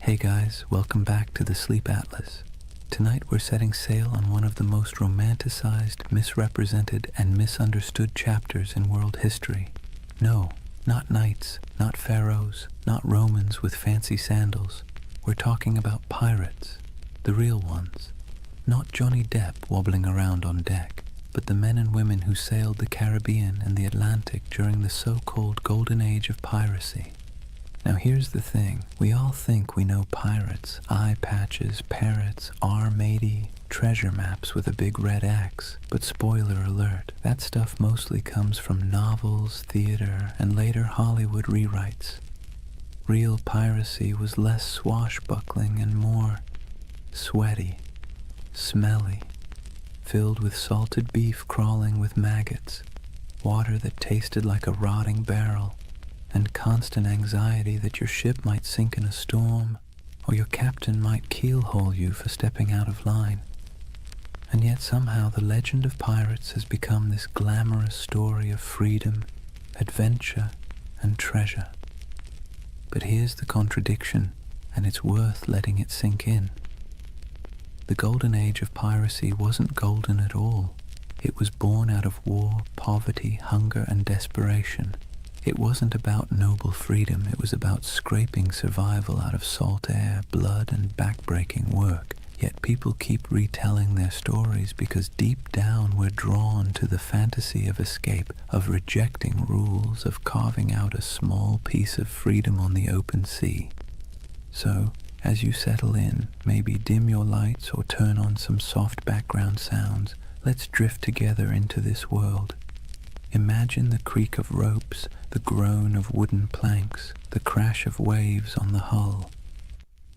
Hey guys, welcome back to the Sleep Atlas. Tonight we're setting sail on one of the most romanticized, misrepresented, and misunderstood chapters in world history. No, not knights, not pharaohs, not Romans with fancy sandals. We're talking about pirates, the real ones. Not Johnny Depp wobbling around on deck, but the men and women who sailed the Caribbean and the Atlantic during the so-called Golden Age of Piracy. Now here's the thing, we all think we know pirates, eye patches, parrots, R-matey, treasure maps with a big red X, but spoiler alert, that stuff mostly comes from novels, theater, and later Hollywood rewrites. Real piracy was less swashbuckling and more sweaty, smelly, filled with salted beef crawling with maggots, water that tasted like a rotting barrel, and constant anxiety that your ship might sink in a storm, or your captain might keelhaul you for stepping out of line. And yet somehow the legend of pirates has become this glamorous story of freedom, adventure, and treasure. But here's the contradiction, and it's worth letting it sink in. The Golden Age of Piracy wasn't golden at all. It was born out of war, poverty, hunger, and desperation. It wasn't about noble freedom, it was about scraping survival out of salt air, blood, and backbreaking work. Yet people keep retelling their stories because deep down we're drawn to the fantasy of escape, of rejecting rules, of carving out a small piece of freedom on the open sea. So, as you settle in, maybe dim your lights or turn on some soft background sounds, let's drift together into this world. Imagine the creak of ropes, the groan of wooden planks, the crash of waves on the hull.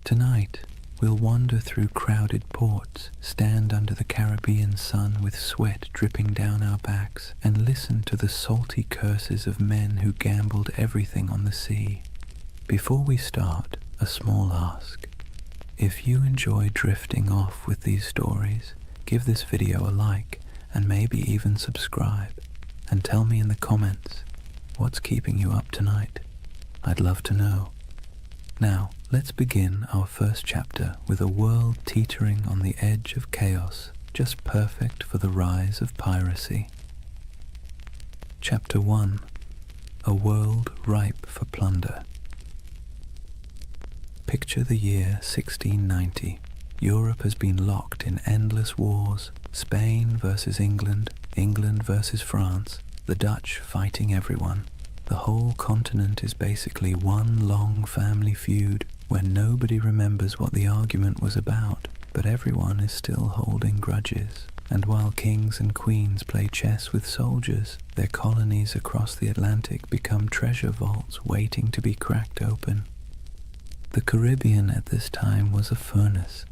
Tonight, we'll wander through crowded ports, stand under the Caribbean sun with sweat dripping down our backs, and listen to the salty curses of men who gambled everything on the sea. Before we start, a small ask. If you enjoy drifting off with these stories, give this video a like, and maybe even subscribe. And tell me in the comments, what's keeping you up tonight? I'd love to know. Now, let's begin our first chapter with a world teetering on the edge of chaos, just perfect for the rise of piracy. Chapter 1. A world ripe for plunder. Picture the year 1690. Europe has been locked in endless wars, Spain versus England, England versus France, the Dutch fighting everyone. The whole continent is basically one long family feud where nobody remembers what the argument was about, but everyone is still holding grudges. And while kings and queens play chess with soldiers, their colonies across the Atlantic become treasure vaults waiting to be cracked open. The Caribbean at this time was a furnace,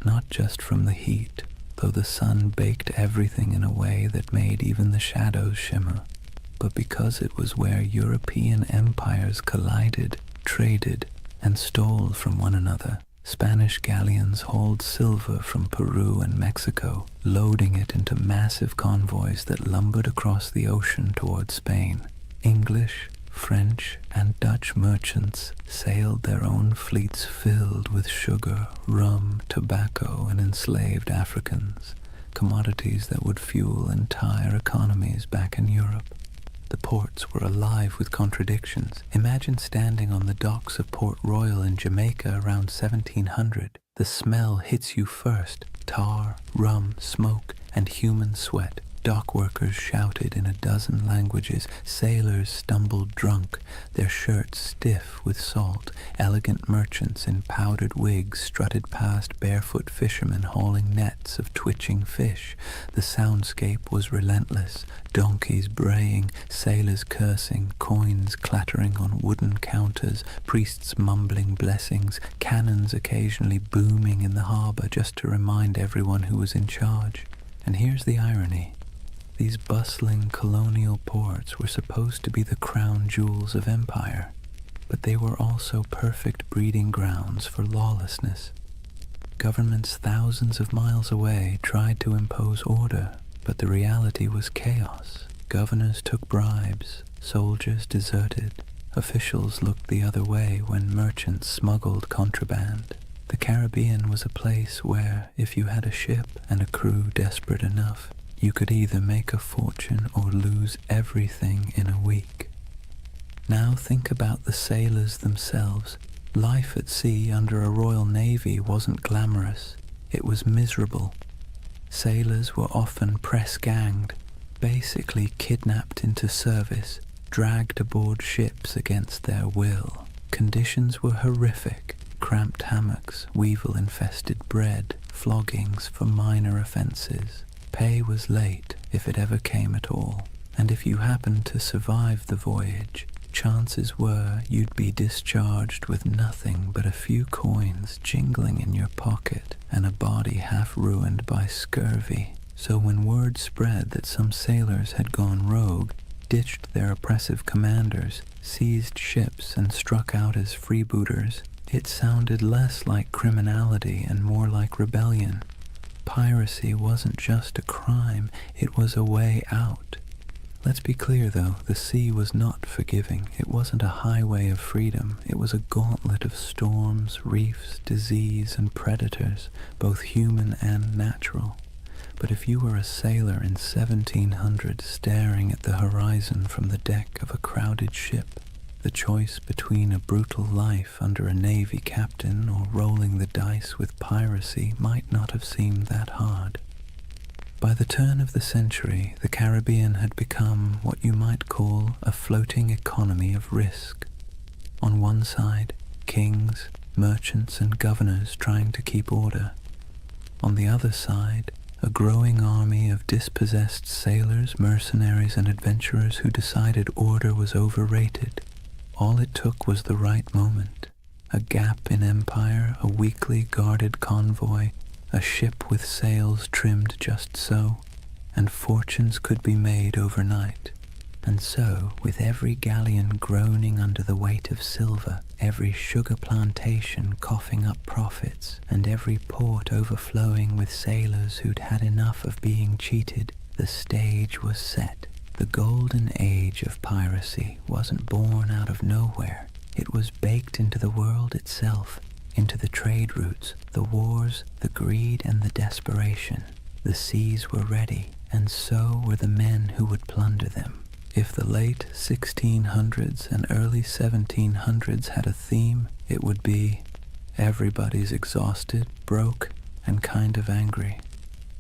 not just from the heat, though the sun baked everything in a way that made even the shadows shimmer, but because it was where European empires collided, traded, and stole from one another. Spanish galleons hauled silver from Peru and Mexico, loading it into massive convoys that lumbered across the ocean toward Spain. English, French, and Dutch merchants sailed their own fleets filled with sugar, rum, tobacco, and enslaved Africans, commodities that would fuel entire economies back in Europe. The ports were alive with contradictions. Imagine standing on the docks of Port Royal in Jamaica around 1700. The smell hits you first: tar, rum, smoke, and human sweat. Dock workers shouted in a dozen languages, sailors stumbled drunk, their shirts stiff with salt, elegant merchants in powdered wigs strutted past barefoot fishermen hauling nets of twitching fish. The soundscape was relentless, donkeys braying, sailors cursing, coins clattering on wooden counters, priests mumbling blessings, cannons occasionally booming in the harbor just to remind everyone who was in charge. And here's the irony. These bustling colonial ports were supposed to be the crown jewels of empire, but they were also perfect breeding grounds for lawlessness. Governments thousands of miles away tried to impose order, but the reality was chaos. Governors took bribes, soldiers deserted, Officials looked the other way when merchants smuggled contraband. The Caribbean was a place where, if you had a ship and a crew desperate enough, you could either make a fortune or lose everything in a week. Now think about the sailors themselves. Life at sea under a Royal Navy wasn't glamorous. It was miserable. Sailors were often press-ganged, basically kidnapped into service, dragged aboard ships against their will. Conditions were horrific. Cramped hammocks, weevil-infested bread, floggings for minor offences. Pay was late, if it ever came at all, and if you happened to survive the voyage, chances were you'd be discharged with nothing but a few coins jingling in your pocket and a body half ruined by scurvy. So when word spread that some sailors had gone rogue, ditched their oppressive commanders, seized ships and struck out as freebooters, it sounded less like criminality and more like rebellion. Piracy wasn't just a crime, it was a way out. Let's be clear though, the sea was not forgiving. It wasn't a highway of freedom. It was a gauntlet of storms, reefs, disease, and predators, both human and natural. But if you were a sailor in 1700 staring at the horizon from the deck of a crowded ship, the choice between a brutal life under a navy captain or rolling the dice with piracy might not have seemed that hard. By the turn of the century, the Caribbean had become what you might call a floating economy of risk. On one side, kings, merchants, and governors trying to keep order. On the other side, a growing army of dispossessed sailors, mercenaries, and adventurers who decided order was overrated. All it took was the right moment, a gap in empire, a weakly guarded convoy, a ship with sails trimmed just so, and fortunes could be made overnight. And so, with every galleon groaning under the weight of silver, every sugar plantation coughing up profits, and every port overflowing with sailors who'd had enough of being cheated, the stage was set. The Golden Age of Piracy wasn't born out of nowhere. It was baked into the world itself, into the trade routes, the wars, the greed, and the desperation. The seas were ready, and so were the men who would plunder them. If the late 1600s and early 1700s had a theme, it would be, everybody's exhausted, broke, and kind of angry.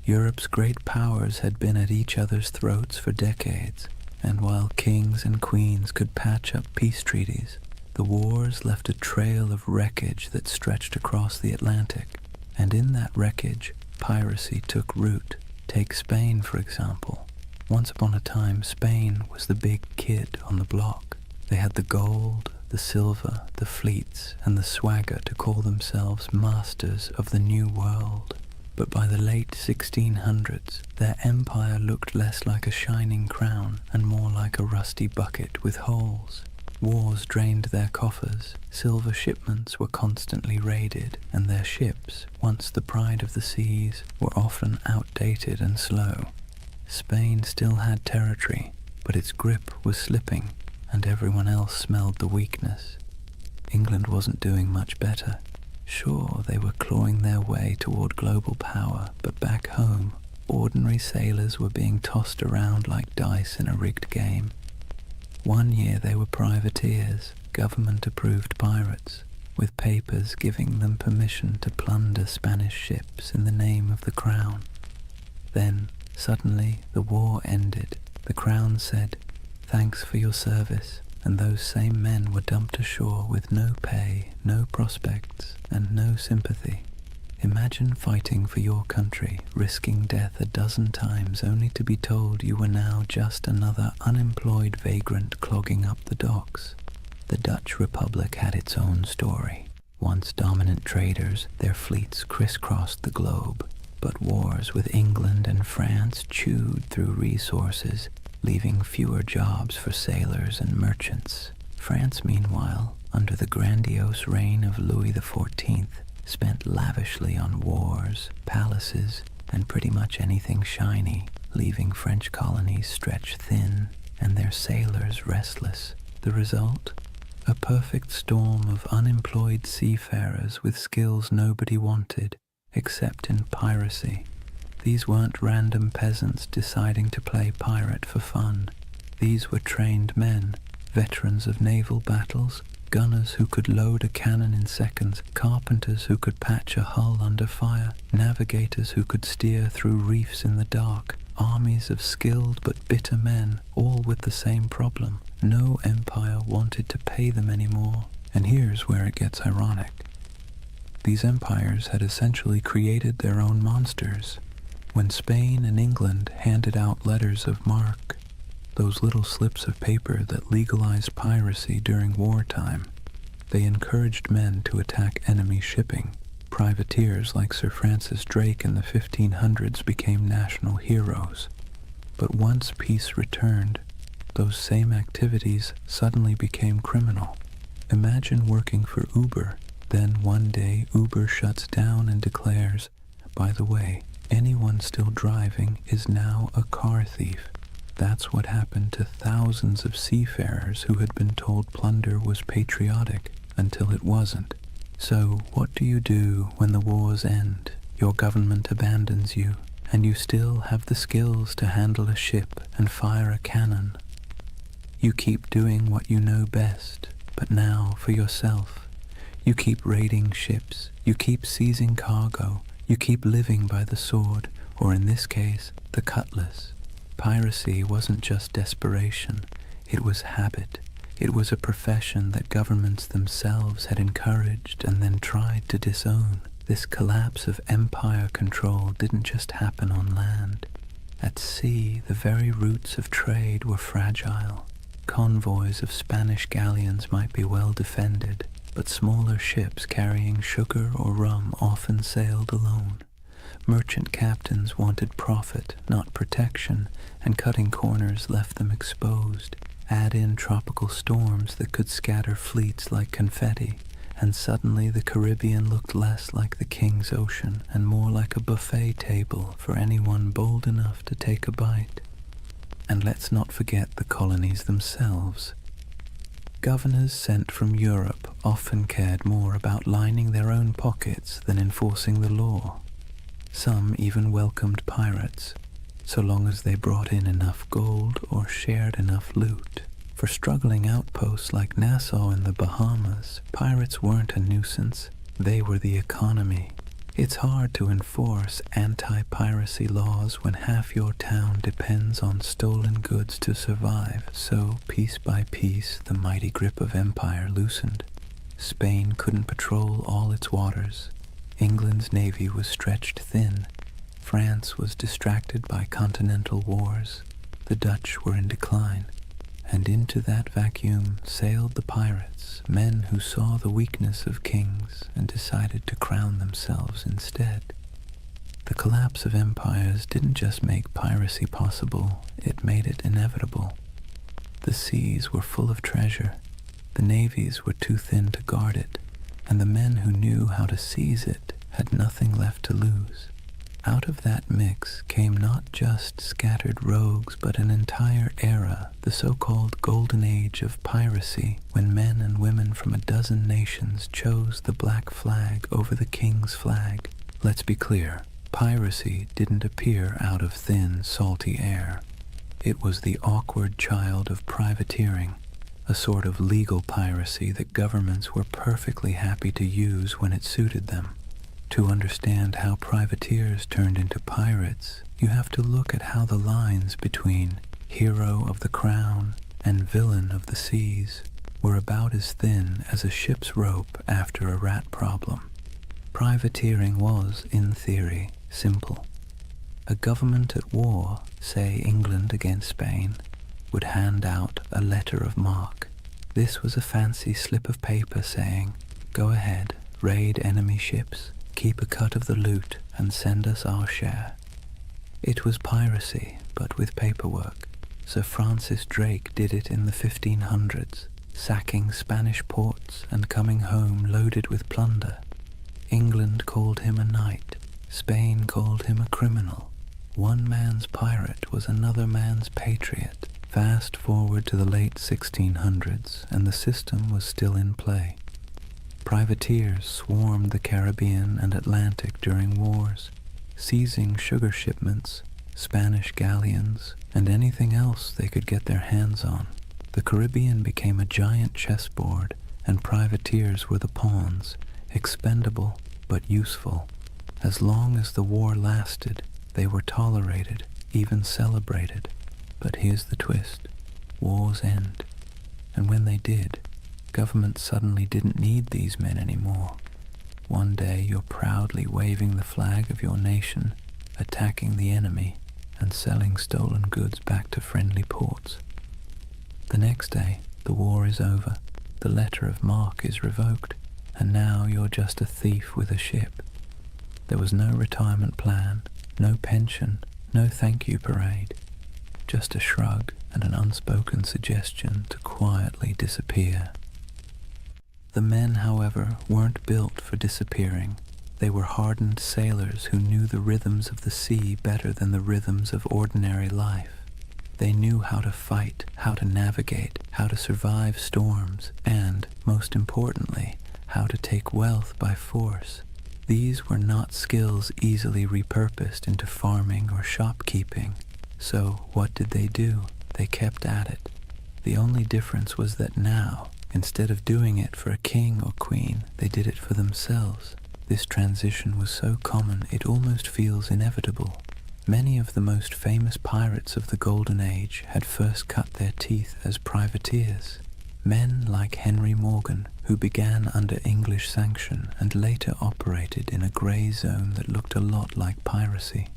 Europe's great powers had been at each other's throats for decades, and while kings and queens could patch up peace treaties, the wars left a trail of wreckage that stretched across the Atlantic, and in that wreckage, piracy took root. Take Spain, for example. Once upon a time, Spain was the big kid on the block. They had the gold, the silver, the fleets, and the swagger to call themselves masters of the New World. But by the late 1600s, their empire looked less like a shining crown and more like a rusty bucket with holes. Wars drained their coffers, silver shipments were constantly raided, and their ships, once the pride of the seas, were often outdated and slow. Spain still had territory, but its grip was slipping, and everyone else smelled the weakness. England wasn't doing much better. Sure, they were clawing their way toward global power, but back home, ordinary sailors were being tossed around like dice in a rigged game. One year they were privateers, government-approved pirates, with papers giving them permission to plunder Spanish ships in the name of the crown. Then, suddenly, the war ended. The crown said, "Thanks for your service," and those same men were dumped ashore with no pay, no prospects, and no sympathy. Imagine fighting for your country, risking death a dozen times only to be told you were now just another unemployed vagrant clogging up the docks. The Dutch Republic had its own story. Once dominant traders, their fleets crisscrossed the globe, but wars with England and France chewed through resources, leaving fewer jobs for sailors and merchants. France, meanwhile, under the grandiose reign of Louis XIV, spent lavishly on wars, palaces, and pretty much anything shiny, leaving French colonies stretched thin and their sailors restless. The result? a perfect storm of unemployed seafarers with skills nobody wanted except in piracy. These weren't random peasants deciding to play pirate for fun. These were trained men, veterans of naval battles, gunners who could load a cannon in seconds, carpenters who could patch a hull under fire, navigators who could steer through reefs in the dark, armies of skilled but bitter men, all with the same problem. No empire wanted to pay them anymore. And here's where it gets ironic. These empires had essentially created their own monsters. When Spain and England handed out letters of marque, those little slips of paper that legalized piracy during wartime, they encouraged men to attack enemy shipping. Privateers like Sir Francis Drake in the 1500s became national heroes. But once peace returned, those same activities suddenly became criminal. Imagine working for Uber, then one day Uber shuts down and declares, by the way, anyone still driving is now a car thief. That's what happened to thousands of seafarers who had been told plunder was patriotic until it wasn't. So what do you do when the wars end, your government abandons you, and you still have the skills to handle a ship and fire a cannon? You keep doing what you know best, but now for yourself. You keep raiding ships, you keep seizing cargo, you keep living by the sword, or in this case, the cutlass. Piracy wasn't just desperation, it was habit. It was a profession that governments themselves had encouraged and then tried to disown. This collapse of empire control didn't just happen on land. At sea, the very roots of trade were fragile. Convoys of Spanish galleons might be well defended, but smaller ships carrying sugar or rum often sailed alone. Merchant captains wanted profit, not protection, and cutting corners left them exposed. Add in tropical storms that could scatter fleets like confetti, and suddenly the Caribbean looked less like the King's Ocean and more like a buffet table for anyone bold enough to take a bite. And let's not forget the colonies themselves. Governors sent from Europe often cared more about lining their own pockets than enforcing the law. Some even welcomed pirates, so long as they brought in enough gold or shared enough loot. For struggling outposts like Nassau in the Bahamas, pirates weren't a nuisance, they were the economy. It's hard to enforce anti-piracy laws when half your town depends on stolen goods to survive, so piece by piece the mighty grip of empire loosened. Spain couldn't patrol all its waters. England's navy was stretched thin. France was distracted by continental wars. The Dutch were in decline. And into that vacuum sailed the pirates, men who saw the weakness of kings and decided to crown themselves instead. The collapse of empires didn't just make piracy possible, it made it inevitable. The seas were full of treasure. The navies were too thin to guard it, and the men who knew how to seize it had nothing left to lose. Out of that mix came not just scattered rogues, but an entire era, the so-called Golden Age of Piracy, when men and women from a dozen nations chose the black flag over the king's flag. Let's be clear, piracy didn't appear out of thin, salty air. It was the awkward child of privateering, a sort of legal piracy that governments were perfectly happy to use when it suited them. To understand how privateers turned into pirates, you have to look at how the lines between hero of the crown and villain of the seas were about as thin as a ship's rope after a rat problem. Privateering was, in theory, simple. A government at war, say England against Spain, would hand out a letter of marque. This was a fancy slip of paper saying, "Go ahead, raid enemy ships, keep a cut of the loot, and send us our share." It was piracy, but with paperwork. Sir Francis Drake did it in the 1500s, sacking Spanish ports and coming home loaded with plunder. England called him a knight. Spain called him a criminal. One man's pirate was another man's patriot. Fast forward to the late 1600s, and the system was still in play. Privateers swarmed the Caribbean and Atlantic during wars, seizing sugar shipments, Spanish galleons, and anything else they could get their hands on. The Caribbean became a giant chessboard, and privateers were the pawns, expendable but useful. As long as the war lasted, they were tolerated, even celebrated. But here's the twist. Wars end. And when they did, government suddenly didn't need these men anymore. One day you're proudly waving the flag of your nation, attacking the enemy, and selling stolen goods back to friendly ports. The next day, the war is over, the letter of marque is revoked, and now you're just a thief with a ship. There was no retirement plan, no pension, no thank you parade. Just a shrug and an unspoken suggestion to quietly disappear. The men, however, weren't built for disappearing. They were hardened sailors who knew the rhythms of the sea better than the rhythms of ordinary life. They knew how to fight, how to navigate, how to survive storms, and, most importantly, how to take wealth by force. These were not skills easily repurposed into farming or shopkeeping. So what did they do? They kept at it. The only difference was that now, instead of doing it for a king or queen, they did it for themselves. This transition was so common it almost feels inevitable. Many of the most famous pirates of the Golden Age had first cut their teeth as privateers. Men like Henry Morgan, who began under English sanction and later operated in a grey zone that looked a lot like piracy.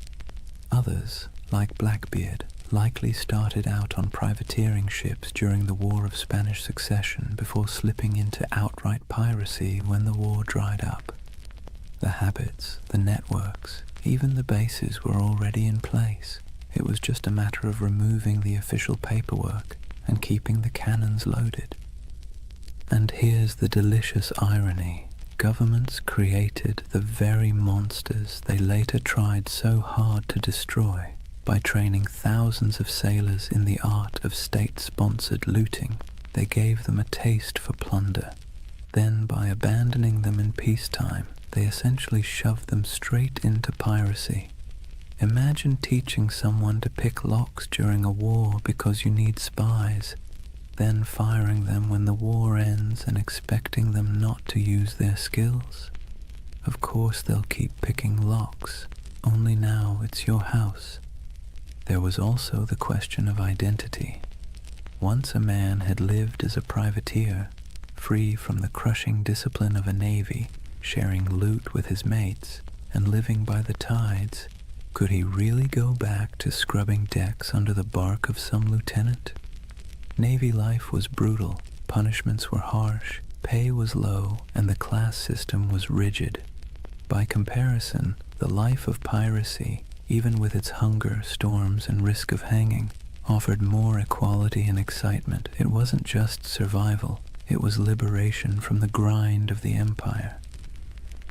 Others, like Blackbeard, likely started out on privateering ships during the War of Spanish Succession before slipping into outright piracy when the war dried up. The habits, the networks, even the bases were already in place. It was just a matter of removing the official paperwork and keeping the cannons loaded. And here's the delicious irony. Governments created the very monsters they later tried so hard to destroy by training thousands of sailors in the art of state-sponsored looting. They gave them a taste for plunder. Then, by abandoning them in peacetime, they essentially shoved them straight into piracy. Imagine teaching someone to pick locks during a war because you need spies, then firing them when the war ends and expecting them not to use their skills. Of course they'll keep picking locks, only now it's your house. There was also the question of identity. Once a man had lived as a privateer, free from the crushing discipline of a navy, sharing loot with his mates, and living by the tides, could he really go back to scrubbing decks under the bark of some lieutenant? Navy life was brutal, punishments were harsh, pay was low, and the class system was rigid. By comparison, the life of piracy, even with its hunger, storms, and risk of hanging, offered more equality and excitement. It wasn't just survival, it was liberation from the grind of the empire.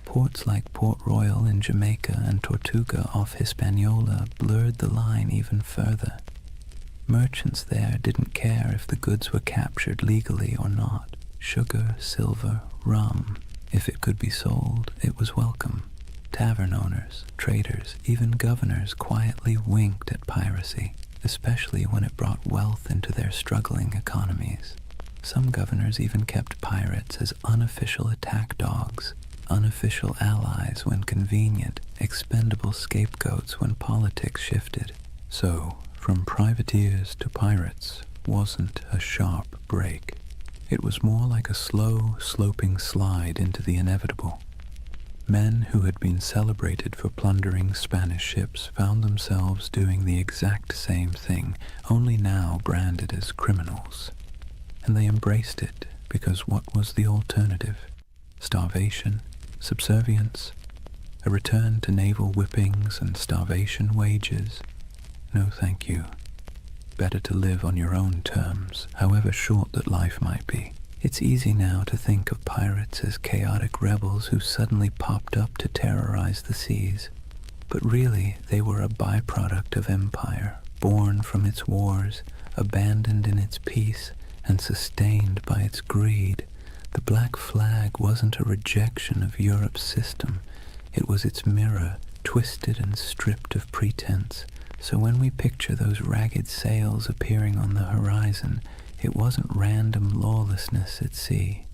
Ports like Port Royal in Jamaica and Tortuga off Hispaniola blurred the line even further. Merchants there didn't care if the goods were captured legally or not. Sugar, silver, rum, if it could be sold, it was welcome. Tavern owners, traders, even governors quietly winked at piracy, especially when it brought wealth into their struggling economies. Some governors even kept pirates as unofficial attack dogs, unofficial allies when convenient, expendable scapegoats when politics shifted. So, from privateers to pirates wasn't a sharp break. It was more like a slow, sloping slide into the inevitable. Men who had been celebrated for plundering Spanish ships found themselves doing the exact same thing, only now branded as criminals. And they embraced it because what was the alternative? Starvation? Subservience? A return to naval whippings and starvation wages? No, thank you. Better to live on your own terms, however short that life might be. It's easy now to think of pirates as chaotic rebels who suddenly popped up to terrorize the seas. But really, they were a byproduct of empire, born from its wars, abandoned in its peace, and sustained by its greed. The black flag wasn't a rejection of Europe's system. It was its mirror, twisted and stripped of pretense. So when we picture those ragged sails appearing on the horizon, it wasn't random lawlessness at sea.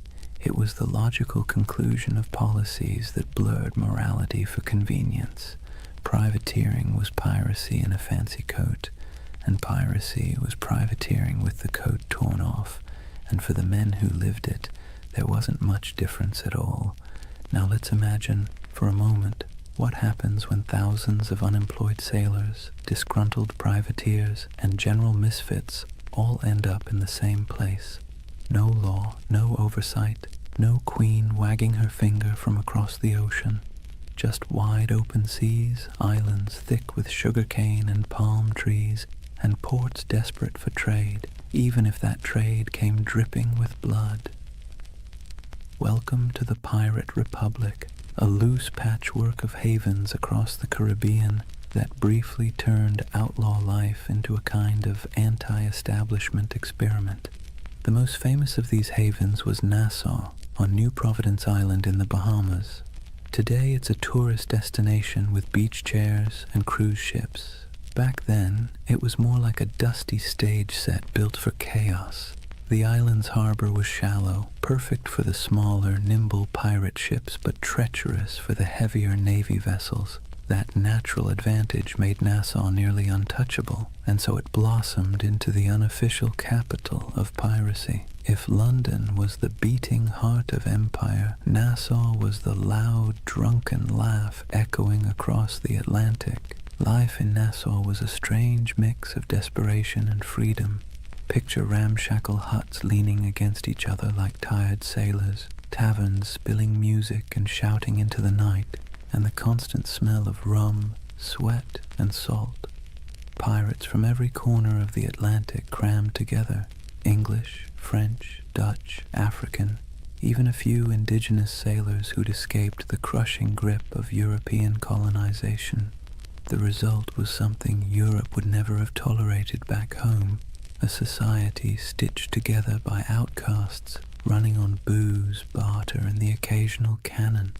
It was the logical conclusion of policies that blurred morality for convenience. Privateering was piracy in a fancy coat, and piracy was privateering with the coat torn off, and for the men who lived it, there wasn't much difference at all. Now let's imagine, for a moment, what happens when thousands of unemployed sailors, disgruntled privateers, and general misfits all end up in the same place. No law, no oversight, no queen wagging her finger from across the ocean. Just wide open seas, islands thick with sugarcane and palm trees, and ports desperate for trade, even if that trade came dripping with blood. Welcome to the Pirate Republic, a loose patchwork of havens across the Caribbean that briefly turned outlaw life into a kind of anti-establishment experiment. The most famous of these havens was Nassau, on New Providence Island in the Bahamas. Today it's a tourist destination with beach chairs and cruise ships. Back then, it was more like a dusty stage set built for chaos. The island's harbor was shallow, perfect for the smaller, nimble pirate ships, but treacherous for the heavier navy vessels. That natural advantage made Nassau nearly untouchable, and so it blossomed into the unofficial capital of piracy. If London was the beating heart of empire, Nassau was the loud, drunken laugh echoing across the Atlantic. Life in Nassau was a strange mix of desperation and freedom. Picture ramshackle huts leaning against each other like tired sailors, taverns spilling music and shouting into the night, and the constant smell of rum, sweat, and salt. Pirates from every corner of the Atlantic crammed together. English, French, Dutch, African, even a few indigenous sailors who'd escaped the crushing grip of European colonization. The result was something Europe would never have tolerated back home, a society stitched together by outcasts, running on booze, barter, and the occasional cannon.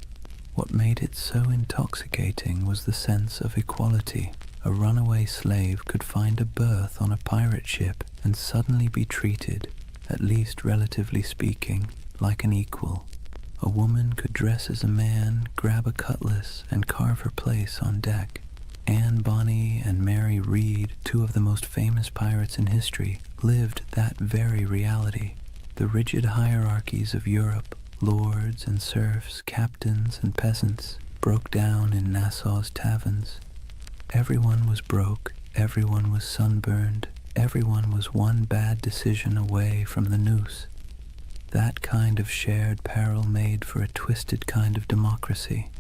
What made it so intoxicating was the sense of equality. A runaway slave could find a berth on a pirate ship and suddenly be treated, at least relatively speaking, like an equal. A woman could dress as a man, grab a cutlass, and carve her place on deck. Anne Bonny and Mary Read, two of the most famous pirates in history, lived that very reality. The rigid hierarchies of Europe, lords and serfs, captains and peasants, broke down in Nassau's taverns. Everyone was broke, everyone was sunburned, everyone was one bad decision away from the noose. That kind of shared peril made for a twisted kind of democracy.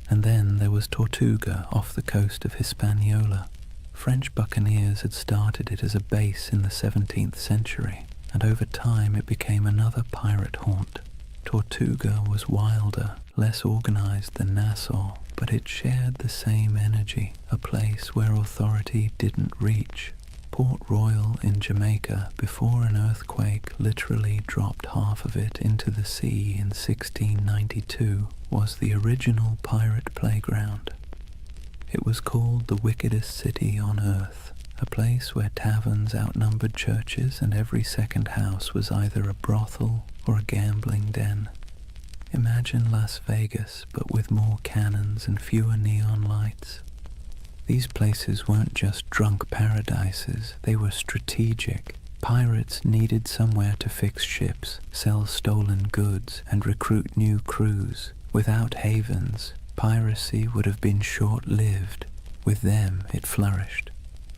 And then there was Tortuga off the coast of Hispaniola. French buccaneers had started it as a base in the 17th century, and over time it became another pirate haunt. Tortuga was wilder, less organized than Nassau, but it shared the same energy, a place where authority didn't reach. Port Royal in Jamaica, before an earthquake literally dropped half of it into the sea in 1692, was the original pirate playground. It was called the wickedest city on earth, a place where taverns outnumbered churches and every second house was either a brothel or a gambling den. Imagine Las Vegas, but with more cannons and fewer neon lights. These places weren't just drunk paradises, they were strategic. Pirates needed somewhere to fix ships, sell stolen goods, and recruit new crews. Without havens, piracy would have been short-lived. With them, it flourished.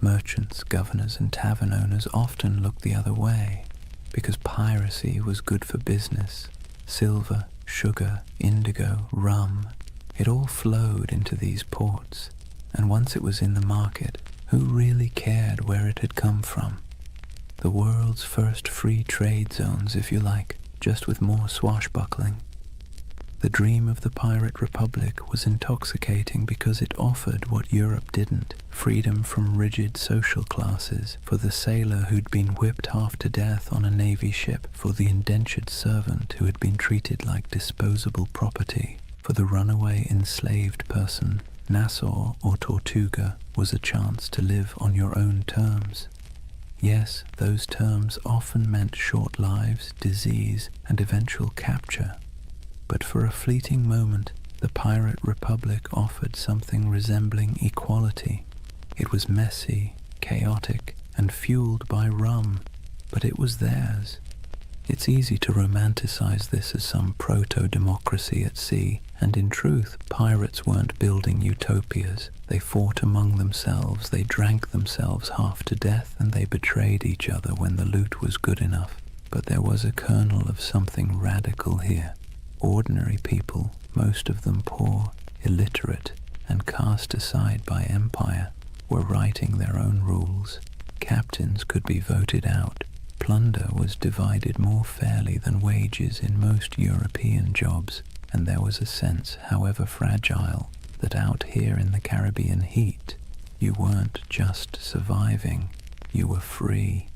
Merchants, governors, and tavern owners often looked the other way, because piracy was good for business. Silver, sugar, indigo, rum, it all flowed into these ports, and once it was in the market, who really cared where it had come from? The world's first free trade zones, if you like, just with more swashbuckling. The dream of the pirate republic was intoxicating because it offered what Europe didn't: freedom from rigid social classes, for the sailor who'd been whipped half to death on a navy ship, for the indentured servant who had been treated like disposable property, for the runaway enslaved person. Nassau or Tortuga was a chance to live on your own terms. Yes, those terms often meant short lives, disease, and eventual capture. But for a fleeting moment, the pirate republic offered something resembling equality. It was messy, chaotic, and fueled by rum, but it was theirs. It's easy to romanticize this as some proto-democracy at sea, and in truth, pirates weren't building utopias. They fought among themselves, they drank themselves half to death, and they betrayed each other when the loot was good enough. But there was a kernel of something radical here. Ordinary people, most of them poor, illiterate, and cast aside by empire, were writing their own rules. Captains could be voted out. Plunder was divided more fairly than wages in most European jobs, and there was a sense, however fragile, that out here in the Caribbean heat, you weren't just surviving, you were free.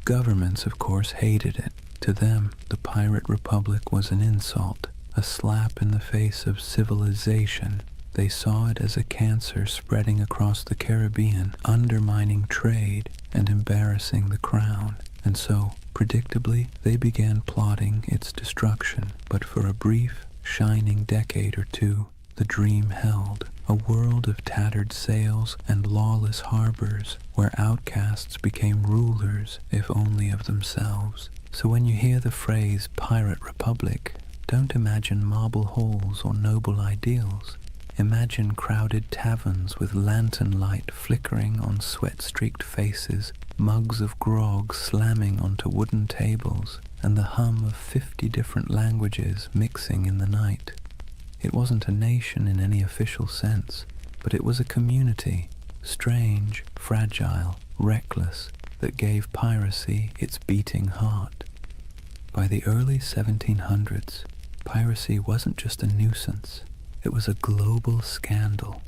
Governments, of course, hated it. To them, the pirate republic was an insult, a slap in the face of civilization. They saw it as a cancer spreading across the Caribbean, undermining trade and embarrassing the crown. And so, predictably, they began plotting its destruction. But for a brief, shining decade or two, the dream held. A world of tattered sails and lawless harbors, where outcasts became rulers, if only of themselves. So when you hear the phrase Pirate Republic, don't imagine marble halls or noble ideals. Imagine crowded taverns with lantern light flickering on sweat-streaked faces, mugs of grog slamming onto wooden tables, and the hum of 50 different languages mixing in the night. It wasn't a nation in any official sense, but it was a community, strange, fragile, reckless, that gave piracy its beating heart. By the early 1700s, piracy wasn't just a nuisance. It was a global scandal.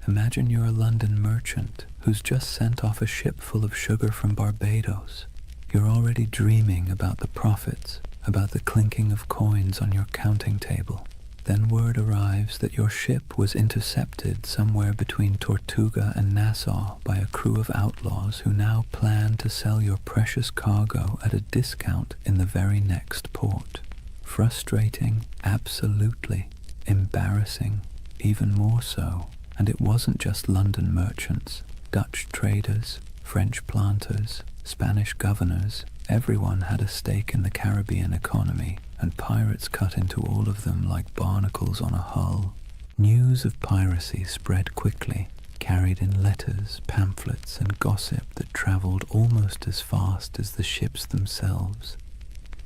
Imagine you're a London merchant who's just sent off a ship full of sugar from Barbados. You're already dreaming about the profits, about the clinking of coins on your counting table. Then word arrives that your ship was intercepted somewhere between Tortuga and Nassau by a crew of outlaws who now plan to sell your precious cargo at a discount in the very next port. Frustrating, absolutely. Embarrassing, even more so. And it wasn't just London merchants, Dutch traders, French planters, Spanish governors. Everyone had a stake in the Caribbean economy, and pirates cut into all of them like barnacles on a hull. News of piracy spread quickly, carried in letters, pamphlets, and gossip that traveled almost as fast as the ships themselves.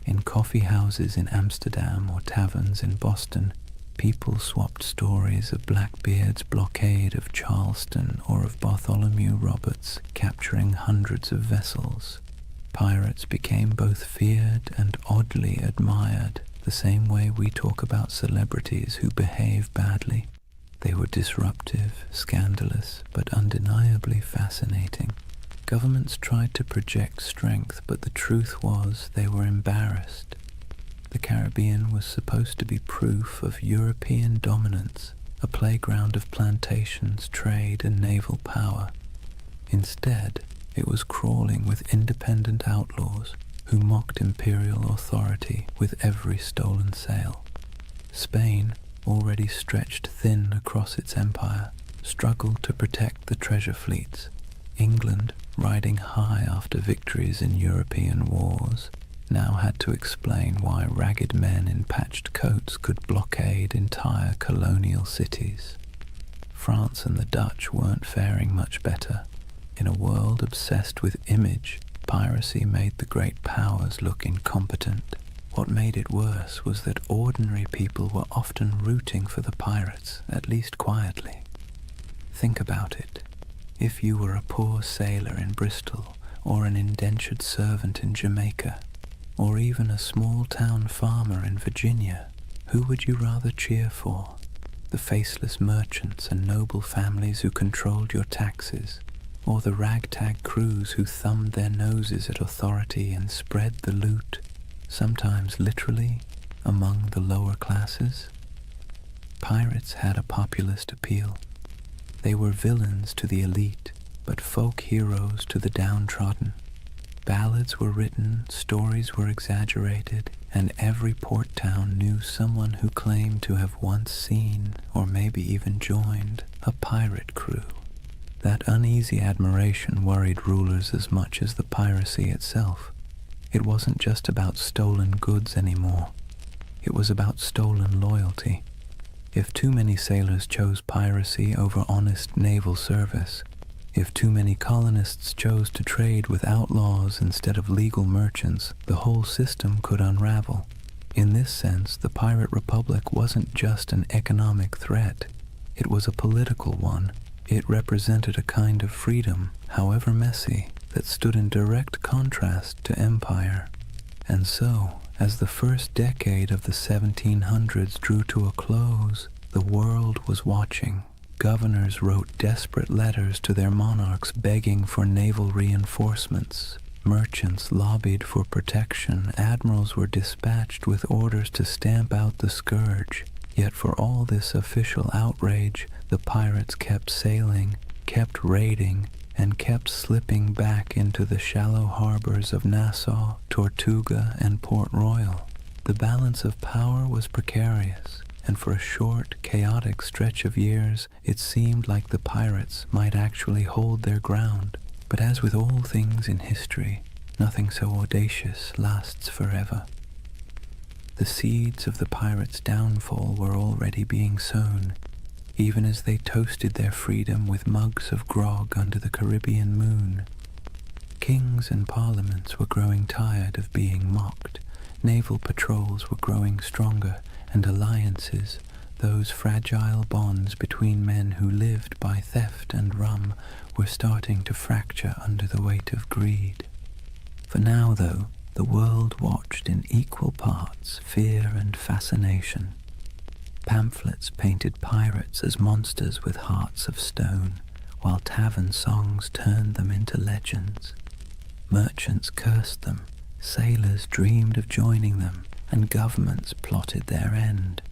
In coffee houses in Amsterdam or taverns in Boston, people swapped stories of Blackbeard's blockade of Charleston or of Bartholomew Roberts capturing hundreds of vessels. Pirates became both feared and oddly admired, the same way we talk about celebrities who behave badly. They were disruptive, scandalous, but undeniably fascinating. Governments tried to project strength, but the truth was they were embarrassed. The Caribbean was supposed to be proof of European dominance, a playground of plantations, trade, and naval power. Instead, it was crawling with independent outlaws who mocked imperial authority with every stolen sail. Spain, already stretched thin across its empire, struggled to protect the treasure fleets. England, riding high after victories in European wars, now had to explain why ragged men in patched coats could blockade entire colonial cities. France and the Dutch weren't faring much better. In a world obsessed with image, piracy made the great powers look incompetent. What made it worse was that ordinary people were often rooting for the pirates, at least quietly. Think about it. If you were a poor sailor in Bristol, or an indentured servant in Jamaica, or even a small-town farmer in Virginia, Who would you rather cheer for? The faceless merchants and noble families who controlled your taxes, or the ragtag crews who thumbed their noses at authority and spread the loot, sometimes literally, among the lower classes? Pirates had a populist appeal. They were villains to the elite, but folk heroes to the downtrodden. Ballads were written, stories were exaggerated, and every port town knew someone who claimed to have once seen, or maybe even joined, a pirate crew. That uneasy admiration worried rulers as much as the piracy itself. It wasn't just about stolen goods anymore. It was about stolen loyalty. If too many sailors chose piracy over honest naval service, if too many colonists chose to trade with outlaws instead of legal merchants, the whole system could unravel. In this sense, the Pirate Republic wasn't just an economic threat. It was a political one. It represented a kind of freedom, however messy, that stood in direct contrast to empire. And so, as the first decade of the 1700s drew to a close, the world was watching. Governors wrote desperate letters to their monarchs begging for naval reinforcements. Merchants lobbied for protection. Admirals were dispatched with orders to stamp out the scourge. Yet for all this official outrage, the pirates kept sailing, kept raiding, and kept slipping back into the shallow harbors of Nassau, Tortuga, and Port Royal. The balance of power was precarious, and for a short, chaotic stretch of years, it seemed like the pirates might actually hold their ground. But as with all things in history, nothing so audacious lasts forever. The seeds of the pirates' downfall were already being sown, even as they toasted their freedom with mugs of grog under the Caribbean moon. Kings and parliaments were growing tired of being mocked. Naval patrols were growing stronger, and alliances, those fragile bonds between men who lived by theft and rum, were starting to fracture under the weight of greed. For now, though, the world watched in equal parts fear and fascination. Pamphlets painted pirates as monsters with hearts of stone, while tavern songs turned them into legends. Merchants cursed them, sailors dreamed of joining them, and governments plotted their end.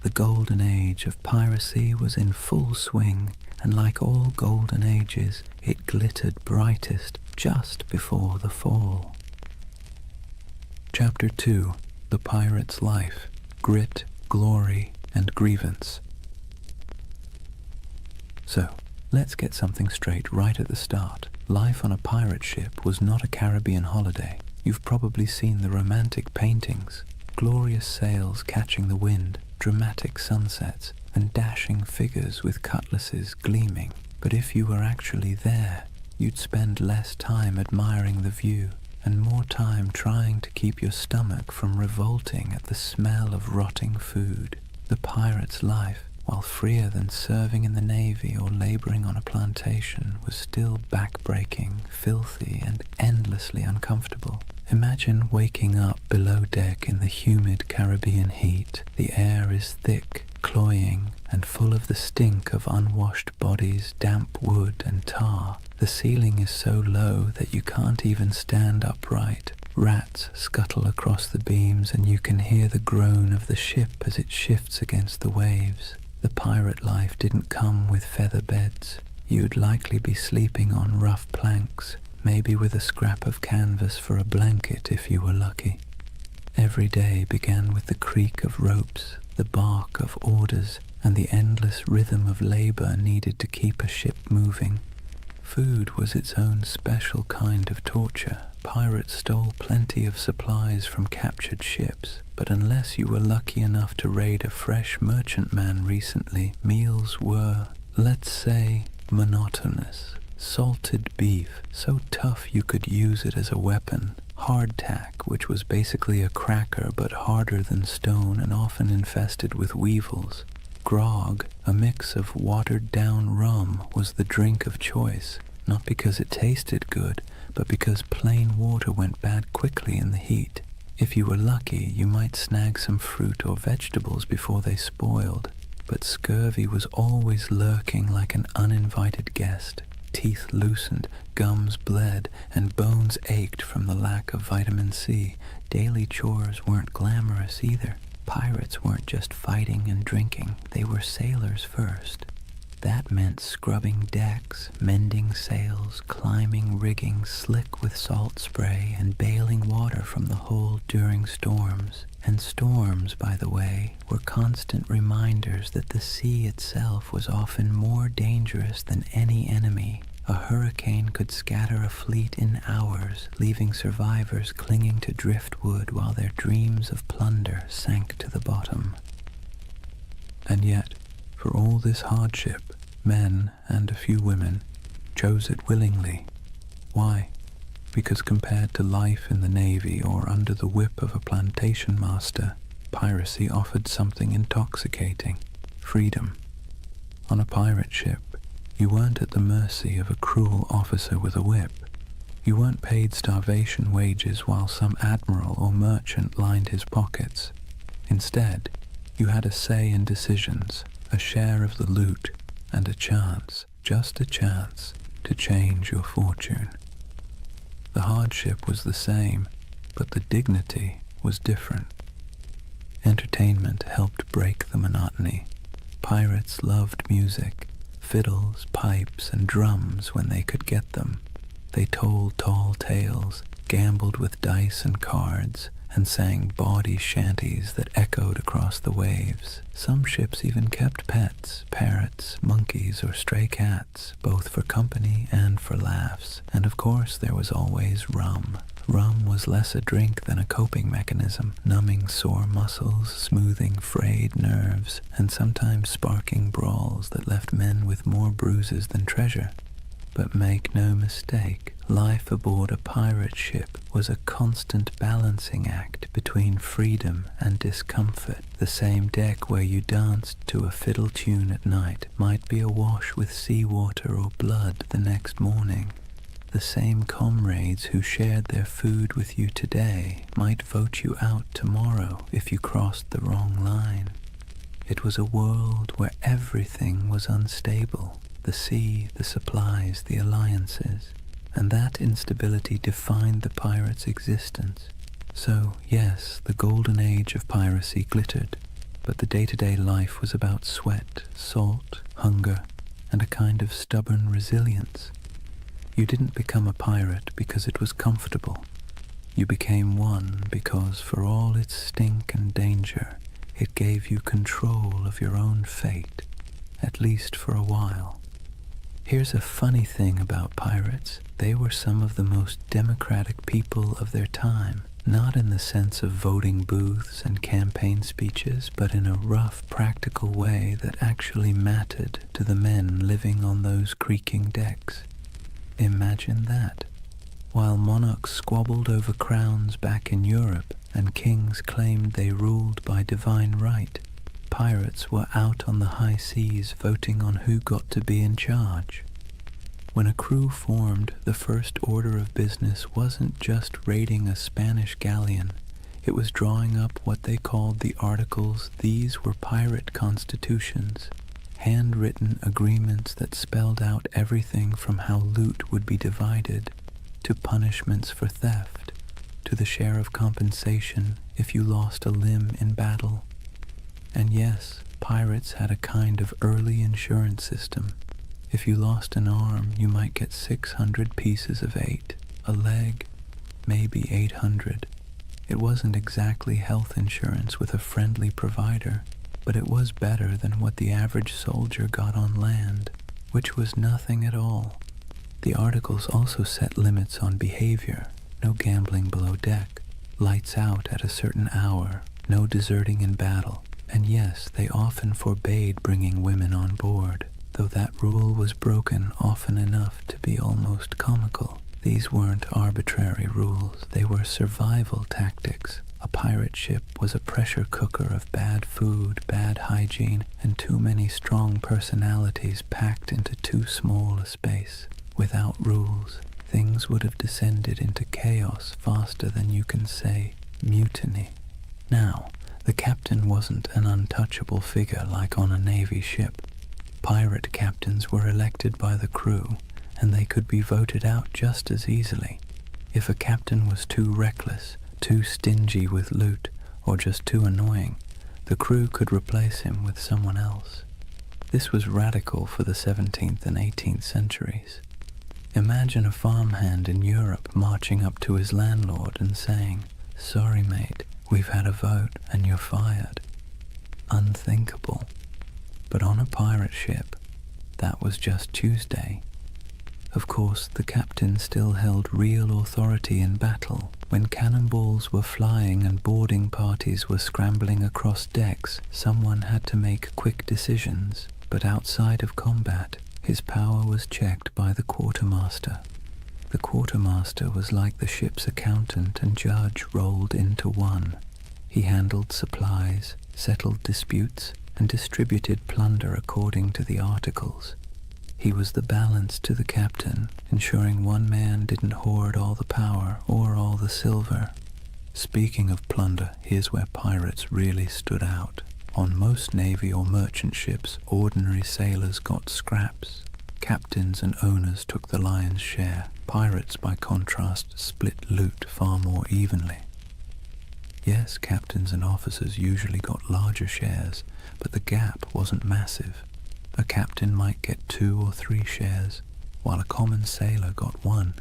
The Golden Age of Piracy was in full swing, and like all golden ages, it glittered brightest just before the fall. Chapter 2. The Pirate's Life, Grit, Glory, and Grievance. So, let's get something straight right at the start. Life on a pirate ship was not a Caribbean holiday. You've probably seen the romantic paintings, glorious sails catching the wind, dramatic sunsets, and dashing figures with cutlasses gleaming. But if you were actually there, you'd spend less time admiring the view and more time trying to keep your stomach from revolting at the smell of rotting food. The pirate's life, while freer than serving in the Navy or laboring on a plantation, was still back-breaking, filthy, and endlessly uncomfortable. Imagine waking up below deck in the humid Caribbean heat. The air is thick, cloying, and full of the stink of unwashed bodies, damp wood, and tar. The ceiling is so low that you can't even stand upright. Rats scuttle across the beams, and you can hear the groan of the ship as it shifts against the waves. The pirate life didn't come with feather beds. You'd likely be sleeping on rough planks, maybe with a scrap of canvas for a blanket if you were lucky. Every day began with the creak of ropes, the bark of orders, and the endless rhythm of labor needed to keep a ship moving. Food was its own special kind of torture. Pirates stole plenty of supplies from captured ships, but unless you were lucky enough to raid a fresh merchantman recently, meals were, let's say, monotonous. Salted beef, so tough you could use it as a weapon. Hardtack, which was basically a cracker but harder than stone and often infested with weevils. Grog, a mix of watered-down rum, was the drink of choice, not because it tasted good, but because plain water went bad quickly in the heat. If you were lucky, you might snag some fruit or vegetables before they spoiled, but scurvy was always lurking like an uninvited guest. Teeth loosened, gums bled, and bones ached from the lack of vitamin C. Daily chores weren't glamorous either. Pirates weren't just fighting and drinking, they were sailors first. That meant scrubbing decks, mending sails, climbing rigging slick with salt spray, and bailing water from the hold during storms. And storms, by the way, were constant reminders that the sea itself was often more dangerous than any enemy. A hurricane could scatter a fleet in hours, leaving survivors clinging to driftwood while their dreams of plunder sank to the bottom. And yet, for all this hardship, men, and a few women, chose it willingly. Why? Because compared to life in the Navy or under the whip of a plantation master, piracy offered something intoxicating: freedom. On a pirate ship, you weren't at the mercy of a cruel officer with a whip. You weren't paid starvation wages while some admiral or merchant lined his pockets. Instead, you had a say in decisions, a share of the loot, and a chance, just a chance, to change your fortune. The hardship was the same, but the dignity was different. Entertainment helped break the monotony. Pirates loved music, fiddles, pipes, and drums when they could get them. They told tall tales, gambled with dice and cards, and sang bawdy shanties that echoed across the waves. Some ships even kept pets, parrots, monkeys, or stray cats, both for company and for laughs. And of course there was always rum. Rum was less a drink than a coping mechanism, numbing sore muscles, smoothing frayed nerves, and sometimes sparking brawls that left men with more bruises than treasure. But make no mistake, life aboard a pirate ship was a constant balancing act between freedom and discomfort. The same deck where you danced to a fiddle tune at night might be awash with seawater or blood the next morning. The same comrades who shared their food with you today might vote you out tomorrow if you crossed the wrong line. It was a world where everything was unstable. The sea, the supplies, the alliances, and that instability defined the pirate's existence. So, yes, the Golden Age of Piracy glittered, but the day-to-day life was about sweat, salt, hunger, and a kind of stubborn resilience. You didn't become a pirate because it was comfortable. You became one because, for all its stink and danger, it gave you control of your own fate, at least for a while. Here's a funny thing about pirates. They were some of the most democratic people of their time, not in the sense of voting booths and campaign speeches, but in a rough, practical way that actually mattered to the men living on those creaking decks. Imagine that. While monarchs squabbled over crowns back in Europe and kings claimed they ruled by divine right, pirates were out on the high seas voting on who got to be in charge. When a crew formed, the first order of business wasn't just raiding a Spanish galleon. It was drawing up what they called the Articles. These were pirate constitutions, handwritten agreements that spelled out everything from how loot would be divided, to punishments for theft, to the share of compensation if you lost a limb in battle. And yes, pirates had a kind of early insurance system. If you lost an arm, you might get 600 pieces of 8, a leg, maybe 800. It wasn't exactly health insurance with a friendly provider, but it was better than what the average soldier got on land, which was nothing at all. The articles also set limits on behavior: no gambling below deck, lights out at a certain hour, no deserting in battle. And yes, they often forbade bringing women on board, though that rule was broken often enough to be almost comical. These weren't arbitrary rules, they were survival tactics. A pirate ship was a pressure cooker of bad food, bad hygiene, and too many strong personalities packed into too small a space. Without rules, things would have descended into chaos faster than you can say. mutiny. Now, the captain wasn't an untouchable figure like on a Navy ship. Pirate captains were elected by the crew, and they could be voted out just as easily. If a captain was too reckless, too stingy with loot, or just too annoying, the crew could replace him with someone else. This was radical for the 17th and 18th centuries. Imagine a farmhand in Europe marching up to his landlord and saying, "Sorry mate, we've had a vote and you're fired." Unthinkable. But on a pirate ship, that was just Tuesday. Of course, the captain still held real authority in battle. When cannonballs were flying and boarding parties were scrambling across decks, someone had to make quick decisions. But outside of combat, his power was checked by the quartermaster. The quartermaster was like the ship's accountant and judge rolled into one. He handled supplies, settled disputes, and distributed plunder according to the articles. He was the balance to the captain, ensuring one man didn't hoard all the power or all the silver. Speaking of plunder, here's where pirates really stood out. On most navy or merchant ships, ordinary sailors got scraps. Captains and owners took the lion's share. Pirates, by contrast, split loot far more evenly. Yes, captains and officers usually got larger shares, but the gap wasn't massive. A captain might get 2 or 3 shares, while a common sailor got 1.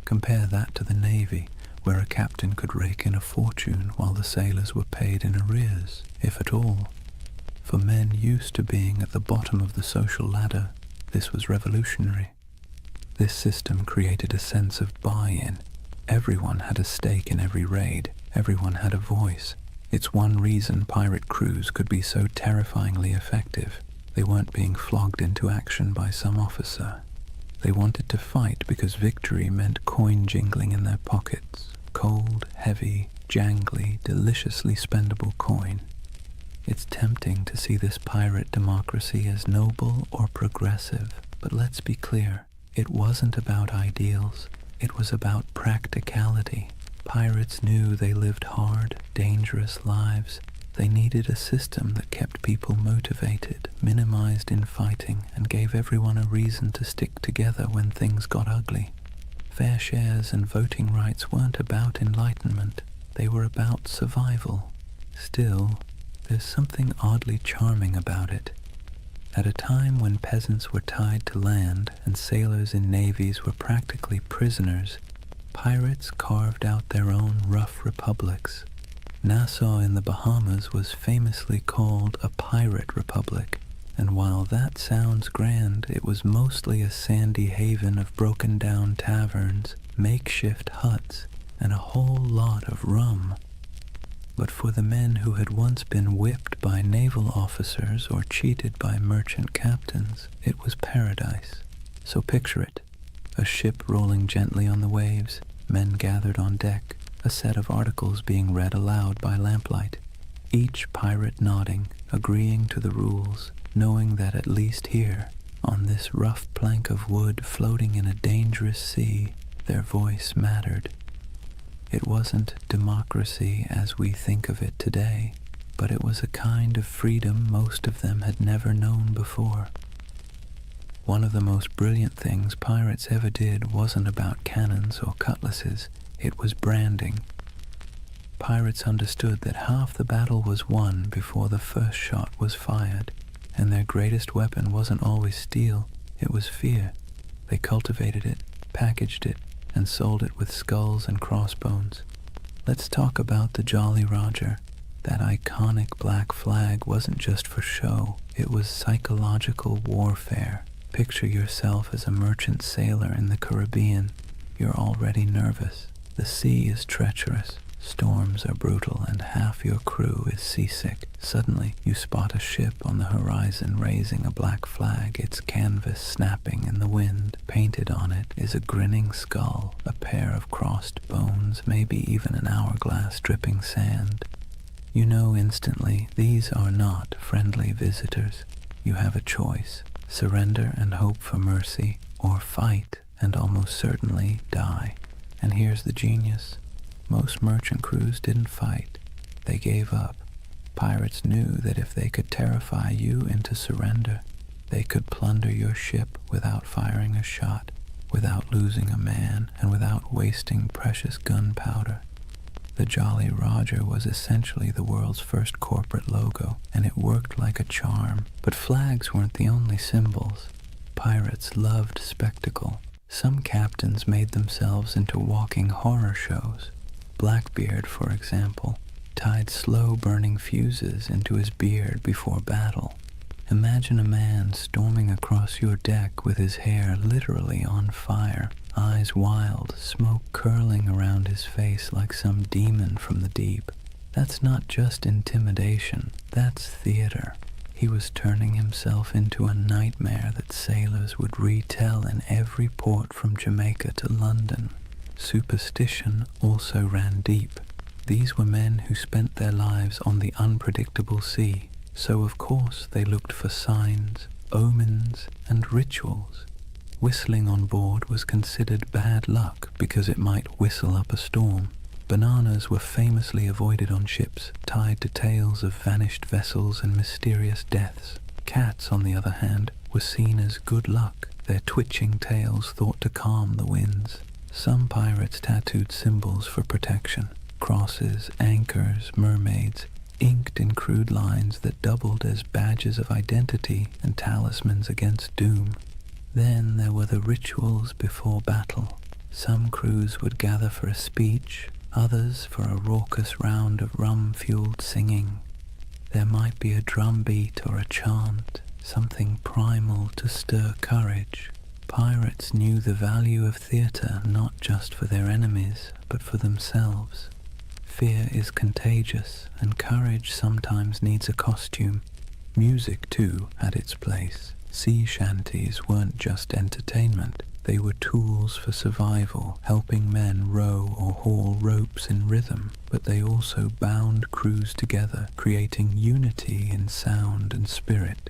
Compare that to the Navy, where a captain could rake in a fortune while the sailors were paid in arrears, if at all. For men used to being at the bottom of the social ladder, this was revolutionary. This system created a sense of buy-in. Everyone had a stake in every raid. Everyone had a voice. It's one reason pirate crews could be so terrifyingly effective. They weren't being flogged into action by some officer. They wanted to fight because victory meant coin jingling in their pockets. Cold, heavy, jangly, deliciously spendable coin. It's tempting to see this pirate democracy as noble or progressive, but let's be clear, it wasn't about ideals. It was about practicality. Pirates knew they lived hard, dangerous lives. They needed a system that kept people motivated, minimized infighting, and gave everyone a reason to stick together when things got ugly. Fair shares and voting rights weren't about enlightenment. They were about survival. Still, there's something oddly charming about it. At a time when peasants were tied to land and sailors in navies were practically prisoners, pirates carved out their own rough republics. Nassau in the Bahamas was famously called a pirate republic, and while that sounds grand, it was mostly a sandy haven of broken-down taverns, makeshift huts, and a whole lot of rum. But for the men who had once been whipped by naval officers or cheated by merchant captains, it was paradise. So picture it. A ship rolling gently on the waves, men gathered on deck, a set of articles being read aloud by lamplight, each pirate nodding, agreeing to the rules, knowing that at least here, on this rough plank of wood floating in a dangerous sea, their voice mattered. It wasn't democracy as we think of it today, but it was a kind of freedom most of them had never known before. One of the most brilliant things pirates ever did wasn't about cannons or cutlasses, it was branding. Pirates understood that half the battle was won before the first shot was fired, and their greatest weapon wasn't always steel, it was fear. They cultivated it, packaged it, and sold it with skulls and crossbones. Let's talk about the Jolly Roger. That iconic black flag wasn't just for show, it was psychological warfare. Picture yourself as a merchant sailor in the Caribbean. You're already nervous. The sea is treacherous. Storms are brutal and half your crew is seasick. Suddenly, you spot a ship on the horizon raising a black flag, its canvas snapping in the wind. Painted on it is a grinning skull, a pair of crossed bones, maybe even an hourglass dripping sand. You know instantly these are not friendly visitors. You have a choice: surrender and hope for mercy, or fight and almost certainly die. And here's the genius. Most merchant crews didn't fight. They gave up. Pirates knew that if they could terrify you into surrender, they could plunder your ship without firing a shot, without losing a man, and without wasting precious gunpowder. The Jolly Roger was essentially the world's first corporate logo, and it worked like a charm. But flags weren't the only symbols. Pirates loved spectacle. Some captains made themselves into walking horror shows. Blackbeard, for example, tied slow-burning fuses into his beard before battle. Imagine a man storming across your deck with his hair literally on fire, eyes wild, smoke curling around his face like some demon from the deep. That's not just intimidation, that's theater. He was turning himself into a nightmare that sailors would retell in every port from Jamaica to London. Superstition also ran deep. These were men who spent their lives on the unpredictable sea, so of course they looked for signs, omens, and rituals. Whistling on board was considered bad luck because it might whistle up a storm. Bananas were famously avoided on ships, tied to tales of vanished vessels and mysterious deaths. Cats, on the other hand, were seen as good luck, their twitching tails thought to calm the winds. Some pirates tattooed symbols for protection: crosses, anchors, mermaids, inked in crude lines that doubled as badges of identity and talismans against doom. Then there were the rituals before battle. Some crews would gather for a speech, others for a raucous round of rum-fueled singing. There might be a drumbeat or a chant, something primal to stir courage. Pirates knew the value of theatre not just for their enemies, but for themselves. Fear is contagious, and courage sometimes needs a costume. Music, too, had its place. Sea shanties weren't just entertainment. They were tools for survival, helping men row or haul ropes in rhythm, but they also bound crews together, creating unity in sound and spirit.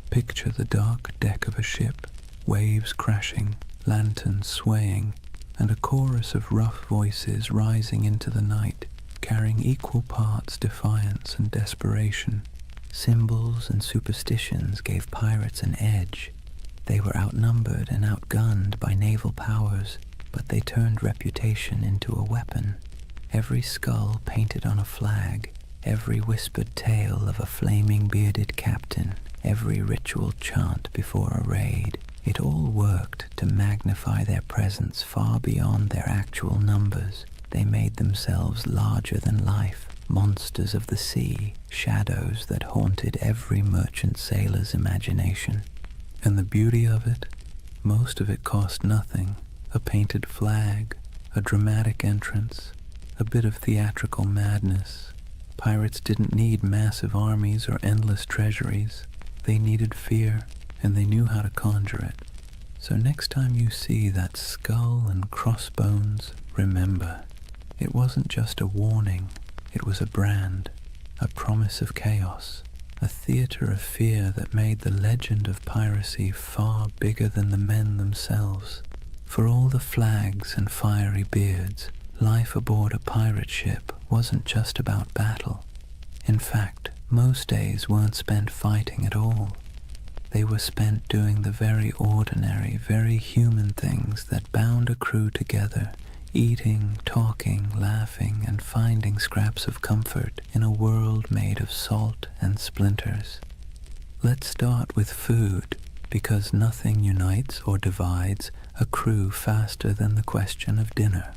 Picture the dark deck of a ship, waves crashing, lanterns swaying, and a chorus of rough voices rising into the night, carrying equal parts defiance and desperation. Symbols and superstitions gave pirates an edge. They were outnumbered and outgunned by naval powers, but they turned reputation into a weapon. Every skull painted on a flag, every whispered tale of a flaming bearded captain, every ritual chant before a raid, it all worked to magnify their presence far beyond their actual numbers. They made themselves larger than life, monsters of the sea, shadows that haunted every merchant sailor's imagination. And the beauty of it? Most of it cost nothing. A painted flag, a dramatic entrance, a bit of theatrical madness. Pirates didn't need massive armies or endless treasuries. They needed fear, and they knew how to conjure it. So next time you see that skull and crossbones, remember, it wasn't just a warning. It was a brand, a promise of chaos, a theater of fear that made the legend of piracy far bigger than the men themselves. For all the flags and fiery beards, life aboard a pirate ship wasn't just about battle. In fact, most days weren't spent fighting at all. They were spent doing the very ordinary, very human things that bound a crew together, eating, talking, laughing, and finding scraps of comfort in a world made of salt and splinters. Let's start with food, because nothing unites or divides a crew faster than the question of dinner.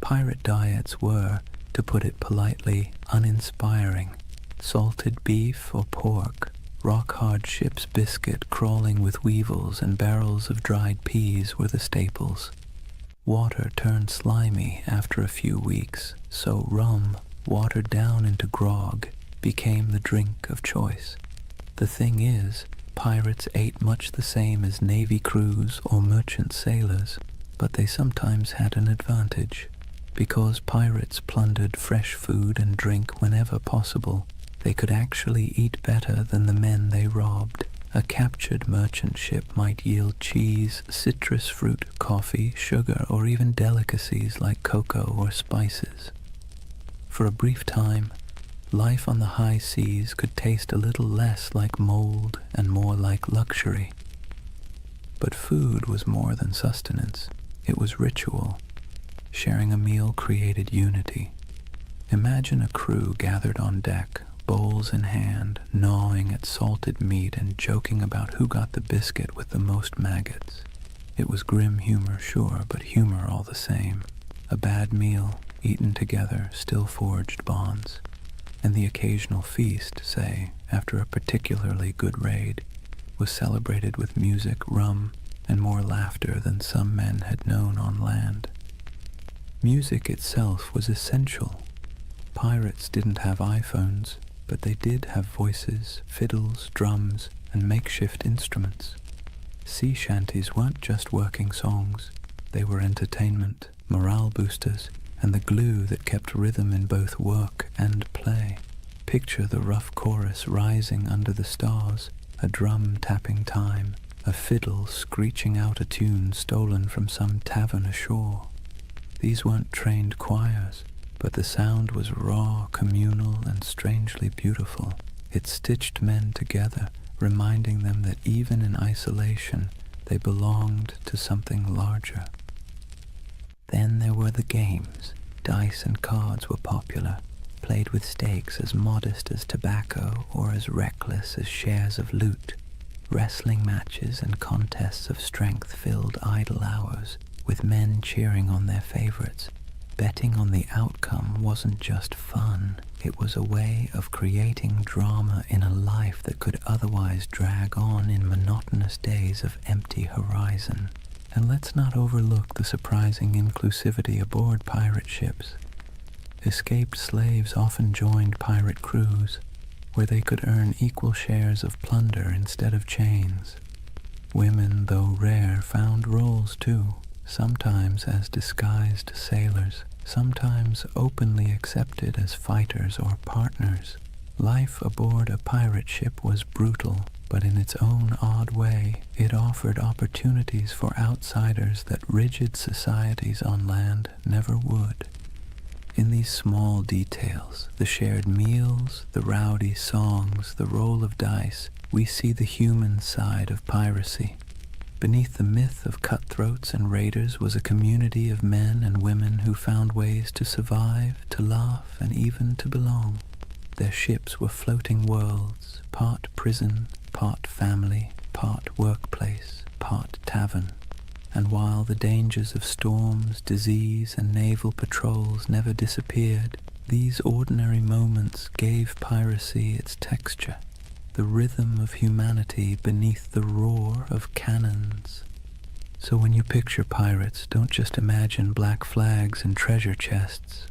Pirate diets were, to put it politely, uninspiring. Salted beef or pork, rock-hard ship's biscuit crawling with weevils, and barrels of dried peas were the staples. Water turned slimy after a few weeks, so rum, watered down into grog, became the drink of choice. The thing is, pirates ate much the same as navy crews or merchant sailors, but they sometimes had an advantage. Because pirates plundered fresh food and drink whenever possible, they could actually eat better than the men they robbed. A captured merchant ship might yield cheese, citrus fruit, coffee, sugar, or even delicacies like cocoa or spices. For a brief time, life on the high seas could taste a little less like mold and more like luxury. But food was more than sustenance. It was ritual. Sharing a meal created unity. Imagine a crew gathered on deck, bowls in hand, gnawing at salted meat and joking about who got the biscuit with the most maggots. It was grim humor, sure, but humor all the same. A bad meal, eaten together, still forged bonds. And the occasional feast, say, after a particularly good raid, was celebrated with music, rum, and more laughter than some men had known on land. Music itself was essential. Pirates didn't have iPhones, but they did have voices, fiddles, drums, and makeshift instruments. Sea shanties weren't just working songs. They were entertainment, morale boosters, and the glue that kept rhythm in both work and play. Picture the rough chorus rising under the stars, a drum tapping time, a fiddle screeching out a tune stolen from some tavern ashore. These weren't trained choirs, but the sound was raw, communal, and strangely beautiful. It stitched men together, reminding them that even in isolation, they belonged to something larger. Then there were the games. Dice and cards were popular, played with stakes as modest as tobacco or as reckless as shares of loot. Wrestling matches and contests of strength filled idle hours, with men cheering on their favorites. Betting on the outcome wasn't just fun, it was a way of creating drama in a life that could otherwise drag on in monotonous days of empty horizon. And let's not overlook the surprising inclusivity aboard pirate ships. Escaped slaves often joined pirate crews, where they could earn equal shares of plunder instead of chains. Women, though rare, found roles too, sometimes as disguised sailors, sometimes openly accepted as fighters or partners. Life aboard a pirate ship was brutal, but in its own odd way, it offered opportunities for outsiders that rigid societies on land never would. In these small details, the shared meals, the rowdy songs, the roll of dice, we see the human side of piracy. Beneath the myth of cutthroats and raiders was a community of men and women who found ways to survive, to laugh, and even to belong. Their ships were floating worlds, part prison, part family, part workplace, part tavern. And while the dangers of storms, disease, and naval patrols never disappeared, these ordinary moments gave piracy its texture, the rhythm of humanity beneath the roar of cannons. So when you picture pirates, don't just imagine black flags and treasure chests.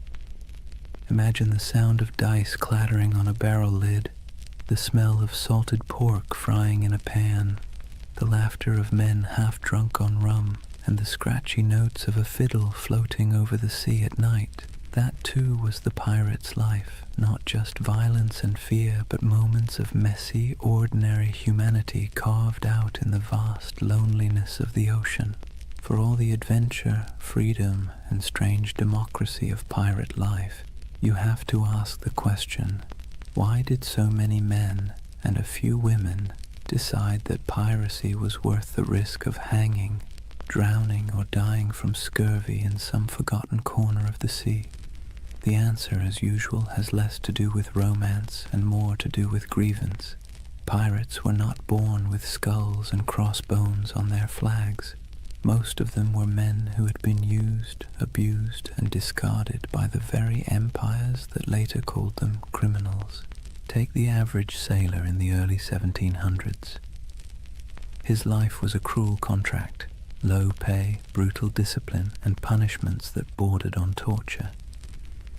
Imagine the sound of dice clattering on a barrel lid, the smell of salted pork frying in a pan, the laughter of men half drunk on rum, and the scratchy notes of a fiddle floating over the sea at night. That too was the pirate's life, not just violence and fear, but moments of messy, ordinary humanity carved out in the vast loneliness of the ocean. For all the adventure, freedom, and strange democracy of pirate life, you have to ask the question, why did so many men and a few women decide that piracy was worth the risk of hanging, drowning, or dying from scurvy in some forgotten corner of the sea? The answer, as usual, has less to do with romance and more to do with grievance. Pirates were not born with skulls and crossbones on their flags. Most of them were men who had been used, abused, and discarded by the very empires that later called them criminals. Take the average sailor in the early 1700s. His life was a cruel contract, low pay, brutal discipline, and punishments that bordered on torture.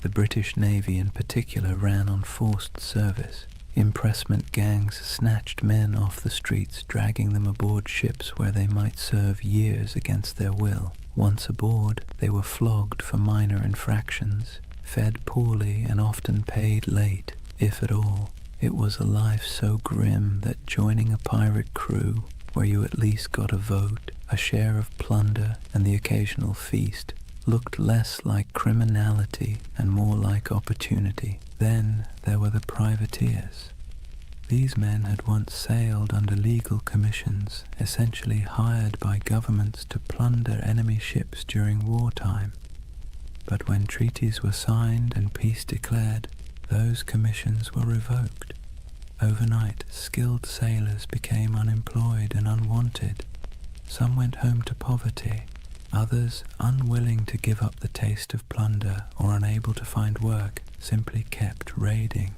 The British Navy in particular ran on forced service. Impressment gangs snatched men off the streets, dragging them aboard ships where they might serve years against their will. Once aboard, they were flogged for minor infractions, fed poorly, and often paid late, if at all. It was a life so grim that joining a pirate crew, where you at least got a vote, a share of plunder, and the occasional feast, looked less like criminality and more like opportunity. Then there were the privateers. These men had once sailed under legal commissions, essentially hired by governments to plunder enemy ships during wartime. But when treaties were signed and peace declared, those commissions were revoked. Overnight, skilled sailors became unemployed and unwanted. Some went home to poverty. Others, unwilling to give up the taste of plunder or unable to find work, simply kept raiding.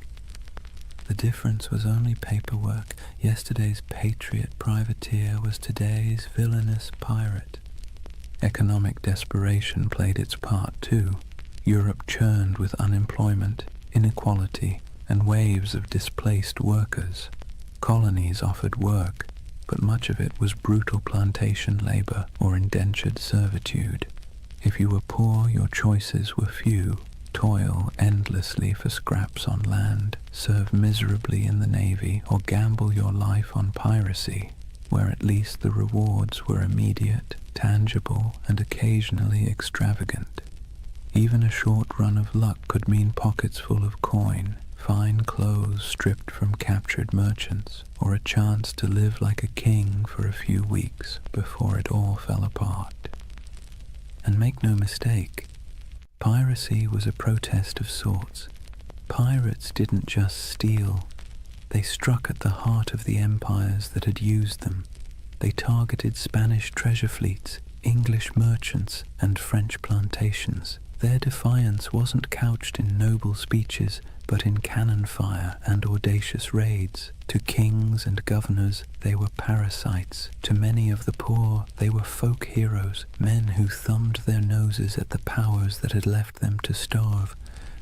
The difference was only paperwork. Yesterday's patriot privateer was today's villainous pirate. Economic desperation played its part too. Europe churned with unemployment, inequality, and waves of displaced workers. Colonies offered work, but much of it was brutal plantation labor or indentured servitude. If you were poor, your choices were few. Toil endlessly for scraps on land, serve miserably in the navy, or gamble your life on piracy, where at least the rewards were immediate, tangible, and occasionally extravagant. Even a short run of luck could mean pockets full of coin, fine clothes stripped from captured merchants, or a chance to live like a king for a few weeks before it all fell apart. And make no mistake, piracy was a protest of sorts. Pirates didn't just steal. They struck at the heart of the empires that had used them. They targeted Spanish treasure fleets, English merchants, and French plantations. Their defiance wasn't couched in noble speeches, but in cannon fire and audacious raids. To kings and governors, they were parasites. To many of the poor, they were folk heroes, men who thumbed their noses at the powers that had left them to starve.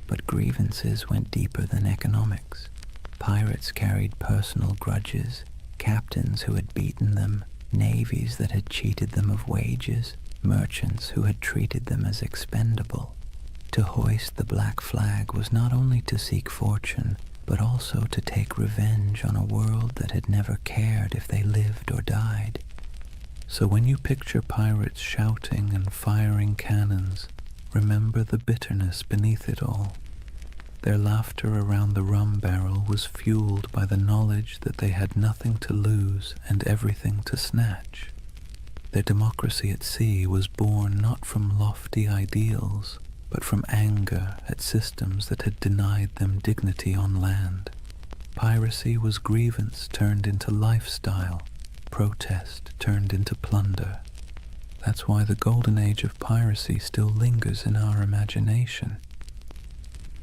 But grievances went deeper than economics. Pirates carried personal grudges, captains who had beaten them, navies that had cheated them of wages, merchants who had treated them as expendable. To hoist the black flag was not only to seek fortune, but also to take revenge on a world that had never cared if they lived or died. So when you picture pirates shouting and firing cannons, remember the bitterness beneath it all. Their laughter around the rum barrel was fueled by the knowledge that they had nothing to lose and everything to snatch. Their democracy at sea was born not from lofty ideals, but from anger at systems that had denied them dignity on land. Piracy was grievance turned into lifestyle, protest turned into plunder. That's why the Golden Age of Piracy still lingers in our imagination.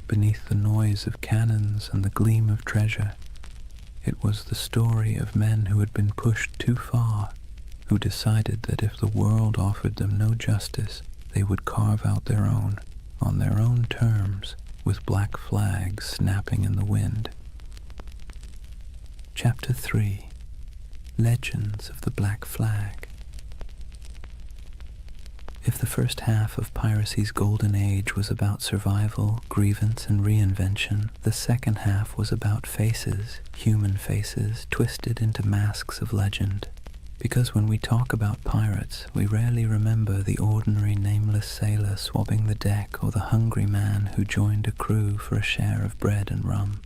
Beneath the noise of cannons and the gleam of treasure, it was the story of men who had been pushed too far, who decided that if the world offered them no justice, they would carve out their own, on their own terms, with black flags snapping in the wind. Chapter 3. Legends of the Black Flag. If the first half of piracy's golden age was about survival, grievance, and reinvention, the second half was about faces, human faces, twisted into masks of legend. Because when we talk about pirates, we rarely remember the ordinary nameless sailor swabbing the deck or the hungry man who joined a crew for a share of bread and rum.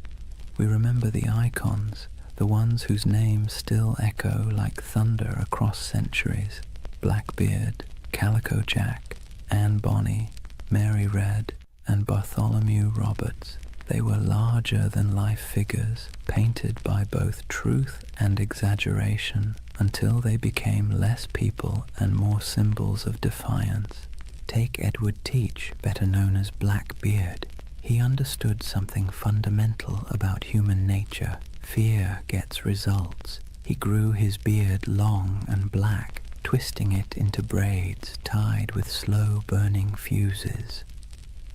We remember the icons, the ones whose names still echo like thunder across centuries: Blackbeard, Calico Jack, Anne Bonny, Mary Red, and Bartholomew Roberts. They were larger-than-life figures, painted by both truth and exaggeration, until they became less people and more symbols of defiance. Take Edward Teach, better known as Blackbeard. He understood something fundamental about human nature. Fear gets results. He grew his beard long and black, twisting it into braids tied with slow-burning fuses.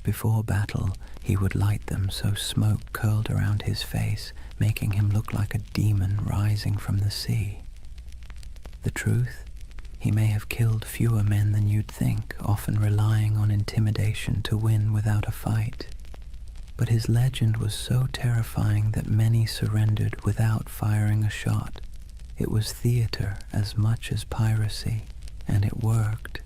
Before battle, he would light them so smoke curled around his face, making him look like a demon rising from the sea. The truth? He may have killed fewer men than you'd think, often relying on intimidation to win without a fight. But his legend was so terrifying that many surrendered without firing a shot. It was theater as much as piracy, and it worked.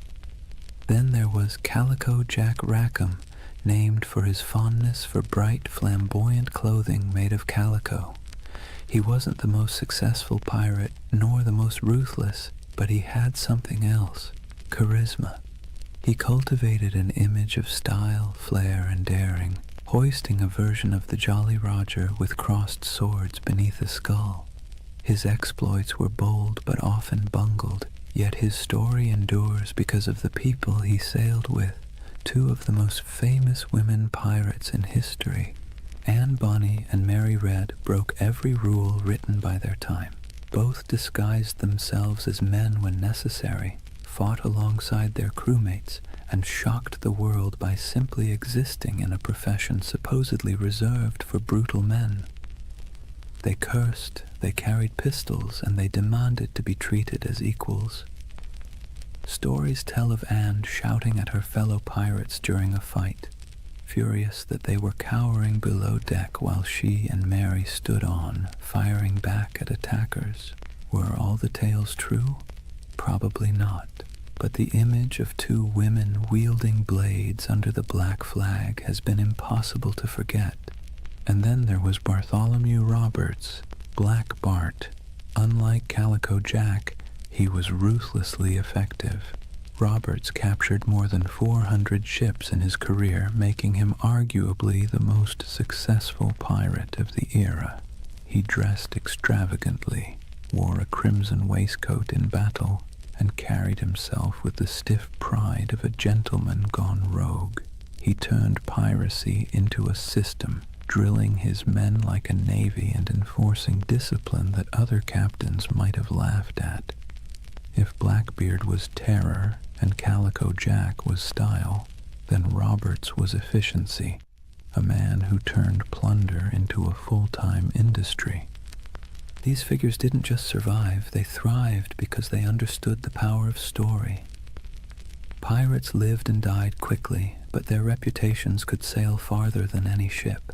Then there was Calico Jack Rackham, named for his fondness for bright, flamboyant clothing made of calico. He wasn't the most successful pirate, nor the most ruthless, but he had something else: charisma. He cultivated an image of style, flair, and daring, hoisting a version of the Jolly Roger with crossed swords beneath a skull. His exploits were bold but often bungled, yet his story endures because of the people he sailed with. Two of the most famous women pirates in history, Anne Bonny and Mary Red, broke every rule written by their time. Both disguised themselves as men when necessary, fought alongside their crewmates, and shocked the world by simply existing in a profession supposedly reserved for brutal men. They cursed, they carried pistols, and they demanded to be treated as equals. Stories tell of Anne shouting at her fellow pirates during a fight, furious that they were cowering below deck while she and Mary stood on, firing back at attackers. Were all the tales true? Probably not. But the image of two women wielding blades under the black flag has been impossible to forget. And then there was Bartholomew Roberts, Black Bart. Unlike Calico Jack, he was ruthlessly effective. Roberts captured more than 400 ships in his career, making him arguably the most successful pirate of the era. He dressed extravagantly, wore a crimson waistcoat in battle, and carried himself with the stiff pride of a gentleman gone rogue. He turned piracy into a system, drilling his men like a navy and enforcing discipline that other captains might have laughed at. If Blackbeard was terror and Calico Jack was style, then Roberts was efficiency, a man who turned plunder into a full-time industry. These figures didn't just survive, they thrived because they understood the power of story. Pirates lived and died quickly, but their reputations could sail farther than any ship.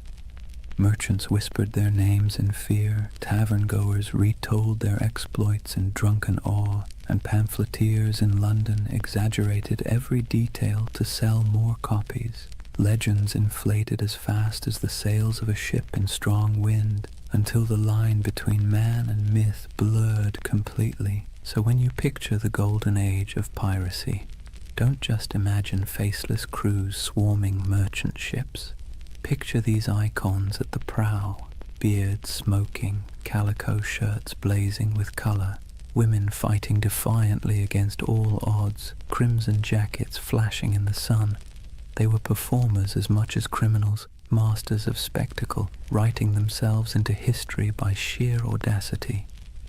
Merchants whispered their names in fear, tavern-goers retold their exploits in drunken awe, and pamphleteers in London exaggerated every detail to sell more copies. Legends inflated as fast as the sails of a ship in strong wind, until the line between man and myth blurred completely. So when you picture the Golden Age of Piracy, don't just imagine faceless crews swarming merchant ships. Picture these icons at the prow, beards smoking, calico shirts blazing with color, women fighting defiantly against all odds, crimson jackets flashing in the sun. They were performers as much as criminals, masters of spectacle, writing themselves into history by sheer audacity.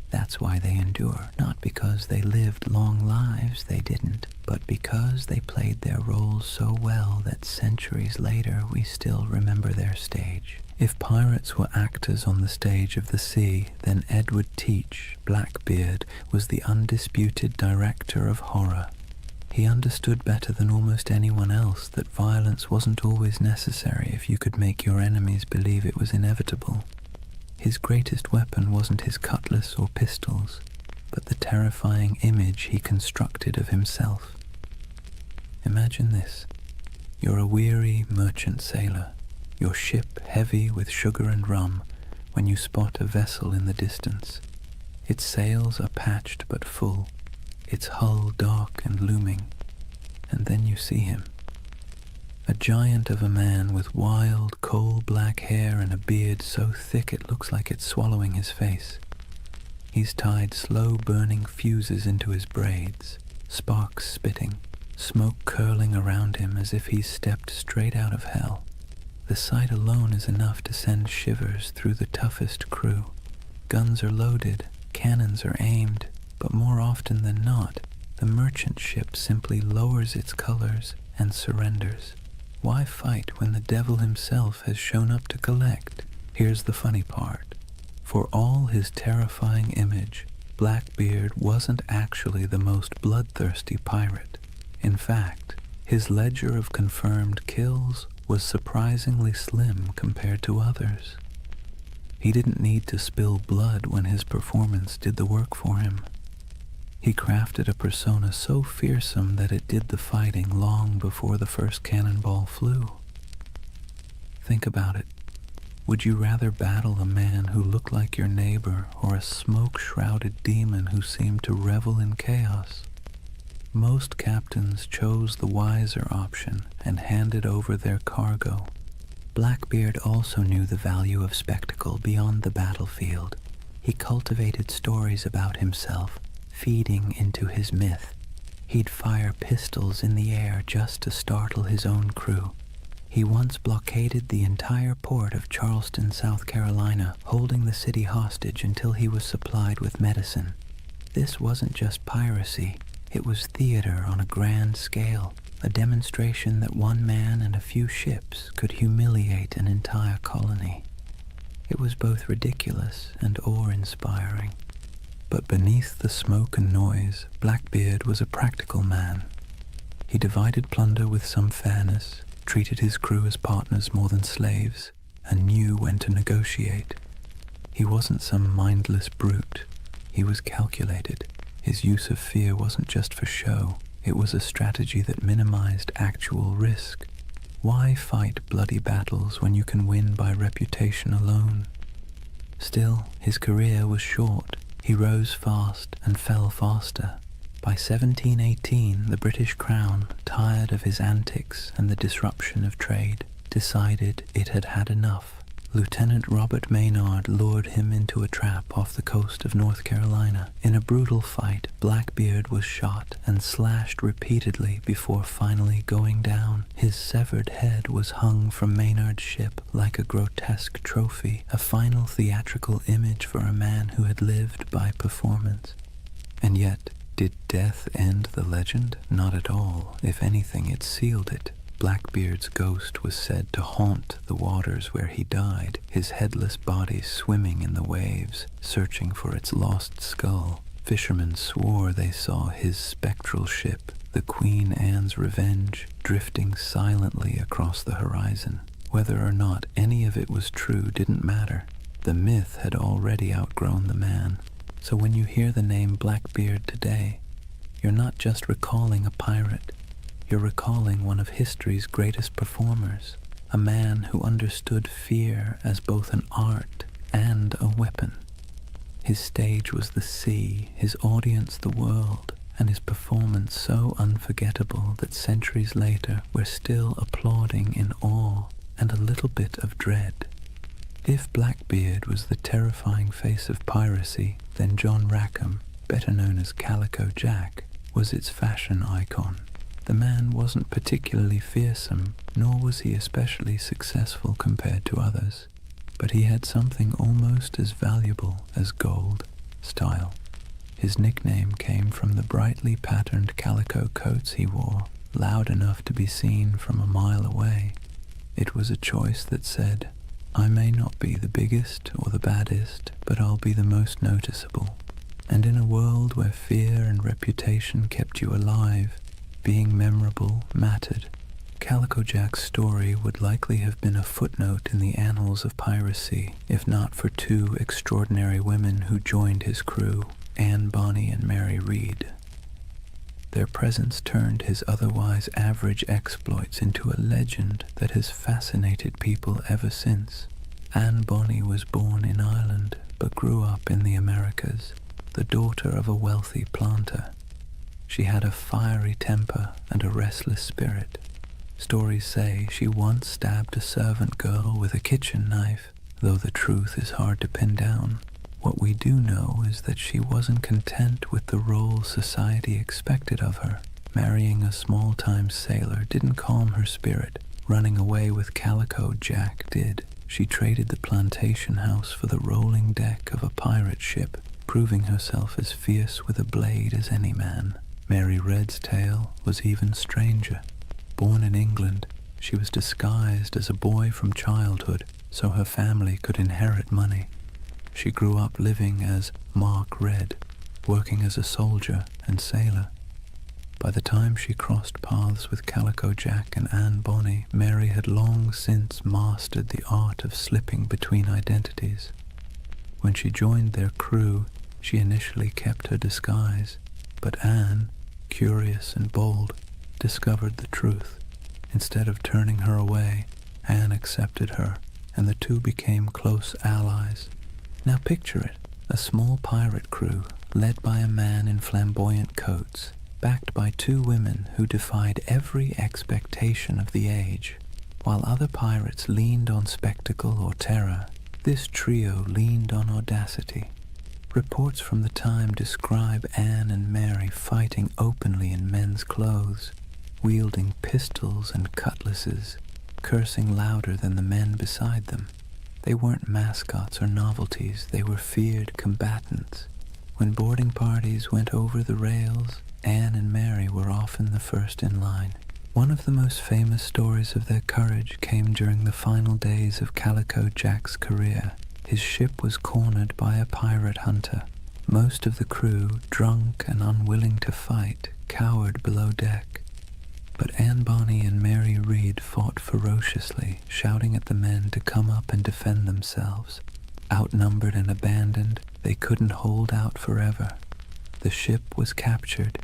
That's why they endure, not because they lived long lives, they didn't, but because they played their roles so well that centuries later we still remember their stage. If pirates were actors on the stage of the sea, then Edward Teach, Blackbeard, was the undisputed director of horror. He understood better than almost anyone else that violence wasn't always necessary if you could make your enemies believe it was inevitable. His greatest weapon wasn't his cutlass or pistols, but the terrifying image he constructed of himself. Imagine this. You're a weary merchant sailor, your ship heavy with sugar and rum, when you spot a vessel in the distance. Its sails are patched but full, its hull dark and looming, and then you see him. A giant of a man with wild, coal-black hair and a beard so thick it looks like it's swallowing his face. He's tied slow-burning fuses into his braids, sparks spitting, smoke curling around him as if he's stepped straight out of hell. The sight alone is enough to send shivers through the toughest crew. Guns are loaded, cannons are aimed, but more often than not, the merchant ship simply lowers its colors and surrenders. Why fight when the devil himself has shown up to collect? Here's the funny part. For all his terrifying image, Blackbeard wasn't actually the most bloodthirsty pirate. In fact, his ledger of confirmed kills was surprisingly slim compared to others. He didn't need to spill blood when his performance did the work for him. He crafted a persona so fearsome that it did the fighting long before the first cannonball flew. Think about it. Would you rather battle a man who looked like your neighbor or a smoke-shrouded demon who seemed to revel in chaos? Most captains chose the wiser option and handed over their cargo. Blackbeard also knew the value of spectacle beyond the battlefield. He cultivated stories about himself, feeding into his myth. He'd fire pistols in the air just to startle his own crew. He once blockaded the entire port of Charleston, South Carolina, holding the city hostage until he was supplied with medicine. This wasn't just piracy, it was theater on a grand scale, a demonstration that one man and a few ships could humiliate an entire colony. It was both ridiculous and awe-inspiring. But beneath the smoke and noise, Blackbeard was a practical man. He divided plunder with some fairness, treated his crew as partners more than slaves, and knew when to negotiate. He wasn't some mindless brute. He was calculated. His use of fear wasn't just for show. It was a strategy that minimized actual risk. Why fight bloody battles when you can win by reputation alone? Still, his career was short. He rose fast and fell faster. By 1718, the British Crown, tired of his antics and the disruption of trade, decided it had had enough. Lieutenant Robert Maynard lured him into a trap off the coast of North Carolina. In a brutal fight, Blackbeard was shot and slashed repeatedly before finally going down. His severed head was hung from Maynard's ship like a grotesque trophy, a final theatrical image for a man who had lived by performance. And yet, did death end the legend? Not at all. If anything, it sealed it. Blackbeard's ghost was said to haunt the waters where he died, his headless body swimming in the waves, searching for its lost skull. Fishermen swore they saw his spectral ship, the Queen Anne's Revenge, drifting silently across the horizon. Whether or not any of it was true didn't matter. The myth had already outgrown the man. So when you hear the name Blackbeard today, you're not just recalling a pirate. You're recalling one of history's greatest performers, a man who understood fear as both an art and a weapon. His stage was the sea, his audience the world, and his performance so unforgettable that centuries later we're still applauding in awe and a little bit of dread. If Blackbeard was the terrifying face of piracy, then John Rackham, better known as Calico Jack, was its fashion icon. The man wasn't particularly fearsome, nor was he especially successful compared to others, but he had something almost as valuable as gold: style. His nickname came from the brightly patterned calico coats he wore, loud enough to be seen from a mile away. It was a choice that said, "I may not be the biggest or the baddest, but I'll be the most noticeable." And in a world where fear and reputation kept you alive, being memorable mattered. Calico Jack's story would likely have been a footnote in the annals of piracy, if not for two extraordinary women who joined his crew, Anne Bonny and Mary Read. Their presence turned his otherwise average exploits into a legend that has fascinated people ever since. Anne Bonny was born in Ireland, but grew up in the Americas, the daughter of a wealthy planter. She had a fiery temper and a restless spirit. Stories say she once stabbed a servant girl with a kitchen knife, though the truth is hard to pin down. What we do know is that she wasn't content with the role society expected of her. Marrying a small-time sailor didn't calm her spirit. Running away with Calico Jack did. She traded the plantation house for the rolling deck of a pirate ship, proving herself as fierce with a blade as any man. Mary Red's tale was even stranger. Born in England, she was disguised as a boy from childhood so her family could inherit money. She grew up living as Mark Red, working as a soldier and sailor. By the time she crossed paths with Calico Jack and Anne Bonny, Mary had long since mastered the art of slipping between identities. When she joined their crew, she initially kept her disguise. But Anne, curious and bold, discovered the truth. Instead of turning her away, Anne accepted her, and the two became close allies. Now picture it, a small pirate crew led by a man in flamboyant coats, backed by two women who defied every expectation of the age. While other pirates leaned on spectacle or terror, this trio leaned on audacity. Reports from the time describe Anne and Mary fighting openly in men's clothes, wielding pistols and cutlasses, cursing louder than the men beside them. They weren't mascots or novelties, they were feared combatants. When boarding parties went over the rails, Anne and Mary were often the first in line. One of the most famous stories of their courage came during the final days of Calico Jack's career. His ship was cornered by a pirate hunter. Most of the crew, drunk and unwilling to fight, cowered below deck. But Anne Bonny and Mary Read fought ferociously, shouting at the men to come up and defend themselves. Outnumbered and abandoned, they couldn't hold out forever. The ship was captured,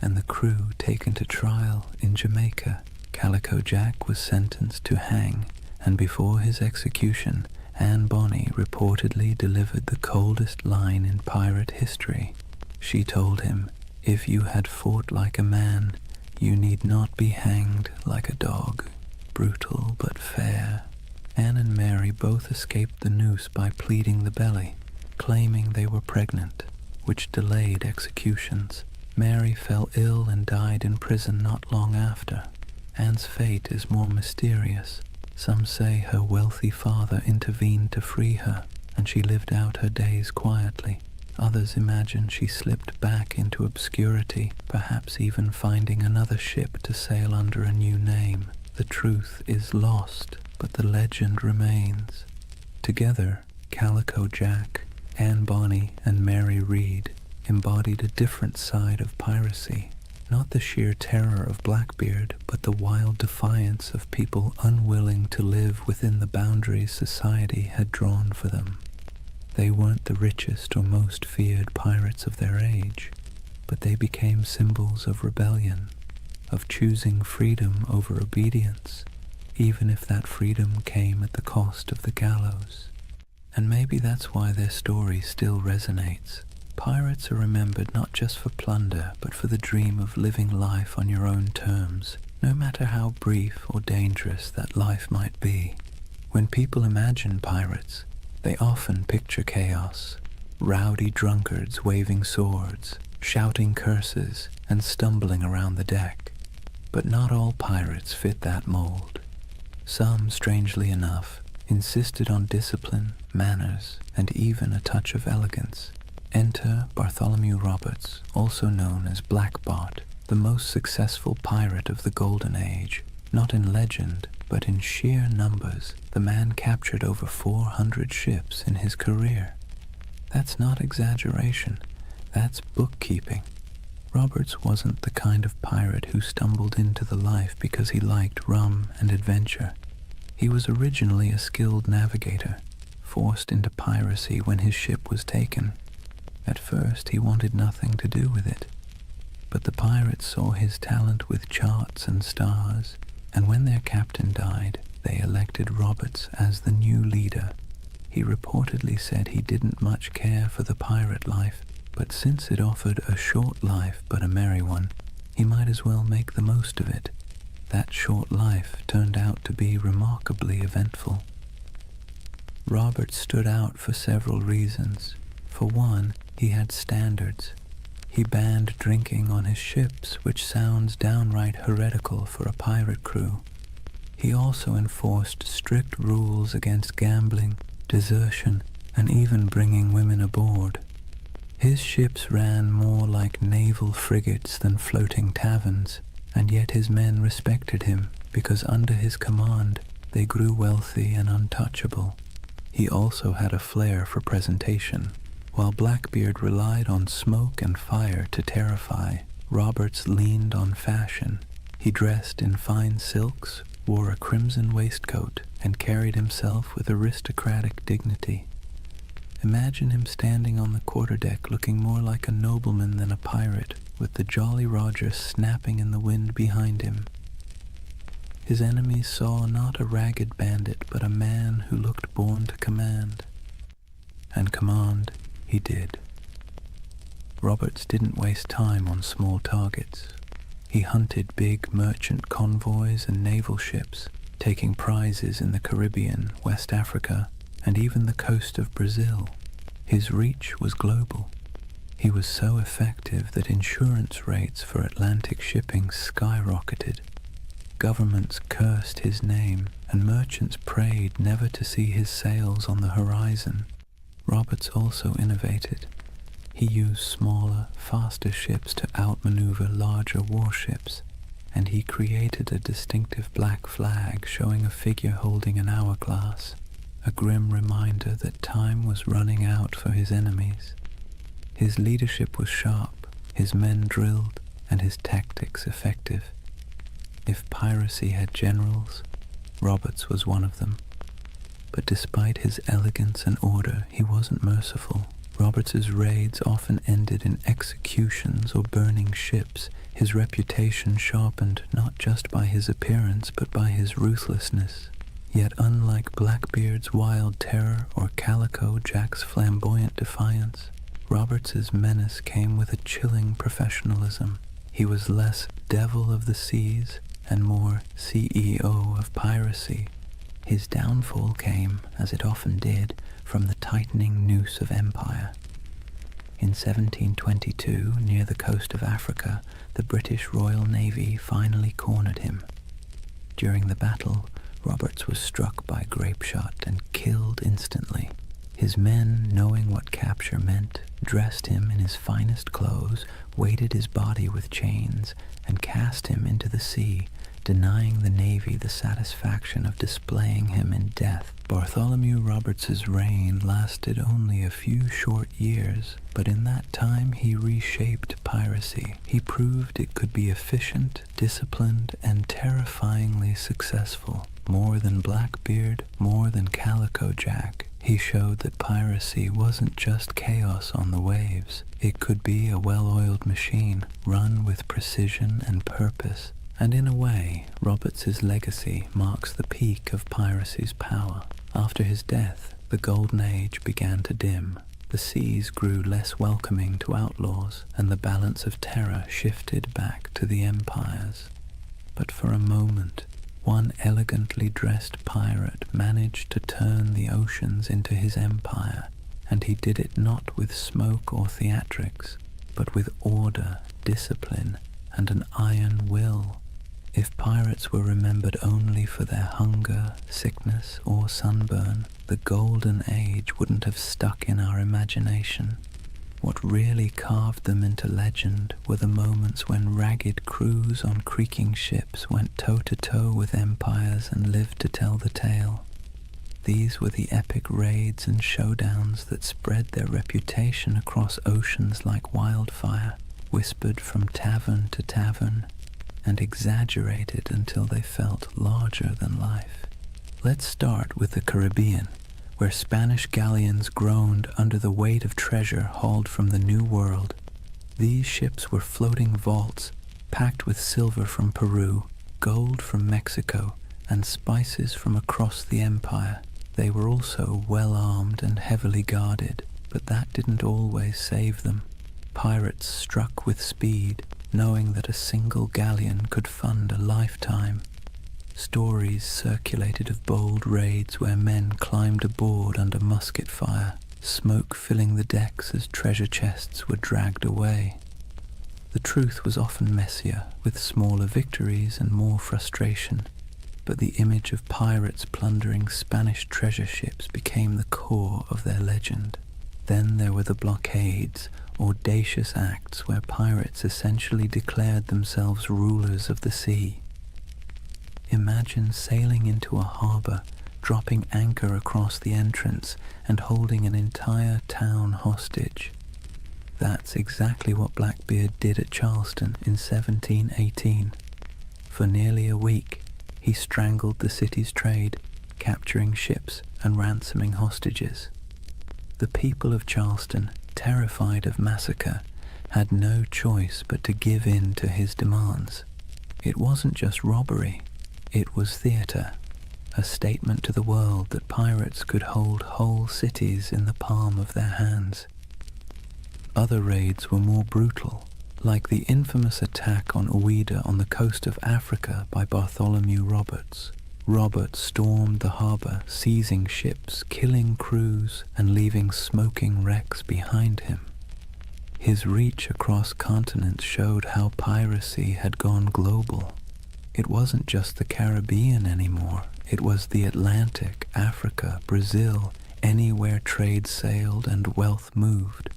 and the crew taken to trial in Jamaica. Calico Jack was sentenced to hang, and before his execution, Anne Bonny reportedly delivered the coldest line in pirate history. She told him, "If you had fought like a man, you need not be hanged like a dog." Brutal but fair. Anne and Mary both escaped the noose by pleading the belly, claiming they were pregnant, which delayed executions. Mary fell ill and died in prison not long after. Anne's fate is more mysterious. Some say her wealthy father intervened to free her, and she lived out her days quietly. Others imagine she slipped back into obscurity, perhaps even finding another ship to sail under a new name. The truth is lost, but the legend remains. Together, Calico Jack, Anne Bonny, and Mary Read embodied a different side of piracy. Not the sheer terror of Blackbeard, but the wild defiance of people unwilling to live within the boundaries society had drawn for them. They weren't the richest or most feared pirates of their age, but they became symbols of rebellion, of choosing freedom over obedience, even if that freedom came at the cost of the gallows. And maybe that's why their story still resonates. Pirates are remembered not just for plunder, but for the dream of living life on your own terms, no matter how brief or dangerous that life might be. When people imagine pirates, they often picture chaos, rowdy drunkards waving swords, shouting curses, and stumbling around the deck. But not all pirates fit that mold. Some, strangely enough, insisted on discipline, manners, and even a touch of elegance. Enter Bartholomew Roberts, also known as Black Bart, the most successful pirate of the Golden Age. Not in legend, but in sheer numbers, the man captured over 400 ships in his career. That's not exaggeration, that's bookkeeping. Roberts wasn't the kind of pirate who stumbled into the life because he liked rum and adventure. He was originally a skilled navigator, forced into piracy when his ship was taken. At first, he wanted nothing to do with it, but the pirates saw his talent with charts and stars, and when their captain died, they elected Roberts as the new leader. He reportedly said he didn't much care for the pirate life, but since it offered a short life but a merry one, he might as well make the most of it. That short life turned out to be remarkably eventful. Roberts stood out for several reasons. For one, he had standards. He banned drinking on his ships, which sounds downright heretical for a pirate crew. He also enforced strict rules against gambling, desertion, and even bringing women aboard. His ships ran more like naval frigates than floating taverns, and yet his men respected him because under his command they grew wealthy and untouchable. He also had a flair for presentation. While Blackbeard relied on smoke and fire to terrify, Roberts leaned on fashion. He dressed in fine silks, wore a crimson waistcoat, and carried himself with aristocratic dignity. Imagine him standing on the quarterdeck looking more like a nobleman than a pirate, with the Jolly Roger snapping in the wind behind him. His enemies saw not a ragged bandit, but a man who looked born to command. And command he did. Roberts didn't waste time on small targets. He hunted big merchant convoys and naval ships, taking prizes in the Caribbean, West Africa, and even the coast of Brazil. His reach was global. He was so effective that insurance rates for Atlantic shipping skyrocketed. Governments cursed his name, and merchants prayed never to see his sails on the horizon. Roberts also innovated. He used smaller, faster ships to outmaneuver larger warships, and he created a distinctive black flag showing a figure holding an hourglass, a grim reminder that time was running out for his enemies. His leadership was sharp, his men drilled, and his tactics effective. If piracy had generals, Roberts was one of them. But despite his elegance and order, he wasn't merciful. Roberts's raids often ended in executions or burning ships, his reputation sharpened not just by his appearance but by his ruthlessness. Yet unlike Blackbeard's wild terror or Calico Jack's flamboyant defiance, Roberts's menace came with a chilling professionalism. He was less devil of the seas and more CEO of piracy. His downfall came, as it often did, from the tightening noose of empire. In 1722, near the coast of Africa, the British Royal Navy finally cornered him. During the battle, Roberts was struck by grapeshot and killed instantly. His men, knowing what capture meant, dressed him in his finest clothes, weighted his body with chains, and cast him into the sea, denying the Navy the satisfaction of displaying him in death. Bartholomew Roberts's reign lasted only a few short years, but in that time he reshaped piracy. He proved it could be efficient, disciplined, and terrifyingly successful. More than Blackbeard, more than Calico Jack, he showed that piracy wasn't just chaos on the waves. It could be a well-oiled machine, run with precision and purpose. And in a way, Roberts's legacy marks the peak of piracy's power. After his death, the Golden Age began to dim. The seas grew less welcoming to outlaws, and the balance of terror shifted back to the empires. But for a moment, one elegantly dressed pirate managed to turn the oceans into his empire, and he did it not with smoke or theatrics, but with order, discipline, and an iron will. If pirates were remembered only for their hunger, sickness, or sunburn, the Golden Age wouldn't have stuck in our imagination. What really carved them into legend were the moments when ragged crews on creaking ships went toe-to-toe with empires and lived to tell the tale. These were the epic raids and showdowns that spread their reputation across oceans like wildfire, whispered from tavern to tavern, and exaggerated until they felt larger than life. Let's start with the Caribbean, where Spanish galleons groaned under the weight of treasure hauled from the New World. These ships were floating vaults, packed with silver from Peru, gold from Mexico, and spices from across the empire. They were also well-armed and heavily guarded, but that didn't always save them. Pirates struck with speed, knowing that a single galleon could fund a lifetime. Stories circulated of bold raids where men climbed aboard under musket fire, smoke filling the decks as treasure chests were dragged away. The truth was often messier, with smaller victories and more frustration, but the image of pirates plundering Spanish treasure ships became the core of their legend. Then there were the blockades, audacious acts where pirates essentially declared themselves rulers of the sea. Imagine sailing into a harbor, dropping anchor across the entrance, and holding an entire town hostage. That's exactly what Blackbeard did at Charleston in 1718. For nearly a week, he strangled the city's trade, capturing ships and ransoming hostages. The people of Charleston, terrified of massacre, had no choice but to give in to his demands. It wasn't just robbery, it was theater, a statement to the world that pirates could hold whole cities in the palm of their hands. Other raids were more brutal, like the infamous attack on Ouida on the coast of Africa by Bartholomew Roberts. Roberts stormed the harbor, seizing ships, killing crews, and leaving smoking wrecks behind him. His reach across continents showed how piracy had gone global. It wasn't just the Caribbean anymore. It was the Atlantic, Africa, Brazil, anywhere trade sailed and wealth moved.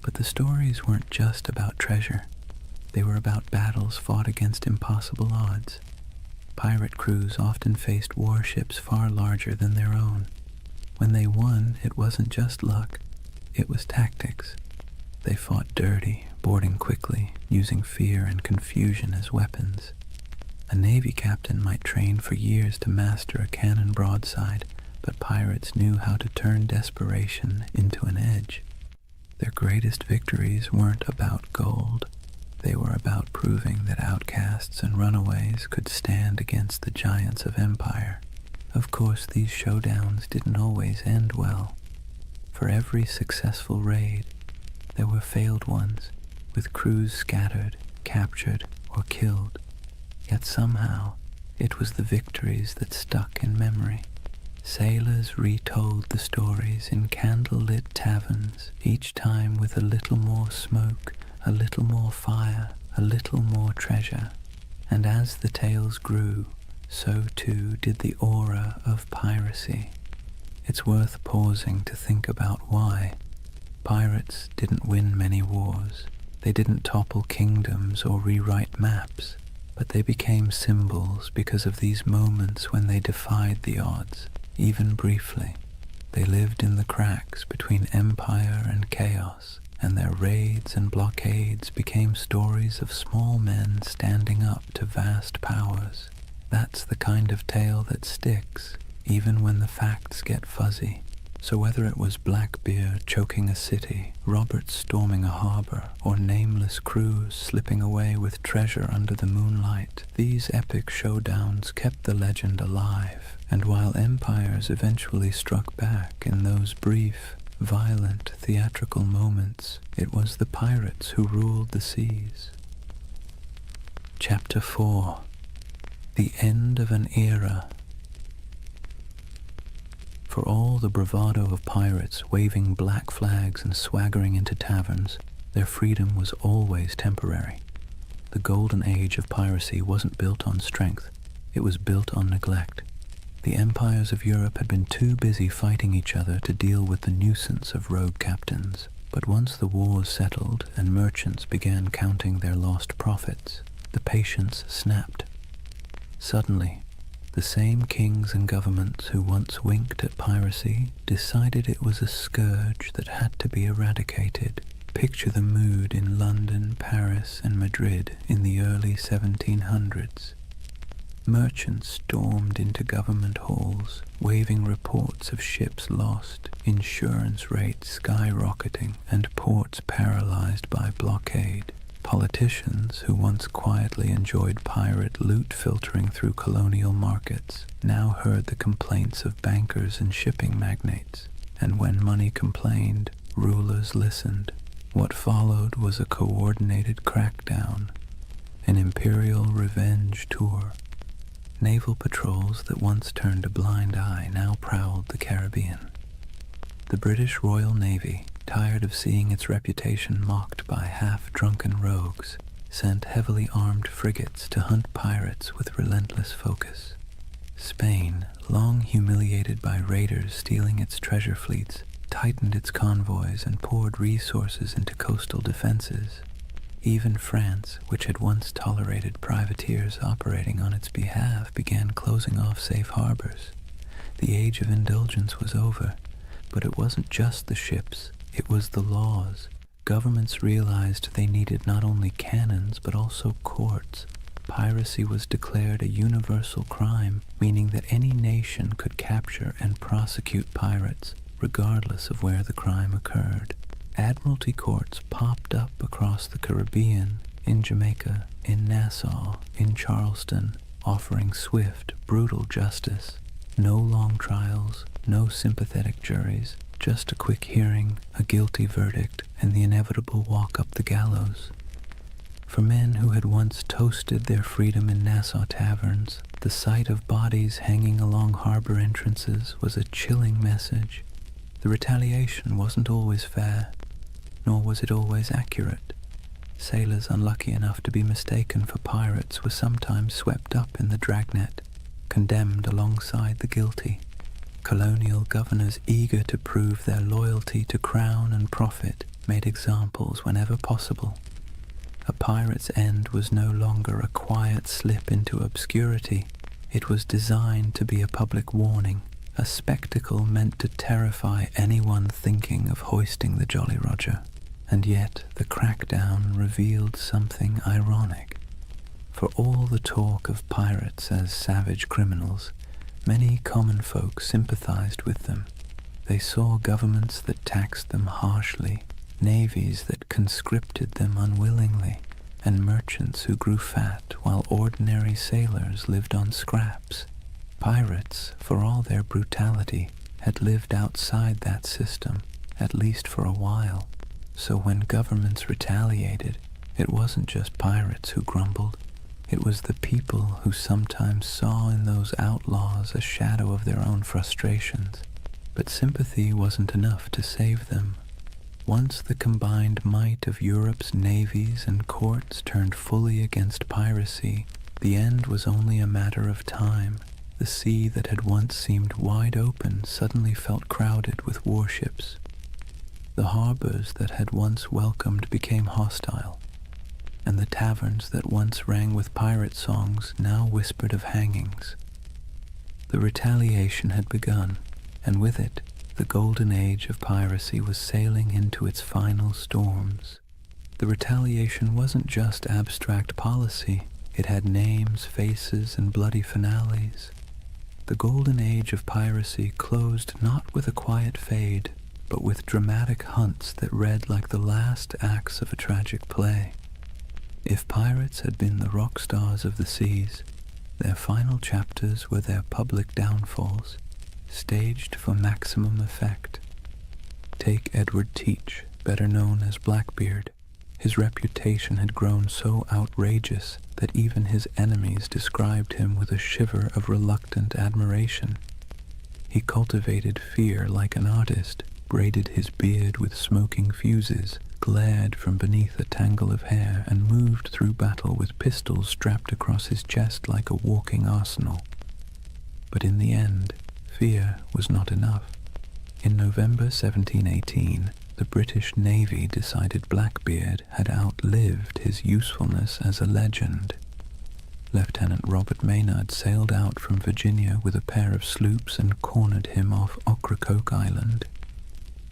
But the stories weren't just about treasure. They were about battles fought against impossible odds. Pirate crews often faced warships far larger than their own. When they won, it wasn't just luck, it was tactics. They fought dirty, boarding quickly, using fear and confusion as weapons. A Navy captain might train for years to master a cannon broadside, but pirates knew how to turn desperation into an edge. Their greatest victories weren't about gold. They were about proving that outcasts and runaways could stand against the giants of empire. Of course, these showdowns didn't always end well. For every successful raid, there were failed ones, with crews scattered, captured, or killed. Yet somehow, it was the victories that stuck in memory. Sailors retold the stories in candle-lit taverns, each time with a little more smoke, a little more fire, a little more treasure. And as the tales grew, so too did the aura of piracy. It's worth pausing to think about why. Pirates didn't win many wars. They didn't topple kingdoms or rewrite maps, but they became symbols because of these moments when they defied the odds, even briefly. They lived in the cracks between empire and chaos, and their raids and blockades became stories of small men standing up to vast powers. That's the kind of tale that sticks, even when the facts get fuzzy. So whether it was Blackbeard choking a city, Roberts storming a harbor, or nameless crews slipping away with treasure under the moonlight, these epic showdowns kept the legend alive. And while empires eventually struck back in those brief, violent, theatrical moments, it was the pirates who ruled the seas. Chapter 4. The End of an Era. For all the bravado of pirates waving black flags and swaggering into taverns, their freedom was always temporary. The Golden Age of Piracy wasn't built on strength, it was built on neglect. The empires of Europe had been too busy fighting each other to deal with the nuisance of rogue captains. But once the wars settled and merchants began counting their lost profits, the patience snapped. Suddenly, the same kings and governments who once winked at piracy decided it was a scourge that had to be eradicated. Picture the mood in London, Paris, and Madrid in the early 1700s. Merchants stormed into government halls, waving reports of ships lost, insurance rates skyrocketing, and ports paralyzed by blockade. Politicians, who once quietly enjoyed pirate loot filtering through colonial markets, now heard the complaints of bankers and shipping magnates, and when money complained, rulers listened. What followed was a coordinated crackdown, an imperial revenge tour. Naval patrols that once turned a blind eye now prowled the Caribbean. The British Royal Navy, tired of seeing its reputation mocked by half-drunken rogues, sent heavily armed frigates to hunt pirates with relentless focus. Spain, long humiliated by raiders stealing its treasure fleets, tightened its convoys and poured resources into coastal defenses. Even France, which had once tolerated privateers operating on its behalf, began closing off safe harbors. The age of indulgence was over, but it wasn't just the ships, it was the laws. Governments realized they needed not only cannons but also courts. Piracy was declared a universal crime, meaning that any nation could capture and prosecute pirates, regardless of where the crime occurred. Admiralty courts popped up across the Caribbean, in Jamaica, in Nassau, in Charleston, offering swift, brutal justice. No long trials, no sympathetic juries, just a quick hearing, a guilty verdict, and the inevitable walk up the gallows. For men who had once toasted their freedom in Nassau taverns, the sight of bodies hanging along harbor entrances was a chilling message. The retaliation wasn't always fair, nor was it always accurate. Sailors unlucky enough to be mistaken for pirates were sometimes swept up in the dragnet, condemned alongside the guilty. Colonial governors eager to prove their loyalty to crown and profit made examples whenever possible. A pirate's end was no longer a quiet slip into obscurity. It was designed to be a public warning, a spectacle meant to terrify anyone thinking of hoisting the Jolly Roger. And yet the crackdown revealed something ironic. For all the talk of pirates as savage criminals, many common folk sympathized with them. They saw governments that taxed them harshly, navies that conscripted them unwillingly, and merchants who grew fat while ordinary sailors lived on scraps. Pirates, for all their brutality, had lived outside that system, at least for a while. So when governments retaliated, it wasn't just pirates who grumbled. It was the people who sometimes saw in those outlaws a shadow of their own frustrations. But sympathy wasn't enough to save them. Once the combined might of Europe's navies and courts turned fully against piracy, the end was only a matter of time. The sea that had once seemed wide open suddenly felt crowded with warships. The harbors that had once welcomed became hostile, and the taverns that once rang with pirate songs now whispered of hangings. The retaliation had begun, and with it, the Golden Age of Piracy was sailing into its final storms. The retaliation wasn't just abstract policy, it had names, faces, and bloody finales. The Golden Age of Piracy closed not with a quiet fade, but with dramatic hunts that read like the last acts of a tragic play. If pirates had been the rock stars of the seas, their final chapters were their public downfalls, staged for maximum effect. Take Edward Teach, better known as Blackbeard. His reputation had grown so outrageous that even his enemies described him with a shiver of reluctant admiration. He cultivated fear like an artist, braided his beard with smoking fuses, glared from beneath a tangle of hair, and moved through battle with pistols strapped across his chest like a walking arsenal. But in the end, fear was not enough. In November 1718, the British Navy decided Blackbeard had outlived his usefulness as a legend. Lieutenant Robert Maynard sailed out from Virginia with a pair of sloops and cornered him off Ocracoke Island.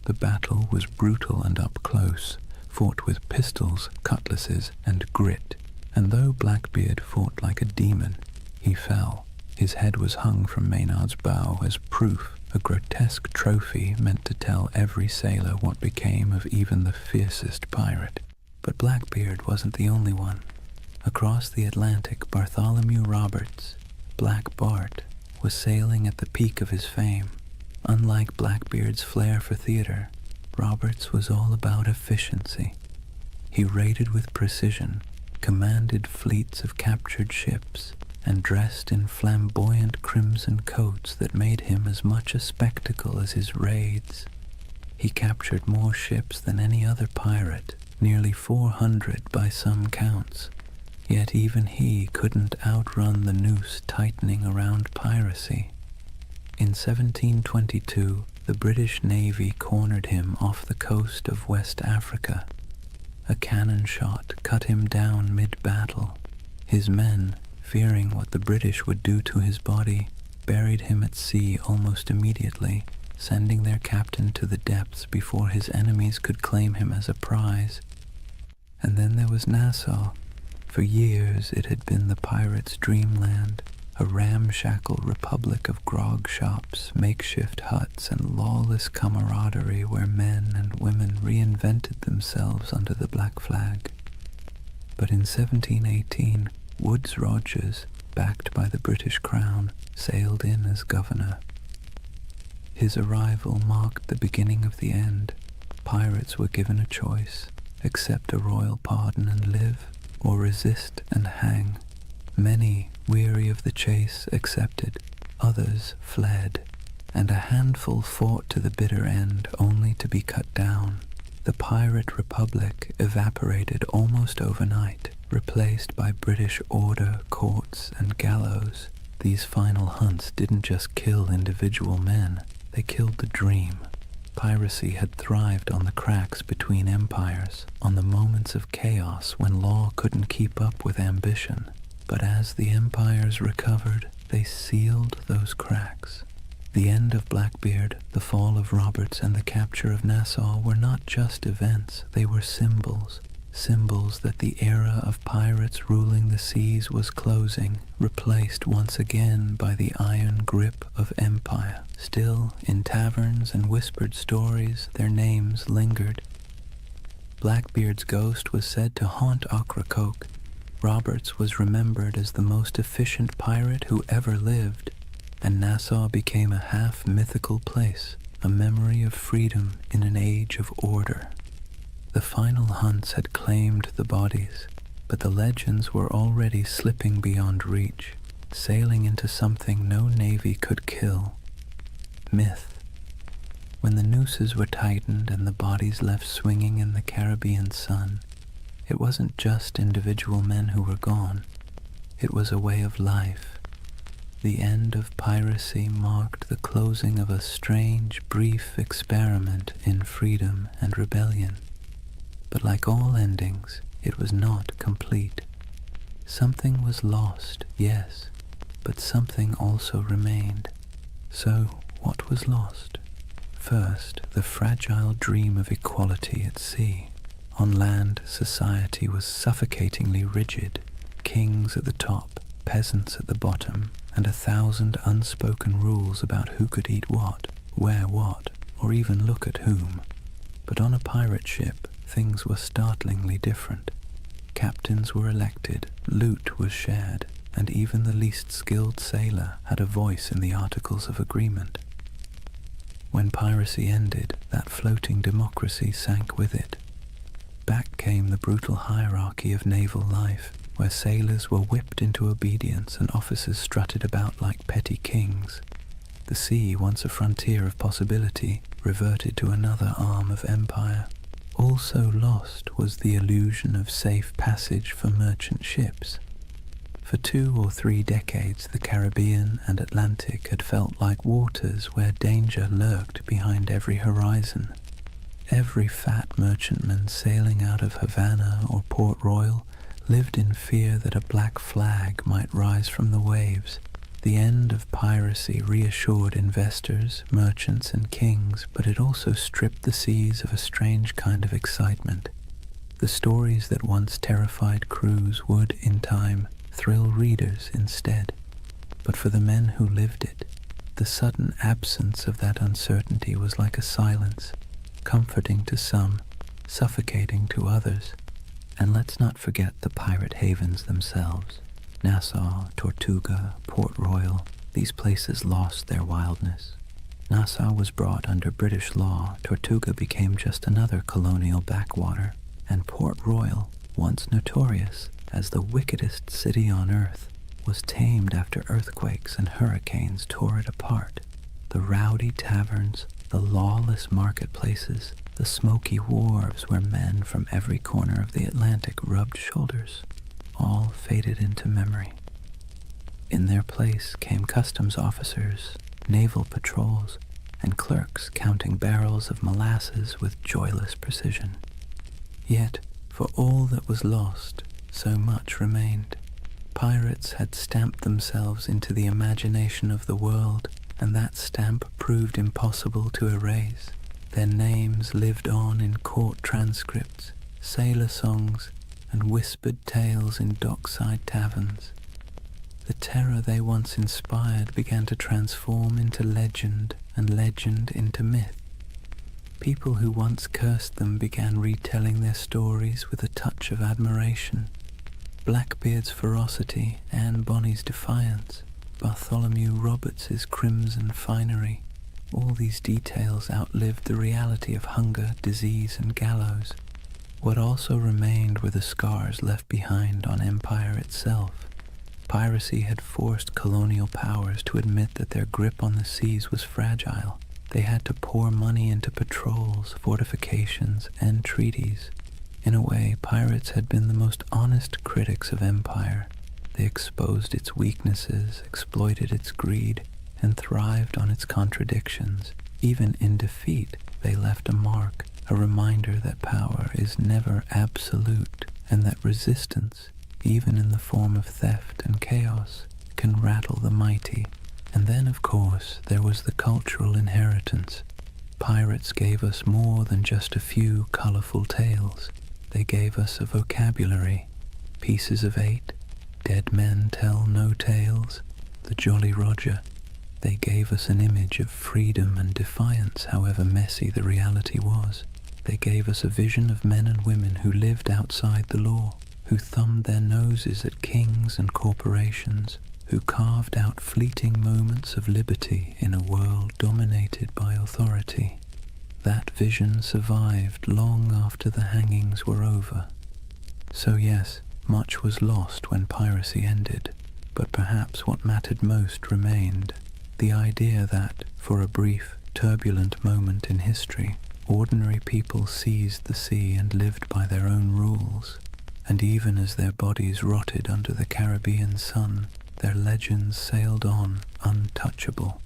The battle was brutal and up close, fought with pistols, cutlasses, and grit, and though Blackbeard fought like a demon, he fell. His head was hung from Maynard's bow as proof, a grotesque trophy meant to tell every sailor what became of even the fiercest pirate. But Blackbeard wasn't the only one. Across the Atlantic, Bartholomew Roberts, Black Bart, was sailing at the peak of his fame. Unlike Blackbeard's flair for theater, Roberts was all about efficiency. He raided with precision, commanded fleets of captured ships, and dressed in flamboyant crimson coats that made him as much a spectacle as his raids. He captured more ships than any other pirate, nearly 400 by some counts, yet even he couldn't outrun the noose tightening around piracy. In 1722, the British Navy cornered him off the coast of West Africa. A cannon shot cut him down mid-battle. His men, fearing what the British would do to his body, buried him at sea almost immediately, sending their captain to the depths before his enemies could claim him as a prize. And then there was Nassau. For years it had been the pirates' dreamland, a ramshackle republic of grog shops, makeshift huts, and lawless camaraderie where men and women reinvented themselves under the black flag. But in 1718, Woodes Rogers, backed by the British Crown, sailed in as governor. His arrival marked the beginning of the end. Pirates were given a choice: accept a royal pardon and live, or resist and hang. Many, weary of the chase, accepted, others fled, and a handful fought to the bitter end, only to be cut down. The pirate republic evaporated almost overnight, replaced by British order, courts, and gallows. These final hunts didn't just kill individual men, they killed the dream. Piracy had thrived on the cracks between empires, on the moments of chaos when law couldn't keep up with ambition. But as the empires recovered, they sealed those cracks. The end of Blackbeard, the fall of Roberts, and the capture of Nassau were not just events, they were symbols. Symbols that the era of pirates ruling the seas was closing, replaced once again by the iron grip of empire. Still, in taverns and whispered stories, their names lingered. Blackbeard's ghost was said to haunt Ocracoke. Roberts was remembered as the most efficient pirate who ever lived, and Nassau became a half-mythical place, a memory of freedom in an age of order. The final hunts had claimed the bodies, but the legends were already slipping beyond reach, sailing into something no navy could kill: myth. When the nooses were tightened and the bodies left swinging in the Caribbean sun, it wasn't just individual men who were gone, it was a way of life. The end of piracy marked the closing of a strange, brief experiment in freedom and rebellion. But like all endings, it was not complete. Something was lost, yes, but something also remained. So, what was lost? First, the fragile dream of equality at sea. On land, society was suffocatingly rigid. Kings at the top, peasants at the bottom, and 1,000 unspoken rules about who could eat what, wear what, or even look at whom. But on a pirate ship, things were startlingly different. Captains were elected, loot was shared, and even the least skilled sailor had a voice in the Articles of Agreement. When piracy ended, that floating democracy sank with it. Back came the brutal hierarchy of naval life, where sailors were whipped into obedience and officers strutted about like petty kings. The sea, once a frontier of possibility, reverted to another arm of empire. Also lost was the illusion of safe passage for merchant ships. For 2 or 3 decades, the Caribbean and Atlantic had felt like waters where danger lurked behind every horizon. Every fat merchantman sailing out of Havana or Port Royal lived in fear that a black flag might rise from the waves. The end of piracy reassured investors, merchants, and kings, but it also stripped the seas of a strange kind of excitement. The stories that once terrified crews would, in time, thrill readers instead. But for the men who lived it, the sudden absence of that uncertainty was like a silence, comforting to some, suffocating to others. And let's not forget the pirate havens themselves. Nassau, Tortuga, Port Royal, these places lost their wildness. Nassau was brought under British law, Tortuga became just another colonial backwater, and Port Royal, once notorious as the wickedest city on earth, was tamed after earthquakes and hurricanes tore it apart. The rowdy taverns, the lawless marketplaces, the smoky wharves where men from every corner of the Atlantic rubbed shoulders, all faded into memory. In their place came customs officers, naval patrols, and clerks counting barrels of molasses with joyless precision. Yet, for all that was lost, so much remained. Pirates had stamped themselves into the imagination of the world, and that stamp proved impossible to erase. Their names lived on in court transcripts, sailor songs, and whispered tales in dockside taverns. The terror they once inspired began to transform into legend, and legend into myth. People who once cursed them began retelling their stories with a touch of admiration. Blackbeard's ferocity, Anne Bonny's defiance, Bartholomew Roberts's crimson finery, all these details outlived the reality of hunger, disease, and gallows. What also remained were the scars left behind on empire itself. Piracy had forced colonial powers to admit that their grip on the seas was fragile. They had to pour money into patrols, fortifications, and treaties. In a way, pirates had been the most honest critics of empire. They exposed its weaknesses, exploited its greed, and thrived on its contradictions. Even in defeat, they left a mark, a reminder that power is never absolute, and that resistance, even in the form of theft and chaos, can rattle the mighty. And then, of course, there was the cultural inheritance. Pirates gave us more than just a few colorful tales. They gave us a vocabulary, Pieces of Eight, Dead Men Tell No Tales, the Jolly Roger. They gave us an image of freedom and defiance, however messy the reality was. They gave us a vision of men and women who lived outside the law, who thumbed their noses at kings and corporations, who carved out fleeting moments of liberty in a world dominated by authority. That vision survived long after the hangings were over. So yes, much was lost when piracy ended, but perhaps what mattered most remained. The idea that, for a brief, turbulent moment in history, ordinary people seized the sea and lived by their own rules, and even as their bodies rotted under the Caribbean sun, their legends sailed on untouchable.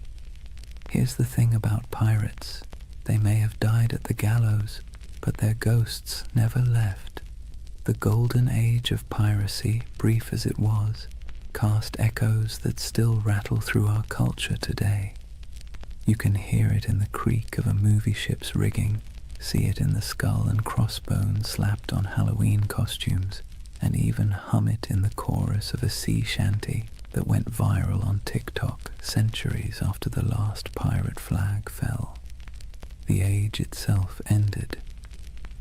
Here's the thing about pirates. They may have died at the gallows, but their ghosts never left. The Golden Age of Piracy, brief as it was, cast echoes that still rattle through our culture today. You can hear it in the creak of a movie ship's rigging, see it in the skull and crossbones slapped on Halloween costumes, and even hum it in the chorus of a sea shanty that went viral on TikTok centuries after the last pirate flag fell. The age itself ended,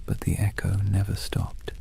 but the echo never stopped.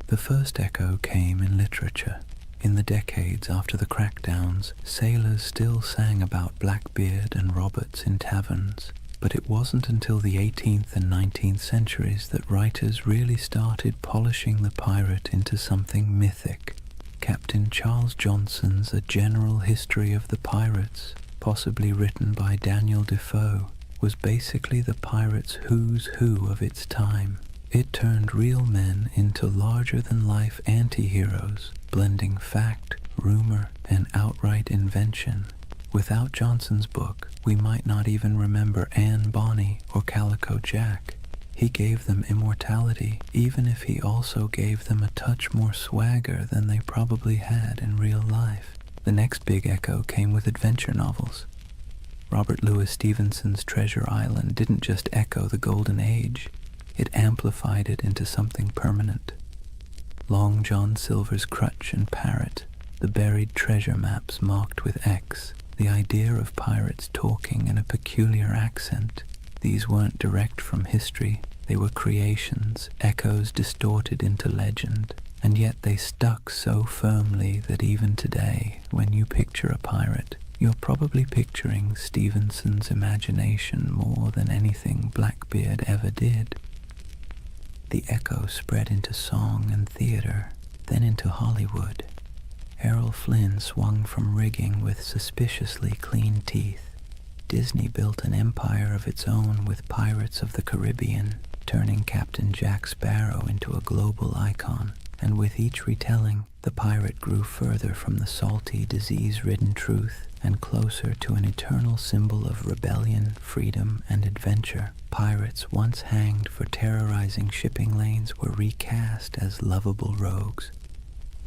The first echo came in literature. In the decades after the crackdowns, sailors still sang about Blackbeard and Roberts in taverns, but it wasn't until the 18th and 19th centuries that writers really started polishing the pirate into something mythic. Captain Charles Johnson's A General History of the Pirates, possibly written by Daniel Defoe, was basically the pirate's who's who of its time. It turned real men into larger-than-life anti-heroes, blending fact, rumor, and outright invention. Without Johnson's book, we might not even remember Anne Bonny or Calico Jack. He gave them immortality, even if he also gave them a touch more swagger than they probably had in real life. The next big echo came with adventure novels. Robert Louis Stevenson's Treasure Island didn't just echo the Golden Age, it amplified it into something permanent. Long John Silver's Crutch and Parrot, the buried treasure maps marked with X, the idea of pirates talking in a peculiar accent. These weren't direct from history, they were creations, echoes distorted into legend, and yet they stuck so firmly that even today, when you picture a pirate, you're probably picturing Stevenson's imagination more than anything Blackbeard ever did. The echo spread into song and theater, then into Hollywood. Errol Flynn swung from rigging with suspiciously clean teeth. Disney built an empire of its own with Pirates of the Caribbean, turning Captain Jack Sparrow into a global icon. And with each retelling, the pirate grew further from the salty, disease-ridden truth and closer to an eternal symbol of rebellion, freedom, and adventure. Pirates once hanged for terrorizing shipping lanes were recast as lovable rogues.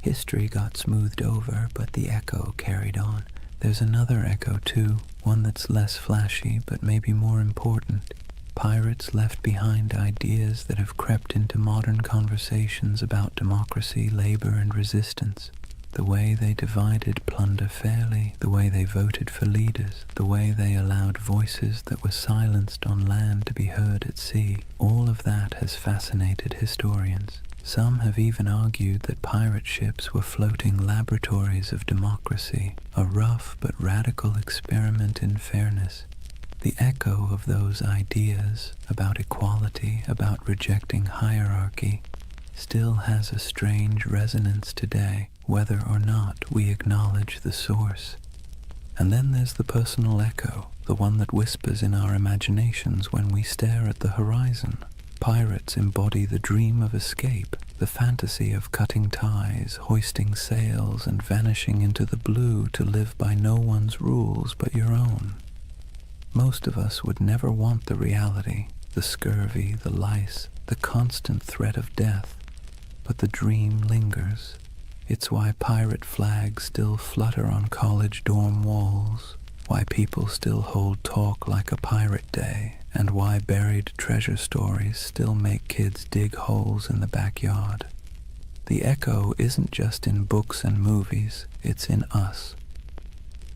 History got smoothed over, but the echo carried on. There's another echo too, one that's less flashy but maybe more important. Pirates left behind ideas that have crept into modern conversations about democracy, labor, and resistance. The way they divided plunder fairly, the way they voted for leaders, the way they allowed voices that were silenced on land to be heard at sea, all of that has fascinated historians. Some have even argued that pirate ships were floating laboratories of democracy, a rough but radical experiment in fairness. The echo of those ideas about equality, about rejecting hierarchy, still has a strange resonance today, whether or not we acknowledge the source. And then there's the personal echo, the one that whispers in our imaginations when we stare at the horizon. Pirates embody the dream of escape, the fantasy of cutting ties, hoisting sails, and vanishing into the blue to live by no one's rules but your own. Most of us would never want the reality, the scurvy, the lice, the constant threat of death, but the dream lingers. It's why pirate flags still flutter on college dorm walls, why people still hold talk like a pirate day, and why buried treasure stories still make kids dig holes in the backyard. The echo isn't just in books and movies, it's in us.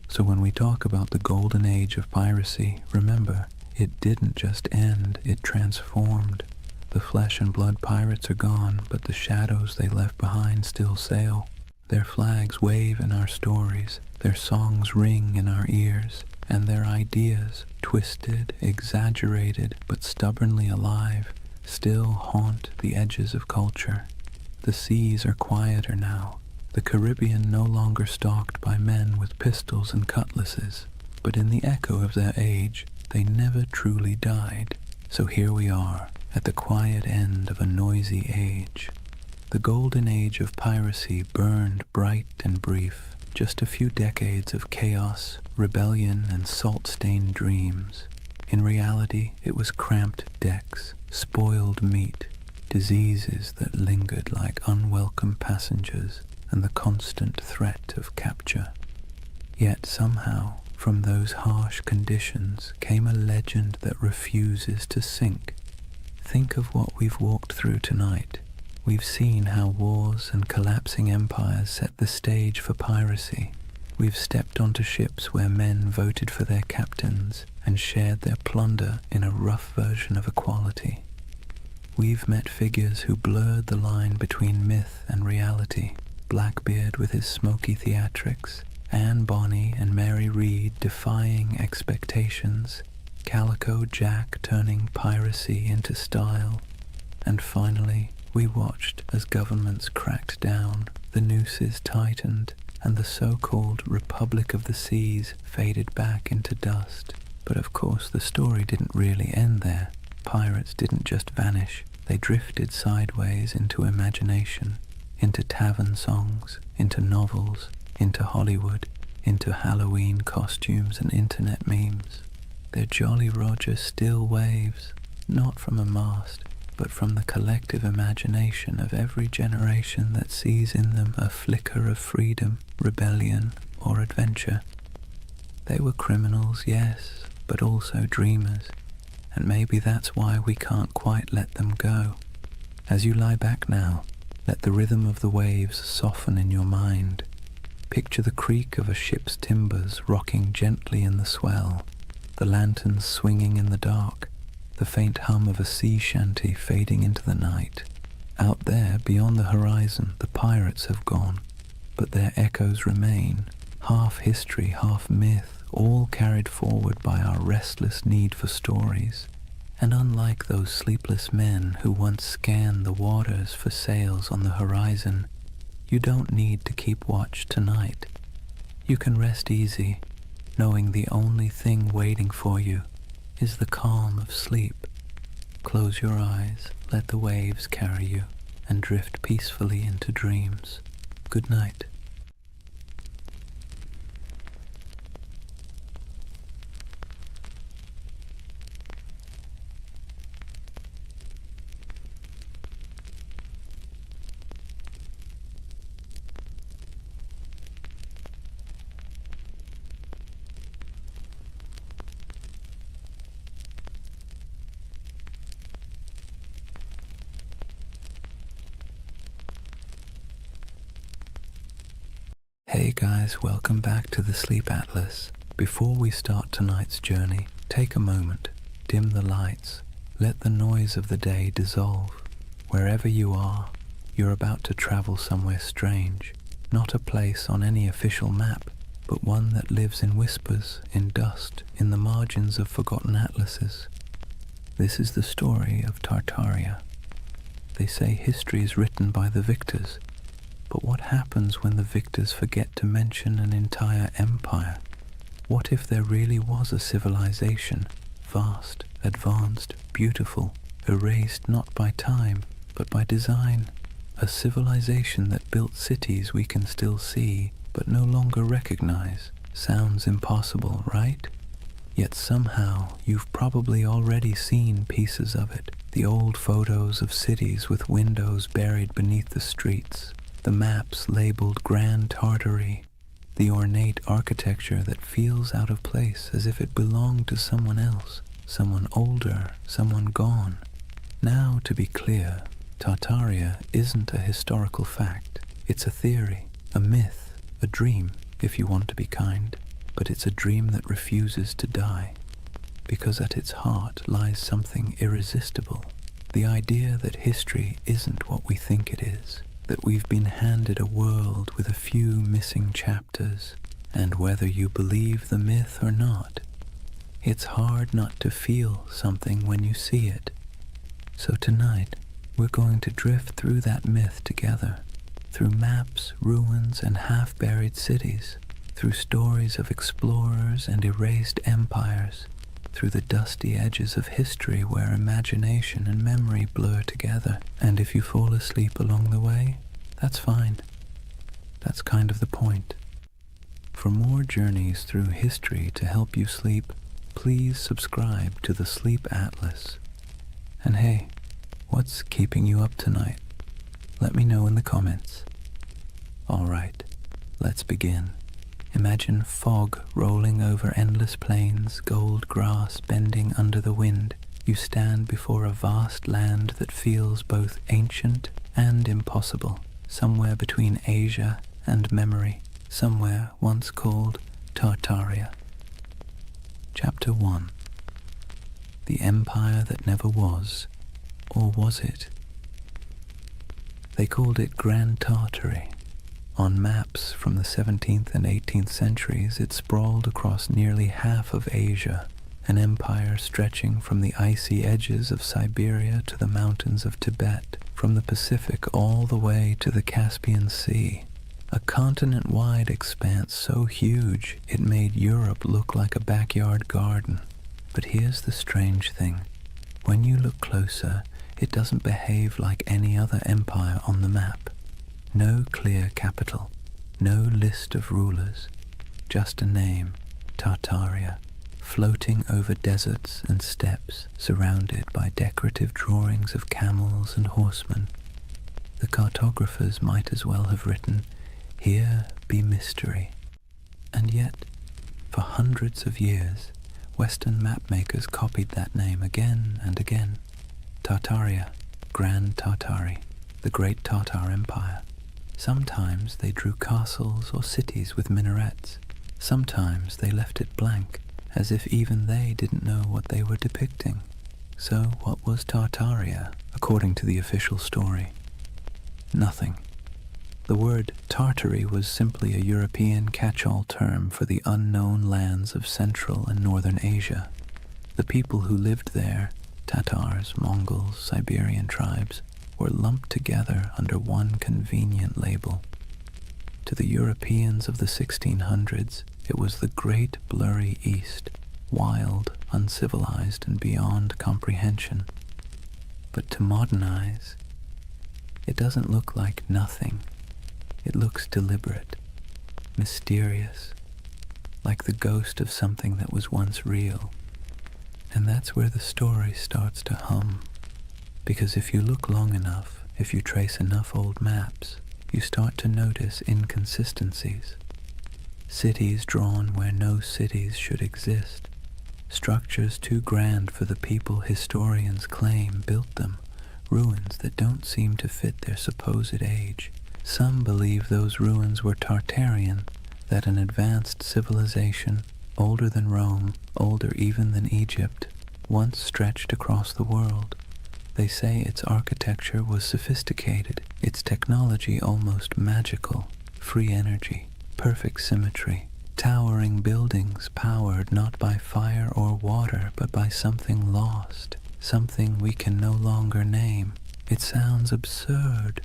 So when we talk about the Golden Age of Piracy, remember, it didn't just end, it transformed. The flesh and blood pirates are gone, but the shadows they left behind still sail. Their flags wave in our stories, their songs ring in our ears, and their ideas, twisted, exaggerated, but stubbornly alive, still haunt the edges of culture. The seas are quieter now, the Caribbean no longer stalked by men with pistols and cutlasses, but in the echo of their age, they never truly died. So here we are, at the quiet end of a noisy age. The Golden Age of Piracy burned bright and brief, just a few decades of chaos, rebellion, and salt-stained dreams. In reality, it was cramped decks, spoiled meat, diseases that lingered like unwelcome passengers, and the constant threat of capture. Yet somehow, from those harsh conditions came a legend that refuses to sink. Think of what we've walked through tonight. We've seen how wars and collapsing empires set the stage for piracy. We've stepped onto ships where men voted for their captains and shared their plunder in a rough version of equality. We've met figures who blurred the line between myth and reality. Blackbeard with his smoky theatrics, Anne Bonny and Mary Read defying expectations, Calico Jack turning piracy into style, and finally we watched as governments cracked down, the nooses tightened, and the so-called Republic of the Seas faded back into dust. But of course the story didn't really end there. Pirates didn't just vanish, they drifted sideways into imagination, into tavern songs, into novels, into Hollywood, into Halloween costumes and internet memes. Their Jolly Roger still waves, not from a mast, but from the collective imagination of every generation that sees in them a flicker of freedom, rebellion, or adventure. They were criminals, yes, but also dreamers, and maybe that's why we can't quite let them go. As you lie back now, let the rhythm of the waves soften in your mind. Picture the creak of a ship's timbers rocking gently in the swell, the lanterns swinging in the dark, the faint hum of a sea shanty fading into the night. Out there, beyond the horizon, the pirates have gone, but their echoes remain, half history, half myth, all carried forward by our restless need for stories. And unlike those sleepless men who once scanned the waters for sails on the horizon, you don't need to keep watch tonight. You can rest easy, knowing the only thing waiting for you is the calm of sleep. Close your eyes, let the waves carry you, and drift peacefully into dreams. Good night. guys, welcome back to the Sleep Atlas. Before we start tonight's journey, take a moment, dim the lights, let the noise of the day dissolve. Wherever you are, you're about to travel somewhere strange, not a place on any official map, but one that lives in whispers, in dust, in the margins of forgotten atlases. This is the story of Tartaria. They say history is written by the victors, but what happens when the victors forget to mention an entire empire? What if there really was a civilization, vast, advanced, beautiful, erased not by time, but by design? A civilization that built cities we can still see, but no longer recognize. Sounds impossible, right? Yet somehow you've probably already seen pieces of it. The old photos of cities with windows buried beneath the streets, the maps labeled Grand Tartary, the ornate architecture that feels out of place as if it belonged to someone else, someone older, someone gone. Now, to be clear, Tartaria isn't a historical fact. It's a theory, a myth, a dream, if you want to be kind. But it's a dream that refuses to die, because at its heart lies something irresistible. The idea that history isn't what we think it is, that we've been handed a world with a few missing chapters, and whether you believe the myth or not, it's hard not to feel something when you see it. So tonight, we're going to drift through that myth together, through maps, ruins, and half-buried cities, through stories of explorers and erased empires, through the dusty edges of history where imagination and memory blur together. And if you fall asleep along the way, that's fine. That's kind of the point. For more journeys through history to help you sleep, please subscribe to the Sleep Atlas. And hey, what's keeping you up tonight? Let me know in the comments. Alright, let's begin. Imagine fog rolling over endless plains, gold grass bending under the wind. You stand before a vast land that feels both ancient and impossible, somewhere between Asia and memory, somewhere once called Tartaria. Chapter 1. The Empire That Never Was, or was it? They called it Grand Tartary. On maps from the 17th and 18th centuries, it sprawled across nearly half of Asia, an empire stretching from the icy edges of Siberia to the mountains of Tibet, from the Pacific all the way to the Caspian Sea. A continent-wide expanse so huge it made Europe look like a backyard garden. But here's the strange thing. When you look closer, it doesn't behave like any other empire on the map. No clear capital, no list of rulers, just a name, Tartaria, floating over deserts and steppes, surrounded by decorative drawings of camels and horsemen. The cartographers might as well have written, "Here be mystery." And yet, for hundreds of years, Western mapmakers copied that name again and again. Tartaria, Grand Tartary, the Great Tartar Empire. Sometimes they drew castles or cities with minarets. Sometimes they left it blank, as if even they didn't know what they were depicting. So what was Tartaria, according to the official story? Nothing. The word Tartary was simply a European catch-all term for the unknown lands of Central and Northern Asia. The people who lived there, Tatars, Mongols, Siberian tribes, were lumped together under one convenient label. To the Europeans of the 1600s, it was the great blurry East, wild, uncivilized, and beyond comprehension. But to modern eyes, it doesn't look like nothing. It looks deliberate, mysterious, like the ghost of something that was once real. And that's where the story starts to hum. Because if you look long enough, if you trace enough old maps, you start to notice inconsistencies. Cities drawn where no cities should exist. Structures too grand for the people historians claim built them. Ruins that don't seem to fit their supposed age. Some believe those ruins were Tartarian, that an advanced civilization, older than Rome, older even than Egypt, once stretched across the world. They say its architecture was sophisticated, its technology almost magical, free energy, perfect symmetry, towering buildings powered not by fire or water but by something lost, something we can no longer name. It sounds absurd,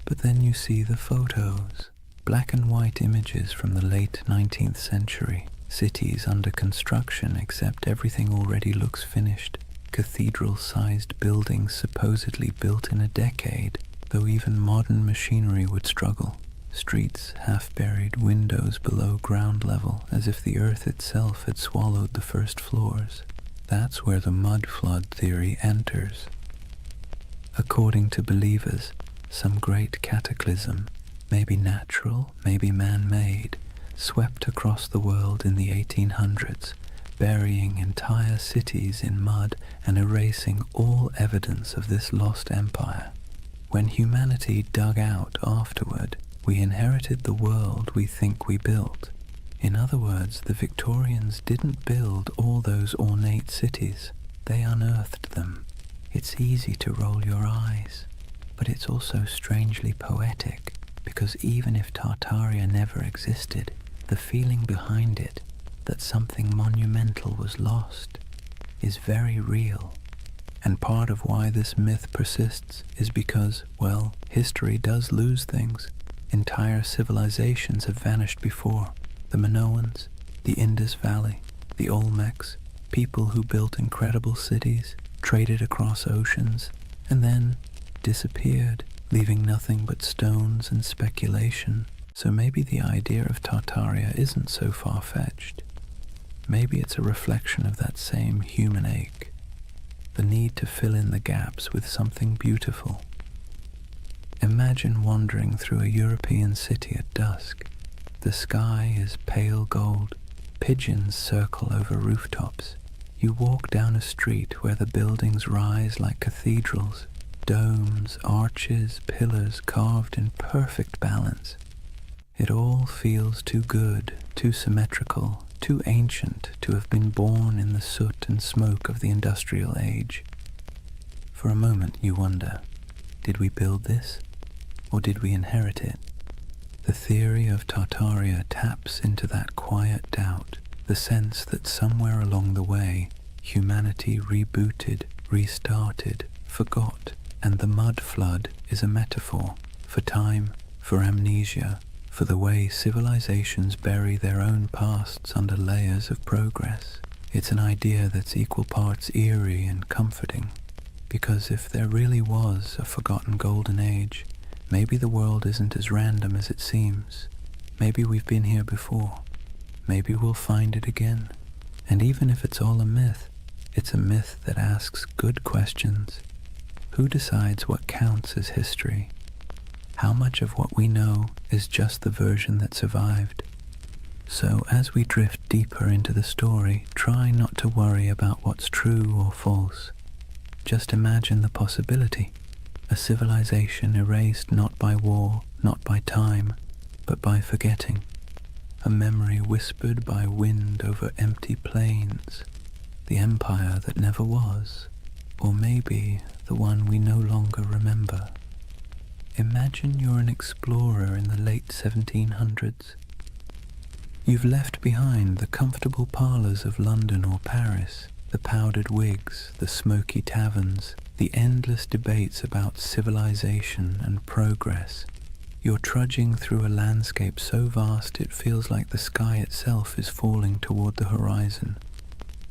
but then you see the photos, black and white images from the late 19th century, cities under construction except everything already looks finished, cathedral-sized buildings supposedly built in a decade, though even modern machinery would struggle, streets half-buried, windows below ground level, as if the earth itself had swallowed the first floors. That's where the mud flood theory enters. According to believers, some great cataclysm, maybe natural, maybe man-made, swept across the world in the 1800s, burying entire cities in mud and erasing all evidence of this lost empire. When humanity dug out afterward, we inherited the world we think we built. In other words, the Victorians didn't build all those ornate cities, they unearthed them. It's easy to roll your eyes, but it's also strangely poetic, because even if Tartaria never existed, the feeling behind it, that something monumental was lost, is very real. And part of why this myth persists is because, well, history does lose things. Entire civilizations have vanished before. The Minoans, the Indus Valley, the Olmecs, people who built incredible cities, traded across oceans, and then disappeared, leaving nothing but stones and speculation. So maybe the idea of Tartaria isn't so far-fetched. Maybe it's a reflection of that same human ache, the need to fill in the gaps with something beautiful. Imagine wandering through a European city at dusk. The sky is pale gold, pigeons circle over rooftops. You walk down a street where the buildings rise like cathedrals, domes, arches, pillars carved in perfect balance. It all feels too good, too symmetrical, too ancient to have been born in the soot and smoke of the industrial age. For a moment you wonder, did we build this, or did we inherit it? The theory of Tartaria taps into that quiet doubt, the sense that somewhere along the way, humanity rebooted, restarted, forgot, and the mud flood is a metaphor for time, for amnesia, for the way civilizations bury their own pasts under layers of progress. It's an idea that's equal parts eerie and comforting, because if there really was a forgotten golden age, maybe the world isn't as random as it seems. Maybe we've been here before. Maybe we'll find it again. And even if it's all a myth, it's a myth that asks good questions. Who decides what counts as history? How much of what we know is just the version that survived? So as we drift deeper into the story, try not to worry about what's true or false. Just imagine the possibility. A civilization erased not by war, not by time, but by forgetting. A memory whispered by wind over empty plains. The empire that never was, or maybe the one we no longer remember. Imagine you're an explorer in the late 1700s. You've left behind the comfortable parlours of London or Paris, the powdered wigs, the smoky taverns, the endless debates about civilization and progress. You're trudging through a landscape so vast it feels like the sky itself is falling toward the horizon.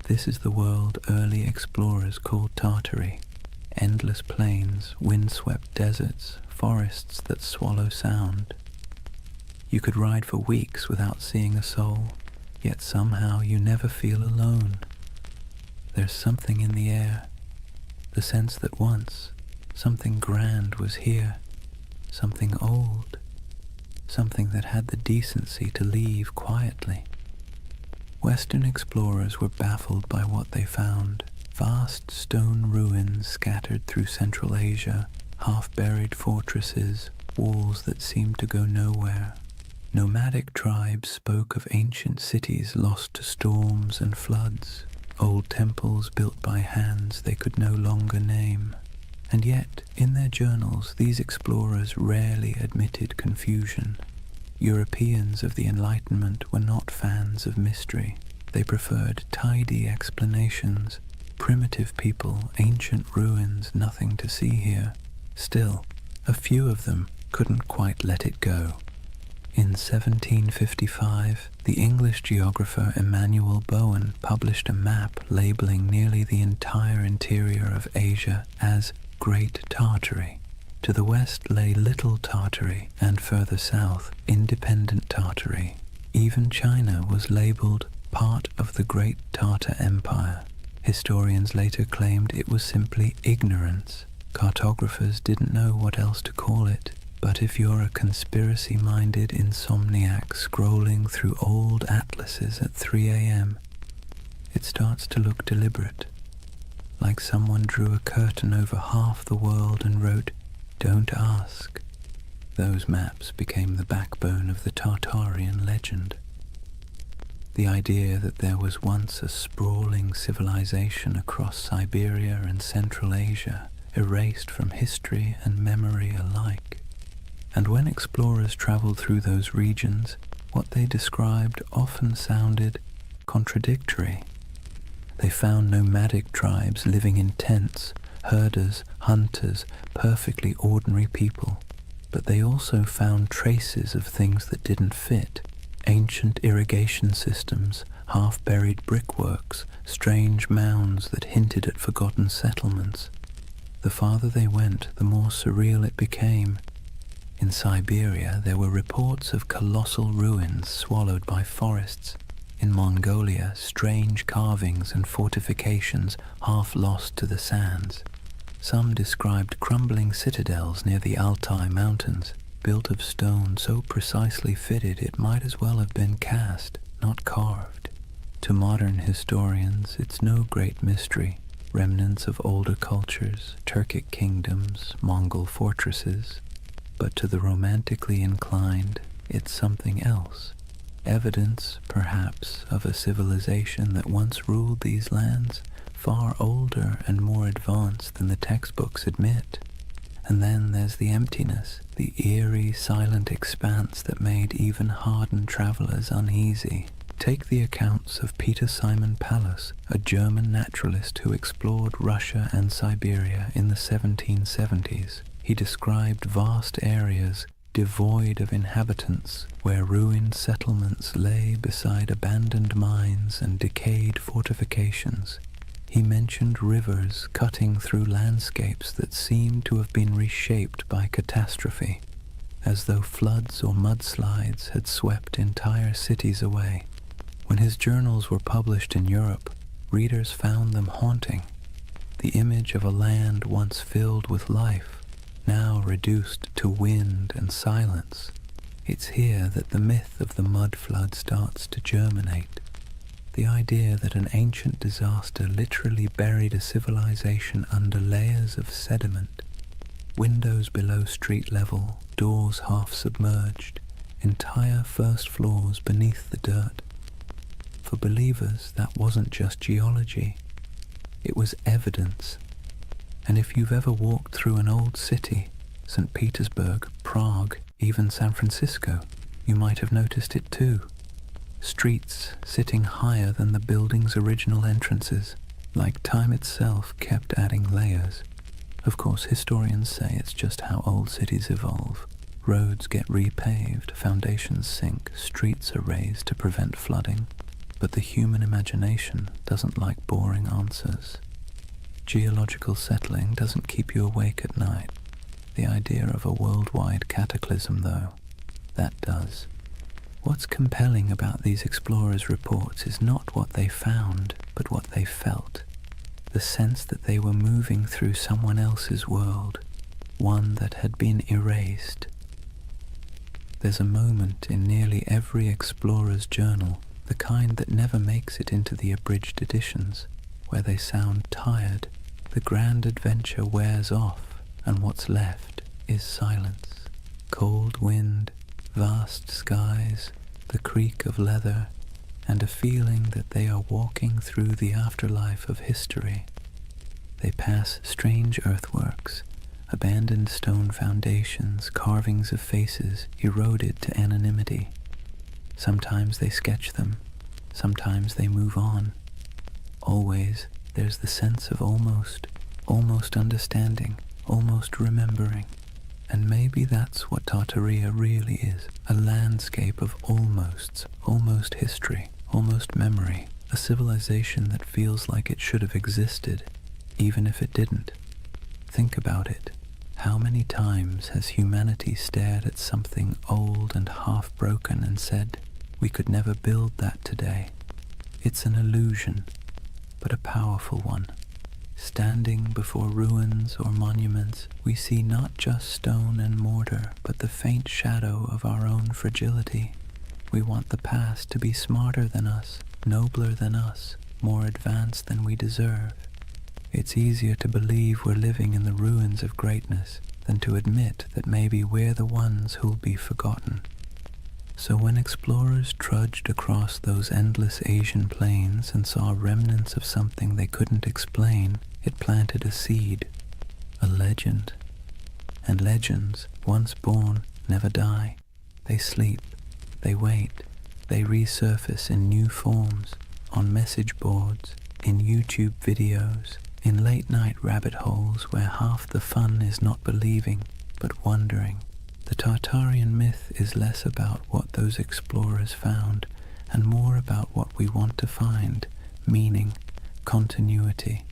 This is the world early explorers called Tartary. Endless plains, windswept deserts, forests that swallow sound. You could ride for weeks without seeing a soul, yet somehow you never feel alone. There's something in the air, the sense that once something grand was here, something old, something that had the decency to leave quietly. Western explorers were baffled by what they found. Vast stone ruins scattered through Central Asia, half-buried fortresses, walls that seemed to go nowhere. Nomadic tribes spoke of ancient cities lost to storms and floods, old temples built by hands they could no longer name. And yet, in their journals, these explorers rarely admitted confusion. Europeans of the Enlightenment were not fans of mystery. They preferred tidy explanations. Primitive people, ancient ruins, nothing to see here. Still, a few of them couldn't quite let it go. In 1755, the English geographer Emmanuel Bowen published a map labeling nearly the entire interior of Asia as Great Tartary. To the west lay Little Tartary, and further south, Independent Tartary. Even China was labeled part of the Great Tartar Empire. Historians later claimed it was simply ignorance. Cartographers didn't know what else to call it. But if you're a conspiracy-minded insomniac scrolling through old atlases at 3 a.m., it starts to look deliberate. Like someone drew a curtain over half the world and wrote, "Don't ask." Those maps became the backbone of the Tartarian legend. The idea that there was once a sprawling civilization across Siberia and Central Asia, erased from history and memory alike. And when explorers traveled through those regions, what they described often sounded contradictory. They found nomadic tribes living in tents, herders, hunters, perfectly ordinary people. But they also found traces of things that didn't fit. Ancient irrigation systems, half-buried brickworks, strange mounds that hinted at forgotten settlements. The farther they went, the more surreal it became. In Siberia, there were reports of colossal ruins swallowed by forests. In Mongolia, strange carvings and fortifications half lost to the sands. Some described crumbling citadels near the Altai Mountains, built of stone so precisely fitted it might as well have been cast, not carved. To modern historians, it's no great mystery. Remnants of older cultures, Turkic kingdoms, Mongol fortresses. But to the romantically inclined, it's something else. Evidence, perhaps, of a civilization that once ruled these lands, far older and more advanced than the textbooks admit. And then there's the emptiness, the eerie, silent expanse that made even hardened travelers uneasy. Take the accounts of Peter Simon Pallas, a German naturalist who explored Russia and Siberia in the 1770s. He described vast areas devoid of inhabitants, where ruined settlements lay beside abandoned mines and decayed fortifications. He mentioned rivers cutting through landscapes that seemed to have been reshaped by catastrophe, as though floods or mudslides had swept entire cities away. When his journals were published in Europe, readers found them haunting. The image of a land once filled with life, now reduced to wind and silence. It's here that the myth of the mud flood starts to germinate. The idea that an ancient disaster literally buried a civilization under layers of sediment, windows below street level, doors half submerged, entire first floors beneath the dirt. For believers, that wasn't just geology, it was evidence. And if you've ever walked through an old city, St. Petersburg, Prague, even San Francisco, you might have noticed it too. Streets sitting higher than the building's original entrances, like time itself kept adding layers. Of course, historians say it's just how old cities evolve. Roads get repaved, foundations sink, streets are raised to prevent flooding. But the human imagination doesn't like boring answers. Geological settling doesn't keep you awake at night. The idea of a worldwide cataclysm, though, that does. What's compelling about these explorers' reports is not what they found, but what they felt. The sense that they were moving through someone else's world, one that had been erased. There's a moment in nearly every explorer's journal, the kind that never makes it into the abridged editions, where they sound tired. The grand adventure wears off, and what's left is silence. Cold wind, vast skies, the creak of leather, and a feeling that they are walking through the afterlife of history. They pass strange earthworks, abandoned stone foundations, carvings of faces eroded to anonymity. Sometimes they sketch them, sometimes they move on. Always there's the sense of almost understanding, almost remembering. And maybe that's what Tartaria really is, a landscape of almost history, almost memory, a civilization that feels like it should have existed, even if it didn't. Think about it. How many times has humanity stared at something old and half-broken and said, we could never build that today? It's an illusion, but a powerful one. Standing before ruins or monuments, we see not just stone and mortar, but the faint shadow of our own fragility. We want the past to be smarter than us, nobler than us, more advanced than we deserve. It's easier to believe we're living in the ruins of greatness than to admit that maybe we're the ones who'll be forgotten. So when explorers trudged across those endless Asian plains and saw remnants of something they couldn't explain, it planted a seed, a legend. And legends, once born, never die. They sleep, they wait, they resurface in new forms, on message boards, in YouTube videos, in late-night rabbit holes where half the fun is not believing, but wondering. The Tartarian myth is less about what those explorers found and more about what we want to find, meaning, continuity,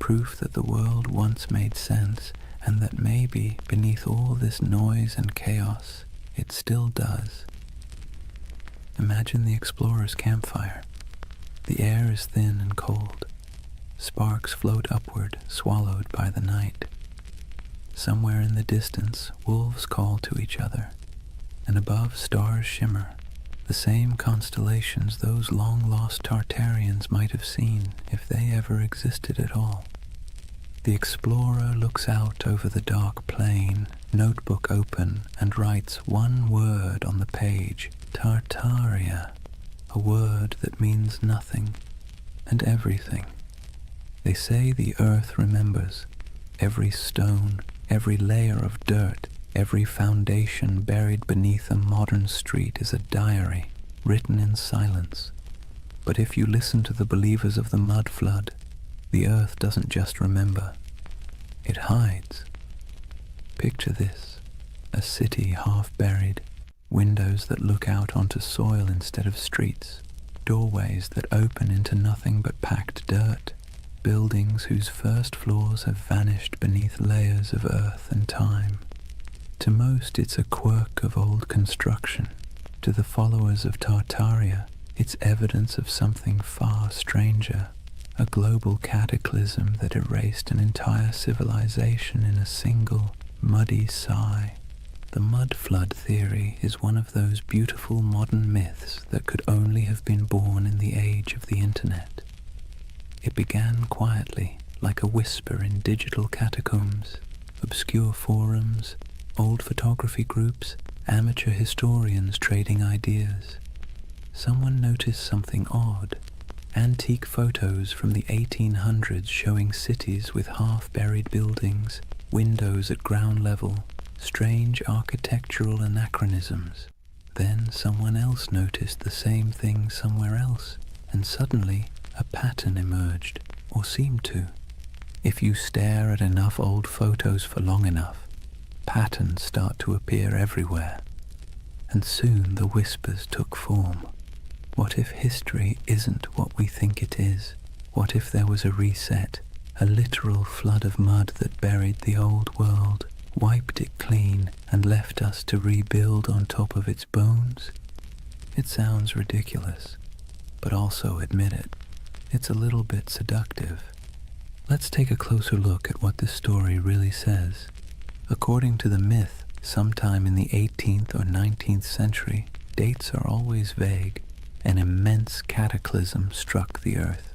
proof that the world once made sense and that maybe beneath all this noise and chaos, it still does. Imagine the explorer's campfire. The air is thin and cold. Sparks float upward, swallowed by the night. Somewhere in the distance, wolves call to each other, and above stars shimmer, the same constellations those long-lost Tartarians might have seen if they ever existed at all. The explorer looks out over the dark plain, notebook open, and writes one word on the page, Tartaria, a word that means nothing and everything. They say the earth remembers. Every stone, every layer of dirt, every foundation buried beneath a modern street is a diary, written in silence. But if you listen to the believers of the mud flood, the earth doesn't just remember, it hides. Picture this, a city half buried, windows that look out onto soil instead of streets, doorways that open into nothing but packed dirt, buildings whose first floors have vanished beneath layers of earth and time. To most, it's a quirk of old construction. To the followers of Tartaria, it's evidence of something far stranger, a global cataclysm that erased an entire civilization in a single, muddy sigh. The mud flood theory is one of those beautiful modern myths that could only have been born in the age of the internet. It began quietly, like a whisper in digital catacombs, obscure forums, old photography groups, amateur historians trading ideas. Someone noticed something odd, antique photos from the 1800s showing cities with half-buried buildings, windows at ground level, strange architectural anachronisms. Then someone else noticed the same thing somewhere else, and suddenly a pattern emerged, or seemed to. If you stare at enough old photos for long enough, patterns start to appear everywhere. And soon the whispers took form. What if history isn't what we think it is? What if there was a reset, a literal flood of mud that buried the old world, wiped it clean, and left us to rebuild on top of its bones? It sounds ridiculous, but also admit it. It's a little bit seductive. Let's take a closer look at what this story really says. According to the myth, sometime in the 18th or 19th century, dates are always vague, an immense cataclysm struck the earth.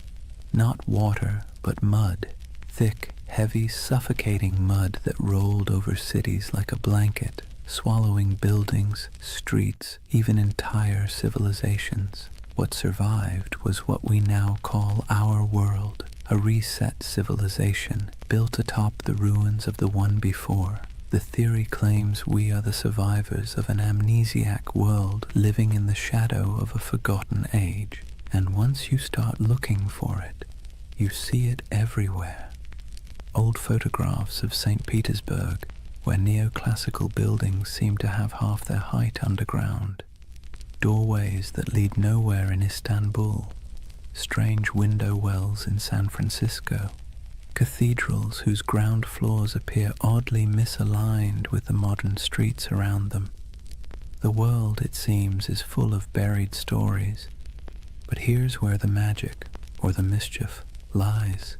Not water, but mud, thick, heavy, suffocating mud that rolled over cities like a blanket, swallowing buildings, streets, even entire civilizations. What survived was what we now call our world, a reset civilization built atop the ruins of the one before. The theory claims we are the survivors of an amnesiac world living in the shadow of a forgotten age. And once you start looking for it, you see it everywhere. Old photographs of St. Petersburg, where neoclassical buildings seem to have half their height underground. Doorways that lead nowhere in Istanbul. Strange window wells in San Francisco. Cathedrals whose ground floors appear oddly misaligned with the modern streets around them. The world, it seems, is full of buried stories. But here's where the magic, or the mischief, lies.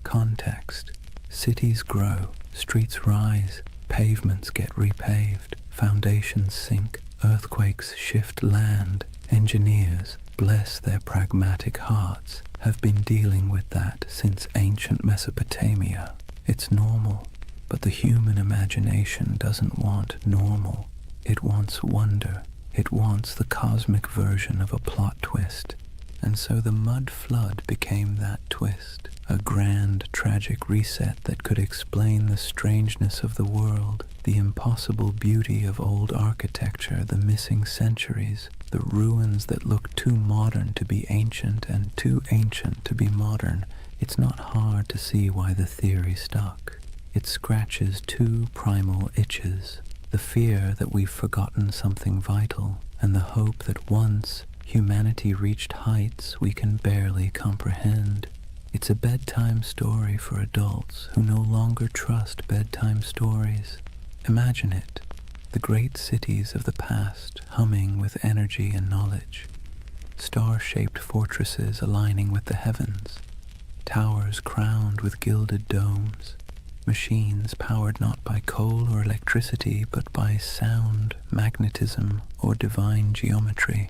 Context. Cities grow, streets rise, pavements get repaved, foundations sink, earthquakes shift land. Engineers, bless their pragmatic hearts, have been dealing with that since ancient Mesopotamia. It's normal, but the human imagination doesn't want normal. It wants wonder. It wants the cosmic version of a plot twist. And so the mud flood became that twist, a grand, tragic reset that could explain the strangeness of the world, the impossible beauty of old architecture, the missing centuries, the ruins that look too modern to be ancient and too ancient to be modern. It's not hard to see why the theory stuck. It scratches two primal itches, the fear that we've forgotten something vital, and the hope that once humanity reached heights we can barely comprehend. It's a bedtime story for adults who no longer trust bedtime stories. Imagine it, the great cities of the past humming with energy and knowledge, star-shaped fortresses aligning with the heavens, towers crowned with gilded domes, machines powered not by coal or electricity but by sound, magnetism, or divine geometry.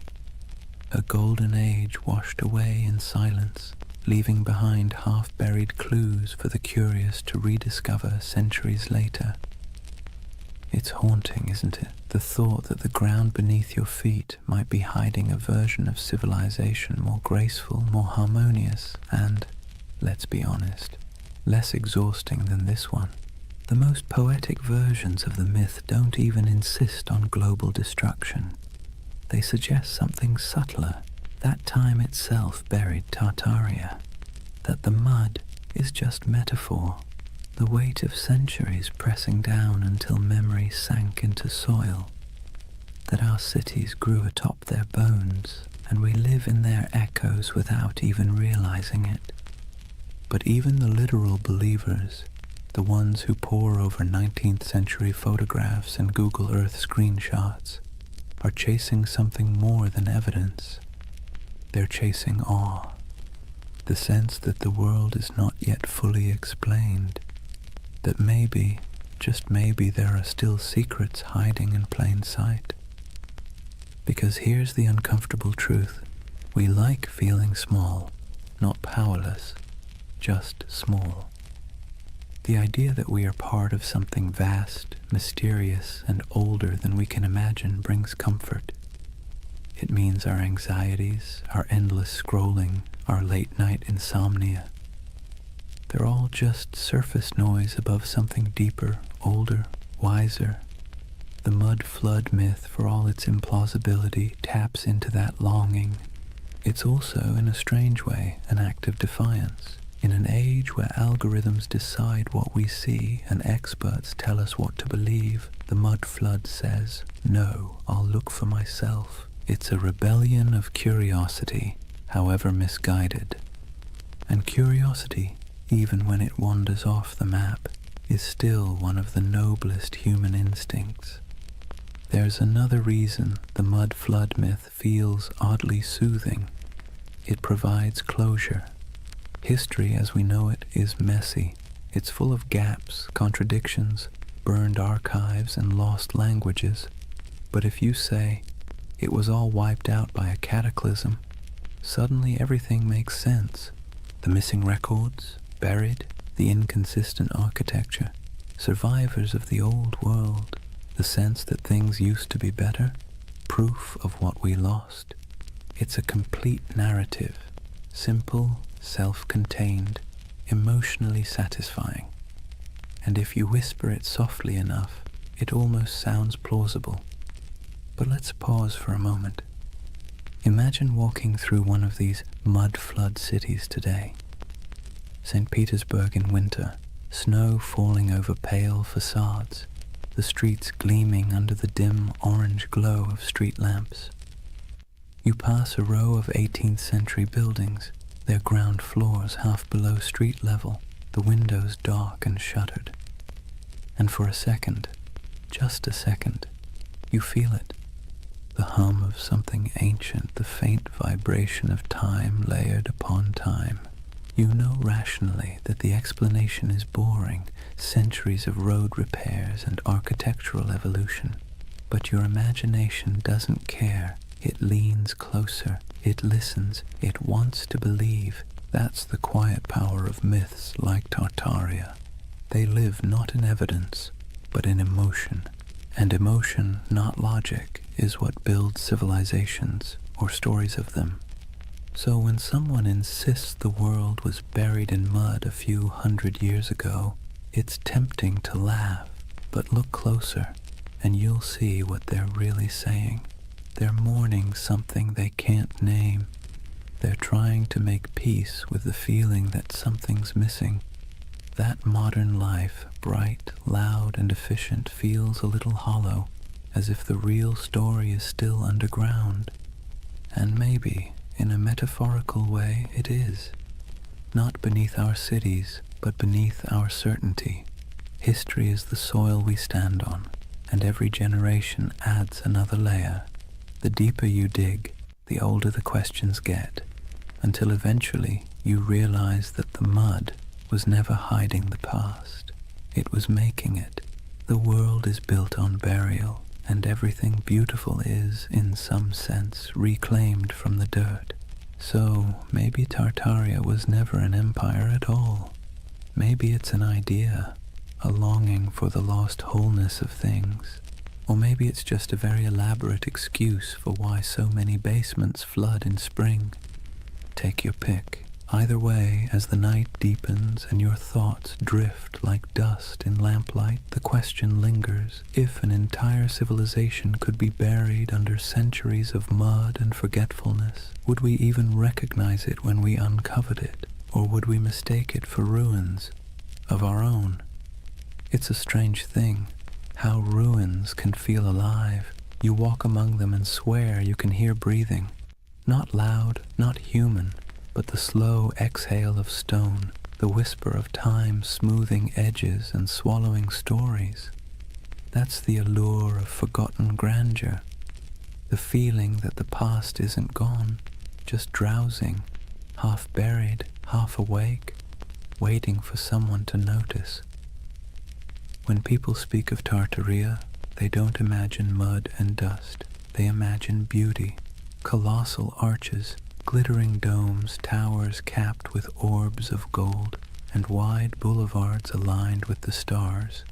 A golden age washed away in silence, leaving behind half-buried clues for the curious to rediscover centuries later. It's haunting, isn't it? The thought that the ground beneath your feet might be hiding a version of civilization more graceful, more harmonious, and, let's be honest, less exhausting than this one. The most poetic versions of the myth don't even insist on global destruction. They suggest something subtler. That time itself buried Tartaria. That the mud is just metaphor. The weight of centuries pressing down until memory sank into soil. That our cities grew atop their bones, and we live in their echoes without even realizing it. But even the literal believers, the ones who pore over 19th century photographs and Google Earth screenshots, are chasing something more than evidence. They're chasing awe, the sense that the world is not yet fully explained, that maybe, just maybe, there are still secrets hiding in plain sight. Because here's the uncomfortable truth. We like feeling small, not powerless, just small. The idea that we are part of something vast, mysterious, and older than we can imagine brings comfort. It means our anxieties, our endless scrolling, our late-night insomnia, they're all just surface noise above something deeper, older, wiser. The mud flood myth, for all its implausibility, taps into that longing. It's also, in a strange way, an act of defiance. In an age where algorithms decide what we see and experts tell us what to believe, the mud flood says, "No, I'll look for myself." It's a rebellion of curiosity, however misguided. And curiosity, even when it wanders off the map, is still one of the noblest human instincts. There's another reason the mud flood myth feels oddly soothing. It provides closure. History as we know it is messy. It's full of gaps, contradictions, burned archives, and lost languages. But if you say, it was all wiped out by a cataclysm, suddenly everything makes sense. The missing records, buried, the inconsistent architecture, survivors of the old world, The sense that things used to be better, proof of what we lost. It's a complete narrative, simple, self-contained, emotionally satisfying. And if you whisper it softly enough, it almost sounds plausible. But let's pause for a moment. Imagine walking through one of these mud-flood cities today. St. Petersburg in winter, snow falling over pale facades, the streets gleaming under the dim orange glow of street lamps. You pass a row of 18th century buildings, their ground floors half below street level, the windows dark and shuttered. And for a second, just a second, you feel it. The hum of something ancient, the faint vibration of time layered upon time. You know rationally that the explanation is boring, centuries of road repairs and architectural evolution. But your imagination doesn't care. It leans closer, it listens, it wants to believe. That's the quiet power of myths like Tartaria. They live not in evidence, but in emotion. And emotion, not logic, is what builds civilizations or stories of them. So when someone insists the world was buried in mud a few hundred years ago, it's tempting to laugh, but look closer and you'll see what they're really saying. They're mourning something they can't name. They're trying to make peace with the feeling that something's missing. That modern life, bright, loud, and efficient, feels a little hollow, as if the real story is still underground. And maybe, in a metaphorical way, it is. Not beneath our cities, but beneath our certainty. History is the soil we stand on, and every generation adds another layer. The deeper you dig, the older the questions get, until eventually you realize that the mud was never hiding the past. It was making it. The world is built on burial, and everything beautiful is, in some sense, reclaimed from the dirt. So maybe Tartaria was never an empire at all. Maybe it's an idea, a longing for the lost wholeness of things. Or maybe it's just a very elaborate excuse for why so many basements flood in spring. Take your pick. Either way, as the night deepens and your thoughts drift like dust in lamplight, the question lingers: if an entire civilization could be buried under centuries of mud and forgetfulness, would we even recognize it when we uncovered it, or would we mistake it for ruins of our own? It's a strange thing, how ruins can feel alive. You walk among them and swear you can hear breathing. Not loud, not human, but the slow exhale of stone, the whisper of time smoothing edges and swallowing stories. That's the allure of forgotten grandeur, the feeling that the past isn't gone, just drowsing, half buried, half awake, waiting for someone to notice. When people speak of Tartaria, they don't imagine mud and dust. They imagine beauty, colossal arches, glittering domes, towers capped with orbs of gold, and wide boulevards aligned with the stars.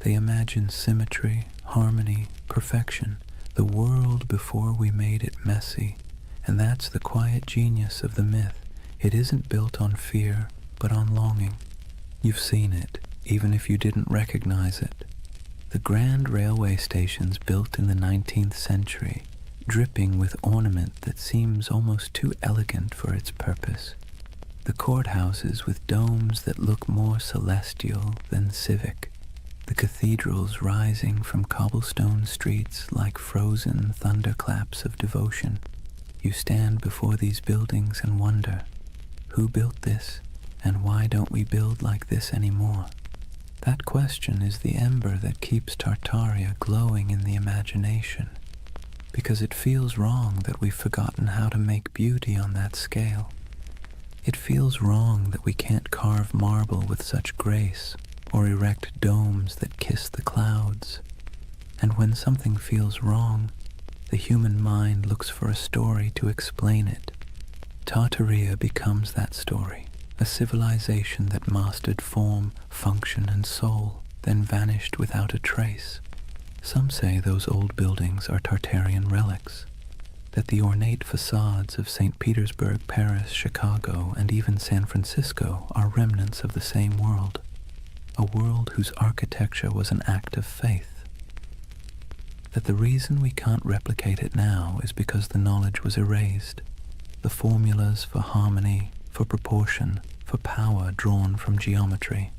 They imagine symmetry, harmony, perfection, the world before we made it messy. And that's the quiet genius of the myth. It isn't built on fear, but on longing. You've seen it, even if you didn't recognize it. The grand railway stations built in the 19th century, dripping with ornament that seems almost too elegant for its purpose. The courthouses with domes that look more celestial than civic. The cathedrals rising from cobblestone streets like frozen thunderclaps of devotion. You stand before these buildings and wonder, who built this, and why don't we build like this anymore? That question is the ember that keeps Tartaria glowing in the imagination, because it feels wrong that we've forgotten how to make beauty on that scale. It feels wrong that we can't carve marble with such grace, or erect domes that kiss the clouds. And when something feels wrong, the human mind looks for a story to explain it. Tartaria becomes that story, a civilization that mastered form, function, and soul, then vanished without a trace. Some say those old buildings are Tartarian relics, that the ornate facades of St. Petersburg, Paris, Chicago, and even San Francisco are remnants of the same world, a world whose architecture was an act of faith. That the reason we can't replicate it now is because the knowledge was erased, the formulas for harmony, for proportion, for power drawn from geometry,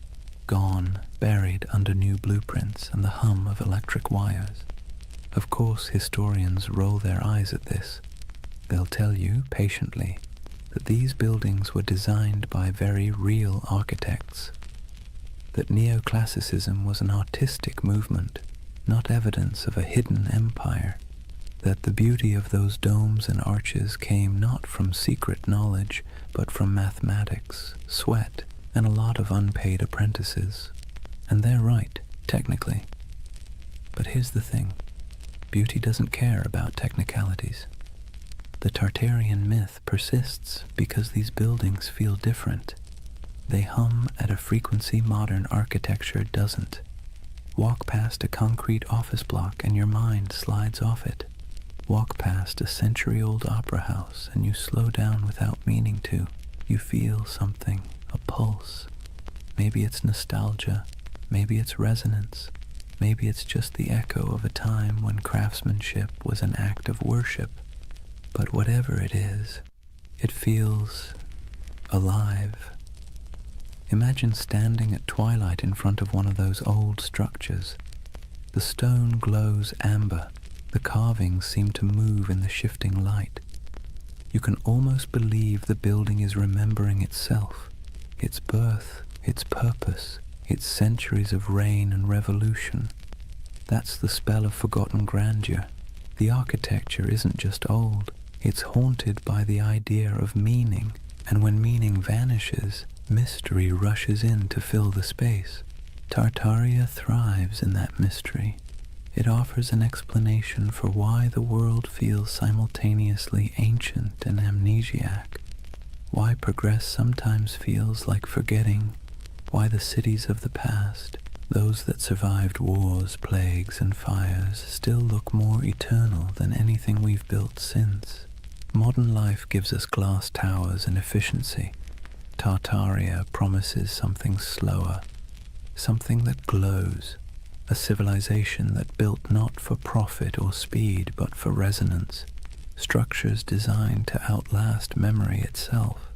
gone, buried under new blueprints and the hum of electric wires. Of course, historians roll their eyes at this. They'll tell you, patiently, that these buildings were designed by very real architects, that neoclassicism was an artistic movement, not evidence of a hidden empire, that the beauty of those domes and arches came not from secret knowledge, but from mathematics, sweat, and a lot of unpaid apprentices. And they're right, technically. But here's the thing. Beauty doesn't care about technicalities. The Tartarian myth persists because these buildings feel different. They hum at a frequency modern architecture doesn't. Walk past a concrete office block and your mind slides off it. Walk past a century-old opera house and you slow down without meaning to. You feel something, a pulse. Maybe it's nostalgia, maybe it's resonance, maybe it's just the echo of a time when craftsmanship was an act of worship. But whatever it is, it feels alive. Imagine standing at twilight in front of one of those old structures. The stone glows amber. The carvings seem to move in the shifting light. You can almost believe the building is remembering itself, its birth, its purpose, its centuries of reign and revolution. That's the spell of forgotten grandeur. The architecture isn't just old, it's haunted by the idea of meaning, and when meaning vanishes, mystery rushes in to fill the space. Tartaria thrives in that mystery. It offers an explanation for why the world feels simultaneously ancient and amnesiac, why progress sometimes feels like forgetting, why the cities of the past, those that survived wars, plagues, and fires, still look more eternal than anything we've built since. Modern life gives us glass towers and efficiency. Tartaria promises something slower, something that glows, a civilization that built not for profit or speed but for resonance, structures designed to outlast memory itself.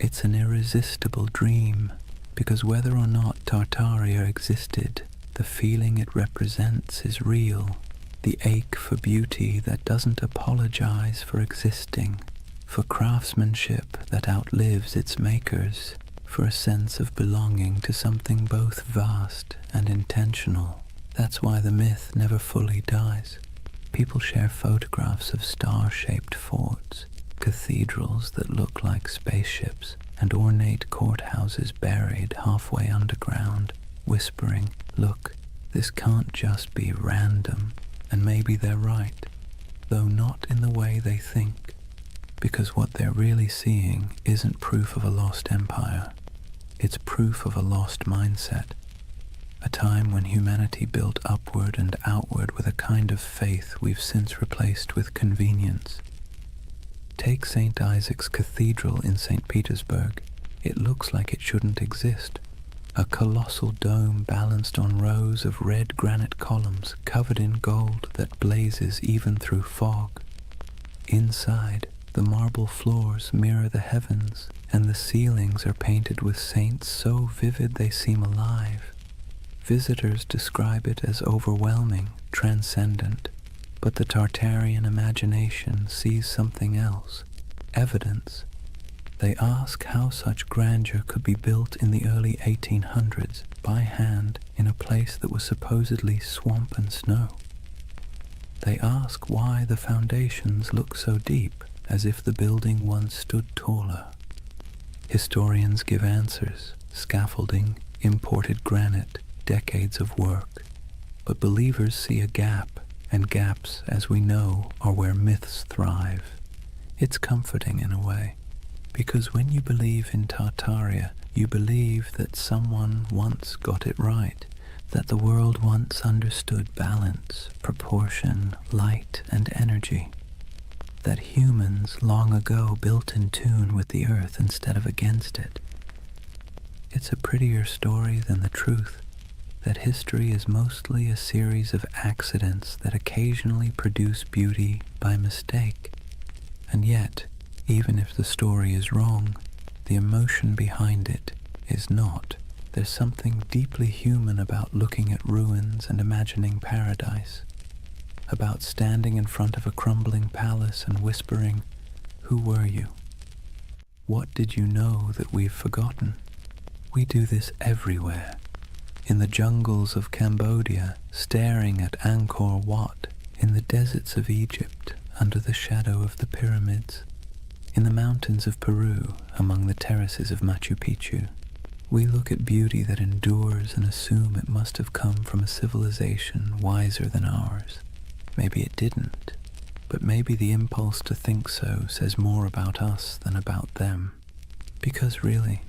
It's an irresistible dream, because whether or not Tartaria existed, the feeling it represents is real, the ache for beauty that doesn't apologize for existing, for craftsmanship that outlives its makers, for a sense of belonging to something both vast and intentional. That's why the myth never fully dies. People share photographs of star-shaped forts, cathedrals that look like spaceships, and ornate courthouses buried halfway underground, whispering, "Look, this can't just be random." And maybe they're right, though not in the way they think, because what they're really seeing isn't proof of a lost empire. It's proof of a lost mindset. A time when humanity built upward and outward with a kind of faith we've since replaced with convenience. Take St. Isaac's Cathedral in St. Petersburg. It looks like it shouldn't exist. A colossal dome balanced on rows of red granite columns covered in gold that blazes even through fog. Inside, the marble floors mirror the heavens, and the ceilings are painted with saints so vivid they seem alive. Visitors describe it as overwhelming, transcendent, but the Tartarian imagination sees something else, evidence. They ask how such grandeur could be built in the early 1800s by hand in a place that was supposedly swamp and snow. They ask why the foundations look so deep, as if the building once stood taller. Historians give answers: scaffolding, imported granite, decades of work. But believers see a gap, and gaps, as we know, are where myths thrive. It's comforting in a way, because when you believe in Tartaria, you believe that someone once got it right, that the world once understood balance, proportion, light, and energy, that humans long ago built in tune with the earth instead of against it. It's a prettier story than the truth that history is mostly a series of accidents that occasionally produce beauty by mistake. And yet, even if the story is wrong, the emotion behind it is not. There's something deeply human about looking at ruins and imagining paradise, about standing in front of a crumbling palace and whispering, "Who were you? What did you know that we've forgotten?" We do this everywhere. In the jungles of Cambodia, staring at Angkor Wat, in the deserts of Egypt, under the shadow of the pyramids, in the mountains of Peru, among the terraces of Machu Picchu. We look at beauty that endures and assume it must have come from a civilization wiser than ours. Maybe it didn't, but maybe the impulse to think so says more about us than about them. Because really,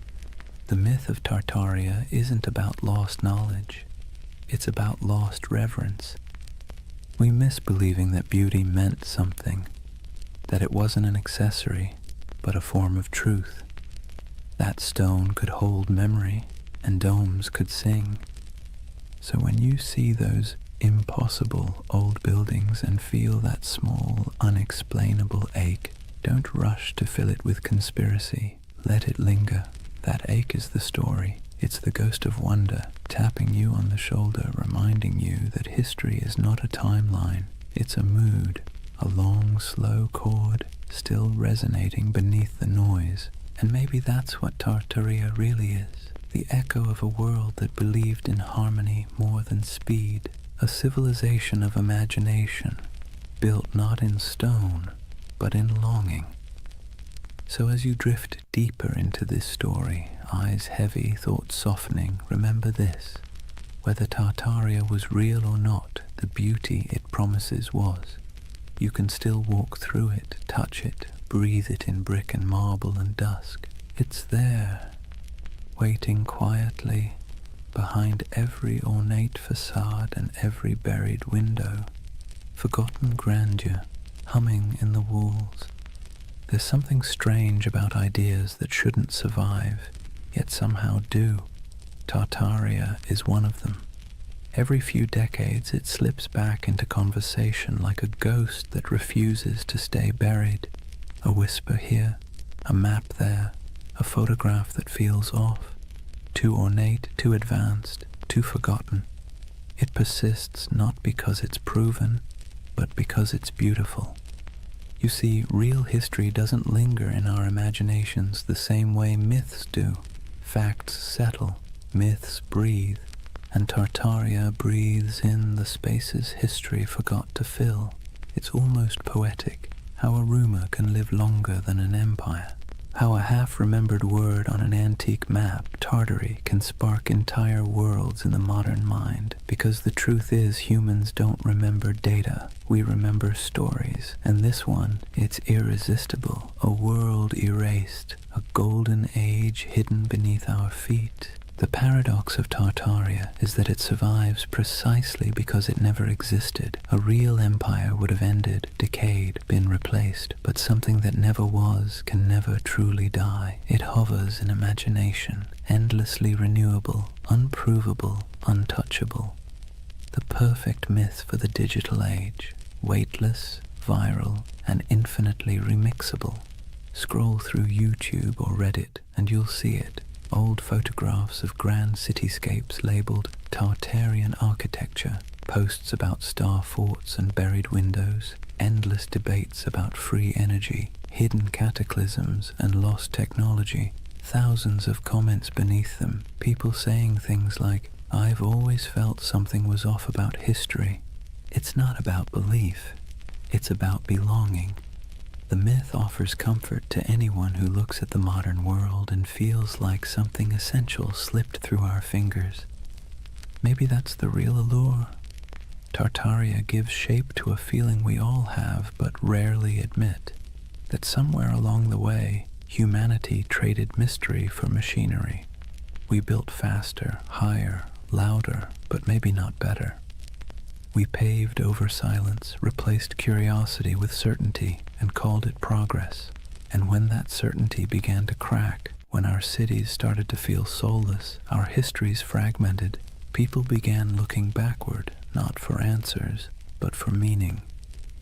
the myth of Tartaria isn't about lost knowledge, it's about lost reverence. We miss believing that beauty meant something, that it wasn't an accessory, but a form of truth. That stone could hold memory, and domes could sing. So when you see those impossible old buildings and feel that small, unexplainable ache, don't rush to fill it with conspiracy. Let it linger. That ache is the story. It's the ghost of wonder, tapping you on the shoulder, reminding you that history is not a timeline. It's a mood, a long, slow chord, still resonating beneath the noise. And maybe that's what Tartaria really is, the echo of a world that believed in harmony more than speed, a civilization of imagination, built not in stone, but in longing. So as you drift deeper into this story, eyes heavy, thoughts softening, remember this: whether Tartaria was real or not, the beauty it promises was. You can still walk through it, touch it, breathe it in brick and marble and dusk. It's there, waiting quietly behind every ornate facade and every buried window. Forgotten grandeur, humming in the walls. There's something strange about ideas that shouldn't survive, yet somehow do. Tartaria is one of them. Every few decades it slips back into conversation like a ghost that refuses to stay buried. A whisper here, a map there, a photograph that feels off, too ornate, too advanced, too forgotten. It persists not because it's proven, but because it's beautiful. You see, real history doesn't linger in our imaginations the same way myths do. Facts settle, myths breathe, and Tartaria breathes in the spaces history forgot to fill. It's almost poetic, how a rumor can live longer than an empire. How a half-remembered word on an antique map, Tartary, can spark entire worlds in the modern mind. Because the truth is, humans don't remember data, we remember stories. And this one, it's irresistible. A world erased, a golden age hidden beneath our feet. The paradox of Tartaria is that it survives precisely because it never existed. A real empire would have ended, decayed, been replaced, but something that never was can never truly die. It hovers in imagination, endlessly renewable, unprovable, untouchable. The perfect myth for the digital age, weightless, viral, and infinitely remixable. Scroll through YouTube or Reddit and you'll see it. Old photographs of grand cityscapes labeled Tartarian architecture, posts about star forts and buried windows, endless debates about free energy, hidden cataclysms and lost technology, thousands of comments beneath them, people saying things like, "I've always felt something was off about history." It's not about belief, it's about belonging. The myth offers comfort to anyone who looks at the modern world and feels like something essential slipped through our fingers. Maybe that's the real allure. Tartaria gives shape to a feeling we all have but rarely admit, that somewhere along the way, humanity traded mystery for machinery. We built faster, higher, louder, but maybe not better. We paved over silence, replaced curiosity with certainty, and called it progress. And when that certainty began to crack, when our cities started to feel soulless, our histories fragmented, people began looking backward, not for answers, but for meaning.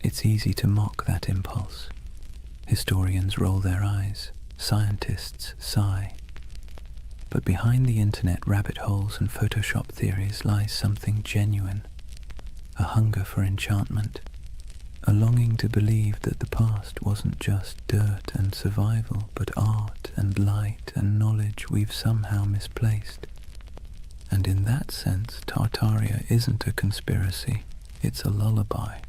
It's easy to mock that impulse. Historians roll their eyes, scientists sigh. But behind the internet rabbit holes and Photoshop theories lies something genuine. A hunger for enchantment, a longing to believe that the past wasn't just dirt and survival, but art and light and knowledge we've somehow misplaced. And in that sense, Tartaria isn't a conspiracy, it's a lullaby,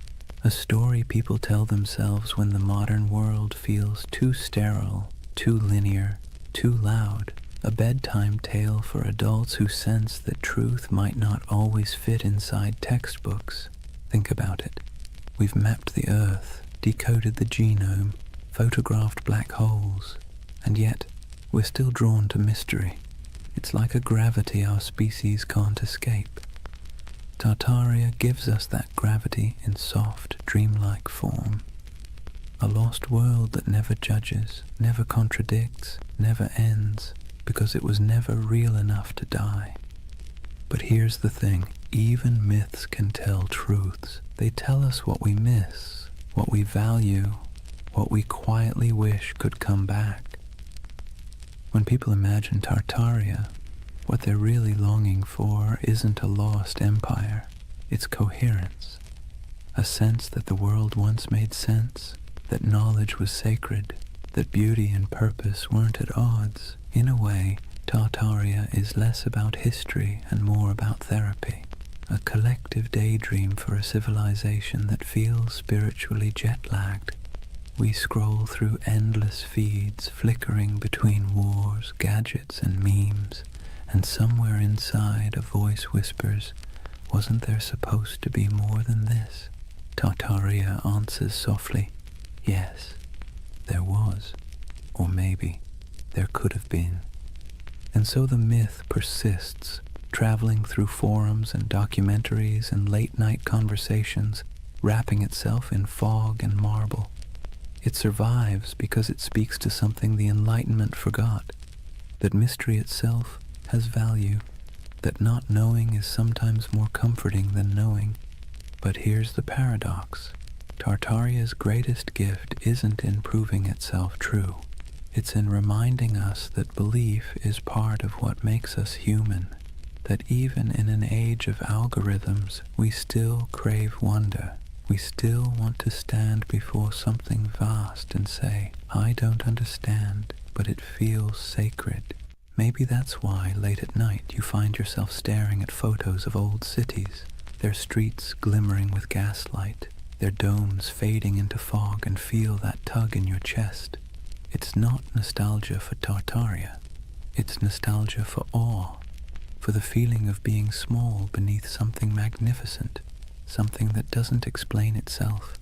a story people tell themselves when the modern world feels too sterile, too linear, too loud. A bedtime tale for adults who sense that truth might not always fit inside textbooks. Think about it. We've mapped the Earth, decoded the genome, photographed black holes, and yet we're still drawn to mystery. It's like a gravity our species can't escape. Tartaria gives us that gravity in soft, dreamlike form. A lost world that never judges, never contradicts, never ends, because it was never real enough to die. But here's the thing, even myths can tell truths. They tell us what we miss, what we value, what we quietly wish could come back. When people imagine Tartaria, what they're really longing for isn't a lost empire, it's coherence. A sense that the world once made sense, that knowledge was sacred, that beauty and purpose weren't at odds. In a way, Tartaria is less about history and more about therapy, a collective daydream for a civilization that feels spiritually jet-lagged. We scroll through endless feeds, flickering between wars, gadgets, and memes, and somewhere inside a voice whispers, "Wasn't there supposed to be more than this?" Tartaria answers softly, "Yes, there was, or maybe there could have been." And so the myth persists, traveling through forums and documentaries and late-night conversations, wrapping itself in fog and marble. It survives because it speaks to something the Enlightenment forgot, that mystery itself has value, that not knowing is sometimes more comforting than knowing. But here's the paradox. Tartaria's greatest gift isn't in proving itself true. It's in reminding us that belief is part of what makes us human, that even in an age of algorithms, we still crave wonder. We still want to stand before something vast and say, "I don't understand, but it feels sacred." Maybe that's why late at night you find yourself staring at photos of old cities, their streets glimmering with gaslight, their domes fading into fog, and feel that tug in your chest. It's not nostalgia for Tartaria. It's nostalgia for awe, for the feeling of being small beneath something magnificent, something that doesn't explain itself.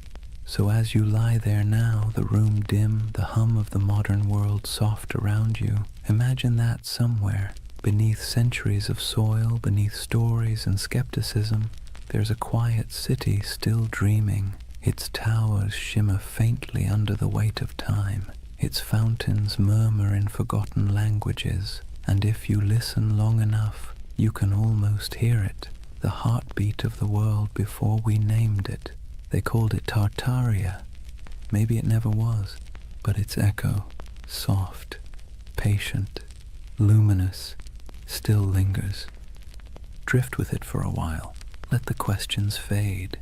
So as you lie there now, the room dim, the hum of the modern world soft around you, imagine that somewhere, beneath centuries of soil, beneath stories and skepticism, there's a quiet city still dreaming. Its towers shimmer faintly under the weight of time. Its fountains murmur in forgotten languages, and if you listen long enough, you can almost hear it, the heartbeat of the world before we named it. They called it Tartaria. Maybe it never was, but its echo, soft, patient, luminous, still lingers. Drift with it for a while. Let the questions fade.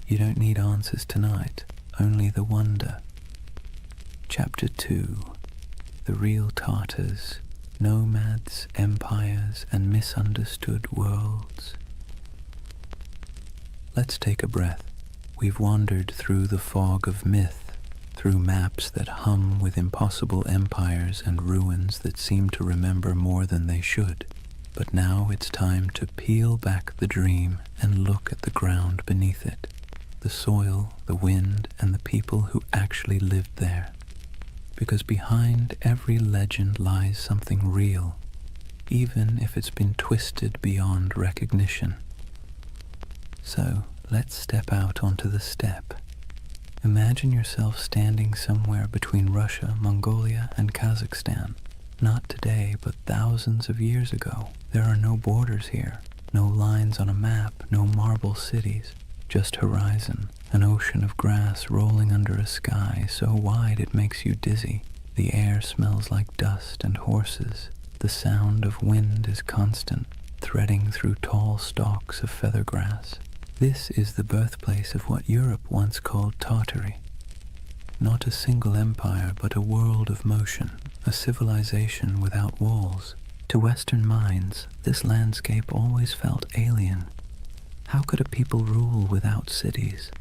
You don't need answers tonight, only the wonder. Chapter 2. The Real Tartars, Nomads, Empires, and Misunderstood Worlds. Let's take a breath. We've wandered through the fog of myth, through maps that hum with impossible empires and ruins that seem to remember more than they should. But now it's time to peel back the dream and look at the ground beneath it, the soil, the wind, and the people who actually lived there. Because behind every legend lies something real, even if it's been twisted beyond recognition. So, let's step out onto the steppe. Imagine yourself standing somewhere between Russia, Mongolia, and Kazakhstan. Not today, but thousands of years ago. There are no borders here, no lines on a map, no marble cities, just horizon, an ocean of grass rolling under a sky so wide it makes you dizzy. The air smells like dust and horses. The sound of wind is constant, threading through tall stalks of feather grass. This is the birthplace of what Europe once called Tartary. Not a single empire, but a world of motion, a civilization without walls. To Western minds, this landscape always felt alien. How could a people rule without cities?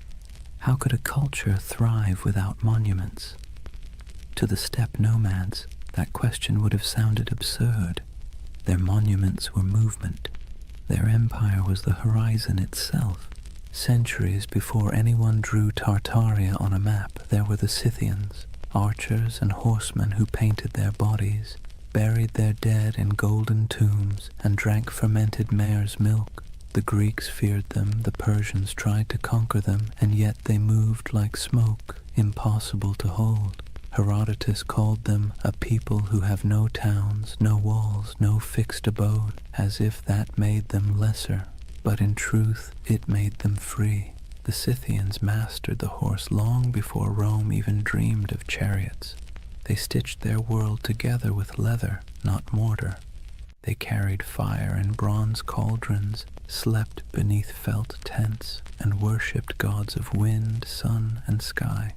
How could a culture thrive without monuments? To the steppe nomads, that question would have sounded absurd. Their monuments were movement. Their empire was the horizon itself. Centuries before anyone drew Tartaria on a map, there were the Scythians, archers and horsemen who painted their bodies, buried their dead in golden tombs, and drank fermented mare's milk. The Greeks feared them, the Persians tried to conquer them, and yet they moved like smoke, impossible to hold. Herodotus called them a people who have no towns, no walls, no fixed abode, as if that made them lesser. But in truth, it made them free. The Scythians mastered the horse long before Rome even dreamed of chariots. They stitched their world together with leather, not mortar. They carried fire in bronze cauldrons, slept beneath felt tents, and worshipped gods of wind, sun, and sky.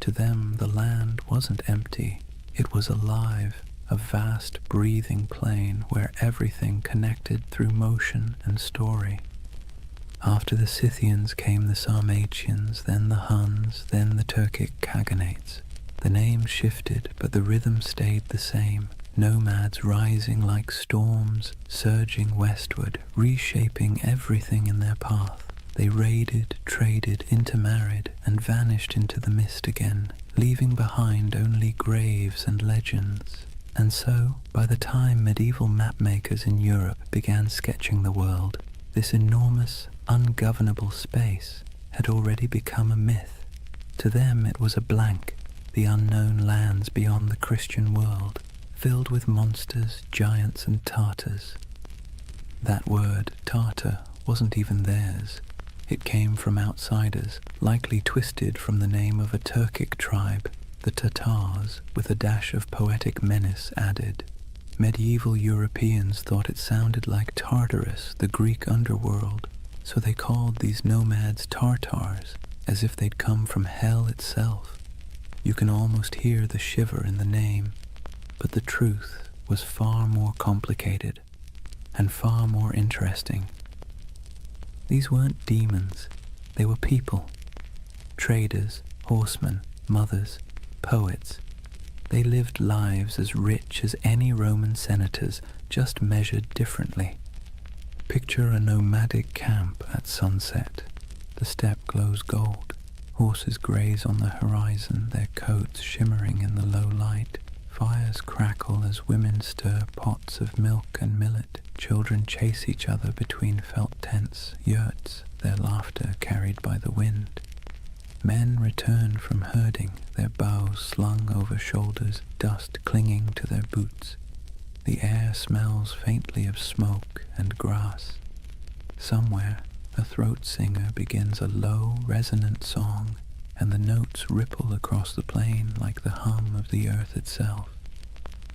To them, the land wasn't empty. It was alive, a vast breathing plain where everything connected through motion and story. After the Scythians came the Sarmatians, then the Huns, then the Turkic Khaganates. The names shifted, but the rhythm stayed the same. Nomads rising like storms, surging westward, reshaping everything in their path. They raided, traded, intermarried, and vanished into the mist again, leaving behind only graves and legends. And so, by the time medieval mapmakers in Europe began sketching the world, this enormous, ungovernable space had already become a myth. To them it was a blank, the unknown lands beyond the Christian world, filled with monsters, giants, and Tartars. That word, Tartar, wasn't even theirs. It came from outsiders, likely twisted from the name of a Turkic tribe, the Tatars, with a dash of poetic menace added. Medieval Europeans thought it sounded like Tartarus, the Greek underworld, so they called these nomads Tartars, as if they'd come from hell itself. You can almost hear the shiver in the name, but the truth was far more complicated and far more interesting. These weren't demons, they were people. Traders, horsemen, mothers, poets. They lived lives as rich as any Roman senators, just measured differently. Picture a nomadic camp at sunset. The steppe glows gold. Horses graze on the horizon, their coats shimmering in the low light. Fires crackle as women stir pots of milk and millet. Children chase each other between felt tents, yurts, their laughter carried by the wind. Men return from herding, their bows slung over shoulders, dust clinging to their boots. The air smells faintly of smoke and grass. Somewhere, a throat singer begins a low, resonant song, and the notes ripple across the plain like the hum of the earth itself.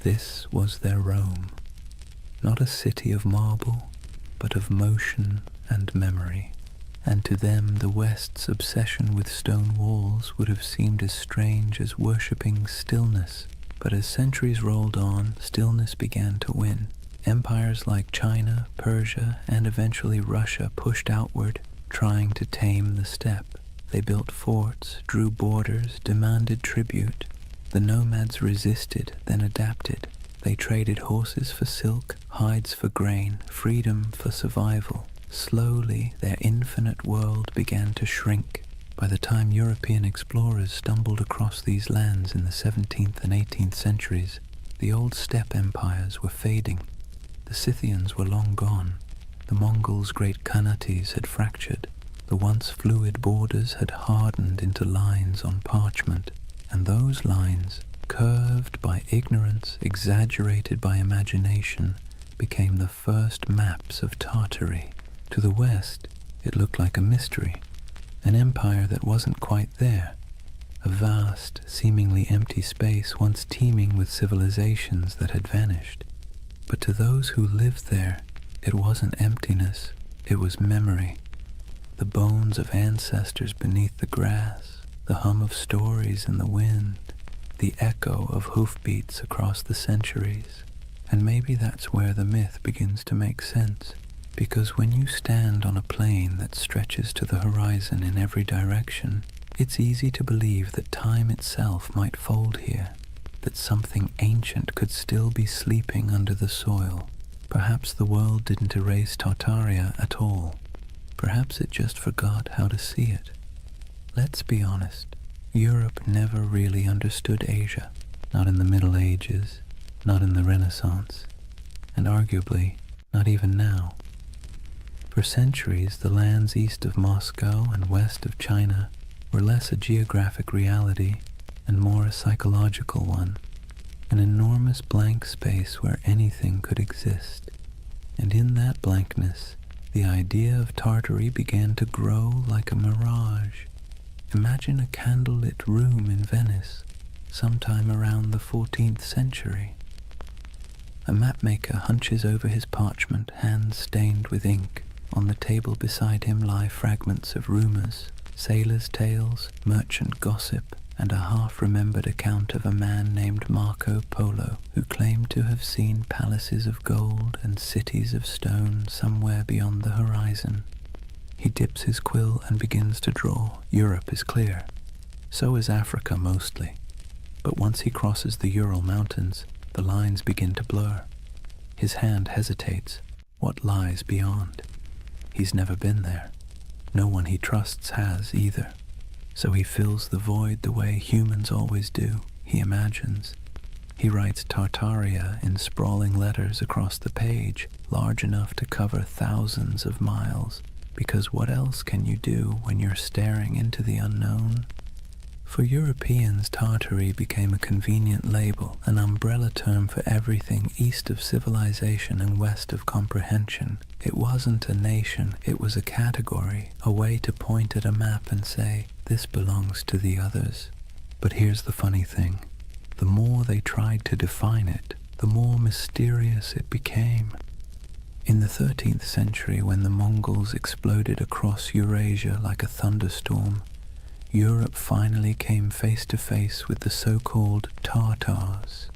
This was their Rome. Not a city of marble, but of motion and memory. And to them the West's obsession with stone walls would have seemed as strange as worshipping stillness. But as centuries rolled on, stillness began to win. Empires like China, Persia, and eventually Russia pushed outward, trying to tame the steppe. They built forts, drew borders, demanded tribute. The nomads resisted, then adapted. They traded horses for silk, hides for grain, freedom for survival. Slowly, their infinite world began to shrink. By the time European explorers stumbled across these lands in the 17th and 18th centuries, the old steppe empires were fading. The Scythians were long gone. The Mongols' great Khanates had fractured. The once fluid borders had hardened into lines on parchment, and those lines, curved by ignorance, exaggerated by imagination, became the first maps of Tartary. To the west, it looked like a mystery, an empire that wasn't quite there, a vast, seemingly empty space once teeming with civilizations that had vanished. But to those who lived there, it wasn't emptiness, it was memory. The bones of ancestors beneath the grass, the hum of stories in the wind, the echo of hoofbeats across the centuries. And maybe that's where the myth begins to make sense, because when you stand on a plain that stretches to the horizon in every direction, it's easy to believe that time itself might fold here, that something ancient could still be sleeping under the soil. Perhaps the world didn't erase Tartaria at all. Perhaps it just forgot how to see it. Let's be honest, Europe never really understood Asia, not in the Middle Ages, not in the Renaissance, and arguably not even now. For centuries, the lands east of Moscow and west of China were less a geographic reality and more a psychological one, an enormous blank space where anything could exist. And in that blankness, the idea of Tartary began to grow like a mirage. Imagine a candlelit room in Venice, sometime around the 14th century. A mapmaker hunches over his parchment, hands stained with ink. On the table beside him lie fragments of rumors, sailors' tales, merchant gossip, and a half-remembered account of a man named Marco Polo, who claimed to have seen palaces of gold and cities of stone somewhere beyond the horizon. He dips his quill and begins to draw. Europe is clear. So is Africa mostly. But once he crosses the Ural Mountains, the lines begin to blur. His hand hesitates. What lies beyond? He's never been there. No one he trusts has either. So he fills the void the way humans always do. He imagines. He writes Tartaria in sprawling letters across the page, large enough to cover thousands of miles. Because what else can you do when you're staring into the unknown? For Europeans, Tartary became a convenient label, an umbrella term for everything east of civilization and west of comprehension. It wasn't a nation, it was a category, a way to point at a map and say, this belongs to the others. But here's the funny thing. The more they tried to define it, the more mysterious it became. In the 13th century, when the Mongols exploded across Eurasia like a thunderstorm, Europe finally came face to face with the so-called Tartars.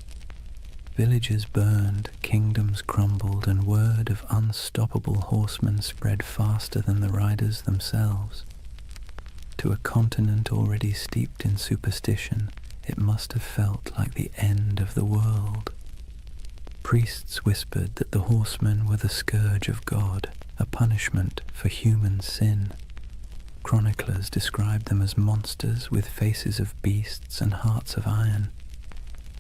Villages burned, kingdoms crumbled, and word of unstoppable horsemen spread faster than the riders themselves. To a continent already steeped in superstition, it must have felt like the end of the world. Priests whispered that the horsemen were the scourge of God, a punishment for human sin. Chroniclers described them as monsters with faces of beasts and hearts of iron.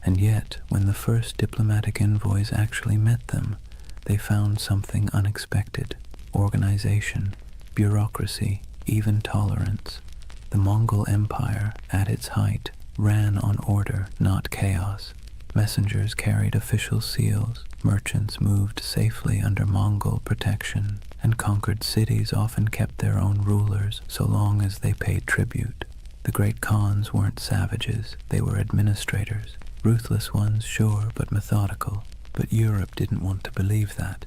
And yet, when the first diplomatic envoys actually met them, they found something unexpected: organization, bureaucracy, even tolerance. The Mongol Empire, at its height, ran on order, not chaos. Messengers carried official seals, merchants moved safely under Mongol protection, and conquered cities often kept their own rulers so long as they paid tribute. The great Khans weren't savages, they were administrators. Ruthless ones, sure, but methodical. But Europe didn't want to believe that.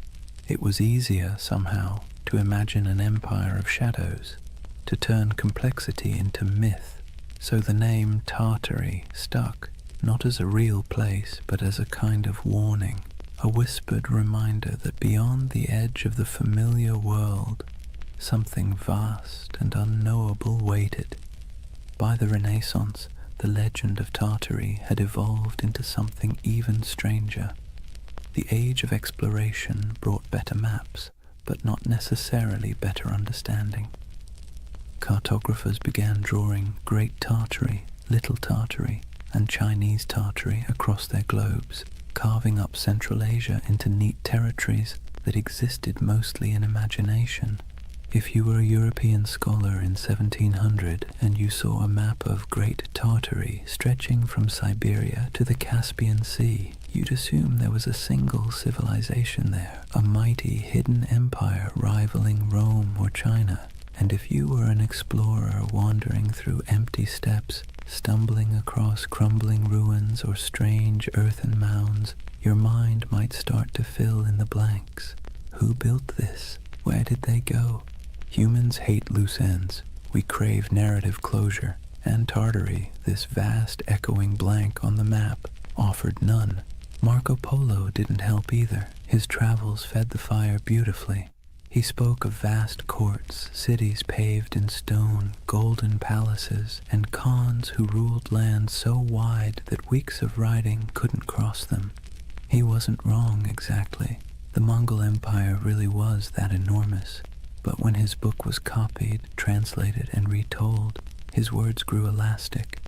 It was easier, somehow, to imagine an empire of shadows, to turn complexity into myth. So the name Tartary stuck, not as a real place, but as a kind of warning, a whispered reminder that beyond the edge of the familiar world, something vast and unknowable waited. By the Renaissance, the legend of Tartary had evolved into something even stranger. The age of exploration brought better maps, but not necessarily better understanding. Cartographers began drawing Great Tartary, Little Tartary, and Chinese Tartary across their globes. carving up Central Asia into neat territories that existed mostly in imagination. If you were a European scholar in 1700 and you saw a map of Great Tartary stretching from Siberia to the Caspian Sea, you'd assume there was a single civilization there, a mighty hidden empire rivaling Rome or China. And if you were an explorer wandering through empty steppes, stumbling across crumbling ruins or strange earthen mounds, your mind might start to fill in the blanks. Who built this? Where did they go? Humans hate loose ends. We crave narrative closure, and Tartary, this vast echoing blank on the map, offered none. Marco Polo didn't help either. His travels fed the fire beautifully. He spoke of vast courts, cities paved in stone, golden palaces, and khans who ruled lands so wide that weeks of riding couldn't cross them. He wasn't wrong exactly. The Mongol Empire really was that enormous. But when his book was copied, translated, and retold, his words grew elastic.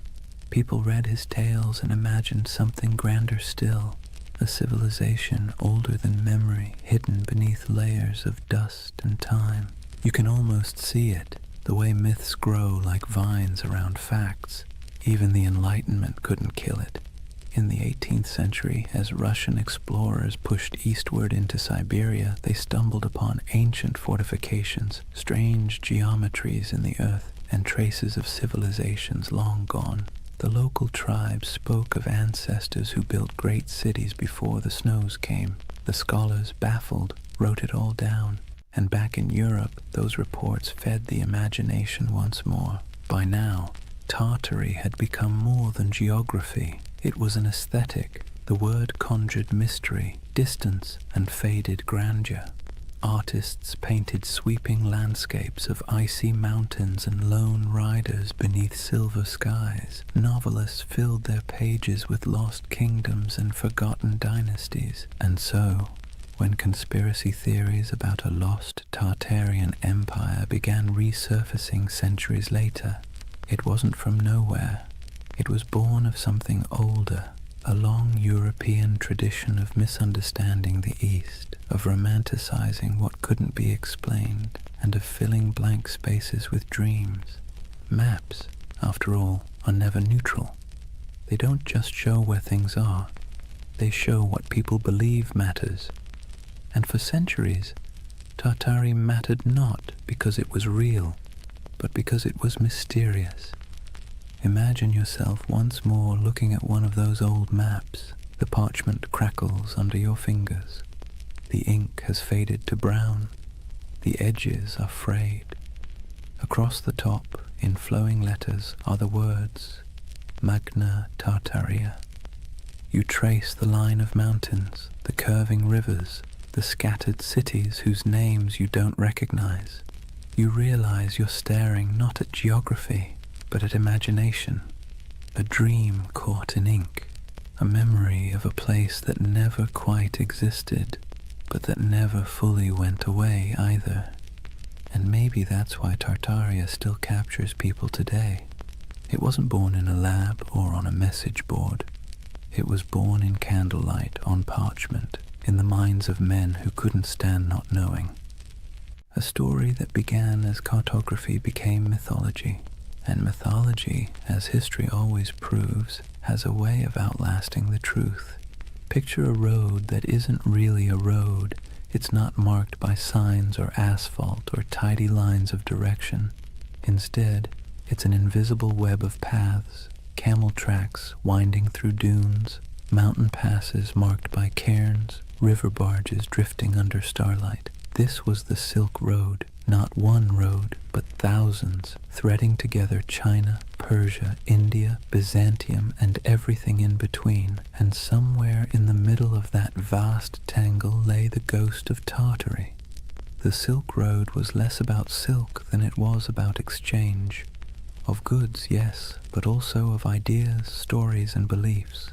People read his tales and imagined something grander still, a civilization older than memory, hidden beneath layers of dust and time. You can almost see it, the way myths grow like vines around facts. Even the Enlightenment couldn't kill it. In the 18th century, as Russian explorers pushed eastward into Siberia, they stumbled upon ancient fortifications, strange geometries in the earth, and traces of civilizations long gone. The local tribes spoke of ancestors who built great cities before the snows came. The scholars, baffled, wrote it all down, and back in Europe, those reports fed the imagination once more. By now, Tartary had become more than geography. It was an aesthetic. The word conjured mystery, distance, and faded grandeur. Artists painted sweeping landscapes of icy mountains and lone riders beneath silver skies. Novelists filled their pages with lost kingdoms and forgotten dynasties. And so, when conspiracy theories about a lost Tartarian empire began resurfacing centuries later, it wasn't from nowhere. It was born of something older, a long European tradition of misunderstanding the East, of romanticizing what couldn't be explained, and of filling blank spaces with dreams. Maps, after all, are never neutral. They don't just show where things are, they show what people believe matters. And for centuries, Tartary mattered not because it was real, but because it was mysterious. Imagine yourself once more looking at one of those old maps. The parchment crackles under your fingers. The ink has faded to brown. The edges are frayed. Across the top, in flowing letters, are the words, Magna Tartaria. You trace the line of mountains, the curving rivers, the scattered cities whose names you don't recognize. You realize you're staring not at geography, but at imagination, a dream caught in ink, a memory of a place that never quite existed, but that never fully went away either. And maybe that's why Tartaria still captures people today. It wasn't born in a lab or on a message board. It was born in candlelight, on parchment, in the minds of men who couldn't stand not knowing. A story that began as cartography became mythology. And mythology, as history always proves, has a way of outlasting the truth. Picture a road that isn't really a road. It's not marked by signs or asphalt or tidy lines of direction. Instead, it's an invisible web of paths, camel tracks winding through dunes, mountain passes marked by cairns, river barges drifting under starlight. This was the Silk Road. Not one road, but thousands, threading together China, Persia, India, Byzantium, and everything in between. And somewhere in the middle of that vast tangle lay the ghost of Tartary. The Silk Road was less about silk than it was about exchange. Of goods, yes, but also of ideas, stories, and beliefs.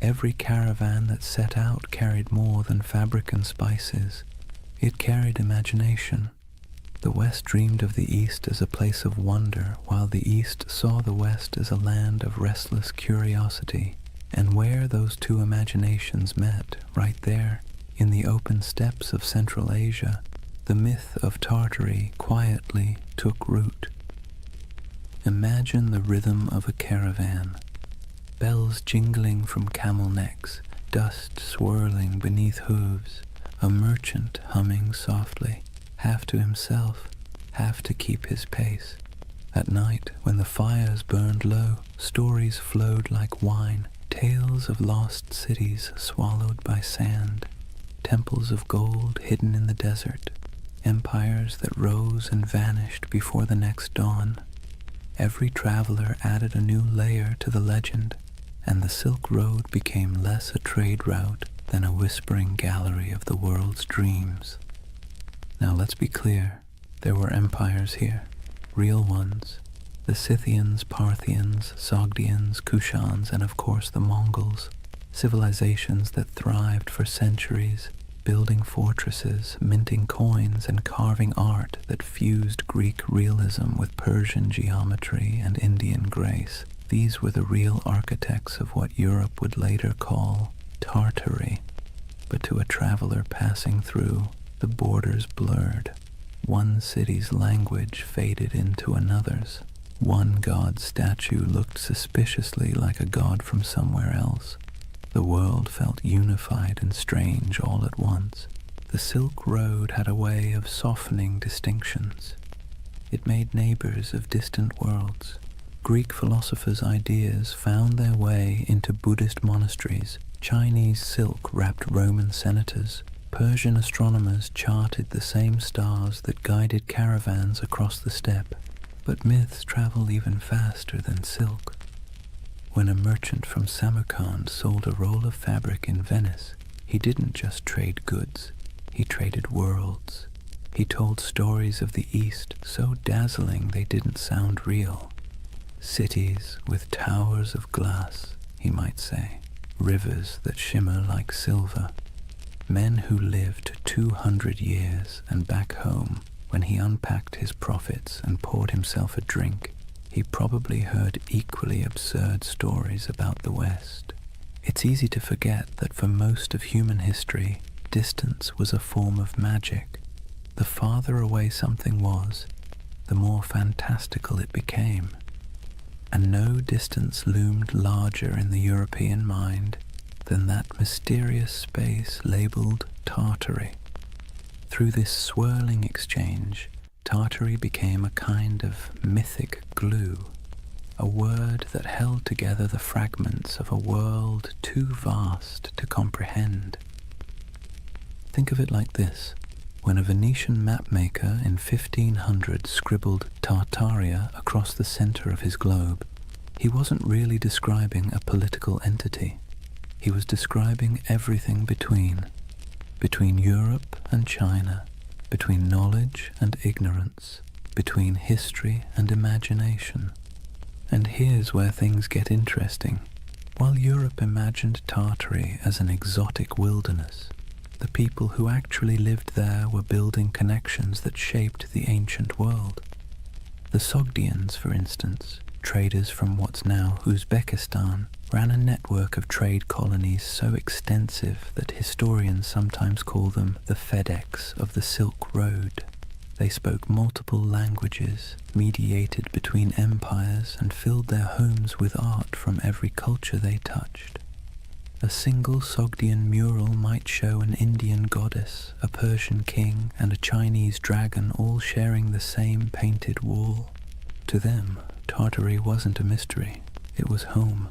Every caravan that set out carried more than fabric and spices. It carried imagination. The West dreamed of the East as a place of wonder, while the East saw the West as a land of restless curiosity. And where those two imaginations met, right there, in the open steppes of Central Asia, the myth of Tartary quietly took root. Imagine the rhythm of a caravan, bells jingling from camel necks, dust swirling beneath hooves, a merchant humming softly, half to himself, half to keep his pace. At night, when the fires burned low, stories flowed like wine, tales of lost cities swallowed by sand, temples of gold hidden in the desert, empires that rose and vanished before the next dawn. Every traveler added a new layer to the legend, and the Silk Road became less a trade route than a whispering gallery of the world's dreams. Now let's be clear, there were empires here, real ones. The Scythians, Parthians, Sogdians, Kushans, and of course the Mongols, civilizations that thrived for centuries, building fortresses, minting coins, and carving art that fused Greek realism with Persian geometry and Indian grace. These were the real architects of what Europe would later call Tartary. But to a traveler passing through, the borders blurred. One city's language faded into another's. One god's statue looked suspiciously like a god from somewhere else. The world felt unified and strange all at once. The Silk Road had a way of softening distinctions. It made neighbors of distant worlds. Greek philosophers' ideas found their way into Buddhist monasteries. Chinese silk wrapped Roman senators. Persian astronomers charted the same stars that guided caravans across the steppe. But myths travel even faster than silk. When a merchant from Samarkand sold a roll of fabric in Venice, he didn't just trade goods, he traded worlds. He told stories of the East so dazzling they didn't sound real. Cities with towers of glass, he might say, rivers that shimmer like silver. Men who lived 200 years, and back home, when he unpacked his profits and poured himself a drink, he probably heard equally absurd stories about the West. It's easy to forget that for most of human history, distance was a form of magic. The farther away something was, the more fantastical it became. And no distance loomed larger in the European mind than that mysterious space labeled Tartary. Through this swirling exchange, Tartary became a kind of mythic glue, a word that held together the fragments of a world too vast to comprehend. Think of it like this. When a Venetian mapmaker in 1500 scribbled Tartaria across the center of his globe, he wasn't really describing a political entity. He was describing everything between Europe and China, between knowledge and ignorance, between history and imagination. And here's where things get interesting. While Europe imagined Tartary as an exotic wilderness, the people who actually lived there were building connections that shaped the ancient world. The Sogdians, for instance, traders from what's now Uzbekistan, ran a network of trade colonies so extensive that historians sometimes call them the FedEx of the Silk Road. They spoke multiple languages, mediated between empires, and filled their homes with art from every culture they touched. A single Sogdian mural might show an Indian goddess, a Persian king, and a Chinese dragon all sharing the same painted wall. To them, Tartary wasn't a mystery, it was home.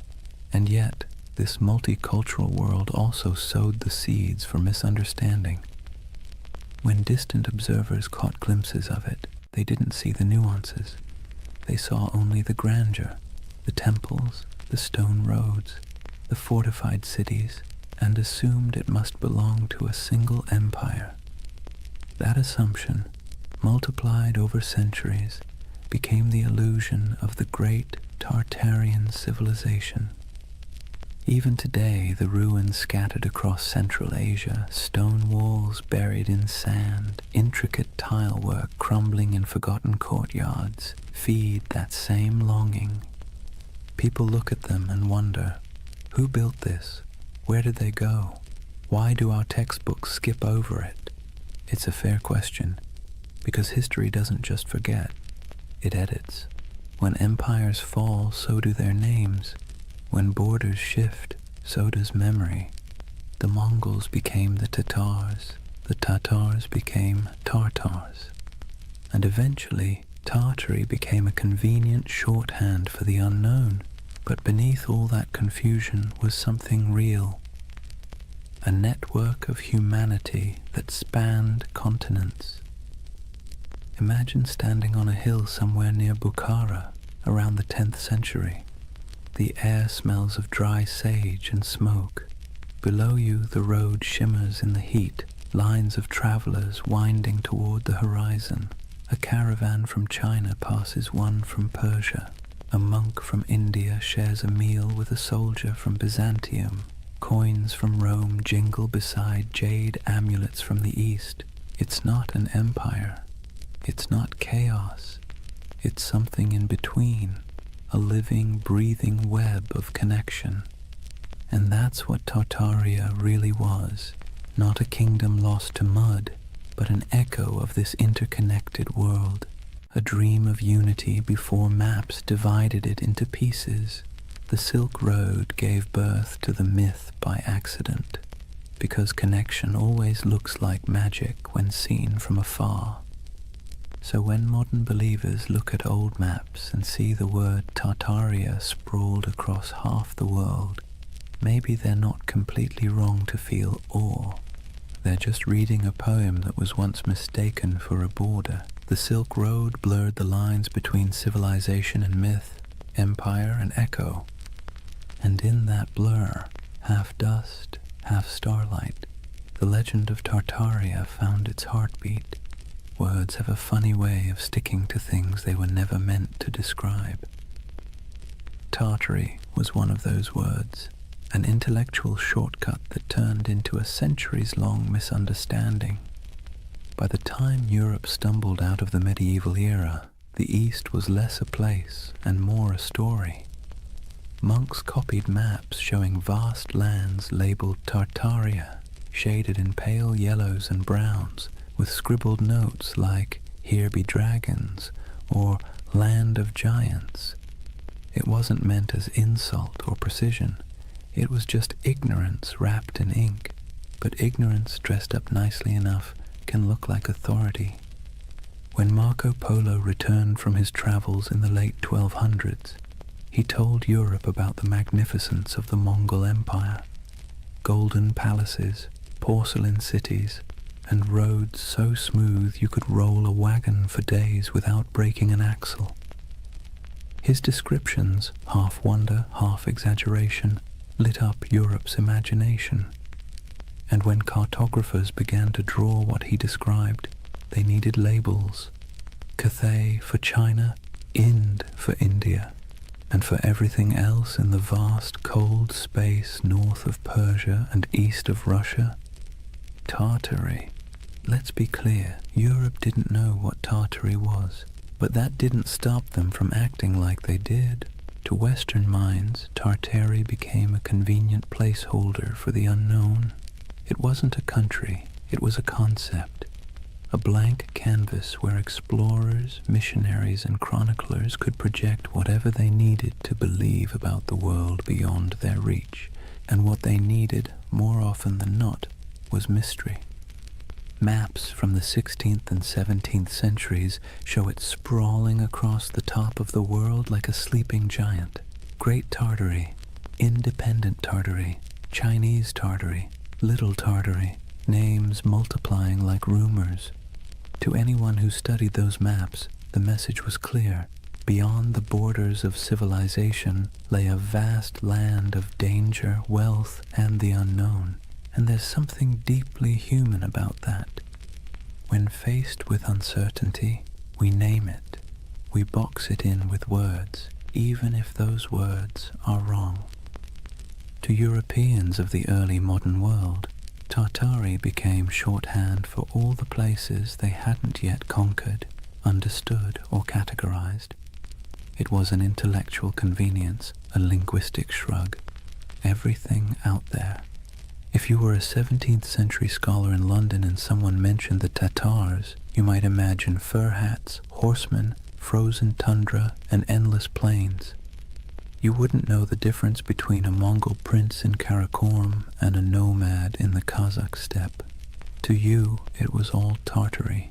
And yet, this multicultural world also sowed the seeds for misunderstanding. When distant observers caught glimpses of it, they didn't see the nuances. They saw only the grandeur, the temples, the stone roads, the fortified cities, and assumed it must belong to a single empire. That assumption, multiplied over centuries, became the illusion of the great Tartarian civilization. Even today, the ruins scattered across Central Asia, stone walls buried in sand, intricate tile work crumbling in forgotten courtyards, feed that same longing. People look at them and wonder, Who built this? Where did they go? Why do our textbooks skip over it? It's a fair question, because history doesn't just forget, it edits. When empires fall, so do their names. When borders shift, so does memory. The Mongols became the Tatars became Tartars. And eventually, Tartary became a convenient shorthand for the unknown. But beneath all that confusion was something real. A network of humanity that spanned continents. Imagine standing on a hill somewhere near Bukhara around the 10th century. The air smells of dry sage and smoke. Below you the road shimmers in the heat, lines of travelers winding toward the horizon. A caravan from China passes one from Persia. A monk from India shares a meal with a soldier from Byzantium. Coins from Rome jingle beside jade amulets from the East. It's not an empire. It's not chaos. It's something in between, a living, breathing web of connection. And that's what Tartaria really was. Not a kingdom lost to mud, but an echo of this interconnected world. A dream of unity before maps divided it into pieces. The Silk Road gave birth to the myth by accident, because connection always looks like magic when seen from afar. So when modern believers look at old maps and see the word Tartaria sprawled across half the world, maybe they're not completely wrong to feel awe. They're just reading a poem that was once mistaken for a border. The Silk Road blurred the lines between civilization and myth, empire and echo. And in that blur, half dust, half starlight, the legend of Tartaria found its heartbeat. Words have a funny way of sticking to things they were never meant to describe. Tartary was one of those words, an intellectual shortcut that turned into a centuries-long misunderstanding. By the time Europe stumbled out of the medieval era, the East was less a place and more a story. Monks copied maps showing vast lands labeled Tartaria, shaded in pale yellows and browns, with scribbled notes like, "Here be dragons," or "Land of Giants." It wasn't meant as insult or precision. It was just ignorance wrapped in ink, but ignorance dressed up nicely enough can look like authority. When Marco Polo returned from his travels in the late 1200s, he told Europe about the magnificence of the Mongol Empire. Golden palaces, porcelain cities, and roads so smooth you could roll a wagon for days without breaking an axle. His descriptions, half wonder, half exaggeration, lit up Europe's imagination. And when cartographers began to draw what he described, they needed labels. Cathay for China, Ind for India, and for everything else in the vast cold space north of Persia and east of Russia, Tartary. Let's be clear, Europe didn't know what Tartary was, but that didn't stop them from acting like they did. To Western minds, Tartary became a convenient placeholder for the unknown. It wasn't a country, it was a concept, a blank canvas where explorers, missionaries, and chroniclers could project whatever they needed to believe about the world beyond their reach, and what they needed, more often than not, was mystery. Maps from the 16th and 17th centuries show it sprawling across the top of the world like a sleeping giant. Great Tartary, Independent Tartary, Chinese Tartary, Little Tartary, names multiplying like rumors. To anyone who studied those maps, the message was clear. Beyond the borders of civilization lay a vast land of danger, wealth, and the unknown. And there's something deeply human about that. When faced with uncertainty, we name it. We box it in with words, even if those words are wrong. To Europeans of the early modern world, Tartary became shorthand for all the places they hadn't yet conquered, understood, or categorized. It was an intellectual convenience, a linguistic shrug. everything out there. If you were a 17th century scholar in London and someone mentioned the Tatars, you might imagine fur hats, horsemen, frozen tundra, and endless plains. You wouldn't know the difference between a Mongol prince in Karakorum and a nomad in the Kazakh steppe. To you, it was all Tartary,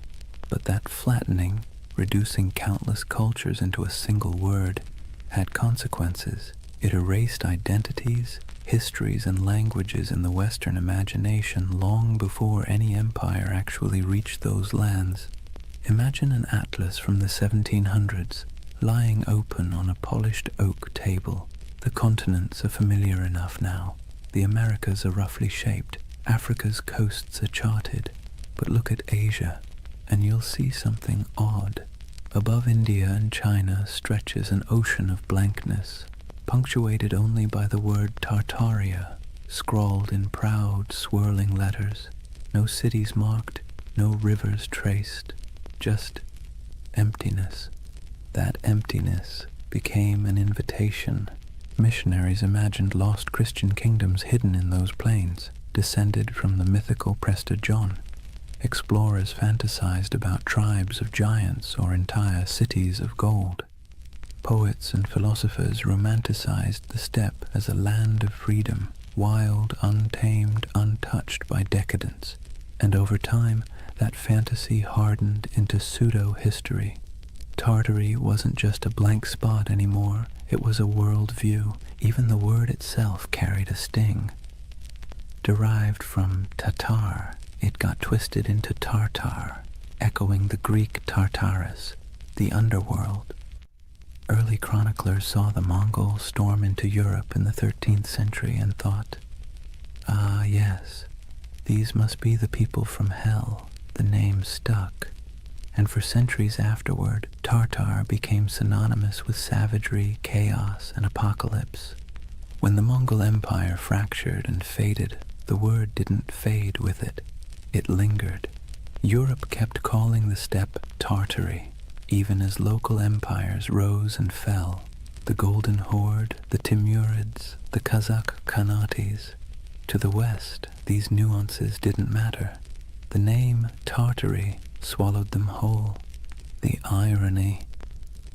but that flattening, reducing countless cultures into a single word, had consequences. It erased identities, histories, and languages in the Western imagination long before any empire actually reached those lands. Imagine an atlas from the 1700s, lying open on a polished oak table. The continents are familiar enough now. The Americas are roughly shaped. Africa's coasts are charted. But look at Asia, and you'll see something odd. Above India and China stretches an ocean of blankness, punctuated only by the word Tartaria, scrawled in proud, swirling letters. No cities marked, no rivers traced, just emptiness. That emptiness became an invitation. Missionaries imagined lost Christian kingdoms hidden in those plains, descended from the mythical Prester John. Explorers fantasized about tribes of giants or entire cities of gold. Poets and philosophers romanticized the steppe as a land of freedom, wild, untamed, untouched by decadence. And over time, that fantasy hardened into pseudo-history. Tartary wasn't just a blank spot anymore, it was a world view. Even the word itself carried a sting. Derived from Tatar, it got twisted into Tartar, echoing the Greek Tartarus, the underworld. Early chroniclers saw the Mongols storm into Europe in the 13th century and thought, "Ah, yes, these must be the people from hell." The name stuck, and for centuries afterward, Tartar became synonymous with savagery, chaos, and apocalypse. When the Mongol Empire fractured and faded, the word didn't fade with it. It lingered. Europe kept calling the steppe Tartary, even as local empires rose and fell. The Golden Horde, the Timurids, the Kazakh Khanates. To the west, these nuances didn't matter. The name Tartary swallowed them whole. The irony.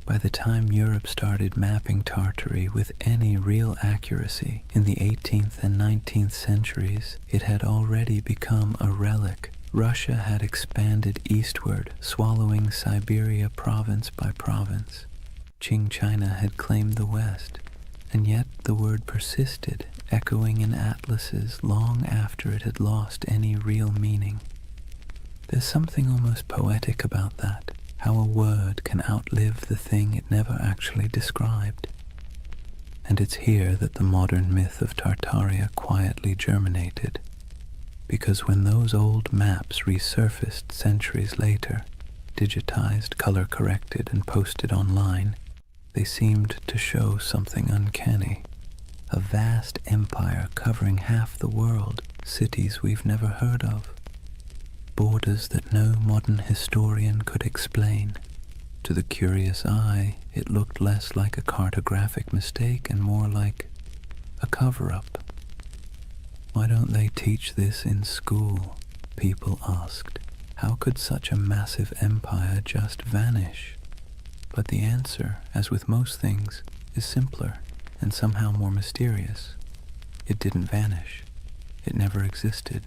By the time Europe started mapping Tartary with any real accuracy in the 18th and 19th centuries, it had already become a relic. Russia had expanded eastward, swallowing Siberia province by province. Qing China had claimed the west, and yet the word persisted, echoing in atlases long after it had lost any real meaning. There's something almost poetic about that, how a word can outlive the thing it never actually described. And it's here that the modern myth of Tartaria quietly germinated, because when those old maps resurfaced centuries later, digitized, color-corrected, and posted online, they seemed to show something uncanny. A vast empire covering half the world, cities we've never heard of. Borders that no modern historian could explain. To the curious eye, it looked less like a cartographic mistake and more like a cover-up. Why don't they teach this in school? People asked. How could such a massive empire just vanish? But the answer, as with most things, is simpler and somehow more mysterious. It didn't vanish. It never existed.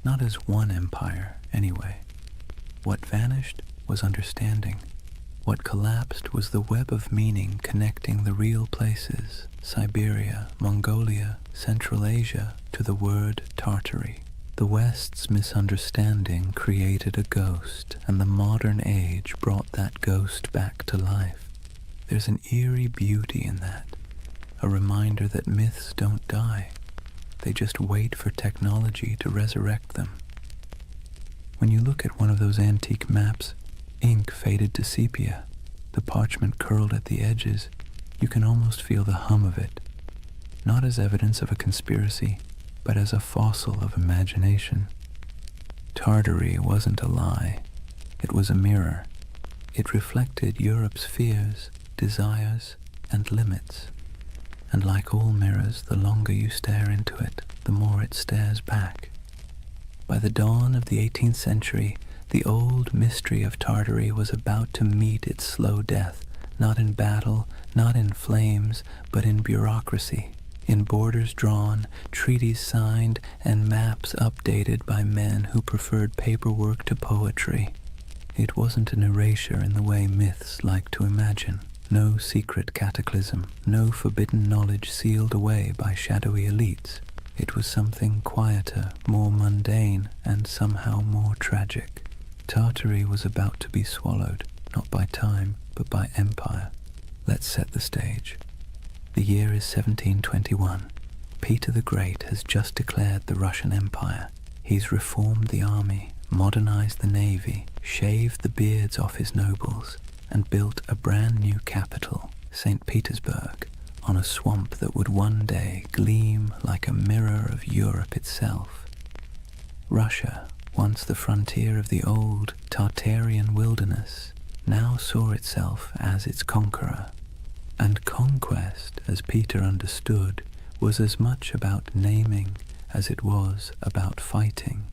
Not as one empire, anyway. What vanished was understanding. What collapsed was the web of meaning connecting the real places, Siberia, Mongolia, Central Asia, to the word Tartary. The West's misunderstanding created a ghost, and the modern age brought that ghost back to life. There's an eerie beauty in that, a reminder that myths don't die. They just wait for technology to resurrect them. When you look at one of those antique maps, ink faded to sepia, the parchment curled at the edges, you can almost feel the hum of it, not as evidence of a conspiracy, but as a fossil of imagination. Tartary wasn't a lie. It was a mirror. It reflected Europe's fears, desires, and limits. and like all mirrors, the longer you stare into it, the more it stares back. By the dawn of the 18th century, the old mystery of Tartary was about to meet its slow death, not in battle, not in flames, but in bureaucracy, in borders drawn, treaties signed, and maps updated by men who preferred paperwork to poetry. It wasn't an erasure in the way myths like to imagine. No secret cataclysm, no forbidden knowledge sealed away by shadowy elites. It was something quieter, more mundane, and somehow more tragic. Tartary was about to be swallowed, not by time, but by empire. Let's set the stage. The year is 1721. Peter the Great has just declared the Russian Empire. He's reformed the army, modernized the navy, shaved the beards off his nobles, and built a brand new capital, St. Petersburg, on a swamp that would one day gleam like a mirror of Europe itself. Russia, once the frontier of the old Tartarian wilderness, now saw itself as its conqueror. And conquest, as Peter understood, was as much about naming as it was about fighting.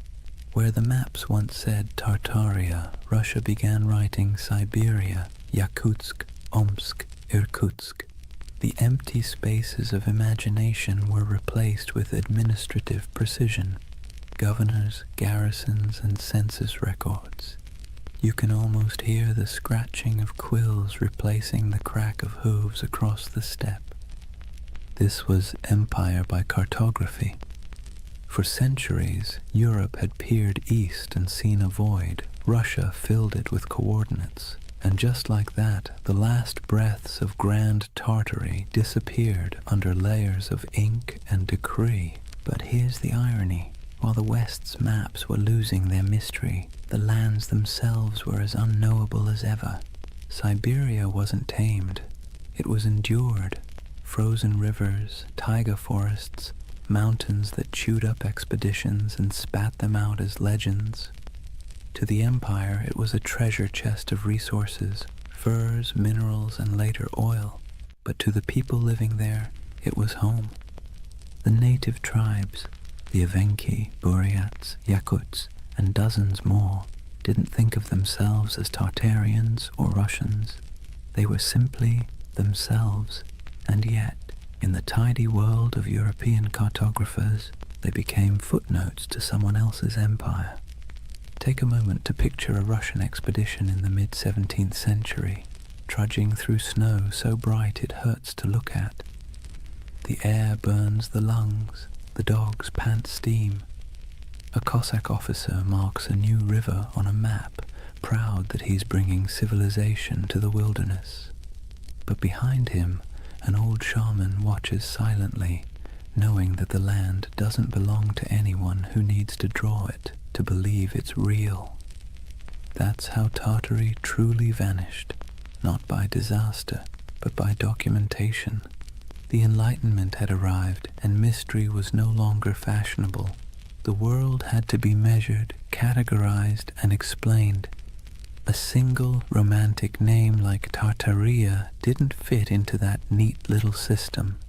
Where the maps once said Tartaria, Russia began writing Siberia, Yakutsk, Omsk, Irkutsk. The empty spaces of imagination were replaced with administrative precision, governors, garrisons, and census records. You can almost hear the scratching of quills replacing the crack of hooves across the steppe. This was empire by cartography. For centuries, Europe had peered east and seen a void. Russia filled it with coordinates. And just like that, the last breaths of Grand Tartary disappeared under layers of ink and decree. But here's the irony. While the West's maps were losing their mystery, the lands themselves were as unknowable as ever. Siberia wasn't tamed. It was endured. Frozen rivers, taiga forests, mountains that chewed up expeditions and spat them out as legends. To the empire, it was a treasure chest of resources, furs, minerals, and later oil. But to the people living there, it was home. The native tribes, the Evenki, Buryats, Yakuts, and dozens more, didn't think of themselves as Tartarians or Russians. They were simply themselves, and yet, in the tidy world of European cartographers, they became footnotes to someone else's empire. Take a moment to picture a Russian expedition in the mid-17th century, trudging through snow so bright it hurts to look at. The air burns the lungs, the dogs pant steam. A Cossack officer marks a new river on a map, proud that he's bringing civilization to the wilderness. But behind him, an old shaman watches silently, knowing that the land doesn't belong to anyone who needs to draw it to believe it's real. That's how Tartary truly vanished, not by disaster, but by documentation. The Enlightenment had arrived, and mystery was no longer fashionable. The world had to be measured, categorized, and explained. A single romantic name like Tartaria didn't fit into that neat little system.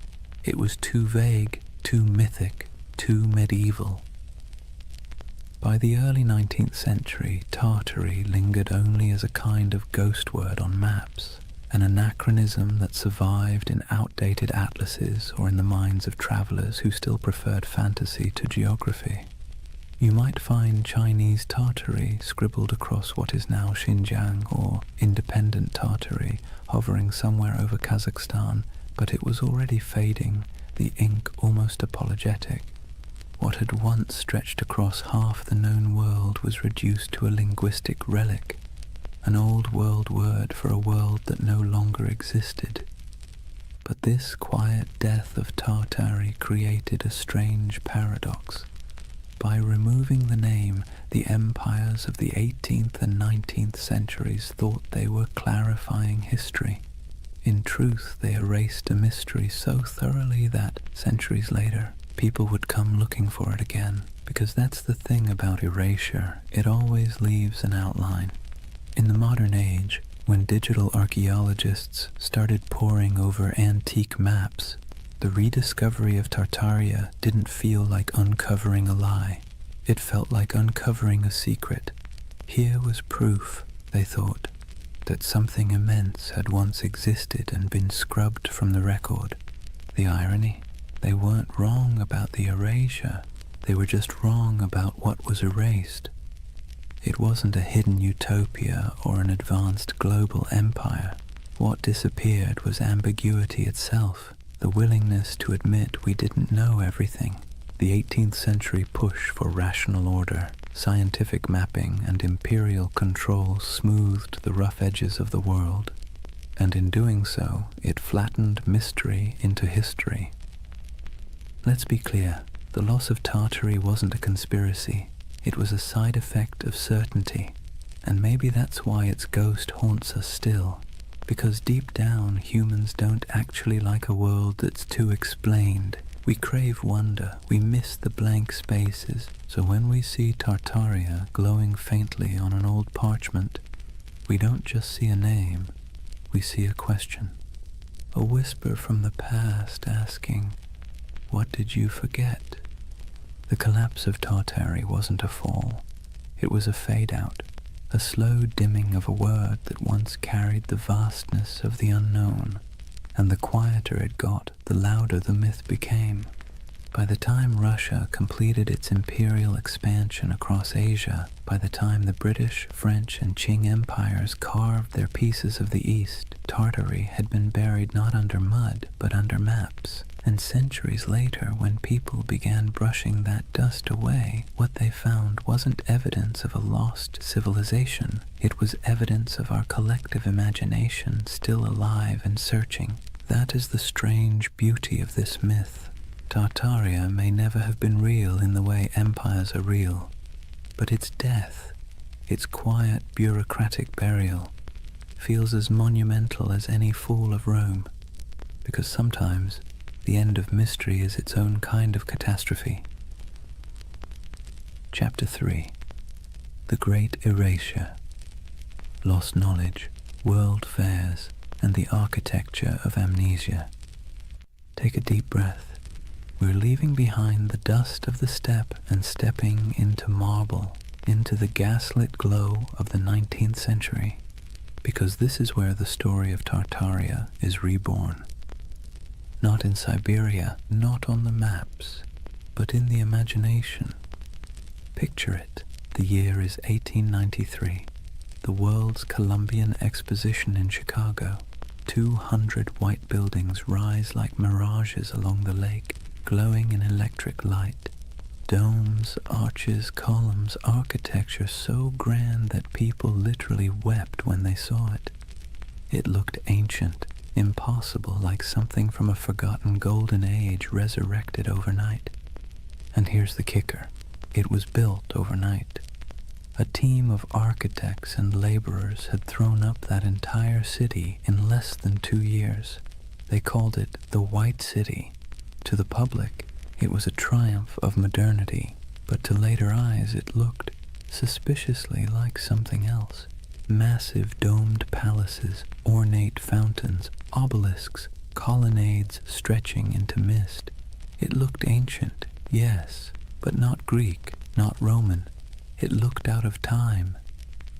It was too vague, too mythic, too medieval. By the early 19th century, Tartary lingered only as a kind of ghost word on maps, an anachronism that survived in outdated atlases or in the minds of travelers who still preferred fantasy to geography. You might find Chinese Tartary scribbled across what is now Xinjiang, or independent Tartary hovering somewhere over Kazakhstan, but it was already fading, the ink almost apologetic. What had once stretched across half the known world was reduced to a linguistic relic, an old world word for a world that no longer existed. But this quiet death of Tartary created a strange paradox. By removing the name, the empires of the 18th and 19th centuries thought they were clarifying history. In truth, they erased a mystery so thoroughly that, centuries later, people would come looking for it again. Because that's the thing about erasure, it always leaves an outline. In the modern age, when digital archaeologists started poring over antique maps, The rediscovery of Tartaria didn't feel like uncovering a lie. It felt like uncovering a secret. Here was proof, they thought, that something immense had once existed and been scrubbed from the record. The irony? They weren't wrong about the erasure. They were just wrong about what was erased. It wasn't a hidden utopia or an advanced global empire. What disappeared was ambiguity itself, the willingness to admit we didn't know everything. The 18th century push for rational order, scientific mapping, and imperial control smoothed the rough edges of the world, and in doing so, it flattened mystery into history. Let's be clear, the loss of Tartary wasn't a conspiracy. It was a side effect of certainty, and maybe that's why its ghost haunts us still, because deep down humans don't actually like a world that's too explained. We crave wonder, we miss the blank spaces, so when we see Tartaria glowing faintly on an old parchment, we don't just see a name, we see a question. A whisper from the past asking, "What did you forget?" The collapse of Tartary wasn't a fall. It was a fade-out, a slow dimming of a word that once carried the vastness of the unknown. And the quieter it got, the louder the myth became. By the time Russia completed its imperial expansion across Asia, by the time the British, French, and Qing empires carved their pieces of the East, Tartary had been buried not under mud, but under maps. And centuries later, when people began brushing that dust away, what they found wasn't evidence of a lost civilization. It was evidence of our collective imagination still alive and searching. That is the strange beauty of this myth. Tartaria may never have been real in the way empires are real, but its death, its quiet bureaucratic burial, feels as monumental as any fall of Rome, because sometimes the end of mystery is its own kind of catastrophe. Chapter 3. The Great Erasure. Lost knowledge, world fairs, and the architecture of amnesia. Take a deep breath. We're leaving behind the dust of the steppe and stepping into marble, into the gaslit glow of the 19th century, because this is where the story of Tartaria is reborn. Not in Siberia, not on the maps, but in the imagination. Picture it. The year is 1893. The World's Columbian Exposition in Chicago. 200 white buildings rise like mirages along the lake, glowing in electric light. Domes, arches, columns, architecture so grand that people literally wept when they saw it. It looked ancient, impossible, like something from a forgotten golden age resurrected overnight. And here's the kicker. It was built overnight. A team of architects and laborers had thrown up that entire city in less than 2 years. They called it the White City. To the public, it was a triumph of modernity, but to later eyes it looked suspiciously like something else. Massive domed palaces, ornate fountains, obelisks, colonnades stretching into mist. It looked ancient, yes, but not Greek, not Roman. It looked out of time.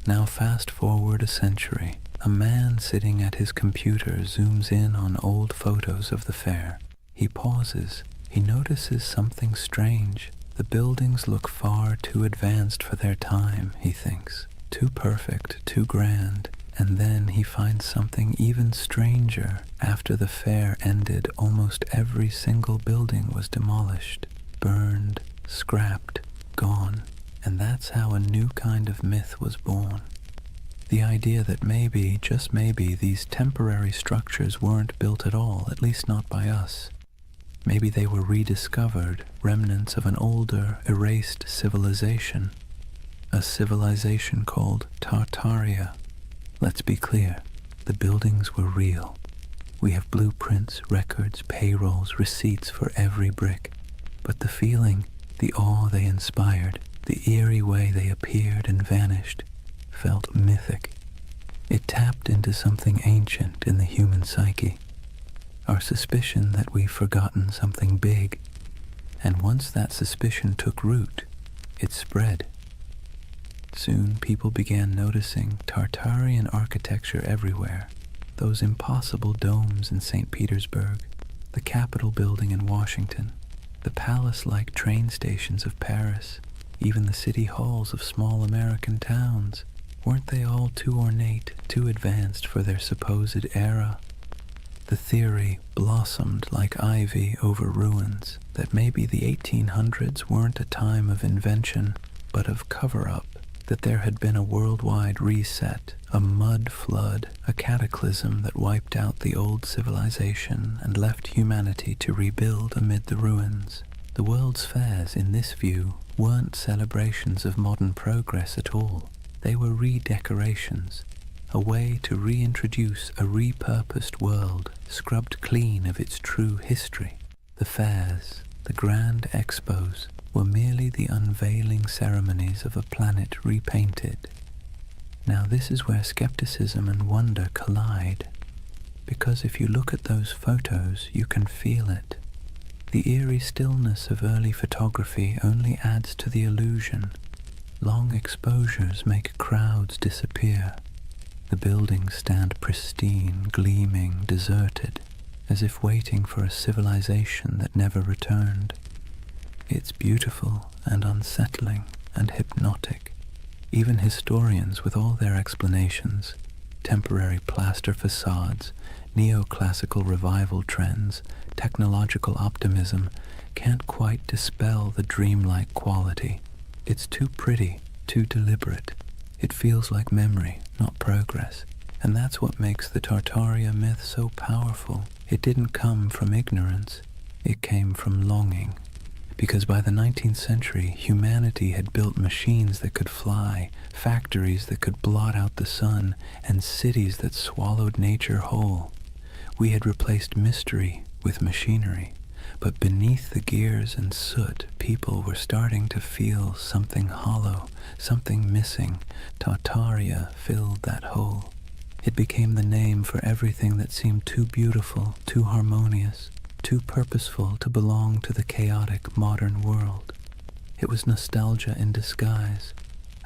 Now fast forward a century. A man sitting at his computer zooms in on old photos of the fair. He pauses. He notices something strange. The buildings look far too advanced for their time, he thinks. Too perfect, too grand. And then he finds something even stranger. After the fair ended, almost every single building was demolished, burned, scrapped, gone. And that's how a new kind of myth was born. The idea that maybe, just maybe, these temporary structures weren't built at all, at least not by us. Maybe they were rediscovered, remnants of an older, erased civilization. A civilization called Tartaria. Let's be clear, the buildings were real. We have blueprints, records, payrolls, receipts for every brick. But the feeling, the awe they inspired, the eerie way they appeared and vanished, felt mythic. It tapped into something ancient in the human psyche. our suspicion that we've forgotten something big. And once that suspicion took root, it spread. Soon people began noticing Tartarian architecture everywhere. Those impossible domes in St. Petersburg, the Capitol building in Washington, the palace-like train stations of Paris, even the city halls of small American towns. Weren't they all too ornate, too advanced for their supposed era? The theory blossomed like ivy over ruins that maybe the 1800s weren't a time of invention, but of cover-up, that there had been a worldwide reset, a mud flood, a cataclysm that wiped out the old civilization and left humanity to rebuild amid the ruins. The world's fairs, in this view, weren't celebrations of modern progress at all. They were redecorations, a way to reintroduce a repurposed world, scrubbed clean of its true history. The fairs, the grand expos, were merely the unveiling ceremonies of a planet repainted. Now this is where skepticism and wonder collide, because if you look at those photos, you can feel it. The eerie stillness of early photography only adds to the illusion. Long exposures make crowds disappear. The buildings stand pristine, gleaming, deserted, as if waiting for a civilization that never returned. It's beautiful and unsettling and hypnotic. Even historians, with all their explanations, temporary plaster facades, neoclassical revival trends, technological optimism, can't quite dispel the dreamlike quality. It's too pretty, too deliberate. It feels like memory, not progress. And that's what makes the Tartaria myth so powerful. It didn't come from ignorance, it came from longing. Because by the 19th century, humanity had built machines that could fly, factories that could blot out the sun, and cities that swallowed nature whole. We had replaced mystery with machinery, but beneath the gears and soot, people were starting to feel something hollow, something missing. Tartaria filled that hole. It became the name for everything that seemed too beautiful, too harmonious, too purposeful to belong to the chaotic modern world. It was nostalgia in disguise,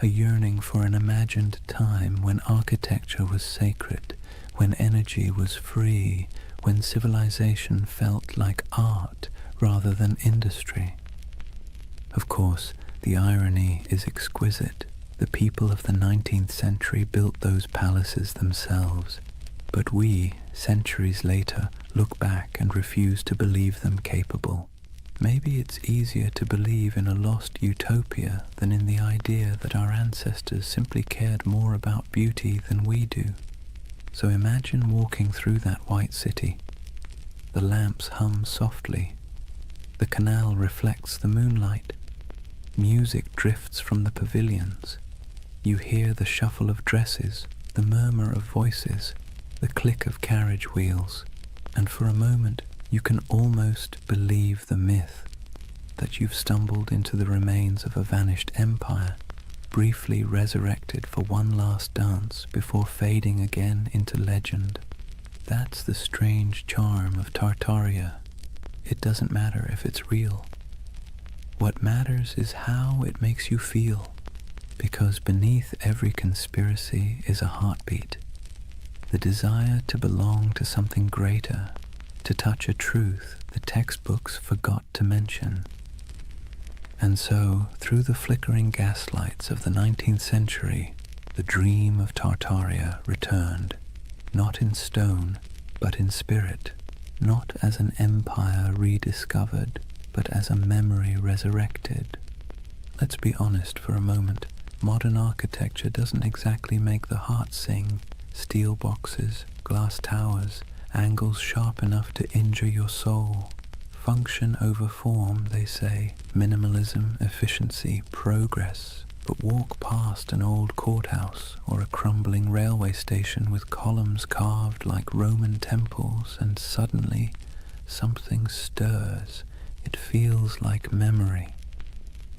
a yearning for an imagined time when architecture was sacred, when energy was free, when civilization felt like art rather than industry. Of course, the irony is exquisite. The people of the 19th century built those palaces themselves, but we, centuries later, look back and refuse to believe them capable. Maybe it's easier to believe in a lost utopia than in the idea that our ancestors simply cared more about beauty than we do. So imagine walking through that white city. The lamps hum softly. The canal reflects the moonlight. Music drifts from the pavilions. You hear the shuffle of dresses, the murmur of voices, the click of carriage wheels, and for a moment you can almost believe the myth that you've stumbled into the remains of a vanished empire, briefly resurrected for one last dance before fading again into legend. That's the strange charm of Tartaria. It doesn't matter if it's real. What matters is how it makes you feel, because beneath every conspiracy is a heartbeat, the desire to belong to something greater, to touch a truth the textbooks forgot to mention. And so, through the flickering gaslights of the 19th century, the dream of Tartaria returned, not in stone, but in spirit, not as an empire rediscovered, but as a memory resurrected. Let's be honest for a moment. Modern architecture doesn't exactly make the heart sing. Steel boxes, glass towers, angles sharp enough to injure your soul. Function over form, they say. Minimalism, efficiency, progress. But walk past an old courthouse or a crumbling railway station with columns carved like Roman temples, and suddenly something stirs. It feels like memory.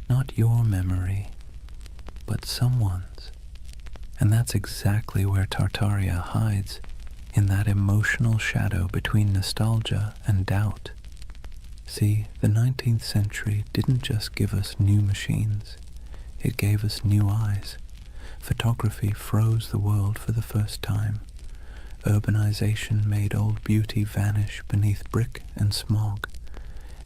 Not your memory, but someone's. And that's exactly where Tartaria hides, in that emotional shadow between nostalgia and doubt. See, the 19th century didn't just give us new machines, it gave us new eyes. Photography froze the world for the first time. Urbanization made old beauty vanish beneath brick and smog.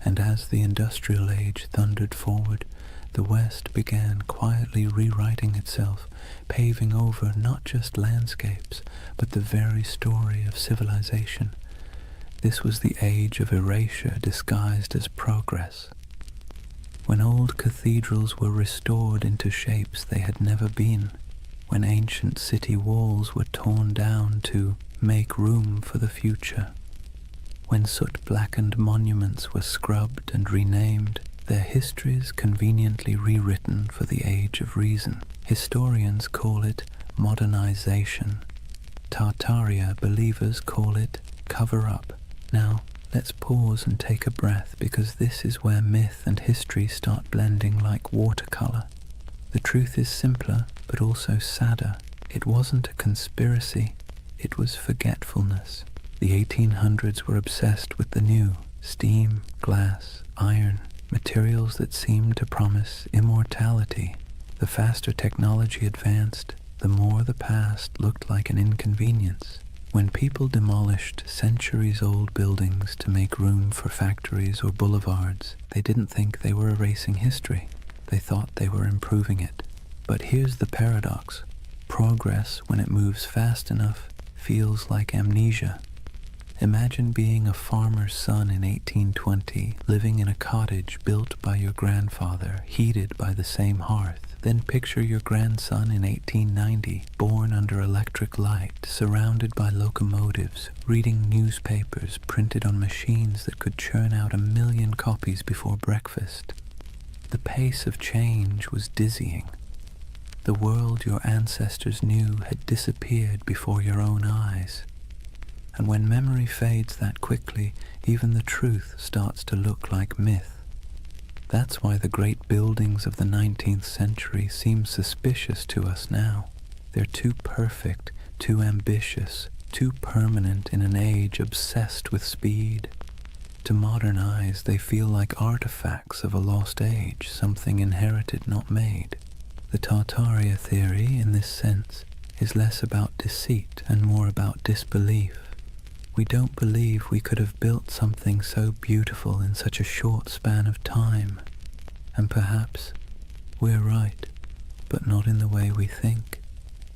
And as the industrial age thundered forward, the West began quietly rewriting itself, paving over not just landscapes, but the very story of civilization. This was the age of erasure disguised as progress. When old cathedrals were restored into shapes they had never been, when ancient city walls were torn down to make room for the future, when soot-blackened monuments were scrubbed and renamed, their histories conveniently rewritten for the age of reason. Historians call it modernization. Tartaria believers call it cover-up. Now, let's pause and take a breath, because this is where myth and history start blending like watercolor. The truth is simpler, but also sadder. It wasn't a conspiracy, it was forgetfulness. The 1800s were obsessed with the new: steam, glass, iron, materials that seemed to promise immortality. The faster technology advanced, the more the past looked like an inconvenience. When people demolished centuries-old buildings to make room for factories or boulevards, they didn't think they were erasing history. They thought they were improving it. But here's the paradox. Progress, when it moves fast enough, feels like amnesia. Imagine being a farmer's son in 1820, living in a cottage built by your grandfather, heated by the same hearth. Then picture your grandson in 1890, born under electric light, surrounded by locomotives, reading newspapers printed on machines that could churn out 1 million copies before breakfast. The pace of change was dizzying. The world your ancestors knew had disappeared before your own eyes. And when memory fades that quickly, even the truth starts to look like myth. That's why the great buildings of the 19th century seem suspicious to us now. They're too perfect, too ambitious, too permanent in an age obsessed with speed. To modern eyes, they feel like artifacts of a lost age, something inherited, not made. The Tartaria theory, in this sense, is less about deceit and more about disbelief. We don't believe we could have built something so beautiful in such a short span of time. And perhaps we're right, but not in the way we think,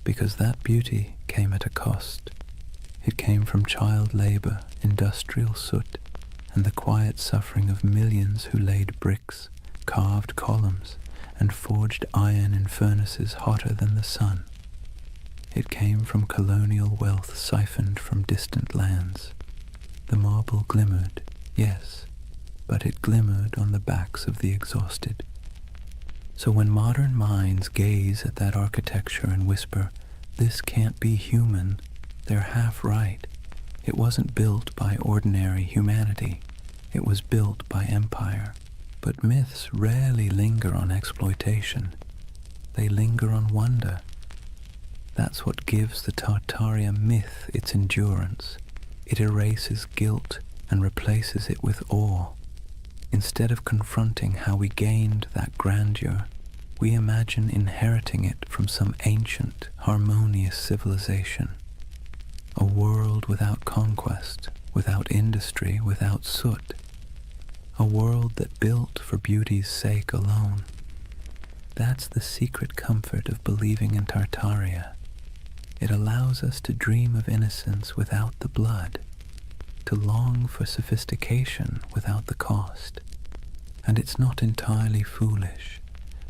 because that beauty came at a cost. It came from child labor, industrial soot, and the quiet suffering of millions who laid bricks, carved columns, and forged iron in furnaces hotter than the sun. It came from colonial wealth siphoned from distant lands. The marble glimmered, yes, but it glimmered on the backs of the exhausted. So when modern minds gaze at that architecture and whisper, "This can't be human," they're half right. It wasn't built by ordinary humanity. It was built by empire. But myths rarely linger on exploitation. They linger on wonder. That's what gives the Tartaria myth its endurance. It erases guilt and replaces it with awe. Instead of confronting how we gained that grandeur, we imagine inheriting it from some ancient, harmonious civilization. A world without conquest, without industry, without soot. A world that built for beauty's sake alone. That's the secret comfort of believing in Tartaria. It allows us to dream of innocence without the blood, to long for sophistication without the cost. And it's not entirely foolish,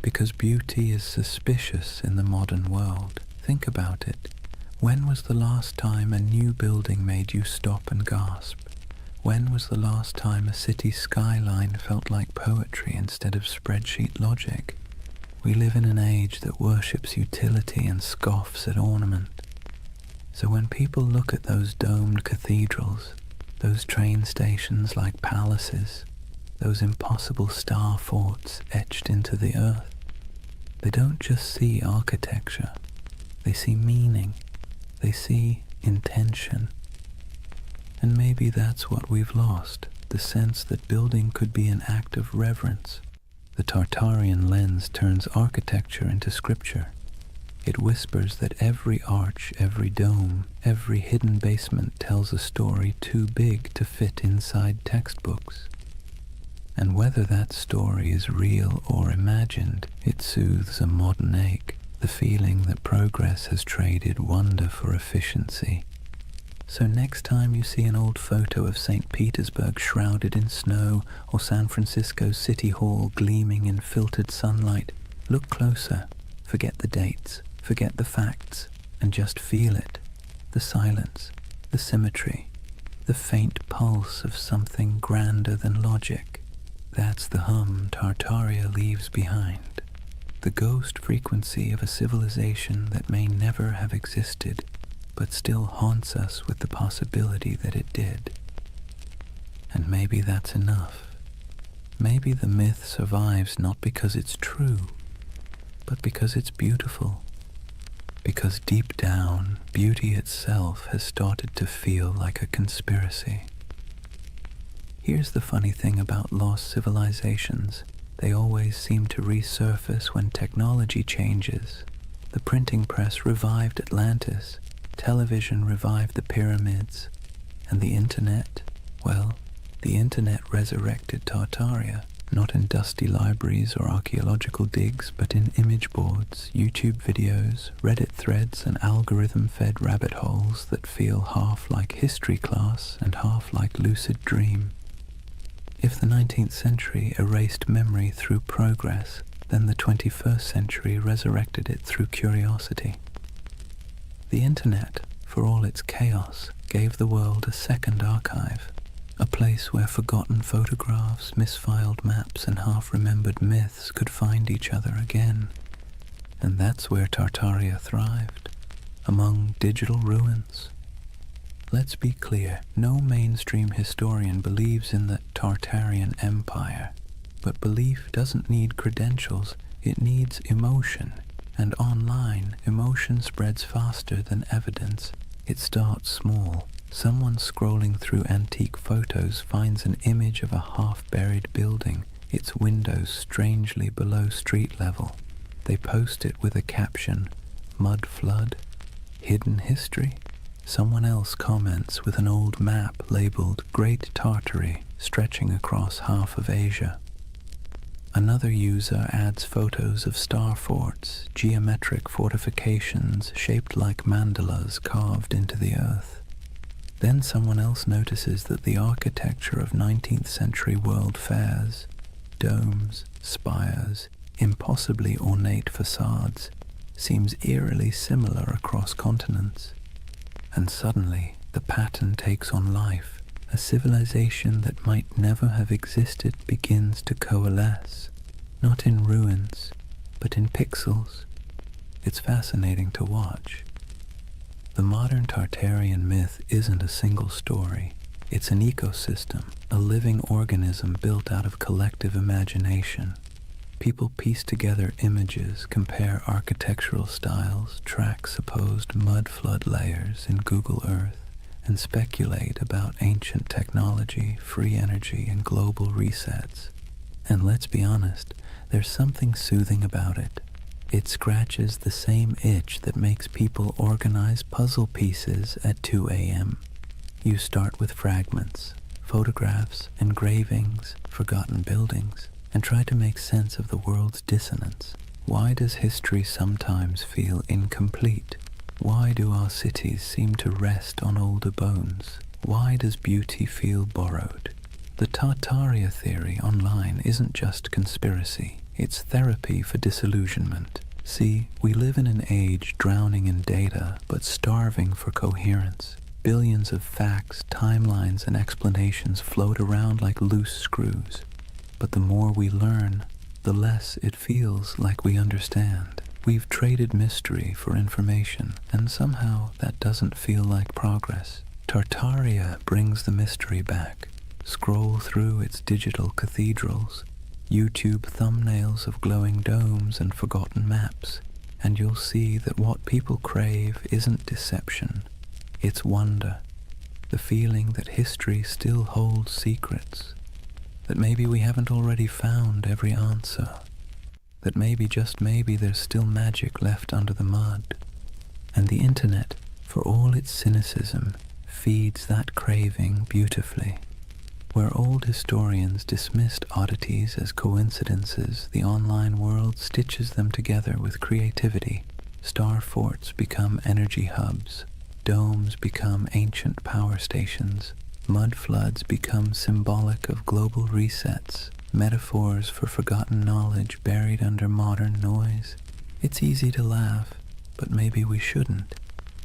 because beauty is suspicious in the modern world. Think about it. When was the last time a new building made you stop and gasp? When was the last time a city skyline felt like poetry instead of spreadsheet logic? We live in an age that worships utility and scoffs at ornament. So when people look at those domed cathedrals, those train stations like palaces, those impossible star forts etched into the earth, they don't just see architecture, they see meaning, they see intention. And maybe that's what we've lost, the sense that building could be an act of reverence. The Tartarian lens turns architecture into scripture. It whispers that every arch, every dome, every hidden basement tells a story too big to fit inside textbooks. And whether that story is real or imagined, it soothes a modern ache, the feeling that progress has traded wonder for efficiency. So next time you see an old photo of St. Petersburg shrouded in snow or San Francisco's City Hall gleaming in filtered sunlight, look closer, forget the dates, forget the facts, and just feel it. The silence, the symmetry, the faint pulse of something grander than logic. That's the hum Tartaria leaves behind. The ghost frequency of a civilization that may never have existed, but still haunts us with the possibility that it did. And maybe that's enough. Maybe the myth survives not because it's true, but because it's beautiful. Because deep down, beauty itself has started to feel like a conspiracy. Here's the funny thing about lost civilizations. They always seem to resurface when technology changes. The printing press revived Atlantis, television revived the pyramids, and the internet, well, the internet resurrected Tartaria, not in dusty libraries or archaeological digs, but in image boards, YouTube videos, Reddit threads, and algorithm-fed rabbit holes that feel half like history class and half like lucid dream. If the 19th century erased memory through progress, then the 21st century resurrected it through curiosity. The internet, for all its chaos, gave the world a second archive, a place where forgotten photographs, misfiled maps, and half-remembered myths could find each other again. And that's where Tartaria thrived, among digital ruins. Let's be clear, no mainstream historian believes in the Tartarian Empire, but belief doesn't need credentials, it needs emotion. And online, emotion spreads faster than evidence. It starts small. Someone scrolling through antique photos finds an image of a half-buried building, its windows strangely below street level. They post it with a caption, "Mud flood? Hidden history?" Someone else comments with an old map labeled Great Tartary, stretching across half of Asia. Another user adds photos of star forts, geometric fortifications shaped like mandalas carved into the earth. Then someone else notices that the architecture of 19th century world fairs, domes, spires, impossibly ornate facades, seems eerily similar across continents. And suddenly, the pattern takes on life. A civilization that might never have existed begins to coalesce, not in ruins, but in pixels. It's fascinating to watch. The modern Tartarian myth isn't a single story. It's an ecosystem, a living organism built out of collective imagination. People piece together images, compare architectural styles, track supposed mud flood layers in Google Earth, and speculate about ancient technology, free energy, and global resets. And let's be honest, there's something soothing about it. It scratches the same itch that makes people organize puzzle pieces at 2 a.m. You start with fragments, photographs, engravings, forgotten buildings, and try to make sense of the world's dissonance. Why does history sometimes feel incomplete? Why do our cities seem to rest on older bones? Why does beauty feel borrowed? The Tartaria theory online isn't just conspiracy, it's therapy for disillusionment. See, we live in an age drowning in data, but starving for coherence. Billions of facts, timelines, and explanations float around like loose screws. But the more we learn, the less it feels like we understand. We've traded mystery for information, and somehow that doesn't feel like progress. Tartaria brings the mystery back. Scroll through its digital cathedrals, YouTube thumbnails of glowing domes and forgotten maps, and you'll see that what people crave isn't deception, it's wonder. the feeling that history still holds secrets, that maybe we haven't already found every answer, that maybe, just maybe, there's still magic left under the mud. And the internet, for all its cynicism, feeds that craving beautifully. Where old historians dismissed oddities as coincidences, the online world stitches them together with creativity. Star forts become energy hubs, domes become ancient power stations, mud floods become symbolic of global resets, metaphors for forgotten knowledge buried under modern noise. It's easy to laugh, but maybe we shouldn't,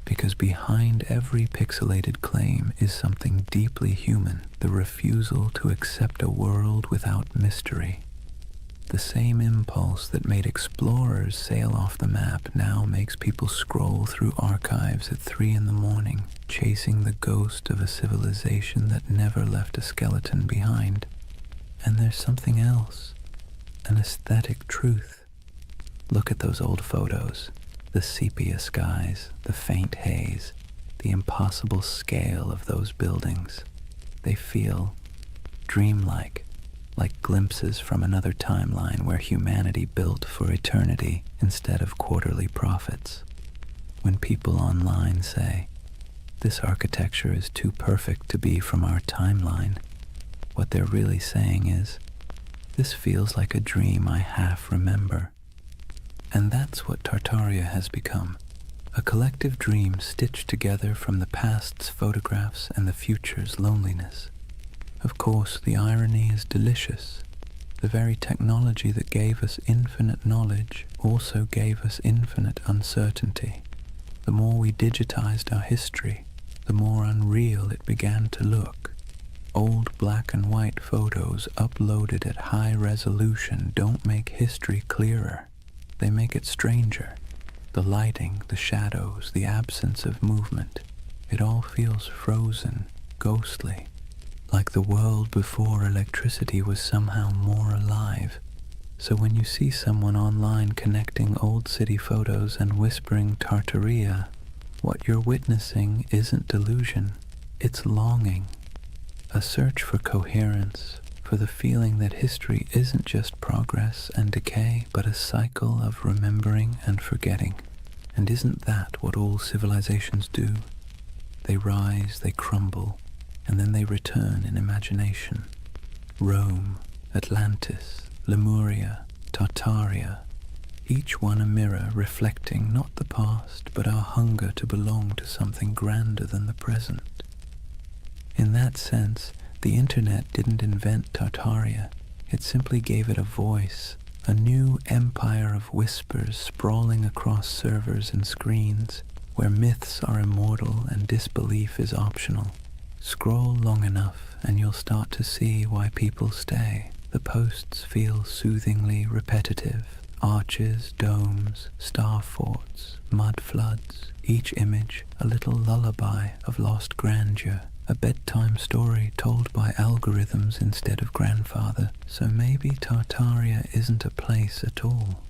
because behind every pixelated claim is something deeply human, the refusal to accept a world without mystery. The same impulse that made explorers sail off the map now makes people scroll through archives at 3 a.m, chasing the ghost of a civilization that never left a skeleton behind. And there's something else, an aesthetic truth. Look at those old photos, the sepia skies, the faint haze, the impossible scale of those buildings. They feel dreamlike, like glimpses from another timeline where humanity built for eternity instead of quarterly profits. When people online say, "This architecture is too perfect to be from our timeline," what they're really saying is, "This feels like a dream I half remember." And that's what Tartaria has become, a collective dream stitched together from the past's photographs and the future's loneliness. Of course, the irony is delicious. The very technology that gave us infinite knowledge also gave us infinite uncertainty. The more we digitized our history, the more unreal it began to look. Old black and white photos uploaded at high resolution don't make history clearer. They make it stranger. The lighting, the shadows, the absence of movement, it all feels frozen, ghostly, like the world before electricity was somehow more alive. So when you see someone online connecting old city photos and whispering Tartaria, what you're witnessing isn't delusion, it's longing, a search for coherence, for the feeling that history isn't just progress and decay, but a cycle of remembering and forgetting. And isn't that what all civilizations do? They rise, they crumble, and then they return in imagination. Rome, Atlantis, Lemuria, Tartaria, each one a mirror reflecting not the past, but our hunger to belong to something grander than the present. In that sense, the internet didn't invent Tartaria, it simply gave it a voice, a new empire of whispers sprawling across servers and screens, where myths are immortal and disbelief is optional. Scroll long enough and you'll start to see why people stay. The posts feel soothingly repetitive. Arches, domes, star forts, mud floods, each image a little lullaby of lost grandeur. A bedtime story told by algorithms instead of grandfather. So maybe Tartaria isn't a place at all.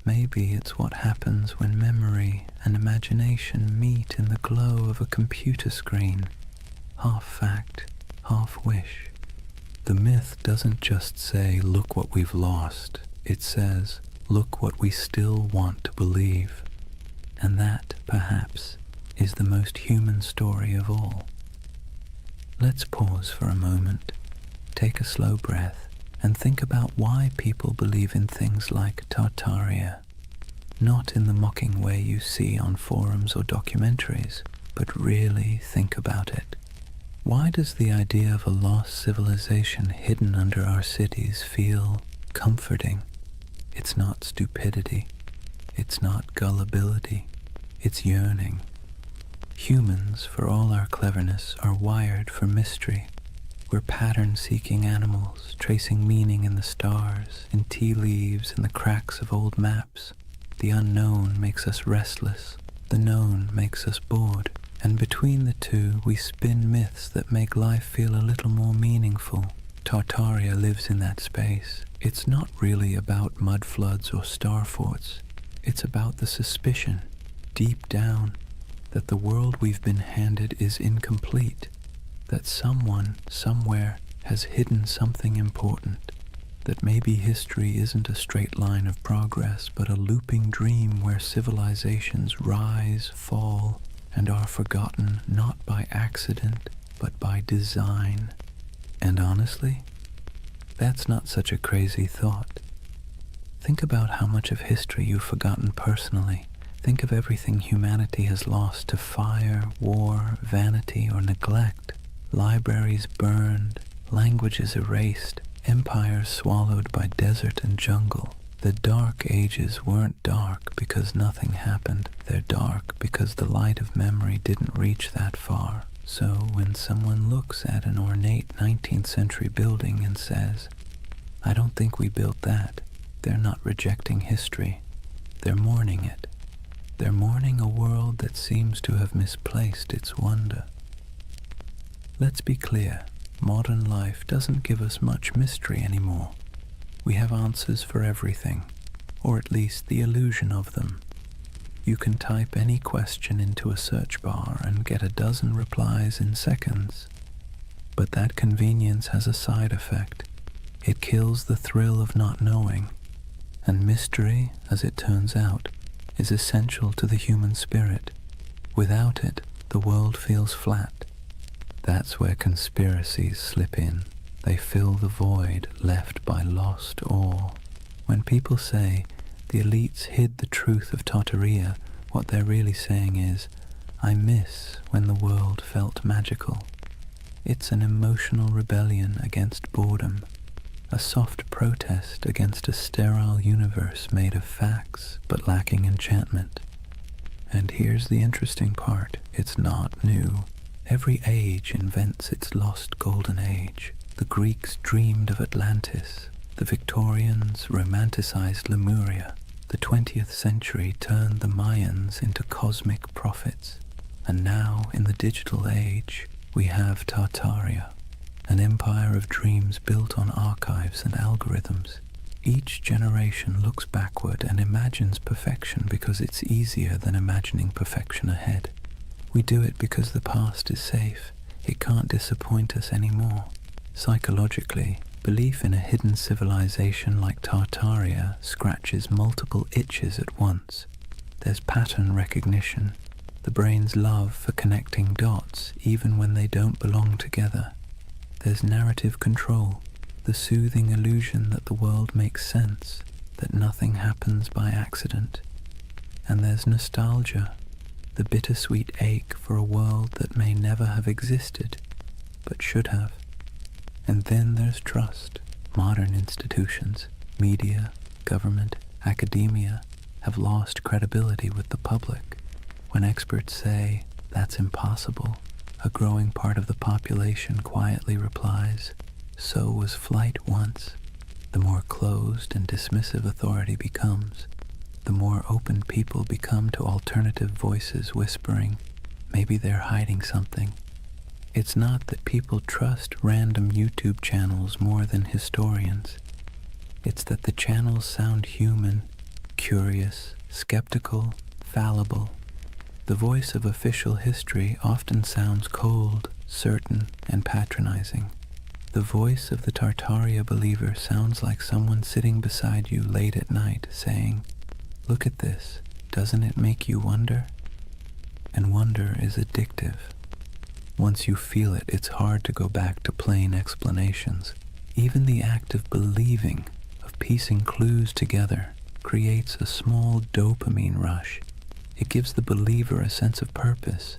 Maybe it's what happens when memory and imagination meet in the glow of a computer screen. Half fact, half wish. The myth doesn't just say, "Look what we've lost." It says, "Look what we still want to believe." And that, perhaps, is the most human story of all. Let's pause for a moment, take a slow breath, and think about why people believe in things like Tartaria. Not in the mocking way you see on forums or documentaries, but really think about it. Why does the idea of a lost civilization hidden under our cities feel comforting? It's not stupidity, it's not gullibility, it's yearning. Humans, for all our cleverness, are wired for mystery. We're pattern-seeking animals, tracing meaning in the stars, in tea leaves, in the cracks of old maps. The unknown makes us restless, the known makes us bored, and between the two we spin myths that make life feel a little more meaningful. Tartaria lives in that space. It's not really about mud floods or star forts. It's about the suspicion, deep down, that the world we've been handed is incomplete, that someone, somewhere, has hidden something important, that maybe history isn't a straight line of progress, but a looping dream where civilizations rise, fall, and are forgotten not by accident, but by design. And honestly, that's not such a crazy thought. Think about how much of history you've forgotten personally. Think of everything humanity has lost to fire, war, vanity, or neglect. Libraries burned, languages erased, empires swallowed by desert and jungle. The dark ages weren't dark because nothing happened. They're dark because the light of memory didn't reach that far. So when someone looks at an ornate 19th century building and says, "I don't think we built that," they're not rejecting history. They're mourning it. They're mourning a world that seems to have misplaced its wonder. Let's be clear, modern life doesn't give us much mystery anymore. We have answers for everything, or at least the illusion of them. You can type any question into a search bar and get a dozen replies in seconds. But that convenience has a side effect. It kills the thrill of not knowing. And mystery, as it turns out, is essential to the human spirit. Without it, the world feels flat. That's where conspiracies slip in. They fill the void left by lost awe. When people say the elites hid the truth of Tartaria, what they're really saying is, I miss when the world felt magical. It's an emotional rebellion against boredom, a soft protest against a sterile universe made of facts but lacking enchantment. And here's the interesting part, it's not new. Every age invents its lost golden age. The Greeks dreamed of Atlantis. The Victorians romanticized Lemuria. The 20th century turned the Mayans into cosmic prophets. And now, in the digital age, we have Tartaria, an empire of dreams built on archives and algorithms. Each generation looks backward and imagines perfection because it's easier than imagining perfection ahead. We do it because the past is safe. It can't disappoint us anymore. Psychologically, belief in a hidden civilization like Tartaria scratches multiple itches at once. There's pattern recognition, the brain's love for connecting dots even when they don't belong together. There's narrative control, the soothing illusion that the world makes sense, that nothing happens by accident. And there's nostalgia, the bittersweet ache for a world that may never have existed, but should have. And then there's trust. Modern institutions, media, government, academia, have lost credibility with the public. When experts say, that's impossible, a growing part of the population quietly replies, so was flight once. The more closed and dismissive authority becomes, the more open people become to alternative voices whispering, maybe they're hiding something. It's not that people trust random YouTube channels more than historians. It's that the channels sound human, curious, skeptical, fallible. The voice of official history often sounds cold, certain, and patronizing. The voice of the Tartaria believer sounds like someone sitting beside you late at night saying, "Look at this, doesn't it make you wonder?" And wonder is addictive. Once you feel it, it's hard to go back to plain explanations. Even the act of believing, of piecing clues together, creates a small dopamine rush. It gives the believer a sense of purpose.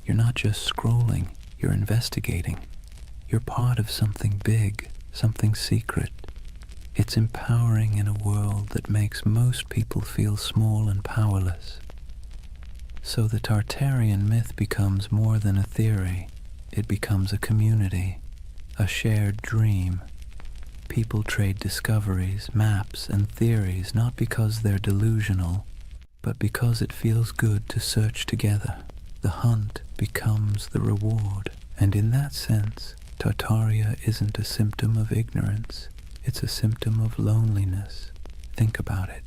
You're not just scrolling, you're investigating. You're part of something big, something secret. It's empowering in a world that makes most people feel small and powerless. So the Tartarian myth becomes more than a theory. It becomes a community, a shared dream. People trade discoveries, maps, and theories not because they're delusional, but because it feels good to search together. The hunt becomes the reward. And in that sense, Tartaria isn't a symptom of ignorance. It's a symptom of loneliness. Think about it.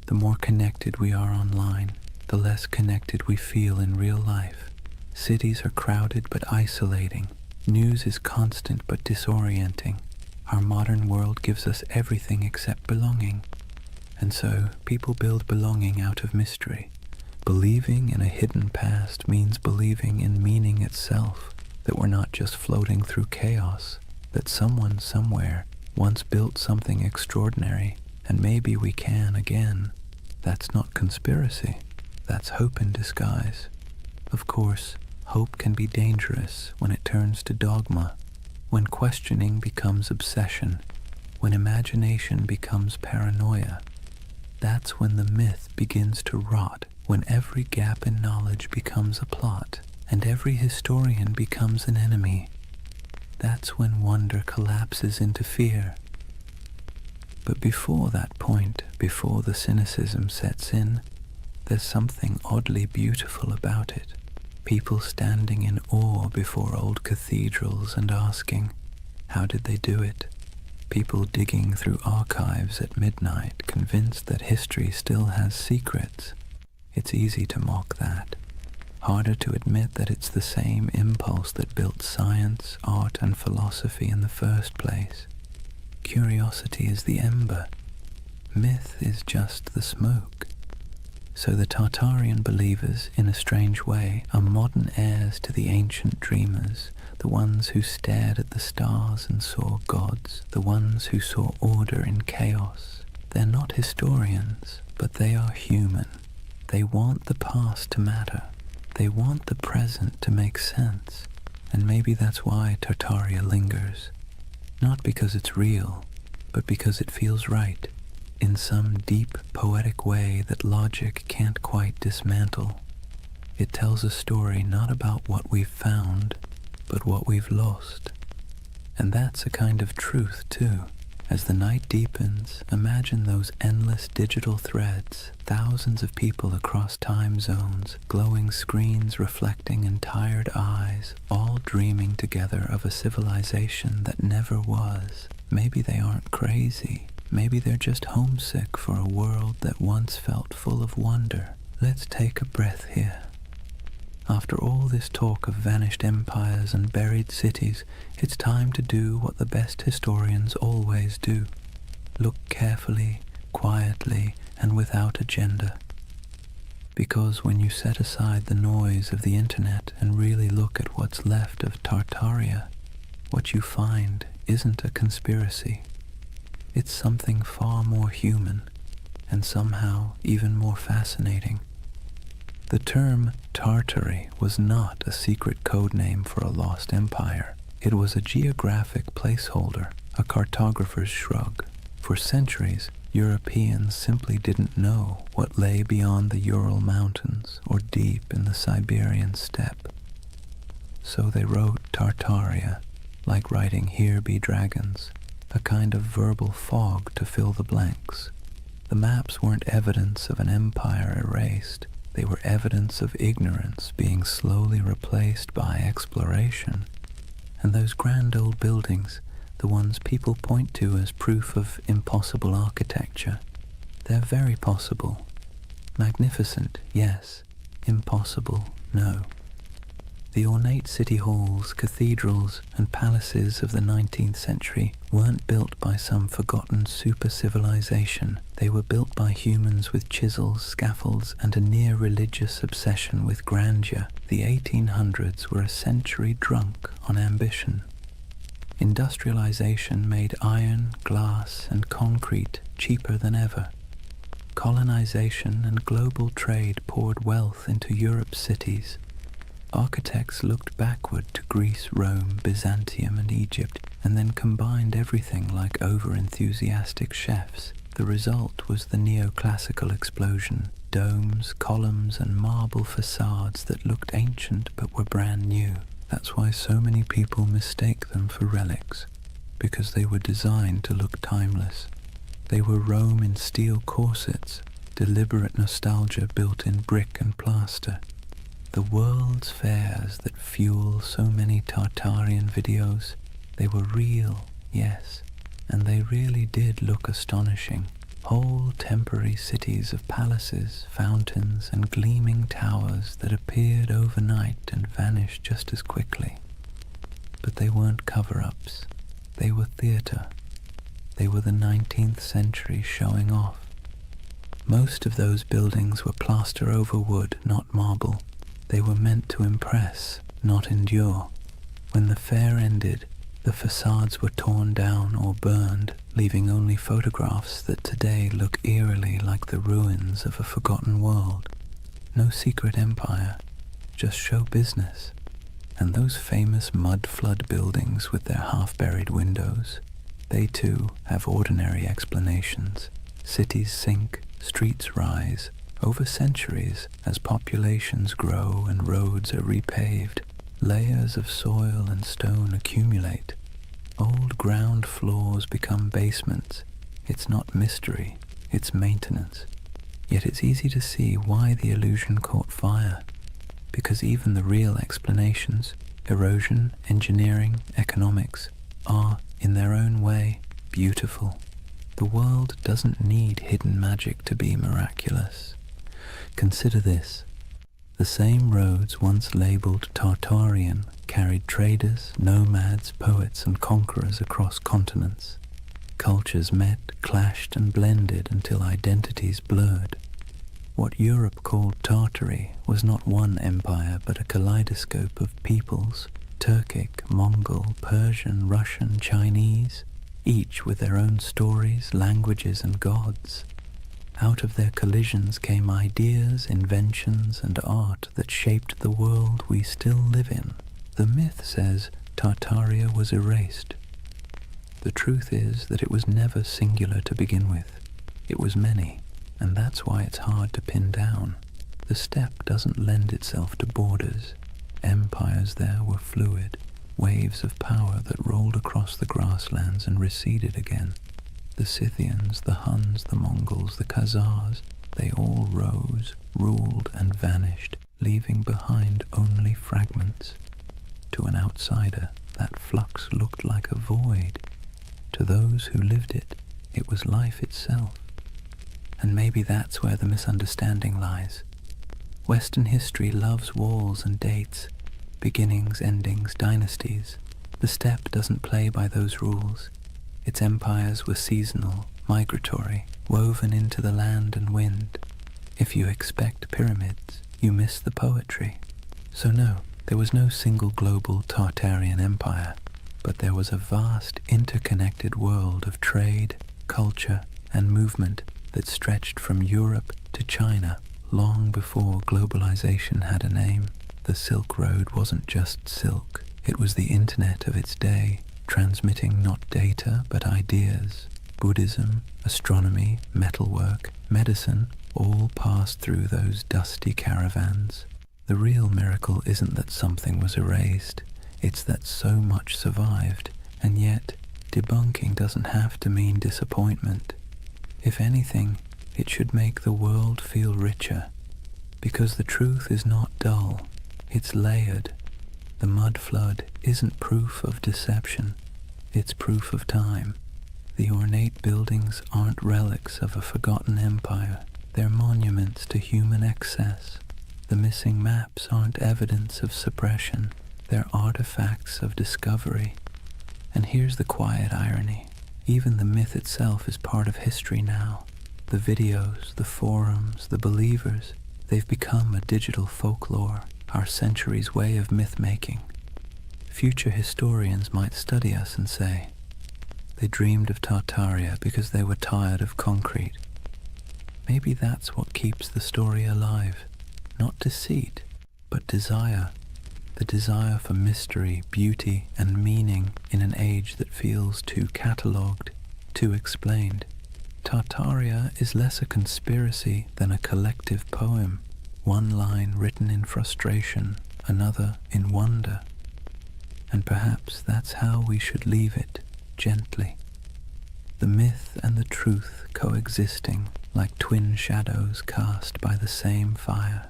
The more connected we are online, the less connected we feel in real life. Cities are crowded but isolating. News is constant but disorienting. Our modern world gives us everything except belonging. And so, people build belonging out of mystery. Believing in a hidden past means believing in meaning itself, that we're not just floating through chaos, that someone somewhere once built something extraordinary, and maybe we can again. That's not conspiracy. That's hope in disguise. Of course, hope can be dangerous when it turns to dogma, when questioning becomes obsession, when imagination becomes paranoia. That's when the myth begins to rot, when every gap in knowledge becomes a plot, and every historian becomes an enemy. That's when wonder collapses into fear. But before that point, before the cynicism sets in, there's something oddly beautiful about it. People standing in awe before old cathedrals and asking, how did they do it? People digging through archives at midnight, convinced that history still has secrets. It's easy to mock that. Harder to admit that it's the same impulse that built science, art, and philosophy in the first place. Curiosity is the ember. Myth is just the smoke. So the Tartarian believers, in a strange way, are modern heirs to the ancient dreamers, the ones who stared at the stars and saw gods, the ones who saw order in chaos. They're not historians, but they are human. They want the past to matter. They want the present to make sense. And maybe that's why Tartaria lingers. Not because it's real, but because it feels right, in some deep, poetic way that logic can't quite dismantle. It tells a story not about what we've found, but what we've lost. And that's a kind of truth, too. As the night deepens, imagine those endless digital threads, thousands of people across time zones, glowing screens reflecting in tired eyes, all dreaming together of a civilization that never was. Maybe they aren't crazy. Maybe they're just homesick for a world that once felt full of wonder. Let's take a breath here. After all this talk of vanished empires and buried cities, it's time to do what the best historians always do. Look carefully, quietly, and without agenda. Because when you set aside the noise of the internet and really look at what's left of Tartaria, what you find isn't a conspiracy. It's something far more human, and somehow even more fascinating. The term Tartary was not a secret code name for a lost empire. It was a geographic placeholder, a cartographer's shrug. For centuries, Europeans simply didn't know what lay beyond the Ural Mountains or deep in the Siberian steppe. So they wrote Tartaria, like writing "Here be dragons," a kind of verbal fog to fill the blanks. The maps weren't evidence of an empire erased. They were evidence of ignorance being slowly replaced by exploration. And those grand old buildings, the ones people point to as proof of impossible architecture, they're very possible. Magnificent, yes. Impossible, no. The ornate city halls, cathedrals, and palaces of the 19th century weren't built by some forgotten super-civilization. They were built by humans with chisels, scaffolds, and a near-religious obsession with grandeur. The 1800s were a century drunk on ambition. Industrialization made iron, glass, and concrete cheaper than ever. Colonization and global trade poured wealth into Europe's cities. Architects looked backward to Greece, Rome, Byzantium, and Egypt, and then combined everything like over-enthusiastic chefs. The result was the neoclassical explosion, domes, columns, and marble facades that looked ancient but were brand new. That's why so many people mistake them for relics, because they were designed to look timeless. They were Rome in steel corsets, deliberate nostalgia built in brick and plaster. The world's fairs that fuel so many Tartarian videos, they were real, yes, and they really did look astonishing. Whole temporary cities of palaces, fountains, and gleaming towers that appeared overnight and vanished just as quickly. But they weren't cover-ups. They were theatre. They were the 19th century showing off. Most of those buildings were plaster over wood, not marble. They were meant to impress, not endure. When the fair ended, the facades were torn down or burned, leaving only photographs that today look eerily like the ruins of a forgotten world. No secret empire, just show business. And those famous mud flood buildings with their half-buried windows, they too have ordinary explanations. Cities sink, streets rise, over centuries as populations grow and roads are repaved. Layers of soil and stone accumulate. Old ground floors become basements. It's not mystery, it's maintenance. Yet it's easy to see why the illusion caught fire. Because even the real explanations, erosion, engineering, economics, are, in their own way, beautiful. The world doesn't need hidden magic to be miraculous. Consider this. The same roads once labeled Tartarian carried traders, nomads, poets, and conquerors across continents. Cultures met, clashed, and blended until identities blurred. What Europe called Tartary was not one empire but a kaleidoscope of peoples, Turkic, Mongol, Persian, Russian, Chinese, each with their own stories, languages, and gods. Out of their collisions came ideas, inventions, and art that shaped the world we still live in. The myth says Tartaria was erased. The truth is that it was never singular to begin with. It was many, and that's why it's hard to pin down. The steppe doesn't lend itself to borders. Empires there were fluid, waves of power that rolled across the grasslands and receded again. The Scythians, the Huns, the Mongols, the Khazars, they all rose, ruled, and vanished, leaving behind only fragments. To an outsider, that flux looked like a void. To those who lived it, it was life itself. And maybe that's where the misunderstanding lies. Western history loves walls and dates, beginnings, endings, dynasties. The steppe doesn't play by those rules. Its empires were seasonal, migratory, woven into the land and wind. If you expect pyramids, you miss the poetry. So no, there was no single global Tartarian empire, but there was a vast, interconnected world of trade, culture, and movement that stretched from Europe to China long before globalization had a name. The Silk Road wasn't just silk, it was the internet of its day, transmitting not data but ideas. Buddhism, astronomy, metalwork, medicine all passed through those dusty caravans. The real miracle isn't that something was erased, it's that so much survived, and yet debunking doesn't have to mean disappointment. If anything, it should make the world feel richer, because the truth is not dull, it's layered. The mud flood isn't proof of deception, it's proof of time. The ornate buildings aren't relics of a forgotten empire, they're monuments to human excess. The missing maps aren't evidence of suppression, they're artifacts of discovery. And here's the quiet irony. Even the myth itself is part of history now. The videos, the forums, the believers, they've become a digital folklore, our century's way of myth-making. Future historians might study us and say, they dreamed of Tartaria because they were tired of concrete. Maybe that's what keeps the story alive. Not deceit, but desire. The desire for mystery, beauty, and meaning in an age that feels too catalogued, too explained. Tartaria is less a conspiracy than a collective poem, one line written in frustration, another in wonder. And perhaps that's how we should leave it, gently. The myth and the truth coexisting like twin shadows cast by the same fire.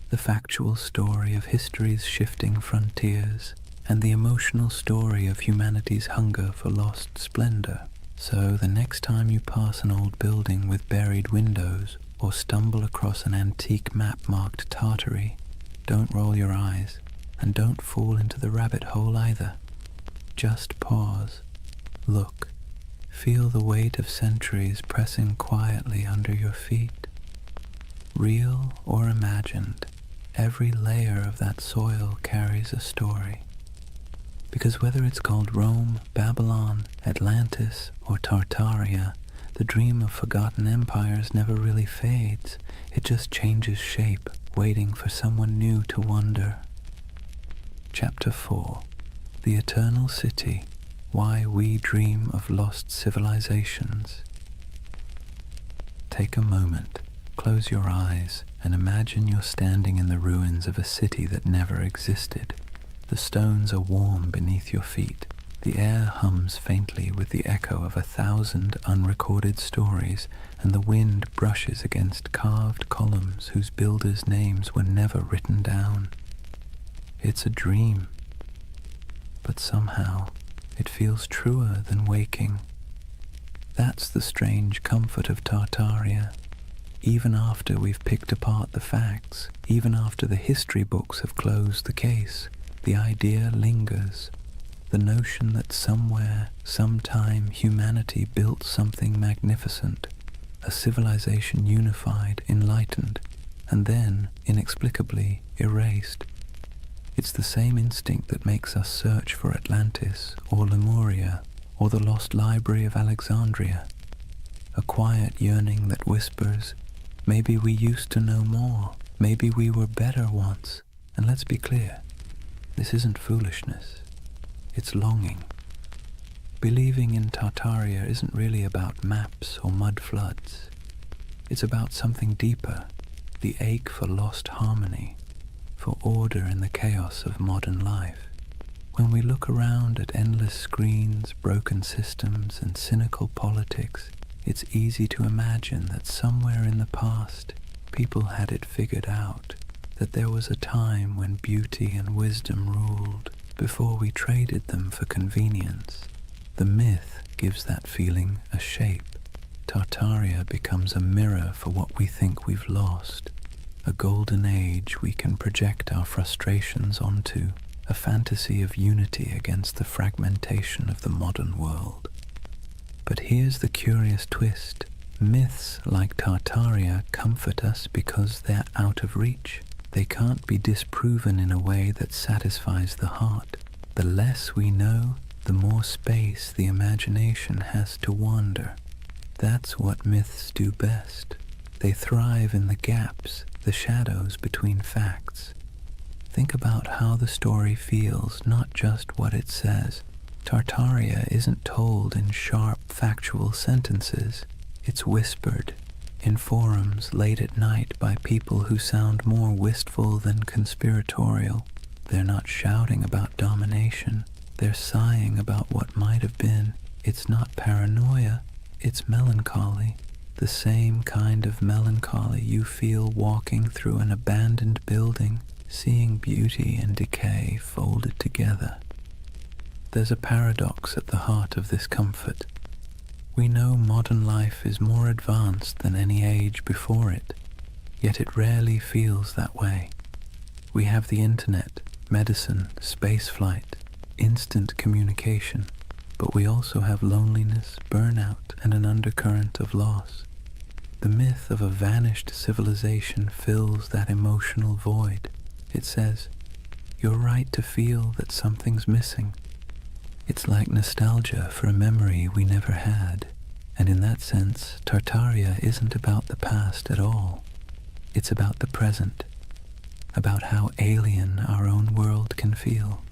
The factual story of history's shifting frontiers, and the emotional story of humanity's hunger for lost splendor. So the next time you pass an old building with buried windows, or stumble across an antique map marked Tartary, don't roll your eyes. And don't fall into the rabbit hole either. Just pause, look, feel the weight of centuries pressing quietly under your feet. Real or imagined, every layer of that soil carries a story. Because whether it's called Rome, Babylon, Atlantis, or Tartaria, the dream of forgotten empires never really fades. It just changes shape, waiting for someone new to wonder. Chapter 4. The Eternal City. Why We Dream of Lost Civilizations. Take a moment, close your eyes, and imagine you're standing in the ruins of a city that never existed. The stones are warm beneath your feet. The air hums faintly with the echo of 1,000 unrecorded stories, and the wind brushes against carved columns whose builders' names were never written down. It's a dream, but somehow it feels truer than waking. That's the strange comfort of Tartaria. Even after we've picked apart the facts, even after the history books have closed the case, the idea lingers. The notion that somewhere, sometime, humanity built something magnificent, a civilization unified, enlightened, and then, inexplicably, erased. It's the same instinct that makes us search for Atlantis, or Lemuria, or the lost library of Alexandria. A quiet yearning that whispers, maybe we used to know more, maybe we were better once. And let's be clear, this isn't foolishness, it's longing. Believing in Tartaria isn't really about maps or mud floods. It's about something deeper, the ache for lost harmony, for order in the chaos of modern life. When we look around at endless screens, broken systems, and cynical politics, it's easy to imagine that somewhere in the past, people had it figured out, that there was a time when beauty and wisdom ruled, before we traded them for convenience. The myth gives that feeling a shape. Tartaria becomes a mirror for what we think we've lost, a golden age we can project our frustrations onto, a fantasy of unity against the fragmentation of the modern world. But here's the curious twist. Myths like Tartaria comfort us because they're out of reach. They can't be disproven in a way that satisfies the heart. The less we know, the more space the imagination has to wander. That's what myths do best. They thrive in the gaps, the shadows between facts. Think about how the story feels, not just what it says. Tartaria isn't told in sharp, factual sentences. It's whispered in forums late at night by people who sound more wistful than conspiratorial. They're not shouting about domination. They're sighing about what might have been. It's not paranoia. It's melancholy. The same kind of melancholy you feel walking through an abandoned building, seeing beauty and decay folded together. There's a paradox at the heart of this comfort. We know modern life is more advanced than any age before it, yet it rarely feels that way. We have the internet, medicine, spaceflight, instant communication, but we also have loneliness, burnout, and an undercurrent of loss. The myth of a vanished civilization fills that emotional void. It says, you're right to feel that something's missing. It's like nostalgia for a memory we never had, and in that sense, Tartaria isn't about the past at all. It's about the present, about how alien our own world can feel.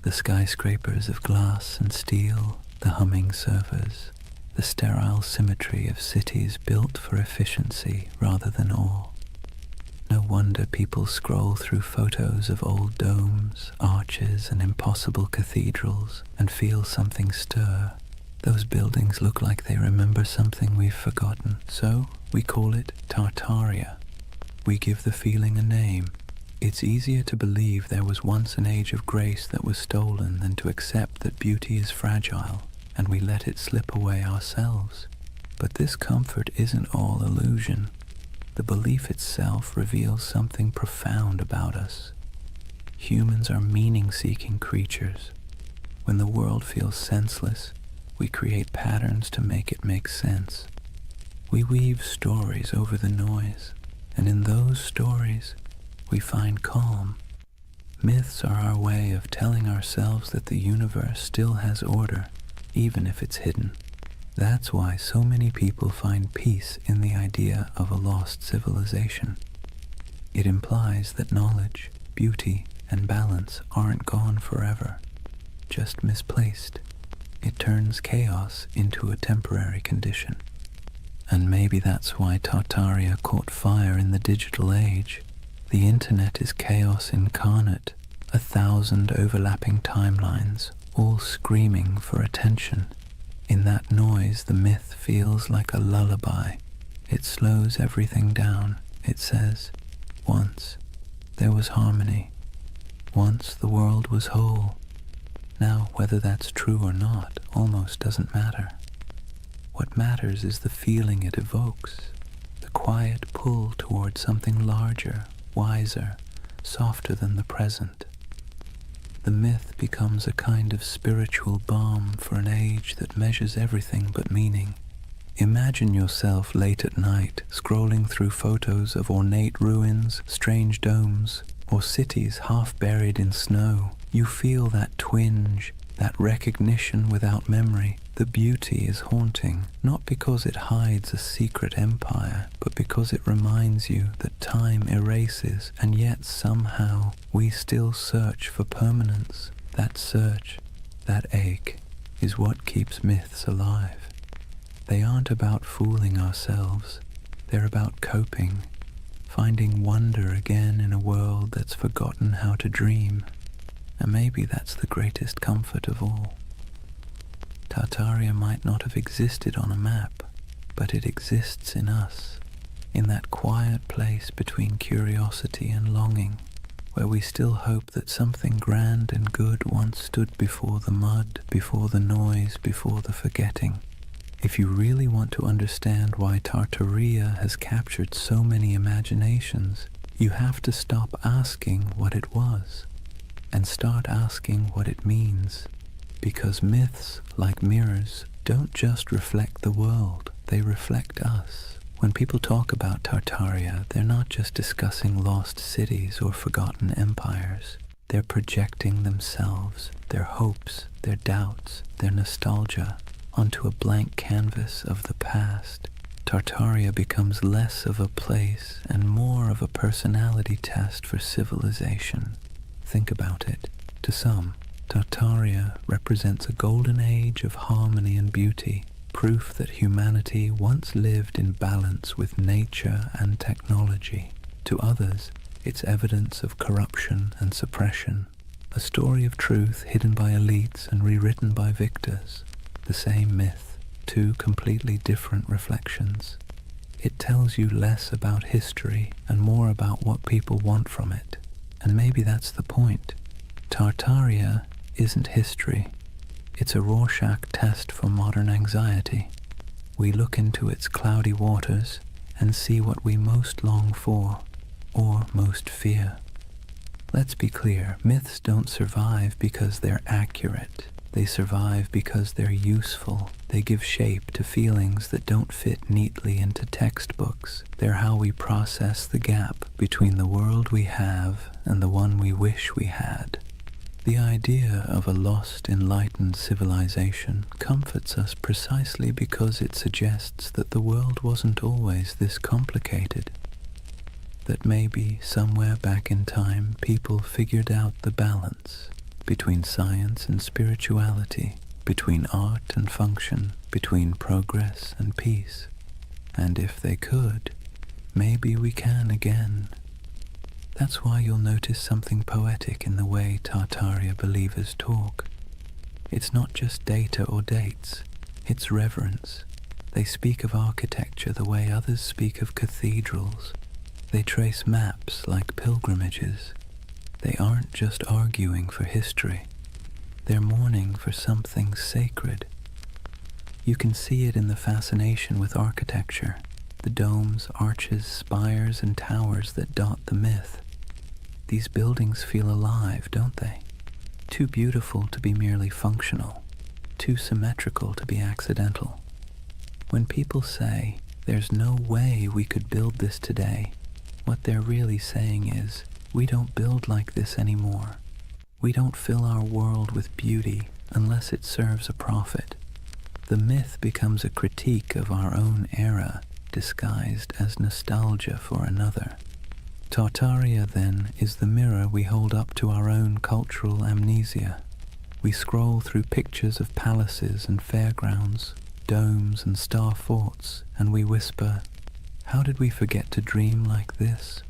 The skyscrapers of glass and steel, the humming servers, the sterile symmetry of cities built for efficiency rather than awe. No wonder people scroll through photos of old domes, arches, and impossible cathedrals and feel something stir. Those buildings look like they remember something we've forgotten, so we call it Tartaria. We give the feeling a name. It's easier to believe there was once an age of grace that was stolen than to accept that beauty is fragile, and we let it slip away ourselves. But this comfort isn't all illusion. The belief itself reveals something profound about us. Humans are meaning-seeking creatures. When the world feels senseless, we create patterns to make it make sense. We weave stories over the noise, and in those stories, we find calm. Myths are our way of telling ourselves that the universe still has order, even if it's hidden. That's why so many people find peace in the idea of a lost civilization. It implies that knowledge, beauty, and balance aren't gone forever, just misplaced. It turns chaos into a temporary condition. And maybe that's why Tartaria caught fire in the digital age. The internet is chaos incarnate, 1,000 overlapping timelines, all screaming for attention. In that noise, the myth feels like a lullaby. It slows everything down. It says, once there was harmony. Once the world was whole. Now, whether that's true or not almost doesn't matter. What matters is the feeling it evokes, the quiet pull towards something larger, wiser, softer than the present. The myth becomes a kind of spiritual balm for an age that measures everything but meaning. Imagine yourself late at night, scrolling through photos of ornate ruins, strange domes, or cities half buried in snow. You feel that twinge, that recognition without memory. The beauty is haunting, not because it hides a secret empire, but because it reminds you that time erases, and yet somehow we still search for permanence. That search, that ache, is what keeps myths alive. They aren't about fooling ourselves. They're about coping, finding wonder again in a world that's forgotten how to dream. And maybe that's the greatest comfort of all. Tartaria might not have existed on a map, but it exists in us, in that quiet place between curiosity and longing, where we still hope that something grand and good once stood before the mud, before the noise, before the forgetting. If you really want to understand why Tartaria has captured so many imaginations, you have to stop asking what it was and start asking what it means. Because myths, like mirrors, don't just reflect the world, they reflect us. When people talk about Tartaria, they're not just discussing lost cities or forgotten empires. They're projecting themselves, their hopes, their doubts, their nostalgia, onto a blank canvas of the past. Tartaria becomes less of a place and more of a personality test for civilization. Think about it. To some, Tartaria represents a golden age of harmony and beauty, proof that humanity once lived in balance with nature and technology. To others, it's evidence of corruption and suppression, a story of truth hidden by elites and rewritten by victors. The same myth, two completely different reflections. It tells you less about history and more about what people want from it. And maybe that's the point. Tartaria isn't history. It's a Rorschach test for modern anxiety. We look into its cloudy waters and see what we most long for, or most fear. Let's be clear, myths don't survive because they're accurate. They survive because they're useful. They give shape to feelings that don't fit neatly into textbooks. They're how we process the gap between the world we have and the one we wish we had. The idea of a lost, enlightened civilization comforts us precisely because it suggests that the world wasn't always this complicated. That maybe, somewhere back in time, people figured out the balance between science and spirituality, between art and function, between progress and peace. And if they could, maybe we can again. That's why you'll notice something poetic in the way Tartaria believers talk. It's not just data or dates, it's reverence. They speak of architecture the way others speak of cathedrals. They trace maps like pilgrimages. They aren't just arguing for history. They're mourning for something sacred. You can see it in the fascination with architecture, the domes, arches, spires, and towers that dot the myth. These buildings feel alive, don't they? Too beautiful to be merely functional, too symmetrical to be accidental. When people say, "There's no way we could build this today," what they're really saying is, we don't build like this anymore. We don't fill our world with beauty unless it serves a profit. The myth becomes a critique of our own era, disguised as nostalgia for another. Tartaria, then, is the mirror we hold up to our own cultural amnesia. We scroll through pictures of palaces and fairgrounds, domes and star forts, and we whisper, "How did we forget to dream like this?"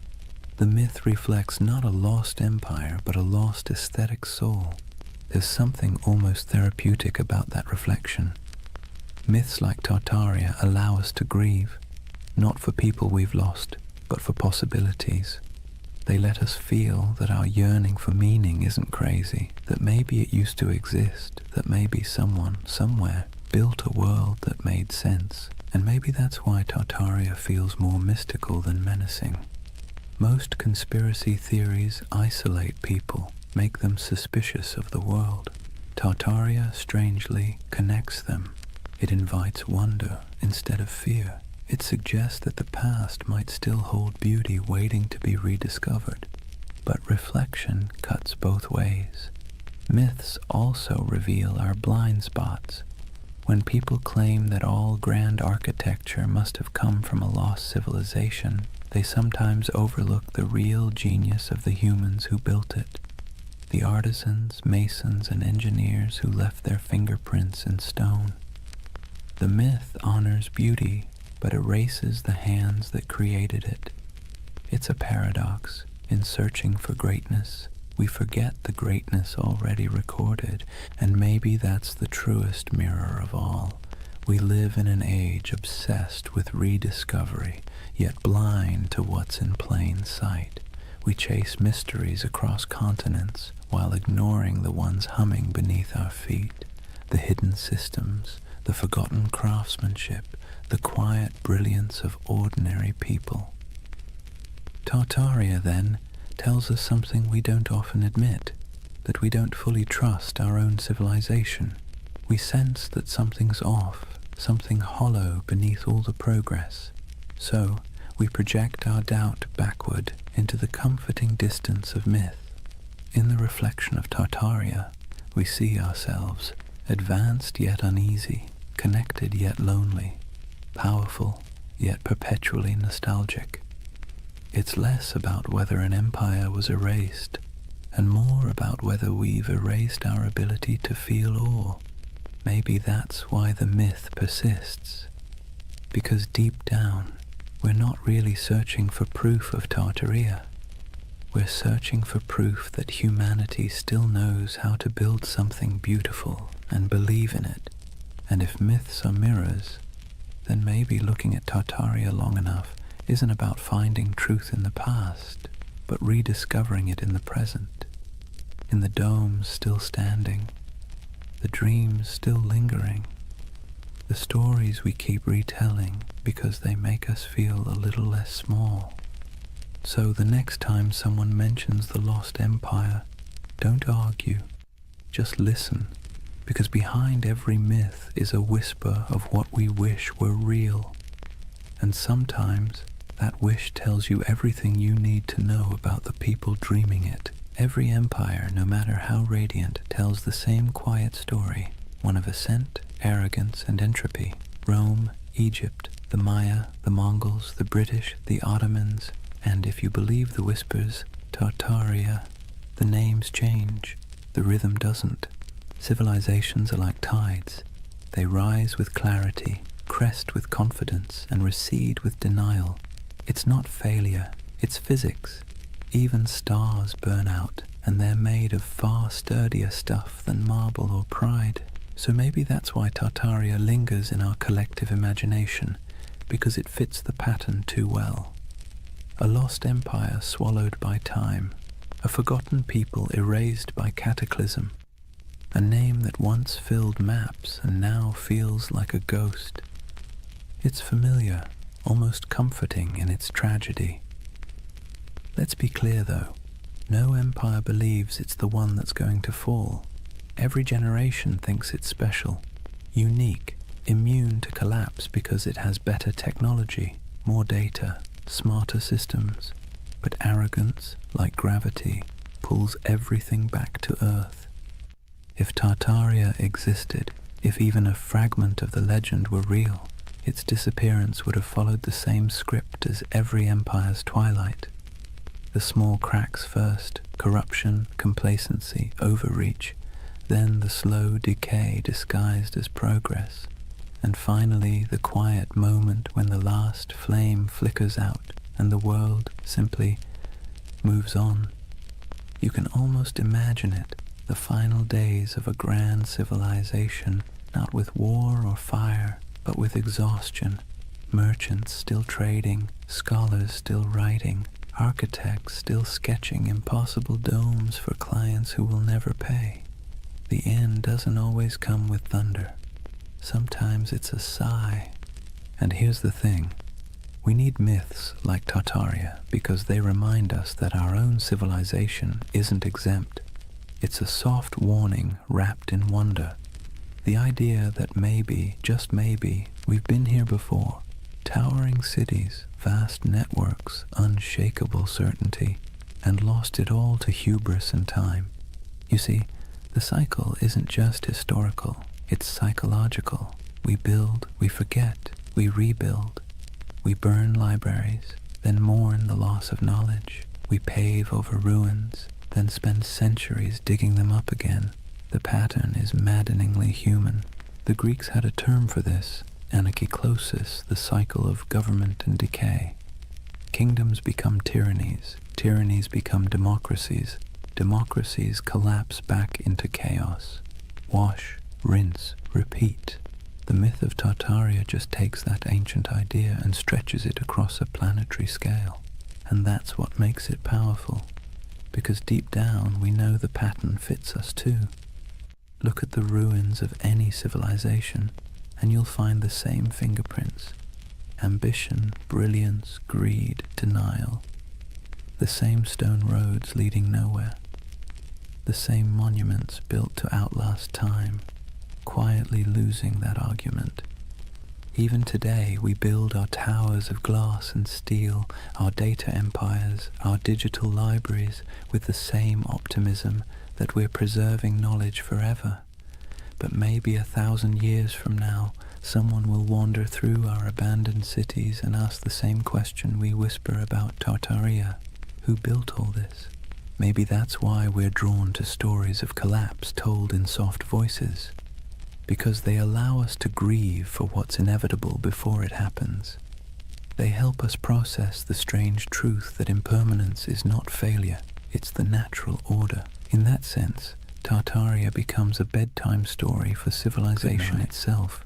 The myth reflects not a lost empire, but a lost aesthetic soul. There's something almost therapeutic about that reflection. Myths like Tartaria allow us to grieve, not for people we've lost, but for possibilities. They let us feel that our yearning for meaning isn't crazy, that maybe it used to exist, that maybe someone, somewhere, built a world that made sense, and maybe that's why Tartaria feels more mystical than menacing. Most conspiracy theories isolate people, make them suspicious of the world. Tartaria, strangely, connects them. It invites wonder instead of fear. It suggests that the past might still hold beauty waiting to be rediscovered. But reflection cuts both ways. Myths also reveal our blind spots. When people claim that all grand architecture must have come from a lost civilization, they sometimes overlook the real genius of the humans who built it. The artisans, masons, and engineers who left their fingerprints in stone. The myth honors beauty, but erases the hands that created it. It's a paradox. In searching for greatness, we forget the greatness already recorded, and maybe that's the truest mirror of all. We live in an age obsessed with rediscovery, yet blind to what's in plain sight. We chase mysteries across continents while ignoring the ones humming beneath our feet, the hidden systems, the forgotten craftsmanship, the quiet brilliance of ordinary people. Tartaria, then, tells us something we don't often admit, that we don't fully trust our own civilization. We sense that something's off, something hollow beneath all the progress. So, we project our doubt backward into the comforting distance of myth. In the reflection of Tartaria, we see ourselves, advanced yet uneasy, connected yet lonely, powerful yet perpetually nostalgic. It's less about whether an empire was erased, and more about whether we've erased our ability to feel awe. Maybe that's why the myth persists, because deep down, we're not really searching for proof of Tartaria. We're searching for proof that humanity still knows how to build something beautiful and believe in it. And if myths are mirrors, then maybe looking at Tartaria long enough isn't about finding truth in the past, but rediscovering it in the present, in the domes still standing, the dreams still lingering, the stories we keep retelling because they make us feel a little less small. So the next time someone mentions the lost empire, don't argue, just listen, because behind every myth is a whisper of what we wish were real. And sometimes that wish tells you everything you need to know about the people dreaming it. Every empire, no matter how radiant, tells the same quiet story, one of ascent, arrogance, and entropy. Rome, Egypt, the Maya, the Mongols, the British, the Ottomans, and if you believe the whispers, Tartaria. The names change, the rhythm doesn't. Civilizations are like tides. They rise with clarity, crest with confidence, and recede with denial. It's not failure, it's physics. Even stars burn out, and they're made of far sturdier stuff than marble or pride. So maybe that's why Tartaria lingers in our collective imagination, because it fits the pattern too well. A lost empire swallowed by time, a forgotten people erased by cataclysm, a name that once filled maps and now feels like a ghost. It's familiar, almost comforting in its tragedy. Let's be clear though, No empire believes it's the one that's going to fall. Every generation thinks it's special, unique, immune to collapse because it has better technology, more data, smarter systems. But arrogance, like gravity, pulls everything back to Earth. If Tartaria existed, if even a fragment of the legend were real, its disappearance would have followed the same script as every empire's twilight. The small cracks first, corruption, complacency, overreach, then the slow decay disguised as progress, and finally the quiet moment when the last flame flickers out and the world simply moves on. You can almost imagine it, the final days of a grand civilization, not with war or fire, but with exhaustion, merchants still trading, scholars still writing, architects still sketching impossible domes for clients who will never pay. The end doesn't always come with thunder. Sometimes it's a sigh. And here's the thing. We need myths like Tartaria because they remind us that our own civilization isn't exempt. It's a soft warning wrapped in wonder. The idea that maybe, just maybe, we've been here before. Towering cities, vast networks, unshakable certainty, and lost it all to hubris and time. You see, the cycle isn't just historical, it's psychological. We build, we forget, we rebuild. We burn libraries, then mourn the loss of knowledge. We pave over ruins, then spend centuries digging them up again. The pattern is maddeningly human. The Greeks had a term for this, anarchiklosis, the cycle of government and decay. Kingdoms become tyrannies, tyrannies become democracies, democracies collapse back into chaos. Wash, rinse, repeat. The myth of Tartaria just takes that ancient idea and stretches it across a planetary scale. And that's what makes it powerful, because deep down we know the pattern fits us too. Look at the ruins of any civilization, and you'll find the same fingerprints. Ambition, brilliance, greed, denial. The same stone roads leading nowhere. The same monuments built to outlast time, quietly losing that argument. Even today we build our towers of glass and steel, our data empires, our digital libraries with the same optimism that we're preserving knowledge forever. But maybe 1,000 years from now, someone will wander through our abandoned cities and ask the same question we whisper about Tartaria. Who built all this? Maybe that's why we're drawn to stories of collapse told in soft voices, because they allow us to grieve for what's inevitable before it happens. They help us process the strange truth that impermanence is not failure, it's the natural order. In that sense, Tartaria becomes a bedtime story for civilization itself,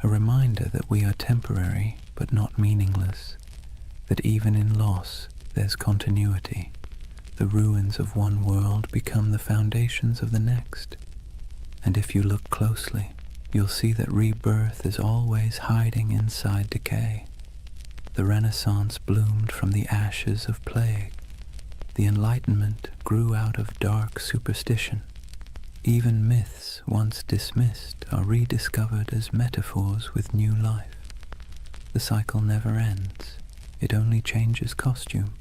a reminder that we are temporary but not meaningless, that even in loss there's continuity. The ruins of one world become the foundations of the next. And if you look closely, you'll see that rebirth is always hiding inside decay. The Renaissance bloomed from the ashes of plague. The Enlightenment grew out of dark superstition. Even myths once dismissed are rediscovered as metaphors with new life. The cycle never ends. It only changes costume.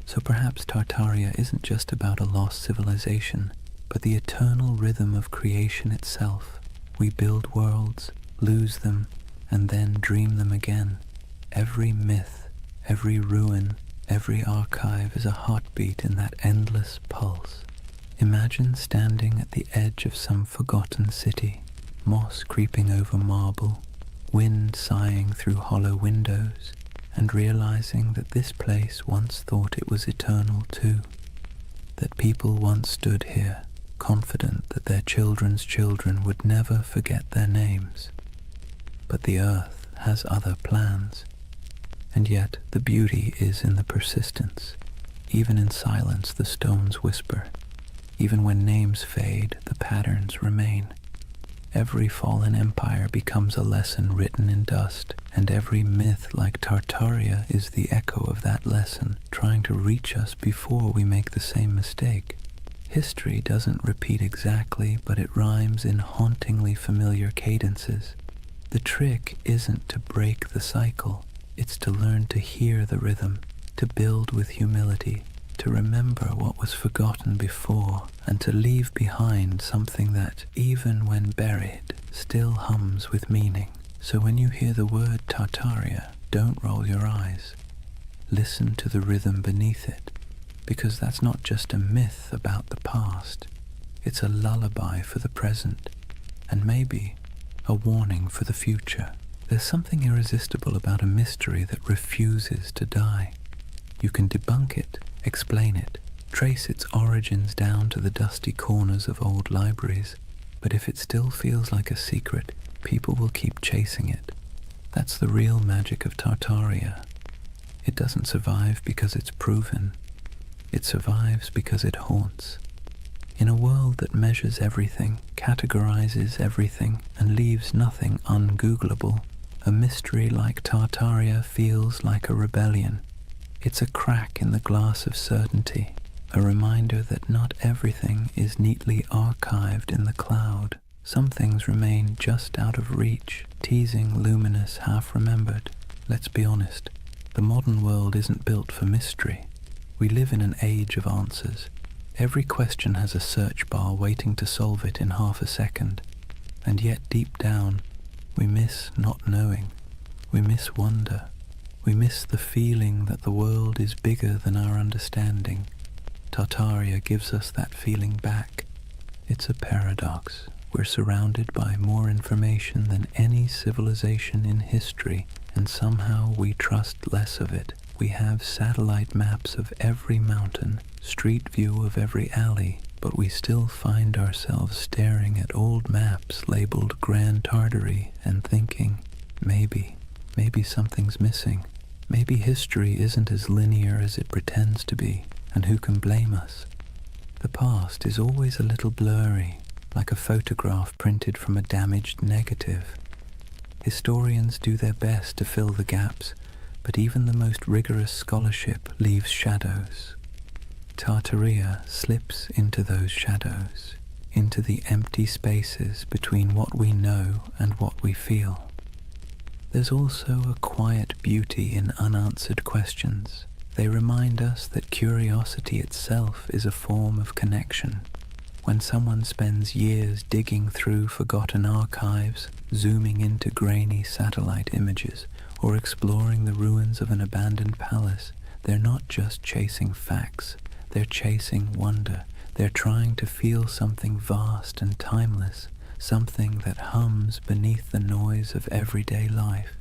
So perhaps Tartaria isn't just about a lost civilization, but the eternal rhythm of creation itself. We build worlds, lose them, and then dream them again. Every myth, every ruin, every archive is a heartbeat in that endless pulse. Imagine standing at the edge of some forgotten city, moss creeping over marble, wind sighing through hollow windows, and realizing that this place once thought it was eternal too, that people once stood here, confident that their children's children would never forget their names. But the earth has other plans, and yet the beauty is in the persistence. Even in silence the stones whisper. Even when names fade, the patterns remain. Every fallen empire becomes a lesson written in dust, and every myth like Tartaria is the echo of that lesson, trying to reach us before we make the same mistake. History doesn't repeat exactly, but it rhymes in hauntingly familiar cadences. The trick isn't to break the cycle, it's to learn to hear the rhythm, to build with humility, to remember what was forgotten before, and to leave behind something that, even when buried, still hums with meaning. So when you hear the word Tartaria, don't roll your eyes. Listen to the rhythm beneath it, because that's not just a myth about the past. It's a lullaby for the present, and maybe a warning for the future. There's something irresistible about a mystery that refuses to die. You can debunk it, explain it, trace its origins down to the dusty corners of old libraries, but if it still feels like a secret, people will keep chasing it. That's the real magic of Tartaria. It doesn't survive because it's proven. It survives because it haunts. In a world that measures everything, categorizes everything, and leaves nothing ungoogleable, a mystery like Tartaria feels like a rebellion. It's a crack in the glass of certainty, a reminder that not everything is neatly archived in the cloud. Some things remain just out of reach, teasing, luminous, half-remembered. Let's be honest, the modern world isn't built for mystery. We live in an age of answers. Every question has a search bar waiting to solve it in half a second. And yet deep down, we miss not knowing. We miss wonder. We miss the feeling that the world is bigger than our understanding. Tartaria gives us that feeling back. It's a paradox. We're surrounded by more information than any civilization in history, and somehow we trust less of it. We have satellite maps of every mountain, street view of every alley, but we still find ourselves staring at old maps labeled Grand Tartary and thinking, maybe something's missing. Maybe history isn't as linear as it pretends to be, and who can blame us? The past is always a little blurry, like a photograph printed from a damaged negative. Historians do their best to fill the gaps, but even the most rigorous scholarship leaves shadows. Tartaria slips into those shadows, into the empty spaces between what we know and what we feel. There's also a quiet beauty in unanswered questions. They remind us that curiosity itself is a form of connection. When someone spends years digging through forgotten archives, zooming into grainy satellite images, or exploring the ruins of an abandoned palace, they're not just chasing facts, they're chasing wonder. They're trying to feel something vast and timeless, something that hums beneath the noise of everyday life.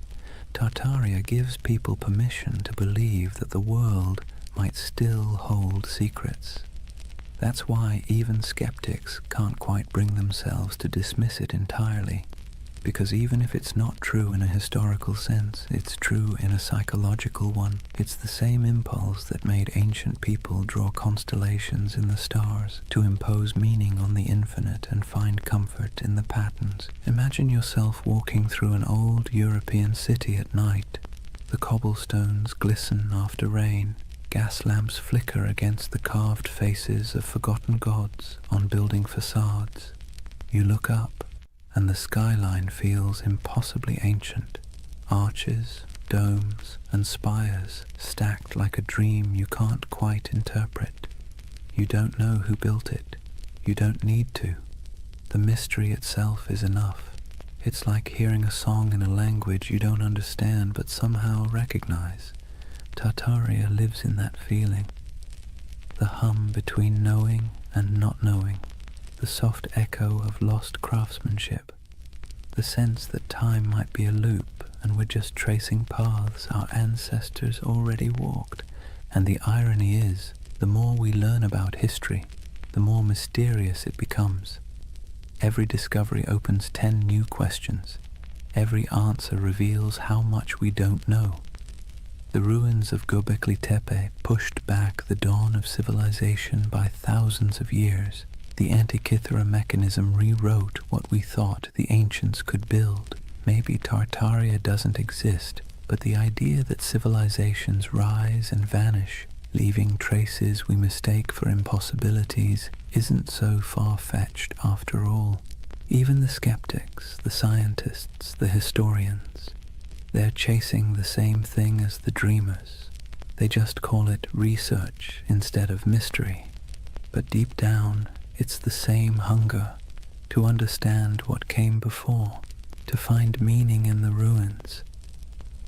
Tartaria gives people permission to believe that the world might still hold secrets. That's why even skeptics can't quite bring themselves to dismiss it entirely, because even if it's not true in a historical sense, it's true in a psychological one. It's the same impulse that made ancient people draw constellations in the stars, to impose meaning on the infinite and find comfort in the patterns. Imagine yourself walking through an old European city at night. The cobblestones glisten after rain. Gas lamps flicker against the carved faces of forgotten gods on building facades. You look up, and the skyline feels impossibly ancient. Arches, domes, and spires stacked like a dream you can't quite interpret. You don't know who built it. You don't need to. The mystery itself is enough. It's like hearing a song in a language you don't understand but somehow recognize. Tartaria lives in that feeling. The hum between knowing and not knowing. The soft echo of lost craftsmanship, the sense that time might be a loop and we're just tracing paths our ancestors already walked. And the irony is, the more we learn about history, the more mysterious it becomes. Every discovery opens 10 new questions. Every answer reveals how much we don't know. The ruins of Göbekli Tepe pushed back the dawn of civilization by thousands of years. The Antikythera mechanism rewrote what we thought the ancients could build. Maybe Tartaria doesn't exist, but the idea that civilizations rise and vanish, leaving traces we mistake for impossibilities, isn't so far-fetched after all. Even the skeptics, the scientists, the historians, they're chasing the same thing as the dreamers. They just call it research instead of mystery. But deep down, it's the same hunger to understand what came before, to find meaning in the ruins.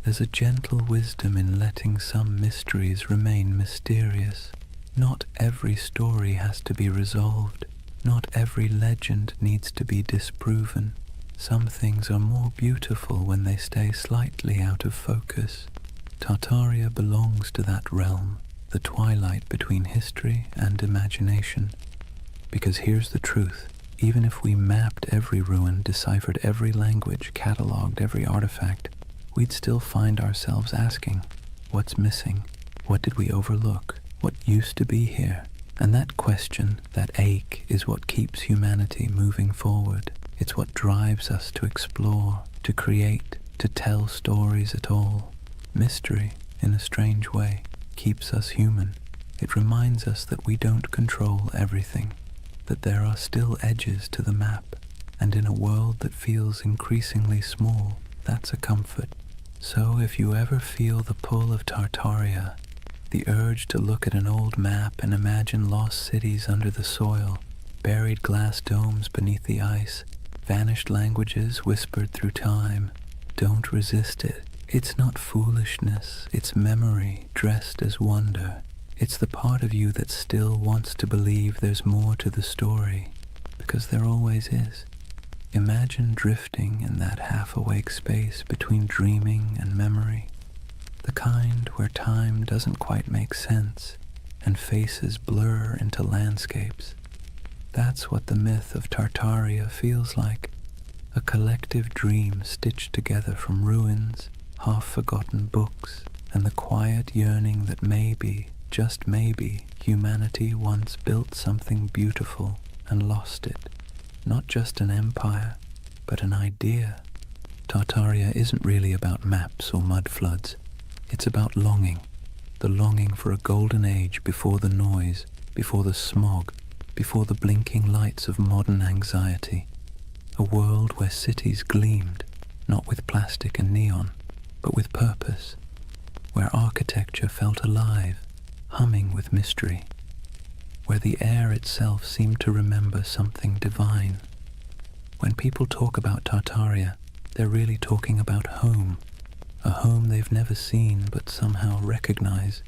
There's a gentle wisdom in letting some mysteries remain mysterious. Not every story has to be resolved. Not every legend needs to be disproven. Some things are more beautiful when they stay slightly out of focus. Tartaria belongs to that realm, the twilight between history and imagination. Because here's the truth, even if we mapped every ruin, deciphered every language, catalogued every artifact, we'd still find ourselves asking, what's missing? What did we overlook? What used to be here? And that question, that ache, is what keeps humanity moving forward. It's what drives us to explore, to create, to tell stories at all. Mystery, in a strange way, keeps us human. It reminds us that we don't control everything, that there are still edges to the map, and in a world that feels increasingly small, that's a comfort. So if you ever feel the pull of Tartaria, the urge to look at an old map and imagine lost cities under the soil, buried glass domes beneath the ice, vanished languages whispered through time, don't resist it. It's not foolishness, it's memory dressed as wonder. It's the part of you that still wants to believe there's more to the story, because there always is. Imagine drifting in that half-awake space between dreaming and memory, the kind where time doesn't quite make sense and faces blur into landscapes. That's what the myth of Tartaria feels like, a collective dream stitched together from ruins, half-forgotten books, and the quiet yearning that maybe, just maybe, humanity once built something beautiful and lost it. Not just an empire, but an idea. Tartaria isn't really about maps or mud floods. It's about longing, the longing for a golden age before the noise, before the smog, before the blinking lights of modern anxiety. A world where cities gleamed, not with plastic and neon, but with purpose, where architecture felt alive, humming with mystery, where the air itself seemed to remember something divine. When people talk about Tartaria, they're really talking about home, a home they've never seen but somehow recognize.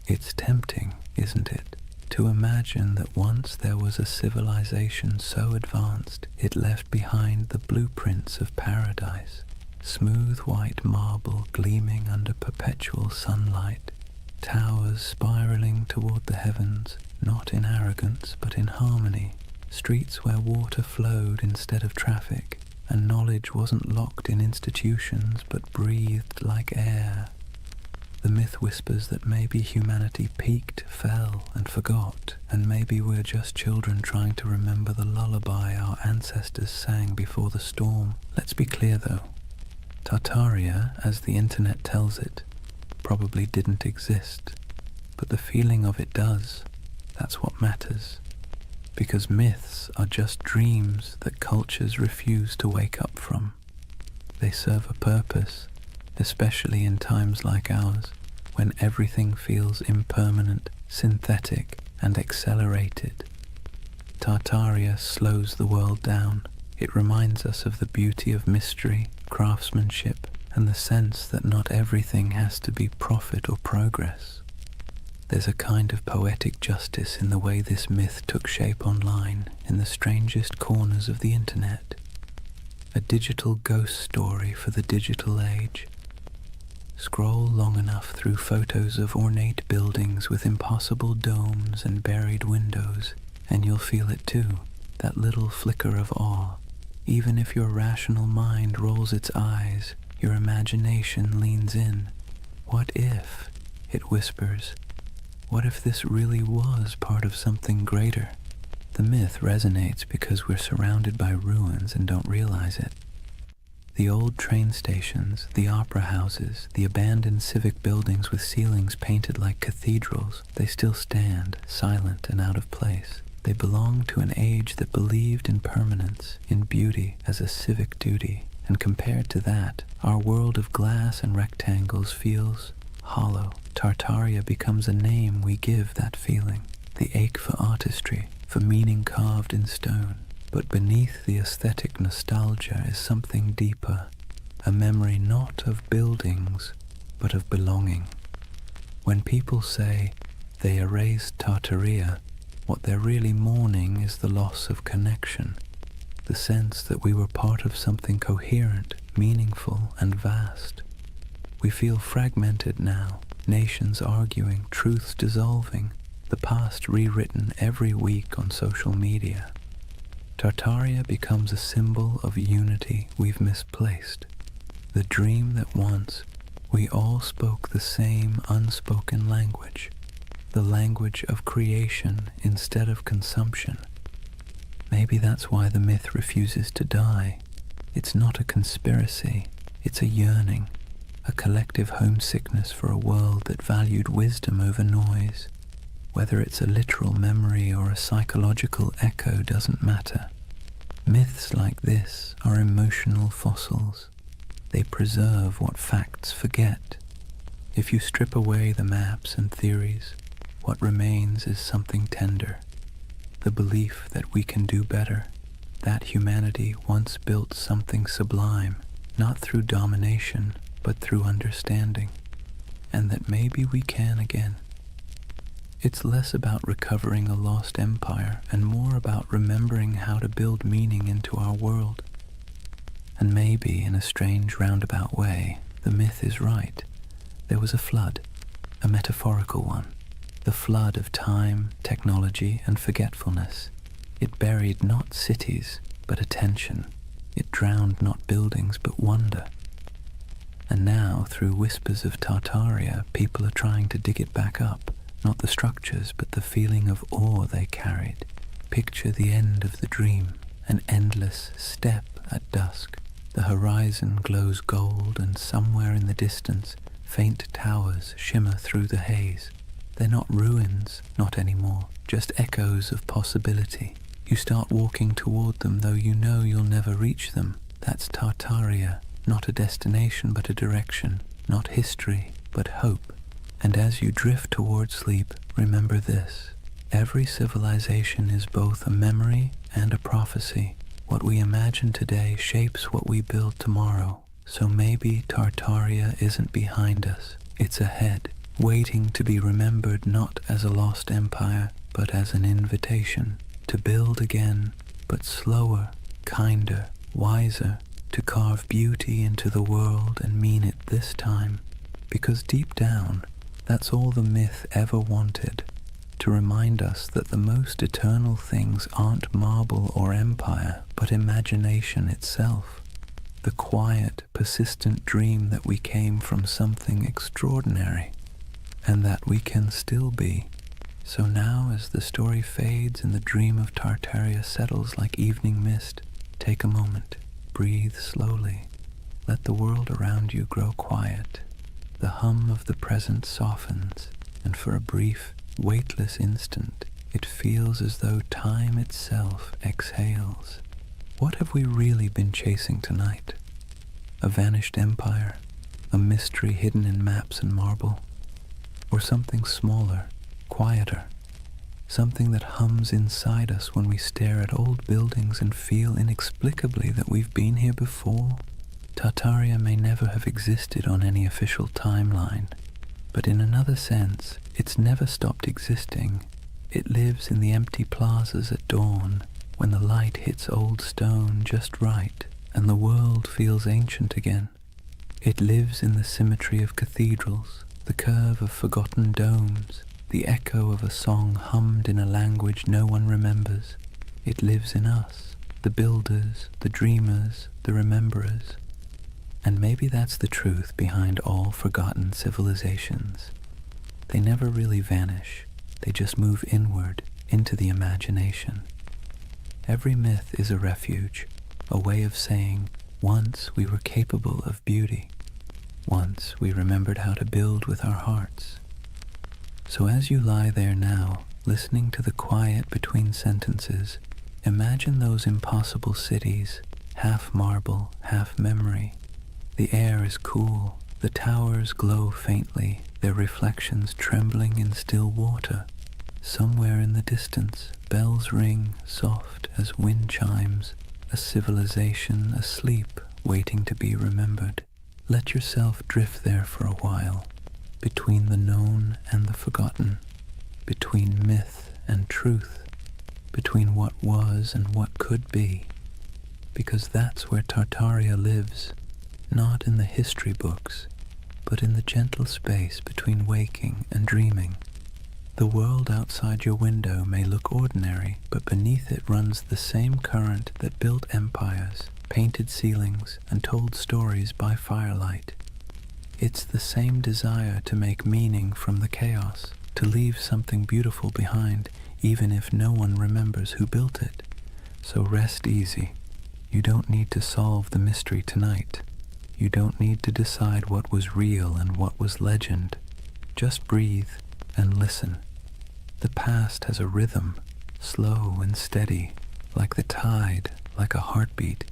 It's tempting, isn't it, to imagine that once there was a civilization so advanced it left behind the blueprints of paradise, smooth white marble gleaming under perpetual sunlight, towers spiraling toward the heavens, not in arrogance but in harmony, streets where water flowed instead of traffic, and knowledge wasn't locked in institutions but breathed like air. The myth whispers that maybe humanity peaked, fell, and forgot, and maybe we're just children trying to remember the lullaby our ancestors sang before the storm. Let's be clear though, Tartaria, as the internet tells it, probably didn't exist, but the feeling of it does. That's what matters. Because myths are just dreams that cultures refuse to wake up from. They serve a purpose, especially in times like ours, when everything feels impermanent, synthetic, and accelerated. Tartaria slows the world down. It reminds us of the beauty of mystery, craftsmanship, and the sense that not everything has to be profit or progress. There's a kind of poetic justice in the way this myth took shape online, in the strangest corners of the internet. A digital ghost story for the digital age. Scroll long enough through photos of ornate buildings with impossible domes and buried windows, and you'll feel it too, that little flicker of awe. Even if your rational mind rolls its eyes, your imagination leans in. What if, it whispers, what if this really was part of something greater? The myth resonates because we're surrounded by ruins and don't realize it. The old train stations, the opera houses, the abandoned civic buildings with ceilings painted like cathedrals, they still stand, silent and out of place. They belong to an age that believed in permanence, in beauty as a civic duty, and compared to that, our world of glass and rectangles feels hollow. Tartaria becomes a name we give that feeling, the ache for artistry, for meaning carved in stone. But beneath the aesthetic nostalgia is something deeper, a memory not of buildings, but of belonging. When people say they erased Tartaria, what they're really mourning is the loss of connection, the sense that we were part of something coherent, meaningful, and vast. We feel fragmented now, nations arguing, truths dissolving, the past rewritten every week on social media. Tartaria becomes a symbol of unity we've misplaced, the dream that once we all spoke the same unspoken language, the language of creation instead of consumption. Maybe that's why the myth refuses to die. It's not a conspiracy, it's a yearning, a collective homesickness for a world that valued wisdom over noise. Whether it's a literal memory or a psychological echo doesn't matter. Myths like this are emotional fossils. They preserve what facts forget. If you strip away the maps and theories, what remains is something tender, the belief that we can do better, that humanity once built something sublime, not through domination, but through understanding, and that maybe we can again. It's less about recovering a lost empire and more about remembering how to build meaning into our world. And maybe, in a strange roundabout way, the myth is right. There was a flood, a metaphorical one. The flood of time, technology, and forgetfulness. It buried not cities, but attention. It drowned not buildings, but wonder. And now, through whispers of Tartaria, people are trying to dig it back up, not the structures, but the feeling of awe they carried. Picture the end of the dream, an endless step at dusk. The horizon glows gold, and somewhere in the distance, faint towers shimmer through the haze. They're not ruins, not anymore, just echoes of possibility. You start walking toward them, though you know you'll never reach them. That's Tartaria, not a destination but a direction, not history but hope. And as you drift toward sleep, remember this. Every civilization is both a memory and a prophecy. What we imagine today shapes what we build tomorrow. So maybe Tartaria isn't behind us, it's ahead, waiting to be remembered not as a lost empire, but as an invitation to build again, but slower, kinder, wiser, to carve beauty into the world and mean it this time. Because deep down, that's all the myth ever wanted, to remind us that the most eternal things aren't marble or empire, but imagination itself. The quiet, persistent dream that we came from something extraordinary, and that we can still be. So now, as the story fades and the dream of Tartaria settles like evening mist, take a moment, breathe slowly, let the world around you grow quiet. The hum of the present softens, and for a brief, weightless instant, it feels as though time itself exhales. What have we really been chasing tonight? A vanished empire? A mystery hidden in maps and marble? Or something smaller, quieter? Something that hums inside us when we stare at old buildings and feel inexplicably that we've been here before? Tartaria may never have existed on any official timeline, but in another sense, it's never stopped existing. It lives in the empty plazas at dawn, when the light hits old stone just right, and the world feels ancient again. It lives in the symmetry of cathedrals, the curve of forgotten domes, the echo of a song hummed in a language no one remembers. It lives in us, the builders, the dreamers, the rememberers. And maybe that's the truth behind all forgotten civilizations. They never really vanish, they just move inward into the imagination. Every myth is a refuge, a way of saying, once we were capable of beauty. Once we remembered how to build with our hearts. So as you lie there now, listening to the quiet between sentences, imagine those impossible cities, half marble, half memory. The air is cool, the towers glow faintly, their reflections trembling in still water. Somewhere in the distance, bells ring, soft as wind chimes, a civilization asleep, waiting to be remembered. Let yourself drift there for a while, between the known and the forgotten, between myth and truth, between what was and what could be, because that's where Tartaria lives, not in the history books, but in the gentle space between waking and dreaming. The world outside your window may look ordinary, but beneath it runs the same current that built empires, painted ceilings, and told stories by firelight. It's the same desire to make meaning from the chaos, to leave something beautiful behind, even if no one remembers who built it. So rest easy. You don't need to solve the mystery tonight. You don't need to decide what was real and what was legend. Just breathe and listen. The past has a rhythm, slow and steady, like the tide, like a heartbeat.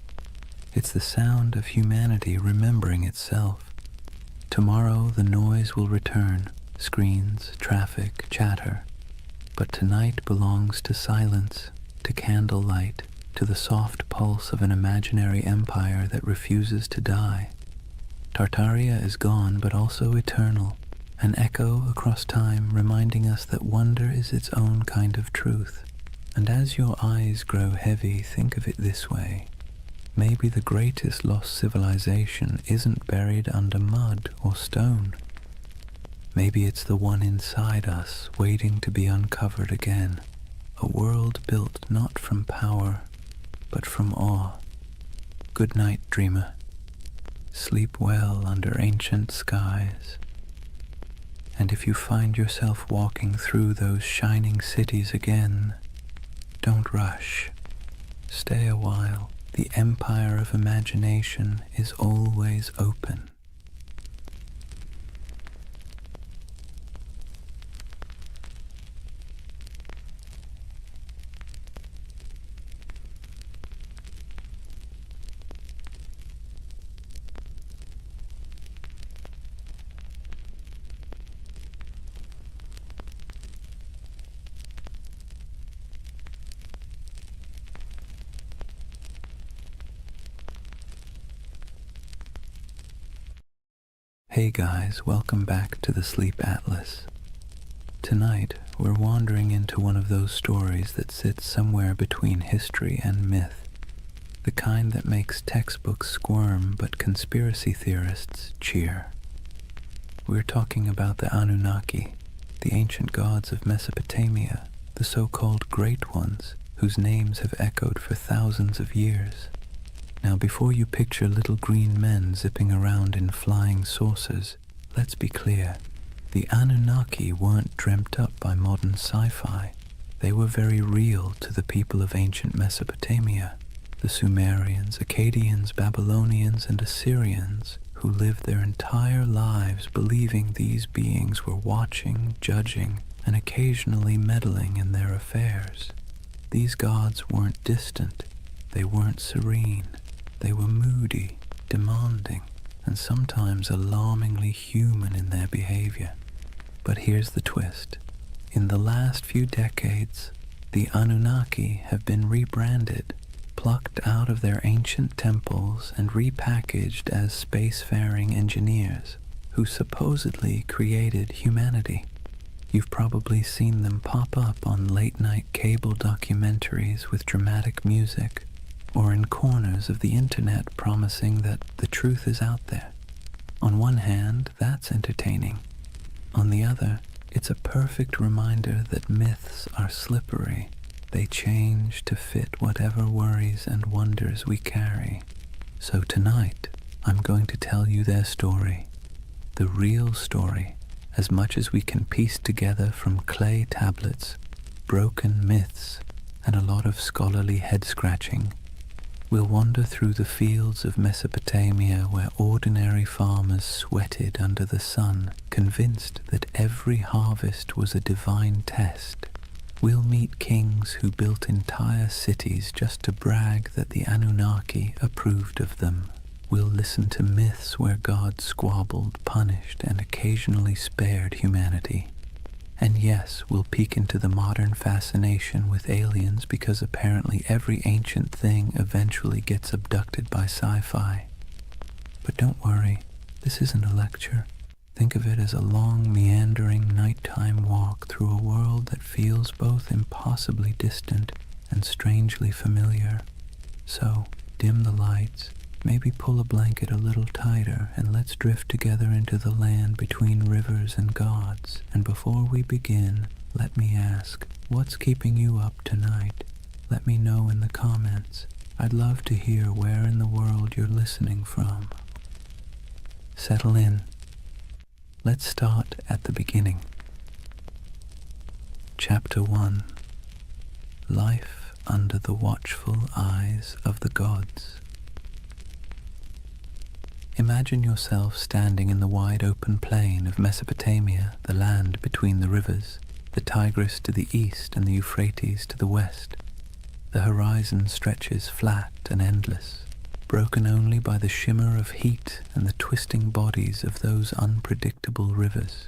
It's the sound of humanity remembering itself. Tomorrow the noise will return, screens, traffic, chatter. But tonight belongs to silence, to candlelight, to the soft pulse of an imaginary empire that refuses to die. Tartaria is gone, but also eternal, an echo across time reminding us that wonder is its own kind of truth. And as your eyes grow heavy, think of it this way. Maybe the greatest lost civilization isn't buried under mud or stone. Maybe it's the one inside us, waiting to be uncovered again. A world built not from power, but from awe. Good night, dreamer. Sleep well under ancient skies. And if you find yourself walking through those shining cities again, don't rush. Stay a while. The empire of imagination is always open. Hey guys, welcome back to the Sleep Atlas. Tonight, we're wandering into one of those stories that sits somewhere between history and myth, the kind that makes textbooks squirm but conspiracy theorists cheer. We're talking about the Anunnaki, the ancient gods of Mesopotamia, the so-called Great Ones, whose names have echoed for thousands of years. Now, before you picture little green men zipping around in flying saucers, let's be clear. The Anunnaki weren't dreamt up by modern sci-fi. They were very real to the people of ancient Mesopotamia, the Sumerians, Akkadians, Babylonians, and Assyrians, who lived their entire lives believing these beings were watching, judging, and occasionally meddling in their affairs. These gods weren't distant. They weren't serene. They were moody, demanding, and sometimes alarmingly human in their behavior. But here's the twist. In the last few decades, the Anunnaki have been rebranded, plucked out of their ancient temples and repackaged as spacefaring engineers who supposedly created humanity. You've probably seen them pop up on late-night cable documentaries with dramatic music, or in corners of the internet promising that the truth is out there. On one hand, that's entertaining. On the other, it's a perfect reminder that myths are slippery. They change to fit whatever worries and wonders we carry. So tonight, I'm going to tell you their story. The real story, as much as we can piece together from clay tablets, broken myths, and a lot of scholarly head-scratching. We'll wander through the fields of Mesopotamia where ordinary farmers sweated under the sun, convinced that every harvest was a divine test. We'll meet kings who built entire cities just to brag that the Anunnaki approved of them. We'll listen to myths where gods squabbled, punished, and occasionally spared humanity. And yes, we'll peek into the modern fascination with aliens because apparently every ancient thing eventually gets abducted by sci-fi. But don't worry, this isn't a lecture. Think of it as a long, meandering, nighttime walk through a world that feels both impossibly distant and strangely familiar. So, dim the lights, maybe pull a blanket a little tighter, and let's drift together into the land between rivers and gods. And before we begin, let me ask, what's keeping you up tonight? Let me know in the comments. I'd love to hear where in the world you're listening from. Settle in. Let's start at the beginning. Chapter 1. Life under the watchful eyes of the gods. Imagine yourself standing in the wide open plain of Mesopotamia, the land between the rivers, the Tigris to the east and the Euphrates to the west. The horizon stretches flat and endless, broken only by the shimmer of heat and the twisting bodies of those unpredictable rivers.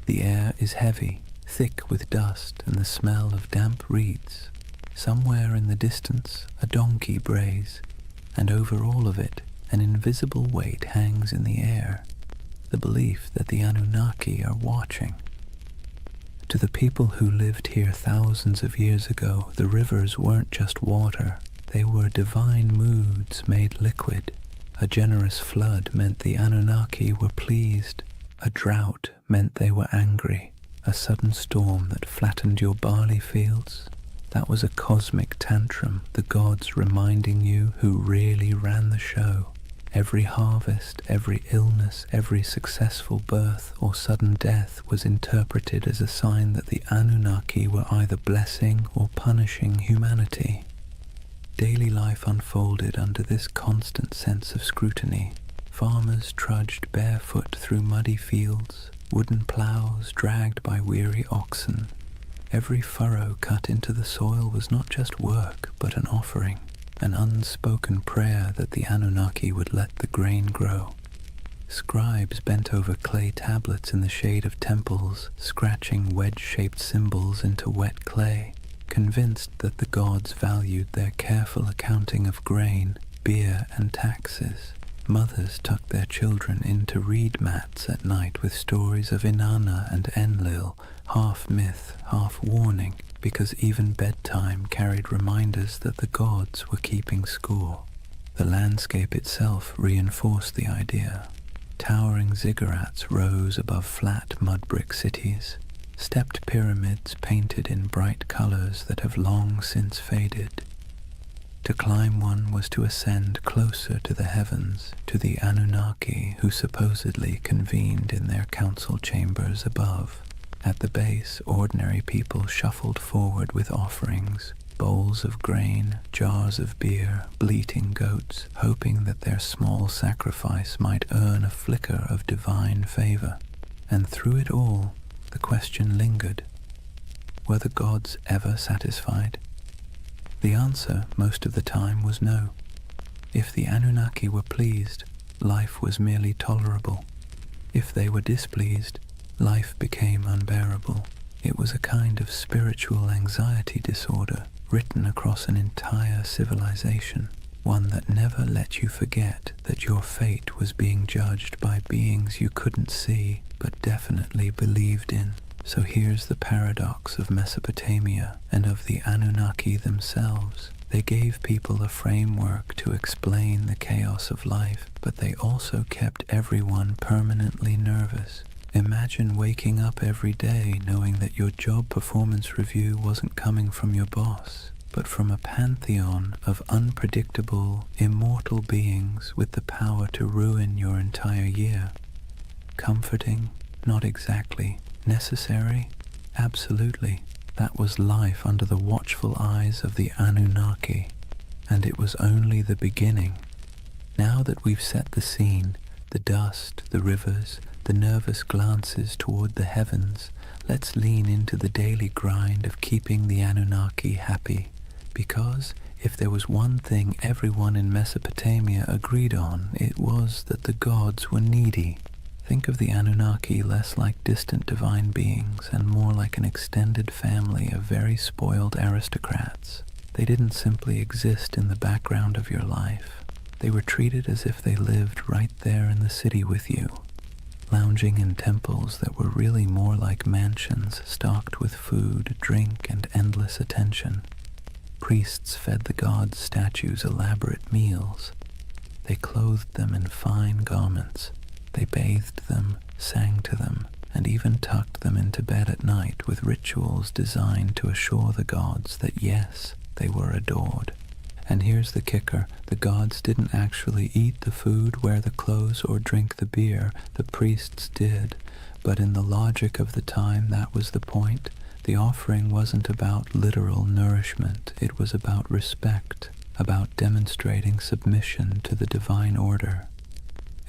The air is heavy, thick with dust and the smell of damp reeds. Somewhere in the distance, a donkey brays, and over all of it, an invisible weight hangs in the air, the belief that the Anunnaki are watching. To the people who lived here thousands of years ago, the rivers weren't just water, they were divine moods made liquid. A generous flood meant the Anunnaki were pleased, a drought meant they were angry, a sudden storm that flattened your barley fields. That was a cosmic tantrum, the gods reminding you who really ran the show. Every harvest, every illness, every successful birth or sudden death was interpreted as a sign that the Anunnaki were either blessing or punishing humanity. Daily life unfolded under this constant sense of scrutiny. Farmers trudged barefoot through muddy fields, wooden plows dragged by weary oxen. Every furrow cut into the soil was not just work, but an offering. An unspoken prayer that the Anunnaki would let the grain grow. Scribes bent over clay tablets in the shade of temples, scratching wedge-shaped symbols into wet clay, convinced that the gods valued their careful accounting of grain, beer, and taxes. Mothers tucked their children into reed mats at night with stories of Inanna and Enlil, half myth, half warning, because even bedtime carried reminders that the gods were keeping score. The landscape itself reinforced the idea. Towering ziggurats rose above flat mud-brick cities, stepped pyramids painted in bright colors that have long since faded. To climb one was to ascend closer to the heavens, to the Anunnaki who supposedly convened in their council chambers above. At the base, ordinary people shuffled forward with offerings, bowls of grain, jars of beer, bleating goats, hoping that their small sacrifice might earn a flicker of divine favor. And through it all, the question lingered. Were the gods ever satisfied? The answer, most of the time, was no. If the Anunnaki were pleased, life was merely tolerable. If they were displeased, life became unbearable. It was a kind of spiritual anxiety disorder written across an entire civilization, one that never let you forget that your fate was being judged by beings you couldn't see but definitely believed in. So here's the paradox of Mesopotamia and of the Anunnaki themselves. They gave people a framework to explain the chaos of life, but they also kept everyone permanently nervous. Imagine waking up every day knowing that your job performance review wasn't coming from your boss, but from a pantheon of unpredictable, immortal beings with the power to ruin your entire year. Comforting? Not exactly. Necessary? Absolutely. That was life under the watchful eyes of the Anunnaki, and it was only the beginning. Now that we've set the scene, the dust, the rivers, the nervous glances toward the heavens, let's lean into the daily grind of keeping the Anunnaki happy, because if there was one thing everyone in Mesopotamia agreed on, it was that the gods were needy. Think of the Anunnaki less like distant divine beings and more like an extended family of very spoiled aristocrats. They didn't simply exist in the background of your life. They were treated as if they lived right there in the city with you, lounging in temples that were really more like mansions stocked with food, drink, and endless attention. Priests fed the gods' statues elaborate meals. They clothed them in fine garments. They bathed them, sang to them, and even tucked them into bed at night with rituals designed to assure the gods that yes, they were adored. And here's the kicker, the gods didn't actually eat the food, wear the clothes, or drink the beer. The priests did, but in the logic of the time that was the point. The offering wasn't about literal nourishment, it was about respect, about demonstrating submission to the divine order.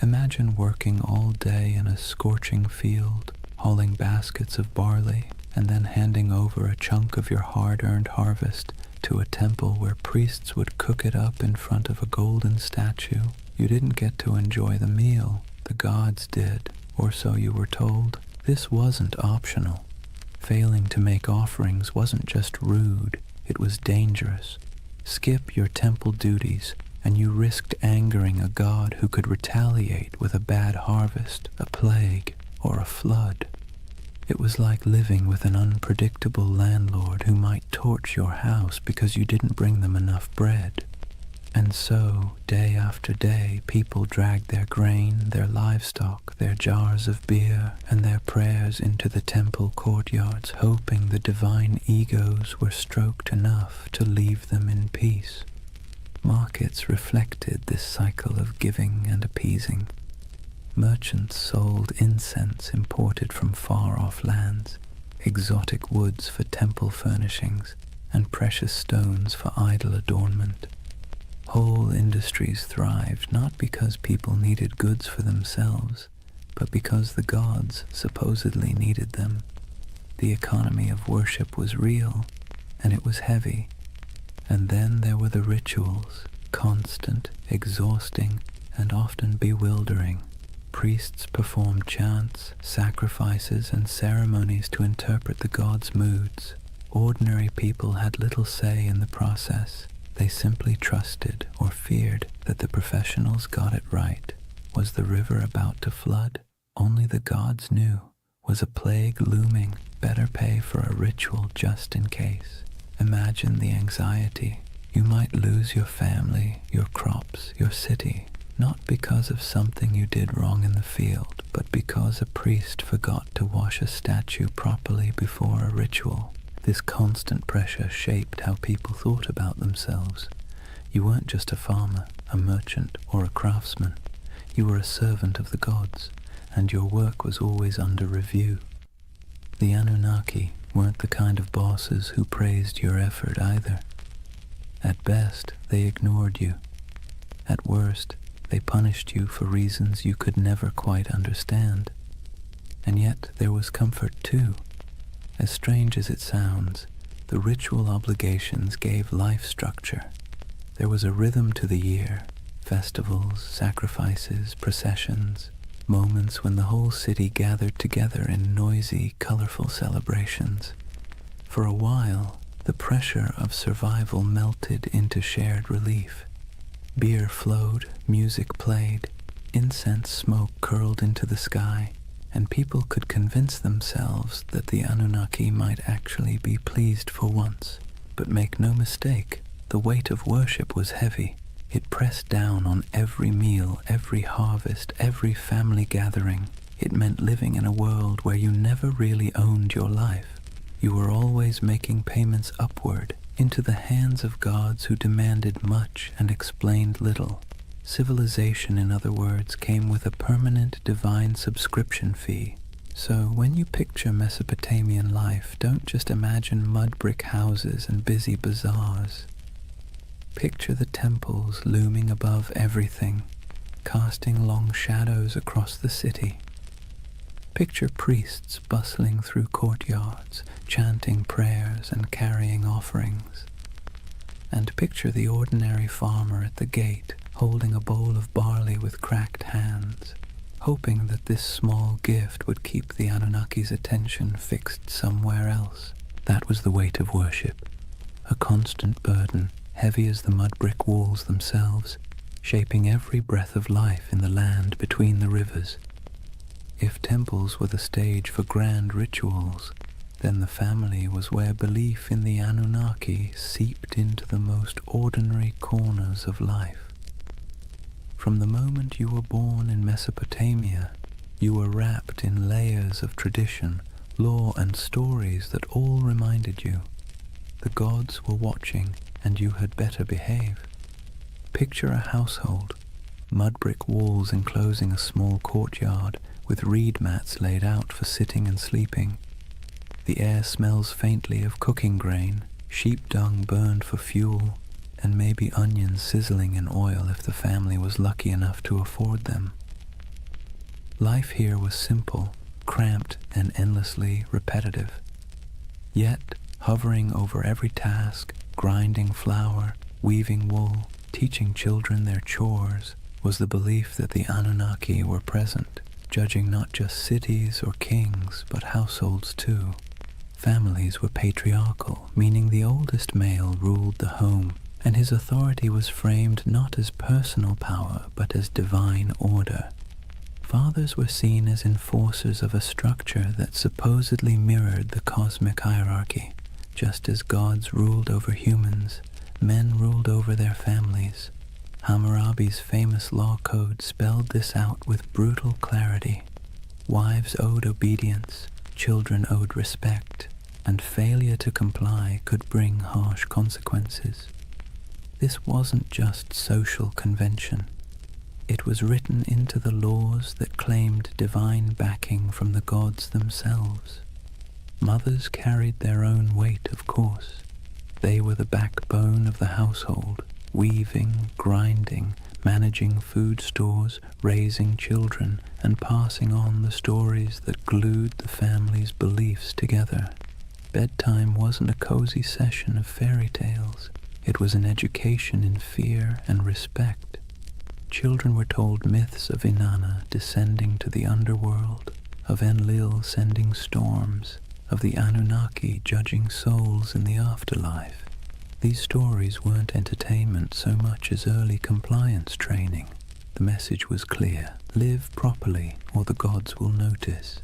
Imagine working all day in a scorching field, hauling baskets of barley, and then handing over a chunk of your hard-earned harvest to a temple where priests would cook it up in front of a golden statue. You didn't get to enjoy the meal, the gods did, or so you were told. This wasn't optional. Failing to make offerings wasn't just rude, it was dangerous. Skip your temple duties, and you risked angering a god who could retaliate with a bad harvest, a plague, or a flood. It was like living with an unpredictable landlord who might torch your house because you didn't bring them enough bread. And so, day after day, people dragged their grain, their livestock, their jars of beer, and their prayers into the temple courtyards, hoping the divine egos were stroked enough to leave them in peace. Markets reflected this cycle of giving and appeasing. Merchants sold incense imported from far-off lands, exotic woods for temple furnishings, and precious stones for idol adornment. Whole industries thrived not because people needed goods for themselves, but because the gods supposedly needed them. The economy of worship was real, and it was heavy. And then there were the rituals, constant, exhausting, and often bewildering. Priests performed chants, sacrifices, and ceremonies to interpret the gods' moods. Ordinary people had little say in the process. They simply trusted or feared that the professionals got it right. Was the river about to flood? Only the gods knew. Was a plague looming? Better pay for a ritual just in case. Imagine the anxiety. You might lose your family, your crops, your city, not because of something you did wrong in the field, but because a priest forgot to wash a statue properly before a ritual. This constant pressure shaped how people thought about themselves. You weren't just a farmer, a merchant, or a craftsman. You were a servant of the gods, and your work was always under review. The Anunnaki weren't the kind of bosses who praised your effort either. At best, they ignored you. At worst, they punished you for reasons you could never quite understand. And yet there was comfort too. As strange as it sounds, the ritual obligations gave life structure. There was a rhythm to the year, festivals, sacrifices, processions, moments when the whole city gathered together in noisy, colorful celebrations. For a while, the pressure of survival melted into shared relief. Beer flowed, music played, incense smoke curled into the sky, and people could convince themselves that the Anunnaki might actually be pleased for once. But make no mistake, the weight of worship was heavy. It pressed down on every meal, every harvest, every family gathering. It meant living in a world where you never really owned your life. You were always making payments upward, into the hands of gods who demanded much and explained little. Civilization, in other words, came with a permanent divine subscription fee. So when you picture Mesopotamian life, don't just imagine mud brick houses and busy bazaars. Picture the temples looming above everything, casting long shadows across the city. Picture priests bustling through courtyards, chanting prayers and carrying offerings. And picture the ordinary farmer at the gate, holding a bowl of barley with cracked hands, hoping that this small gift would keep the Anunnaki's attention fixed somewhere else. That was the weight of worship, a constant burden, heavy as the mud brick walls themselves, shaping every breath of life in the land between the rivers. If temples were the stage for grand rituals, then the family was where belief in the Anunnaki seeped into the most ordinary corners of life. From the moment you were born in Mesopotamia, you were wrapped in layers of tradition, lore and stories that all reminded you the gods were watching and you had better behave. Picture a household, mud brick walls enclosing a small courtyard with reed mats laid out for sitting and sleeping. The air smells faintly of cooking grain, sheep dung burned for fuel, and maybe onions sizzling in oil if the family was lucky enough to afford them. Life here was simple, cramped, and endlessly repetitive. Yet, hovering over every task, grinding flour, weaving wool, teaching children their chores, was the belief that the Anunnaki were present, judging not just cities or kings, but households too. Families were patriarchal, meaning the oldest male ruled the home, and his authority was framed not as personal power, but as divine order. Fathers were seen as enforcers of a structure that supposedly mirrored the cosmic hierarchy. Just as gods ruled over humans, men ruled over their families. Hammurabi's famous law code spelled this out with brutal clarity. Wives owed obedience, children owed respect, and failure to comply could bring harsh consequences. This wasn't just social convention. It was written into the laws that claimed divine backing from the gods themselves. Mothers carried their own weight, of course. They were the backbone of the household, weaving, grinding, managing food stores, raising children, and passing on the stories that glued the family's beliefs together. Bedtime wasn't a cozy session of fairy tales. It was an education in fear and respect. Children were told myths of Inanna descending to the underworld, of Enlil sending storms, of the Anunnaki judging souls in the afterlife. These stories weren't entertainment so much as early compliance training. The message was clear: live properly or the gods will notice.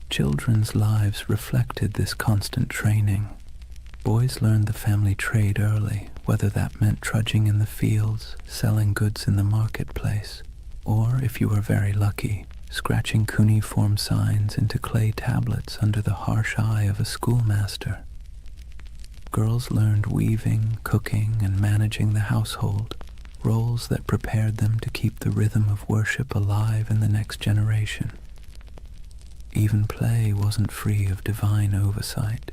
Children's lives reflected this constant training. Boys learned the family trade early, whether that meant trudging in the fields, selling goods in the marketplace, or, if you were very lucky, scratching cuneiform signs into clay tablets under the harsh eye of a schoolmaster. Girls learned weaving, cooking, and managing the household, roles that prepared them to keep the rhythm of worship alive in the next generation. Even play wasn't free of divine oversight.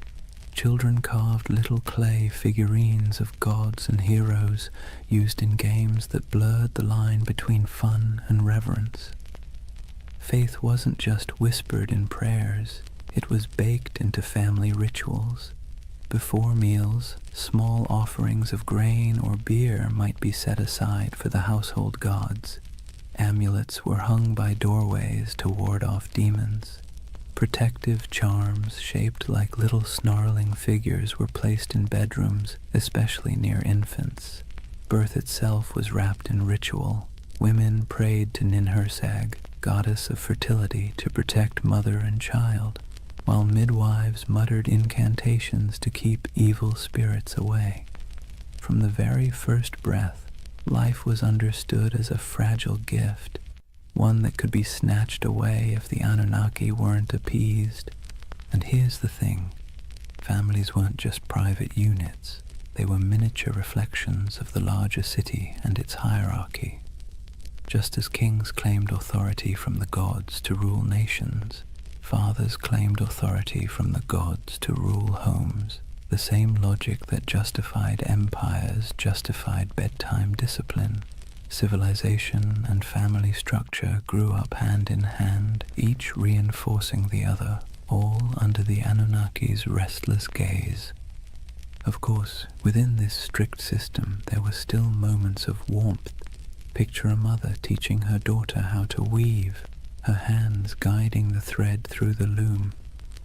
Children carved little clay figurines of gods and heroes used in games that blurred the line between fun and reverence. Faith wasn't just whispered in prayers, it was baked into family rituals. Before meals, small offerings of grain or beer might be set aside for the household gods. Amulets were hung by doorways to ward off demons. Protective charms shaped like little snarling figures were placed in bedrooms, especially near infants. Birth itself was wrapped in ritual. Women prayed to Ninhursag, goddess of fertility, to protect mother and child, while midwives muttered incantations to keep evil spirits away. From the very first breath, life was understood as a fragile gift, one that could be snatched away if the Anunnaki weren't appeased. And here's the thing, families weren't just private units, they were miniature reflections of the larger city and its hierarchy. Just as kings claimed authority from the gods to rule nations, Fathers claimed authority from the gods to rule homes. The same logic that justified empires justified bedtime discipline. Civilization and family structure grew up hand in hand, each reinforcing the other, all under the Anunnaki's restless gaze. Of course, within this strict system there were still moments of warmth. Picture a mother teaching her daughter how to weave, her hands guiding the thread through the loom.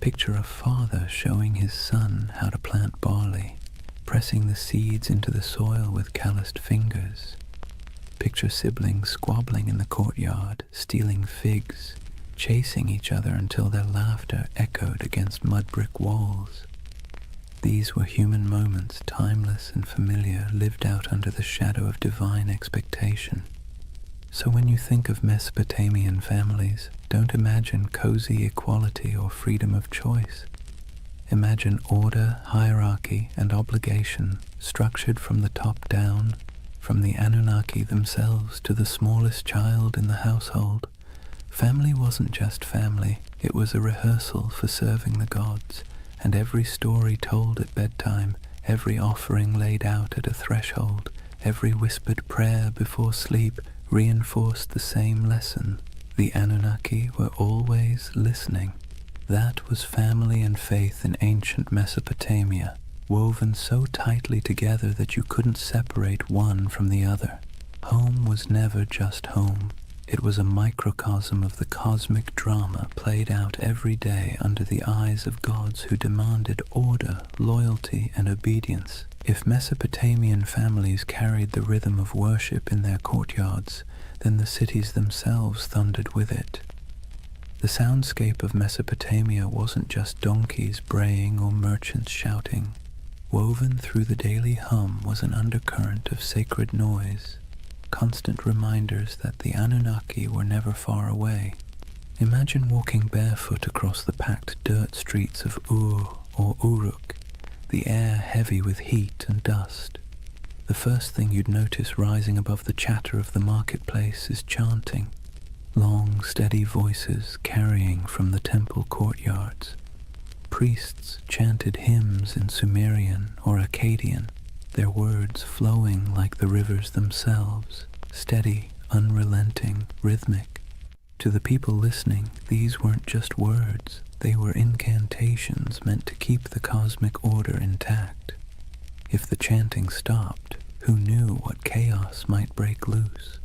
Picture a father showing his son how to plant barley, pressing the seeds into the soil with calloused fingers. Picture siblings squabbling in the courtyard, stealing figs, chasing each other until their laughter echoed against mud brick walls. These were human moments, timeless and familiar, lived out under the shadow of divine expectation. So when you think of Mesopotamian families, don't imagine cozy equality or freedom of choice. Imagine order, hierarchy, and obligation structured from the top down, from the Anunnaki themselves to the smallest child in the household. Family wasn't just family, it was a rehearsal for serving the gods, and every story told at bedtime, every offering laid out at a threshold, every whispered prayer before sleep reinforced the same lesson. The Anunnaki were always listening. That was family and faith in ancient Mesopotamia, woven so tightly together that you couldn't separate one from the other. Home was never just home. It was a microcosm of the cosmic drama played out every day under the eyes of gods who demanded order, loyalty, and obedience. If Mesopotamian families carried the rhythm of worship in their courtyards, then the cities themselves thundered with it. The soundscape of Mesopotamia wasn't just donkeys braying or merchants shouting. Woven through the daily hum was an undercurrent of sacred noise, constant reminders that the Anunnaki were never far away. Imagine walking barefoot across the packed dirt streets of Ur or Uruk, the air heavy with heat and dust. The first thing you'd notice rising above the chatter of the marketplace is chanting, long, steady voices carrying from the temple courtyards. Priests chanted hymns in Sumerian or Akkadian, their words flowing like the rivers themselves, steady, unrelenting, rhythmic. To the people listening, these weren't just words, they were incantations meant to keep the cosmic order intact. If the chanting stopped, who knew what chaos might break loose?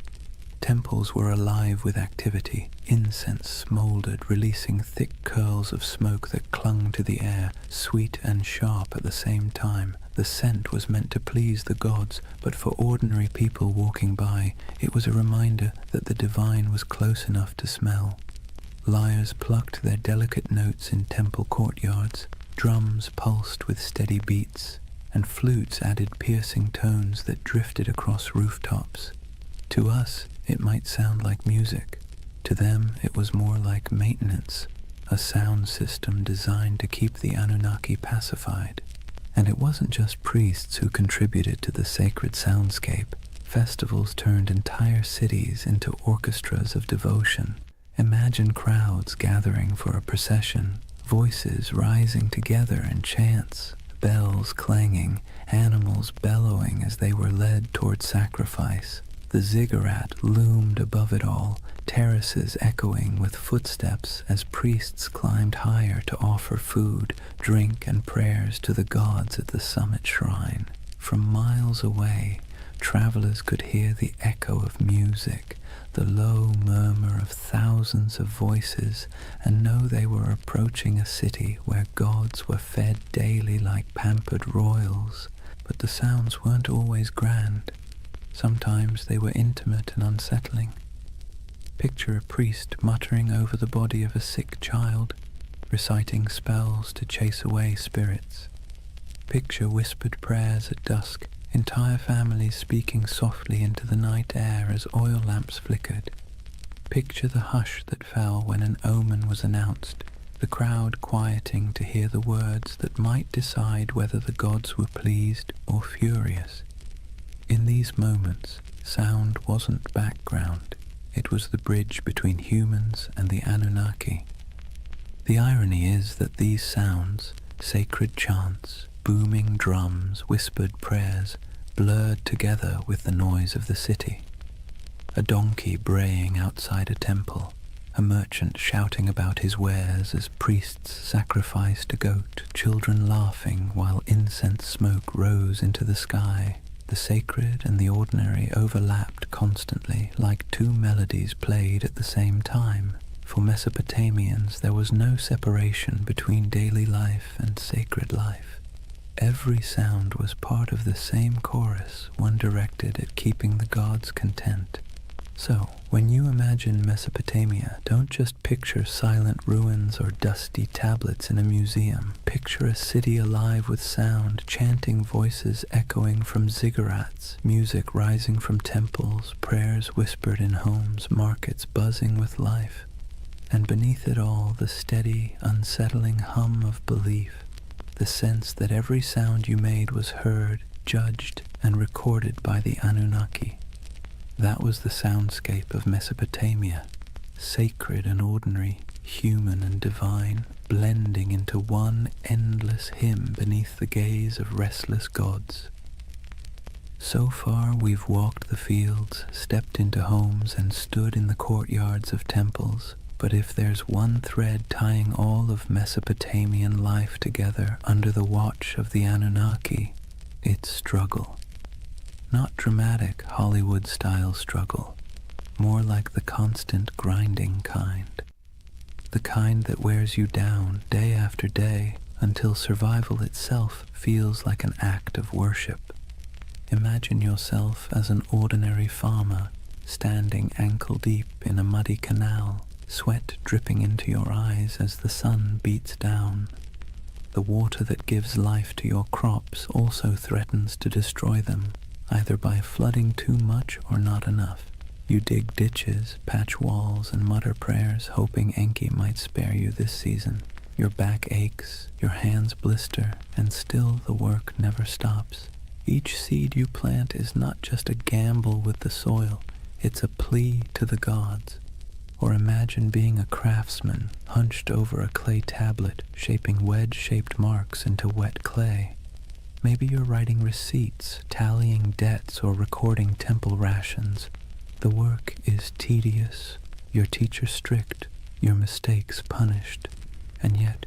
Temples were alive with activity. Incense smoldered, releasing thick curls of smoke that clung to the air, sweet and sharp at the same time. The scent was meant to please the gods, but for ordinary people walking by, it was a reminder that the divine was close enough to smell. Lyres plucked their delicate notes in temple courtyards, drums pulsed with steady beats, and flutes added piercing tones that drifted across rooftops. To us, it might sound like music. To them, it was more like maintenance, a sound system designed to keep the Anunnaki pacified. And it wasn't just priests who contributed to the sacred soundscape. Festivals turned entire cities into orchestras of devotion. Imagine crowds gathering for a procession, voices rising together in chants, bells clanging, animals bellowing as they were led toward sacrifice. The ziggurat loomed above it all, terraces echoing with footsteps as priests climbed higher to offer food, drink, and prayers to the gods at the summit shrine. From miles away, travelers could hear the echo of music, the low murmur of thousands of voices, and know they were approaching a city where gods were fed daily like pampered royals. But the sounds weren't always grand. Sometimes they were intimate and unsettling. Picture a priest muttering over the body of a sick child, reciting spells to chase away spirits. Picture whispered prayers at dusk, entire families speaking softly into the night air as oil lamps flickered. Picture the hush that fell when an omen was announced, the crowd quieting to hear the words that might decide whether the gods were pleased or furious. In these moments, sound wasn't background. It was the bridge between humans and the Anunnaki. The irony is that these sounds, sacred chants, booming drums, whispered prayers, blurred together with the noise of the city. A donkey braying outside a temple, a merchant shouting about his wares as priests sacrificed a goat, children laughing while incense smoke rose into the sky. The sacred and the ordinary overlapped constantly, like two melodies played at the same time. For Mesopotamians, there was no separation between daily life and sacred life. Every sound was part of the same chorus, one directed at keeping the gods content. So, when you imagine Mesopotamia, don't just picture silent ruins or dusty tablets in a museum. Picture a city alive with sound, chanting voices echoing from ziggurats, music rising from temples, prayers whispered in homes, markets buzzing with life. And beneath it all, the steady, unsettling hum of belief, the sense that every sound you made was heard, judged, and recorded by the Anunnaki. That was the soundscape of Mesopotamia, sacred and ordinary, human and divine, blending into one endless hymn beneath the gaze of restless gods. So far we've walked the fields, stepped into homes, and stood in the courtyards of temples. But if there's one thread tying all of Mesopotamian life together under the watch of the Anunnaki, it's struggle. Not dramatic Hollywood-style struggle, more like the constant grinding kind. The kind that wears you down day after day until survival itself feels like an act of worship. Imagine yourself as an ordinary farmer standing ankle-deep in a muddy canal, sweat dripping into your eyes as the sun beats down. The water that gives life to your crops also threatens to destroy them, either by flooding too much or not enough. You dig ditches, patch walls, and mutter prayers, hoping Enki might spare you this season. Your back aches, your hands blister, and still the work never stops. Each seed you plant is not just a gamble with the soil, it's a plea to the gods. Or imagine being a craftsman, hunched over a clay tablet, shaping wedge-shaped marks into wet clay. Maybe you're writing receipts, tallying debts, or recording temple rations. The work is tedious, your teacher strict, your mistakes punished, and yet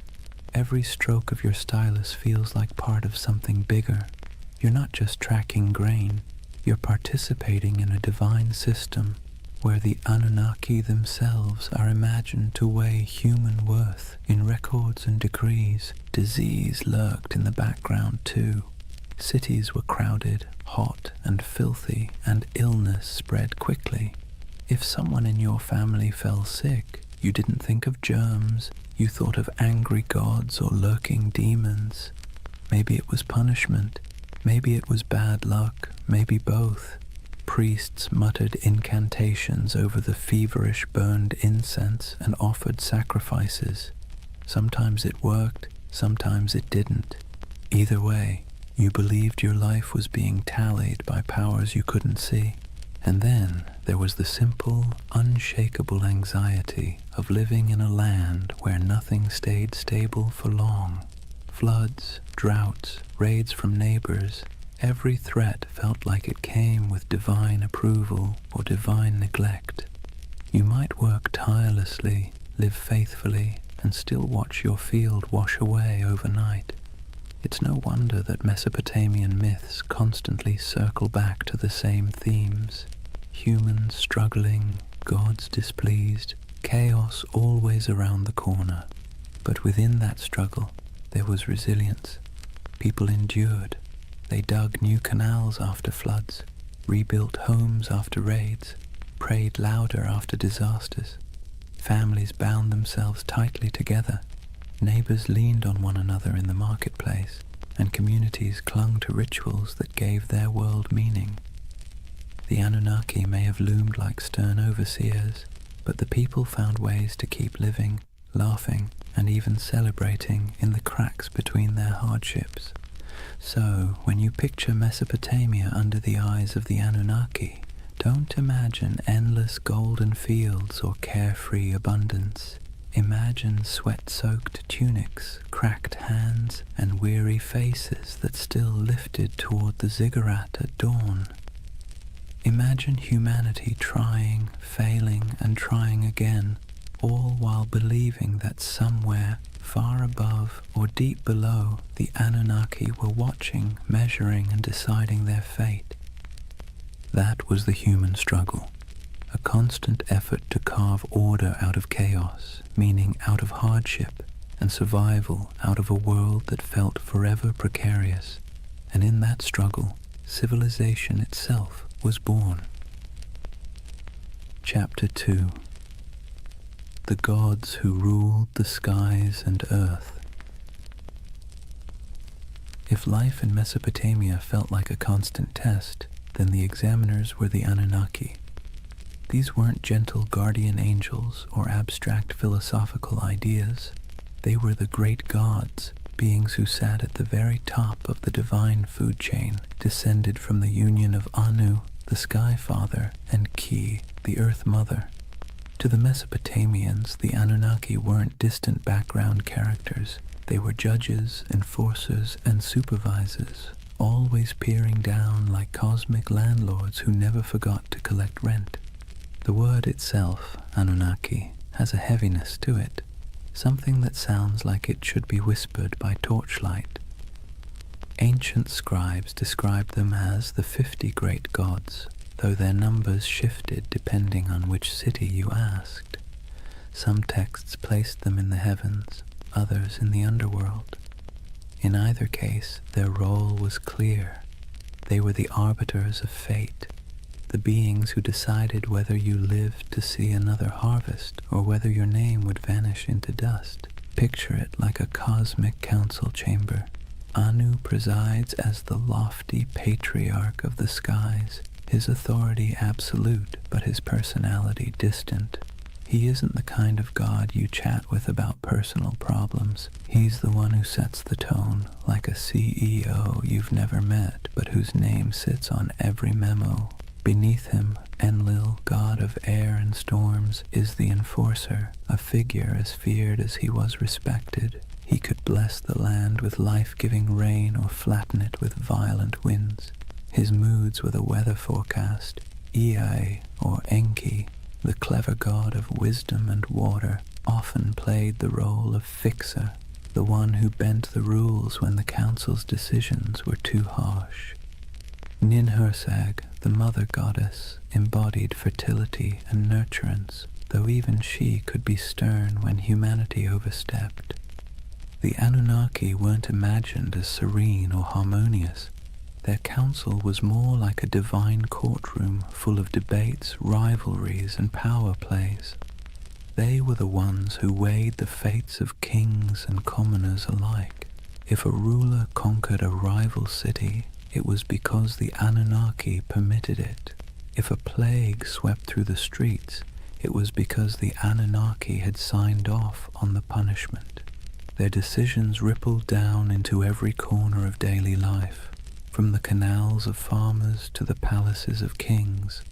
every stroke of your stylus feels like part of something bigger. You're not just tracking grain, you're participating in a divine system where the Anunnaki themselves are imagined to weigh human worth in records and decrees. Disease lurked in the background too. Cities were crowded, hot and filthy, and illness spread quickly. If someone in your family fell sick, you didn't think of germs, you thought of angry gods or lurking demons. Maybe it was punishment, maybe it was bad luck, maybe both. Priests muttered incantations over the feverish burned incense and offered sacrifices. Sometimes it worked, sometimes it didn't. Either way, you believed your life was being tallied by powers you couldn't see. And then there was the simple, unshakable anxiety of living in a land where nothing stayed stable for long. Floods, droughts, raids from neighbors. Every threat felt like it came with divine approval or divine neglect. You might work tirelessly, live faithfully, and still watch your field wash away overnight. It's no wonder that Mesopotamian myths constantly circle back to the same themes. Humans struggling, gods displeased, chaos always around the corner. But within that struggle, there was resilience. People endured. They dug new canals after floods, rebuilt homes after raids, prayed louder after disasters. Families bound themselves tightly together. Neighbors leaned on one another in the marketplace, and communities clung to rituals that gave their world meaning. The Anunnaki may have loomed like stern overseers, but the people found ways to keep living, laughing, and even celebrating in the cracks between their hardships. So, when you picture Mesopotamia under the eyes of the Anunnaki, don't imagine endless golden fields or carefree abundance. Imagine sweat-soaked tunics, cracked hands, and weary faces that still lifted toward the ziggurat at dawn. Imagine humanity trying, failing, and trying again, all while believing that somewhere, far above or deep below, the Anunnaki were watching, measuring, and deciding their fate. That was the human struggle, a constant effort to carve order out of chaos, meaning out of hardship, and survival out of a world that felt forever precarious. And in that struggle, civilization itself was born. Chapter 2. The Gods Who Ruled the Skies and Earth. If life in Mesopotamia felt like a constant test, then the examiners were the Anunnaki. These weren't gentle guardian angels or abstract philosophical ideas. They were the great gods, beings who sat at the very top of the divine food chain, descended from the union of Anu, the Sky Father, and Ki, the Earth Mother. To the Mesopotamians, the Anunnaki weren't distant background characters. They were judges, enforcers, and supervisors, always peering down like cosmic landlords who never forgot to collect rent. The word itself, Anunnaki, has a heaviness to it, something that sounds like it should be whispered by torchlight. Ancient scribes described them as the 50 great gods, though their numbers shifted depending on which city you asked. Some texts placed them in the heavens, others in the underworld. In either case, their role was clear. They were the arbiters of fate, the beings who decided whether you lived to see another harvest or whether your name would vanish into dust. Picture it like a cosmic council chamber. Anu presides as the lofty patriarch of the skies, his authority absolute, but his personality distant. He isn't the kind of god you chat with about personal problems. He's the one who sets the tone, like a CEO you've never met, but whose name sits on every memo. Beneath him, Enlil, god of air and storms, is the enforcer, a figure as feared as he was respected. He could bless the land with life-giving rain or flatten it with violent winds. His moods were the weather forecast. Ea, or Enki, the clever god of wisdom and water, often played the role of fixer, the one who bent the rules when the council's decisions were too harsh. Ninhursag, the mother goddess, embodied fertility and nurturance, though even she could be stern when humanity overstepped. The Anunnaki weren't imagined as serene or harmonious. Their council was more like a divine courtroom full of debates, rivalries, and power plays. They were the ones who weighed the fates of kings and commoners alike. If a ruler conquered a rival city, it was because the Anunnaki permitted it. If a plague swept through the streets, it was because the Anunnaki had signed off on the punishment. Their decisions rippled down into every corner of daily life, from the canals of farmers to the palaces of kings.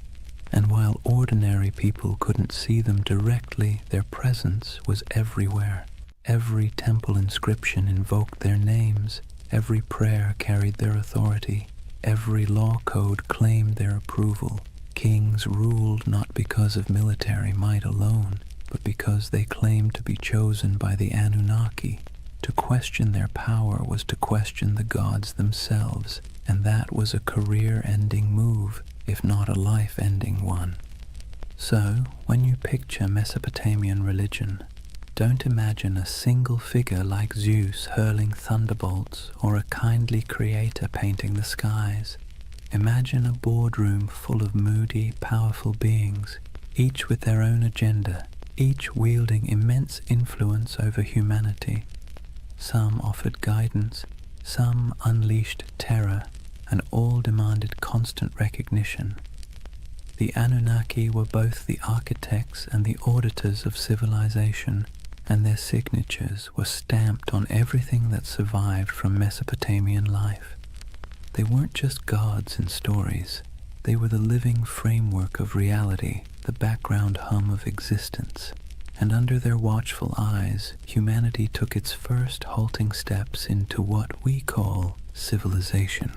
And while ordinary people couldn't see them directly, their presence was everywhere. Every temple inscription invoked their names. Every prayer carried their authority. Every law code claimed their approval. Kings ruled not because of military might alone, but because they claimed to be chosen by the Anunnaki. To question their power was to question the gods themselves, and that was a career-ending move, if not a life-ending one. So, when you picture Mesopotamian religion, don't imagine a single figure like Zeus hurling thunderbolts or a kindly creator painting the skies. Imagine a boardroom full of moody, powerful beings, each with their own agenda, each wielding immense influence over humanity. Some offered guidance, some unleashed terror, and all demanded constant recognition. The Anunnaki were both the architects and the auditors of civilization, and their signatures were stamped on everything that survived from Mesopotamian life. They weren't just gods in stories. They were the living framework of reality, the background hum of existence. and under their watchful eyes, humanity took its first halting steps into what we call civilization.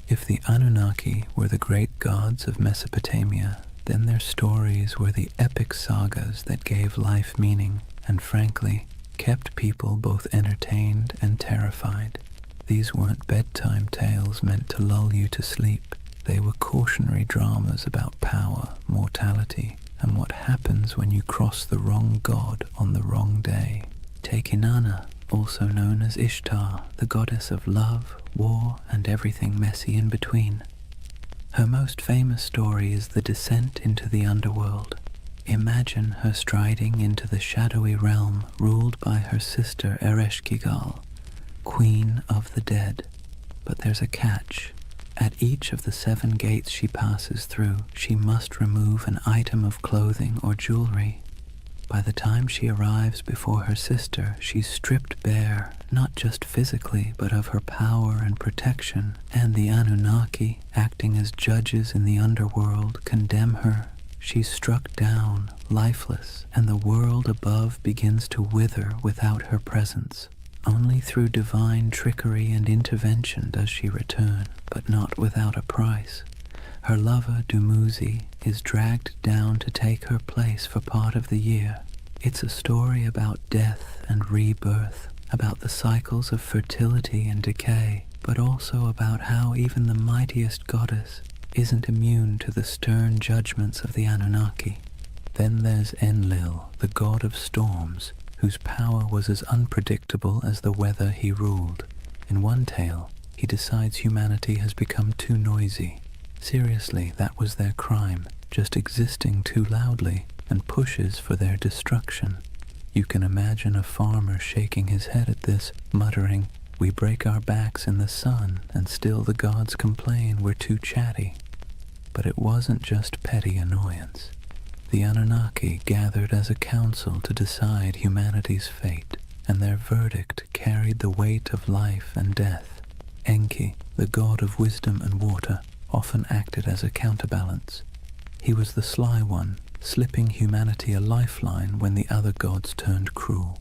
If the Anunnaki were the great gods of Mesopotamia, then their stories were the epic sagas that gave life meaning and, frankly, kept people both entertained and terrified. These weren't bedtime tales meant to lull you to sleep. They were cautionary dramas about power, mortality, and what happens when you cross the wrong god on the wrong day. Take Inanna, also known as Ishtar, the goddess of love, war, and everything messy in between. Her most famous story is the descent into the underworld. Imagine her striding into the shadowy realm ruled by her sister Ereshkigal, Queen of the Dead. But there's a catch. At each of the 7 gates she passes through, she must remove an item of clothing or jewelry. By the time she arrives before her sister, she's stripped bare, not just physically, but of her power and protection, and the Anunnaki, acting as judges in the underworld, condemn her. She's struck down, lifeless, and the world above begins to wither without her presence. Only through divine trickery and intervention does she return, but not without a price. Her lover, Dumuzi, is dragged down to take her place for part of the year. It's a story about death and rebirth, about the cycles of fertility and decay, but also about how even the mightiest goddess isn't immune to the stern judgments of the Anunnaki. Then there's Enlil, the god of storms, whose power was as unpredictable as the weather he ruled. In one tale, he decides humanity has become too noisy. Seriously, that was their crime, just existing too loudly, and pushes for their destruction. You can imagine a farmer shaking his head at this, muttering, "We break our backs in the sun, and still the gods complain we're too chatty." But it wasn't just petty annoyance. The Anunnaki gathered as a council to decide humanity's fate, and their verdict carried the weight of life and death. Enki, the god of wisdom and water, often acted as a counterbalance. He was the sly one, slipping humanity a lifeline when the other gods turned cruel.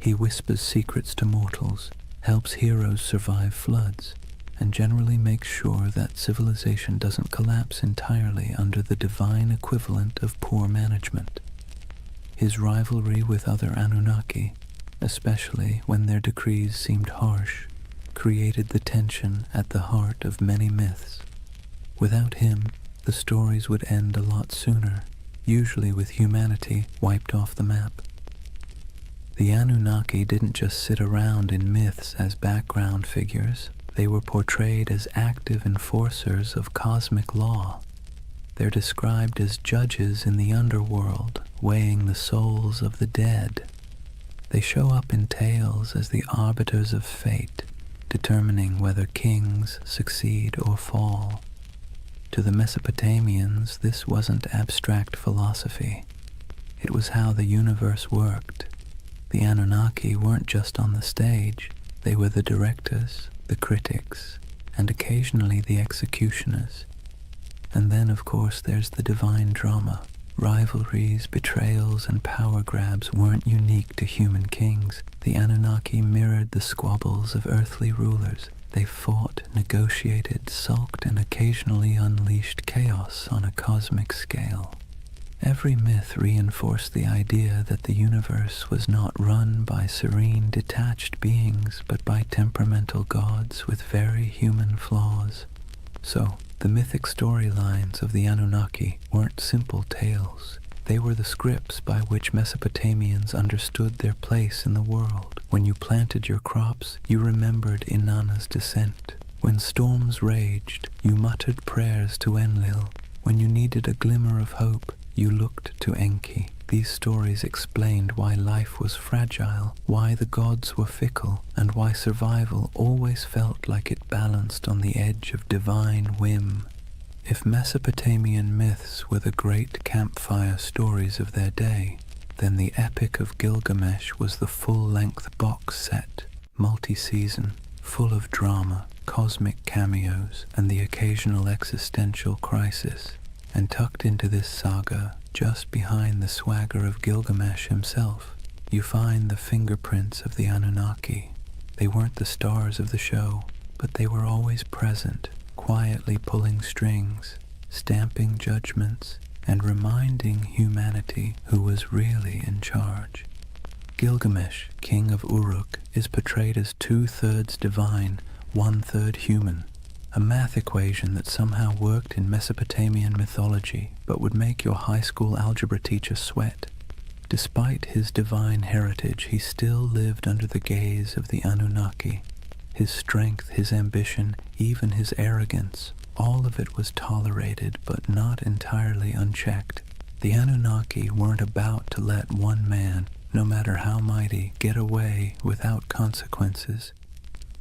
He whispers secrets to mortals, helps heroes survive floods, and generally makes sure that civilization doesn't collapse entirely under the divine equivalent of poor management. His rivalry with other Anunnaki, especially when their decrees seemed harsh, created the tension at the heart of many myths. Without him, the stories would end a lot sooner, usually with humanity wiped off the map. The Anunnaki didn't just sit around in myths as background figures. They were portrayed as active enforcers of cosmic law. They're described as judges in the underworld, weighing the souls of the dead. They show up in tales as the arbiters of fate, determining whether kings succeed or fall. To the Mesopotamians, this wasn't abstract philosophy. It was how the universe worked. The Anunnaki weren't just on the stage. They were the directors, the critics, and occasionally the executioners. And then, of course, there's the divine drama. Rivalries, betrayals, and power grabs weren't unique to human kings. The Anunnaki mirrored the squabbles of earthly rulers. They fought, negotiated, sulked, and occasionally unleashed chaos on a cosmic scale. Every myth reinforced the idea that the universe was not run by serene, detached beings, but by temperamental gods with very human flaws. So, the mythic storylines of the Anunnaki weren't simple tales. They were the scripts by which Mesopotamians understood their place in the world. When you planted your crops, you remembered Inanna's descent. When storms raged, you muttered prayers to Enlil. When you needed a glimmer of hope, you looked to Enki. These stories explained why life was fragile, why the gods were fickle, and why survival always felt like it balanced on the edge of divine whim. If Mesopotamian myths were the great campfire stories of their day, then the Epic of Gilgamesh was the full-length box set, multi-season, full of drama, cosmic cameos, and the occasional existential crisis. And tucked into this saga, just behind the swagger of Gilgamesh himself, you find the fingerprints of the Anunnaki. They weren't the stars of the show, but they were always present, quietly pulling strings, stamping judgments, and reminding humanity who was really in charge. Gilgamesh, king of Uruk, is portrayed as 2/3 divine, 1/3 human, a math equation that somehow worked in Mesopotamian mythology but would make your high school algebra teacher sweat. Despite his divine heritage, he still lived under the gaze of the Anunnaki. His strength, his ambition, even his arrogance, all of it was tolerated but not entirely unchecked. The Anunnaki weren't about to let one man, no matter how mighty, get away without consequences.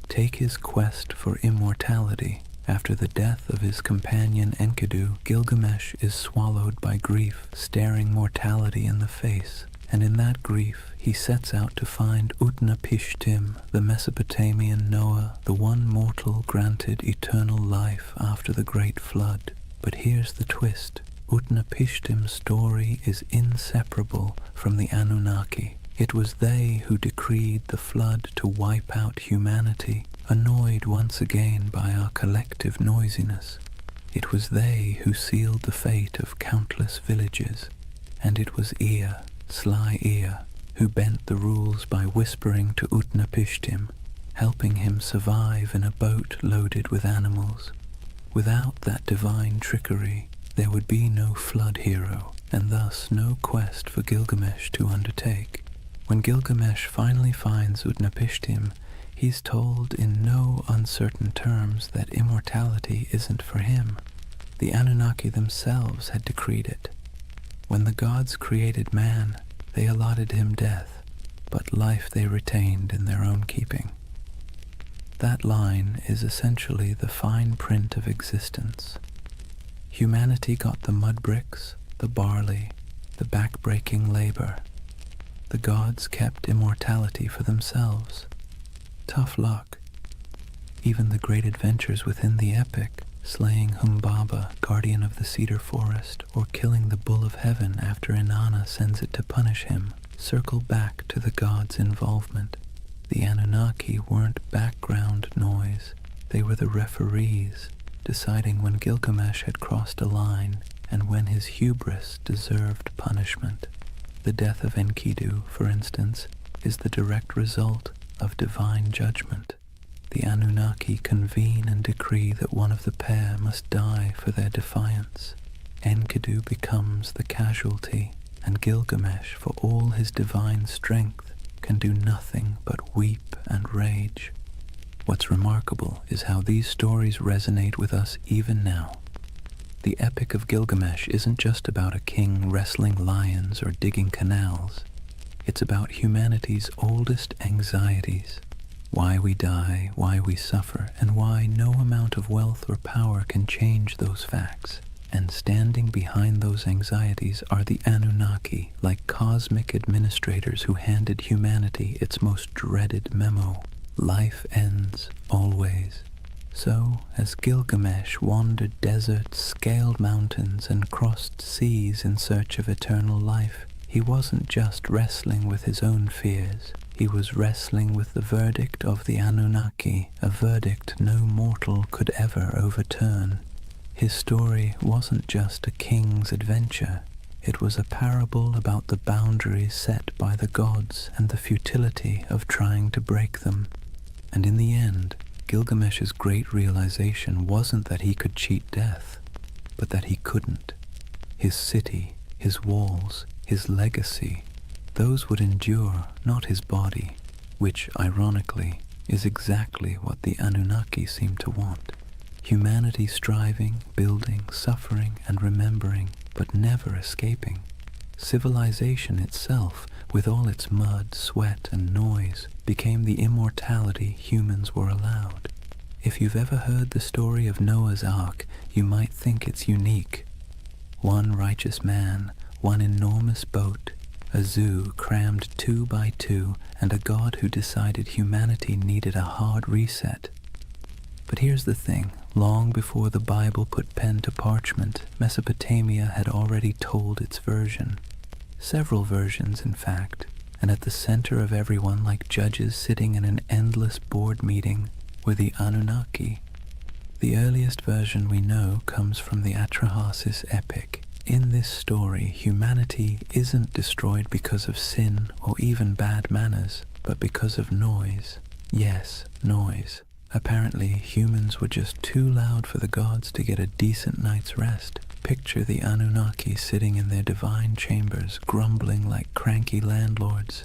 Take his quest for immortality. After the death of his companion Enkidu, Gilgamesh is swallowed by grief, staring mortality in the face. And in that grief, he sets out to find Utnapishtim, the Mesopotamian Noah, the one mortal granted eternal life after the Great Flood. But here's the twist. Utnapishtim's story is inseparable from the Anunnaki. It was they who decreed the flood to wipe out humanity, annoyed once again by our collective noisiness. It was they who sealed the fate of countless villages. And it was Ea, sly Ea, who bent the rules by whispering to Utnapishtim, helping him survive in a boat loaded with animals. Without that divine trickery, there would be no flood hero, and thus no quest for Gilgamesh to undertake. When Gilgamesh finally finds Utnapishtim, he's told in no uncertain terms that immortality isn't for him. The Anunnaki themselves had decreed it. When the gods created man, they allotted him death, but life they retained in their own keeping. That line is essentially the fine print of existence. Humanity got the mud bricks, the barley, the back-breaking labor. The gods kept immortality for themselves. Tough luck. Even the great adventures within the epic, slaying Humbaba, guardian of the cedar forest, or killing the bull of heaven after Inanna sends it to punish him, circle back to the gods' involvement. The Anunnaki weren't background noise. They were the referees, deciding when Gilgamesh had crossed a line and when his hubris deserved punishment. The death of Enkidu, for instance, is the direct result of divine judgment. The Anunnaki convene and decree that one of the pair must die for their defiance. Enkidu becomes the casualty, and Gilgamesh, for all his divine strength, can do nothing but weep and rage. What's remarkable is how these stories resonate with us even now. The Epic of Gilgamesh isn't just about a king wrestling lions or digging canals. It's about humanity's oldest anxieties. Why we die, why we suffer, and why no amount of wealth or power can change those facts. And standing behind those anxieties are the Anunnaki, like cosmic administrators who handed humanity its most dreaded memo. Life ends, always. So, as Gilgamesh wandered deserts, scaled mountains, and crossed seas in search of eternal life, he wasn't just wrestling with his own fears. He was wrestling with the verdict of the Anunnaki, a verdict no mortal could ever overturn. His story wasn't just a king's adventure. It was a parable about the boundaries set by the gods and the futility of trying to break them. And in the end, Gilgamesh's great realization wasn't that he could cheat death, but that he couldn't. His city, his walls, his legacy, those would endure, not his body, which, ironically, is exactly what the Anunnaki seem to want. Humanity striving, building, suffering, and remembering, but never escaping. Civilization itself, with all its mud, sweat, and noise, became the immortality humans were allowed. If you've ever heard the story of Noah's Ark, you might think it's unique. One righteous man, one enormous boat, a zoo crammed 2 by 2, and a god who decided humanity needed a hard reset. But here's the thing, Long before the Bible put pen to parchment, Mesopotamia had already told its version. Several versions, in fact, and at the center of everyone, like judges sitting in an endless board meeting, were the Anunnaki. The earliest version we know comes from the Atrahasis epic. In this story, humanity isn't destroyed because of sin or even bad manners, but because of noise. Yes, noise. Apparently, humans were just too loud for the gods to get a decent night's rest. Picture the Anunnaki sitting in their divine chambers, grumbling like cranky landlords.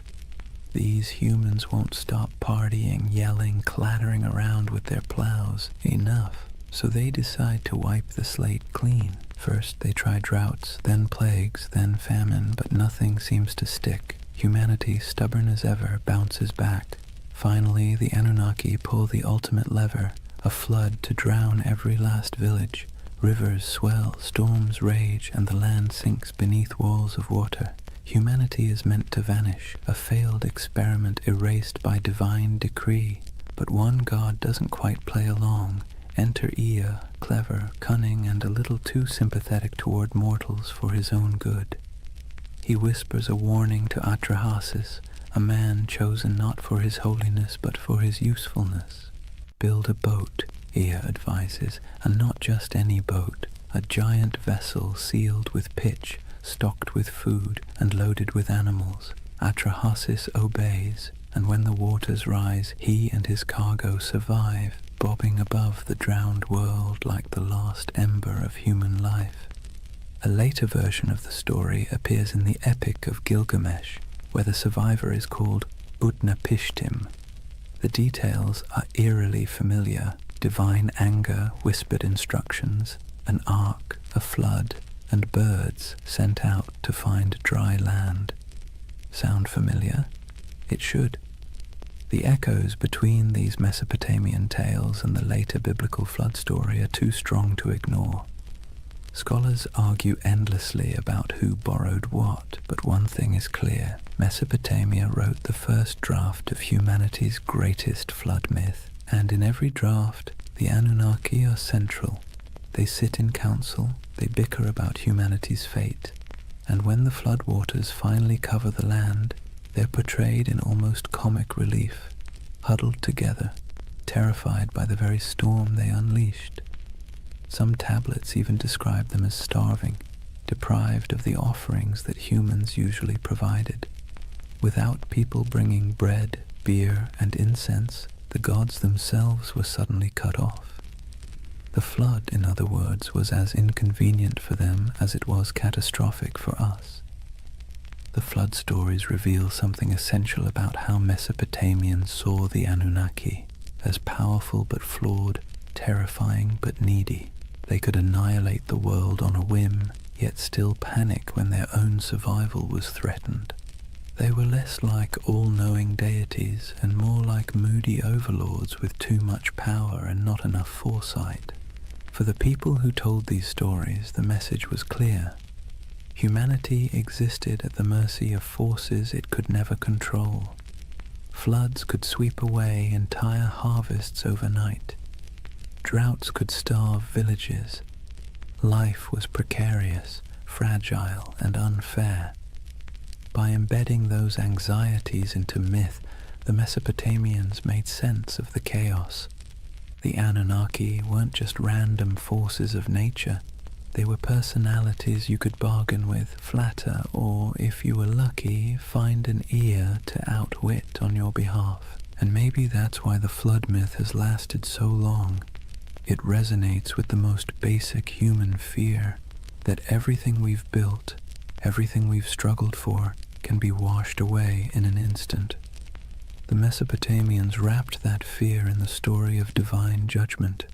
These humans won't stop partying, yelling, clattering around with their plows. Enough. So they decide to wipe the slate clean. First they try droughts, then plagues, then famine, but nothing seems to stick. Humanity, stubborn as ever, bounces back. Finally, the Anunnaki pull the ultimate lever, a flood to drown every last village. Rivers swell, storms rage, and the land sinks beneath walls of water. Humanity is meant to vanish, a failed experiment erased by divine decree. But one god doesn't quite play along. Enter Ea, clever, cunning, and a little too sympathetic toward mortals for his own good. He whispers a warning to Atrahasis, a man chosen not for his holiness but for his usefulness. Build a boat, Ea advises, and not just any boat, a giant vessel sealed with pitch, stocked with food, and loaded with animals. Atrahasis obeys, and when the waters rise, he and his cargo survive, bobbing above the drowned world like the last ember of human life. A later version of the story appears in the Epic of Gilgamesh, where the survivor is called Utnapishtim. The details are eerily familiar: divine anger, whispered instructions, an ark, a flood, and birds sent out to find dry land. Sound familiar? It should. The echoes between these Mesopotamian tales and the later biblical flood story are too strong to ignore. Scholars argue endlessly about who borrowed what, but one thing is clear: Mesopotamia wrote the first draft of humanity's greatest flood myth, and in every draft, the Anunnaki are central. They sit in council, they bicker about humanity's fate, and when the flood waters finally cover the land, they're portrayed in almost comic relief, huddled together, terrified by the very storm they unleashed. Some tablets even describe them as starving, deprived of the offerings that humans usually provided. Without people bringing bread, beer, and incense, the gods themselves were suddenly cut off. The flood, in other words, was as inconvenient for them as it was catastrophic for us. The flood stories reveal something essential about how Mesopotamians saw the Anunnaki, as powerful but flawed, terrifying but needy. They could annihilate the world on a whim, yet still panic when their own survival was threatened. They were less like all-knowing deities and more like moody overlords with too much power and not enough foresight. For the people who told these stories, the message was clear. Humanity existed at the mercy of forces it could never control. Floods could sweep away entire harvests overnight. Droughts could starve villages. Life was precarious, fragile, and unfair. By embedding those anxieties into myth, the Mesopotamians made sense of the chaos. The Anunnaki weren't just random forces of nature. They were personalities you could bargain with, flatter, or, if you were lucky, find an ear to outwit on your behalf. And maybe that's why the flood myth has lasted so long. It resonates with the most basic human fear, that everything we've built, everything we've struggled for, can be washed away in an instant. The Mesopotamians wrapped that fear in the story of divine judgment,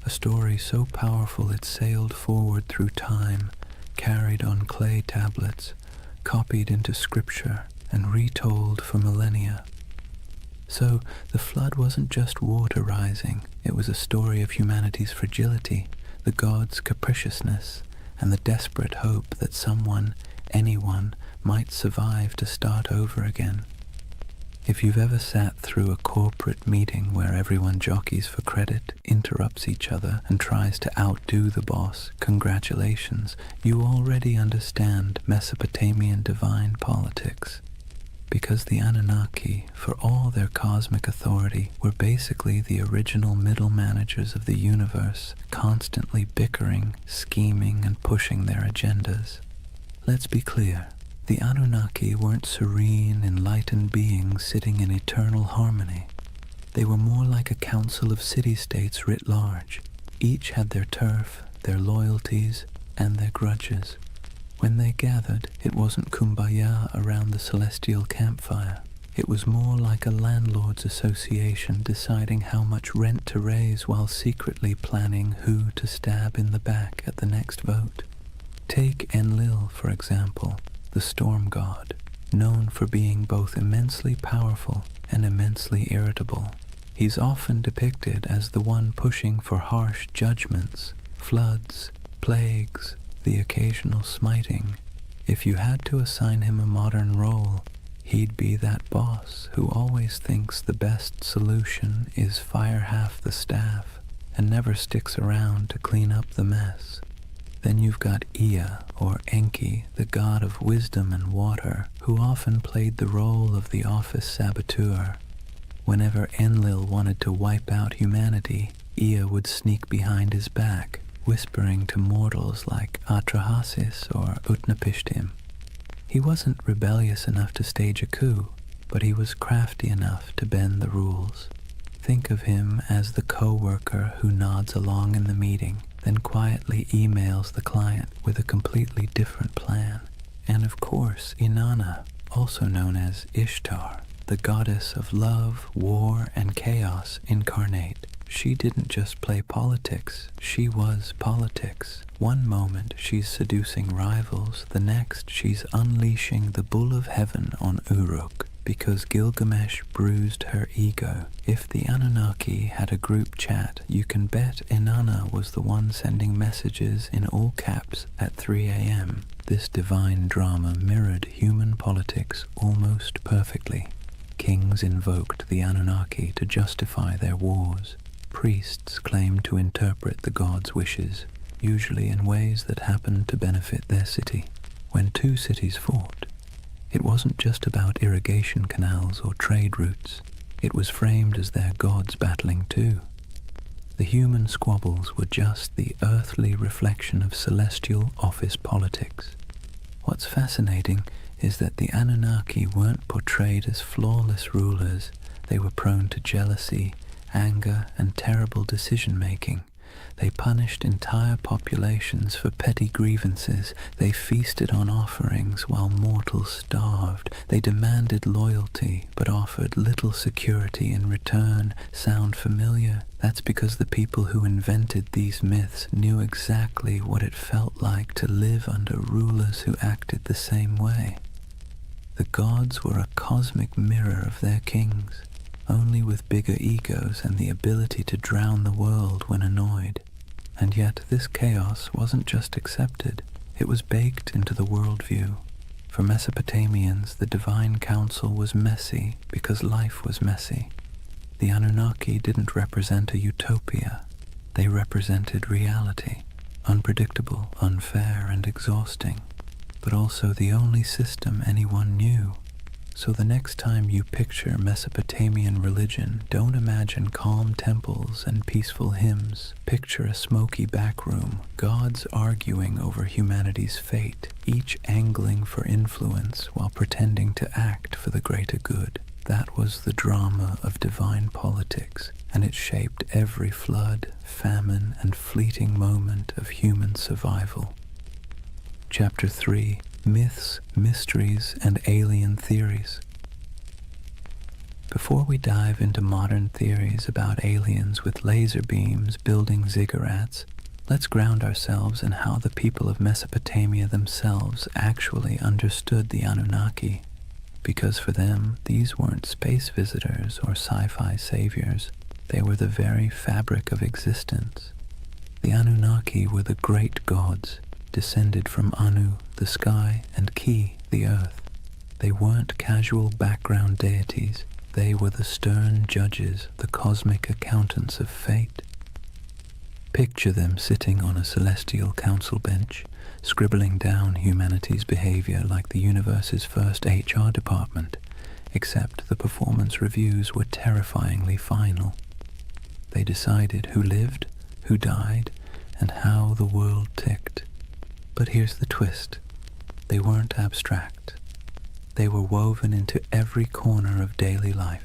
a story so powerful it sailed forward through time, carried on clay tablets, copied into scripture, and retold for millennia. So the flood wasn't just water rising, it was a story of humanity's fragility, the gods' capriciousness, and the desperate hope that someone, anyone, might survive to start over again. If you've ever sat through a corporate meeting where everyone jockeys for credit, interrupts each other, and tries to outdo the boss, congratulations, you already understand Mesopotamian divine politics. Because the Anunnaki, for all their cosmic authority, were basically the original middle managers of the universe, constantly bickering, scheming, and pushing their agendas. Let's be clear. The Anunnaki weren't serene, enlightened beings sitting in eternal harmony. They were more like a council of city-states writ large. Each had their turf, their loyalties, and their grudges. When they gathered, it wasn't kumbaya around the celestial campfire. It was more like a landlord's association deciding how much rent to raise while secretly planning who to stab in the back at the next vote. Take Enlil, for example, the storm god, known for being both immensely powerful and immensely irritable. He's often depicted as the one pushing for harsh judgments, floods, plagues, the occasional smiting. If you had to assign him a modern role, he'd be that boss who always thinks the best solution is fire half the staff and never sticks around to clean up the mess. Then you've got Ea, or Enki, the god of wisdom and water, who often played the role of the office saboteur. Whenever Enlil wanted to wipe out humanity, Ea would sneak behind his back, whispering to mortals like Atrahasis or Utnapishtim. He wasn't rebellious enough to stage a coup, but he was crafty enough to bend the rules. Think of him as the co-worker who nods along in the meeting, then quietly emails the client with a completely different plan. And of course, Inanna, also known as Ishtar, the goddess of love, war, and chaos incarnate. She didn't just play politics, she was politics. One moment she's seducing rivals, the next she's unleashing the bull of heaven on Uruk, because Gilgamesh bruised her ego. If the Anunnaki had a group chat, you can bet Inanna was the one sending messages in all caps at 3 a.m. This divine drama mirrored human politics almost perfectly. Kings invoked the Anunnaki to justify their wars. Priests claimed to interpret the gods' wishes, usually in ways that happened to benefit their city. When two cities fought, it wasn't just about irrigation canals or trade routes. It was framed as their gods battling too. The human squabbles were just the earthly reflection of celestial office politics. What's fascinating is that the Anunnaki weren't portrayed as flawless rulers. They were prone to jealousy, anger, and terrible decision-making. They punished entire populations for petty grievances. They feasted on offerings while mortals starved. They demanded loyalty, but offered little security in return. Sound familiar? That's because the people who invented these myths knew exactly what it felt like to live under rulers who acted the same way. The gods were a cosmic mirror of their kings, only with bigger egos and the ability to drown the world when annoyed. And yet this chaos wasn't just accepted, it was baked into the worldview. For Mesopotamians, the divine council was messy because life was messy. The Anunnaki didn't represent a utopia, they represented reality, unpredictable, unfair, and exhausting, but also the only system anyone knew. So the next time you picture Mesopotamian religion, don't imagine calm temples and peaceful hymns. Picture a smoky back room, gods arguing over humanity's fate, each angling for influence while pretending to act for the greater good. That was the drama of divine politics, and it shaped every flood, famine, and fleeting moment of human survival. Chapter 3. Myths, Mysteries, and Alien Theories. Before we dive into modern theories about aliens with laser beams building ziggurats, let's ground ourselves in how the people of Mesopotamia themselves actually understood the Anunnaki. Because for them, these weren't space visitors or sci-fi saviors. They were the very fabric of existence. The Anunnaki were the great gods, descended from Anu, the sky, and Ki, the earth. They weren't casual background deities. They were the stern judges, the cosmic accountants of fate. Picture them sitting on a celestial council bench, scribbling down humanity's behavior like the universe's first HR department, except the performance reviews were terrifyingly final. They decided who lived, who died, and how the world ticked. But here's the twist. They weren't abstract. They were woven into every corner of daily life.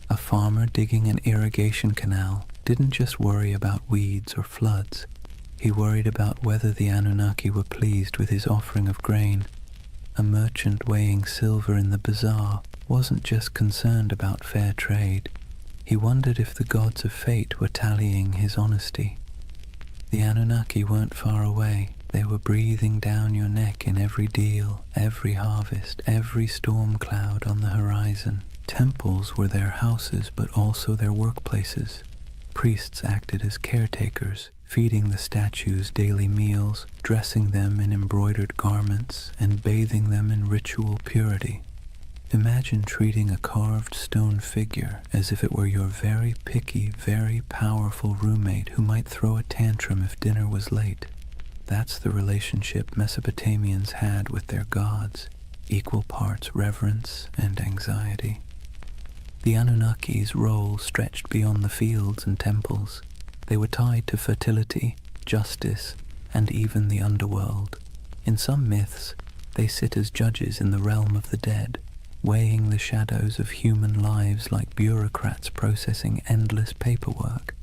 A farmer digging an irrigation canal didn't just worry about weeds or floods. He worried about whether the Anunnaki were pleased with his offering of grain. A merchant weighing silver in the bazaar wasn't just concerned about fair trade. He wondered if the gods of fate were tallying his honesty. The Anunnaki weren't far away. They were breathing down your neck in every deal, every harvest, every storm cloud on the horizon. Temples were their houses, but also their workplaces. Priests acted as caretakers, feeding the statues daily meals, dressing them in embroidered garments, and bathing them in ritual purity. Imagine treating a carved stone figure as if it were your very picky, very powerful roommate who might throw a tantrum if dinner was late. That's the relationship Mesopotamians had with their gods, equal parts reverence and anxiety. The Anunnaki's role stretched beyond the fields and temples. They were tied to fertility, justice, and even the underworld. In some myths, they sit as judges in the realm of the dead, weighing the shadows of human lives like bureaucrats processing endless paperwork.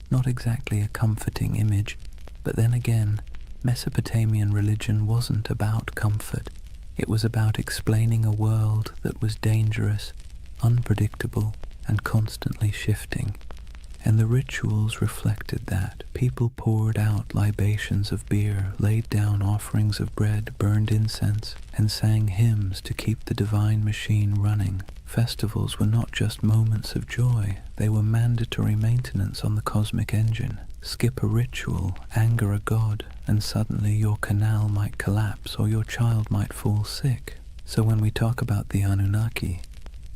Not exactly a comforting image, but then again, Mesopotamian religion wasn't about comfort. It was about explaining a world that was dangerous, unpredictable, and constantly shifting. And the rituals reflected that. People poured out libations of beer, laid down offerings of bread, burned incense, and sang hymns to keep the divine machine running. Festivals were not just moments of joy, they were mandatory maintenance on the cosmic engine. Skip a ritual, anger a god, and suddenly your canal might collapse or your child might fall sick. So when we talk about the Anunnaki,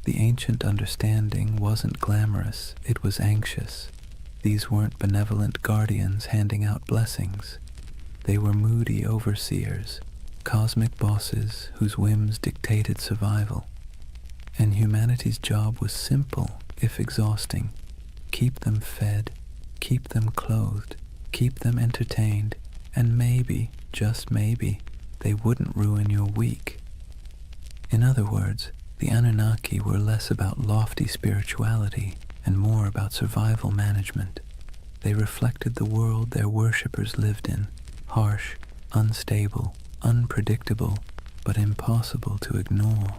the ancient understanding wasn't glamorous, it was anxious. These weren't benevolent guardians handing out blessings. They were moody overseers, cosmic bosses whose whims dictated survival. And humanity's job was simple, if exhausting. Keep them fed, keep them clothed, keep them entertained, and maybe, just maybe, they wouldn't ruin your week. In other words, the Anunnaki were less about lofty spirituality and more about survival management. They reflected the world their worshippers lived in, harsh, unstable, unpredictable, but impossible to ignore.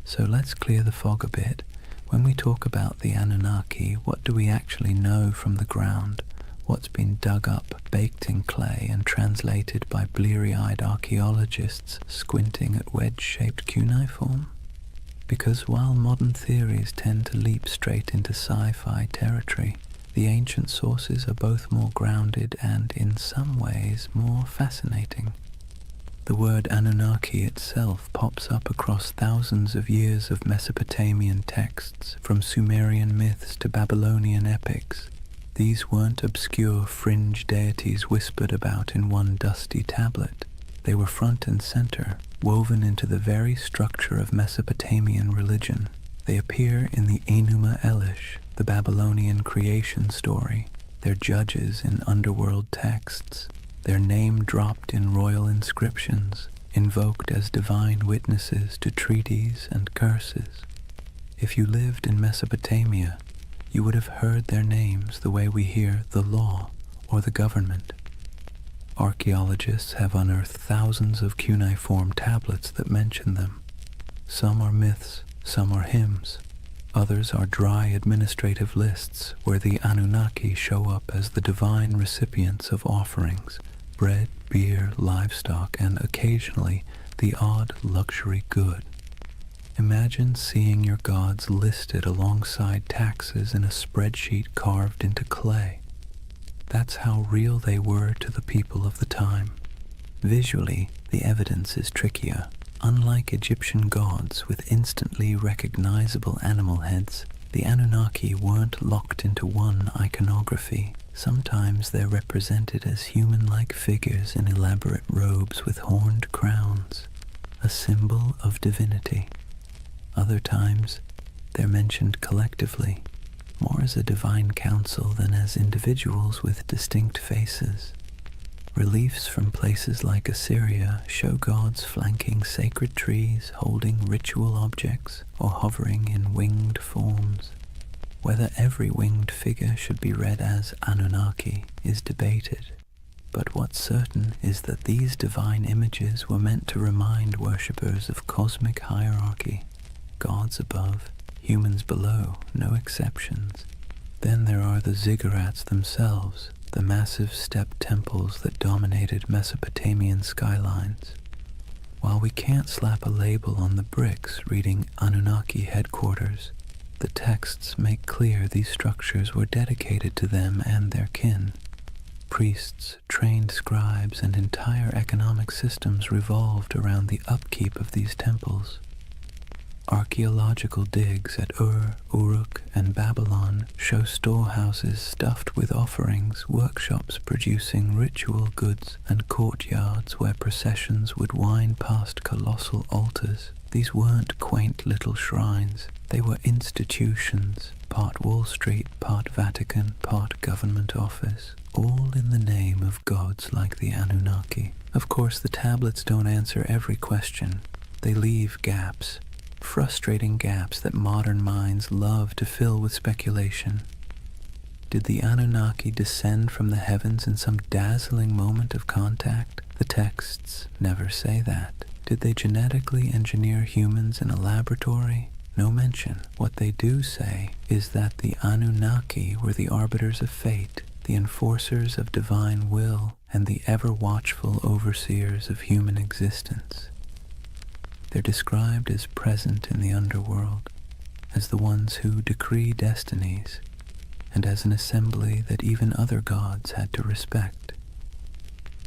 So let's clear the fog a bit. When we talk about the Anunnaki, what do we actually know from the ground? What's been dug up, baked in clay, and translated by bleary-eyed archaeologists squinting at wedge-shaped cuneiform? Because while modern theories tend to leap straight into sci-fi territory, the ancient sources are both more grounded and, in some ways, more fascinating. The word Anunnaki itself pops up across thousands of years of Mesopotamian texts, from Sumerian myths to Babylonian epics. These weren't obscure fringe deities whispered about in one dusty tablet. They were front and center, woven into the very structure of Mesopotamian religion. They appear in the Enuma Elish, the Babylonian creation story. They're judges in underworld texts. Their name dropped in royal inscriptions, invoked as divine witnesses to treaties and curses. If you lived in Mesopotamia, you would have heard their names the way we hear the law or the government. Archaeologists have unearthed thousands of cuneiform tablets that mention them. Some are myths, some are hymns. Others are dry administrative lists where the Anunnaki show up as the divine recipients of offerings, bread, beer, livestock, and occasionally the odd luxury good. Imagine seeing your gods listed alongside taxes in a spreadsheet carved into clay. That's how real they were to the people of the time. Visually, the evidence is trickier. Unlike Egyptian gods with instantly recognizable animal heads, the Anunnaki weren't locked into one iconography. Sometimes they're represented as human-like figures in elaborate robes with horned crowns, a symbol of divinity. Other times, they're mentioned collectively, more as a divine council than as individuals with distinct faces. Reliefs from places like Assyria show gods flanking sacred trees, holding ritual objects, or hovering in winged forms. Whether every winged figure should be read as Anunnaki is debated, but what's certain is that these divine images were meant to remind worshippers of cosmic hierarchy, gods above, humans below, no exceptions. Then there are the ziggurats themselves, the massive step temples that dominated Mesopotamian skylines. While we can't slap a label on the bricks reading Anunnaki headquarters, the texts make clear these structures were dedicated to them and their kin. Priests, trained scribes, and entire economic systems revolved around the upkeep of these temples. Archaeological digs at Ur, Uruk, and Babylon show storehouses stuffed with offerings, workshops producing ritual goods, and courtyards where processions would wind past colossal altars. These weren't quaint little shrines. They were institutions, part Wall Street, part Vatican, part government office, all in the name of gods like the Anunnaki. Of course, the tablets don't answer every question. They leave gaps. Frustrating gaps that modern minds love to fill with speculation. Did the Anunnaki descend from the heavens in some dazzling moment of contact? The texts never say that. Did they genetically engineer humans in a laboratory? No mention. What they do say is that the Anunnaki were the arbiters of fate, the enforcers of divine will, and the ever-watchful overseers of human existence. They're described as present in the underworld, as the ones who decree destinies, and as an assembly that even other gods had to respect.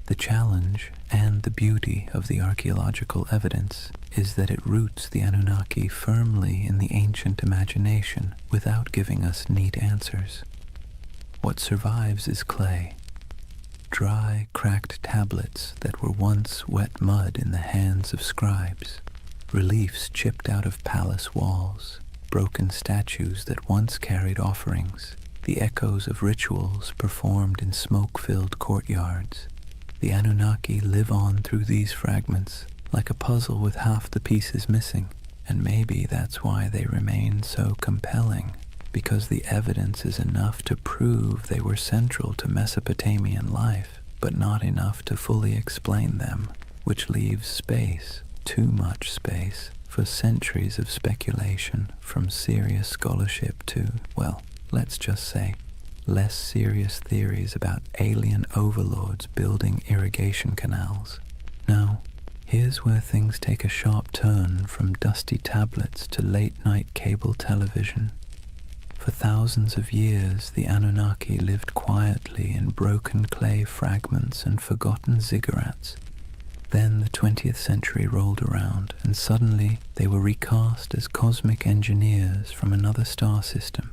The challenge and the beauty of the archaeological evidence is that it roots the Anunnaki firmly in the ancient imagination without giving us neat answers. What survives is clay, dry, cracked tablets that were once wet mud in the hands of scribes. Reliefs chipped out of palace walls, broken statues that once carried offerings, the echoes of rituals performed in smoke-filled courtyards. The Anunnaki live on through these fragments, like a puzzle with half the pieces missing, and maybe that's why they remain so compelling, because the evidence is enough to prove they were central to Mesopotamian life, but not enough to fully explain them, which leaves space, too much space, for centuries of speculation, from serious scholarship to, well, let's just say, less serious theories about alien overlords building irrigation canals. Now, here's where things take a sharp turn from dusty tablets to late-night cable television. For thousands of years, the Anunnaki lived quietly in broken clay fragments and forgotten ziggurats. Then the 20th century rolled around, and suddenly they were recast as cosmic engineers from another star system.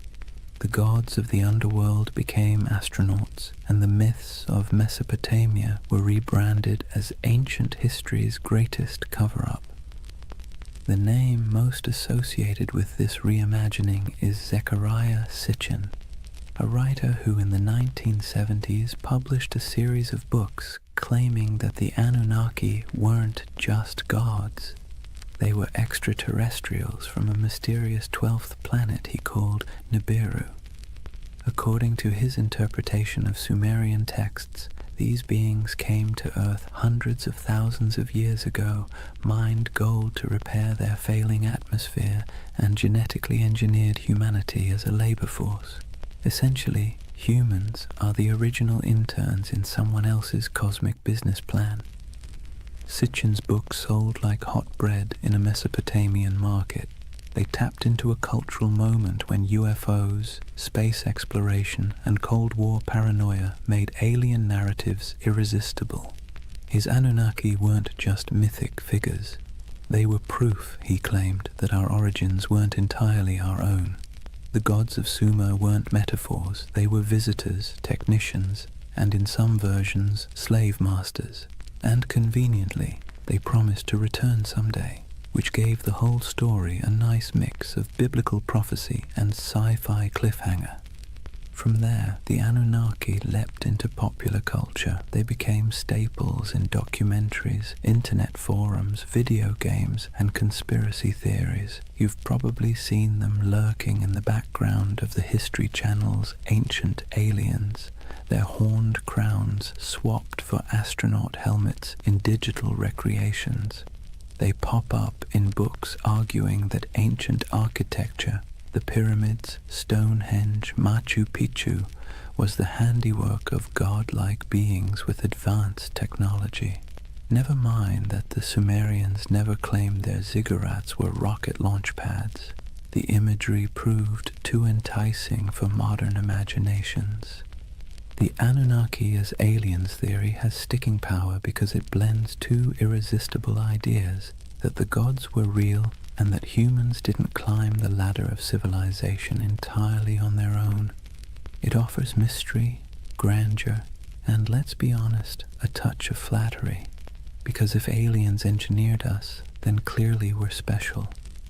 The gods of the underworld became astronauts, and the myths of Mesopotamia were rebranded as ancient history's greatest cover-up. The name most associated with this reimagining is Zecharia Sitchin, a writer who in the 1970s published a series of books claiming that the Anunnaki weren't just gods. They were extraterrestrials from a mysterious 12th planet he called Nibiru. According to his interpretation of Sumerian texts, these beings came to Earth hundreds of thousands of years ago, mined gold to repair their failing atmosphere, and genetically engineered humanity as a labor force. Essentially, humans are the original interns in someone else's cosmic business plan. Sitchin's book sold like hot bread in a Mesopotamian market. They tapped into a cultural moment when UFOs, space exploration, and Cold War paranoia made alien narratives irresistible. His Anunnaki weren't just mythic figures. They were proof, he claimed, that our origins weren't entirely our own. The gods of Sumer weren't metaphors, they were visitors, technicians, and in some versions, slave masters. And conveniently, they promised to return someday, which gave the whole story a nice mix of biblical prophecy and sci-fi cliffhanger. From there, the Anunnaki leapt into popular culture. They became staples in documentaries, internet forums, video games, and conspiracy theories. You've probably seen them lurking in the background of the History Channel's Ancient Aliens, their horned crowns swapped for astronaut helmets in digital recreations. They pop up in books arguing that ancient architecture, the pyramids, Stonehenge, Machu Picchu, was the handiwork of godlike beings with advanced technology. Never mind that the Sumerians never claimed their ziggurats were rocket launch pads. The imagery proved too enticing for modern imaginations. The Anunnaki as aliens theory has sticking power because it blends two irresistible ideas, that the gods were real and that humans didn't climb the ladder of civilization entirely on their own. It offers mystery, grandeur, and, let's be honest, a touch of flattery. Because if aliens engineered us, then clearly we're special,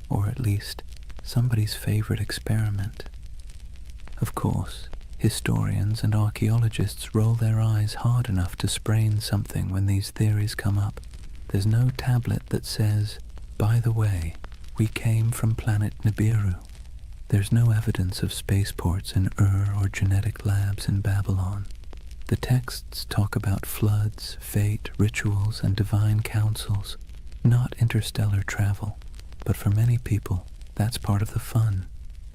or at least somebody's favorite experiment. Of course, historians and archaeologists roll their eyes hard enough to sprain something when these theories come up. There's no tablet that says, by the way, we came from planet Nibiru. There's no evidence of spaceports in Ur or genetic labs in Babylon. The texts talk about floods, fate, rituals, and divine councils, not interstellar travel. But for many people, that's part of the fun.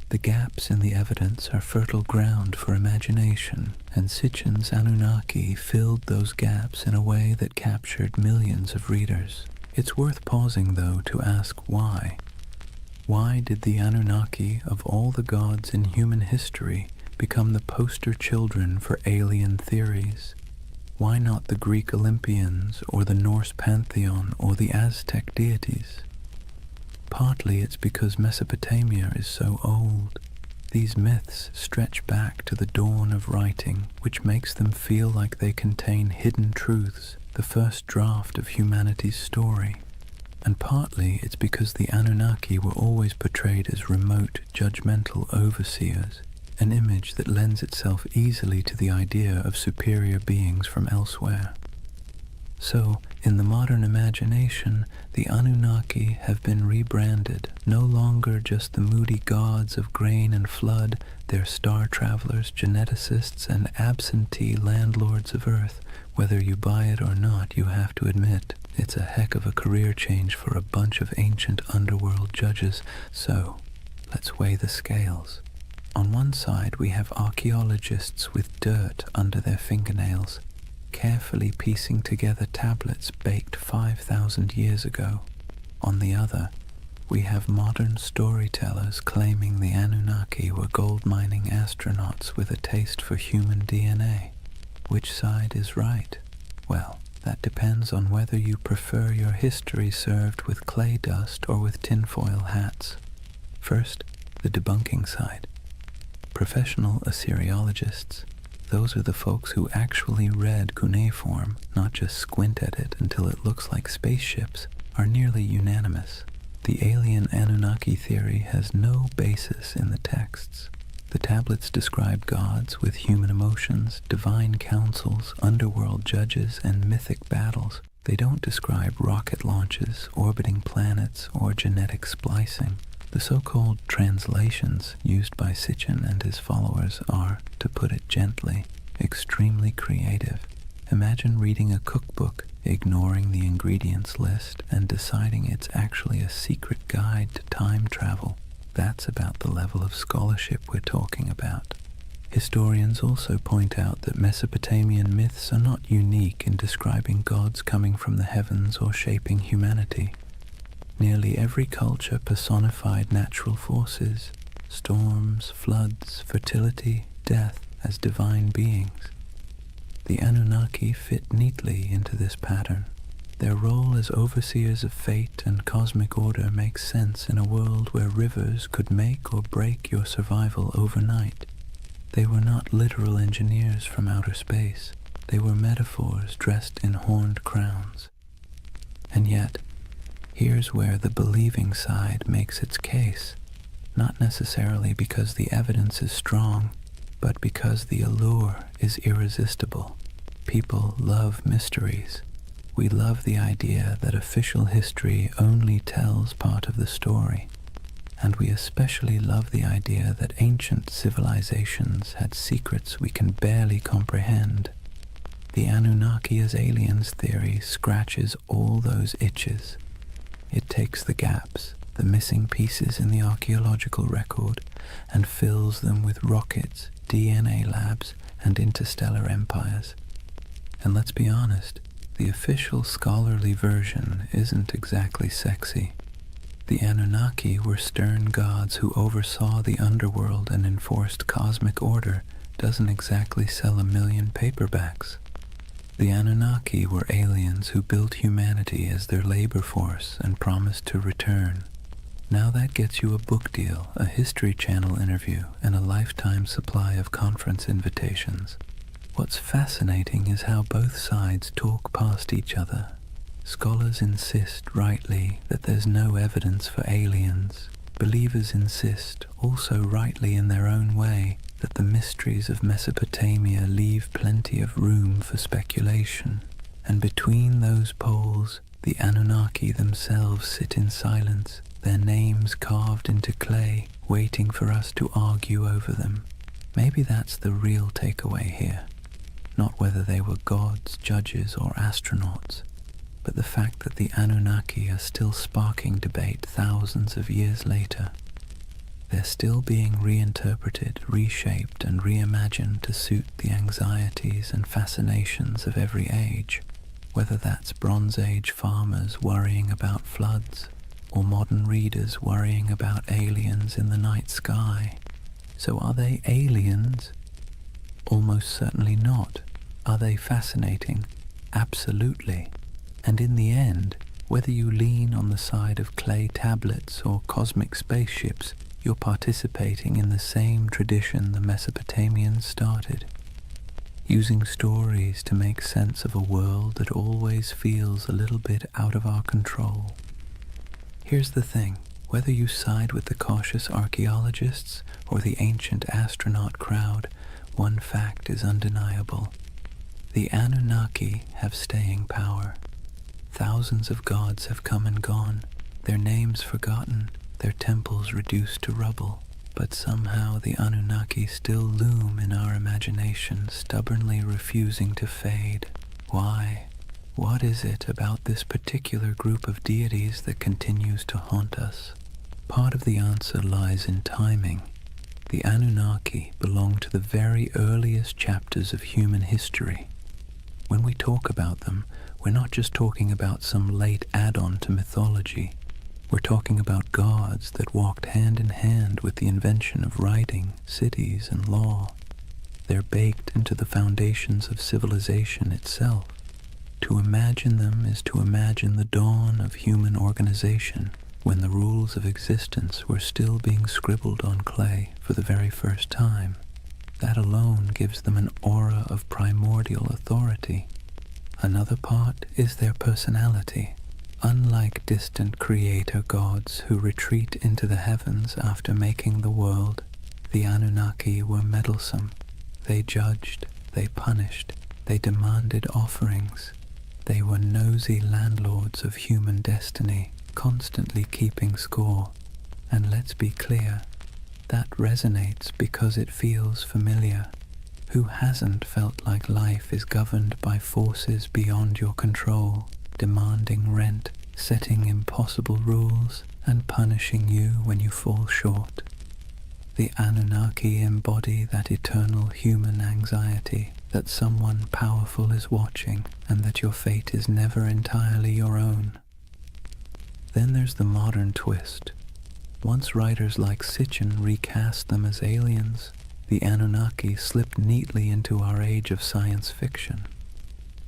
The gaps in the evidence are fertile ground for imagination, and Sitchin's Anunnaki filled those gaps in a way that captured millions of readers. It's worth pausing, though, to ask why. Why did the Anunnaki, of all the gods in human history, become the poster children for alien theories? Why not the Greek Olympians, or the Norse pantheon, or the Aztec deities? Partly it's because Mesopotamia is so old. These myths stretch back to the dawn of writing, which makes them feel like they contain hidden truths, the first draft of humanity's story. And partly it's because the Anunnaki were always portrayed as remote, judgmental overseers, an image that lends itself easily to the idea of superior beings from elsewhere. So, in the modern imagination, the Anunnaki have been rebranded, no longer just the moody gods of grain and flood, they're star travelers, geneticists, and absentee landlords of Earth. Whether you buy it or not, you have to admit, it's a heck of a career change for a bunch of ancient underworld judges. So, let's weigh the scales. On one side, we have archaeologists with dirt under their fingernails, carefully piecing together tablets baked 5,000 years ago. On the other, we have modern storytellers claiming the Anunnaki were gold-mining astronauts with a taste for human DNA. Which side is right? Well, that depends on whether you prefer your history served with clay dust or with tinfoil hats. First, the debunking side. Professional Assyriologists, those are the folks who actually read cuneiform, not just squint at it until it looks like spaceships, are nearly unanimous. The alien Anunnaki theory has no basis in the texts. The tablets describe gods with human emotions, divine councils, underworld judges, and mythic battles. They don't describe rocket launches, orbiting planets, or genetic splicing. The so-called translations used by Sitchin and his followers are, to put it gently, extremely creative. Imagine reading a cookbook, ignoring the ingredients list, and deciding it's actually a secret guide to time travel. That's about the level of scholarship we're talking about. Historians also point out that Mesopotamian myths are not unique in describing gods coming from the heavens or shaping humanity. Nearly every culture personified natural forces, storms, floods, fertility, death, as divine beings. The Anunnaki fit neatly into this pattern. Their role as overseers of fate and cosmic order makes sense in a world where rivers could make or break your survival overnight. They were not literal engineers from outer space. They were metaphors dressed in horned crowns. And yet, here's where the believing side makes its case, not necessarily because the evidence is strong, but because the allure is irresistible. People love mysteries. We love the idea that official history only tells part of the story, and we especially love the idea that ancient civilizations had secrets we can barely comprehend. The Anunnaki as aliens theory scratches all those itches. It takes the gaps, the missing pieces in the archaeological record, and fills them with rockets, DNA labs, and interstellar empires. And let's be honest, the official scholarly version isn't exactly sexy. The Anunnaki were stern gods who oversaw the underworld and enforced cosmic order doesn't exactly sell 1 million paperbacks. The Anunnaki were aliens who built humanity as their labor force and promised to return. Now that gets you a book deal, a History Channel interview, and a lifetime supply of conference invitations. What's fascinating is how both sides talk past each other. Scholars insist, rightly, that there's no evidence for aliens. Believers insist, also rightly in their own way, that the mysteries of Mesopotamia leave plenty of room for speculation. And between those poles, the Anunnaki themselves sit in silence, their names carved into clay, waiting for us to argue over them. Maybe that's the real takeaway here. Not whether they were gods, judges, or astronauts, but the fact that the Anunnaki are still sparking debate thousands of years later. They're still being reinterpreted, reshaped, and reimagined to suit the anxieties and fascinations of every age, whether that's Bronze Age farmers worrying about floods, or modern readers worrying about aliens in the night sky. So are they aliens? Almost certainly not. Are they fascinating? Absolutely. And in the end, whether you lean on the side of clay tablets or cosmic spaceships, you're participating in the same tradition the Mesopotamians started, using stories to make sense of a world that always feels a little bit out of our control. Here's the thing, whether you side with the cautious archaeologists or the ancient astronaut crowd, one fact is undeniable. The Anunnaki have staying power. Thousands of gods have come and gone, their names forgotten, their temples reduced to rubble, but somehow the Anunnaki still loom in our imagination, stubbornly refusing to fade. Why? What is it about this particular group of deities that continues to haunt us? Part of the answer lies in timing. The Anunnaki belong to the very earliest chapters of human history. When we talk about them, we're not just talking about some late add-on to mythology. We're talking about gods that walked hand in hand with the invention of writing, cities, and law. They're baked into the foundations of civilization itself. To imagine them is to imagine the dawn of human organization, when the rules of existence were still being scribbled on clay for the very first time. That alone gives them an aura of primordial authority. Another part is their personality. Unlike distant creator gods who retreat into the heavens after making the world, the Anunnaki were meddlesome. They judged, they punished, they demanded offerings. They were nosy landlords of human destiny, constantly keeping score. And let's be clear, that resonates because it feels familiar. Who hasn't felt like life is governed by forces beyond your control, demanding rent, setting impossible rules, and punishing you when you fall short? The Anunnaki embody that eternal human anxiety that someone powerful is watching and that your fate is never entirely your own. Then there's the modern twist. Once writers like Sitchin recast them as aliens, the Anunnaki slipped neatly into our age of science fiction.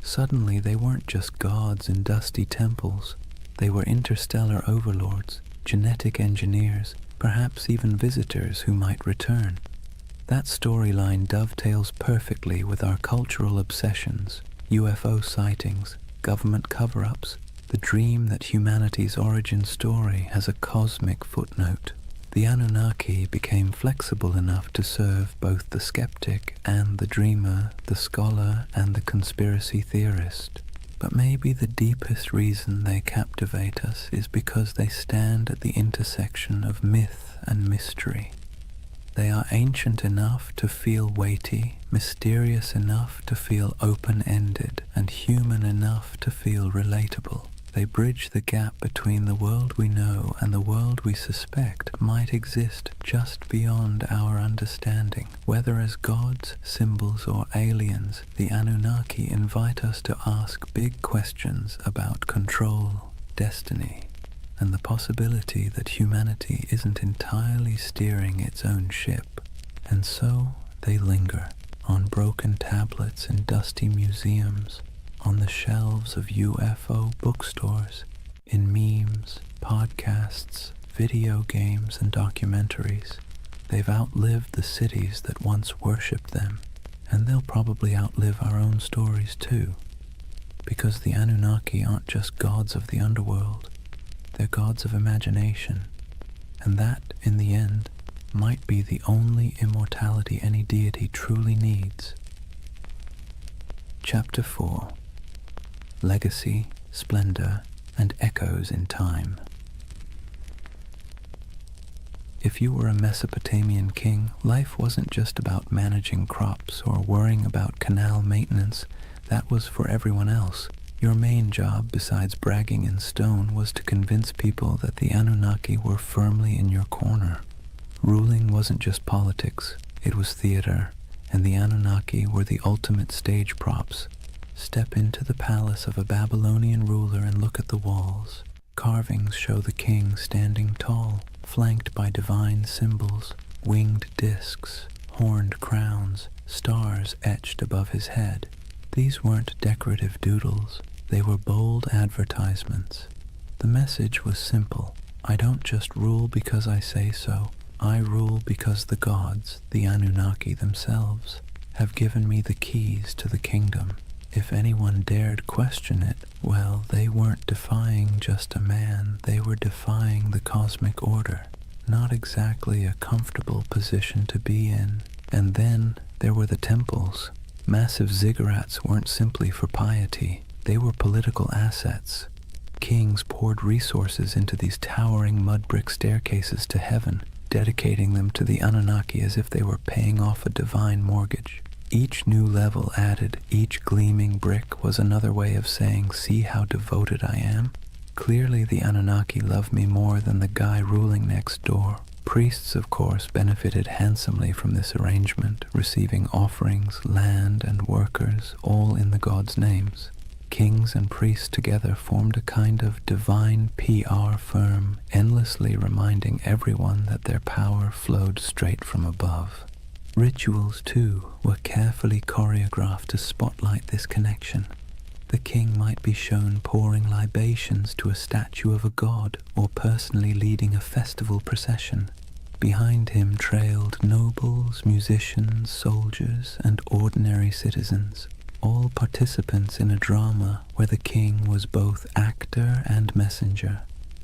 Suddenly they weren't just gods in dusty temples. They were interstellar overlords, genetic engineers, perhaps even visitors who might return. That storyline dovetails perfectly with our cultural obsessions, UFO sightings, government cover-ups, the dream that humanity's origin story has a cosmic footnote. The Anunnaki became flexible enough to serve both the skeptic and the dreamer, the scholar and the conspiracy theorist. But maybe the deepest reason they captivate us is because they stand at the intersection of myth and mystery. They are ancient enough to feel weighty, mysterious enough to feel open-ended, and human enough to feel relatable. They bridge the gap between the world we know and the world we suspect might exist just beyond our understanding. Whether as gods, symbols, or aliens, the Anunnaki invite us to ask big questions about control, destiny, and the possibility that humanity isn't entirely steering its own ship. And so they linger on broken tablets in dusty museums, on the shelves of UFO bookstores, in memes, podcasts, video games, and documentaries. They've outlived the cities that once worshipped them, and they'll probably outlive our own stories too, because the Anunnaki aren't just gods of the underworld, they're gods of imagination, and that, in the end, might be the only immortality any deity truly needs. Chapter 4. Legacy, Splendor, and Echoes in Time. If you were a Mesopotamian king, life wasn't just about managing crops or worrying about canal maintenance. That was for everyone else. Your main job, besides bragging in stone, was to convince people that the Anunnaki were firmly in your corner. Ruling wasn't just politics, it was theater, and the Anunnaki were the ultimate stage props. Step into the palace of a Babylonian ruler and look at the walls. Carvings show the king standing tall, flanked by divine symbols, winged discs, horned crowns, stars etched above his head. These weren't decorative doodles, they were bold advertisements. The message was simple: I don't just rule because I say so, I rule because the gods, the Anunnaki themselves, have given me the keys to the kingdom. If anyone dared question it, well, they weren't defying just a man, they were defying the cosmic order. Not exactly a comfortable position to be in. And then there were the temples. Massive ziggurats weren't simply for piety, they were political assets. Kings poured resources into these towering mud brick staircases to heaven, dedicating them to the Anunnaki as if they were paying off a divine mortgage. Each new level added, each gleaming brick was another way of saying, see how devoted I am? Clearly the Anunnaki love me more than the guy ruling next door. Priests, of course, benefited handsomely from this arrangement, receiving offerings, land, and workers, all in the gods' names. Kings and priests together formed a kind of divine PR firm, endlessly reminding everyone that their power flowed straight from above. Rituals, too, were carefully choreographed to spotlight this connection. The king might be shown pouring libations to a statue of a god or personally leading a festival procession. Behind him trailed nobles, musicians, soldiers, and ordinary citizens, all participants in a drama where the king was both actor and messenger.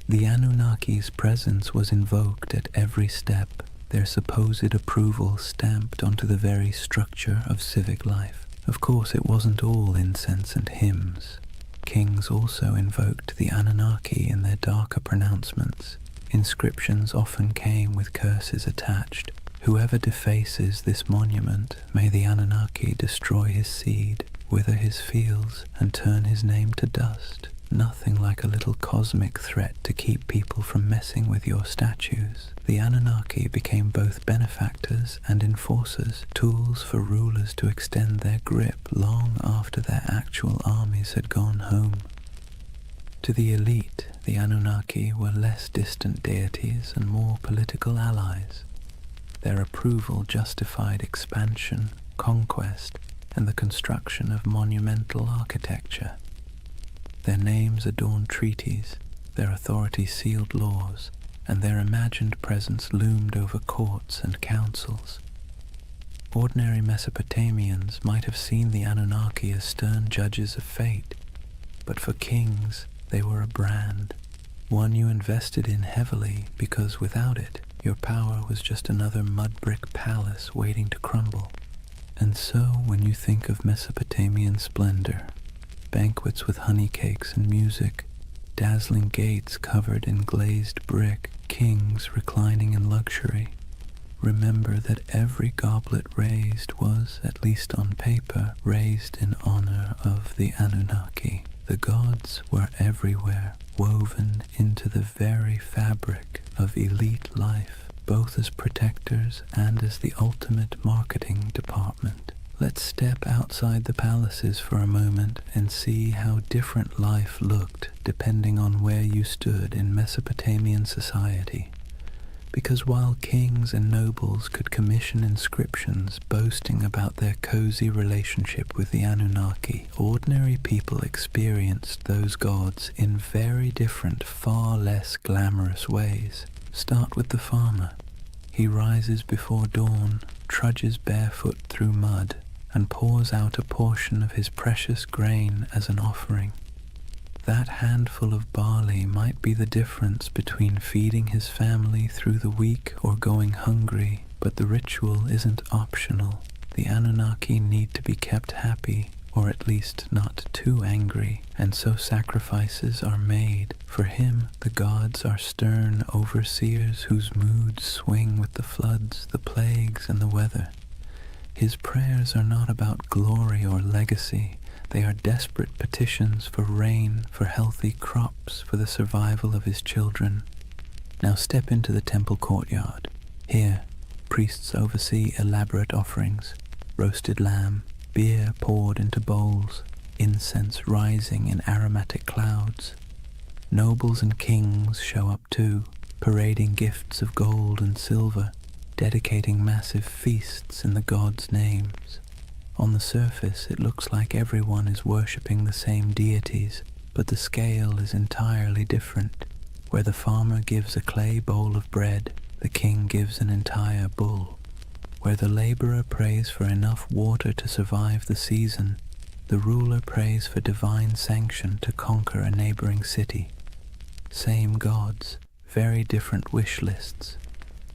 The Anunnaki's presence was invoked at every step, their supposed approval stamped onto the very structure of civic life. Of course, it wasn't all incense and hymns. Kings also invoked the Anunnaki in their darker pronouncements. Inscriptions often came with curses attached. Whoever defaces this monument, may the Anunnaki destroy his seed, wither his fields, and turn his name to dust. Nothing like a little cosmic threat to keep people from messing with your statues. The Anunnaki became both benefactors and enforcers, tools for rulers to extend their grip long after their actual armies had gone home. To the elite, the Anunnaki were less distant deities and more political allies. Their approval justified expansion, conquest, and the construction of monumental architecture. Their names adorned treaties, their authority sealed laws, and their imagined presence loomed over courts and councils. Ordinary Mesopotamians might have seen the Anunnaki as stern judges of fate, but for kings they were a brand, one you invested in heavily because without it, your power was just another mud-brick palace waiting to crumble. And so when you think of Mesopotamian splendor, banquets with honey cakes and music, dazzling gates covered in glazed brick, kings reclining in luxury, remember that every goblet raised was, at least on paper, raised in honor of the Anunnaki. The gods were everywhere, woven into the very fabric of elite life, both as protectors and as the ultimate marketing department. Let's step outside the palaces for a moment and see how different life looked depending on where you stood in Mesopotamian society. Because while kings and nobles could commission inscriptions boasting about their cozy relationship with the Anunnaki, ordinary people experienced those gods in very different, far less glamorous ways. Start with the farmer. He rises before dawn, trudges barefoot through mud, and pours out a portion of his precious grain as an offering. That handful of barley might be the difference between feeding his family through the week or going hungry, but the ritual isn't optional. The Anunnaki need to be kept happy, or at least not too angry, and so sacrifices are made. For him, the gods are stern overseers whose moods swing with the floods, the plagues, and the weather. His prayers are not about glory or legacy. They are desperate petitions for rain, for healthy crops, for the survival of his children. Now step into the temple courtyard. Here, priests oversee elaborate offerings, roasted lamb, beer poured into bowls, incense rising in aromatic clouds. Nobles and kings show up too, parading gifts of gold and silver, dedicating massive feasts in the gods' names. On the surface, it looks like everyone is worshipping the same deities, but the scale is entirely different. Where the farmer gives a clay bowl of bread, the king gives an entire bull. Where the laborer prays for enough water to survive the season, the ruler prays for divine sanction to conquer a neighboring city. Same gods, very different wish lists.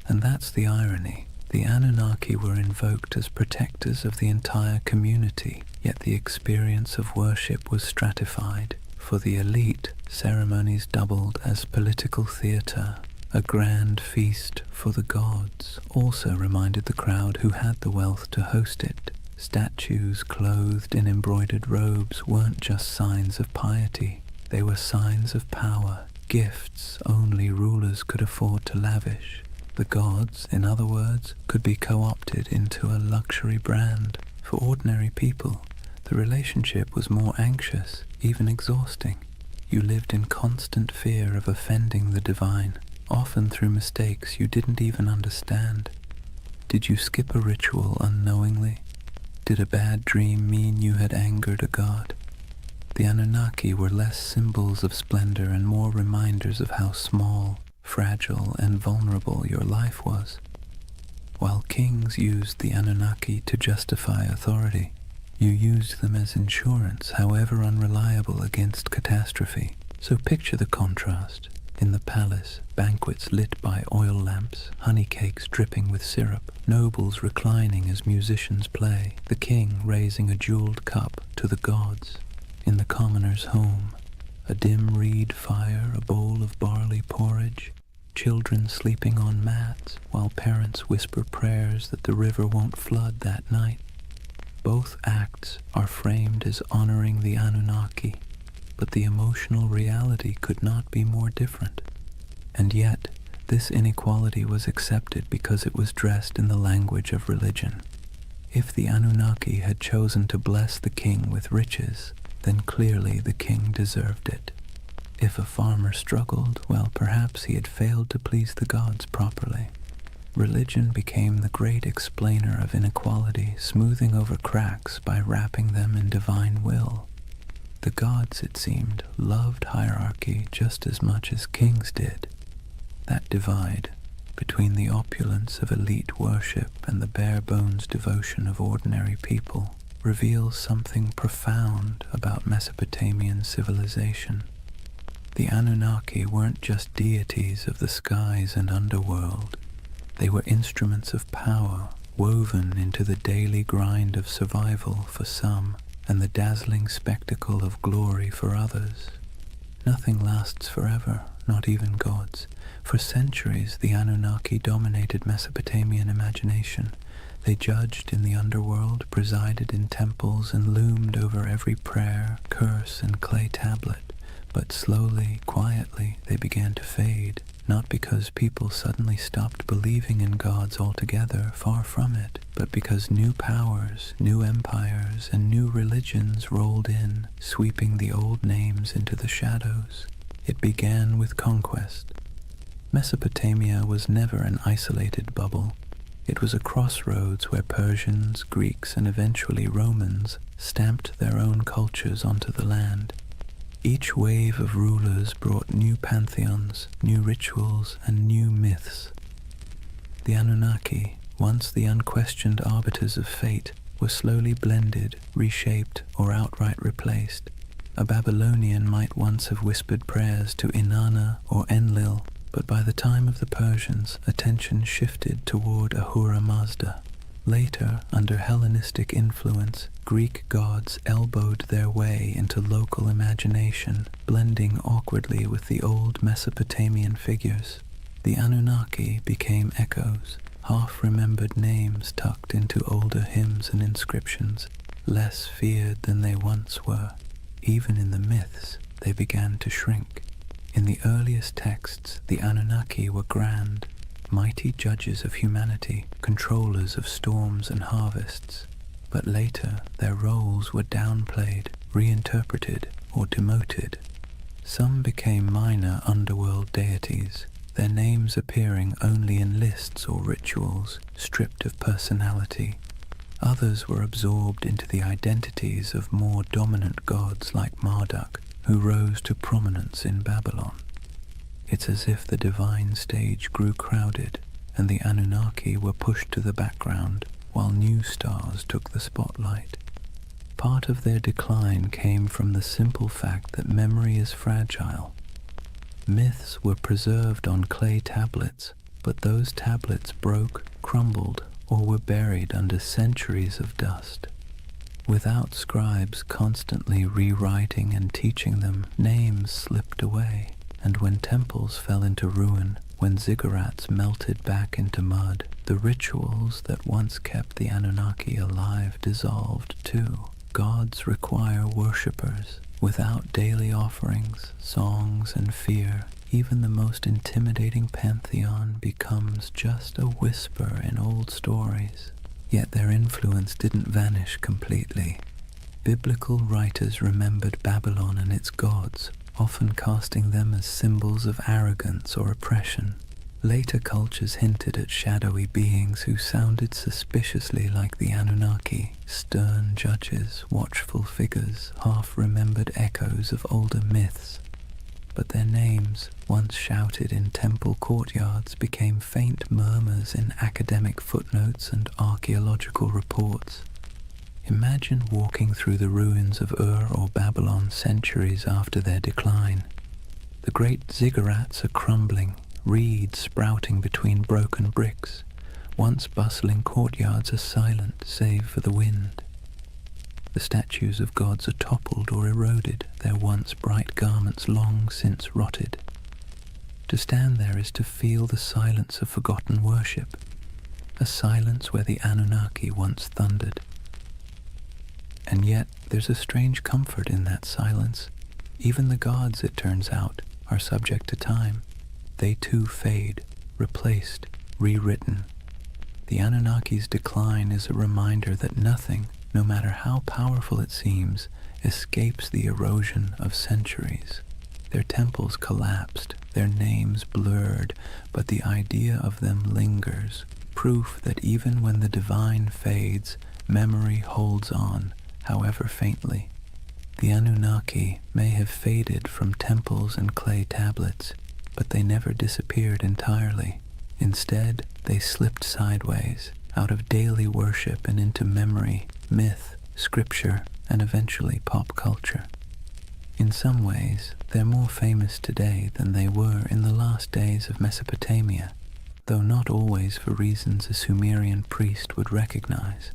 And that's the irony. The Anunnaki were invoked as protectors of the entire community, yet the experience of worship was stratified. For the elite, ceremonies doubled as political theater. A grand feast for the gods also reminded the crowd who had the wealth to host it. Statues clothed in embroidered robes weren't just signs of piety. They were signs of power, gifts only rulers could afford to lavish. The gods, in other words, could be co-opted into a luxury brand. For ordinary people, the relationship was more anxious, even exhausting. You lived in constant fear of offending the divine, often through mistakes you didn't even understand. Did you skip a ritual unknowingly? Did a bad dream mean you had angered a god? The Anunnaki were less symbols of splendor and more reminders of how small, fragile, and vulnerable your life was. While kings used the Anunnaki to justify authority, you used them as insurance, however unreliable, against catastrophe. So picture the contrast. In the palace, banquets lit by oil lamps, honey cakes dripping with syrup, nobles reclining as musicians play, the king raising a jeweled cup to the gods. In the commoner's home, a dim reed fire, a bowl of barley porridge, children sleeping on mats while parents whisper prayers that the river won't flood that night. Both acts are framed as honoring the Anunnaki, but the emotional reality could not be more different. And yet, this inequality was accepted because it was dressed in the language of religion. If the Anunnaki had chosen to bless the king with riches, then clearly the king deserved it. If a farmer struggled, well, perhaps he had failed to please the gods properly. Religion became the great explainer of inequality, smoothing over cracks by wrapping them in divine will. The gods, it seemed, loved hierarchy just as much as kings did. That divide between the opulence of elite worship and the bare-bones devotion of ordinary people reveals something profound about Mesopotamian civilization. The Anunnaki weren't just deities of the skies and underworld. They were instruments of power, woven into the daily grind of survival for some, and the dazzling spectacle of glory for others. Nothing lasts forever, not even gods. For centuries, the Anunnaki dominated Mesopotamian imagination. They judged in the underworld, presided in temples, and loomed over every prayer, curse, and clay tablet. But slowly, quietly, they began to fade, not because people suddenly stopped believing in gods altogether, far from it, but because new powers, new empires, and new religions rolled in, sweeping the old names into the shadows. It began with conquest. Mesopotamia was never an isolated bubble. It was a crossroads where Persians, Greeks, and eventually Romans stamped their own cultures onto the land. Each wave of rulers brought new pantheons, new rituals, and new myths. The Anunnaki, once the unquestioned arbiters of fate, were slowly blended, reshaped, or outright replaced. A Babylonian might once have whispered prayers to Inanna or Enlil, but by the time of the Persians, attention shifted toward Ahura Mazda. Later, under Hellenistic influence, Greek gods elbowed their way into local imagination, blending awkwardly with the old Mesopotamian figures. The Anunnaki became echoes, half-remembered names tucked into older hymns and inscriptions, less feared than they once were. Even in the myths, they began to shrink. In the earliest texts, the Anunnaki were grand, mighty judges of humanity, controllers of storms and harvests. But later, their roles were downplayed, reinterpreted, or demoted. Some became minor underworld deities, their names appearing only in lists or rituals, stripped of personality. Others were absorbed into the identities of more dominant gods like Marduk, who rose to prominence in Babylon. It's as if the divine stage grew crowded, and the Anunnaki were pushed to the background, while new stars took the spotlight. Part of their decline came from the simple fact that memory is fragile. Myths were preserved on clay tablets, but those tablets broke, crumbled, or were buried under centuries of dust. Without scribes constantly rewriting and teaching them, names slipped away. And when temples fell into ruin, when ziggurats melted back into mud, the rituals that once kept the Anunnaki alive dissolved too. Gods require worshippers. Without daily offerings, songs, and fear, even the most intimidating pantheon becomes just a whisper in old stories. Yet their influence didn't vanish completely. Biblical writers remembered Babylon and its gods, often casting them as symbols of arrogance or oppression. Later cultures hinted at shadowy beings who sounded suspiciously like the Anunnaki, stern judges, watchful figures, half-remembered echoes of older myths. But their names, once shouted in temple courtyards, became faint murmurs in academic footnotes and archaeological reports. Imagine walking through the ruins of Ur or Babylon centuries after their decline. The great ziggurats are crumbling, reeds sprouting between broken bricks. Once bustling courtyards are silent, save for the wind. The statues of gods are toppled or eroded, their once bright garments long since rotted. To stand there is to feel the silence of forgotten worship, a silence where the Anunnaki once thundered. And yet, there's a strange comfort in that silence. Even the gods, it turns out, are subject to time. They too fade, replaced, rewritten. The Anunnaki's decline is a reminder that nothing, no matter how powerful it seems, escapes the erosion of centuries. Their temples collapsed, their names names blurred, but the idea of them lingers, proof that even when the divine fades, memory holds on, however faintly. The Anunnaki may have faded from temples and clay tablets, but they never disappeared entirely. Instead, they slipped sideways, out of daily worship and into memory, myth, scripture, and eventually pop culture. In some ways, they're more famous today than they were in the last days of Mesopotamia, though not always for reasons a Sumerian priest would recognize.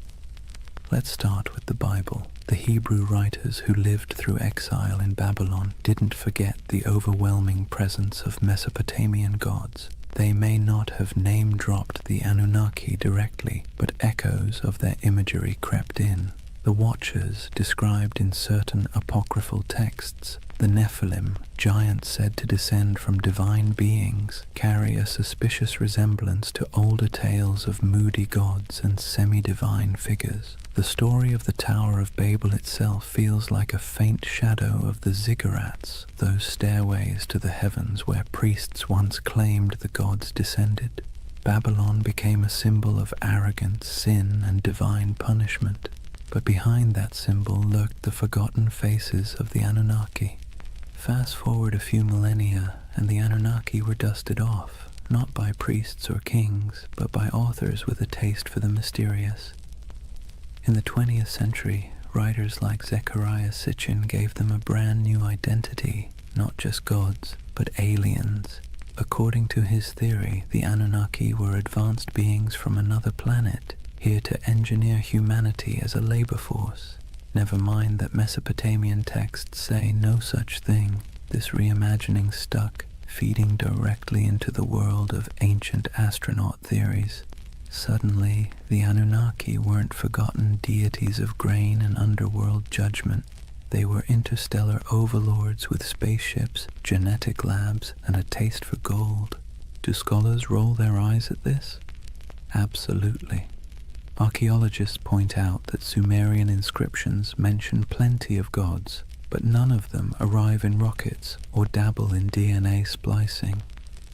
Let's start with the Bible. The Hebrew writers who lived through exile in Babylon didn't forget the overwhelming presence of Mesopotamian gods. They may not have name-dropped the Anunnaki directly, but echoes of their imagery crept in. The Watchers, described in certain apocryphal texts, the Nephilim, giants said to descend from divine beings, carry a suspicious resemblance to older tales of moody gods and semi-divine figures. The story of the Tower of Babel itself feels like a faint shadow of the ziggurats, those stairways to the heavens where priests once claimed the gods descended. Babylon became a symbol of arrogance, sin, and divine punishment. But behind that symbol lurked the forgotten faces of the Anunnaki. Fast forward a few millennia, and the Anunnaki were dusted off, not by priests or kings, but by authors with a taste for the mysterious. In the 20th century, writers like Zecharia Sitchin gave them a brand new identity, not just gods, but aliens. According to his theory, the Anunnaki were advanced beings from another planet, here to engineer humanity as a labor force. Never mind that Mesopotamian texts say no such thing. This reimagining stuck, feeding directly into the world of ancient astronaut theories. Suddenly, the Anunnaki weren't forgotten deities of grain and underworld judgment. They were interstellar overlords with spaceships, genetic labs, and a taste for gold. Do scholars roll their eyes at this? Absolutely. Archaeologists point out that Sumerian inscriptions mention plenty of gods, but none of them arrive in rockets or dabble in DNA splicing.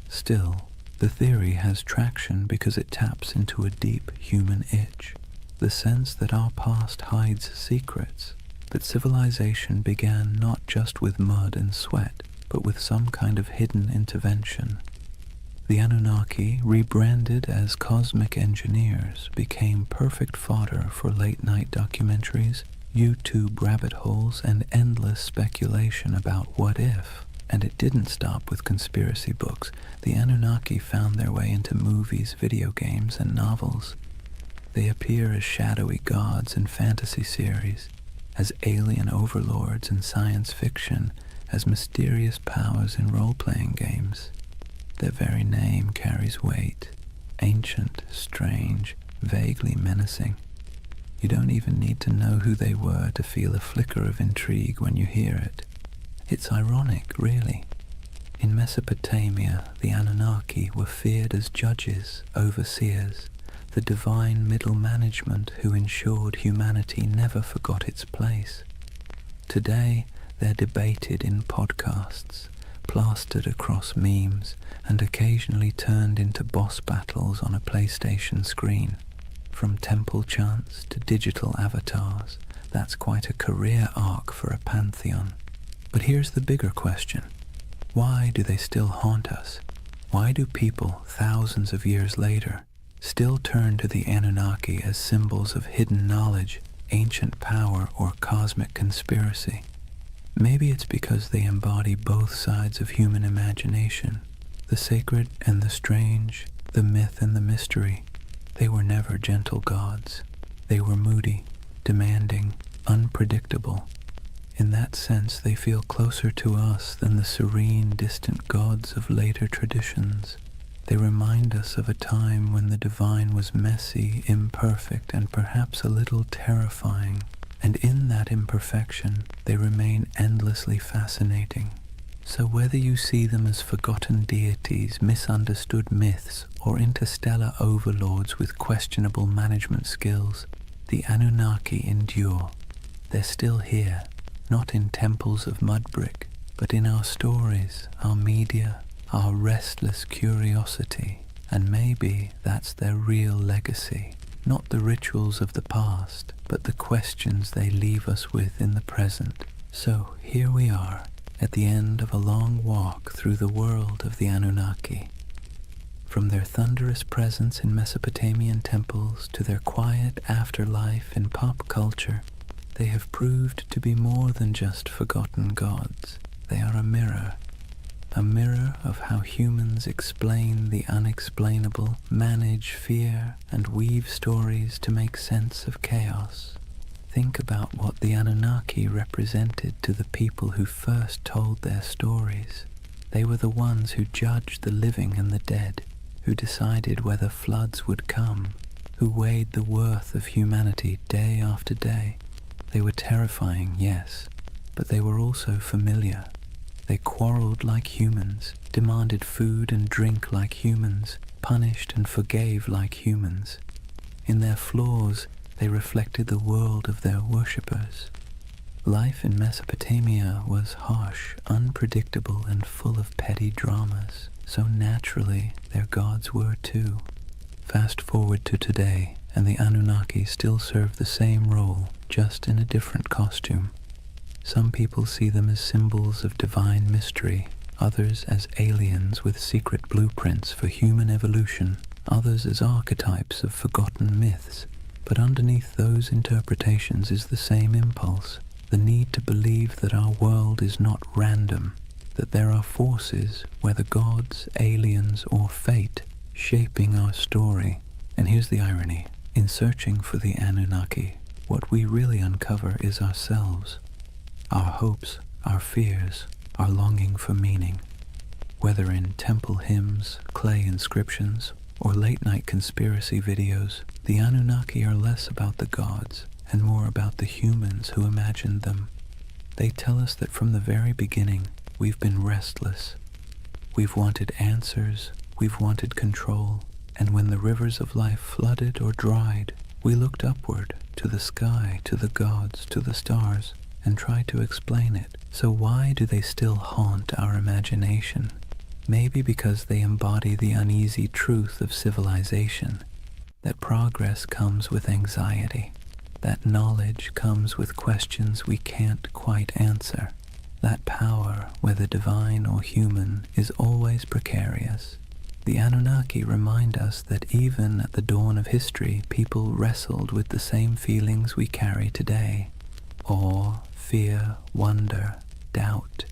Still, the theory has traction because it taps into a deep human itch, the sense that our past hides secrets, that civilization began not just with mud and sweat, but with some kind of hidden intervention. The Anunnaki, rebranded as cosmic engineers, became perfect fodder for late-night documentaries, YouTube rabbit holes, and endless speculation about what if. And it didn't stop with conspiracy books. The Anunnaki found their way into movies, video games, and novels. They appear as shadowy gods in fantasy series, as alien overlords in science fiction, as mysterious powers in role-playing games. Their very name carries weight, ancient, strange, vaguely menacing. You don't even need to know who they were to feel a flicker of intrigue when you hear it. It's ironic, really. In Mesopotamia, the Anunnaki were feared as judges, overseers, the divine middle management who ensured humanity never forgot its place. Today, they're debated in podcasts, plastered across memes, and occasionally turned into boss battles on a PlayStation screen. From temple chants to digital avatars, that's quite a career arc for a pantheon. But here's the bigger question. Why do they still haunt us? Why do people, thousands of years later, still turn to the Anunnaki as symbols of hidden knowledge, ancient power, or cosmic conspiracy? Maybe it's because they embody both sides of human imagination, the sacred and the strange, the myth and the mystery. They were never gentle gods. They were moody, demanding, unpredictable. In that sense, they feel closer to us than the serene, distant gods of later traditions. They remind us of a time when the divine was messy, imperfect, and perhaps a little terrifying. And in that imperfection, they remain endlessly fascinating. So whether you see them as forgotten deities, misunderstood myths, or interstellar overlords with questionable management skills, the Anunnaki endure. They're still here, not in temples of mud brick, but in our stories, our media, our restless curiosity, and maybe that's their real legacy. Not the rituals of the past, but the questions they leave us with in the present. So here we are, at the end of a long walk through the world of the Anunnaki. From their thunderous presence in Mesopotamian temples to their quiet afterlife in pop culture, they have proved to be more than just forgotten gods. They are a mirror of how humans explain the unexplainable, manage fear, and weave stories to make sense of chaos. Think about what the Anunnaki represented to the people who first told their stories. They were the ones who judged the living and the dead, who decided whether floods would come, who weighed the worth of humanity day after day. They were terrifying, yes, but they were also familiar. They quarreled like humans, demanded food and drink like humans, punished and forgave like humans. In their flaws, they reflected the world of their worshippers. Life in Mesopotamia was harsh, unpredictable, and full of petty dramas, so naturally their gods were too. Fast forward to today, and the Anunnaki still serve the same role, just in a different costume. Some people see them as symbols of divine mystery, others as aliens with secret blueprints for human evolution, others as archetypes of forgotten myths. But underneath those interpretations is the same impulse, the need to believe that our world is not random, that there are forces, whether gods, aliens, or fate, shaping our story. And here's the irony. In searching for the Anunnaki, what we really uncover is ourselves. Our hopes, our fears, our longing for meaning. Whether in temple hymns, clay inscriptions, or late-night conspiracy videos, the Anunnaki are less about the gods and more about the humans who imagined them. They tell us that from the very beginning, we've been restless. We've wanted answers, we've wanted control, and when the rivers of life flooded or dried, we looked upward, to the sky, to the gods, to the stars, and tried to explain it. So why do they still haunt our imagination? Maybe because they embody the uneasy truth of civilization, that progress comes with anxiety, that knowledge comes with questions we can't quite answer, that power, whether divine or human, is always precarious. The Anunnaki remind us that even at the dawn of history, people wrestled with the same feelings we carry today: awe, fear, wonder, doubt.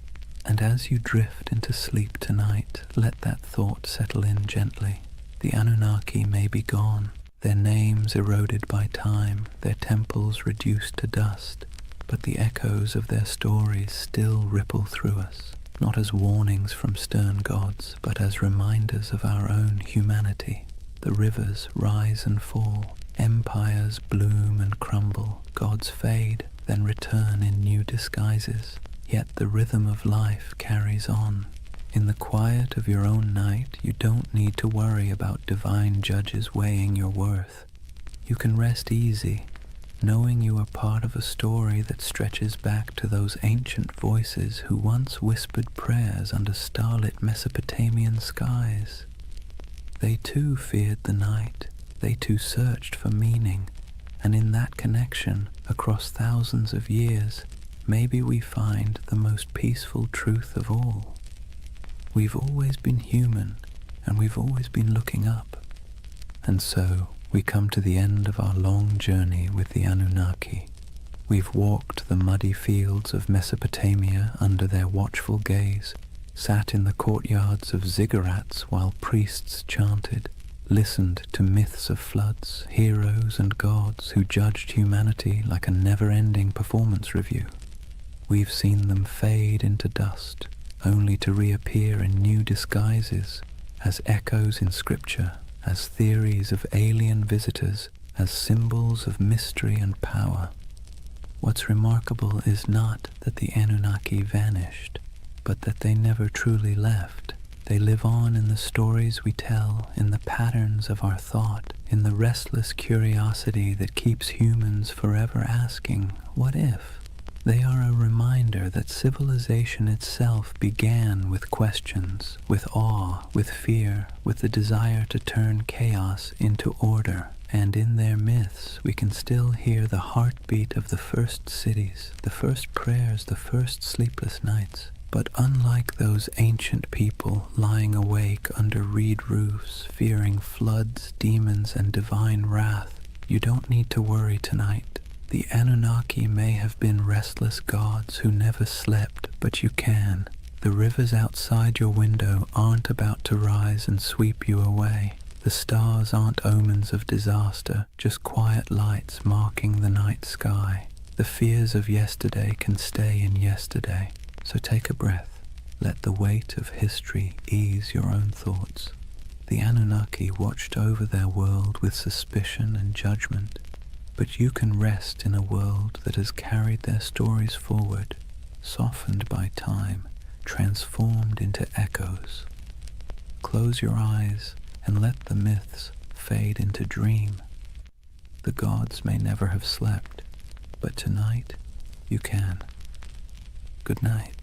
And as you drift into sleep tonight, let that thought settle in gently. The Anunnaki may be gone, their names eroded by time, their temples reduced to dust, but the echoes of their stories still ripple through us, not as warnings from stern gods, but as reminders of our own humanity. The rivers rise and fall, empires bloom and crumble, gods fade, then return in new disguises. Yet the rhythm of life carries on. In the quiet of your own night, you don't need to worry about divine judges weighing your worth. You can rest easy, knowing you are part of a story that stretches back to those ancient voices who once whispered prayers under starlit Mesopotamian skies. They too feared the night, they too searched for meaning, and in that connection, across thousands of years, maybe we find the most peaceful truth of all. We've always been human, and we've always been looking up. And so, we come to the end of our long journey with the Anunnaki. We've walked the muddy fields of Mesopotamia under their watchful gaze, sat in the courtyards of ziggurats while priests chanted, listened to myths of floods, heroes and gods who judged humanity like a never-ending performance review. We've seen them fade into dust, only to reappear in new disguises, as echoes in scripture, as theories of alien visitors, as symbols of mystery and power. What's remarkable is not that the Anunnaki vanished, but that they never truly left. They live on in the stories we tell, in the patterns of our thought, in the restless curiosity that keeps humans forever asking, what if? They are a reminder that civilization itself began with questions, with awe, with fear, with the desire to turn chaos into order. And in their myths, we can still hear the heartbeat of the first cities, the first prayers, the first sleepless nights. But unlike those ancient people lying awake under reed roofs, fearing floods, demons, and divine wrath, you don't need to worry tonight. The Anunnaki may have been restless gods who never slept, but you can. The rivers outside your window aren't about to rise and sweep you away. The stars aren't omens of disaster, just quiet lights marking the night sky. The fears of yesterday can stay in yesterday, so take a breath. Let the weight of history ease your own thoughts. The Anunnaki watched over their world with suspicion and judgment. But you can rest in a world that has carried their stories forward, softened by time, transformed into echoes. Close your eyes and let the myths fade into dream. The gods may never have slept, but tonight you can. Good night.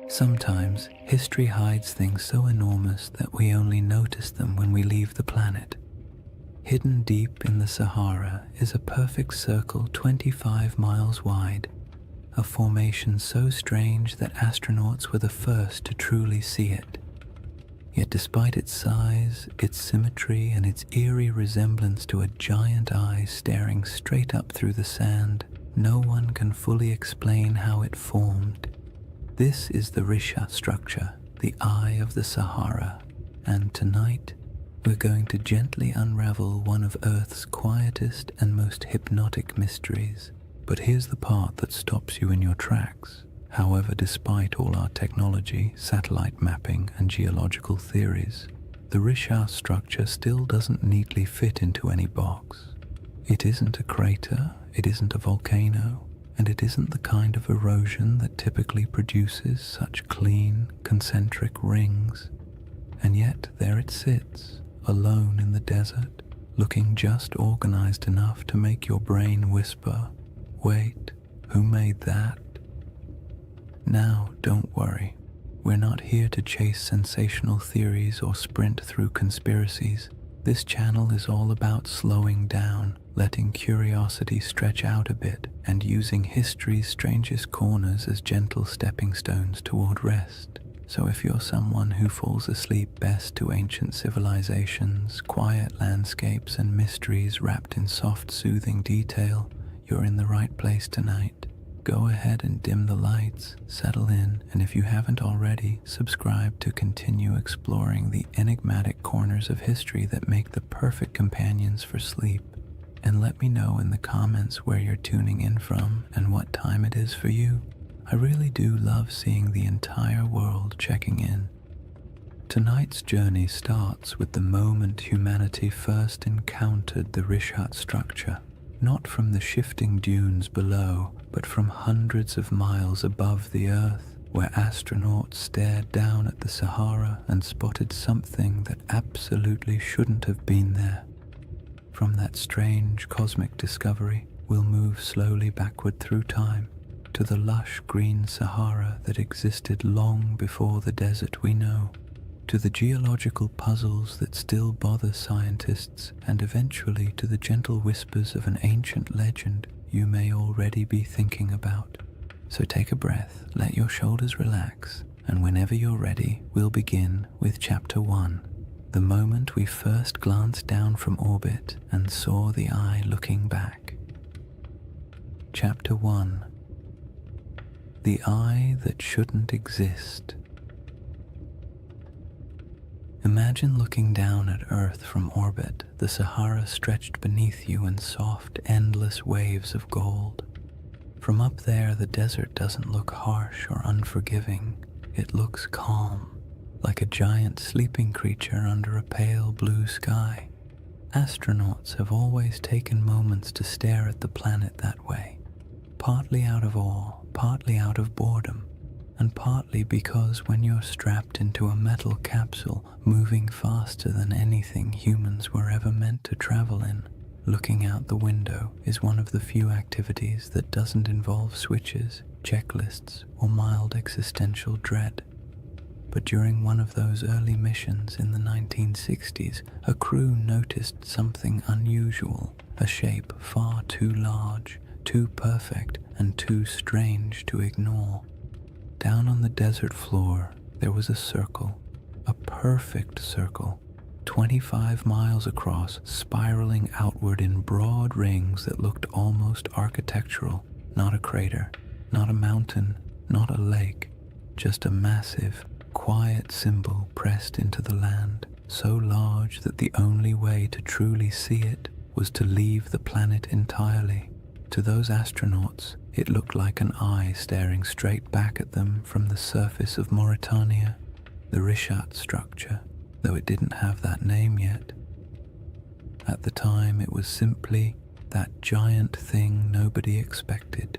Sometimes history hides things so enormous that we only notice them when we leave the planet. Hidden deep in the Sahara is a perfect circle 25 miles wide, a formation so strange that astronauts were the first to truly see it. Yet despite its size, its symmetry, and its eerie resemblance to a giant eye staring straight up through the sand, no one can fully explain how it formed. This is the Risha structure, the Eye of the Sahara, and tonight we're going to gently unravel one of Earth's quietest and most hypnotic mysteries. But here's the part that stops you in your tracks. However, despite all our technology, satellite mapping, and geological theories, the Risha structure still doesn't neatly fit into any box. It isn't a crater, it isn't a volcano, and it isn't the kind of erosion that typically produces such clean, concentric rings. And yet there it sits, alone in the desert, looking just organized enough to make your brain whisper, "Wait, who made that?" Now, don't worry. We're not here to chase sensational theories or sprint through conspiracies. This channel is all about slowing down, letting curiosity stretch out a bit, and using history's strangest corners as gentle stepping stones toward rest. So if you're someone who falls asleep best to ancient civilizations, quiet landscapes, and mysteries wrapped in soft, soothing detail, you're in the right place tonight. Go ahead and dim the lights, settle in, and if you haven't already, subscribe to continue exploring the enigmatic corners of history that make the perfect companions for sleep. And let me know in the comments where you're tuning in from and what time it is for you. I really do love seeing the entire world checking in. Tonight's journey starts with the moment humanity first encountered the Rishat structure. Not from the shifting dunes below, but from hundreds of miles above the Earth, where astronauts stared down at the Sahara and spotted something that absolutely shouldn't have been there. From that strange cosmic discovery, we'll move slowly backward through time to the lush green Sahara that existed long before the desert we know, to the geological puzzles that still bother scientists, and eventually to the gentle whispers of an ancient legend you may already be thinking about. So take a breath, let your shoulders relax, and whenever you're ready, we'll begin with Chapter 1. The moment we first glanced down from orbit and saw the eye looking back. Chapter 1. The Eye That Shouldn't Exist. Imagine looking down at Earth from orbit, the Sahara stretched beneath you in soft, endless waves of gold. From up there, the desert doesn't look harsh or unforgiving. It looks calm, like a giant sleeping creature under a pale blue sky. Astronauts have always taken moments to stare at the planet that way, partly out of awe, partly out of boredom, and partly because when you're strapped into a metal capsule moving faster than anything humans were ever meant to travel in, looking out the window is one of the few activities that doesn't involve switches, checklists, or mild existential dread. But during one of those early missions in the 1960s, a crew noticed something unusual, a shape far too large, too perfect, and too strange to ignore. Down on the desert floor, there was a circle, a perfect circle, 25 miles across, spiraling outward in broad rings that looked almost architectural. Not a crater, not a mountain, not a lake, just a massive, quiet symbol pressed into the land, so large that the only way to truly see it was to leave the planet entirely. To those astronauts, it looked like an eye staring straight back at them from the surface of Mauritania, the Richat structure, though it didn't have that name yet. At the time, it was simply that giant thing nobody expected.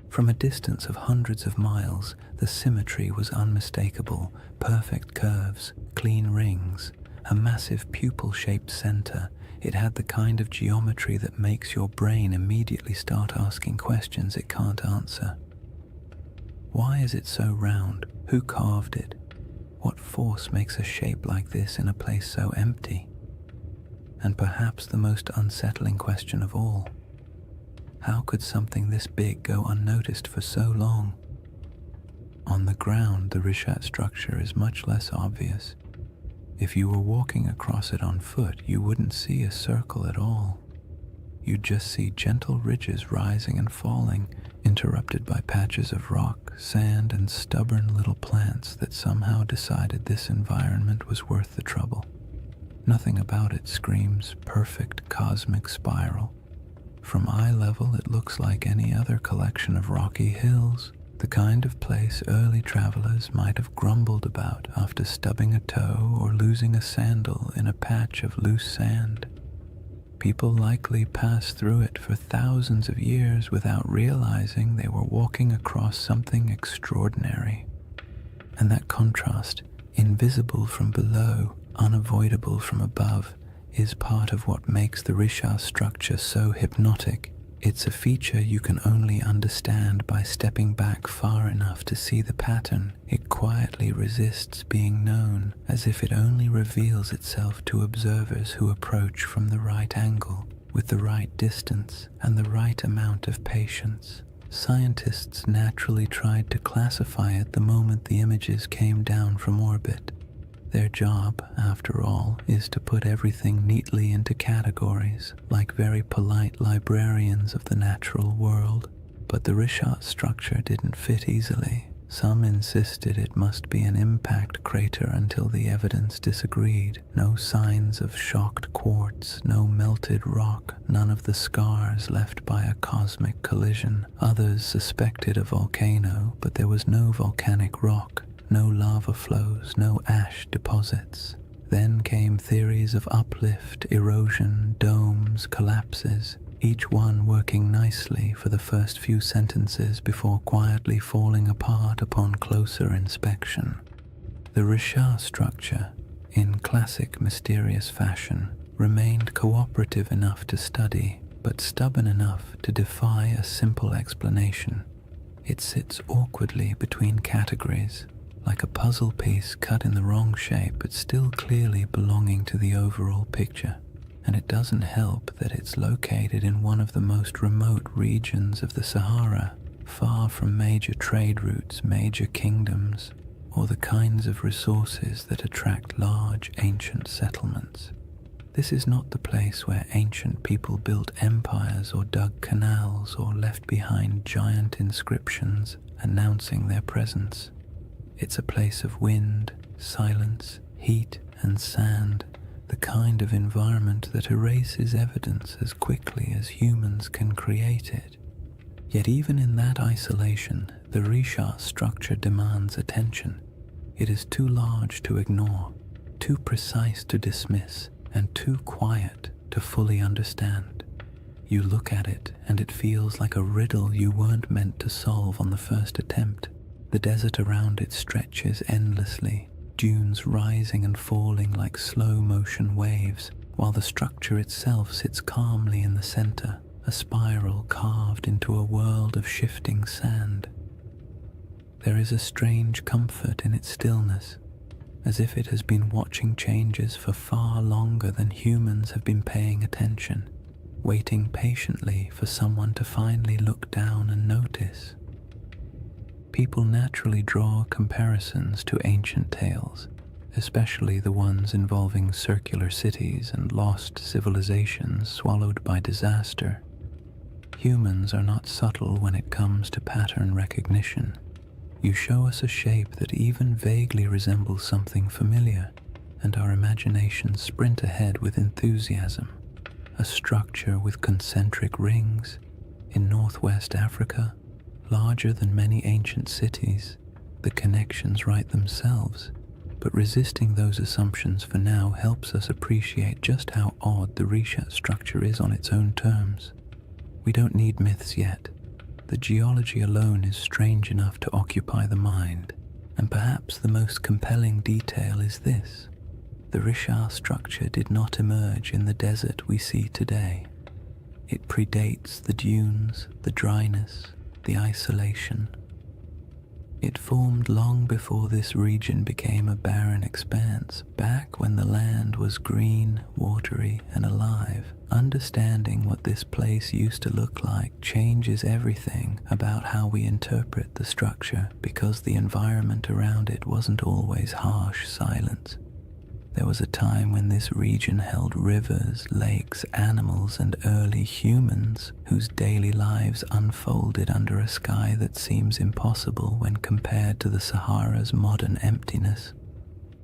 From a distance of hundreds of miles, the symmetry was unmistakable, perfect curves, clean rings, a massive pupil-shaped center. It had the kind of geometry that makes your brain immediately start asking questions it can't answer. Why is it so round? Who carved it? What force makes a shape like this in a place so empty? And perhaps the most unsettling question of all, how could something this big go unnoticed for so long? On the ground, the Richat structure is much less obvious. If you were walking across it on foot, you wouldn't see a circle at all. You'd just see gentle ridges rising and falling, interrupted by patches of rock, sand, and stubborn little plants that somehow decided this environment was worth the trouble. Nothing about it screams perfect cosmic spiral. From eye level, it looks like any other collection of rocky hills, the kind of place early travelers might have grumbled about after stubbing a toe or losing a sandal in a patch of loose sand. People likely passed through it for thousands of years without realizing they were walking across something extraordinary. And that contrast, invisible from below, unavoidable from above, is part of what makes the Richat structure so hypnotic. It's a feature you can only understand by stepping back far enough to see the pattern. It quietly resists being known, as if it only reveals itself to observers who approach from the right angle, with the right distance, and the right amount of patience. Scientists naturally tried to classify it the moment the images came down from orbit. Their job, after all, is to put everything neatly into categories, like very polite librarians of the natural world. But the Richat structure didn't fit easily. Some insisted it must be an impact crater until the evidence disagreed. No signs of shocked quartz, no melted rock, none of the scars left by a cosmic collision. Others suspected a volcano, but there was no volcanic rock. No lava flows, no ash deposits. Then came theories of uplift, erosion, domes, collapses, each one working nicely for the first few sentences before quietly falling apart upon closer inspection. The Richat structure, in classic mysterious fashion, remained cooperative enough to study, but stubborn enough to defy a simple explanation. It sits awkwardly between categories, like a puzzle piece cut in the wrong shape but still clearly belonging to the overall picture. And it doesn't help that it's located in one of the most remote regions of the Sahara, far from major trade routes, major kingdoms, or the kinds of resources that attract large ancient settlements. This is not the place where ancient people built empires or dug canals or left behind giant inscriptions announcing their presence. It's a place of wind, silence, heat, and sand, the kind of environment that erases evidence as quickly as humans can create it. Yet even in that isolation, the Risha structure demands attention. It is too large to ignore, too precise to dismiss, and too quiet to fully understand. You look at it and it feels like a riddle you weren't meant to solve on the first attempt. The desert around it stretches endlessly, dunes rising and falling like slow-motion waves, while the structure itself sits calmly in the center, a spiral carved into a world of shifting sand. There is a strange comfort in its stillness, as if it has been watching changes for far longer than humans have been paying attention, waiting patiently for someone to finally look down and notice. People naturally draw comparisons to ancient tales, especially the ones involving circular cities and lost civilizations swallowed by disaster. Humans are not subtle when it comes to pattern recognition. You show us a shape that even vaguely resembles something familiar, and our imaginations sprint ahead with enthusiasm. A structure with concentric rings in northwest Africa, larger than many ancient cities. The connections write themselves, but resisting those assumptions for now helps us appreciate just how odd the Risha structure is on its own terms. We don't need myths yet. The geology alone is strange enough to occupy the mind, and perhaps the most compelling detail is this. The Risha structure did not emerge in the desert we see today. It predates the dunes, the dryness, the isolation. It formed long before this region became a barren expanse, back when the land was green, watery, and alive. Understanding what this place used to look like changes everything about how we interpret the structure, because the environment around it wasn't always harsh silence. There was a time when this region held rivers, lakes, animals, and early humans whose daily lives unfolded under a sky that seems impossible when compared to the Sahara's modern emptiness.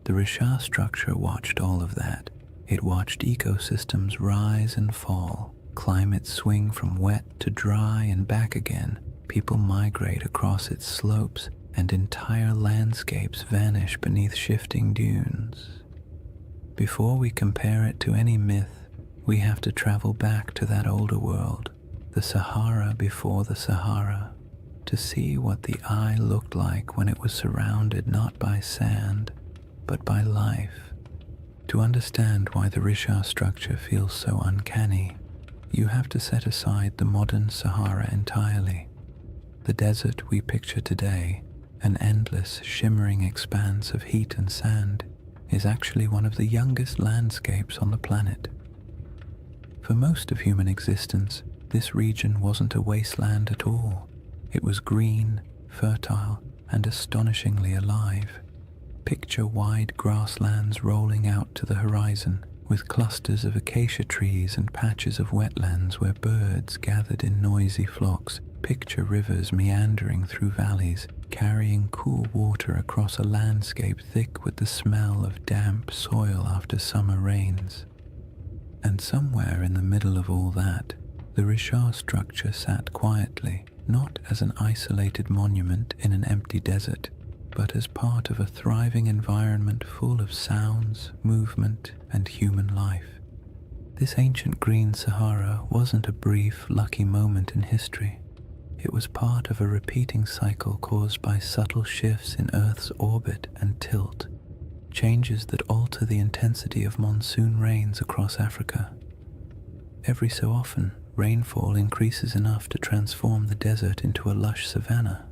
The Risha structure watched all of that. It watched ecosystems rise and fall, climates swing from wet to dry and back again, people migrate across its slopes, and entire landscapes vanish beneath shifting dunes. Before we compare it to any myth, we have to travel back to that older world, the Sahara before the Sahara, to see what the eye looked like when it was surrounded not by sand, but by life. To understand why the Risha structure feels so uncanny, you have to set aside the modern Sahara entirely. The desert we picture today, an endless, shimmering expanse of heat and sand, is actually one of the youngest landscapes on the planet. For most of human existence, this region wasn't a wasteland at all. It was green, fertile, and astonishingly alive. Picture wide grasslands rolling out to the horizon, with clusters of acacia trees and patches of wetlands where birds gathered in noisy flocks. Picture rivers meandering through valleys, carrying cool water across a landscape thick with the smell of damp soil after summer rains. And somewhere in the middle of all that, the Risha structure sat quietly, not as an isolated monument in an empty desert, but as part of a thriving environment full of sounds, movement, and human life. This ancient green Sahara wasn't a brief, lucky moment in history. It was part of a repeating cycle caused by subtle shifts in Earth's orbit and tilt, changes that alter the intensity of monsoon rains across Africa. Every so often, rainfall increases enough to transform the desert into a lush savanna.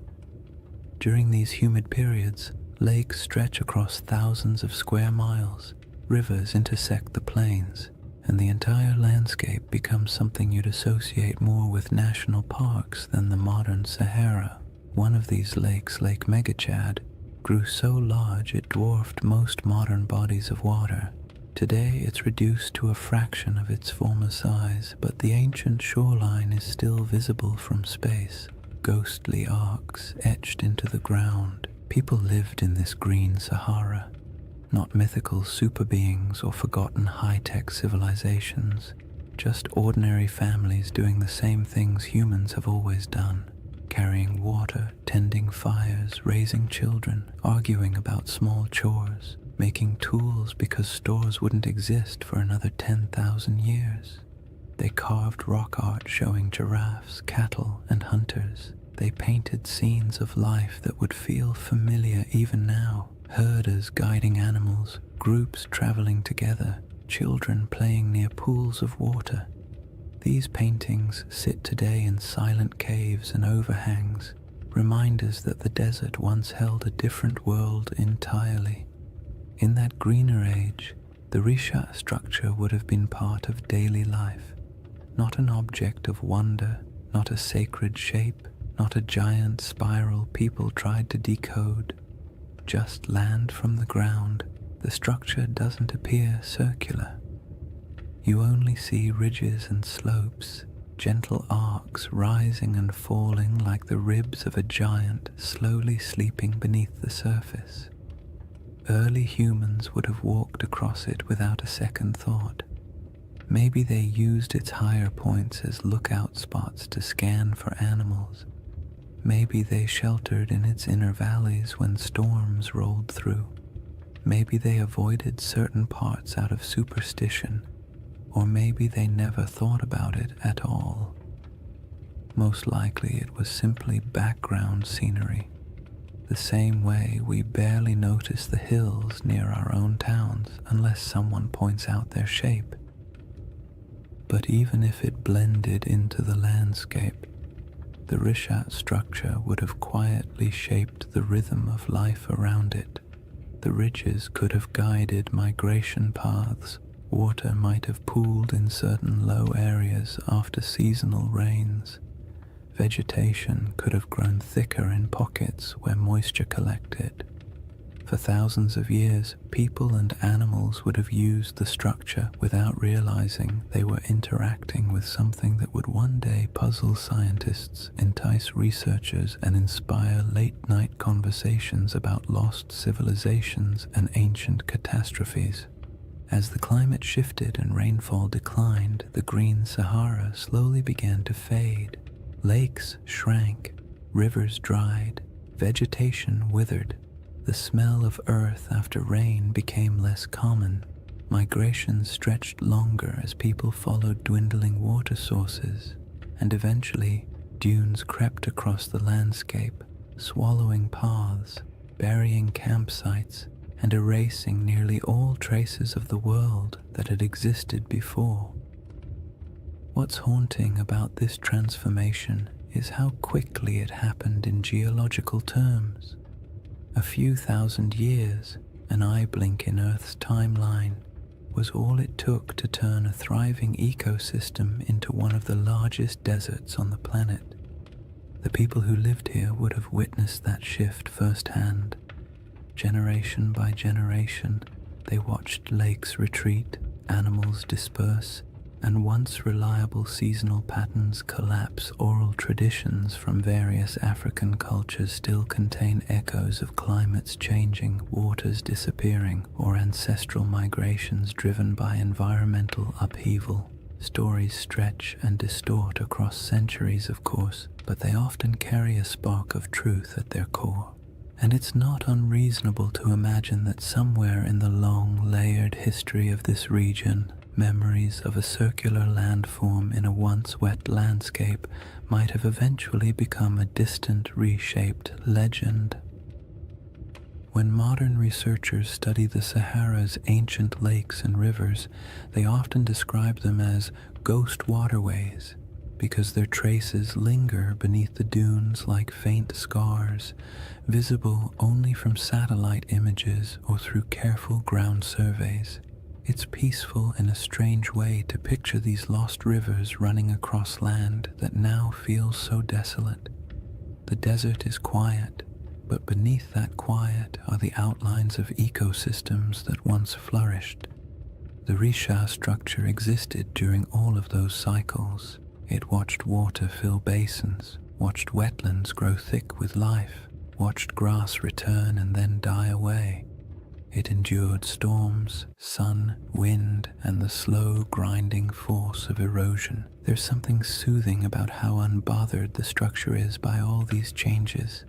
During these humid periods, lakes stretch across thousands of square miles, rivers intersect the plains, and the entire landscape becomes something you'd associate more with national parks than the modern Sahara. One of these lakes, Lake Megachad, grew so large it dwarfed most modern bodies of water. Today it's reduced to a fraction of its former size, but the ancient shoreline is still visible from space, ghostly arcs etched into the ground. People lived in this green Sahara, not mythical super beings or forgotten high-tech civilizations. just ordinary families doing the same things humans have always done, carrying water, tending fires, raising children, arguing about small chores, making tools because stores wouldn't exist for another 10,000 years. They carved rock art showing giraffes, cattle, and hunters. They painted scenes of life that would feel familiar even now. Herders guiding animals, groups traveling together, children playing near pools of water. These paintings sit today in silent caves and overhangs, reminders that the desert once held a different world entirely. In that greener age, the Risha structure would have been part of daily life, not an object of wonder, not a sacred shape, not a giant spiral people tried to decode. Just land from the ground, the structure doesn't appear circular. You only see ridges and slopes, gentle arcs rising and falling like the ribs of a giant slowly sleeping beneath the surface. Early humans would have walked across it without a second thought. Maybe they used its higher points as lookout spots to scan for animals. Maybe they sheltered in its inner valleys when storms rolled through. Maybe they avoided certain parts out of superstition, or maybe they never thought about it at all. Most likely it was simply background scenery, the same way we barely notice the hills near our own towns unless someone points out their shape. But even if it blended into the landscape, the Rishat structure would have quietly shaped the rhythm of life around it. The ridges could have guided migration paths. Water might have pooled in certain low areas after seasonal rains. Vegetation could have grown thicker in pockets where moisture collected. For thousands of years, people and animals would have used the structure without realizing they were interacting with something that would one day puzzle scientists, entice researchers, and inspire late-night conversations about lost civilizations and ancient catastrophes. As the climate shifted and rainfall declined, the green Sahara slowly began to fade. Lakes shrank, rivers dried, vegetation withered. The smell of earth after rain became less common. Migration stretched longer as people followed dwindling water sources, and eventually dunes crept across the landscape, swallowing paths, burying campsites, and erasing nearly all traces of the world that had existed before. What's haunting about this transformation is how quickly it happened in geological terms. A few thousand years, an eye blink in Earth's timeline, was all it took to turn a thriving ecosystem into one of the largest deserts on the planet. The people who lived here would have witnessed that shift firsthand. Generation by generation, they watched lakes retreat, animals disperse, and once reliable seasonal patterns collapse. Oral traditions from various African cultures still contain echoes of climates changing, waters disappearing, or ancestral migrations driven by environmental upheaval. Stories stretch and distort across centuries, of course, but they often carry a spark of truth at their core. And it's not unreasonable to imagine that somewhere in the long, layered history of this region, memories of a circular landform in a once wet landscape might have eventually become a distant, reshaped legend. When modern researchers study the Sahara's ancient lakes and rivers, they often describe them as ghost waterways, because their traces linger beneath the dunes like faint scars, visible only from satellite images or through careful ground surveys. It's peaceful in a strange way to picture these lost rivers running across land that now feels so desolate. The desert is quiet, but beneath that quiet are the outlines of ecosystems that once flourished. The Risha structure existed during all of those cycles. It watched water fill basins, watched wetlands grow thick with life, watched grass return and then die away. It endured storms, sun, wind, and the slow grinding force of erosion. There's something soothing about how unbothered the structure is by all these changes.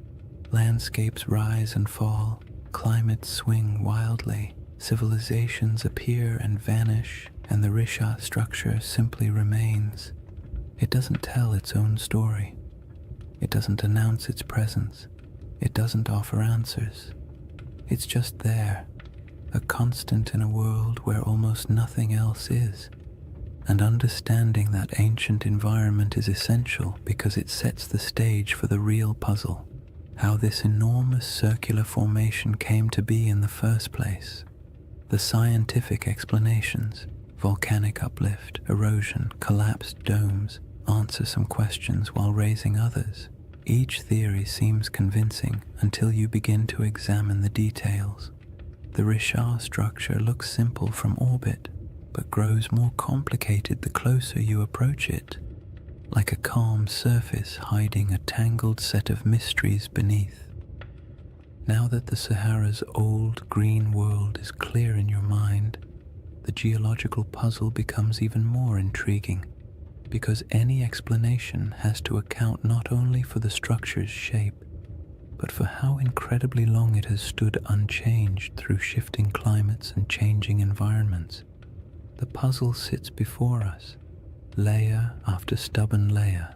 Landscapes rise and fall, climates swing wildly, civilizations appear and vanish, and the Risha structure simply remains. It doesn't tell its own story. It doesn't announce its presence. It doesn't offer answers. It's just there, a constant in a world where almost nothing else is. And understanding that ancient environment is essential because it sets the stage for the real puzzle, how this enormous circular formation came to be in the first place. The scientific explanations, volcanic uplift, erosion, collapsed domes, answer some questions while raising others. Each theory seems convincing until you begin to examine the details. The Risha structure looks simple from orbit, but grows more complicated the closer you approach it, like a calm surface hiding a tangled set of mysteries beneath. Now that the Sahara's old green world is clear in your mind, the geological puzzle becomes even more intriguing, because any explanation has to account not only for the structure's shape, but for how incredibly long it has stood unchanged through shifting climates and changing environments. The puzzle sits before us, layer after stubborn layer.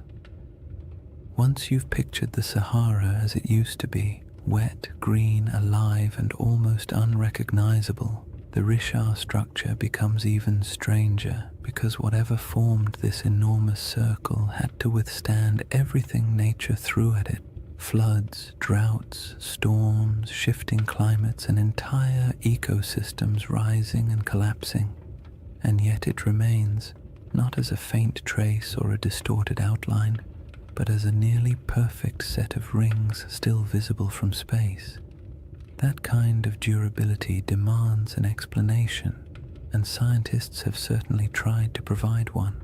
Once you've pictured the Sahara as it used to be, wet, green, alive, and almost unrecognizable, the Risha structure becomes even stranger, because whatever formed this enormous circle had to withstand everything nature threw at it. Floods, droughts, storms, shifting climates, and entire ecosystems rising and collapsing. And yet it remains, not as a faint trace or a distorted outline, but as a nearly perfect set of rings still visible from space. That kind of durability demands an explanation, and scientists have certainly tried to provide one.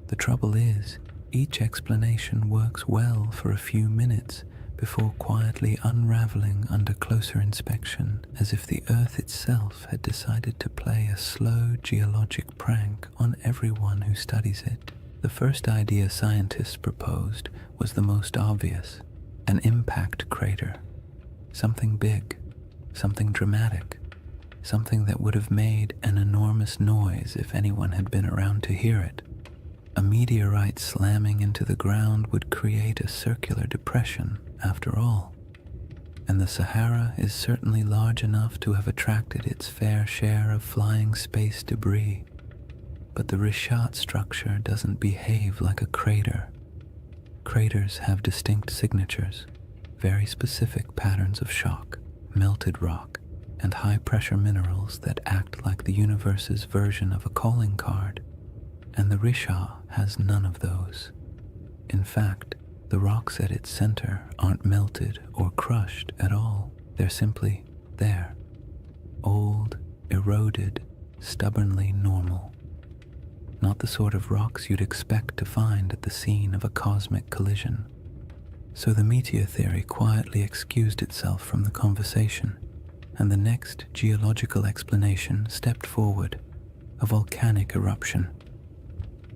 The trouble is, each explanation works well for a few minutes before quietly unraveling under closer inspection, as if the Earth itself had decided to play a slow geologic prank on everyone who studies it. The first idea scientists proposed was the most obvious: an impact crater. Something big, something dramatic, something that would have made an enormous noise if anyone had been around to hear it. A meteorite slamming into the ground would create a circular depression, after all. And the Sahara is certainly large enough to have attracted its fair share of flying space debris. But the Rishat structure doesn't behave like a crater. Craters have distinct signatures, very specific patterns of shock, melted rock, and high-pressure minerals that act like the universe's version of a calling card. And the Risha has none of those. In fact, the rocks at its center aren't melted or crushed at all. They're simply there. Old, eroded, stubbornly normal. Not the sort of rocks you'd expect to find at the scene of a cosmic collision. So the meteor theory quietly excused itself from the conversation, and the next geological explanation stepped forward: a volcanic eruption.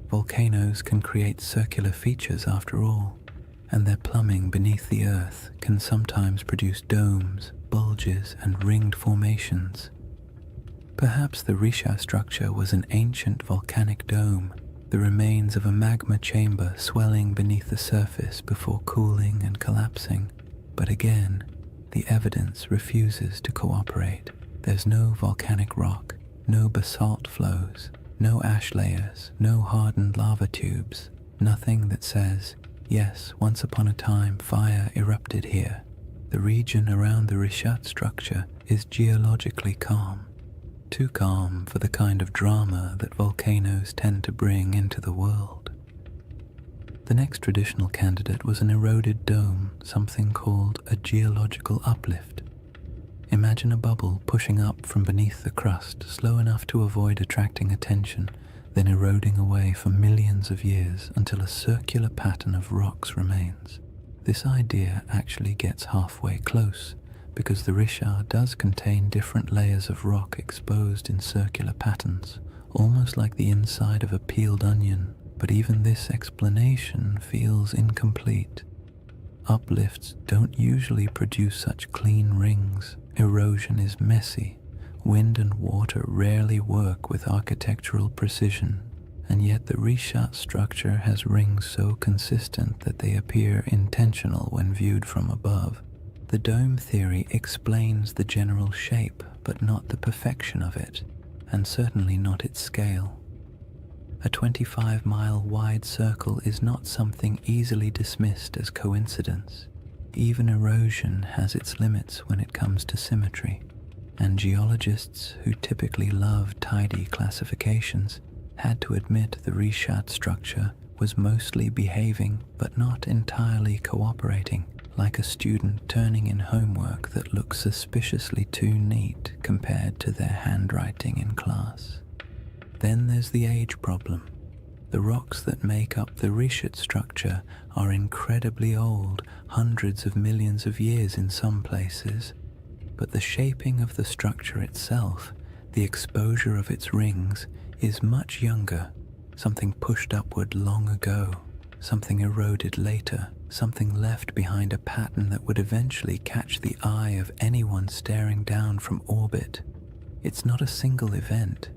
Volcanoes can create circular features after all, and their plumbing beneath the earth can sometimes produce domes, bulges, and ringed formations. Perhaps the Risha structure was an ancient volcanic dome, the remains of a magma chamber swelling beneath the surface before cooling and collapsing. But again, the evidence refuses to cooperate. There's no volcanic rock, no basalt flows, no ash layers, no hardened lava tubes, nothing that says, yes, once upon a time fire erupted here. The region around the Rishat structure is geologically calm. Too calm for the kind of drama that volcanoes tend to bring into the world. The next traditional candidate was an eroded dome, something called a geological uplift. Imagine a bubble pushing up from beneath the crust, slow enough to avoid attracting attention, then eroding away for millions of years until a circular pattern of rocks remains. This idea actually gets halfway close, because the Richard does contain different layers of rock exposed in circular patterns, almost like the inside of a peeled onion, but even this explanation feels incomplete. Uplifts don't usually produce such clean rings. Erosion is messy. Wind and water rarely work with architectural precision, and yet the Richat structure has rings so consistent that they appear intentional when viewed from above. The dome theory explains the general shape, but not the perfection of it, and certainly not its scale. A 25-mile wide circle is not something easily dismissed as coincidence. Even erosion has its limits when it comes to symmetry, and geologists who typically love tidy classifications had to admit the Richat structure was mostly behaving but not entirely cooperating, like a student turning in homework that looks suspiciously too neat compared to their handwriting in class. Then there's the age problem. The rocks that make up the Richat structure are incredibly old, hundreds of millions of years in some places, but the shaping of the structure itself, the exposure of its rings, is much younger, something pushed upward long ago, something eroded later, something left behind a pattern that would eventually catch the eye of anyone staring down from orbit. It's not a single event.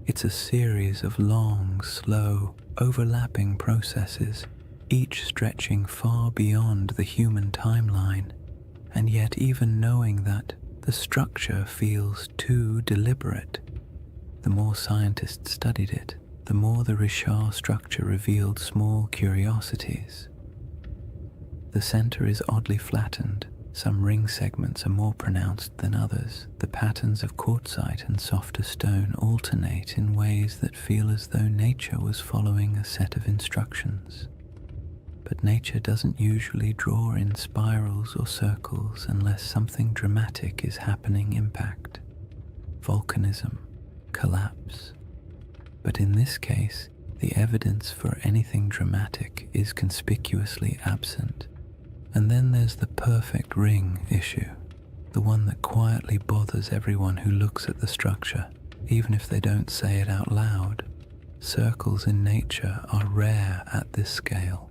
It's a series of long, slow, overlapping processes, each stretching far beyond the human timeline. And yet even knowing that, the structure feels too deliberate. The more scientists studied it, the more the Richat structure revealed small curiosities. The center is oddly flattened. Some ring segments are more pronounced than others. The patterns of quartzite and softer stone alternate in ways that feel as though nature was following a set of instructions. But nature doesn't usually draw in spirals or circles unless something dramatic is happening. Impact, volcanism, collapse. But in this case, the evidence for anything dramatic is conspicuously absent. And then there's the perfect ring issue, the one that quietly bothers everyone who looks at the structure, even if they don't say it out loud. Circles in nature are rare at this scale.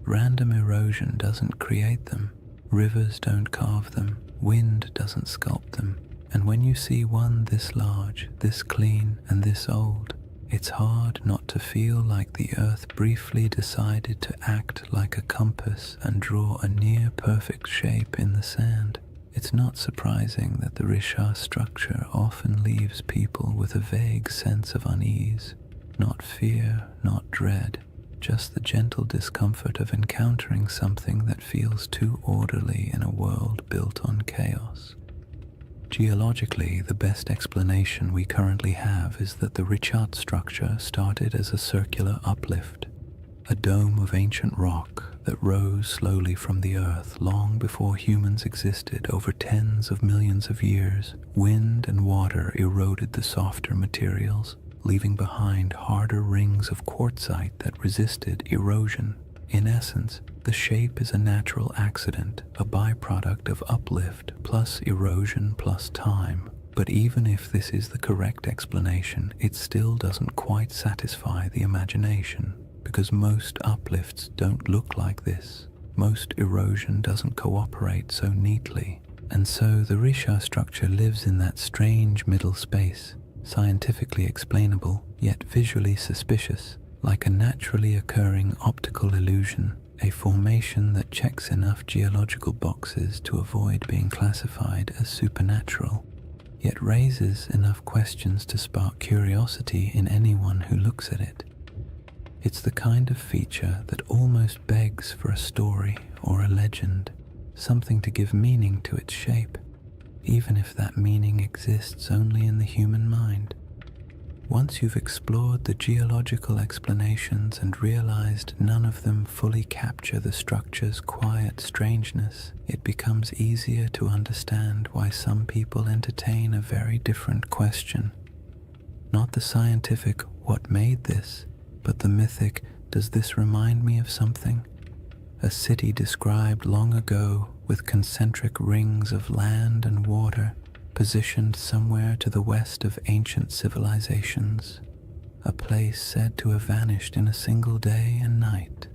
Random erosion doesn't create them, rivers don't carve them, wind doesn't sculpt them, and when you see one this large, this clean, and this old, it's hard not to feel like the earth briefly decided to act like a compass and draw a near-perfect shape in the sand. It's not surprising that the Richat structure often leaves people with a vague sense of unease, not fear, not dread, just the gentle discomfort of encountering something that feels too orderly in a world built on chaos. Geologically, the best explanation we currently have is that the Richat structure started as a circular uplift, a dome of ancient rock that rose slowly from the earth long before humans existed. Over tens of millions of years, wind and water eroded the softer materials, leaving behind harder rings of quartzite that resisted erosion. In essence, the shape is a natural accident, a byproduct of uplift plus erosion plus time. But even if this is the correct explanation, it still doesn't quite satisfy the imagination, because most uplifts don't look like this. Most erosion doesn't cooperate so neatly. And so the Richat structure lives in that strange middle space, scientifically explainable, yet visually suspicious, like a naturally occurring optical illusion, a formation that checks enough geological boxes to avoid being classified as supernatural, yet raises enough questions to spark curiosity in anyone who looks at it. It's the kind of feature that almost begs for a story or a legend, something to give meaning to its shape, even if that meaning exists only in the human mind. Once you've explored the geological explanations and realized none of them fully capture the structure's quiet strangeness, it becomes easier to understand why some people entertain a very different question. Not the scientific, what made this, but the mythic, does this remind me of something? a city described long ago with concentric rings of land and water positioned somewhere to the west of ancient civilizations, a place said to have vanished in a single day and night.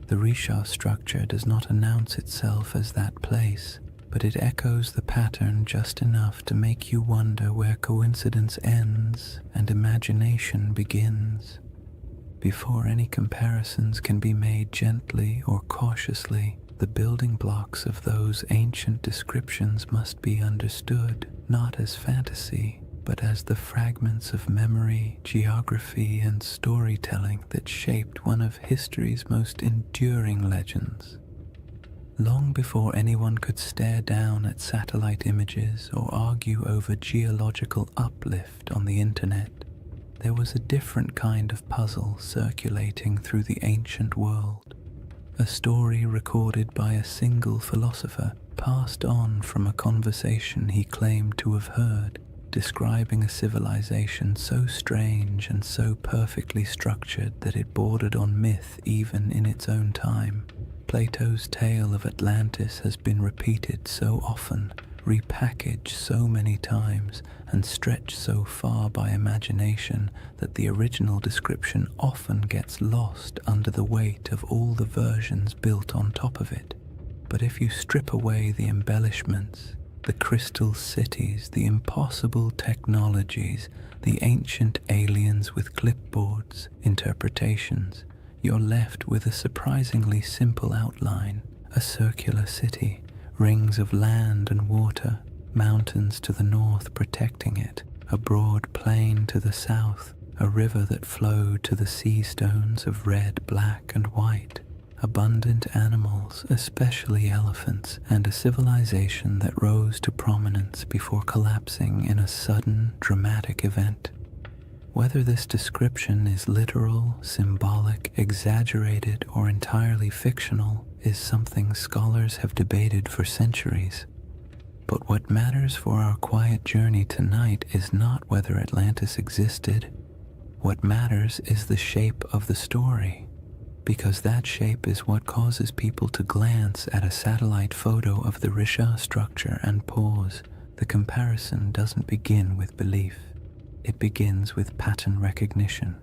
The Risha structure does not announce itself as that place, but it echoes the pattern just enough to make you wonder where coincidence ends and imagination begins. Before any comparisons can be made gently or cautiously, the building blocks of those ancient descriptions must be understood not as fantasy, but as the fragments of memory, geography, and storytelling that shaped one of history's most enduring legends. Long before anyone could stare down at satellite images or argue over geological uplift on the internet, there was a different kind of puzzle circulating through the ancient world, a story recorded by a single philosopher, passed on from a conversation he claimed to have heard, describing a civilization so strange and so perfectly structured that it bordered on myth even in its own time. Plato's tale of Atlantis has been repeated so often, repackaged so many times, and stretched so far by imagination that the original description often gets lost under the weight of all the versions built on top of it. But if you strip away the embellishments, the crystal cities, the impossible technologies, the ancient aliens with clipboards, interpretations, you're left with a surprisingly simple outline: a circular city, rings of land and water, mountains to the north protecting it, a broad plain to the south, a river that flowed to the sea stones of red, black, and white, abundant animals, especially elephants, and a civilization that rose to prominence before collapsing in a sudden, dramatic event. Whether this description is literal, symbolic, exaggerated, or entirely fictional is something scholars have debated for centuries. But what matters for our quiet journey tonight is not whether Atlantis existed. What matters is the shape of the story, because that shape is what causes people to glance at a satellite photo of the Risha structure and pause. The comparison doesn't begin with belief. It begins with pattern recognition.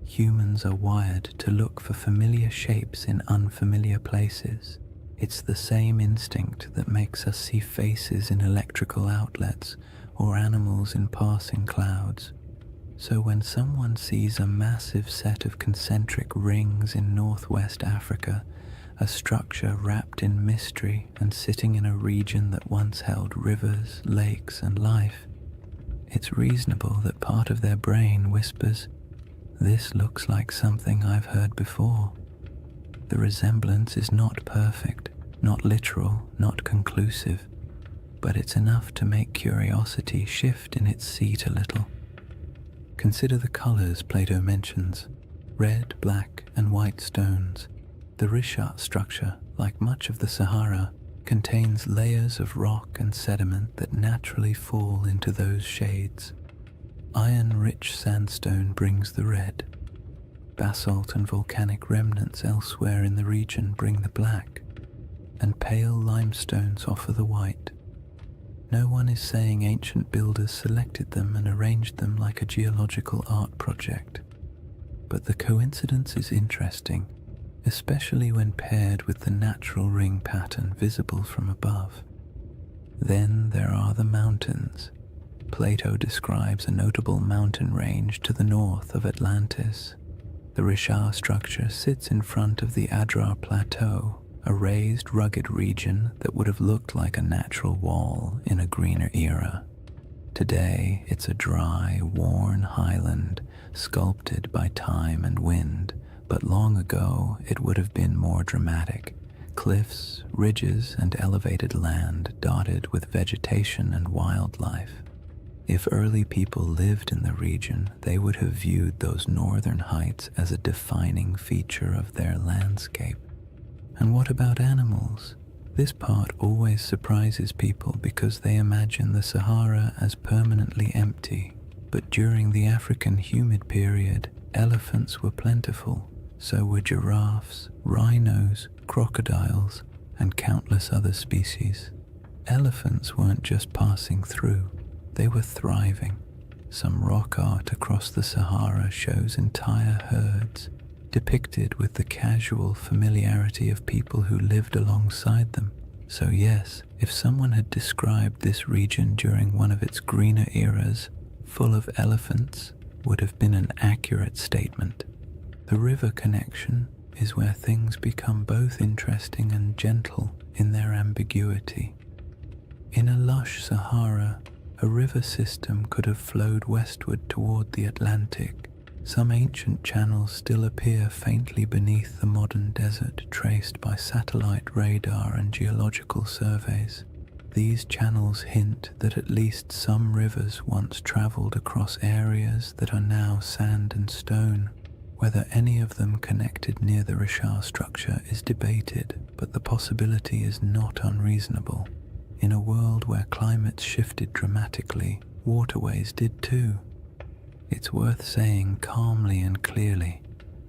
Humans are wired to look for familiar shapes in unfamiliar places. It's the same instinct that makes us see faces in electrical outlets or animals in passing clouds. So when someone sees a massive set of concentric rings in northwest Africa, a structure wrapped in mystery and sitting in a region that once held rivers, lakes, and life, it's reasonable that part of their brain whispers, "This looks like something I've heard before." The resemblance is not perfect, not literal, not conclusive, but it's enough to make curiosity shift in its seat a little. Consider the colors Plato mentions: red, black, and white stones. The Risha structure, like much of the Sahara, contains layers of rock and sediment that naturally fall into those shades. Iron-rich sandstone brings the red. Basalt and volcanic remnants elsewhere in the region bring the black, and pale limestones offer the white. No one is saying ancient builders selected them and arranged them like a geological art project, but the coincidence is interesting, especially when paired with the natural ring pattern visible from above. Then there are the mountains. Plato describes a notable mountain range to the north of Atlantis. The Risha structure sits in front of the Adrar Plateau, a raised, rugged region that would have looked like a natural wall in a greener era. Today, it's a dry, worn highland, sculpted by time and wind, but long ago it would have been more dramatic. Cliffs, ridges, and elevated land dotted with vegetation and wildlife. If early people lived in the region, they would have viewed those northern heights as a defining feature of their landscape. And what about animals? This part always surprises people because they imagine the Sahara as permanently empty. But during the African humid period, elephants were plentiful. So were giraffes, rhinos, crocodiles, and countless other species. Elephants weren't just passing through, they were thriving. Some rock art across the Sahara shows entire herds, depicted with the casual familiarity of people who lived alongside them. So yes, if someone had described this region during one of its greener eras, full of elephants, would have been an accurate statement. The river connection is where things become both interesting and gentle in their ambiguity. In a lush Sahara, a river system could have flowed westward toward the Atlantic. Some ancient channels still appear faintly beneath the modern desert, traced by satellite radar and geological surveys. These channels hint that at least some rivers once traveled across areas that are now sand and stone. Whether any of them connected near the Richat structure is debated, but the possibility is not unreasonable. In a world where climates shifted dramatically, waterways did too. It's worth saying calmly and clearly,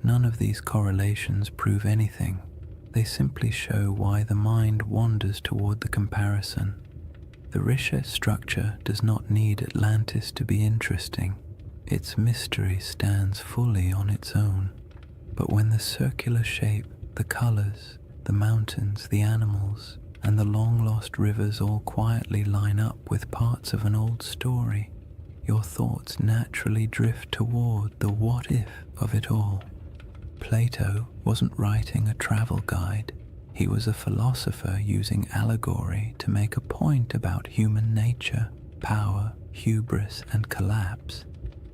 none of these correlations prove anything. They simply show why the mind wanders toward the comparison. The Richat structure does not need Atlantis to be interesting. Its mystery stands fully on its own. But when the circular shape, the colors, the mountains, the animals, and the long-lost rivers all quietly line up with parts of an old story, your thoughts naturally drift toward the what-if of it all. Plato wasn't writing a travel guide. He was a philosopher using allegory to make a point about human nature, power, hubris, and collapse.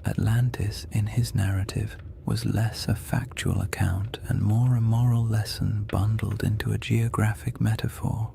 Atlantis, in his narrative, was less a factual account and more a moral lesson bundled into a geographic metaphor.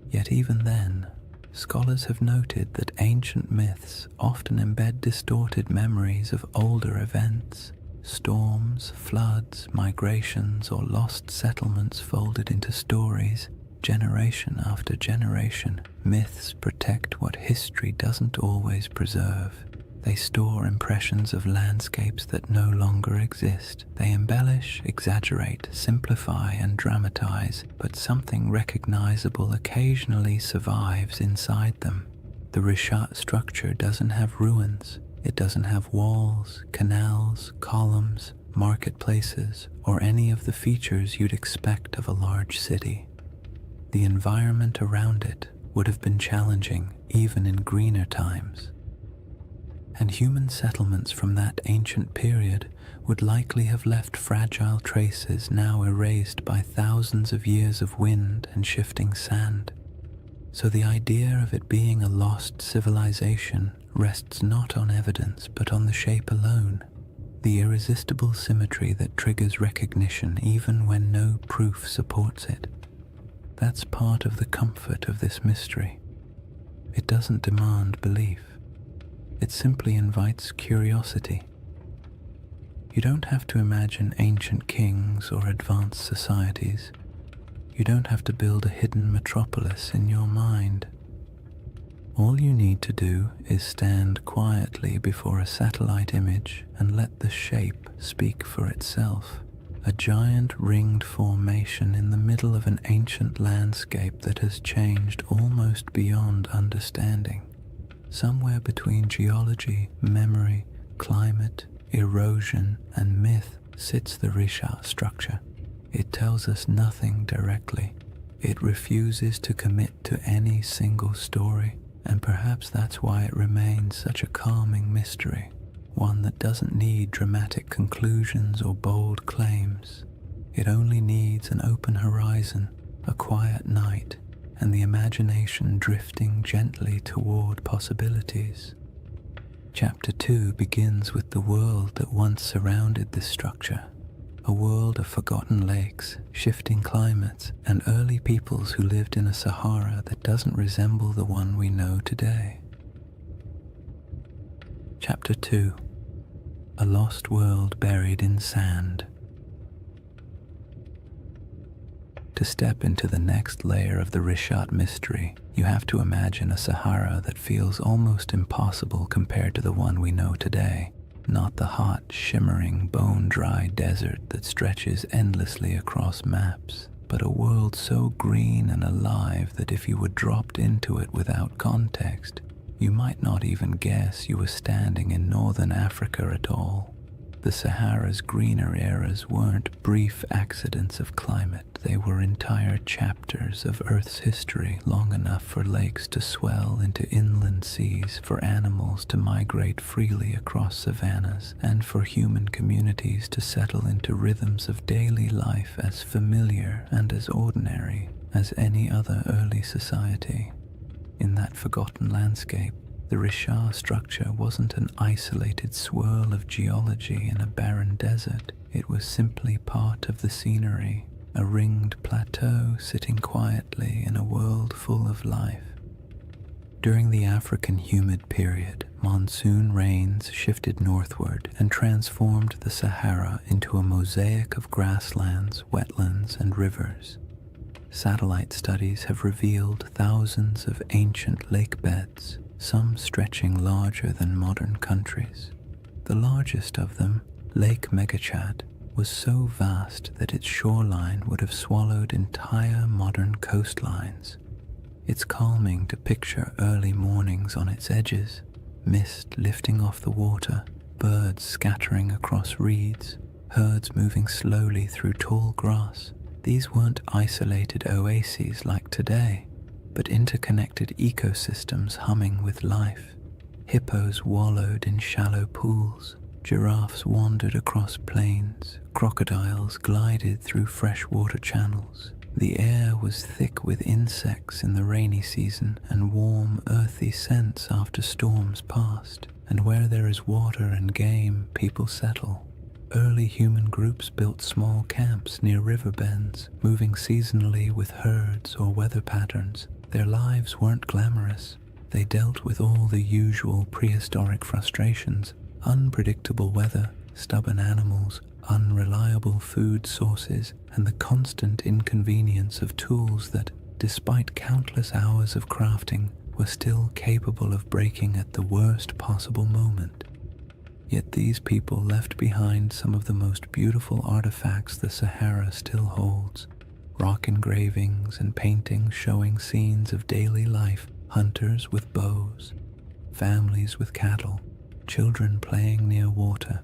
Yet even then, scholars have noted that ancient myths often embed distorted memories of older events. Storms, floods, migrations, or lost settlements folded into stories, generation after generation. Myths protect what history doesn't always preserve. They store impressions of landscapes that no longer exist. They embellish, exaggerate, simplify, and dramatize, but something recognizable occasionally survives inside them. The Richat structure doesn't have ruins. It doesn't have walls, canals, columns, marketplaces, or any of the features you'd expect of a large city. The environment around it would have been challenging even in greener times. And human settlements from that ancient period would likely have left fragile traces now erased by thousands of years of wind and shifting sand. So the idea of it being a lost civilization rests not on evidence but on the shape alone, the irresistible symmetry that triggers recognition even when no proof supports it. That's part of the comfort of this mystery. It doesn't demand belief. It simply invites curiosity. You don't have to imagine ancient kings or advanced societies. You don't have to build a hidden metropolis in your mind. All you need to do is stand quietly before a satellite image and let the shape speak for itself. A giant ringed formation in the middle of an ancient landscape that has changed almost beyond understanding. Somewhere between geology, memory, climate, erosion, and myth sits the Richat structure. It tells us nothing directly. It refuses to commit to any single story, and perhaps that's why it remains such a calming mystery, one that doesn't need dramatic conclusions or bold claims. It only needs an open horizon, a quiet night, and the imagination drifting gently toward possibilities. Chapter 2 begins with the world that once surrounded this structure, a world of forgotten lakes, shifting climates, and early peoples who lived in a Sahara that doesn't resemble the one we know today. Chapter 2: A Lost World Buried in Sand. To step into the next layer of the Richat mystery, you have to imagine a Sahara that feels almost impossible compared to the one we know today. not the hot, shimmering, bone-dry desert that stretches endlessly across maps, but a world so green and alive that if you were dropped into it without context, you might not even guess you were standing in northern Africa at all. The Sahara's greener eras weren't brief accidents of climate, they were entire chapters of Earth's history, long enough for lakes to swell into inland seas, for animals to migrate freely across savannas, and for human communities to settle into rhythms of daily life as familiar and as ordinary as any other early society. In that forgotten landscape, the Richard structure wasn't an isolated swirl of geology in a barren desert. It was simply part of the scenery, a ringed plateau sitting quietly in a world full of life. During the African humid period, monsoon rains shifted northward and transformed the Sahara into a mosaic of grasslands, wetlands, and rivers. Satellite studies have revealed thousands of ancient lake beds, some stretching larger than modern countries. The largest of them, Lake Megachad, was so vast that its shoreline would have swallowed entire modern coastlines. It's calming to picture early mornings on its edges, mist lifting off the water, birds scattering across reeds, herds moving slowly through tall grass. These weren't isolated oases like today, but interconnected ecosystems humming with life. Hippos wallowed in shallow pools, giraffes wandered across plains, crocodiles glided through freshwater channels. The air was thick with insects in the rainy season and warm, earthy scents after storms passed. And where there is water and game, people settle. Early human groups built small camps near river bends, moving seasonally with herds or weather patterns. Their lives weren't glamorous. They dealt with all the usual prehistoric frustrations: unpredictable weather, stubborn animals, unreliable food sources, and the constant inconvenience of tools that, despite countless hours of crafting, were still capable of breaking at the worst possible moment. Yet these people left behind some of the most beautiful artifacts the Sahara still holds: rock engravings and paintings showing scenes of daily life, hunters with bows, families with cattle, children playing near water.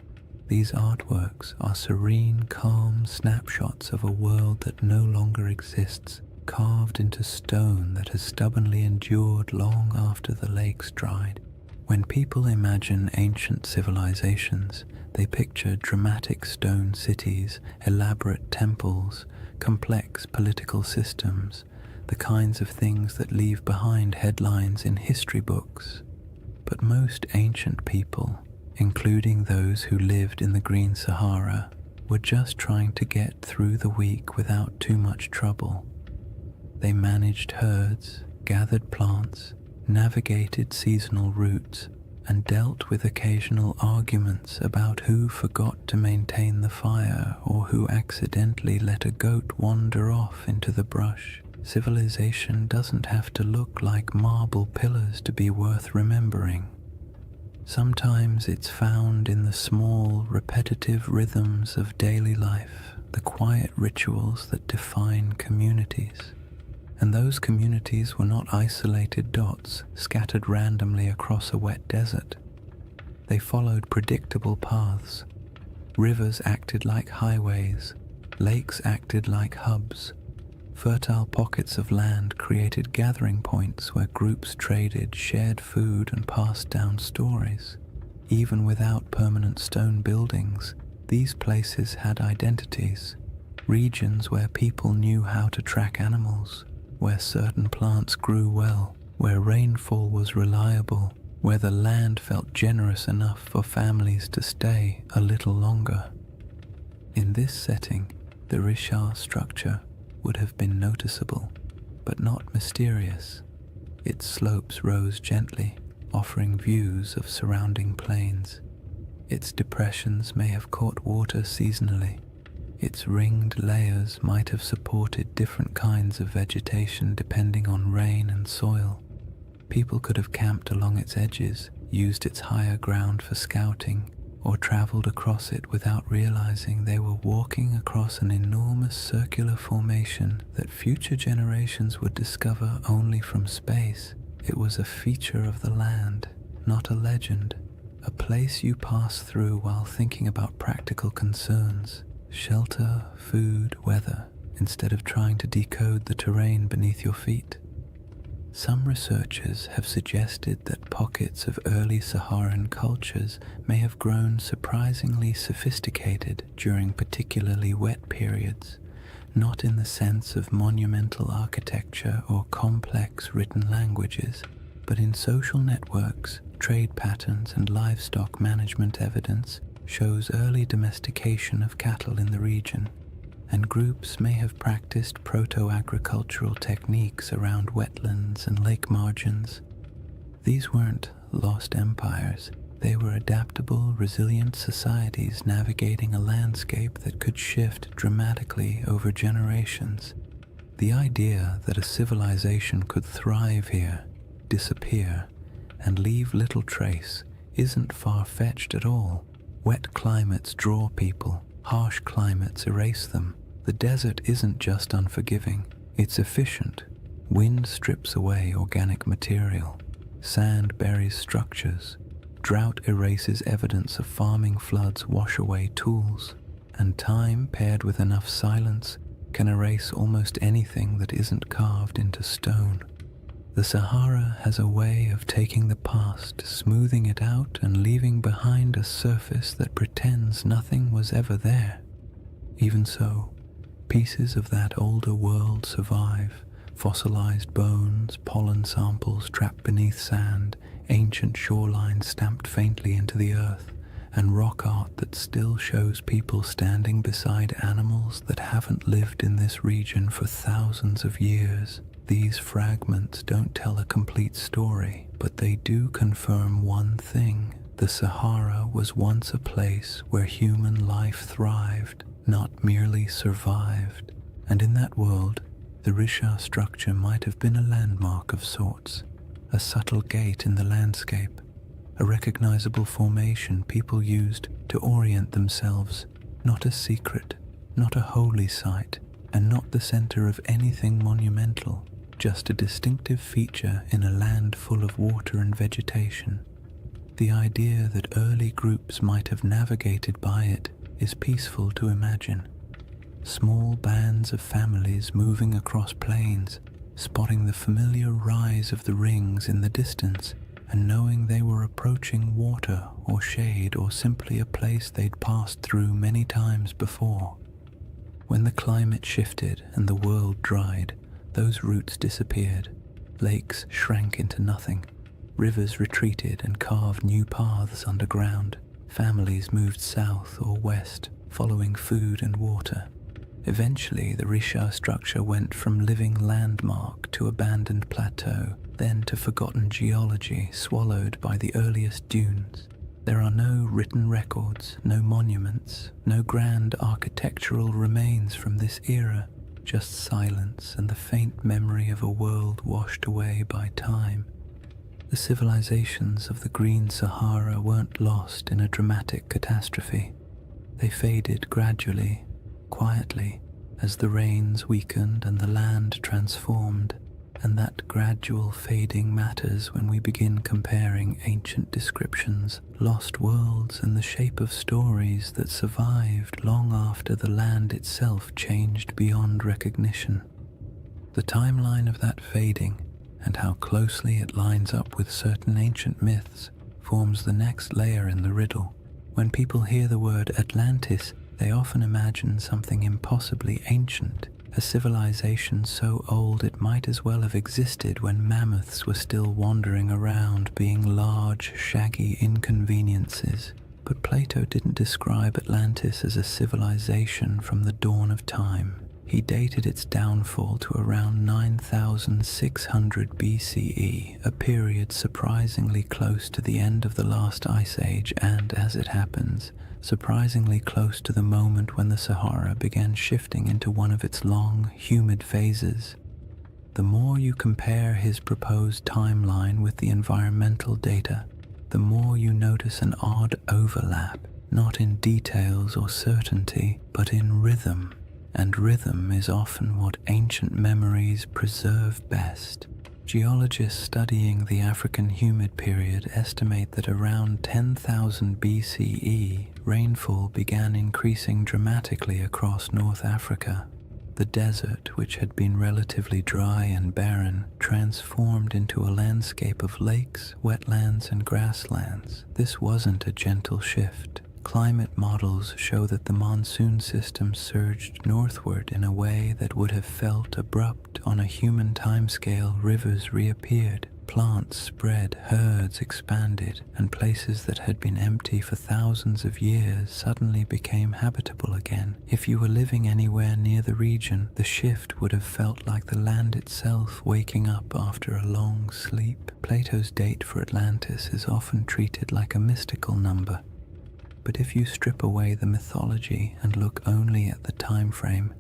These artworks are serene, calm snapshots of a world that no longer exists, carved into stone that has stubbornly endured long after the lakes dried. When people imagine ancient civilizations, they picture dramatic stone cities, elaborate temples, complex political systems, the kinds of things that leave behind headlines in history books. But most ancient people, including those who lived in the Green Sahara, were just trying to get through the week without too much trouble. They managed herds, gathered plants, navigated seasonal routes, and dealt with occasional arguments about who forgot to maintain the fire or who accidentally let a goat wander off into the brush. Civilization doesn't have to look like marble pillars to be worth remembering. Sometimes it's found in the small, repetitive rhythms of daily life, the quiet rituals that define communities. And those communities were not isolated dots scattered randomly across a wet desert. They followed predictable paths. Rivers acted like highways, lakes acted like hubs. Fertile pockets of land created gathering points where groups traded, shared food, and passed down stories. Even without permanent stone buildings, these places had identities, regions where people knew how to track animals, where certain plants grew well, where rainfall was reliable, where the land felt generous enough for families to stay a little longer. In this setting, the Richard structure would have been noticeable, but not mysterious. Its slopes rose gently, offering views of surrounding plains. Its depressions may have caught water seasonally. Its ringed layers might have supported different kinds of vegetation depending on rain and soil. People could have camped along its edges, used its higher ground for scouting, or traveled across it without realizing they were walking across an enormous circular formation that future generations would discover only from space. It was a feature of the land, not a legend, a place you pass through while thinking about practical concerns, shelter, food, weather, instead of trying to decode the terrain beneath your feet. Some researchers have suggested that pockets of early Saharan cultures may have grown surprisingly sophisticated during particularly wet periods, not in the sense of monumental architecture or complex written languages, but in social networks, trade patterns, and livestock management. Evidence shows early domestication of cattle in the region, and groups may have practiced proto-agricultural techniques around wetlands and lake margins. These weren't lost empires. They were adaptable, resilient societies navigating a landscape that could shift dramatically over generations. The idea that a civilization could thrive here, disappear, and leave little trace isn't far-fetched at all. Wet climates draw people, harsh climates erase them. The desert isn't just unforgiving, it's efficient. Wind strips away organic material, sand buries structures, drought erases evidence of farming, floods wash away tools, and time paired with enough silence can erase almost anything that isn't carved into stone. The Sahara has a way of taking the past, smoothing it out, and leaving behind a surface that pretends nothing was ever there. Even so, pieces of that older world survive: fossilized bones, pollen samples trapped beneath sand, ancient shorelines stamped faintly into the earth, and rock art that still shows people standing beside animals that haven't lived in this region for thousands of years. These fragments don't tell a complete story, but they do confirm one thing: the Sahara was once a place where human life thrived, not merely survived. And in that world, the Risha structure might have been a landmark of sorts, a subtle gate in the landscape, a recognizable formation people used to orient themselves, not a secret, not a holy site, and not the center of anything monumental, just a distinctive feature in a land full of water and vegetation. The idea that early groups might have navigated by it is peaceful to imagine. Small bands of families moving across plains, spotting the familiar rise of the rings in the distance, and knowing they were approaching water or shade, or simply a place they'd passed through many times before. When the climate shifted and the world dried, those routes disappeared. Lakes shrank into nothing. Rivers retreated and carved new paths underground. Families moved south or west, following food and water. Eventually, the Risha structure went from living landmark to abandoned plateau, then to forgotten geology swallowed by the earliest dunes. There are no written records, no monuments, no grand architectural remains from this era, just silence and the faint memory of a world washed away by time. The civilizations of the Green Sahara weren't lost in a dramatic catastrophe. They faded gradually, quietly, as the rains weakened and the land transformed, and that gradual fading matters when we begin comparing ancient descriptions, lost worlds, and the shape of stories that survived long after the land itself changed beyond recognition. The timeline of that fading, and how closely it lines up with certain ancient myths, forms the next layer in the riddle. When people hear the word Atlantis, they often imagine something impossibly ancient, a civilization so old it might as well have existed when mammoths were still wandering around, being large, shaggy inconveniences. But Plato didn't describe Atlantis as a civilization from the dawn of time. He dated its downfall to around 9,600 BCE, a period surprisingly close to the end of the last ice age and, as it happens, surprisingly close to the moment when the Sahara began shifting into one of its long, humid phases. The more you compare his proposed timeline with the environmental data, the more you notice an odd overlap. not in details or certainty, but in rhythm. And rhythm is often what ancient memories preserve best. Geologists studying the African humid period estimate that around 10,000 BCE, rainfall began increasing dramatically across North Africa. The desert, which had been relatively dry and barren, transformed into a landscape of lakes, wetlands, and grasslands. This wasn't a gentle shift. Climate models show that the monsoon system surged northward in a way that would have felt abrupt on a human timescale. Rivers reappeared, plants spread, herds expanded, and places that had been empty for thousands of years suddenly became habitable again. If you were living anywhere near the region, the shift would have felt like the land itself waking up after a long sleep. Plato's date for Atlantis is often treated like a mystical number. But if you strip away the mythology and look only at the time frame,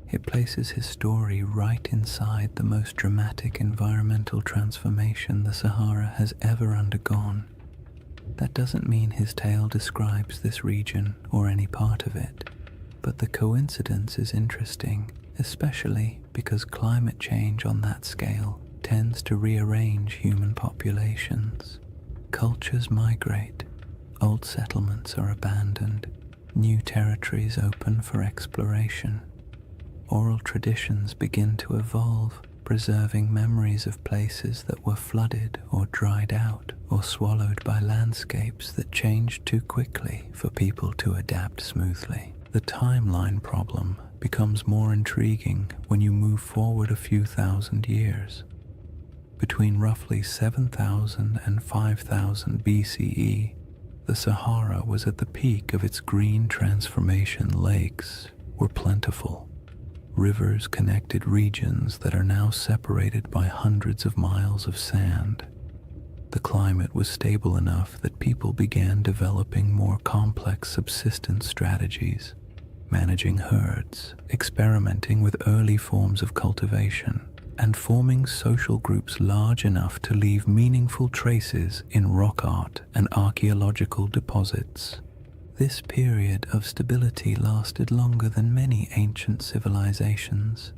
it places his story right inside the most dramatic environmental transformation the Sahara has ever undergone. That doesn't mean his tale describes this region or any part of it, but the coincidence is interesting, especially because climate change on that scale tends to rearrange human populations. Cultures migrate. Old settlements are abandoned, new territories open for exploration. Oral traditions begin to evolve, preserving memories of places that were flooded or dried out or swallowed by landscapes that changed too quickly for people to adapt smoothly. The timeline problem becomes more intriguing when you move forward a few thousand years. Between roughly 7,000 and 5,000 BCE, the Sahara was at the peak of its green transformation. Lakes were plentiful. Rivers connected regions that are now separated by hundreds of miles of sand. The climate was stable enough that people began developing more complex subsistence strategies, managing herds, experimenting with early forms of cultivation, and forming social groups large enough to leave meaningful traces in rock art and archaeological deposits. This period of stability lasted longer than many ancient civilizations.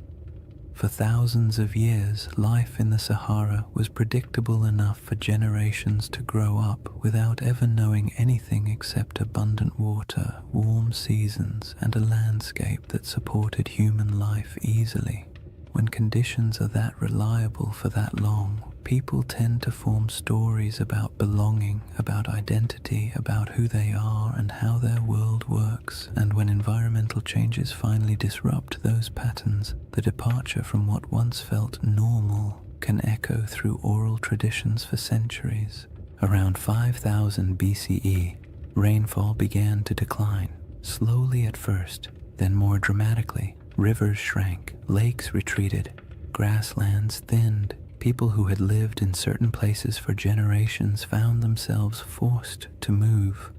For thousands of years, life in the Sahara was predictable enough for generations to grow up without ever knowing anything except abundant water, warm seasons, and a landscape that supported human life easily. When conditions are that reliable for that long, people tend to form stories about belonging, about identity, about who they are and how their world works. And when environmental changes finally disrupt those patterns, the departure from what once felt normal can echo through oral traditions for centuries. Around 5000 BCE, rainfall began to decline, slowly at first, then more dramatically. Rivers shrank, lakes retreated, grasslands thinned. People who had lived in certain places for generations found themselves forced to move,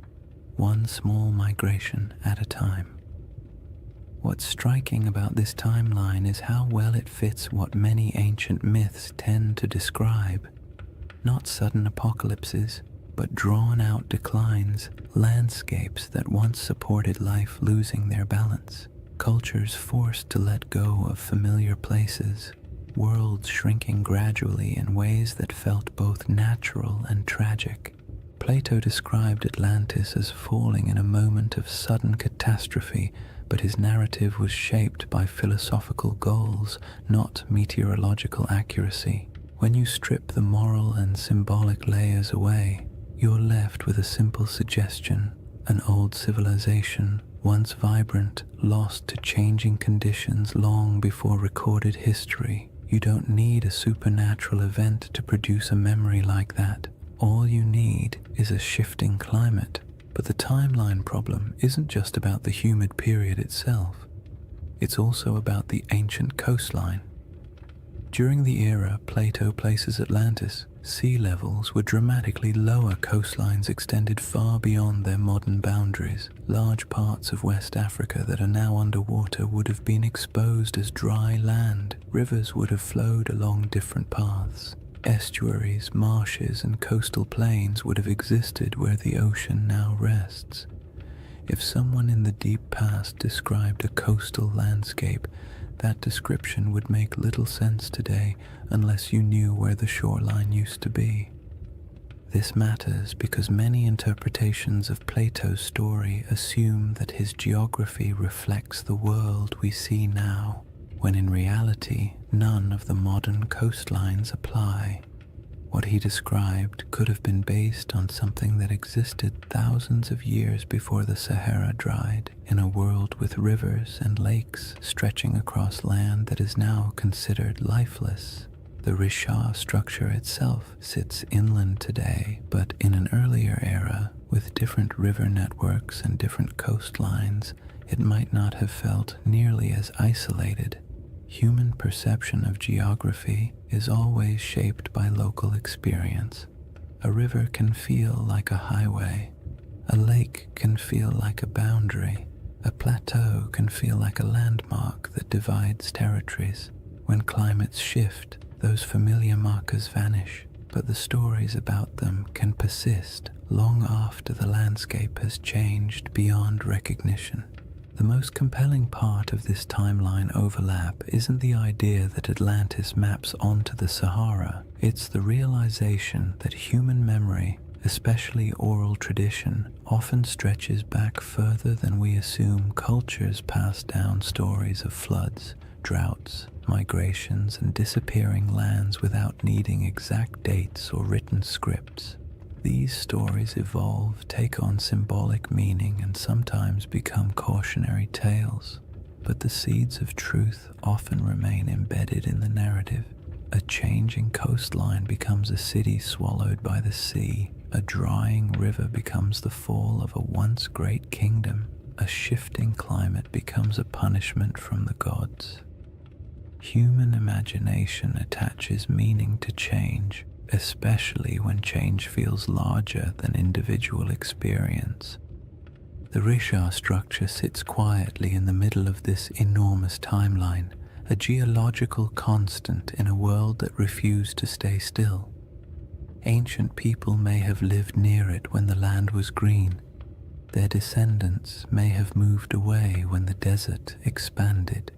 one small migration at a time. What's striking about this timeline is how well it fits what many ancient myths tend to describe. Not sudden apocalypses, but drawn-out declines, landscapes that once supported life losing their balance. Cultures forced to let go of familiar places, worlds shrinking gradually in ways that felt both natural and tragic. Plato described Atlantis as falling in a moment of sudden catastrophe, but his narrative was shaped by philosophical goals, not meteorological accuracy. When you strip the moral and symbolic layers away, you're left with a simple suggestion: an old civilization, once vibrant, lost to changing conditions long before recorded history. You don't need a supernatural event to produce a memory like that. All you need is a shifting climate. But the timeline problem isn't just about the humid period itself. It's also about the ancient coastline. During the era Plato places Atlantis, sea levels were dramatically lower. Coastlines extended far beyond their modern boundaries. Large parts of West Africa that are now underwater would have been exposed as dry land. Rivers would have flowed along different paths. Estuaries, marshes, and coastal plains would have existed where the ocean now rests. If someone in the deep past described a coastal landscape, that description would make little sense today unless you knew where the shoreline used to be. This matters because many interpretations of Plato's story assume that his geography reflects the world we see now, when in reality, none of the modern coastlines apply. What he described could have been based on something that existed thousands of years before the Sahara dried, in a world with rivers and lakes stretching across land that is now considered lifeless. The Risha structure itself sits inland today, but in an earlier era, with different river networks and different coastlines, it might not have felt nearly as isolated. Human perception of geography is always shaped by local experience. A river can feel like a highway. A lake can feel like a boundary. A plateau can feel like a landmark that divides territories. When climates shift, those familiar markers vanish, but the stories about them can persist long after the landscape has changed beyond recognition. The most compelling part of this timeline overlap isn't the idea that Atlantis maps onto the Sahara, it's the realization that human memory, especially oral tradition, often stretches back further than we assume. Cultures pass down stories of floods, droughts, migrations, and disappearing lands without needing exact dates or written scripts. These stories evolve, take on symbolic meaning, and sometimes become cautionary tales. But the seeds of truth often remain embedded in the narrative. A changing coastline becomes a city swallowed by the sea. A drying river becomes the fall of a once great kingdom. A shifting climate becomes a punishment from the gods. Human imagination attaches meaning to change, especially when change feels larger than individual experience. The Risha structure sits quietly in the middle of this enormous timeline, a geological constant in a world that refused to stay still. Ancient people may have lived near it when the land was green. Their descendants may have moved away when the desert expanded.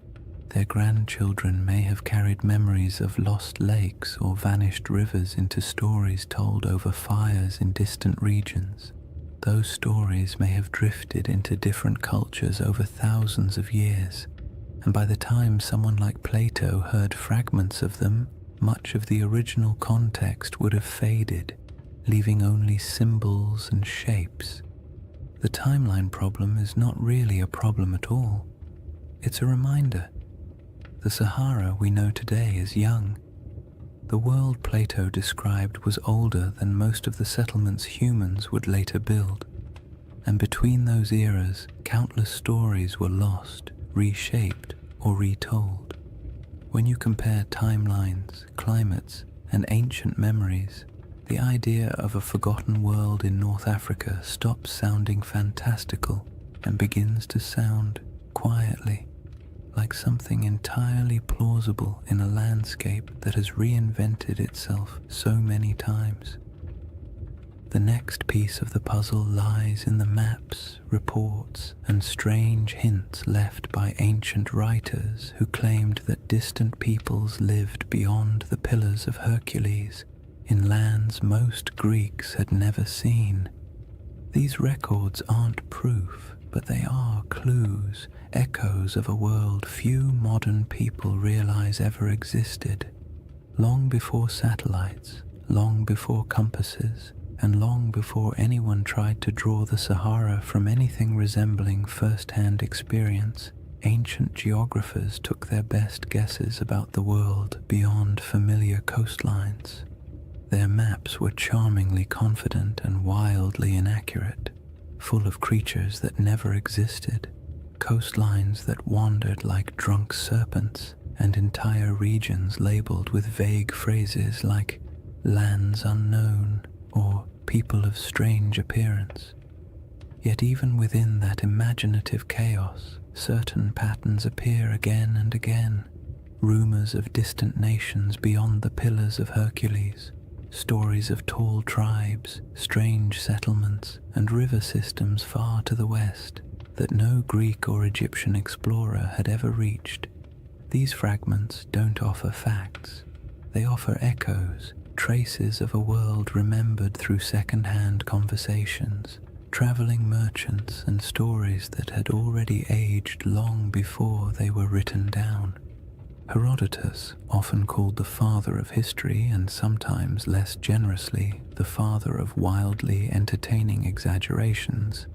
Their grandchildren may have carried memories of lost lakes or vanished rivers into stories told over fires in distant regions. Those stories may have drifted into different cultures over thousands of years, and by the time someone like Plato heard fragments of them, much of the original context would have faded, leaving only symbols and shapes. The timeline problem is not really a problem at all. It's a reminder. The Sahara we know today is young. The world Plato described was older than most of the settlements humans would later build. And between those eras, countless stories were lost, reshaped, or retold. When you compare timelines, climates, and ancient memories, the idea of a forgotten world in North Africa stops sounding fantastical and begins to sound, quietly, like something entirely plausible in a landscape that has reinvented itself so many times. The next piece of the puzzle lies in the maps, reports, and strange hints left by ancient writers who claimed that distant peoples lived beyond the Pillars of Hercules, in lands most Greeks had never seen. These records aren't proof, but they are clues, echoes of a world few modern people realize ever existed. Long before satellites, long before compasses, and long before anyone tried to draw the Sahara from anything resembling first-hand experience, ancient geographers took their best guesses about the world beyond familiar coastlines. Their maps were charmingly confident and wildly inaccurate, full of creatures that never existed, coastlines that wandered like drunk serpents, and entire regions labeled with vague phrases like lands unknown or people of strange appearance. Yet even within that imaginative chaos, certain patterns appear again and again. Rumors of distant nations beyond the Pillars of Hercules, stories of tall tribes, strange settlements, and river systems far to the west that no Greek or Egyptian explorer had ever reached. These fragments don't offer facts. They offer echoes, traces of a world remembered through second-hand conversations, traveling merchants, and stories that had already aged long before they were written down. Herodotus, often called the father of history and sometimes less generously the father of wildly entertaining exaggerations,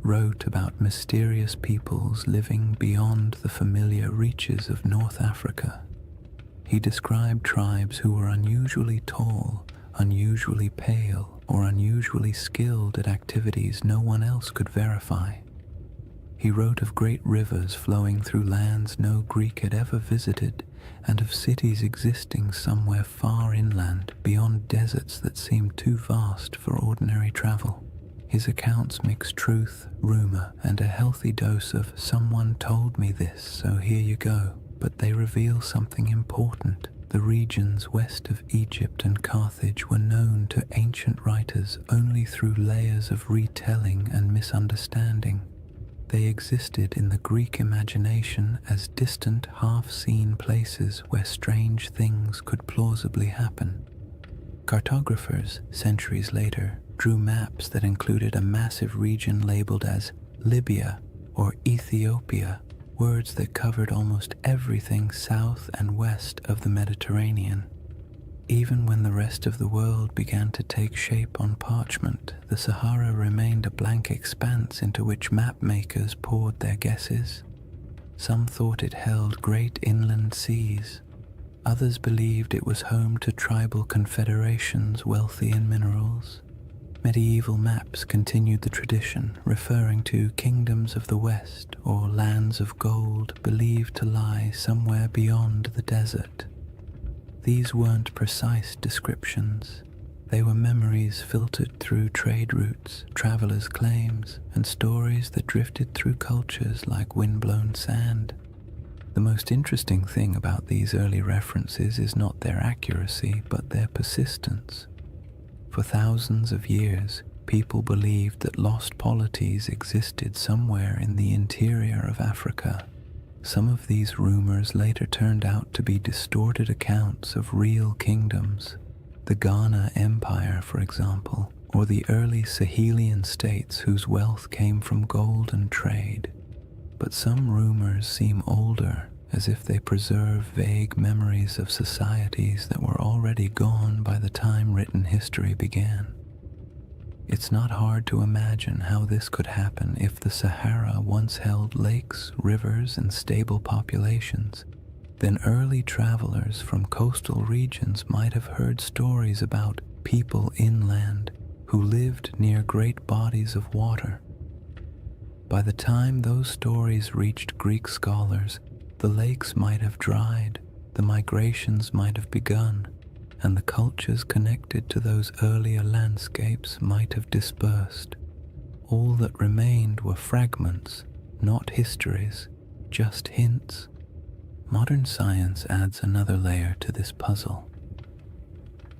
wrote about mysterious peoples living beyond the familiar reaches of North Africa. He described tribes who were unusually tall, unusually pale, or unusually skilled at activities no one else could verify. He wrote of great rivers flowing through lands no Greek had ever visited, and of cities existing somewhere far inland beyond deserts that seemed too vast for ordinary travel. His accounts mix truth, rumor, and a healthy dose of "someone told me this, so here you go," but they reveal something important. The regions west of Egypt and Carthage were known to ancient writers only through layers of retelling and misunderstanding. They existed in the Greek imagination as distant, half-seen places where strange things could plausibly happen. Cartographers, centuries later, drew maps that included a massive region labeled as Libya or Ethiopia, words that covered almost everything south and west of the Mediterranean. Even when the rest of the world began to take shape on parchment, the Sahara remained a blank expanse into which map makers poured their guesses. Some thought it held great inland seas. Others believed it was home to tribal confederations wealthy in minerals. Medieval maps continued the tradition, referring to kingdoms of the west or lands of gold believed to lie somewhere beyond the desert. These weren't precise descriptions. They were memories filtered through trade routes, travelers' claims, and stories that drifted through cultures like wind-blown sand. The most interesting thing about these early references is not their accuracy, but their persistence. For thousands of years, people believed that lost polities existed somewhere in the interior of Africa. Some of these rumors later turned out to be distorted accounts of real kingdoms. The Ghana Empire, for example, or the early Sahelian states whose wealth came from gold and trade. But some rumors seem older, as if they preserve vague memories of societies that were already gone by the time written history began. It's not hard to imagine how this could happen if the Sahara once held lakes, rivers, and stable populations. Then early travelers from coastal regions might have heard stories about people inland who lived near great bodies of water. By the time those stories reached Greek scholars, the lakes might have dried, the migrations might have begun, and the cultures connected to those earlier landscapes might have dispersed. All that remained were fragments, not histories, just hints. Modern science adds another layer to this puzzle.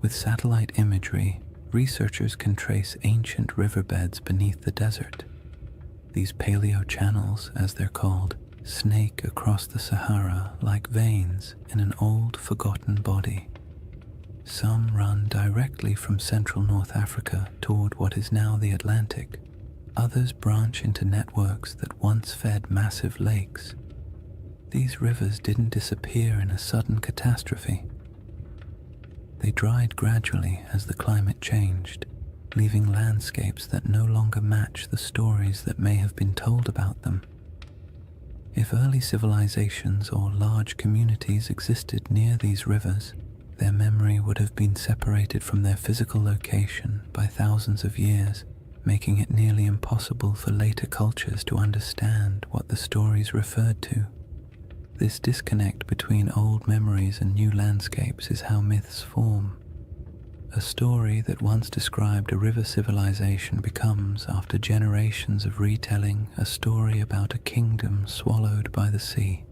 With satellite imagery, researchers can trace ancient riverbeds beneath the desert. These paleo-channels, as they're called, snake across the Sahara like veins in an old, forgotten body. Some run directly from central North Africa toward what is now the Atlantic. Others branch into networks that once fed massive lakes. These rivers didn't disappear in a sudden catastrophe. They dried gradually as the climate changed, leaving landscapes that no longer match the stories that may have been told about them. If early civilizations or large communities existed near these rivers, their memory would have been separated from their physical location by thousands of years, making it nearly impossible for later cultures to understand what the stories referred to. This disconnect between old memories and new landscapes is how myths form. A story that once described a river civilization becomes, after generations of retelling, a story about a kingdom swallowed by the sea.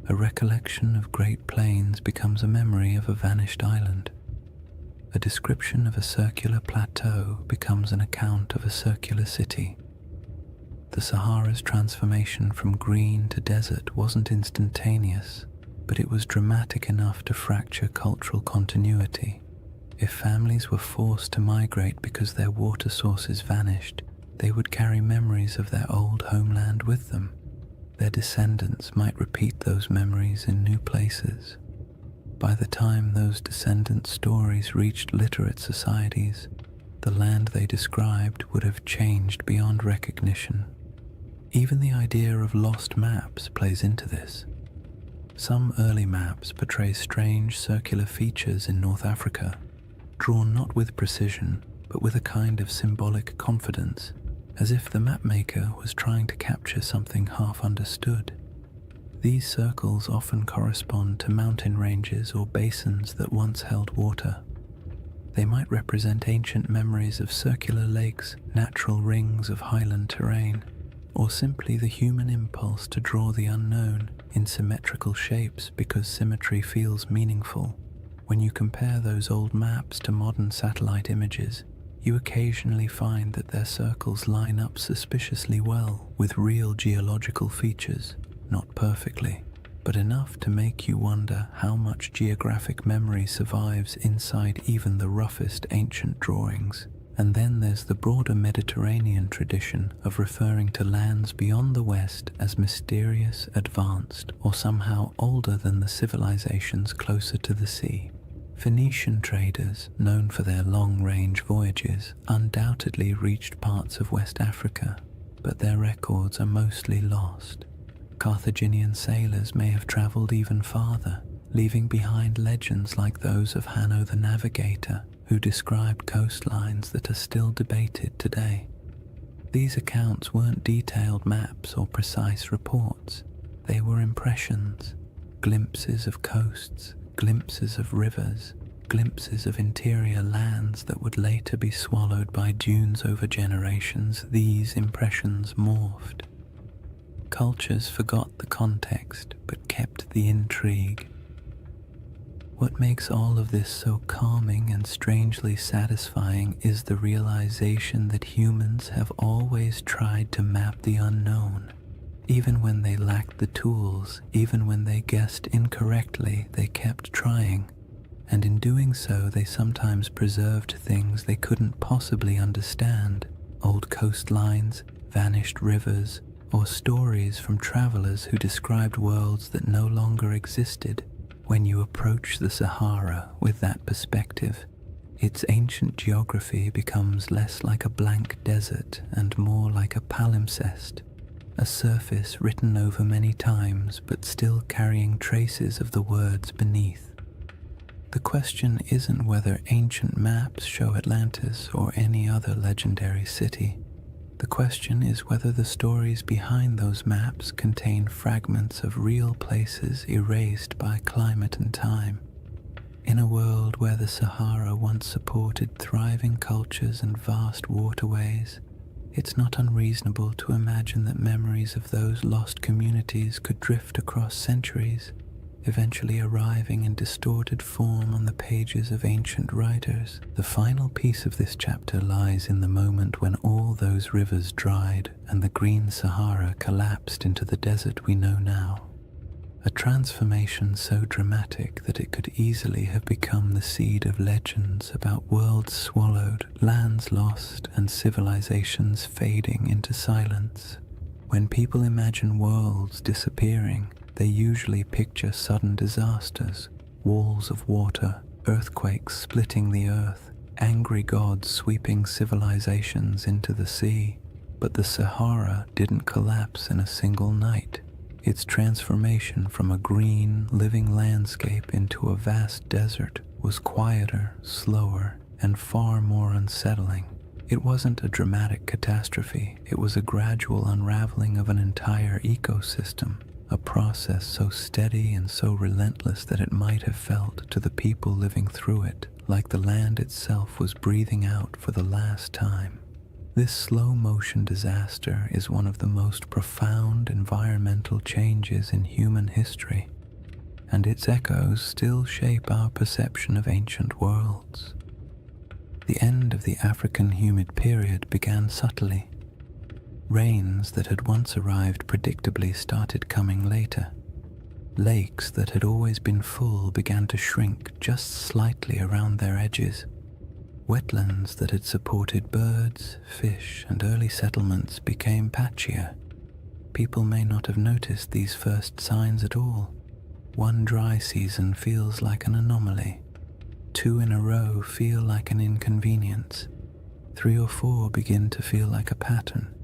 A recollection of Great Plains becomes a memory of a vanished island. A description of a circular plateau becomes an account of a circular city. The Sahara's transformation from green to desert wasn't instantaneous, but it was dramatic enough to fracture cultural continuity. If families were forced to migrate because their water sources vanished, they would carry memories of their old homeland with them. Their descendants might repeat those memories in new places. By the time those descendant stories reached literate societies, the land they described would have changed beyond recognition. Even the idea of lost maps plays into this. Some early maps portray strange circular features in North Africa, drawn not with precision, but with a kind of symbolic confidence, as if the mapmaker was trying to capture something half understood. These circles often correspond to mountain ranges or basins that once held water. They might represent ancient memories of circular lakes, natural rings of highland terrain, or simply the human impulse to draw the unknown in symmetrical shapes because symmetry feels meaningful. When you compare those old maps to modern satellite images, you occasionally find that their circles line up suspiciously well with real geological features. Not perfectly, but enough to make you wonder how much geographic memory survives inside even the roughest ancient drawings. And then there's the broader Mediterranean tradition of referring to lands beyond the West as mysterious, advanced, or somehow older than the civilizations closer to the sea. Phoenician traders, known for their long-range voyages, undoubtedly reached parts of West Africa, but their records are mostly lost. Carthaginian sailors may have traveled even farther, leaving behind legends like those of Hanno the Navigator, who described coastlines that are still debated today. These accounts weren't detailed maps or precise reports. They were impressions, glimpses of coasts, glimpses of rivers, glimpses of interior lands that would later be swallowed by dunes over generations. These impressions morphed. Cultures forgot the context, but kept the intrigue. What makes all of this so calming and strangely satisfying is the realization that humans have always tried to map the unknown. Even when they lacked the tools, even when they guessed incorrectly, they kept trying. And in doing so, they sometimes preserved things they couldn't possibly understand. Old coastlines, vanished rivers, or stories from travelers who described worlds that no longer existed. When you approach the Sahara with that perspective, its ancient geography becomes less like a blank desert and more like a palimpsest, a surface written over many times but still carrying traces of the words beneath. The question isn't whether ancient maps show Atlantis or any other legendary city. The question is whether the stories behind those maps contain fragments of real places erased by climate and time. In a world where the Sahara once supported thriving cultures and vast waterways, it's not unreasonable to imagine that memories of those lost communities could drift across centuries, eventually arriving in distorted form on the pages of ancient writers. The final piece of this chapter lies in the moment when all those rivers dried and the green Sahara collapsed into the desert we know now. A transformation so dramatic that it could easily have become the seed of legends about worlds swallowed, lands lost, and civilizations fading into silence. When people imagine worlds disappearing, they usually picture sudden disasters, walls of water, earthquakes splitting the earth, angry gods sweeping civilizations into the sea. But the Sahara didn't collapse in a single night. Its transformation from a green, living landscape into a vast desert was quieter, slower, and far more unsettling. It wasn't a dramatic catastrophe, it was a gradual unraveling of an entire ecosystem. A process so steady and so relentless that it might have felt to the people living through it like the land itself was breathing out for the last time. This slow-motion disaster is one of the most profound environmental changes in human history, and its echoes still shape our perception of ancient worlds. The end of the African humid period began subtly. Rains that had once arrived predictably started coming later. Lakes that had always been full began to shrink just slightly around their edges. Wetlands that had supported birds, fish, and early settlements became patchier. People may not have noticed these first signs at all. One dry season feels like an anomaly. 2 in a row feel like an inconvenience. 3 or 4 begin to feel like a pattern.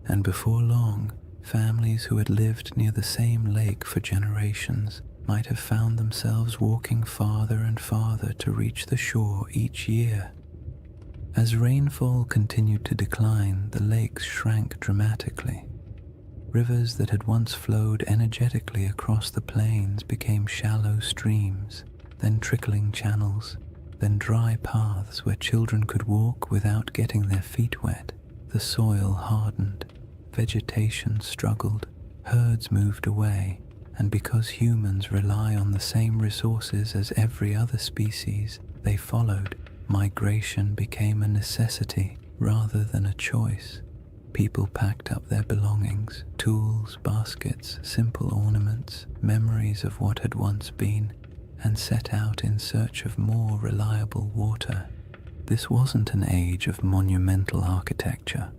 And before long, families who had lived near the same lake for generations might have found themselves walking farther and farther to reach the shore each year. As rainfall continued to decline, the lakes shrank dramatically. Rivers that had once flowed energetically across the plains became shallow streams, then trickling channels, then dry paths where children could walk without getting their feet wet. The soil hardened, vegetation struggled, herds moved away, and because humans rely on the same resources as every other species, they followed. Migration became a necessity rather than a choice. People packed up their belongings, tools, baskets, simple ornaments, memories of what had once been, and set out in search of more reliable water. This wasn't an age of monumental architecture.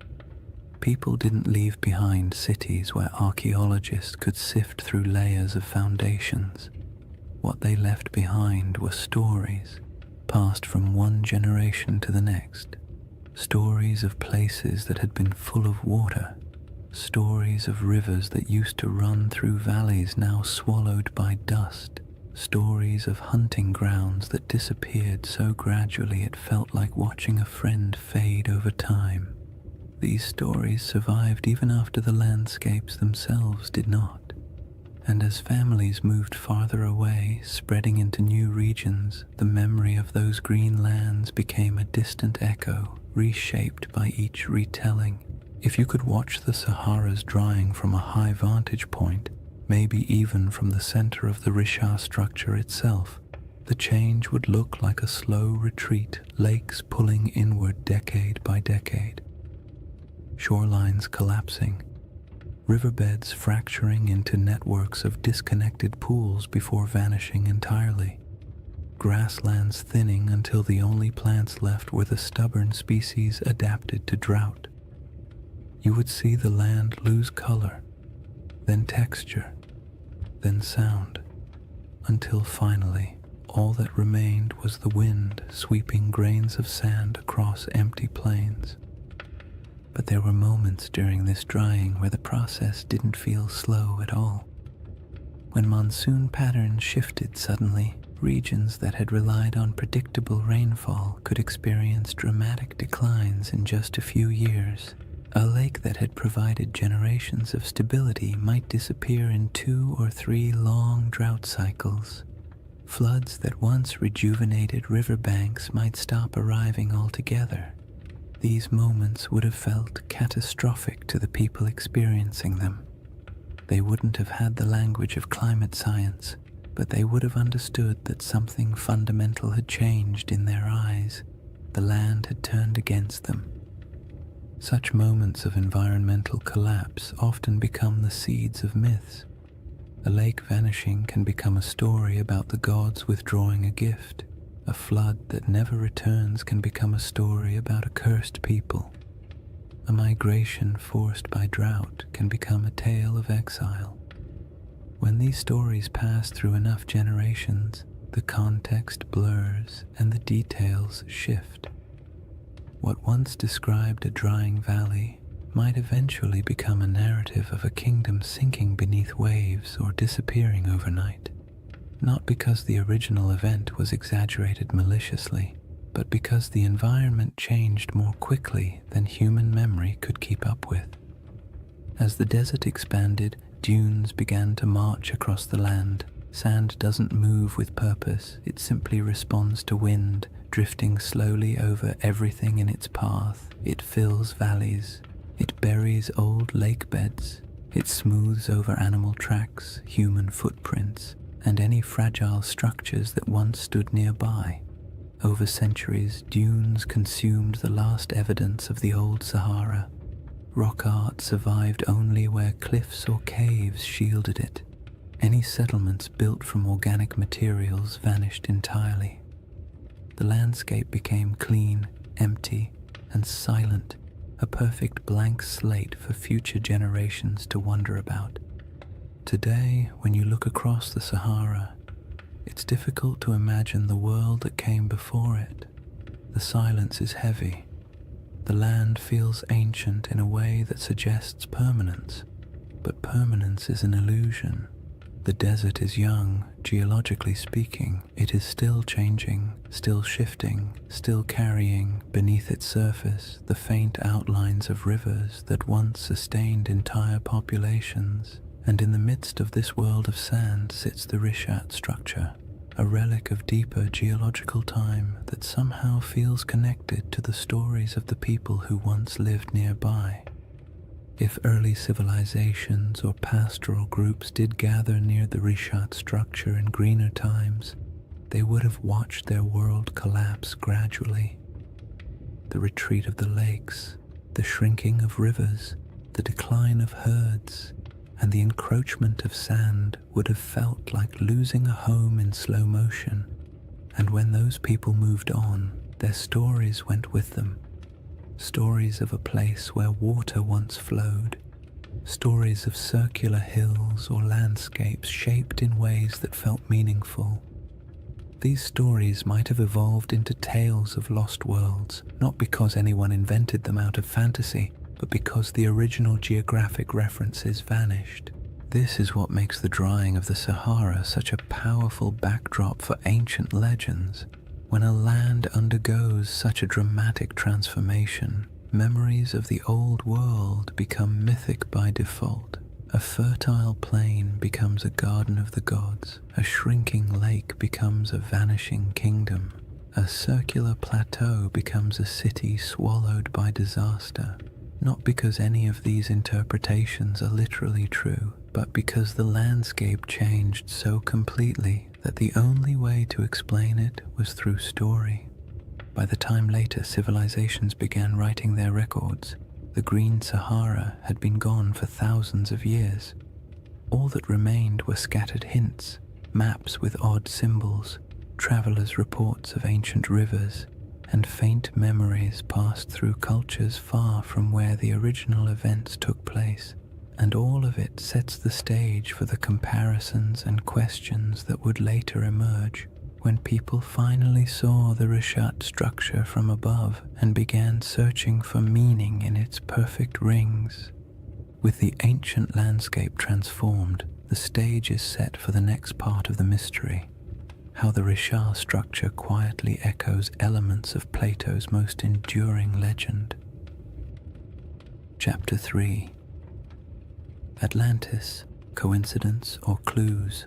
People didn't leave behind cities where archaeologists could sift through layers of foundations. What they left behind were stories, passed from one generation to the next. Stories of places that had been full of water. Stories of rivers that used to run through valleys now swallowed by dust. Stories of hunting grounds that disappeared so gradually it felt like watching a friend fade over time. These stories survived even after the landscapes themselves did not. And as families moved farther away, spreading into new regions, the memory of those green lands became a distant echo, reshaped by each retelling. If you could watch the Sahara's drying from a high vantage point, maybe even from the center of the Richard structure itself, the change would look like a slow retreat, lakes pulling inward decade by decade. Shorelines collapsing, riverbeds fracturing into networks of disconnected pools before vanishing entirely, grasslands thinning until the only plants left were the stubborn species adapted to drought. You would see the land lose color, then texture, then sound, until finally all that remained was the wind sweeping grains of sand across empty plains. But there were moments during this drying where the process didn't feel slow at all. When monsoon patterns shifted suddenly, regions that had relied on predictable rainfall could experience dramatic declines in just a few years. A lake that had provided generations of stability might disappear in 2 or 3 long drought cycles. Floods that once rejuvenated riverbanks might stop arriving altogether. These moments would have felt catastrophic to the people experiencing them. They wouldn't have had the language of climate science, but they would have understood that something fundamental had changed in their eyes. The land had turned against them. Such moments of environmental collapse often become the seeds of myths. A lake vanishing can become a story about the gods withdrawing a gift. A flood that never returns can become a story about a cursed people. A migration forced by drought can become a tale of exile. When these stories pass through enough generations, the context blurs and the details shift. What once described a drying valley might eventually become a narrative of a kingdom sinking beneath waves or disappearing overnight. Not because the original event was exaggerated maliciously, but because the environment changed more quickly than human memory could keep up with. As the desert expanded, dunes began to march across the land. Sand doesn't move with purpose, it simply responds to wind, drifting slowly over everything in its path. It fills valleys, it buries old lake beds, it smooths over animal tracks, human footprints, and any fragile structures that once stood nearby. Over centuries, dunes consumed the last evidence of the old Sahara. Rock art survived only where cliffs or caves shielded it. Any settlements built from organic materials vanished entirely. The landscape became clean, empty, and silent, a perfect blank slate for future generations to wonder about. Today, when you look across the Sahara, it's difficult to imagine the world that came before it. The silence is heavy. The land feels ancient in a way that suggests permanence, but permanence is an illusion. The desert is young, geologically speaking. It is still changing, still shifting, still carrying beneath its surface the faint outlines of rivers that once sustained entire populations. And in the midst of this world of sand sits the Rishat structure, a relic of deeper geological time that somehow feels connected to the stories of the people who once lived nearby. If early civilizations or pastoral groups did gather near the Rishat structure in greener times, they would have watched their world collapse gradually. The retreat of the lakes, the shrinking of rivers, the decline of herds, and the encroachment of sand would have felt like losing a home in slow motion. And when those people moved on, their stories went with them. Stories of a place where water once flowed, stories of circular hills or landscapes shaped in ways that felt meaningful. These stories might have evolved into tales of lost worlds, not because anyone invented them out of fantasy, but because the original geographic references vanished. This is what makes the drying of the Sahara such a powerful backdrop for ancient legends. When a land undergoes such a dramatic transformation, memories of the old world become mythic by default. A fertile plain becomes a garden of the gods. A shrinking lake becomes a vanishing kingdom. A circular plateau becomes a city swallowed by disaster. Not because any of these interpretations are literally true, but because the landscape changed so completely that the only way to explain it was through story. By the time later civilizations began writing their records, the Green Sahara had been gone for thousands of years. All that remained were scattered hints, maps with odd symbols, travelers' reports of ancient rivers, and faint memories passed through cultures far from where the original events took place. And all of it sets the stage for the comparisons and questions that would later emerge when people finally saw the Rishat structure from above and began searching for meaning in its perfect rings. With the ancient landscape transformed, the stage is set for the next part of the mystery. How the Rishat structure quietly echoes elements of Plato's most enduring legend. Chapter 3. Atlantis, Coincidence or Clues?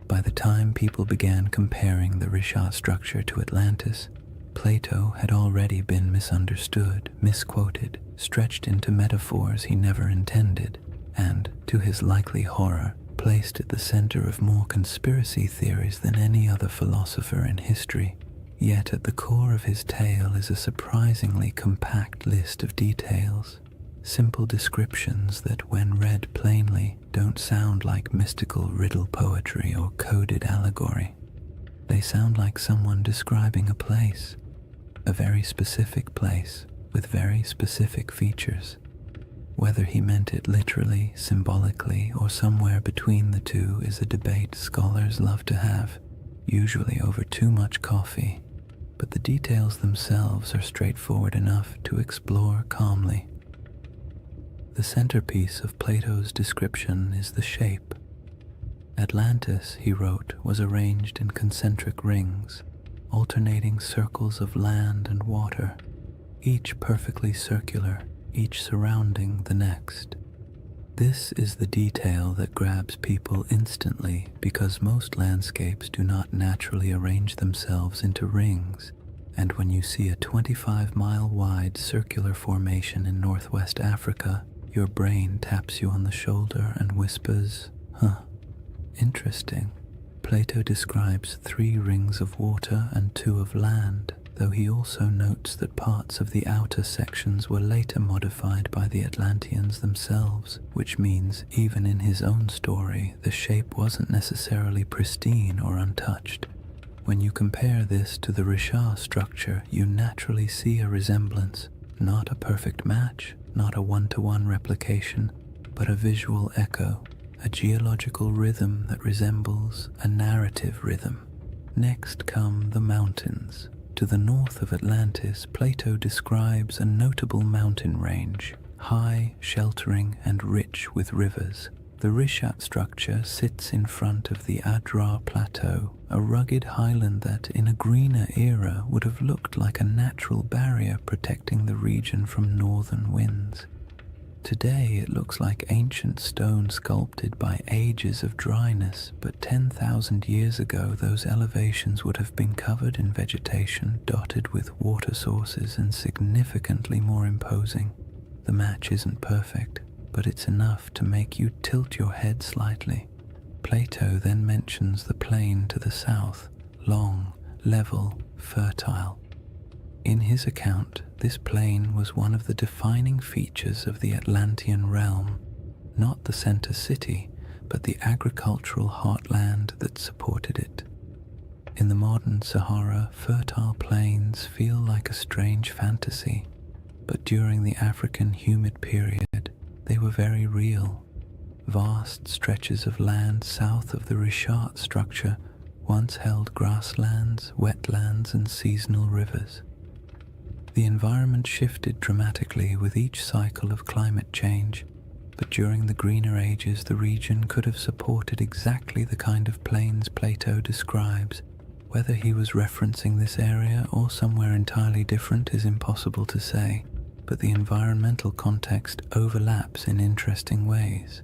By the time people began comparing the Rishat structure to Atlantis, Plato had already been misunderstood, misquoted, stretched into metaphors he never intended, and, to his likely horror, placed at the center of more conspiracy theories than any other philosopher in history. Yet at the core of his tale is a surprisingly compact list of details, simple descriptions that, when read plainly, don't sound like mystical riddle poetry or coded allegory. They sound like someone describing a place, a very specific place with very specific features. Whether he meant it literally, symbolically, or somewhere between the two is a debate scholars love to have, usually over too much coffee, but the details themselves are straightforward enough to explore calmly. The centerpiece of Plato's description is the shape. Atlantis, he wrote, was arranged in concentric rings, alternating circles of land and water, each perfectly circular, each surrounding the next. This is the detail that grabs people instantly because most landscapes do not naturally arrange themselves into rings, and when you see a 25-mile-wide circular formation in northwest Africa, your brain taps you on the shoulder and whispers, "Huh, interesting." Plato describes 3 rings of water and 2 of land, though he also notes that parts of the outer sections were later modified by the Atlanteans themselves, which means even in his own story, the shape wasn't necessarily pristine or untouched. When you compare this to the Richard structure, you naturally see a resemblance, not a perfect match, not a one-to-one replication, but a visual echo, a geological rhythm that resembles a narrative rhythm. Next come the mountains. To the north of Atlantis, Plato describes a notable mountain range, high, sheltering, and rich with rivers. The Rishat structure sits in front of the Adrar Plateau, a rugged highland that, in a greener era, would have looked like a natural barrier protecting the region from northern winds. Today it looks like ancient stone sculpted by ages of dryness, but 10,000 years ago those elevations would have been covered in vegetation, dotted with water sources, and significantly more imposing. The match isn't perfect, but it's enough to make you tilt your head slightly. Plato then mentions the plain to the south, long, level, fertile. In his account, this plain was one of the defining features of the Atlantean realm, not the center city, but the agricultural heartland that supported it. In the modern Sahara, fertile plains feel like a strange fantasy, but during the African humid period, they were very real. Vast stretches of land south of the Richat structure once held grasslands, wetlands, and seasonal rivers. The environment shifted dramatically with each cycle of climate change, but during the greener ages the region could have supported exactly the kind of plains Plato describes. Whether he was referencing this area or somewhere entirely different is impossible to say, but the environmental context overlaps in interesting ways.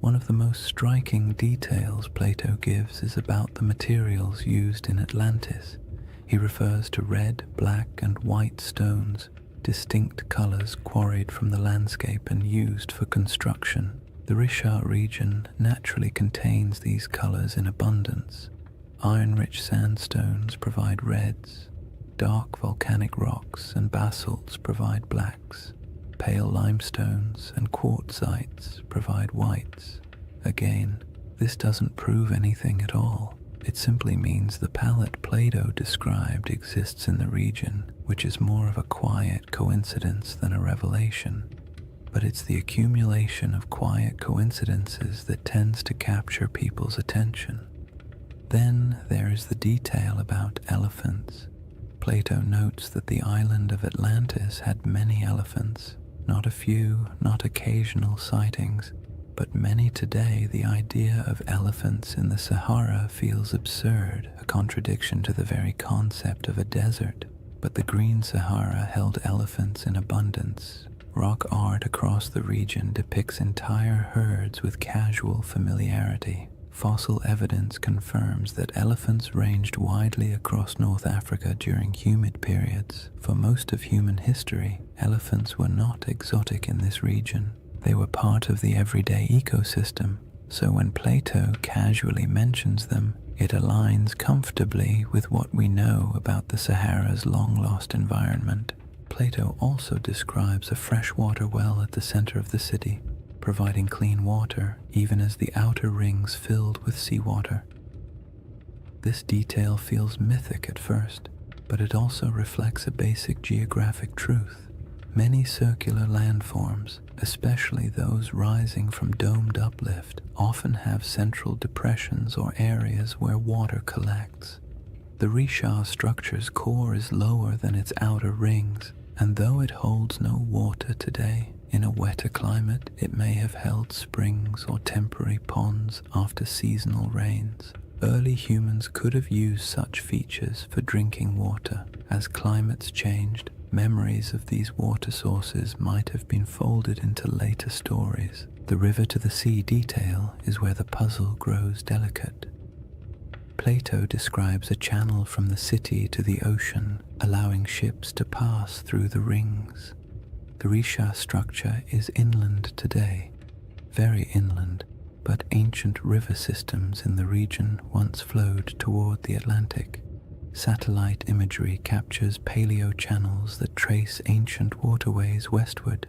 One of the most striking details Plato gives is about the materials used in Atlantis. He refers to red, black, and white stones, distinct colors quarried from the landscape and used for construction. The Richat region naturally contains these colors in abundance. Iron-rich sandstones provide reds, dark volcanic rocks and basalts provide blacks, pale limestones and quartzites provide whites. Again, this doesn't prove anything at all. It simply means the palette Plato described exists in the region, which is more of a quiet coincidence than a revelation. But it's the accumulation of quiet coincidences that tends to capture people's attention. Then there is the detail about elephants. Plato notes that the island of Atlantis had many elephants, not a few, not occasional sightings, but many today. The idea of elephants in the Sahara feels absurd, a contradiction to the very concept of a desert. But the Green Sahara held elephants in abundance. Rock art across the region depicts entire herds with casual familiarity. Fossil evidence confirms that elephants ranged widely across North Africa during humid periods. For most of human history, elephants were not exotic in this region. They were part of the everyday ecosystem, so when Plato casually mentions them, it aligns comfortably with what we know about the Sahara's long-lost environment. Plato also describes a freshwater well at the center of the city, providing clean water even as the outer rings filled with seawater. This detail feels mythic at first, but it also reflects a basic geographic truth. Many circular landforms, especially those rising from domed uplift, often have central depressions or areas where water collects. The Richat structure's core is lower than its outer rings, and though it holds no water today, in a wetter climate it may have held springs or temporary ponds after seasonal rains. Early humans could have used such features for drinking water. As climates changed, memories of these water sources might have been folded into later stories. The river to the sea detail is where the puzzle grows delicate. Plato describes a channel from the city to the ocean, allowing ships to pass through the rings. The Richat structure is inland today, very inland, but ancient river systems in the region once flowed toward the Atlantic. Satellite imagery captures paleo-channels that trace ancient waterways westward.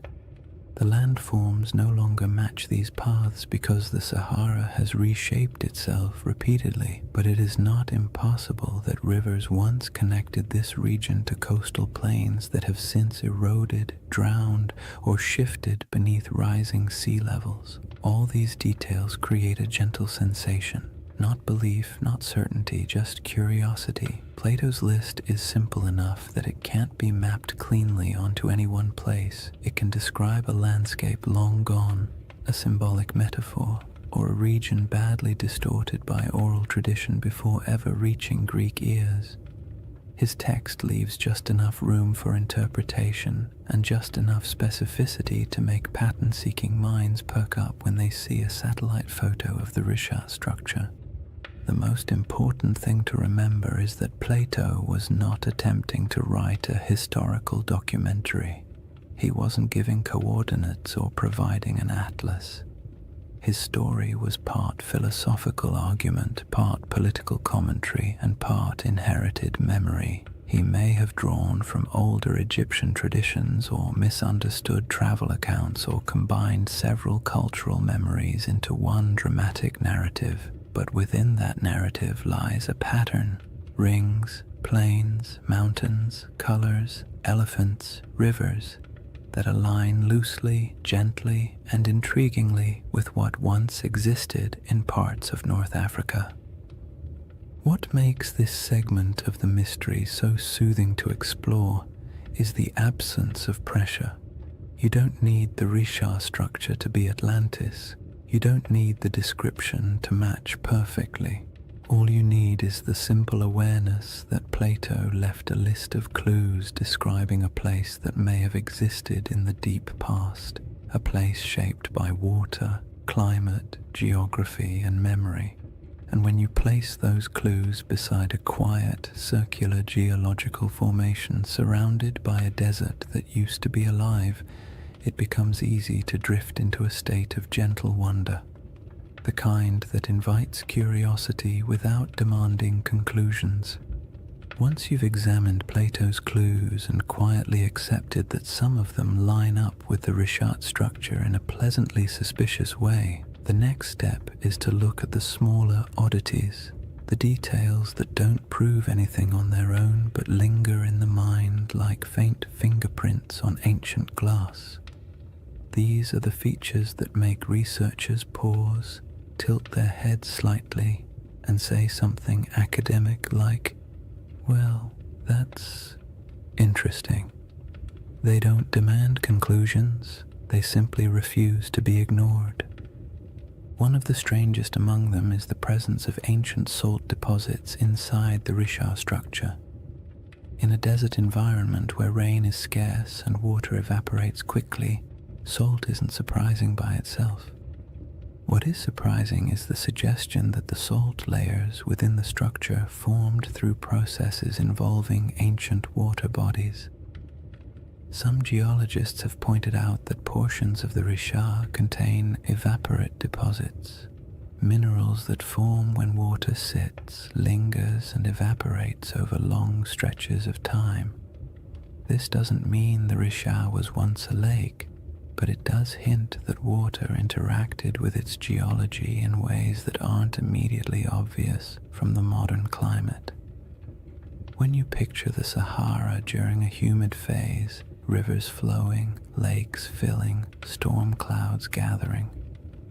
The landforms no longer match these paths because the Sahara has reshaped itself repeatedly, but it is not impossible that rivers once connected this region to coastal plains that have since eroded, drowned, or shifted beneath rising sea levels. All these details create a gentle sensation. Not belief, not certainty, just curiosity. Plato's list is simple enough that it can't be mapped cleanly onto any one place. It can describe a landscape long gone, a symbolic metaphor, or a region badly distorted by oral tradition before ever reaching Greek ears. His text leaves just enough room for interpretation and just enough specificity to make pattern-seeking minds perk up when they see a satellite photo of the Risha structure. The most important thing to remember is that Plato was not attempting to write a historical documentary. He wasn't giving coordinates or providing an atlas. His story was part philosophical argument, part political commentary, and part inherited memory. He may have drawn from older Egyptian traditions or misunderstood travel accounts or combined several cultural memories into one dramatic narrative. But within that narrative lies a pattern: rings, plains, mountains, colors, elephants, rivers that align loosely, gently, and intriguingly with what once existed in parts of North Africa. What makes this segment of the mystery so soothing to explore is the absence of pressure. You don't need the Risha structure to be Atlantis. You don't need the description to match perfectly. All you need is the simple awareness that Plato left a list of clues describing a place that may have existed in the deep past, a place shaped by water, climate, geography, and memory. And when you place those clues beside a quiet, circular geological formation surrounded by a desert that used to be alive, it becomes easy to drift into a state of gentle wonder, the kind that invites curiosity without demanding conclusions. Once you've examined Plato's clues and quietly accepted that some of them line up with the Rishat structure in a pleasantly suspicious way, the next step is to look at the smaller oddities, the details that don't prove anything on their own but linger in the mind like faint fingerprints on ancient glass. These are the features that make researchers pause, tilt their heads slightly, and say something academic like, "Well, that's interesting." They don't demand conclusions, they simply refuse to be ignored. One of the strangest among them is the presence of ancient salt deposits inside the Risha structure. In a desert environment where rain is scarce and water evaporates quickly, salt isn't surprising by itself. What is surprising is the suggestion that the salt layers within the structure formed through processes involving ancient water bodies. Some geologists have pointed out that portions of the Risha contain evaporate deposits, minerals that form when water sits, lingers, and evaporates over long stretches of time. This doesn't mean the Risha was once a lake, but it does hint that water interacted with its geology in ways that aren't immediately obvious from the modern climate. When you picture the Sahara during a humid phase, rivers flowing, lakes filling, storm clouds gathering,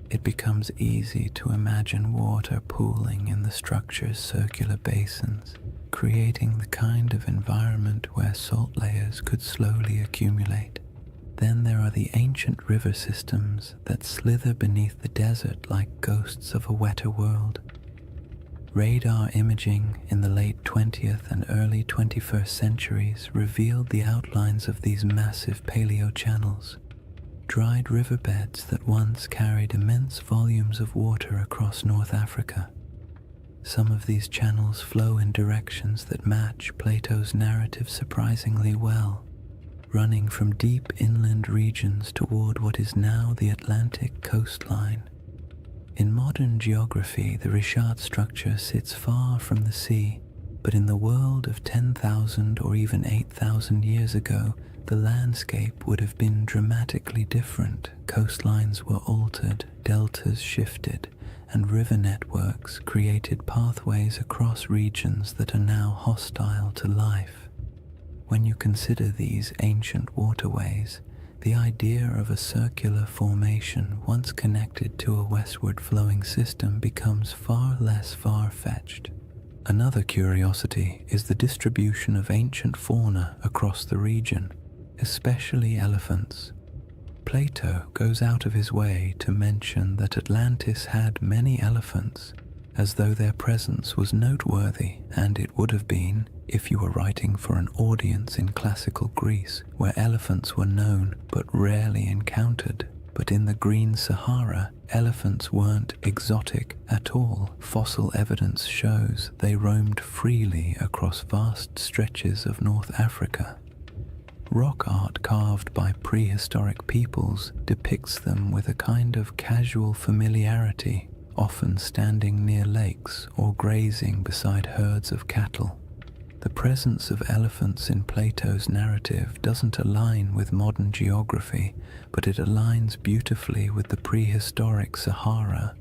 it becomes easy to imagine water pooling in the structure's circular basins, creating the kind of environment where salt layers could slowly accumulate. Then there are the ancient river systems that slither beneath the desert like ghosts of a wetter world. Radar imaging in the late 20th and early 21st centuries revealed the outlines of these massive paleo-channels, dried riverbeds that once carried immense volumes of water across North Africa. Some of these channels flow in directions that match Plato's narrative surprisingly well, running from deep inland regions toward what is now the Atlantic coastline. In modern geography, the Richard structure sits far from the sea, but in the world of 10,000 or even 8,000 years ago, the landscape would have been dramatically different. Coastlines were altered, deltas shifted, and river networks created pathways across regions that are now hostile to life. When you consider these ancient waterways, the idea of a circular formation once connected to a westward flowing system becomes far less far-fetched. Another curiosity is the distribution of ancient fauna across the region, especially elephants. Plato goes out of his way to mention that Atlantis had many elephants, as though their presence was noteworthy, and it would have been if you were writing for an audience in classical Greece, where elephants were known but rarely encountered. But in the Green Sahara, elephants weren't exotic at all. Fossil evidence shows they roamed freely across vast stretches of North Africa. Rock art carved by prehistoric peoples depicts them with a kind of casual familiarity, often standing near lakes or grazing beside herds of cattle. The presence of elephants in Plato's narrative doesn't align with modern geography, but it aligns beautifully with the prehistoric Sahara,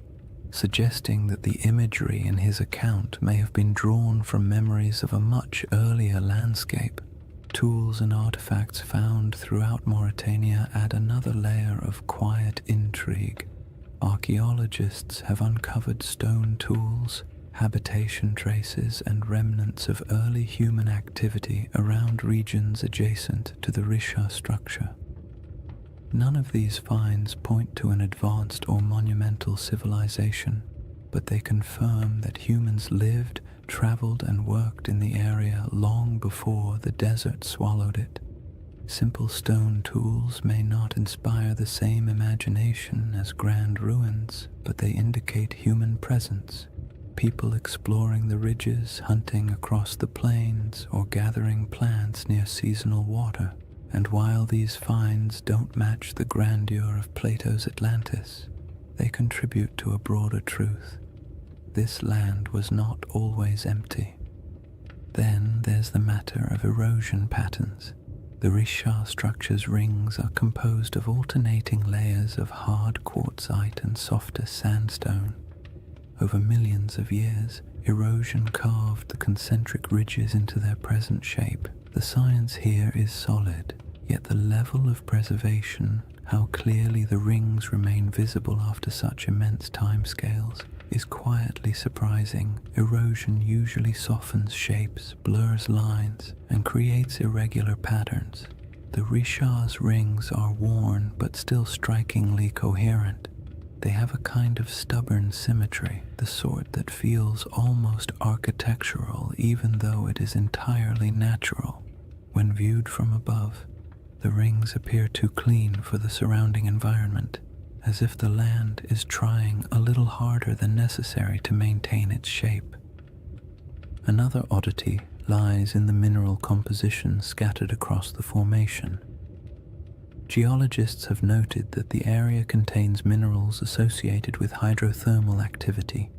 suggesting that the imagery in his account may have been drawn from memories of a much earlier landscape. Tools and artifacts found throughout Mauritania add another layer of quiet intrigue. Archaeologists have uncovered stone tools, habitation traces, and remnants of early human activity around regions adjacent to the Richard structure. None of these finds point to an advanced or monumental civilization, but they confirm that humans lived, traveled, and worked in the area long before the desert swallowed it. Simple stone tools may not inspire the same imagination as grand ruins, but they indicate human presence. People exploring the ridges, hunting across the plains, or gathering plants near seasonal water. And while these finds don't match the grandeur of Plato's Atlantis, they contribute to a broader truth. This land was not always empty. Then there's the matter of erosion patterns. The Richard structure's rings are composed of alternating layers of hard quartzite and softer sandstone. Over millions of years, erosion carved the concentric ridges into their present shape. The science here is solid, yet the level of preservation, how clearly the rings remain visible after such immense timescales, is quietly surprising. Erosion usually softens shapes, blurs lines, and creates irregular patterns. The Richard's rings are worn but still strikingly coherent. They have a kind of stubborn symmetry, the sort that feels almost architectural even though it is entirely natural. When viewed from above, the rings appear too clean for the surrounding environment, as if the land is trying a little harder than necessary to maintain its shape. Another oddity lies in the mineral composition scattered across the formation. Geologists have noted that the area contains minerals associated with hydrothermal activity,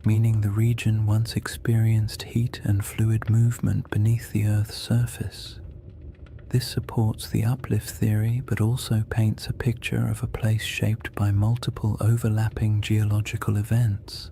meaning the region once experienced heat and fluid movement beneath the Earth's surface. This supports the uplift theory, but also paints a picture of a place shaped by multiple overlapping geological events.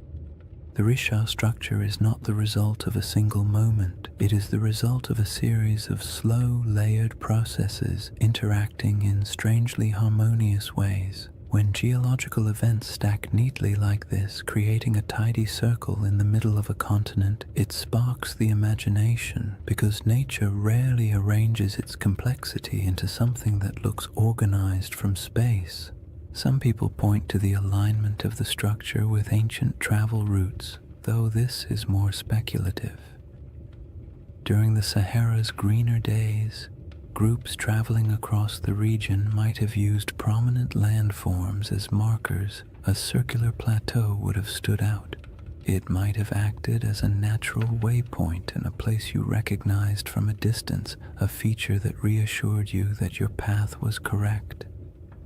The Richard structure is not the result of a single moment. It is the result of a series of slow, layered processes interacting in strangely harmonious ways. When geological events stack neatly like this, creating a tidy circle in the middle of a continent, it sparks the imagination, because nature rarely arranges its complexity into something that looks organized from space. Some people point to the alignment of the structure with ancient travel routes, though this is more speculative. During the Sahara's greener days, groups traveling across the region might have used prominent landforms as markers. A circular plateau would have stood out. It might have acted as a natural waypoint in a place you recognized from a distance, a feature that reassured you that your path was correct.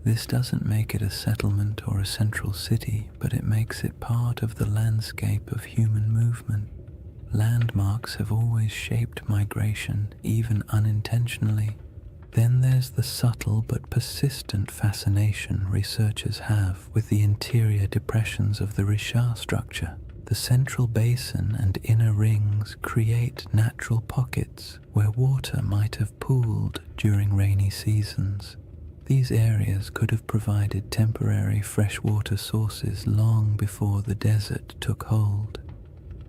This doesn't make it a settlement or a central city, but it makes it part of the landscape of human movement. Landmarks have always shaped migration, even unintentionally. Then there's the subtle but persistent fascination researchers have with the interior depressions of the Richat structure. The central basin and inner rings create natural pockets where water might have pooled during rainy seasons. These areas could have provided temporary freshwater sources long before the desert took hold.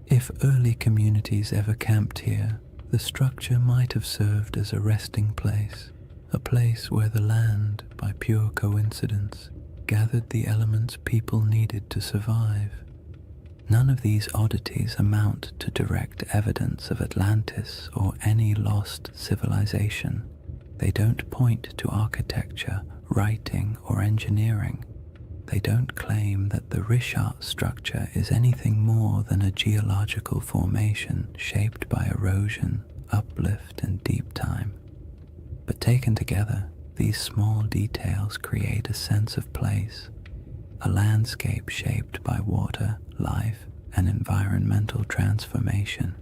If early communities ever camped here, the structure might have served as a resting place, a place where the land, by pure coincidence, gathered the elements people needed to survive. None of these oddities amount to direct evidence of Atlantis or any lost civilization. They don't point to architecture, writing, or engineering. They don't claim that the Richat structure is anything more than a geological formation shaped by erosion, uplift, and deep time. But taken together, these small details create a sense of place, a landscape shaped by water, life, and environmental transformation.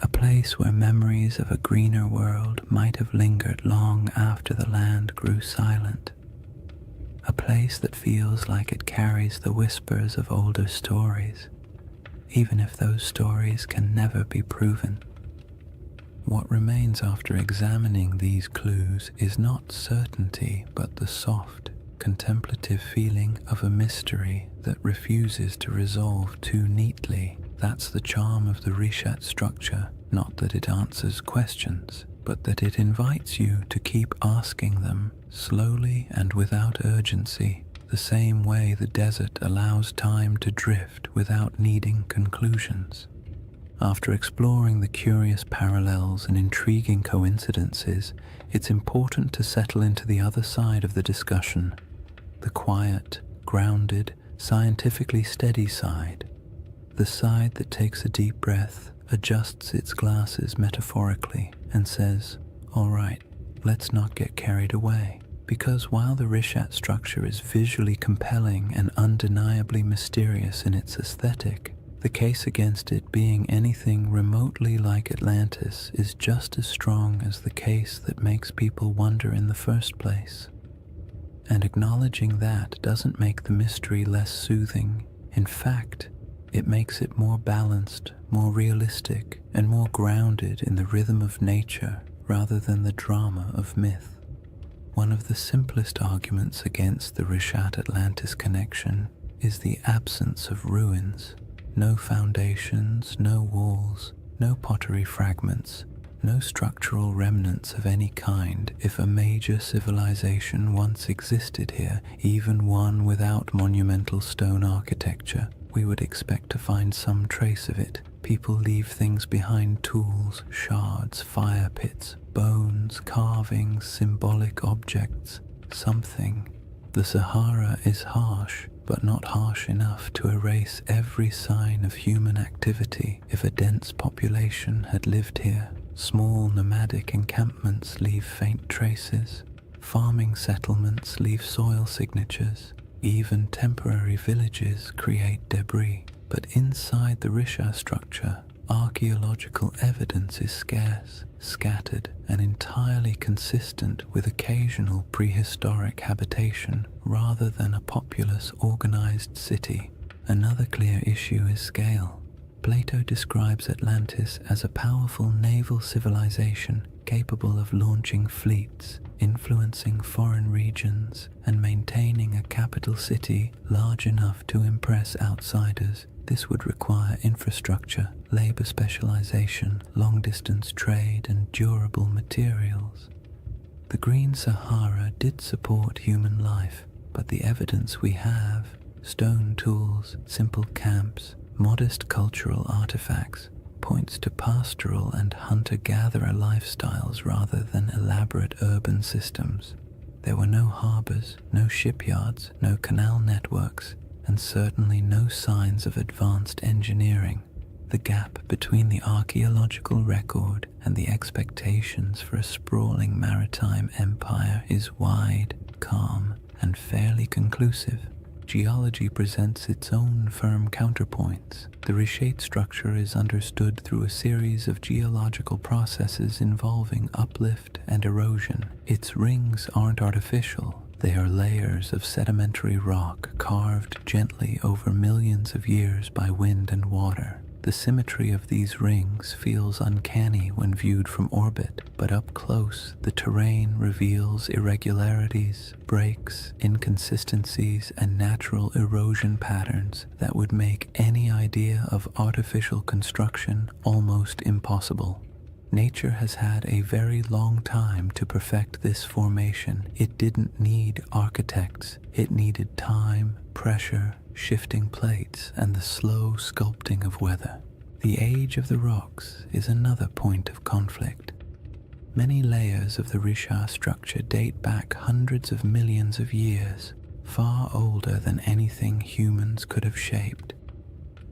A place where memories of a greener world might have lingered long after the land grew silent. A place that feels like it carries the whispers of older stories, even if those stories can never be proven. What remains after examining these clues is not certainty, but the soft, contemplative feeling of a mystery that refuses to resolve too neatly. That's the charm of the Richat structure, not that it answers questions, but that it invites you to keep asking them slowly and without urgency, the same way the desert allows time to drift without needing conclusions. After exploring the curious parallels and intriguing coincidences, it's important to settle into the other side of the discussion, the quiet, grounded, scientifically steady side, the side that takes a deep breath, adjusts its glasses metaphorically, and says, "All right, let's not get carried away." Because while the Richat structure is visually compelling and undeniably mysterious in its aesthetic, the case against it being anything remotely like Atlantis is just as strong as the case that makes people wonder in the first place. And acknowledging that doesn't make the mystery less soothing. In fact, it makes it more balanced, more realistic, and more grounded in the rhythm of nature rather than the drama of myth. One of the simplest arguments against the Richat-Atlantis connection is the absence of ruins. No foundations, no walls, no pottery fragments, no structural remnants of any kind. If a major civilization once existed here, even one without monumental stone architecture, we would expect to find some trace of it. People leave things behind: tools, shards, fire pits, bones, carvings, symbolic objects, something. The Sahara is harsh, but not harsh enough to erase every sign of human activity. If a dense population had lived here, small nomadic encampments leave faint traces, farming settlements leave soil signatures, even temporary villages create debris. But inside the Richat structure, archaeological evidence is scarce, scattered, and entirely consistent with occasional prehistoric habitation rather than a populous, organized city. Another clear issue is scale. Plato describes Atlantis as a powerful naval civilization capable of launching fleets, influencing foreign regions, and maintaining a capital city large enough to impress outsiders. This would require infrastructure, labor specialization, long-distance trade, and durable materials. The Green Sahara did support human life, but the evidence we have, stone tools, simple camps, modest cultural artifacts, points to pastoral and hunter-gatherer lifestyles rather than elaborate urban systems. There were no harbors, no shipyards, no canal networks, and certainly no signs of advanced engineering. The gap between the archaeological record and the expectations for a sprawling maritime empire is wide. calm and fairly conclusive. Geology presents its own firm counterpoints. The reshaped structure is understood through a series of geological processes involving uplift and erosion. Its rings aren't artificial. They are layers of sedimentary rock carved gently over millions of years by wind and water. The symmetry of these rings feels uncanny when viewed from orbit, but up close, the terrain reveals irregularities, breaks, inconsistencies, and natural erosion patterns that would make any idea of artificial construction almost impossible. Nature has had a very long time to perfect this formation. It didn't need architects. It needed time, pressure, shifting plates, and the slow sculpting of weather. The age of the rocks is another point of conflict. Many layers of the Richat structure date back hundreds of millions of years, far older than anything humans could have shaped.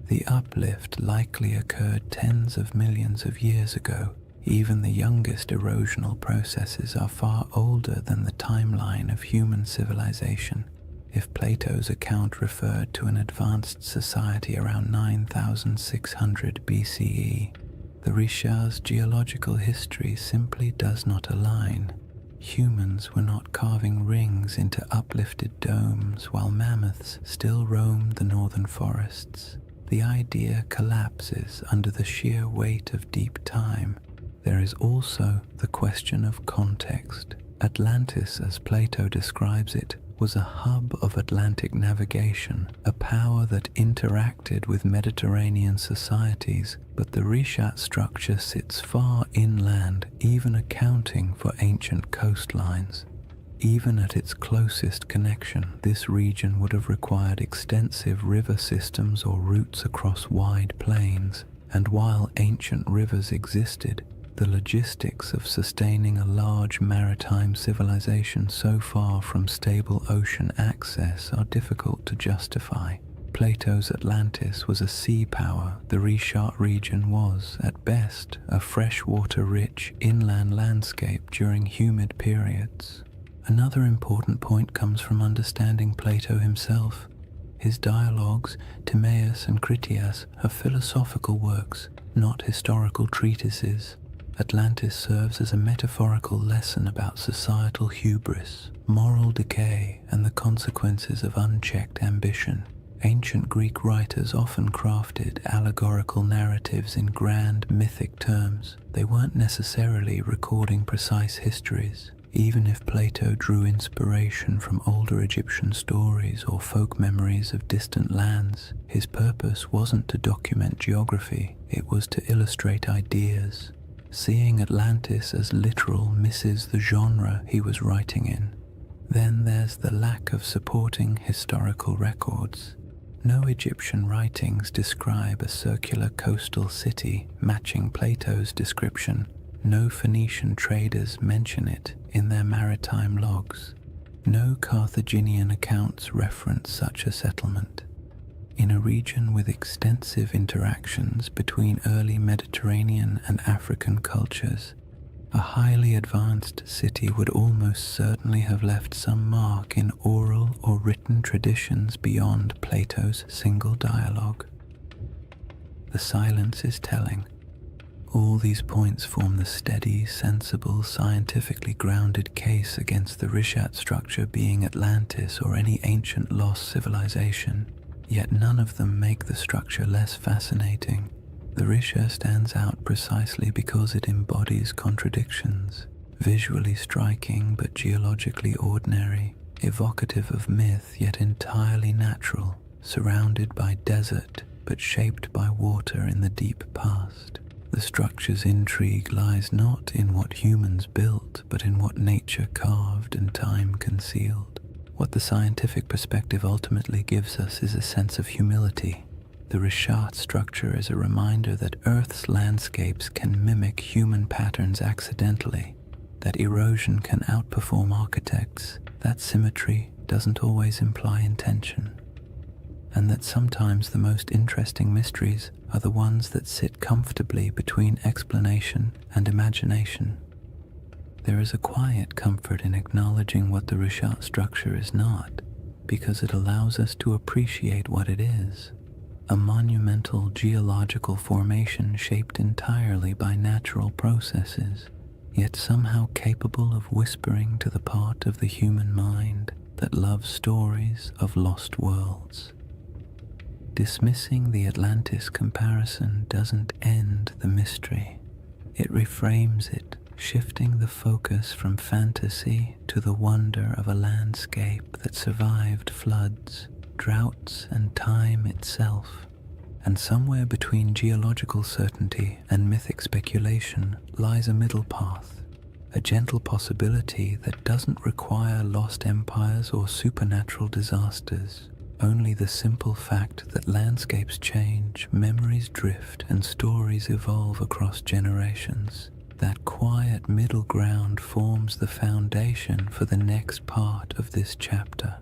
The uplift likely occurred tens of millions of years ago. Even the youngest erosional processes are far older than the timeline of human civilization. If Plato's account referred to an advanced society around 9600 BCE, the Richat's geological history simply does not align. Humans were not carving rings into uplifted domes while mammoths still roamed the northern forests. The idea collapses under the sheer weight of deep time. There is also the question of context. Atlantis, as Plato describes it, was a hub of Atlantic navigation, a power that interacted with Mediterranean societies, but the Richat structure sits far inland, even accounting for ancient coastlines. Even at its closest connection, this region would have required extensive river systems or routes across wide plains, and while ancient rivers existed, the logistics of sustaining a large maritime civilization so far from stable ocean access are difficult to justify. Plato's Atlantis was a sea power. The Richat region was, at best, a freshwater-rich inland landscape during humid periods. Another important point comes from understanding Plato himself. His dialogues, Timaeus and Critias, are philosophical works, not historical treatises. Atlantis serves as a metaphorical lesson about societal hubris, moral decay, and the consequences of unchecked ambition. Ancient Greek writers often crafted allegorical narratives in grand mythic terms. They weren't necessarily recording precise histories. Even if Plato drew inspiration from older Egyptian stories or folk memories of distant lands, his purpose wasn't to document geography, it was to illustrate ideas. Seeing Atlantis as literal misses the genre he was writing in. Then there's the lack of supporting historical records. No Egyptian writings describe a circular coastal city matching Plato's description. No Phoenician traders mention it in their maritime logs. No Carthaginian accounts reference such a settlement. In a region with extensive interactions between early Mediterranean and African cultures, a highly advanced city would almost certainly have left some mark in oral or written traditions beyond Plato's single dialogue. The silence is telling. All these points form the steady, sensible, scientifically grounded case against the Richat structure being Atlantis or any ancient lost civilization. Yet none of them make the structure less fascinating. The Richat stands out precisely because it embodies contradictions, visually striking but geologically ordinary, evocative of myth yet entirely natural, surrounded by desert but shaped by water in the deep past. The structure's intrigue lies not in what humans built, but in what nature carved and time concealed. What the scientific perspective ultimately gives us is a sense of humility. The Richat structure is a reminder that Earth's landscapes can mimic human patterns accidentally, that erosion can outperform architects, that symmetry doesn't always imply intention, and that sometimes the most interesting mysteries are the ones that sit comfortably between explanation and imagination. There is a quiet comfort in acknowledging what the Rishat structure is not, because it allows us to appreciate what it is: a monumental geological formation shaped entirely by natural processes, yet somehow capable of whispering to the part of the human mind that loves stories of lost worlds. Dismissing the Atlantis comparison doesn't end the mystery. It reframes it, shifting the focus from fantasy to the wonder of a landscape that survived floods, droughts, and time itself. And somewhere between geological certainty and mythic speculation lies a middle path, a gentle possibility that doesn't require lost empires or supernatural disasters. Only the simple fact that landscapes change, memories drift, and stories evolve across generations. That quiet middle ground forms the foundation for the next part of this chapter.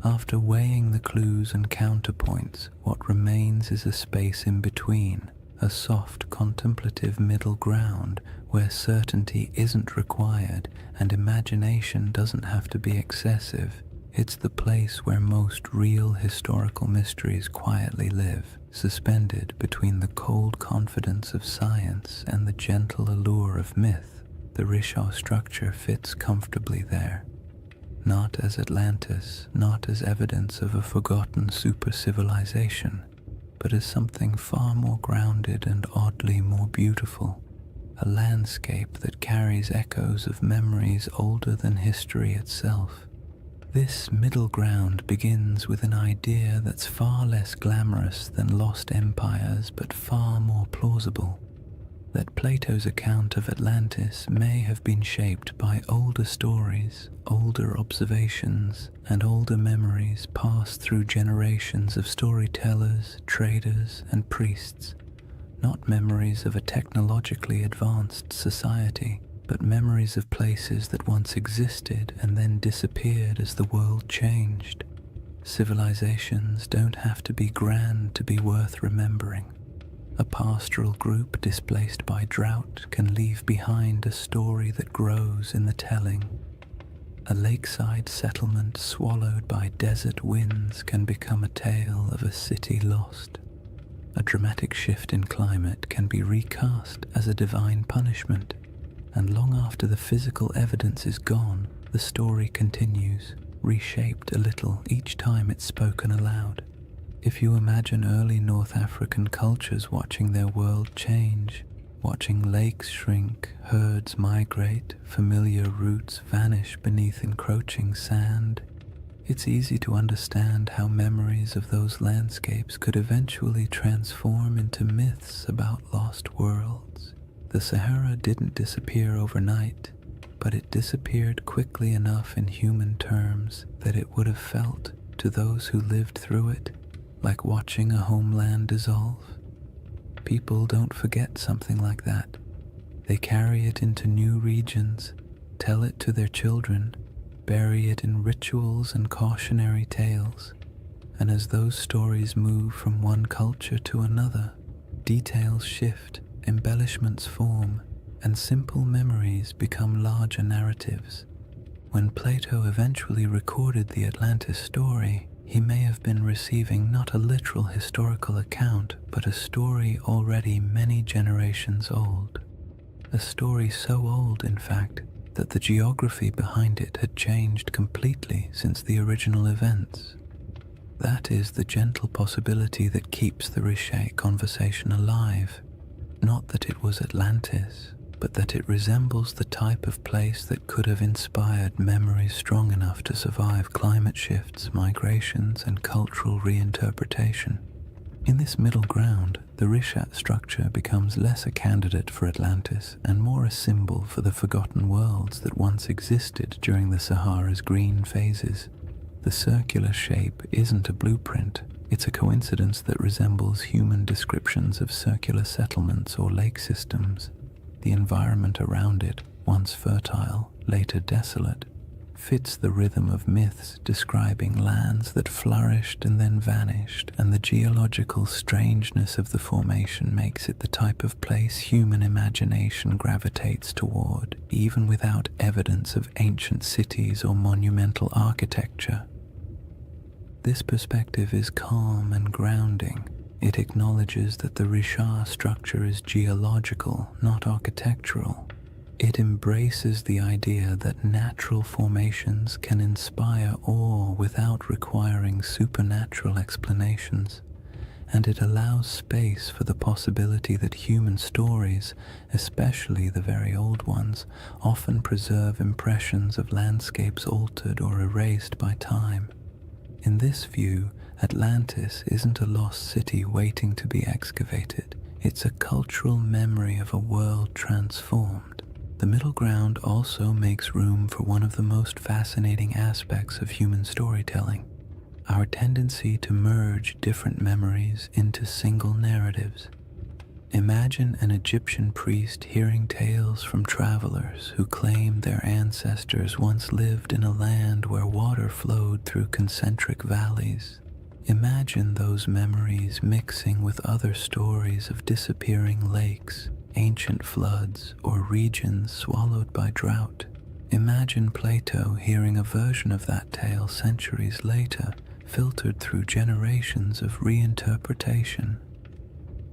After weighing the clues and counterpoints, what remains is a space in between, a soft, contemplative middle ground where certainty isn't required and imagination doesn't have to be excessive. It's the place where most real historical mysteries quietly live, suspended between the cold confidence of science and the gentle allure of myth. The Risha structure fits comfortably there, not as Atlantis, not as evidence of a forgotten super-civilization, but as something far more grounded and oddly more beautiful, a landscape that carries echoes of memories older than history itself. This middle ground begins with an idea that's far less glamorous than lost empires but far more plausible: that Plato's account of Atlantis may have been shaped by older stories, older observations, and older memories passed through generations of storytellers, traders, and priests, not memories of a technologically advanced society, but memories of places that once existed and then disappeared as the world changed. Civilizations don't have to be grand to be worth remembering. A pastoral group displaced by drought can leave behind a story that grows in the telling. A lakeside settlement swallowed by desert winds can become a tale of a city lost. A dramatic shift in climate can be recast as a divine punishment, and long after the physical evidence is gone, the story continues, reshaped a little each time it's spoken aloud. If you imagine early North African cultures watching their world change, watching lakes shrink, herds migrate, familiar routes vanish beneath encroaching sand, it's easy to understand how memories of those landscapes could eventually transform into myths about lost worlds. The Sahara didn't disappear overnight, but it disappeared quickly enough in human terms that it would have felt, to those who lived through it, like watching a homeland dissolve. People don't forget something like that. They carry it into new regions, tell it to their children, bury it in rituals and cautionary tales, and as those stories move from one culture to another, details shift, embellishments form, and simple memories become larger narratives. When Plato eventually recorded the Atlantis story, he may have been receiving not a literal historical account, but a story already many generations old. A story so old, in fact, that the geography behind it had changed completely since the original events. That is the gentle possibility that keeps the Riche conversation alive. Not that it was Atlantis, but that it resembles the type of place that could have inspired memories strong enough to survive climate shifts, migrations, and cultural reinterpretation. In this middle ground, the Rishat structure becomes less a candidate for Atlantis and more a symbol for the forgotten worlds that once existed during the Sahara's green phases. The circular shape isn't a blueprint. It's a coincidence that resembles human descriptions of circular settlements or lake systems. The environment around it, once fertile, later desolate, fits the rhythm of myths describing lands that flourished and then vanished, and the geological strangeness of the formation makes it the type of place human imagination gravitates toward, even without evidence of ancient cities or monumental architecture. This perspective is calm and grounding. It acknowledges that the Richat structure is geological, not architectural. It embraces the idea that natural formations can inspire awe without requiring supernatural explanations, and it allows space for the possibility that human stories, especially the very old ones, often preserve impressions of landscapes altered or erased by time. In this view, Atlantis isn't a lost city waiting to be excavated. It's a cultural memory of a world transformed. The middle ground also makes room for one of the most fascinating aspects of human storytelling, our tendency to merge different memories into single narratives. Imagine an Egyptian priest hearing tales from travelers who claim their ancestors once lived in a land where water flowed through concentric valleys. Imagine those memories mixing with other stories of disappearing lakes, ancient floods, or regions swallowed by drought. Imagine Plato hearing a version of that tale centuries later, filtered through generations of reinterpretation.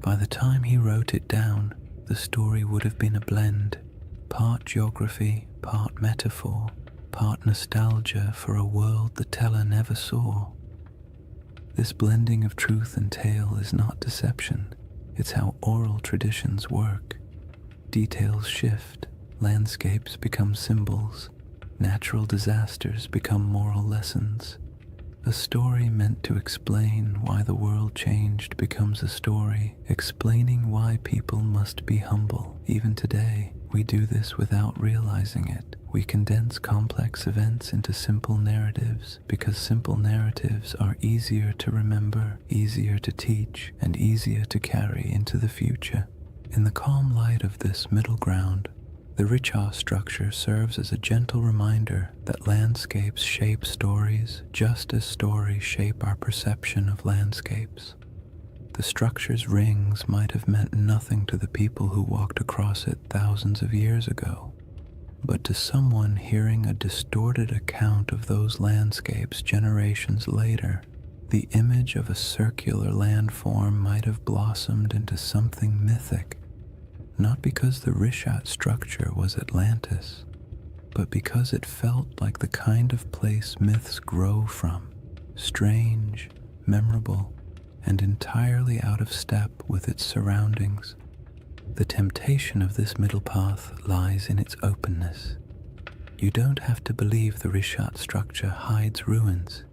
By the time he wrote it down, the story would have been a blend, part geography, part metaphor, part nostalgia for a world the teller never saw. This blending of truth and tale is not deception. It's how oral traditions work. Details shift, landscapes become symbols, natural disasters become moral lessons. A story meant to explain why the world changed becomes a story explaining why people must be humble. Even today, we do this without realizing it. We condense complex events into simple narratives because simple narratives are easier to remember, easier to teach, and easier to carry into the future. In the calm light of this middle ground, the Richat structure serves as a gentle reminder that landscapes shape stories just as stories shape our perception of landscapes. The structure's rings might have meant nothing to the people who walked across it thousands of years ago. But to someone hearing a distorted account of those landscapes generations later, the image of a circular landform might have blossomed into something mythic, not because the Richat structure was Atlantis, but because it felt like the kind of place myths grow from, strange, memorable, and entirely out of step with its surroundings. The temptation of this middle path lies in its openness. You don't have to believe the Richat structure hides ruins.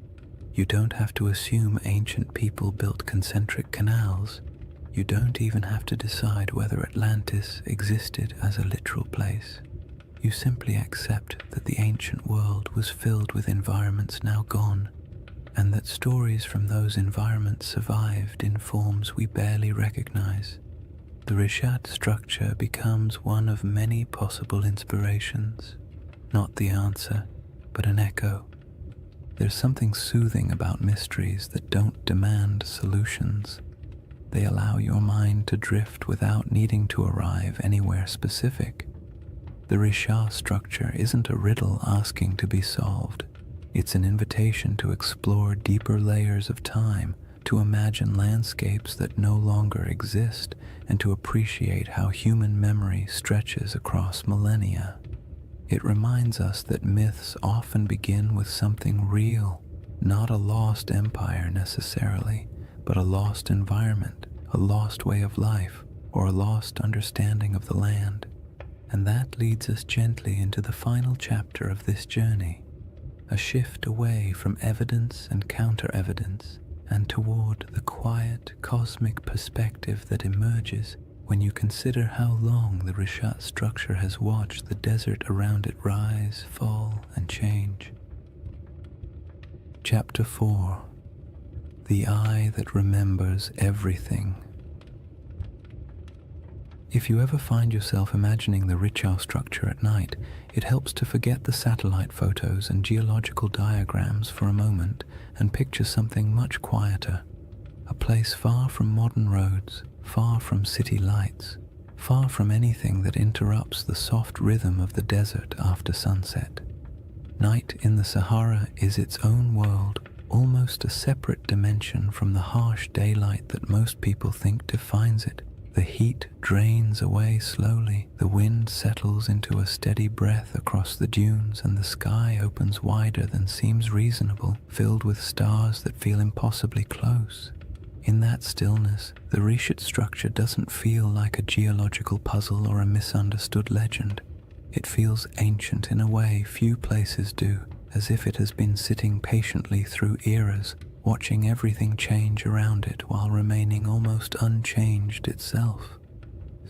You don't have to assume ancient people built concentric canals. You don't even have to decide whether Atlantis existed as a literal place. You simply accept that the ancient world was filled with environments now gone, and that stories from those environments survived in forms we barely recognize. The Richat structure becomes one of many possible inspirations, not the answer, but an echo. There's something soothing about mysteries that don't demand solutions. They allow your mind to drift without needing to arrive anywhere specific. The Richat structure isn't a riddle asking to be solved. It's an invitation to explore deeper layers of time, to imagine landscapes that no longer exist, and to appreciate how human memory stretches across millennia. It reminds us that myths often begin with something real, not a lost empire necessarily, but a lost environment, a lost way of life, or a lost understanding of the land. And that leads us gently into the final chapter of this journey, a shift away from evidence and counter-evidence, and toward the quiet, cosmic perspective that emerges when you consider how long the Richat structure has watched the desert around it rise, fall, and change. Chapter 4. The Eye That Remembers Everything. If you ever find yourself imagining the Richau structure at night, it helps to forget the satellite photos and geological diagrams for a moment and picture something much quieter. A place far from modern roads, far from city lights, far from anything that interrupts the soft rhythm of the desert after sunset. Night in the Sahara is its own world, almost a separate dimension from the harsh daylight that most people think defines it. The heat drains away slowly, the wind settles into a steady breath across the dunes, and the sky opens wider than seems reasonable, filled with stars that feel impossibly close. In that stillness, the Rishat structure doesn't feel like a geological puzzle or a misunderstood legend. It feels ancient in a way few places do, as if it has been sitting patiently through eras, watching everything change around it while remaining almost unchanged itself.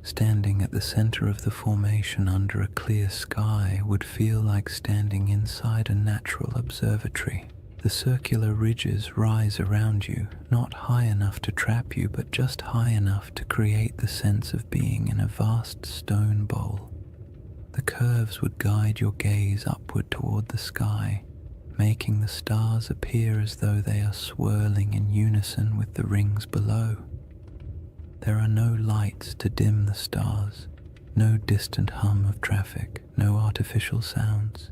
Standing at the center of the formation under a clear sky would feel like standing inside a natural observatory. The circular ridges rise around you, not high enough to trap you, but just high enough to create the sense of being in a vast stone bowl. The curves would guide your gaze upward toward the sky, making the stars appear as though they are swirling in unison with the rings below. There are no lights to dim the stars, no distant hum of traffic, no artificial sounds,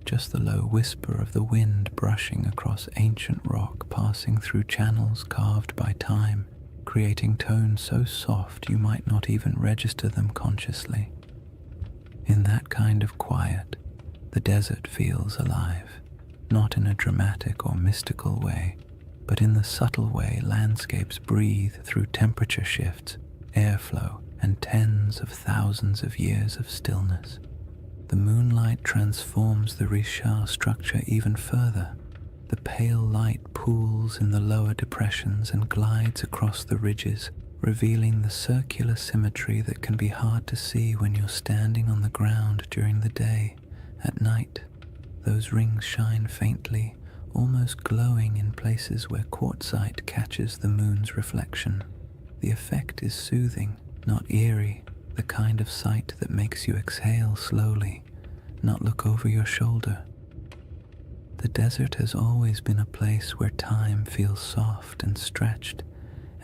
just the low whisper of the wind brushing across ancient rock, passing through channels carved by time, creating tones so soft you might not even register them consciously. In that kind of quiet, the desert feels alive. Not in a dramatic or mystical way, but in the subtle way landscapes breathe through temperature shifts, airflow, and tens of thousands of years of stillness. The moonlight transforms the Richau structure even further. The pale light pools in the lower depressions and glides across the ridges, revealing the circular symmetry that can be hard to see when you're standing on the ground during the day. At night, those rings shine faintly, almost glowing in places where quartzite catches the moon's reflection. The effect is soothing, not eerie, the kind of sight that makes you exhale slowly, not look over your shoulder. The desert has always been a place where time feels soft and stretched,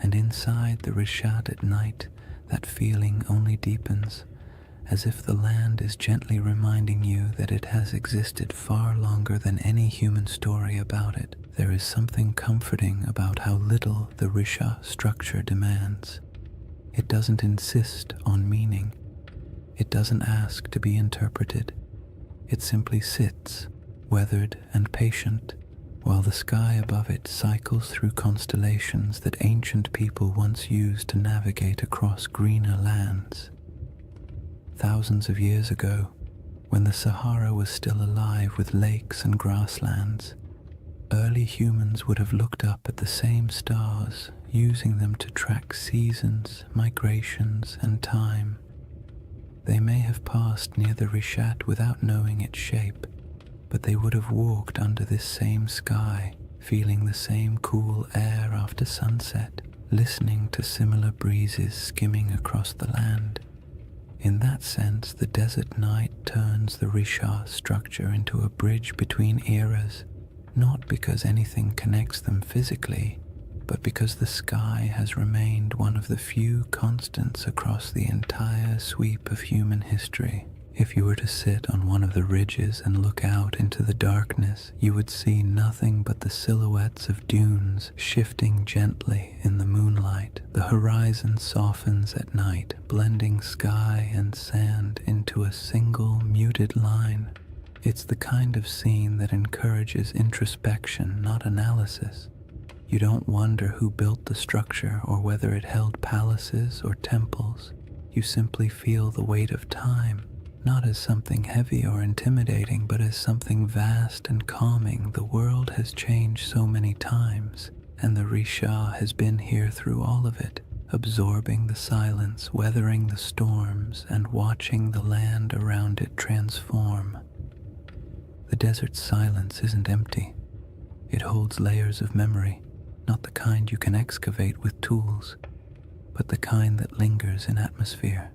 and inside the Rishat at night, that feeling only deepens, as if the land is gently reminding you that it has existed far longer than any human story about it. There is something comforting about how little the Risha structure demands. It doesn't insist on meaning. It doesn't ask to be interpreted. It simply sits, weathered and patient, while the sky above it cycles through constellations that ancient people once used to navigate across greener lands. Thousands of years ago, when the Sahara was still alive with lakes and grasslands, early humans would have looked up at the same stars, using them to track seasons, migrations, and time. They may have passed near the Rishat without knowing its shape, but they would have walked under this same sky, feeling the same cool air after sunset, listening to similar breezes skimming across the land. In that sense, the desert night turns the Risha structure into a bridge between eras, not because anything connects them physically, but because the sky has remained one of the few constants across the entire sweep of human history. If you were to sit on one of the ridges and look out into the darkness, you would see nothing but the silhouettes of dunes shifting gently in the moonlight. The horizon softens at night, blending sky and sand into a single muted line. It's the kind of scene that encourages introspection, not analysis. You don't wonder who built the structure or whether it held palaces or temples. You simply feel the weight of time, not as something heavy or intimidating, but as something vast and calming. The world has changed so many times, and the Risha has been here through all of it, absorbing the silence, weathering the storms, and watching the land around it transform. The desert's silence isn't empty. It holds layers of memory, not the kind you can excavate with tools, but the kind that lingers in atmosphere.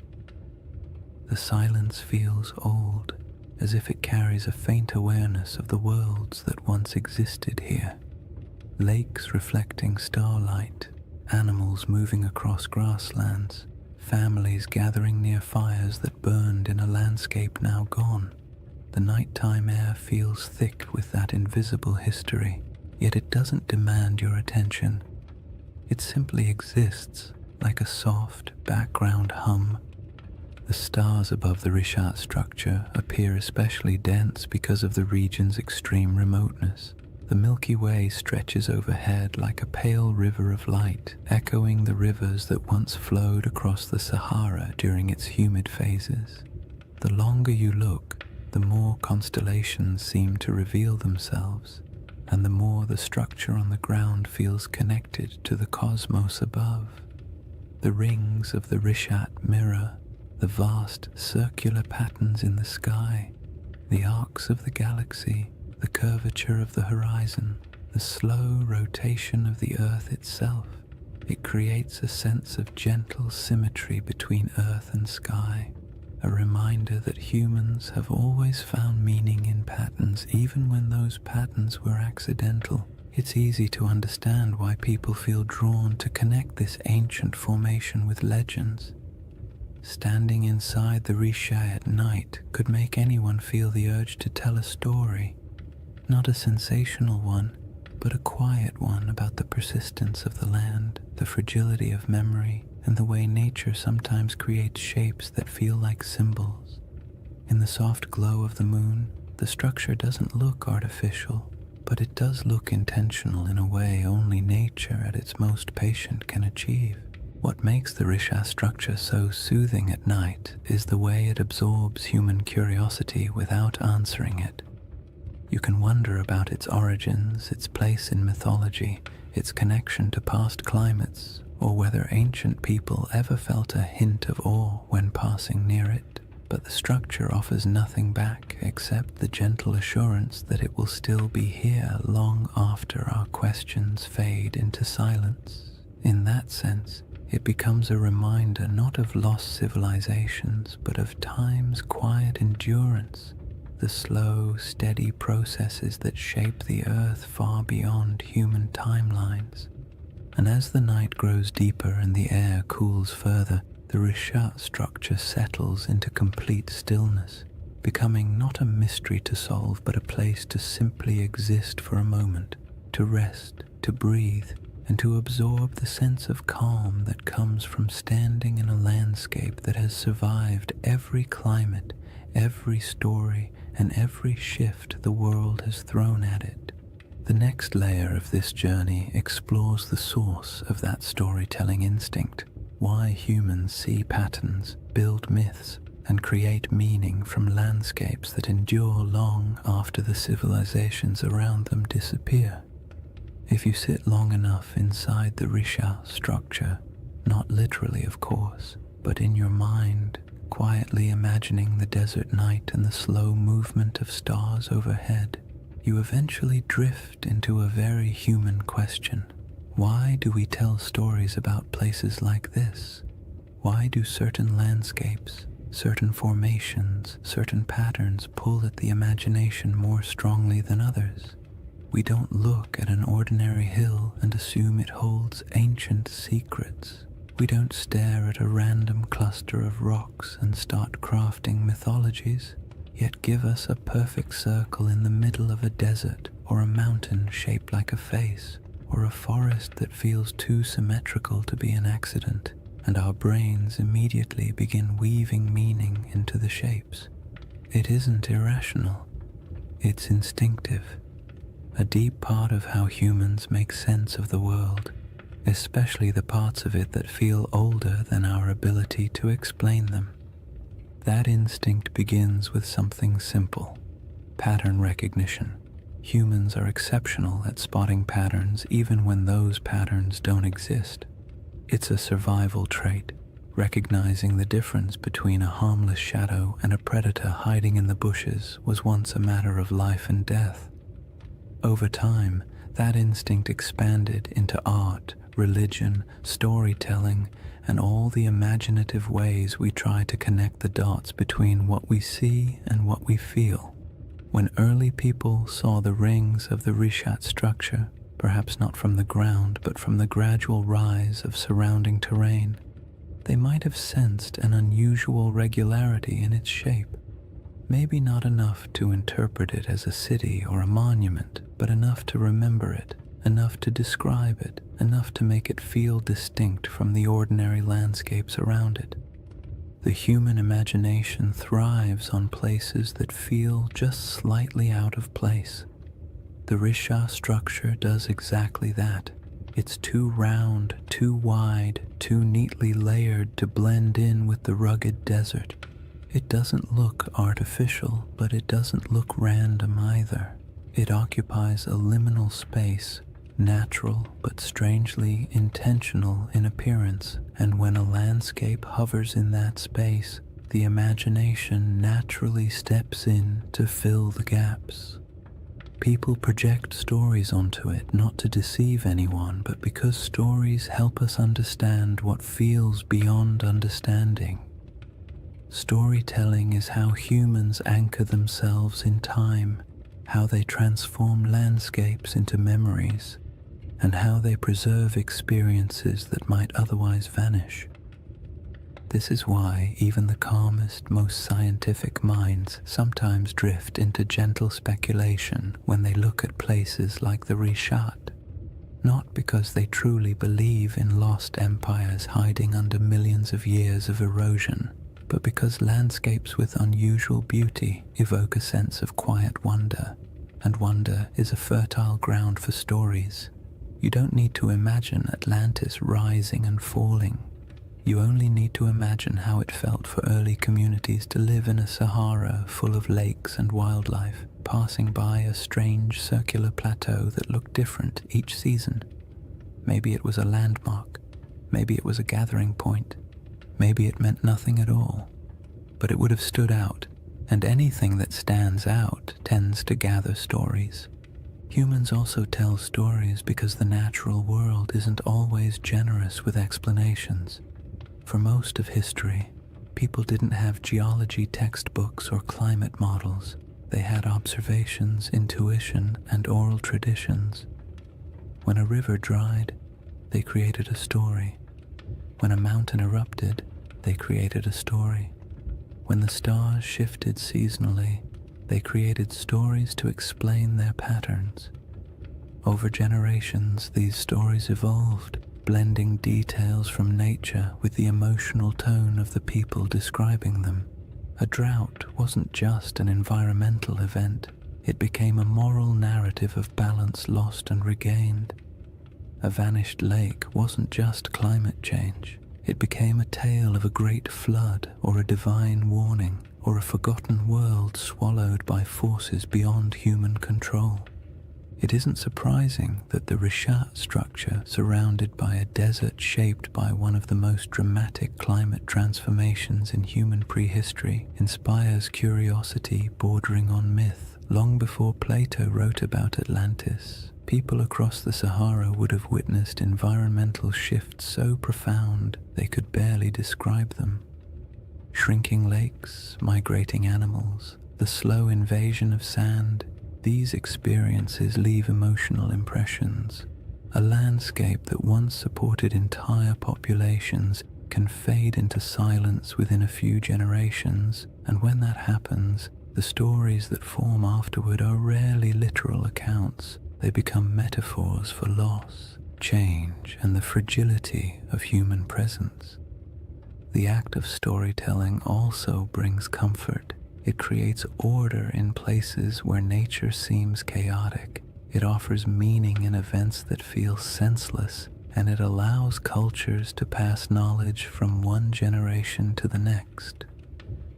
The silence feels old, as if it carries a faint awareness of the worlds that once existed here. Lakes reflecting starlight, animals moving across grasslands, families gathering near fires that burned in a landscape now gone. The nighttime air feels thick with that invisible history, yet it doesn't demand your attention. It simply exists, like a soft background hum. The stars above the Rishat structure appear especially dense because of the region's extreme remoteness. The Milky Way stretches overhead like a pale river of light, echoing the rivers that once flowed across the Sahara during its humid phases. The longer you look, the more constellations seem to reveal themselves, and the more the structure on the ground feels connected to the cosmos above. The rings of the Rishat mirror the vast circular patterns in the sky, the arcs of the galaxy, the curvature of the horizon, the slow rotation of the Earth itself. It creates a sense of gentle symmetry between Earth and sky, a reminder that humans have always found meaning in patterns even when those patterns were accidental. It's easy to understand why people feel drawn to connect this ancient formation with legends. Standing inside the Risha at night could make anyone feel the urge to tell a story, not a sensational one, but a quiet one about the persistence of the land, the fragility of memory, and the way nature sometimes creates shapes that feel like symbols. In the soft glow of the moon, the structure doesn't look artificial, but it does look intentional in a way only nature at its most patient can achieve. What makes the Risha structure so soothing at night is the way it absorbs human curiosity without answering it. You can wonder about its origins, its place in mythology, its connection to past climates, or whether ancient people ever felt a hint of awe when passing near it. But the structure offers nothing back except the gentle assurance that it will still be here long after our questions fade into silence. In that sense, it becomes a reminder not of lost civilizations, but of time's quiet endurance, the slow, steady processes that shape the Earth far beyond human timelines. And as the night grows deeper and the air cools further, the Rishat structure settles into complete stillness, becoming not a mystery to solve, but a place to simply exist for a moment, to rest, to breathe, and to absorb the sense of calm that comes from standing in a landscape that has survived every climate, every story, and every shift the world has thrown at it. The next layer of this journey explores the source of that storytelling instinct, why humans see patterns, build myths, and create meaning from landscapes that endure long after the civilizations around them disappear. If you sit long enough inside the Risha structure, not literally of course, but in your mind, quietly imagining the desert night and the slow movement of stars overhead, you eventually drift into a very human question. Why do we tell stories about places like this? Why do certain landscapes, certain formations, certain patterns pull at the imagination more strongly than others? We don't look at an ordinary hill and assume it holds ancient secrets. We don't stare at a random cluster of rocks and start crafting mythologies, yet give us a perfect circle in the middle of a desert, or a mountain shaped like a face, or a forest that feels too symmetrical to be an accident, and our brains immediately begin weaving meaning into the shapes. It isn't irrational, it's instinctive. A deep part of how humans make sense of the world, especially the parts of it that feel older than our ability to explain them. That instinct begins with something simple: pattern recognition. Humans are exceptional at spotting patterns even when those patterns don't exist. It's a survival trait. Recognizing the difference between a harmless shadow and a predator hiding in the bushes was once a matter of life and death. Over time, that instinct expanded into art, religion, storytelling, and all the imaginative ways we try to connect the dots between what we see and what we feel. When early people saw the rings of the Rishat structure, perhaps not from the ground but from the gradual rise of surrounding terrain, they might have sensed an unusual regularity in its shape. Maybe not enough to interpret it as a city or a monument, but enough to remember it, enough to describe it, enough to make it feel distinct from the ordinary landscapes around it. The human imagination thrives on places that feel just slightly out of place. The Risha structure does exactly that. It's too round, too wide, too neatly layered to blend in with the rugged desert. It doesn't look artificial, but it doesn't look random either. It occupies a liminal space, natural but strangely intentional in appearance, and when a landscape hovers in that space, the imagination naturally steps in to fill the gaps. People project stories onto it not to deceive anyone, but because stories help us understand what feels beyond understanding. Storytelling is how humans anchor themselves in time, how they transform landscapes into memories, and how they preserve experiences that might otherwise vanish. This is why even the calmest, most scientific minds sometimes drift into gentle speculation when they look at places like the Rishat, not because they truly believe in lost empires hiding under millions of years of erosion, but because landscapes with unusual beauty evoke a sense of quiet wonder, and wonder is a fertile ground for stories. You don't need to imagine Atlantis rising and falling. You only need to imagine how it felt for early communities to live in a Sahara full of lakes and wildlife, passing by a strange circular plateau that looked different each season. Maybe it was a landmark, maybe it was a gathering point, maybe it meant nothing at all, but it would have stood out, and anything that stands out tends to gather stories. Humans also tell stories because the natural world isn't always generous with explanations. For most of history, people didn't have geology textbooks or climate models. They had observations, intuition, and oral traditions. When a river dried, they created a story. When a mountain erupted, they created a story. When the stars shifted seasonally, they created stories to explain their patterns. Over generations, these stories evolved, blending details from nature with the emotional tone of the people describing them. A drought wasn't just an environmental event, it became a moral narrative of balance lost and regained. A vanished lake wasn't just climate change, it became a tale of a great flood or a divine warning, or a forgotten world swallowed by forces beyond human control. It isn't surprising that the Rishat structure, surrounded by a desert shaped by one of the most dramatic climate transformations in human prehistory, inspires curiosity bordering on myth. Long before Plato wrote about Atlantis, people across the Sahara would have witnessed environmental shifts so profound they could barely describe them. Shrinking lakes, migrating animals, the slow invasion of sand, these experiences leave emotional impressions. A landscape that once supported entire populations can fade into silence within a few generations, and when that happens, the stories that form afterward are rarely literal accounts. They become metaphors for loss, change, and the fragility of human presence. The act of storytelling also brings comfort. It creates order in places where nature seems chaotic. It offers meaning in events that feel senseless, and it allows cultures to pass knowledge from one generation to the next.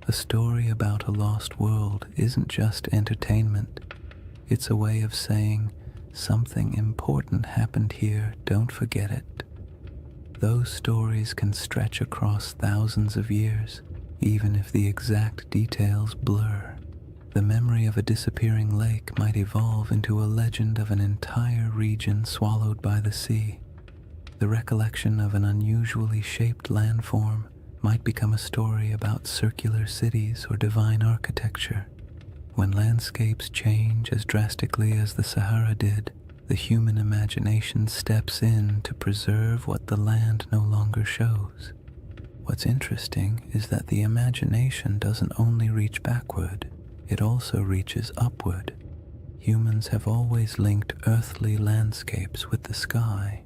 A story about a lost world isn't just entertainment. It's a way of saying, something important happened here, don't forget it. Those stories can stretch across thousands of years, even if the exact details blur. The memory of a disappearing lake might evolve into a legend of an entire region swallowed by the sea. The recollection of an unusually shaped landform might become a story about circular cities or divine architecture. When landscapes change as drastically as the Sahara did, the human imagination steps in to preserve what the land no longer shows. What's interesting is that the imagination doesn't only reach backward, it also reaches upward. Humans have always linked earthly landscapes with the sky.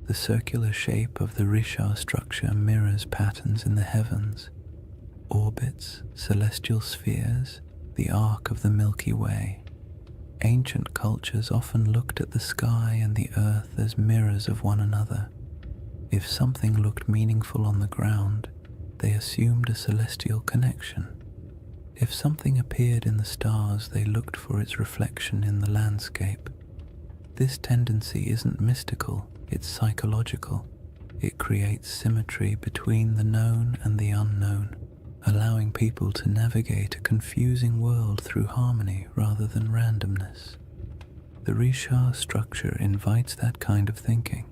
The circular shape of the Risha structure mirrors patterns in the heavens, orbits, celestial spheres, the arc of the Milky Way. Ancient cultures often looked at the sky and the earth as mirrors of one another. If something looked meaningful on the ground, they assumed a celestial connection. If something appeared in the stars, they looked for its reflection in the landscape. This tendency isn't mystical, it's psychological. It creates symmetry between the known and the unknown, allowing people to navigate a confusing world through harmony rather than randomness. The Risha structure invites that kind of thinking.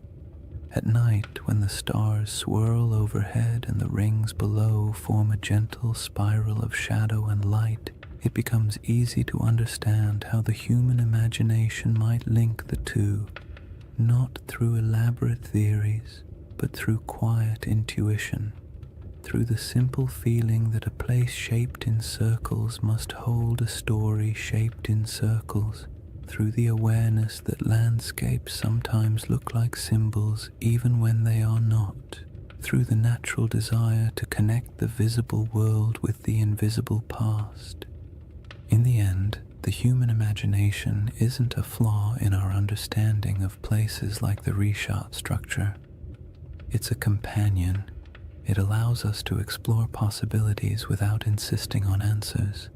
At night, when the stars swirl overhead and the rings below form a gentle spiral of shadow and light, it becomes easy to understand how the human imagination might link the two, not through elaborate theories, but through quiet intuition, through the simple feeling that a place shaped in circles must hold a story shaped in circles, through the awareness that landscapes sometimes look like symbols even when they are not, through the natural desire to connect the visible world with the invisible past. In the end, the human imagination isn't a flaw in our understanding of places like the Risha structure. It's a companion. It allows us to explore possibilities without insisting on answers.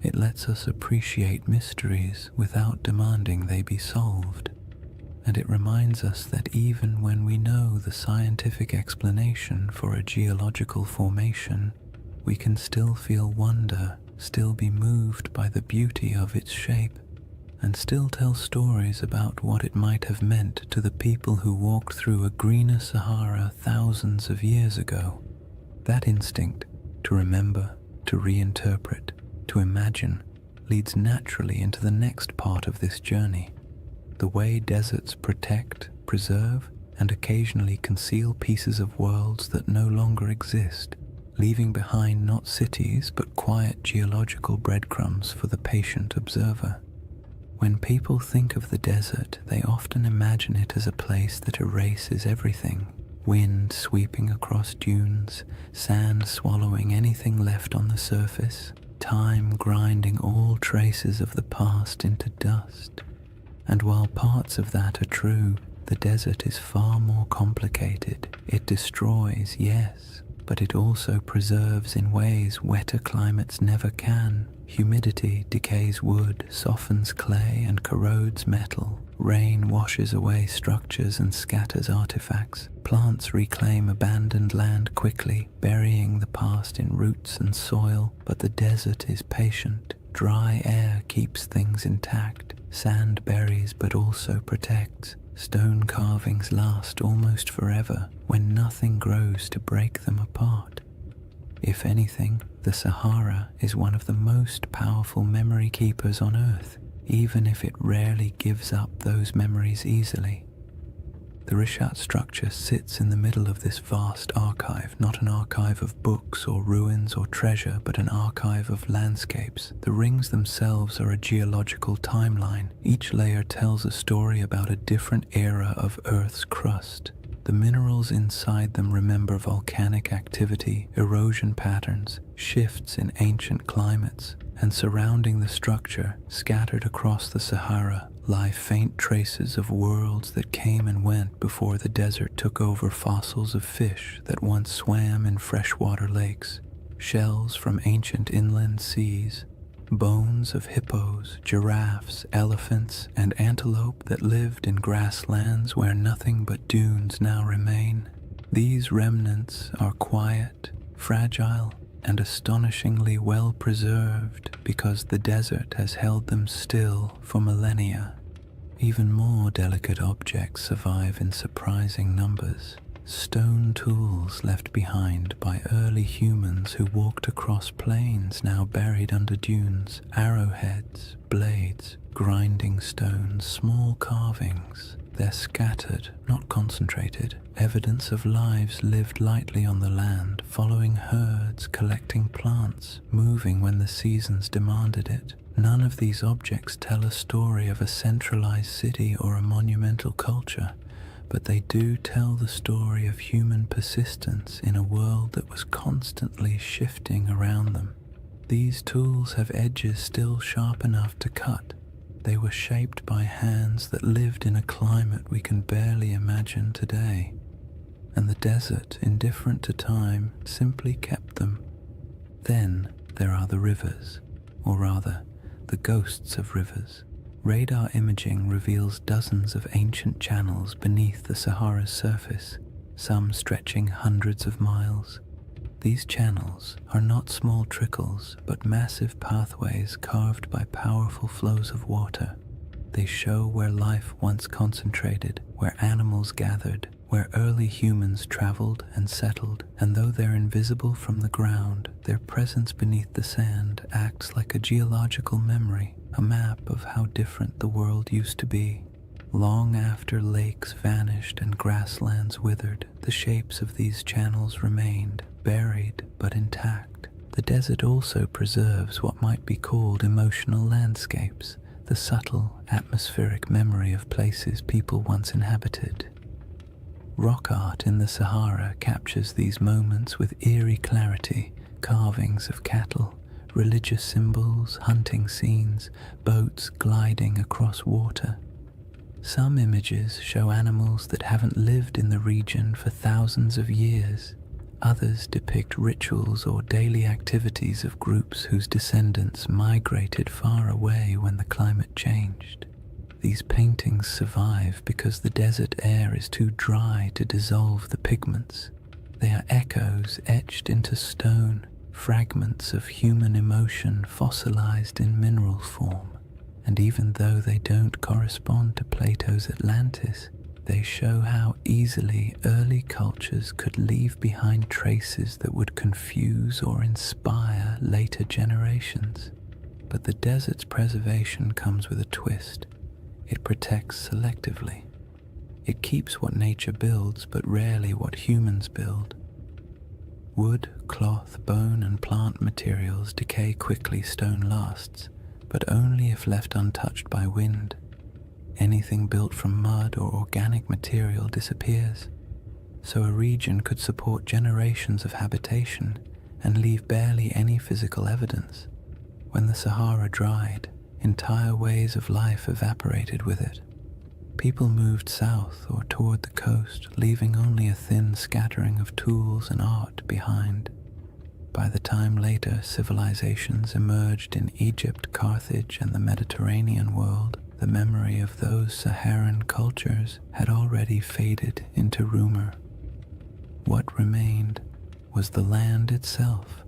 It lets us appreciate mysteries without demanding they be solved. And it reminds us that even when we know the scientific explanation for a geological formation, we can still feel wonder, still be moved by the beauty of its shape, and still tell stories about what it might have meant to the people who walked through a greener Sahara thousands of years ago. That instinct to remember, to reinterpret, to imagine, leads naturally into the next part of this journey. The way deserts protect, preserve, and occasionally conceal pieces of worlds that no longer exist, leaving behind not cities but quiet geological breadcrumbs for the patient observer. When people think of the desert, they often imagine it as a place that erases everything. Wind sweeping across dunes, sand swallowing anything left on the surface, time grinding all traces of the past into dust. And while parts of that are true, the desert is far more complicated. It destroys, yes, but it also preserves in ways wetter climates never can. Humidity decays wood, softens clay, and corrodes metal. Rain washes away structures and scatters artifacts. Plants reclaim abandoned land quickly, burying the past in roots and soil. But the desert is patient. Dry air keeps things intact. Sand buries but also protects. Stone carvings last almost forever when nothing grows to break them apart. If anything, the Sahara is one of the most powerful memory keepers on Earth, even if it rarely gives up those memories easily. The Rishat structure sits in the middle of this vast archive, not an archive of books or ruins or treasure, but an archive of landscapes. The rings themselves are a geological timeline. Each layer tells a story about a different era of Earth's crust. The minerals inside them remember volcanic activity, erosion patterns, shifts in ancient climates, and surrounding the structure, scattered across the Sahara, lie faint traces of worlds that came and went before the desert took over. Fossils of fish that once swam in freshwater lakes, shells from ancient inland seas, bones of hippos, giraffes, elephants, and antelope that lived in grasslands where nothing but dunes now remain. These remnants are quiet, fragile, and astonishingly well preserved because the desert has held them still for millennia. Even more delicate objects survive in surprising numbers. Stone tools left behind by early humans who walked across plains now buried under dunes, arrowheads, blades, grinding stones, small carvings. They're scattered, not concentrated, evidence of lives lived lightly on the land, following herds, collecting plants, moving when the seasons demanded it. None of these objects tell a story of a centralized city or a monumental culture, but they do tell the story of human persistence in a world that was constantly shifting around them. These tools have edges still sharp enough to cut. They were shaped by hands that lived in a climate we can barely imagine today, and the desert, indifferent to time, simply kept them. Then there are the rivers, or rather, the ghosts of rivers. Radar imaging reveals dozens of ancient channels beneath the Sahara's surface, some stretching hundreds of miles. These channels are not small trickles, but massive pathways carved by powerful flows of water. They show where life once concentrated, where animals gathered, where early humans traveled and settled, and though they're invisible from the ground, their presence beneath the sand acts like a geological memory, a map of how different the world used to be. Long after lakes vanished and grasslands withered, the shapes of these channels remained, buried but intact. The desert also preserves what might be called emotional landscapes, the subtle, atmospheric memory of places people once inhabited. Rock art in the Sahara captures these moments with eerie clarity, carvings of cattle, religious symbols, hunting scenes, boats gliding across water. Some images show animals that haven't lived in the region for thousands of years. Others depict rituals or daily activities of groups whose descendants migrated far away when the climate changed. These paintings survive because the desert air is too dry to dissolve the pigments. They are echoes etched into stone, fragments of human emotion fossilized in mineral form. And even though they don't correspond to Plato's Atlantis, they show how easily early cultures could leave behind traces that would confuse or inspire later generations. But the desert's preservation comes with a twist. It protects selectively. It keeps what nature builds, but rarely what humans build. Wood, cloth, bone, and plant materials decay quickly, stone lasts, but only if left untouched by wind. Anything built from mud or organic material disappears, so a region could support generations of habitation and leave barely any physical evidence. When the Sahara dried, entire ways of life evaporated with it. People moved south or toward the coast, leaving only a thin scattering of tools and art behind. By the time later civilizations emerged in Egypt, Carthage, and the Mediterranean world, the memory of those Saharan cultures had already faded into rumor. What remained was the land itself,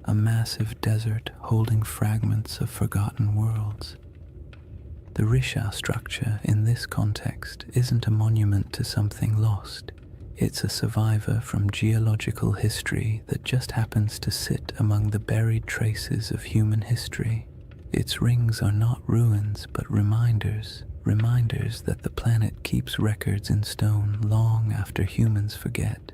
a massive desert holding fragments of forgotten worlds. The Risha structure in this context isn't a monument to something lost. It's a survivor from geological history that just happens to sit among the buried traces of human history. Its rings are not ruins, but reminders that the planet keeps records in stone long after humans forget.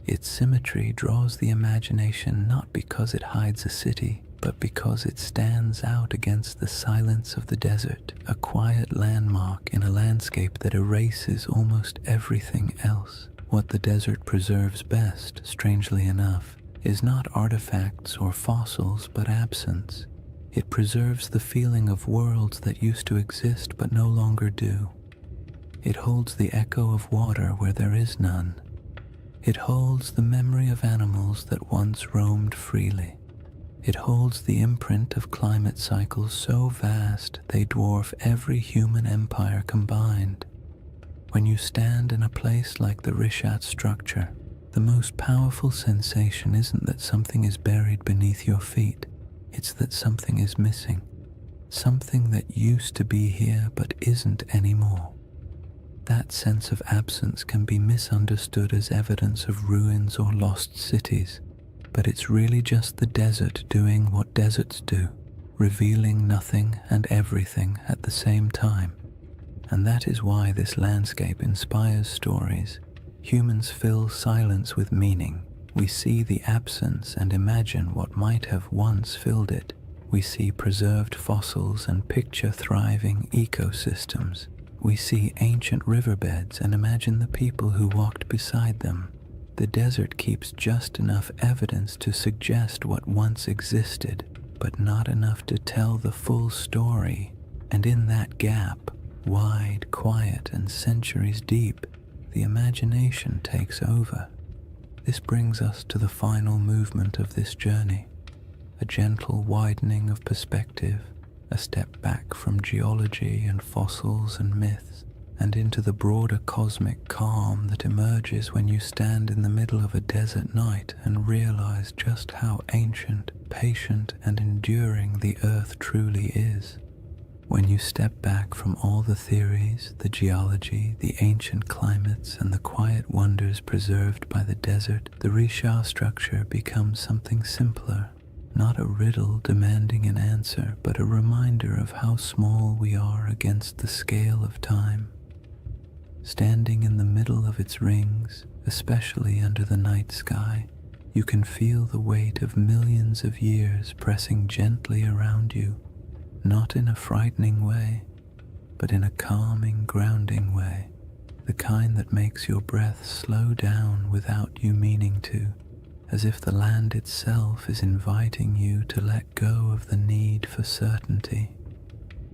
Its symmetry draws the imagination not because it hides a city, but because it stands out against the silence of the desert, a quiet landmark in a landscape that erases almost everything else. What the desert preserves best, strangely enough, is not artifacts or fossils, but absence. It preserves the feeling of worlds that used to exist but no longer do. It holds the echo of water where there is none. It holds the memory of animals that once roamed freely. It holds the imprint of climate cycles so vast they dwarf every human empire combined. When you stand in a place like the Rishat structure, the most powerful sensation isn't that something is buried beneath your feet, it's that something is missing. something that used to be here but isn't anymore. That sense of absence can be misunderstood as evidence of ruins or lost cities, but it's really just the desert doing what deserts do, revealing nothing and everything at the same time. And that is why this landscape inspires stories. Humans fill silence with meaning. We see the absence and imagine what might have once filled it. We see preserved fossils and picture thriving ecosystems. We see ancient riverbeds and imagine the people who walked beside them. The desert keeps just enough evidence to suggest what once existed, but not enough to tell the full story. And in that gap, wide, quiet, and centuries deep, the imagination takes over. This brings us to the final movement of this journey, a gentle widening of perspective, a step back from geology and fossils and myths, and into the broader cosmic calm that emerges when you stand in the middle of a desert night and realize just how ancient, patient, and enduring the earth truly is. When you step back from all the theories, the geology, the ancient climates, and the quiet wonders preserved by the desert, the Risha structure becomes something simpler. Not a riddle demanding an answer, but a reminder of how small we are against the scale of time. Standing in the middle of its rings, especially under the night sky, you can feel the weight of millions of years pressing gently around you, not in a frightening way, but in a calming, grounding way, the kind that makes your breath slow down without you meaning to, as if the land itself is inviting you to let go of the need for certainty.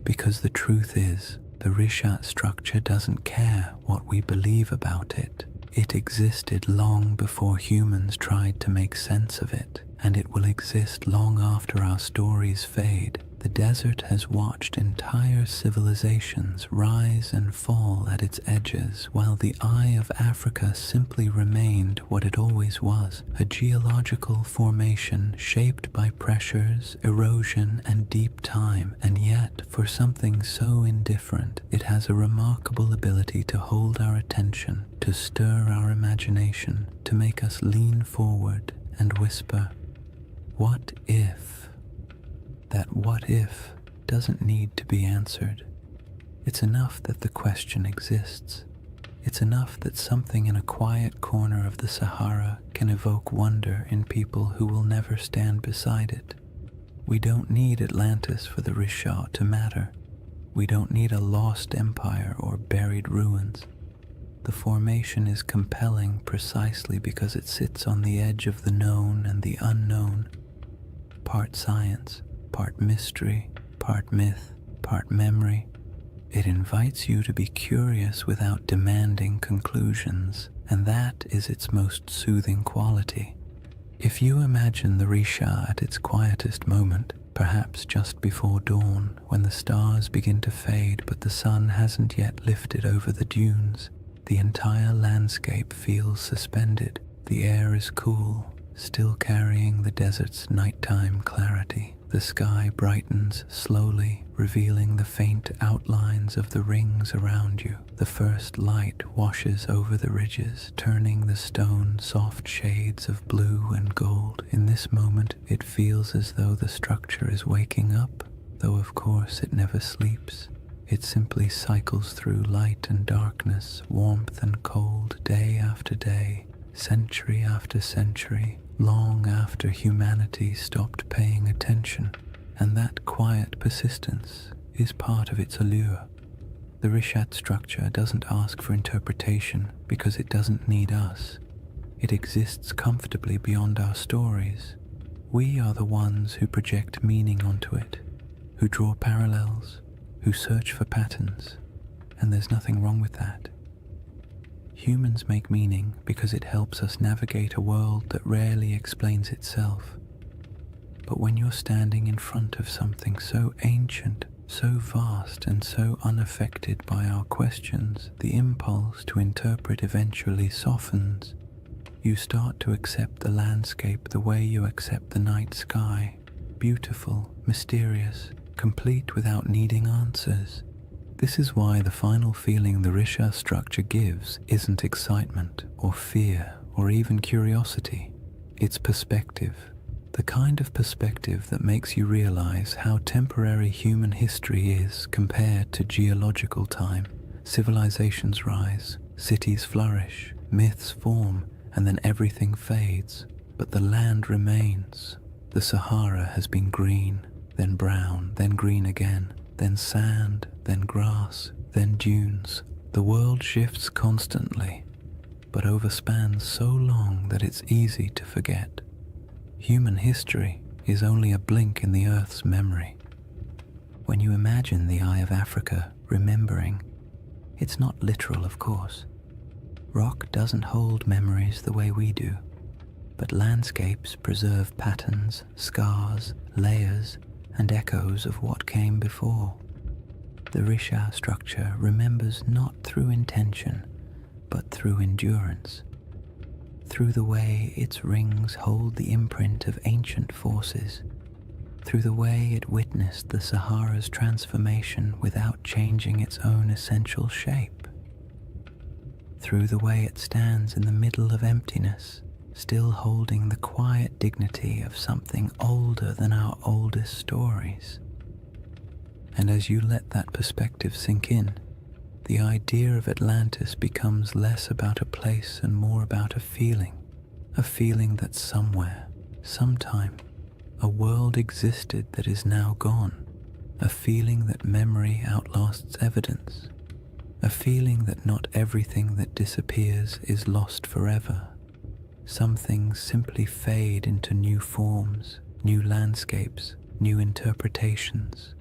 Because the truth is, the Rishat structure doesn't care what we believe about it. It existed long before humans tried to make sense of it, and it will exist long after our stories fade. The desert has watched entire civilizations rise and fall at its edges, while the eye of Africa simply remained what it always was, a geological formation shaped by pressures, erosion, and deep time. And yet, for something so indifferent, it has a remarkable ability to hold our attention, to stir our imagination, to make us lean forward and whisper, "What if?" That what if doesn't need to be answered. It's enough that the question exists. It's enough that something in a quiet corner of the Sahara can evoke wonder in people who will never stand beside it. We don't need Atlantis for the Risha to matter. We don't need a lost empire or buried ruins. The formation is compelling precisely because it sits on the edge of the known and the unknown, part science, part mystery, part myth, part memory. It invites you to be curious without demanding conclusions, and that is its most soothing quality. If you imagine the Risha at its quietest moment, perhaps just before dawn, when the stars begin to fade but the sun hasn't yet lifted over the dunes, the entire landscape feels suspended. The air is cool, still carrying the desert's nighttime clarity. The sky brightens slowly, revealing the faint outlines of the rings around you. The first light washes over the ridges, turning the stone soft shades of blue and gold. In this moment, it feels as though the structure is waking up, though of course it never sleeps. It simply cycles through light and darkness, warmth and cold, day after day, century after century, long after humanity stopped paying attention, and that quiet persistence is part of its allure. The Rishat structure doesn't ask for interpretation because it doesn't need us. It exists comfortably beyond our stories. We are the ones who project meaning onto it, who draw parallels, who search for patterns, and there's nothing wrong with that. Humans make meaning because it helps us navigate a world that rarely explains itself. But when you're standing in front of something so ancient, so vast, and so unaffected by our questions, the impulse to interpret eventually softens. You start to accept the landscape the way you accept the night sky, beautiful, mysterious, complete without needing answers. This is why the final feeling the Risha structure gives isn't excitement or fear or even curiosity. It's perspective, the kind of perspective that makes you realize how temporary human history is compared to geological time. Civilizations rise, cities flourish, myths form, and then everything fades. But the land remains. The Sahara has been green, then brown, then green again, then sand, then grass, then dunes. The world shifts constantly, but overspans so long that it's easy to forget. Human history is only a blink in the Earth's memory. When you imagine the Eye of Africa remembering, it's not literal, of course. Rock doesn't hold memories the way we do, but landscapes preserve patterns, scars, layers, and echoes of what came before. The Risha structure remembers not through intention, but through endurance, through the way its rings hold the imprint of ancient forces, through the way it witnessed the Sahara's transformation without changing its own essential shape, through the way it stands in the middle of emptiness, still holding the quiet dignity of something older than our oldest stories. And as you let that perspective sink in, the idea of Atlantis becomes less about a place and more about a feeling that somewhere, sometime, a world existed that is now gone, a feeling that memory outlasts evidence, a feeling that not everything that disappears is lost forever. Some things simply fade into new forms, new landscapes, new interpretations.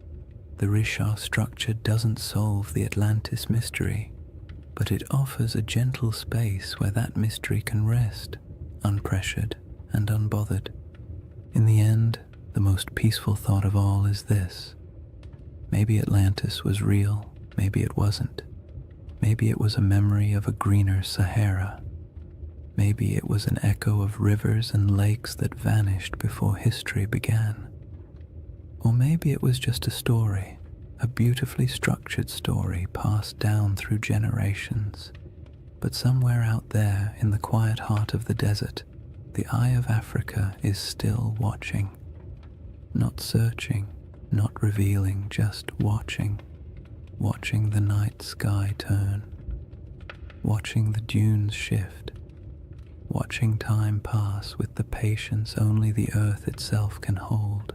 The Risha structure doesn't solve the Atlantis mystery, but it offers a gentle space where that mystery can rest, unpressured and unbothered. In the end, the most peaceful thought of all is this: maybe Atlantis was real, maybe it wasn't. Maybe it was a memory of a greener Sahara. Maybe it was an echo of rivers and lakes that vanished before history began. Or maybe it was just a story, a beautifully structured story passed down through generations. But somewhere out there in the quiet heart of the desert, the Eye of Africa is still watching. Not searching, not revealing, just watching. Watching the night sky turn. Watching the dunes shift. Watching time pass with the patience only the earth itself can hold.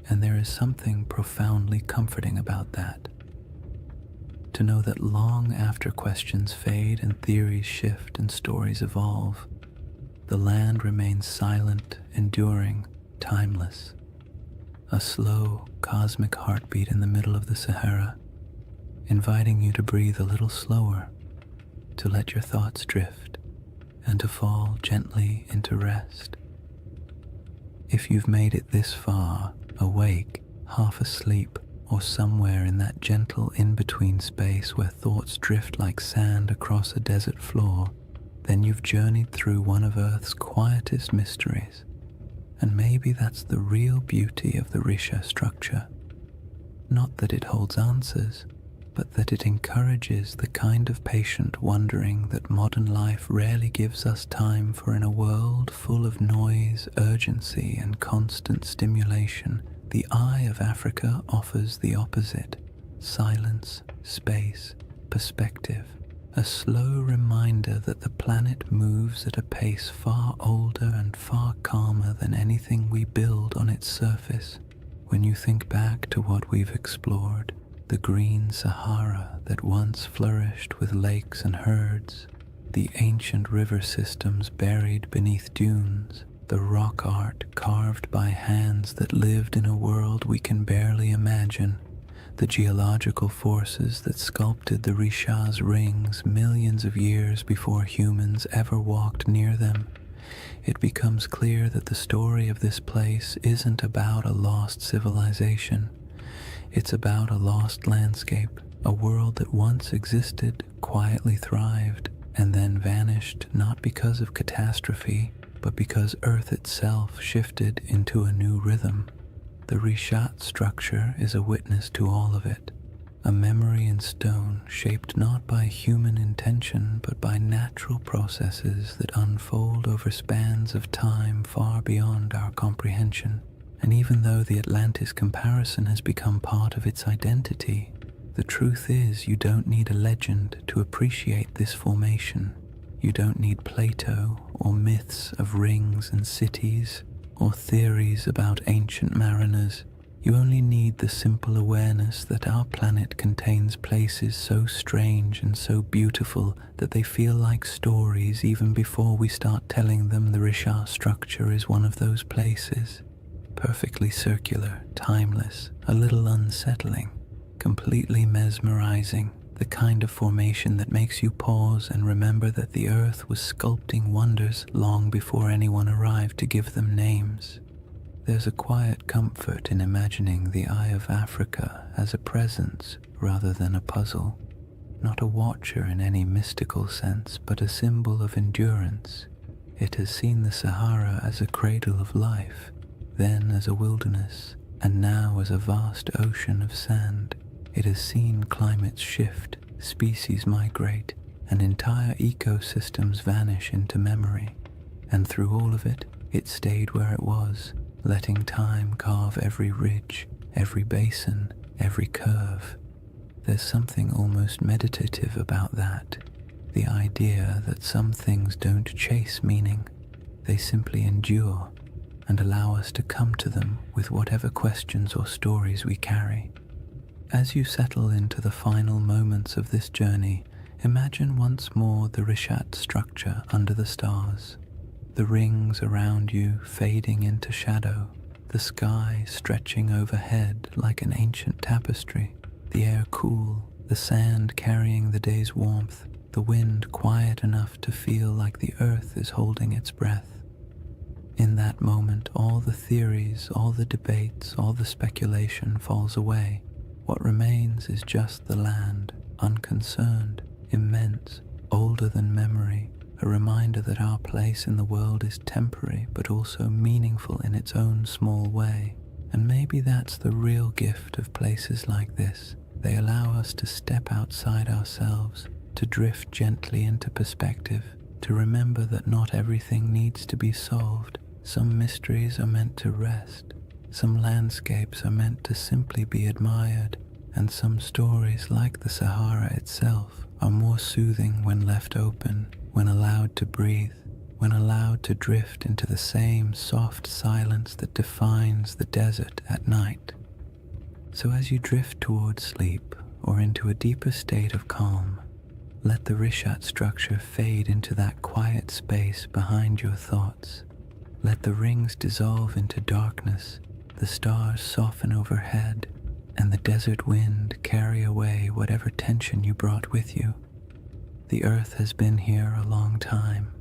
And there is something profoundly comforting about that. To know that long after questions fade and theories shift and stories evolve, the land remains silent, enduring, timeless. A slow, cosmic heartbeat in the middle of the Sahara, inviting you to breathe a little slower, to let your thoughts drift, and to fall gently into rest. If you've made it this far, awake, half asleep, or somewhere in that gentle in-between space where thoughts drift like sand across a desert floor, then you've journeyed through one of Earth's quietest mysteries. And maybe that's the real beauty of the Risha structure. Not that it holds answers, but that it encourages the kind of patient wondering that modern life rarely gives us time for. In a world full of noise, urgency, and constant stimulation, the Eye of Africa offers the opposite: silence, space, perspective, a slow reminder that the planet moves at a pace far older and far calmer than anything we build on its surface. When you think back to what we've explored, the green Sahara that once flourished with lakes and herds, the ancient river systems buried beneath dunes, the rock art carved by hands that lived in a world we can barely imagine, the geological forces that sculpted the Risha's rings millions of years before humans ever walked near them, it becomes clear that the story of this place isn't about a lost civilization. It's about a lost landscape, a world that once existed, quietly thrived, and then vanished not because of catastrophe, but because Earth itself shifted into a new rhythm. The Rishat structure is a witness to all of it, a memory in stone shaped not by human intention but by natural processes that unfold over spans of time far beyond our comprehension. And even though the Atlantis comparison has become part of its identity, the truth is you don't need a legend to appreciate this formation. You don't need Plato or myths of rings and cities or theories about ancient mariners. You only need the simple awareness that our planet contains places so strange and so beautiful that they feel like stories even before we start telling them. The Rishat structure is one of those places. Perfectly circular, timeless, a little unsettling, completely mesmerizing, the kind of formation that makes you pause and remember that the earth was sculpting wonders long before anyone arrived to give them names. There's a quiet comfort in imagining the Eye of Africa as a presence rather than a puzzle, not a watcher in any mystical sense, but a symbol of endurance. It has seen the Sahara as a cradle of life, then as a wilderness, and now as a vast ocean of sand. It has seen climates shift, species migrate, and entire ecosystems vanish into memory. And through all of it, it stayed where it was, letting time carve every ridge, every basin, every curve. There's something almost meditative about that, the idea that some things don't chase meaning, they simply endure and allow us to come to them with whatever questions or stories we carry. As you settle into the final moments of this journey, imagine once more the Rishat structure under the stars, the rings around you fading into shadow, the sky stretching overhead like an ancient tapestry, the air cool, the sand carrying the day's warmth, the wind quiet enough to feel like the earth is holding its breath. In that moment, all the theories, all the debates, all the speculation falls away. What remains is just the land, unconcerned, immense, older than memory, a reminder that our place in the world is temporary but also meaningful in its own small way. And maybe that's the real gift of places like this. They allow us to step outside ourselves, to drift gently into perspective, to remember that not everything needs to be solved. Some mysteries are meant to rest, some landscapes are meant to simply be admired, and some stories, like the Sahara itself, are more soothing when left open, when allowed to breathe, when allowed to drift into the same soft silence that defines the desert at night. So as you drift towards sleep or into a deeper state of calm, let the Rishat structure fade into that quiet space behind your thoughts. Let the rings dissolve into darkness, the stars soften overhead, and the desert wind carry away whatever tension you brought with you. The earth has been here a long time,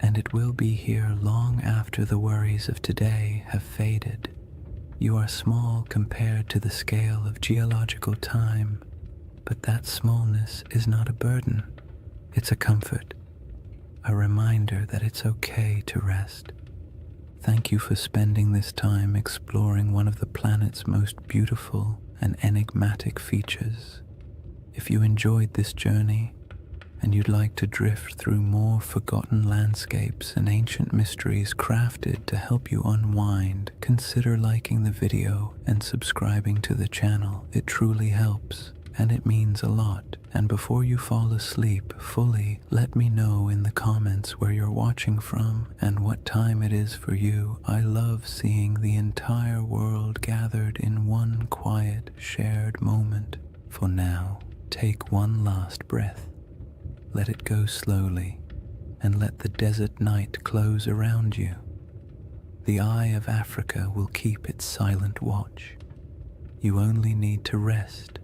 and it will be here long after the worries of today have faded. You are small compared to the scale of geological time, but that smallness is not a burden. It's a comfort, a reminder that it's okay to rest. Thank you for spending this time exploring one of the planet's most beautiful and enigmatic features. If you enjoyed this journey and you'd like to drift through more forgotten landscapes and ancient mysteries crafted to help you unwind, consider liking the video and subscribing to the channel. It truly helps, and it means a lot. And before you fall asleep fully, let me know in the comments where you're watching from and what time it is for you. I love seeing the entire world gathered in one quiet, shared moment. For now, take one last breath. Let it go slowly, and let the desert night close around you. The Eye of Africa will keep its silent watch. You only need to rest.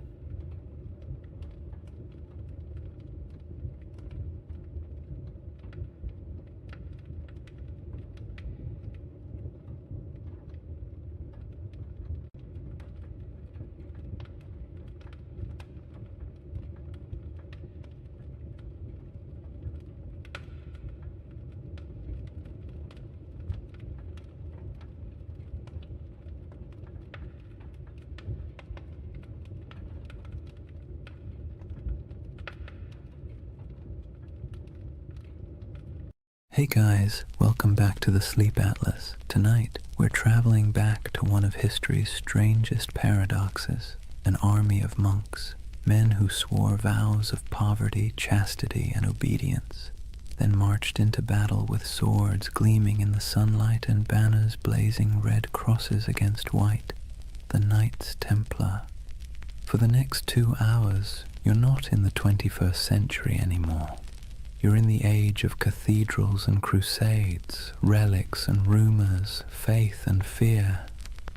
Hey guys, welcome back to the Sleep Atlas. Tonight, we're traveling back to one of history's strangest paradoxes, an army of monks, men who swore vows of poverty, chastity, and obedience, then marched into battle with swords gleaming in the sunlight and banners blazing red crosses against white, the Knights Templar. For the next 2 hours, you're not in the 21st century anymore. You're in the age of cathedrals and crusades, relics and rumors, faith and fear.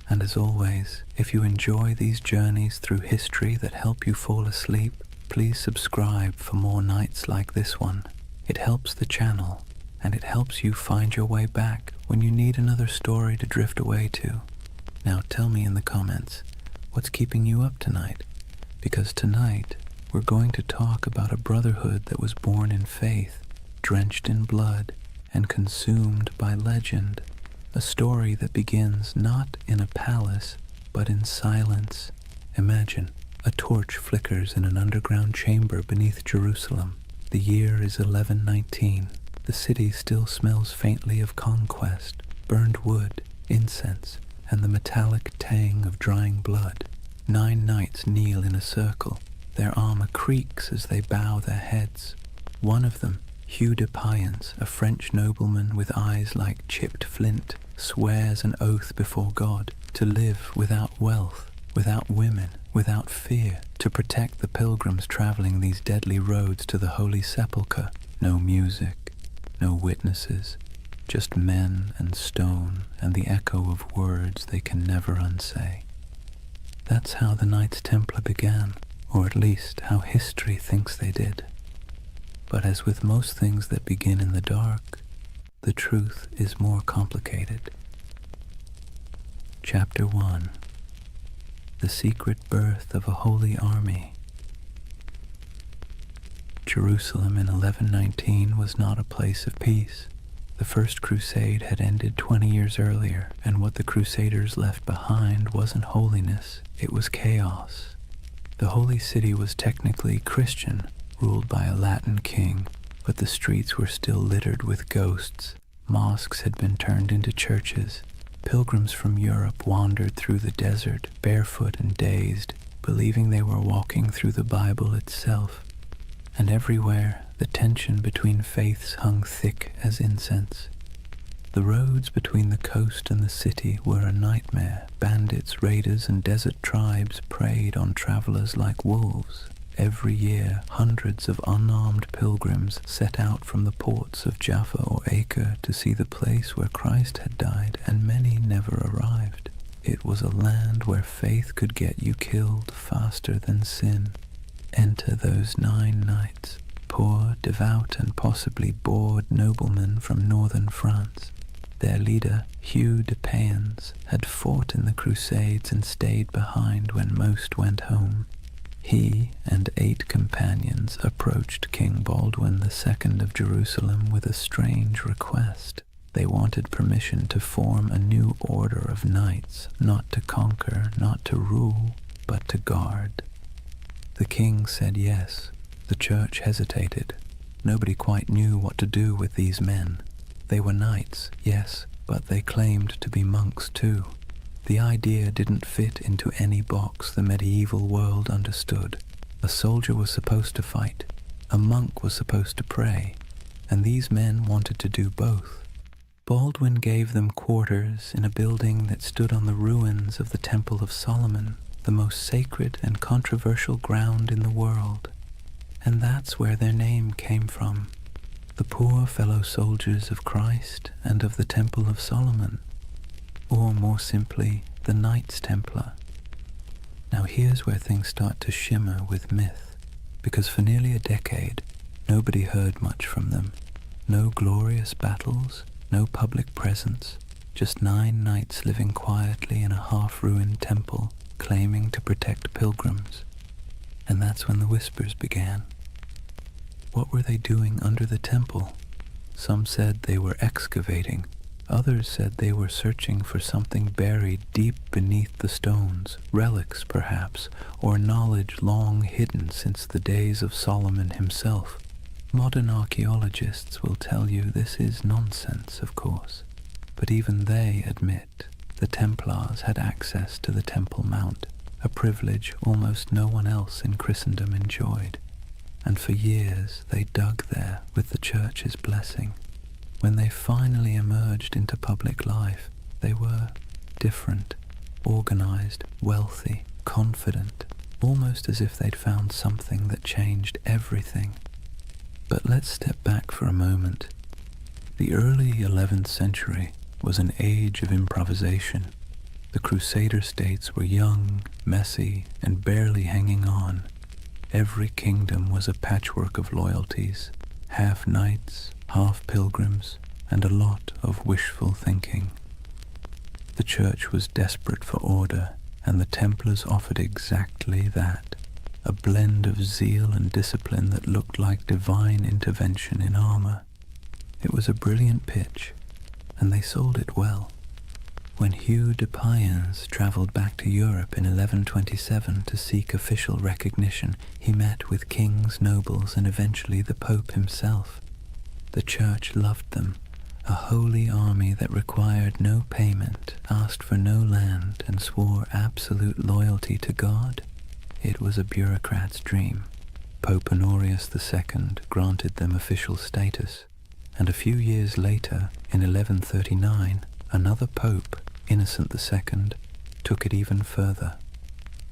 And as always, if you enjoy these journeys through history that help you fall asleep, please subscribe for more nights like this one. It helps the channel, and it helps you find your way back when you need another story to drift away to. Now tell me in the comments, what's keeping you up tonight? Because tonight, we're going to talk about a brotherhood that was born in faith, drenched in blood, and consumed by legend. A story that begins not in a palace, but in silence. Imagine, a torch flickers in an underground chamber beneath Jerusalem. The year is 1119. The city still smells faintly of conquest, burned wood, incense, and the metallic tang of drying blood. 9 knights kneel in a circle. Their armor creaks as they bow their heads. One of them, Hugh de Payens, a French nobleman with eyes like chipped flint, swears an oath before God to live without wealth, without women, without fear, to protect the pilgrims traveling these deadly roads to the Holy Sepulchre. No music, no witnesses, just men and stone and the echo of words they can never unsay. That's how the Knights Templar began, or at least how history thinks they did. But as with most things that begin in the dark, the truth is more complicated. Chapter 1. The Secret Birth of a Holy Army. Jerusalem in 1119 was not a place of peace. The First Crusade had ended 20 years earlier, and what the Crusaders left behind wasn't holiness, it was chaos. The Holy City was technically Christian, ruled by a Latin king, but the streets were still littered with ghosts. Mosques had been turned into churches. Pilgrims from Europe wandered through the desert, barefoot and dazed, believing they were walking through the Bible itself. And everywhere, the tension between faiths hung thick as incense. The roads between the coast and the city were a nightmare. Bandits, raiders, and desert tribes preyed on travelers like wolves. Every year, hundreds of unarmed pilgrims set out from the ports of Jaffa or Acre to see the place where Christ had died, and many never arrived. It was a land where faith could get you killed faster than sin. Enter those 9 knights, poor, devout, and possibly bored noblemen from northern France. Their leader, Hugh de Payens, had fought in the Crusades and stayed behind when most went home. He and 8 companions approached King Baldwin II of Jerusalem with a strange request. They wanted permission to form a new order of knights, not to conquer, not to rule, but to guard. The king said yes. The church hesitated. Nobody quite knew what to do with these men. They were knights, yes, but they claimed to be monks too. The idea didn't fit into any box the medieval world understood. A soldier was supposed to fight, a monk was supposed to pray, and these men wanted to do both. Baldwin gave them quarters in a building that stood on the ruins of the Temple of Solomon, the most sacred and controversial ground in the world. And that's where their name came from. The poor fellow soldiers of Christ and of the Temple of Solomon, or more simply, the Knights Templar. Now here's where things start to shimmer with myth, because for nearly a decade, nobody heard much from them. No glorious battles, no public presence, just 9 knights living quietly in a half-ruined temple, claiming to protect pilgrims. And that's when the whispers began. What were they doing under the temple? Some said they were excavating. Others said they were searching for something buried deep beneath the stones, relics perhaps, or knowledge long hidden since the days of Solomon himself. Modern archaeologists will tell you this is nonsense, of course, but even they admit the Templars had access to the Temple Mount, a privilege almost no one else in Christendom enjoyed, and for years they dug there with the Church's blessing. When they finally emerged into public life, they were different, organized, wealthy, confident, almost as if they'd found something that changed everything. But let's step back for a moment. The early 11th century was an age of improvisation. The Crusader states were young, messy, and barely hanging on. Every kingdom was a patchwork of loyalties, half knights, half pilgrims, and a lot of wishful thinking. The Church was desperate for order, and the Templars offered exactly that, a blend of zeal and discipline that looked like divine intervention in armor. It was a brilliant pitch, and they sold it well. When Hugh de Payens travelled back to Europe in 1127 to seek official recognition, he met with kings, nobles, and eventually the Pope himself. The Church loved them, a holy army that required no payment, asked for no land, and swore absolute loyalty to God. It was a bureaucrat's dream. Pope Honorius II granted them official status, and a few years later, in 1139, another pope, Innocent II, took it even further.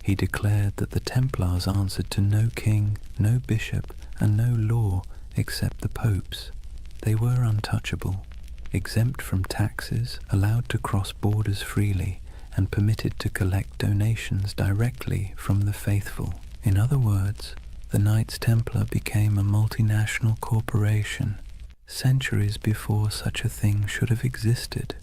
He declared that the Templars answered to no king, no bishop, and no law except the popes. They were untouchable, exempt from taxes, allowed to cross borders freely, and permitted to collect donations directly from the faithful. In other words, the Knights Templar became a multinational corporation, centuries before such a thing should have existed.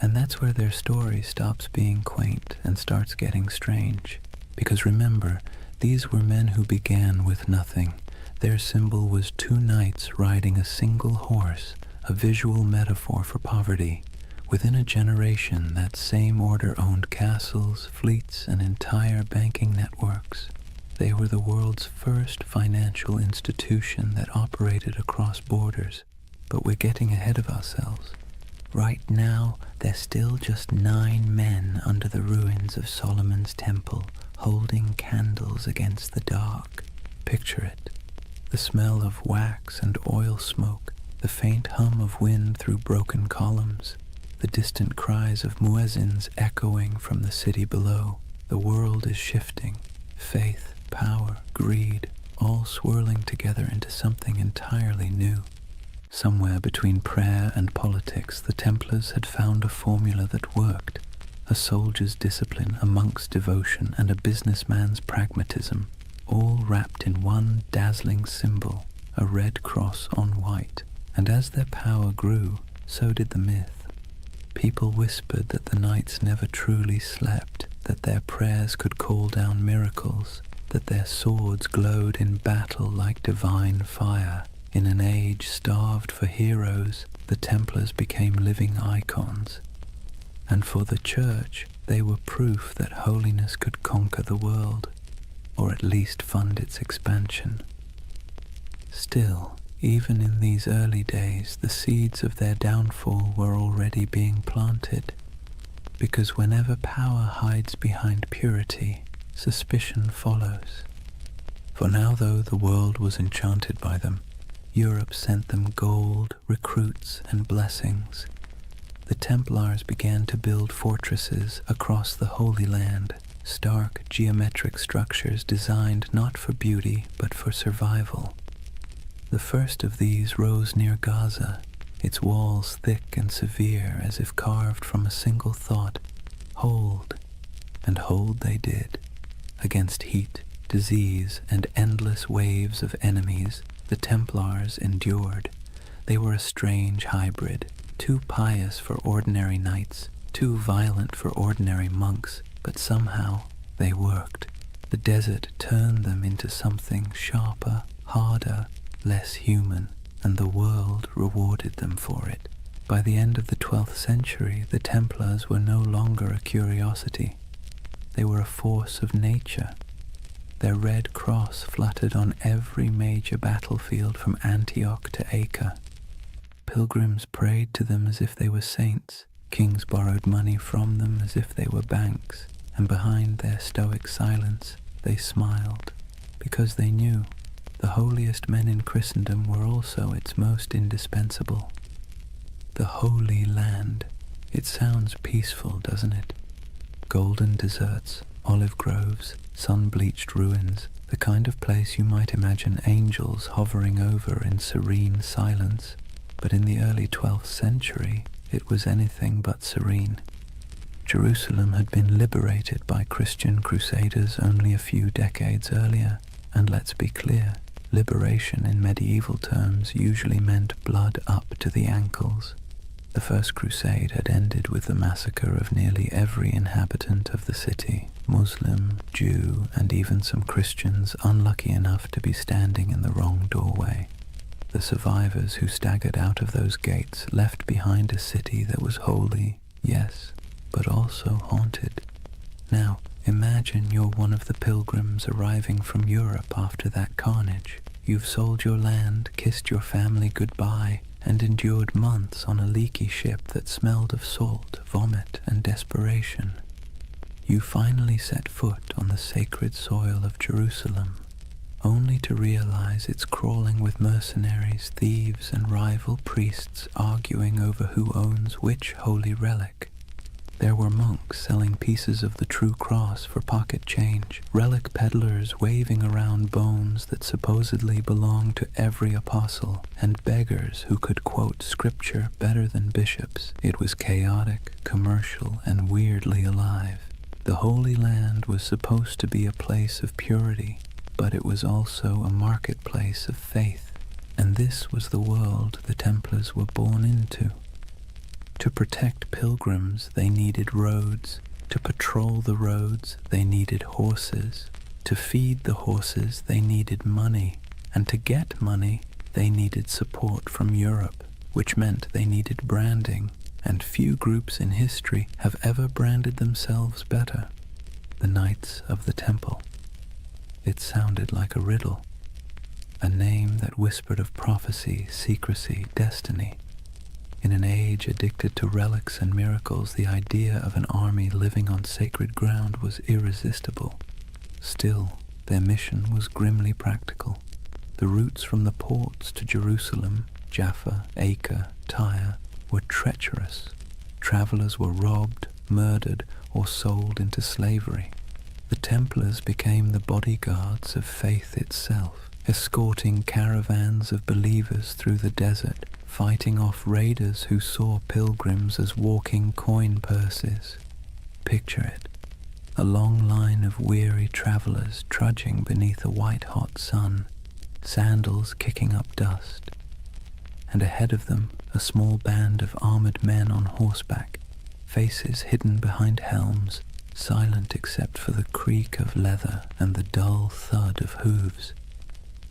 And that's where their story stops being quaint and starts getting strange. Because remember, these were men who began with nothing. Their symbol was two knights riding a single horse, a visual metaphor for poverty. Within a generation, that same order owned castles, fleets, and entire banking networks. They were the world's first financial institution that operated across borders. But we're getting ahead of ourselves. Right now, there's still just 9 men under the ruins of Solomon's temple, holding candles against the dark. Picture it. The smell of wax and oil smoke, the faint hum of wind through broken columns, the distant cries of muezzins echoing from the city below. The world is shifting. Faith, power, greed, all swirling together into something entirely new. Somewhere between prayer and politics, the Templars had found a formula that worked. A soldier's discipline, a monk's devotion, and a businessman's pragmatism, all wrapped in one dazzling symbol, a red cross on white. And as their power grew, so did the myth. People whispered that the knights never truly slept, that their prayers could call down miracles, that their swords glowed in battle like divine fire. In an age starved for heroes, the Templars became living icons. And for the Church, they were proof that holiness could conquer the world, or at least fund its expansion. Still, even in these early days, the seeds of their downfall were already being planted, because whenever power hides behind purity, suspicion follows. For now, though the world was enchanted by them, Europe sent them gold, recruits, and blessings. The Templars began to build fortresses across the Holy Land, stark geometric structures designed not for beauty but for survival. The first of these rose near Gaza, its walls thick and severe as if carved from a single thought: hold. And hold they did. Against heat, disease, and endless waves of enemies, the Templars endured. They were a strange hybrid, too pious for ordinary knights, too violent for ordinary monks, but somehow they worked. The desert turned them into something sharper, harder, less human, and the world rewarded them for it. By the end of the 12th century, the Templars were no longer a curiosity. They were a force of nature. Their red cross fluttered on every major battlefield from Antioch to Acre. Pilgrims prayed to them as if they were saints. Kings borrowed money from them as if they were banks, and behind their stoic silence they smiled, because they knew the holiest men in Christendom were also its most indispensable. The Holy Land. It sounds peaceful, doesn't it? Golden deserts, olive groves, sun-bleached ruins, the kind of place you might imagine angels hovering over in serene silence. But in the early 12th century, it was anything but serene. Jerusalem had been liberated by Christian crusaders only a few decades earlier, and let's be clear, liberation in medieval terms usually meant blood up to the ankles. The First Crusade had ended with the massacre of nearly every inhabitant of the city, Muslim, Jew, and even some Christians unlucky enough to be standing in the wrong doorway. The survivors who staggered out of those gates left behind a city that was holy, yes, but also haunted. Now, imagine you're one of the pilgrims arriving from Europe after that carnage. You've sold your land, kissed your family goodbye, and endured months on a leaky ship that smelled of salt, vomit, and desperation. You finally set foot on the sacred soil of Jerusalem, only to realize it's crawling with mercenaries, thieves, and rival priests arguing over who owns which holy relic. There were monks selling pieces of the true cross for pocket change, relic peddlers waving around bones that supposedly belonged to every apostle, and beggars who could quote scripture better than bishops. It was chaotic, commercial, and weirdly alive. The Holy Land was supposed to be a place of purity, but it was also a marketplace of faith, and this was the world the Templars were born into. To protect pilgrims, they needed roads. To patrol the roads, they needed horses. To feed the horses, they needed money. And to get money, they needed support from Europe, which meant they needed branding. And few groups in history have ever branded themselves better. The Knights of the Temple. It sounded like a riddle. A name that whispered of prophecy, secrecy, destiny. In an age addicted to relics and miracles, the idea of an army living on sacred ground was irresistible. Still, their mission was grimly practical. The routes from the ports to Jerusalem, Jaffa, Acre, Tyre, were treacherous. Travelers were robbed, murdered, or sold into slavery. The Templars became the bodyguards of faith itself, escorting caravans of believers through the desert, fighting off raiders who saw pilgrims as walking coin purses. Picture it, a long line of weary travelers trudging beneath a white-hot sun, sandals kicking up dust, and ahead of them a small band of armored men on horseback, faces hidden behind helms, silent except for the creak of leather and the dull thud of hooves.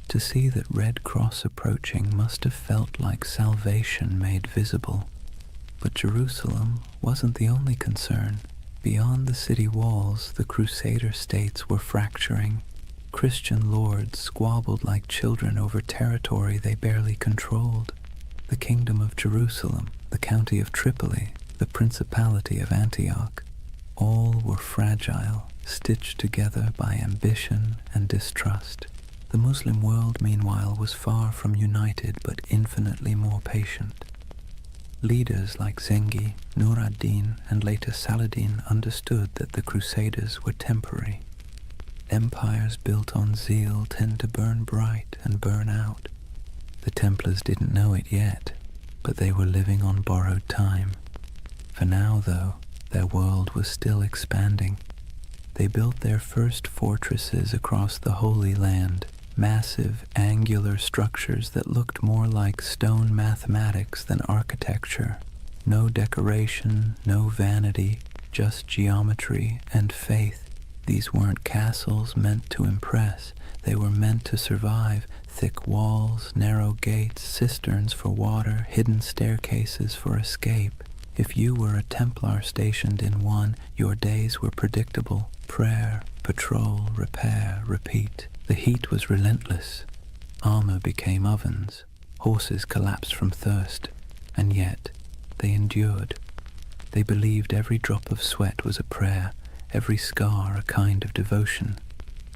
To see that Red Cross approaching must have felt like salvation made visible. But Jerusalem wasn't the only concern. Beyond the city walls, the Crusader states were fracturing. Christian lords squabbled like children over territory they barely controlled. The Kingdom of Jerusalem, the County of Tripoli, the Principality of Antioch, all were fragile, stitched together by ambition and distrust. The Muslim world, meanwhile, was far from united but infinitely more patient. Leaders like Zengi, Nur ad-Din, and later Saladin understood that the Crusaders were temporary. Empires built on zeal tend to burn bright and burn out. The Templars didn't know it yet, but they were living on borrowed time. For now, though, their world was still expanding. They built their first fortresses across the Holy Land, massive, angular structures that looked more like stone mathematics than architecture. No decoration, no vanity, just geometry and faith. These weren't castles meant to impress. They were meant to survive. Thick walls, narrow gates, cisterns for water, hidden staircases for escape. If you were a Templar stationed in one, your days were predictable. Prayer, patrol, repair, repeat. The heat was relentless. Armor became ovens. Horses collapsed from thirst. And yet, they endured. They believed every drop of sweat was a prayer, every scar a kind of devotion.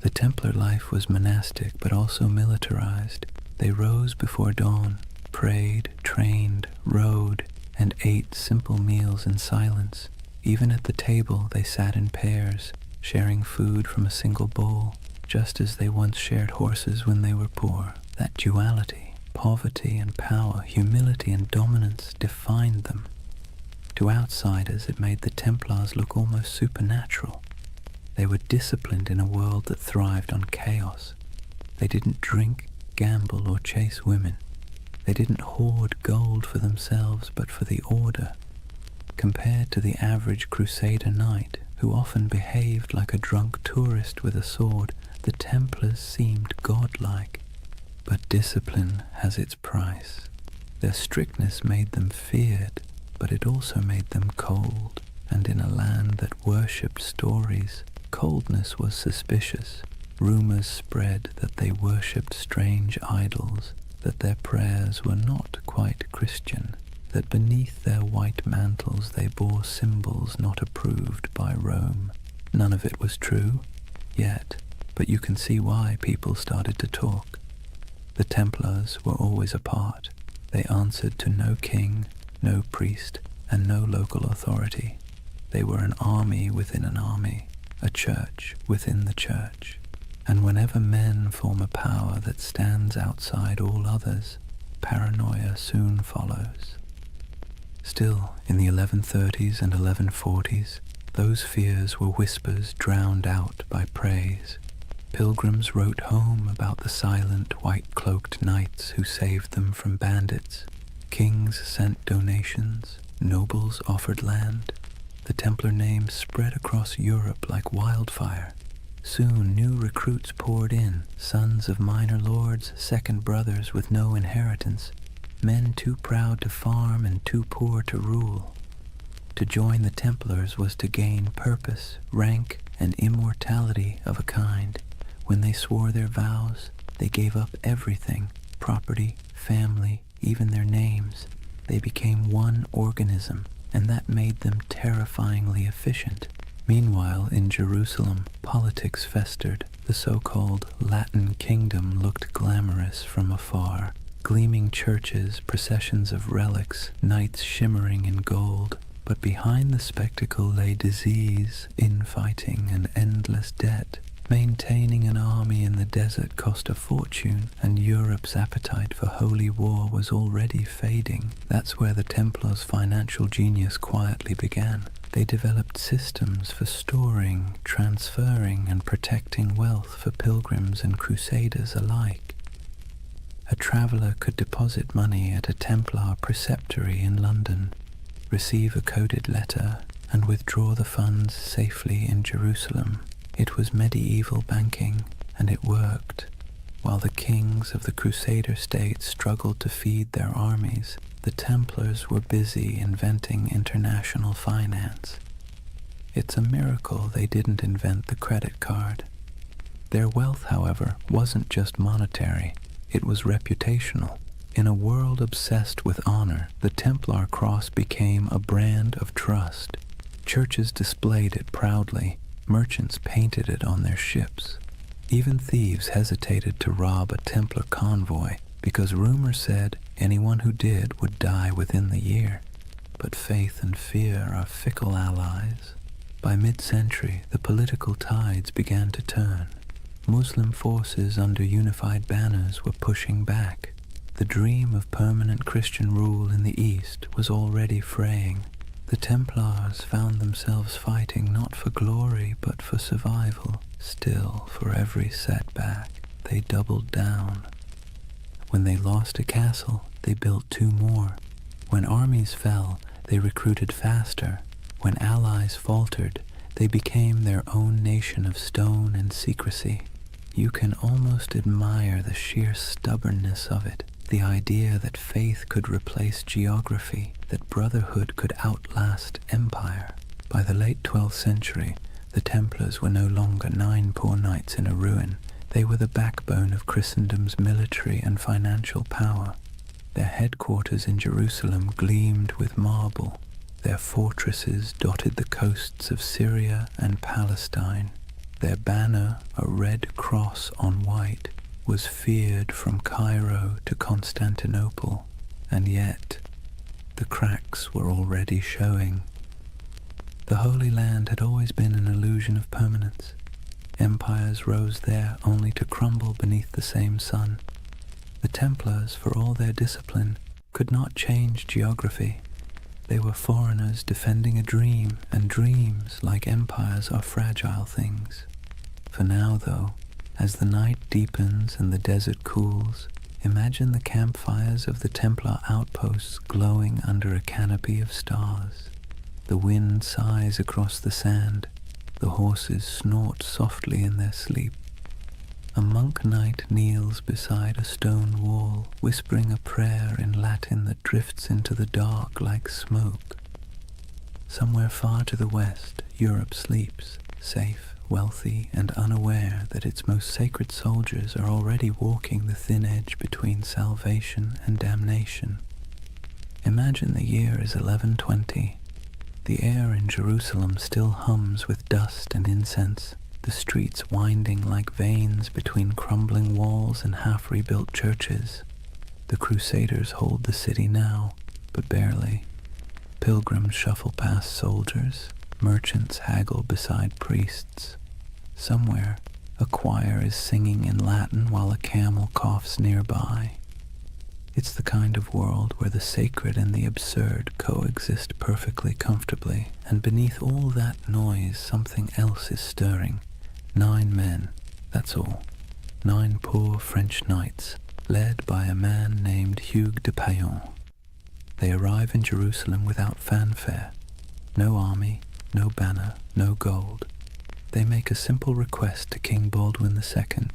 The Templar life was monastic but also militarized. They rose before dawn, prayed, trained, rode, and ate simple meals in silence. Even at the table they sat in pairs, sharing food from a single bowl, just as they once shared horses when they were poor. That duality, poverty and power, humility and dominance, defined them. To outsiders it made the Templars look almost supernatural. They were disciplined in a world that thrived on chaos. They didn't drink, gamble, or chase women. They didn't hoard gold for themselves, but for the order. Compared to the average Crusader knight, who often behaved like a drunk tourist with a sword, the Templars seemed godlike. But discipline has its price. Their strictness made them feared, but it also made them cold. And in a land that worshipped stories, coldness was suspicious. Rumors spread that they worshipped strange idols, that their prayers were not quite Christian, that beneath their white mantles they bore symbols not approved by Rome. None of it was true, yet, but you can see why people started to talk. The Templars were always apart. They answered to no king, no priest, and no local authority. They were an army within an army, a church within the church. And whenever men form a power that stands outside all others, paranoia soon follows. Still, in the 1130s and 1140s, those fears were whispers drowned out by praise. Pilgrims wrote home about the silent, white-cloaked knights who saved them from bandits. Kings sent donations, nobles offered land. The Templar name spread across Europe like wildfire. Soon new recruits poured in, sons of minor lords, second brothers with no inheritance, men too proud to farm and too poor to rule. To join the Templars was to gain purpose, rank, and immortality of a kind. When they swore their vows, they gave up everything, property, family, even their names. They became one organism, and that made them terrifyingly efficient. Meanwhile, in Jerusalem, politics festered. The so-called Latin Kingdom looked glamorous from afar. Gleaming churches, processions of relics, knights shimmering in gold. But behind the spectacle lay disease, infighting, and endless debt. Maintaining an army in the desert cost a fortune, and Europe's appetite for holy war was already fading. That's where the Templars' financial genius quietly began. They developed systems for storing, transferring, and protecting wealth for pilgrims and crusaders alike. A traveler could deposit money at a Templar preceptory in London, receive a coded letter, and withdraw the funds safely in Jerusalem. It was medieval banking, and it worked. While the kings of the Crusader states struggled to feed their armies, the Templars were busy inventing international finance. It's a miracle they didn't invent the credit card. Their wealth, however, wasn't just monetary, it was reputational. In a world obsessed with honor, the Templar cross became a brand of trust. Churches displayed it proudly. Merchants painted it on their ships. Even thieves hesitated to rob a Templar convoy because rumor said anyone who did would die within the year. But faith and fear are fickle allies. By mid-century, the political tides began to turn. Muslim forces under unified banners were pushing back. The dream of permanent Christian rule in the East was already fraying. The Templars found themselves fighting not for glory but for survival. Still, for every setback, they doubled down. When they lost a castle, they built two more. When armies fell, they recruited faster. When allies faltered, they became their own nation of stone and secrecy. You can almost admire the sheer stubbornness of it. The idea that faith could replace geography, that brotherhood could outlast empire. By the late 12th century, the The Templars were no longer 9 poor knights in a ruin. They were the backbone of Christendom's military and financial power. Their headquarters in Jerusalem gleamed with marble. Their fortresses dotted the coasts of Syria and Palestine. Their banner, a red cross on white, was feared from Cairo to Constantinople, and yet the cracks were already showing. The Holy Land had always been an illusion of permanence. Empires rose there only to crumble beneath the same sun. The Templars, for all their discipline, could not change geography. They were foreigners defending a dream, and dreams, like empires, are fragile things. For now, though, as the night deepens and the desert cools, imagine the campfires of the Templar outposts glowing under a canopy of stars. The wind sighs across the sand. The horses snort softly in their sleep. A monk knight kneels beside a stone wall, whispering a prayer in Latin that drifts into the dark like smoke. Somewhere far to the west, Europe sleeps, safe, wealthy, and unaware that its most sacred soldiers are already walking the thin edge between salvation and damnation. Imagine the year is 1120. The air in Jerusalem still hums with dust and incense, the streets winding like veins between crumbling walls and half-rebuilt churches. The Crusaders hold the city now, but barely. Pilgrims shuffle past soldiers, merchants haggle beside priests. Somewhere, a choir is singing in Latin while a camel coughs nearby. It's the kind of world where the sacred and the absurd coexist perfectly comfortably, and beneath all that noise something else is stirring. 9 men, that's all. 9 poor French knights, led by a man named Hugues de Payan. They arrive in Jerusalem without fanfare. No army, no banner, no gold. They make a simple request to King Baldwin II,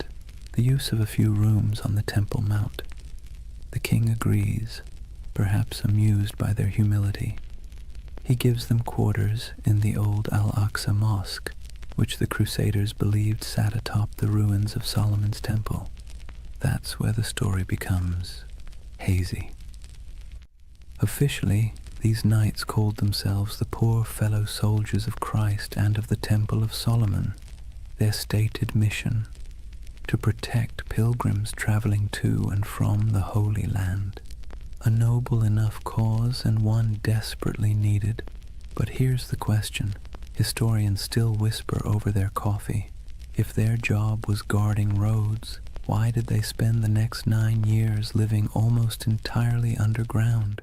the use of a few rooms on the Temple Mount. The king agrees, perhaps amused by their humility. He gives them quarters in the old Al-Aqsa Mosque, which the Crusaders believed sat atop the ruins of Solomon's Temple. That's where the story becomes hazy. Officially, these knights called themselves the poor fellow soldiers of Christ and of the Temple of Solomon. Their stated mission: to protect pilgrims traveling to and from the Holy Land. A noble enough cause and one desperately needed. But here's the question. Historians still whisper over their coffee. If their job was guarding roads, why did they spend the next 9 years living almost entirely underground?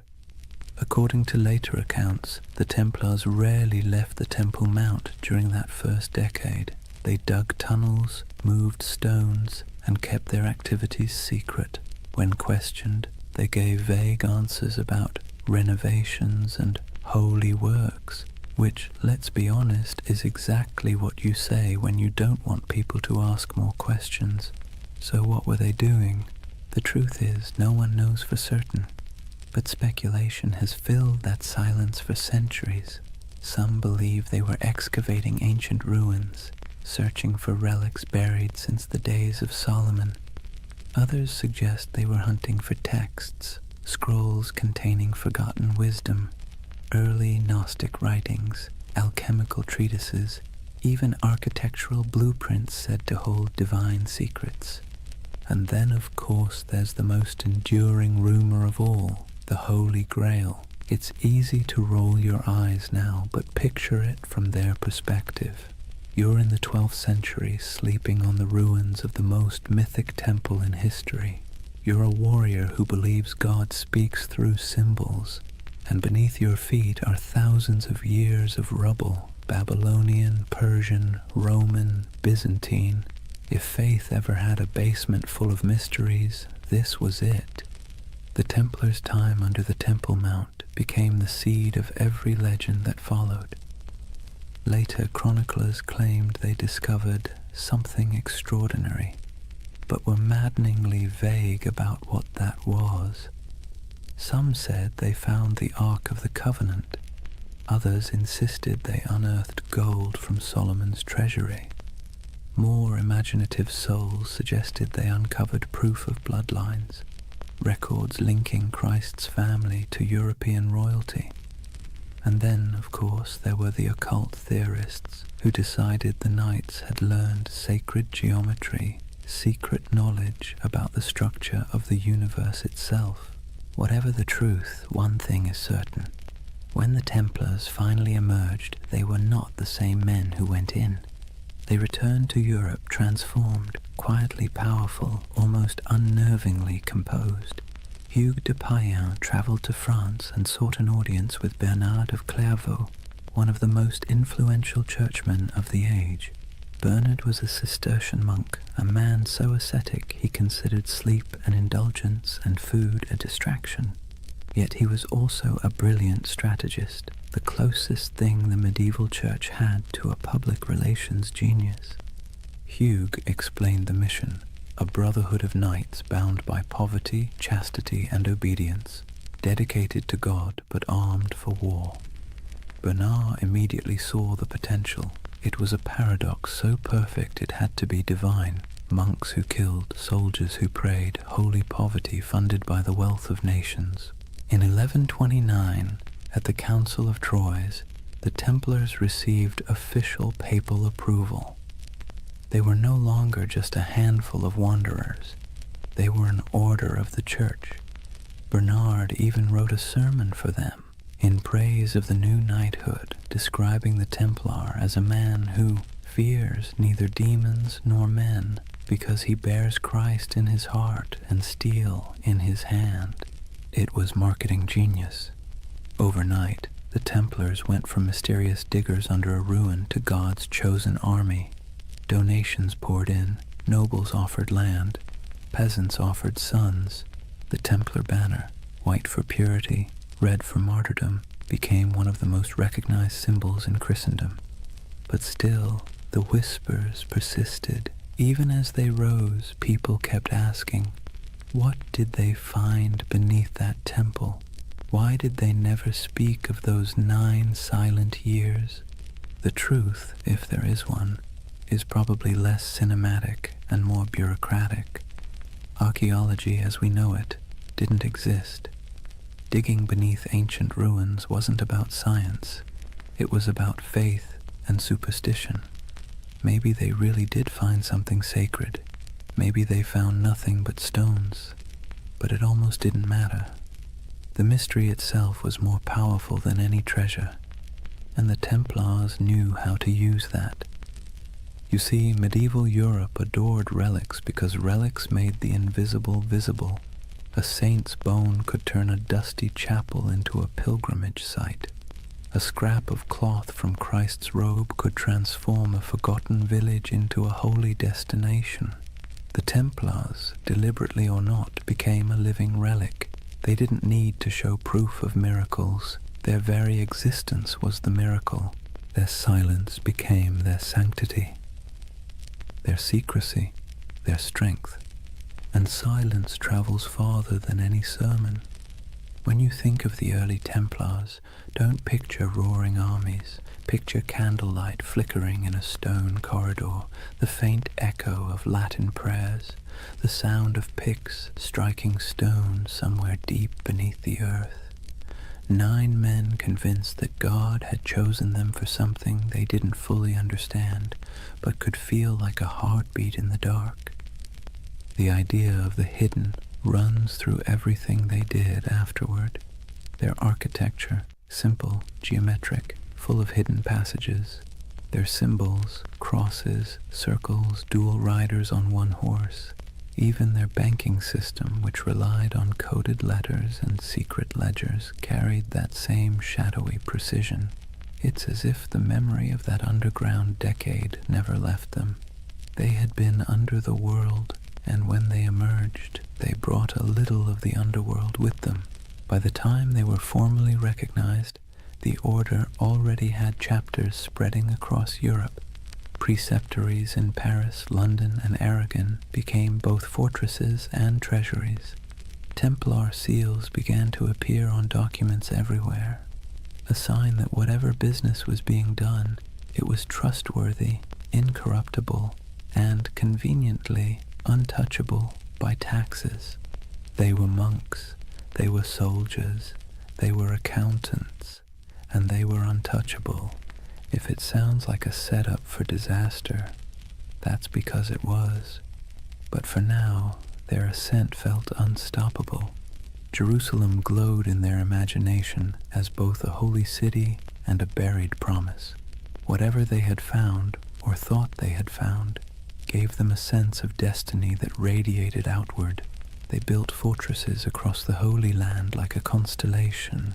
According to later accounts, the Templars rarely left the Temple Mount during that first decade. They dug tunnels, moved stones, and kept their activities secret. When questioned, they gave vague answers about renovations and holy works, which, let's be honest, is exactly what you say when you don't want people to ask more questions. So what were they doing? The truth is, no one knows for certain. But speculation has filled that silence for centuries. Some believe they were excavating ancient ruins, searching for relics buried since the days of Solomon. Others suggest they were hunting for texts, scrolls containing forgotten wisdom, early Gnostic writings, alchemical treatises, even architectural blueprints said to hold divine secrets. And then, of course, there's the most enduring rumor of all, the Holy Grail. It's easy to roll your eyes now, but picture it from their perspective. You're in the 12th century, sleeping on the ruins of the most mythic temple in history. You're a warrior who believes God speaks through symbols, and beneath your feet are thousands of years of rubble, Babylonian, Persian, Roman, Byzantine. If faith ever had a basement full of mysteries, this was it. The Templars' time under the Temple Mount became the seed of every legend that followed. Later chroniclers claimed they discovered something extraordinary, but were maddeningly vague about what that was. Some said they found the Ark of the Covenant. Others insisted they unearthed gold from Solomon's treasury. More imaginative souls suggested they uncovered proof of bloodlines, records linking Christ's family to European royalty. And then, of course, there were the occult theorists who decided the knights had learned sacred geometry, secret knowledge about the structure of the universe itself. Whatever the truth, one thing is certain. When the Templars finally emerged, they were not the same men who went in. They returned to Europe transformed, quietly powerful, almost unnervingly composed. Hugues de Payen travelled to France and sought an audience with Bernard of Clairvaux, one of the most influential churchmen of the age. Bernard was a Cistercian monk, a man so ascetic he considered sleep an indulgence and food a distraction. Yet he was also a brilliant strategist, the closest thing the medieval church had to a public relations genius. Hugues explained the mission, a brotherhood of knights bound by poverty, chastity, and obedience, dedicated to God but armed for war. Bernard immediately saw the potential. It was a paradox so perfect it had to be divine. Monks who killed, soldiers who prayed, holy poverty funded by the wealth of nations. In 1129, at the Council of Troyes, the Templars received official papal approval. They were no longer just a handful of wanderers. They were an order of the Church. Bernard even wrote a sermon for them in praise of the new knighthood, describing the Templar as a man who fears neither demons nor men, because he bears Christ in his heart and steel in his hand. It was marketing genius. Overnight, the Templars went from mysterious diggers under a ruin to God's chosen army. Donations poured in, nobles offered land, peasants offered sons. The Templar banner, white for purity, red for martyrdom, became one of the most recognized symbols in Christendom. But still, the whispers persisted. Even as they rose, people kept asking, what did they find beneath that temple? Why did they never speak of those 9 silent years? The truth, if there is one, is probably less cinematic and more bureaucratic. Archaeology as we know it didn't exist. Digging beneath ancient ruins wasn't about science. It was about faith and superstition. Maybe they really did find something sacred. Maybe they found nothing but stones. But it almost didn't matter. The mystery itself was more powerful than any treasure, and the Templars knew how to use that. You see, medieval Europe adored relics because relics made the invisible visible. A saint's bone could turn a dusty chapel into a pilgrimage site. A scrap of cloth from Christ's robe could transform a forgotten village into a holy destination. The Templars, deliberately or not, became a living relic. They didn't need to show proof of miracles. Their very existence was the miracle. Their silence became their sanctity, their secrecy, their strength. And silence travels farther than any sermon. When you think of the early Templars, don't picture roaring armies. Picture candlelight flickering in a stone corridor, the faint echo of Latin prayers, the sound of picks striking stone somewhere deep beneath the earth. 9 men convinced that God had chosen them for something they didn't fully understand, but could feel like a heartbeat in the dark. The idea of the hidden runs through everything they did afterward. Their architecture, simple, geometric, full of hidden passages. Their symbols, crosses, circles, dual riders on one horse. Even their banking system, which relied on coded letters and secret ledgers, carried that same shadowy precision. It's as if the memory of that underground decade never left them. They had been under the world, and when they emerged, they brought a little of the underworld with them. By the time they were formally recognized, the order already had chapters spreading across Europe. Preceptories in Paris, London, and Aragon became both fortresses and treasuries. Templar seals began to appear on documents everywhere. a sign that whatever business was being done, it was trustworthy, incorruptible, and conveniently untouchable by taxes. They were monks, they were soldiers, they were accountants, and they were untouchable. If it sounds like a setup for disaster, that's because it was. But for now, their ascent felt unstoppable. Jerusalem glowed in their imagination as both a holy city and a buried promise. Whatever they had found, or thought they had found, gave them a sense of destiny that radiated outward. They built fortresses across the Holy Land like a constellation,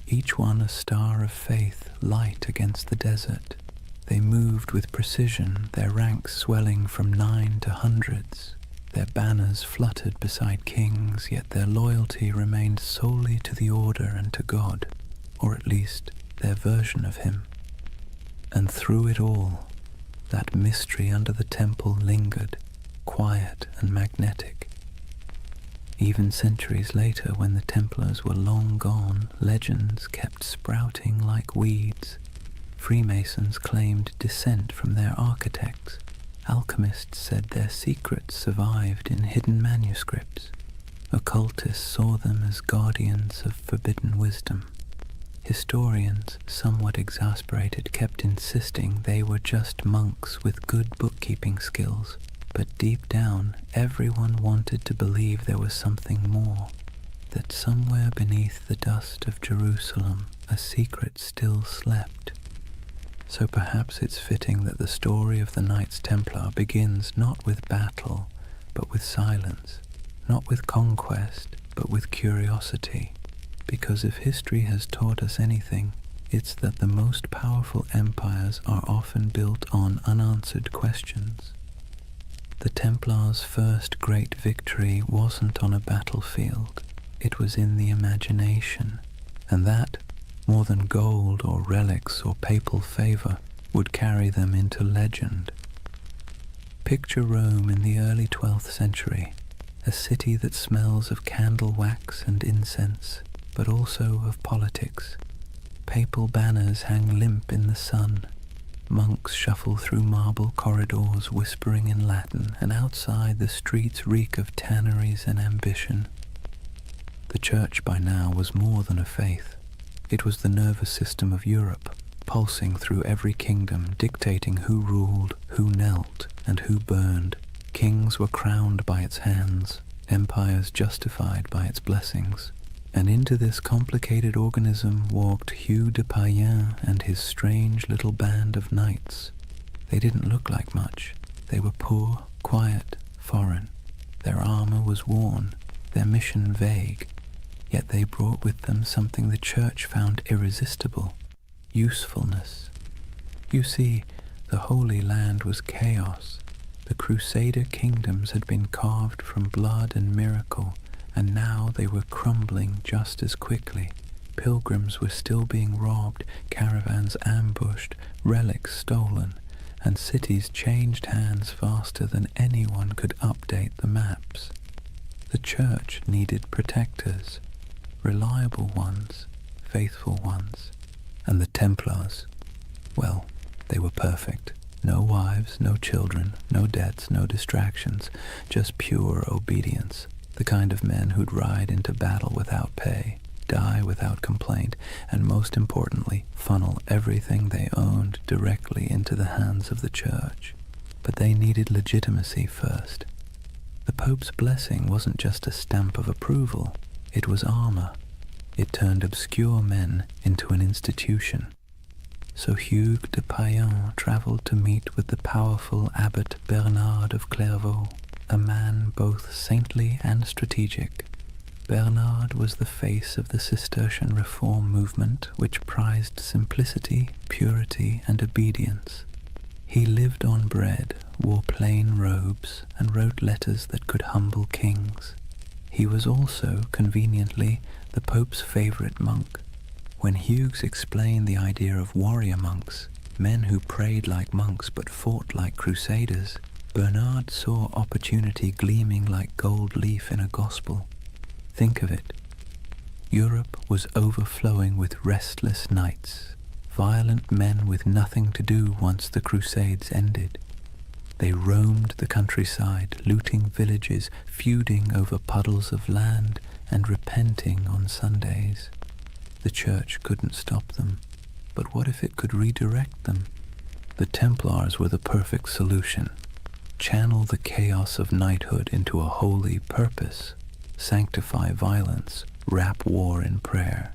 each one a star of faith light against the desert. They moved with precision, their ranks swelling from 9 to hundreds. Their banners fluttered beside kings, yet their loyalty remained solely to the order and to God, or at least their version of him. And through it all, that mystery under the temple lingered, quiet and magnetic. Even centuries later, when the Templars were long gone, legends kept sprouting like weeds. Freemasons claimed descent from their architects. Alchemists said their secrets survived in hidden manuscripts. Occultists saw them as guardians of forbidden wisdom. Historians, somewhat exasperated, kept insisting they were just monks with good bookkeeping skills. But deep down, everyone wanted to believe there was something more, that somewhere beneath the dust of Jerusalem, a secret still slept. So perhaps it's fitting that the story of the Knights Templar begins not with battle, but with silence, not with conquest, but with curiosity. Because if history has taught us anything, it's that the most powerful empires are often built on unanswered questions. The Templars' first great victory wasn't on a battlefield, it was in the imagination, and that, more than gold or relics or papal favor, would carry them into legend. Picture Rome in the early 12th century, a city that smells of candle wax and incense, but also of politics. Papal banners hang limp in the sun. Monks shuffle through marble corridors whispering in Latin, and outside the streets reek of tanneries and ambition. The church by now was more than a faith. It was the nervous system of Europe, pulsing through every kingdom, dictating who ruled, who knelt, and who burned. Kings were crowned by its hands, empires justified by its blessings. And into this complicated organism walked Hugh de Payens and his strange little band of knights. They didn't look like much. They were poor, quiet, foreign. Their armor was worn, their mission vague, yet they brought with them something the church found irresistible: usefulness. You see, the Holy Land was chaos. The Crusader kingdoms had been carved from blood and miracle, and now they were crumbling just as quickly. Pilgrims were still being robbed, caravans ambushed, relics stolen, and cities changed hands faster than anyone could update the maps. The church needed protectors, reliable ones, faithful ones, and the Templars, well, they were perfect. No wives, no children, no debts, no distractions, just pure obedience. The kind of men who'd ride into battle without pay, die without complaint, and most importantly, funnel everything they owned directly into the hands of the church. But they needed legitimacy first. The Pope's blessing wasn't just a stamp of approval, it was armor. It turned obscure men into an institution. So Hugh de Payens travelled to meet with the powerful Abbot Bernard of Clairvaux, a man both saintly and strategic. Bernard was the face of the Cistercian reform movement, which prized simplicity, purity, and obedience. He lived on bread, wore plain robes, and wrote letters that could humble kings. He was also, conveniently, the Pope's favorite monk. When Hughes explained the idea of warrior monks, men who prayed like monks but fought like crusaders, Bernard saw opportunity gleaming like gold leaf in a gospel. Think of it. Europe was overflowing with restless knights, violent men with nothing to do once the Crusades ended. They roamed the countryside, looting villages, feuding over puddles of land, and repenting on Sundays. The church couldn't stop them, but what if it could redirect them? The Templars were the perfect solution. Channel the chaos of knighthood into a holy purpose, sanctify violence, wrap war in prayer.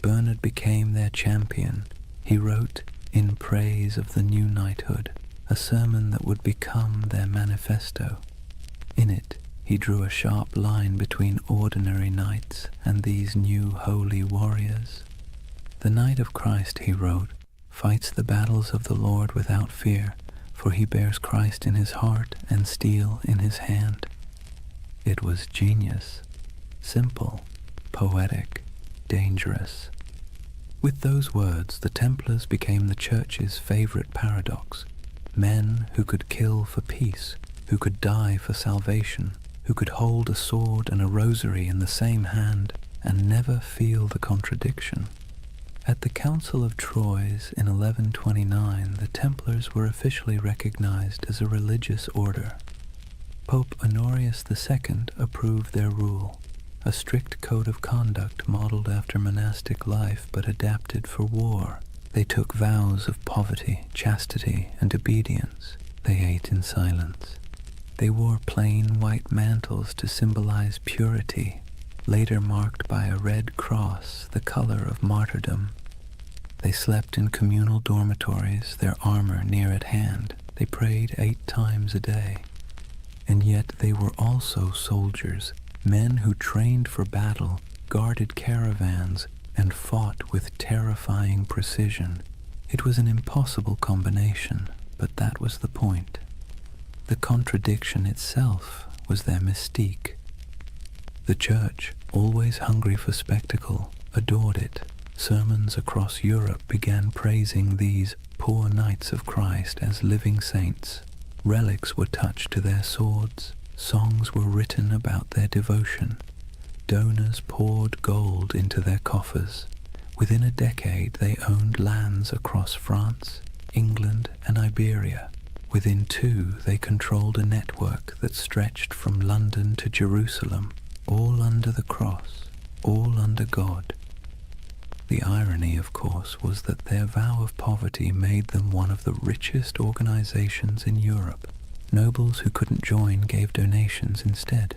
Bernard became their champion. He wrote, in praise of the new knighthood, a sermon that would become their manifesto. In it, he drew a sharp line between ordinary knights and these new holy warriors. The Knight of Christ, he wrote, fights the battles of the Lord without fear, for he bears Christ in his heart and steel in his hand. It was genius, simple, poetic, dangerous. With those words, the Templars became the Church's favorite paradox. Men who could kill for peace, who could die for salvation, who could hold a sword and a rosary in the same hand and never feel the contradiction. At the Council of Troyes in 1129, the Templars were officially recognized as a religious order. Pope Honorius II approved their rule, a strict code of conduct modeled after monastic life but adapted for war. They took vows of poverty, chastity, and obedience. They ate in silence. They wore plain white mantles to symbolize purity, later marked by a red cross, the color of martyrdom. They slept in communal dormitories, their armor near at hand. They prayed 8 times a day. And yet they were also soldiers, men who trained for battle, guarded caravans, and fought with terrifying precision. It was an impossible combination, but that was the point. The contradiction itself was their mystique. The Church, always hungry for spectacle, adored it. Sermons across Europe began praising these poor knights of Christ as living saints. Relics were touched to their swords. Songs were written about their devotion. Donors poured gold into their coffers. Within a decade, they owned lands across France, England, and Iberia. Within 2, they controlled a network that stretched from London to Jerusalem, all under the cross, all under God. The irony, of course, was that their vow of poverty made them one of the richest organizations in Europe. Nobles who couldn't join gave donations instead.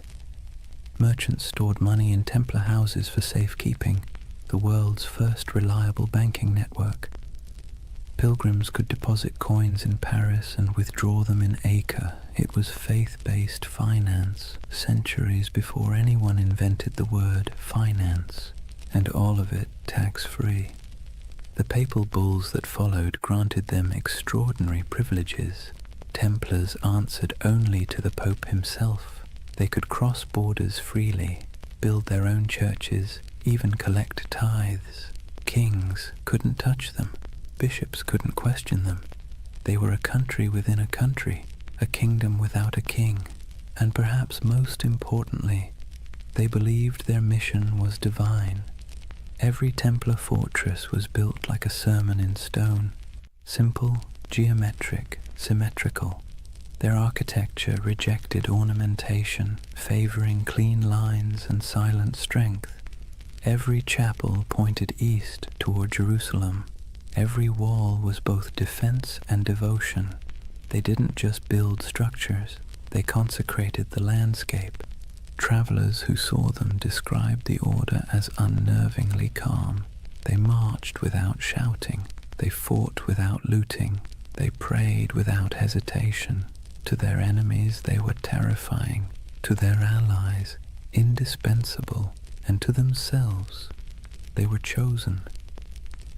Merchants stored money in Templar houses for safekeeping, the world's first reliable banking network. Pilgrims could deposit coins in Paris and withdraw them in Acre. It was faith-based finance, centuries before anyone invented the word finance, and all of it tax-free. The papal bulls that followed granted them extraordinary privileges. Templars answered only to the Pope himself. They could cross borders freely, build their own churches, even collect tithes. Kings couldn't touch them. Bishops couldn't question them. They were a country within a country, a kingdom without a king. And perhaps most importantly, they believed their mission was divine. Every Templar fortress was built like a sermon in stone, simple, geometric, symmetrical. Their architecture rejected ornamentation, favoring clean lines and silent strength. Every chapel pointed east toward Jerusalem. Every wall was both defense and devotion. They didn't just build structures, they consecrated the landscape. Travelers who saw them described the order as unnervingly calm. They marched without shouting. They fought without looting. They prayed without hesitation. To their enemies they were terrifying. To their allies, indispensable. And to themselves, they were chosen.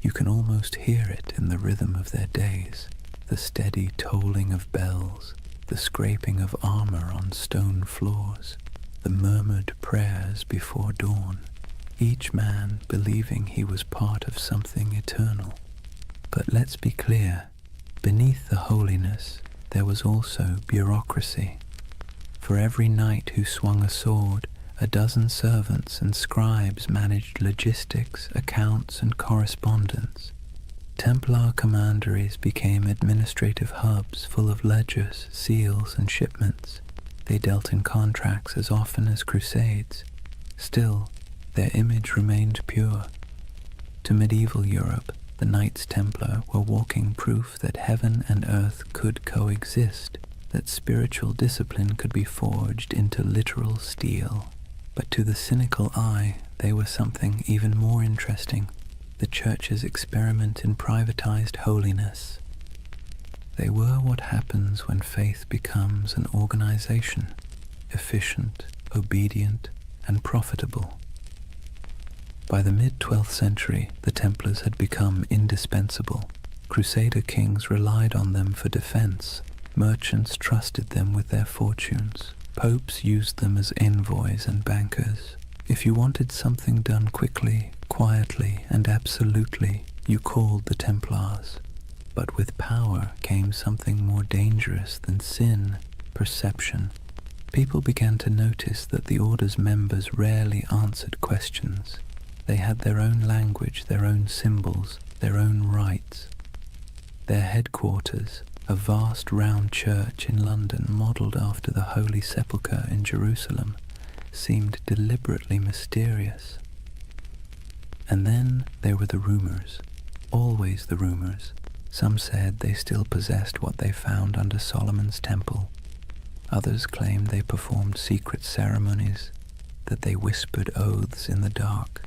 You can almost hear it in the rhythm of their days, the steady tolling of bells, the scraping of armor on stone floors, the murmured prayers before dawn, each man believing he was part of something eternal. But let's be clear, beneath the holiness there was also bureaucracy. For every knight who swung a sword, A dozen servants and scribes managed logistics, accounts, and correspondence. Templar commanderies became administrative hubs full of ledgers, seals, and shipments. They dealt in contracts as often as crusades. Still, their image remained pure. To medieval Europe, the Knights Templar were walking proof that heaven and earth could coexist, that spiritual discipline could be forged into literal steel. But to the cynical eye, they were something even more interesting: the Church's experiment in privatized holiness. They were what happens when faith becomes an organization, efficient, obedient, and profitable. By the mid-12th century, the Templars had become indispensable. Crusader kings relied on them for defense. Merchants trusted them with their fortunes. Popes used them as envoys and bankers. If you wanted something done quickly, quietly, and absolutely, you called the Templars. But with power came something more dangerous than sin: perception. People began to notice that the order's members rarely answered questions. They had their own language, their own symbols, their own rites. Their headquarters, a vast round church in London modelled after the Holy Sepulchre in Jerusalem, seemed deliberately mysterious. And then there were the rumours, always the rumours. Some said they still possessed what they found under Solomon's temple. Others claimed they performed secret ceremonies, that they whispered oaths in the dark,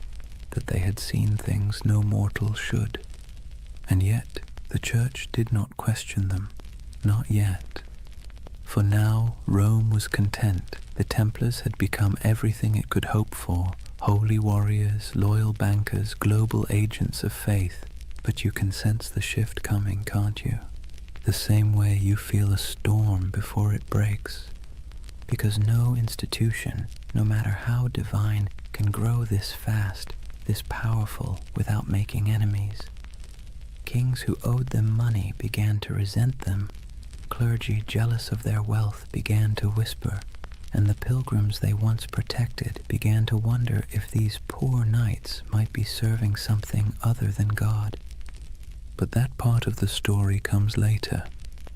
that they had seen things no mortal should. And yet the Church did not question them, not yet. For now Rome was content. The Templars had become everything it could hope for: holy warriors, loyal bankers, global agents of faith. But you can sense the shift coming, can't you? The same way you feel a storm before it breaks. Because no institution, no matter how divine, can grow this fast, this powerful, without making enemies. Kings who owed them money began to resent them. Clergy jealous of their wealth began to whisper, and the pilgrims they once protected began to wonder if these poor knights might be serving something other than God. But that part of the story comes later.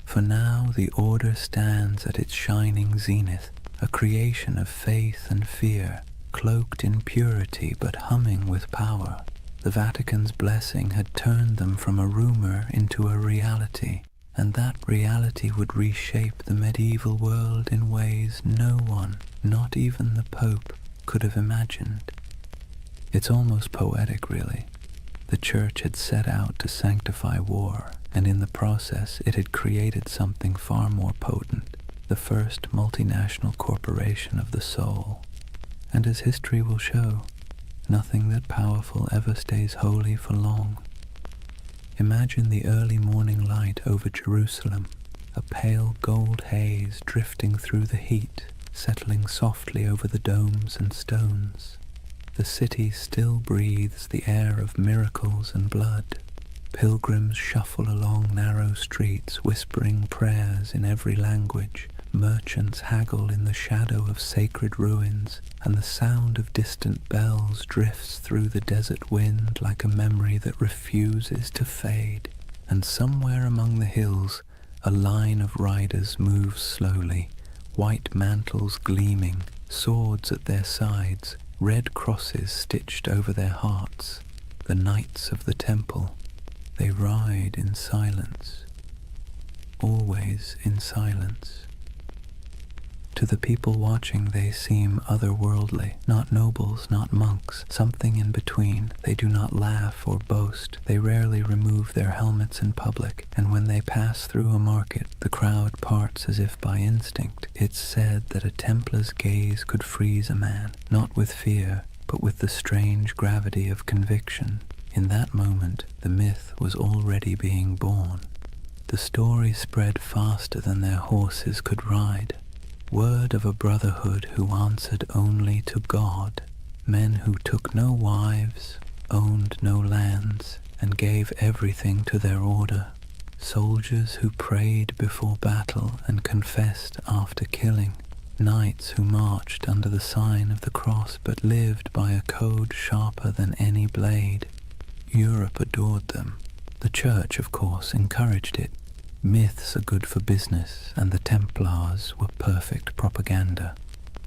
For now the order stands at its shining zenith, a creation of faith and fear, cloaked in purity but humming with power. The Vatican's blessing had turned them from a rumor into a reality, and that reality would reshape the medieval world in ways no one, not even the Pope, could have imagined. It's almost poetic, really. The Church had set out to sanctify war, and in the process it had created something far more potent, the first multinational corporation of the soul. And as history will show, nothing that powerful ever stays holy for long. Imagine the early morning light over Jerusalem, a pale gold haze drifting through the heat, settling softly over the domes and stones. The city still breathes the air of miracles and blood. Pilgrims shuffle along narrow streets, whispering prayers in every language. Merchants haggle in the shadow of sacred ruins, and the sound of distant bells drifts through the desert wind like a memory that refuses to fade. And somewhere among the hills, a line of riders moves slowly, white mantles gleaming, swords at their sides, red crosses stitched over their hearts. The Knights of the Temple. They ride in silence, always in silence. To the people watching they seem otherworldly, not nobles, not monks, something in between. They do not laugh or boast. They rarely remove their helmets in public, and when they pass through a market, the crowd parts as if by instinct. It's said that a Templar's gaze could freeze a man, not with fear, but with the strange gravity of conviction. In that moment, the myth was already being born. The story spread faster than their horses could ride. Word of a brotherhood who answered only to God, men who took no wives, owned no lands, and gave everything to their order, soldiers who prayed before battle and confessed after killing, knights who marched under the sign of the cross but lived by a code sharper than any blade. Europe adored them. The Church, of course, encouraged it. Myths are good for business, and the Templars were perfect propaganda.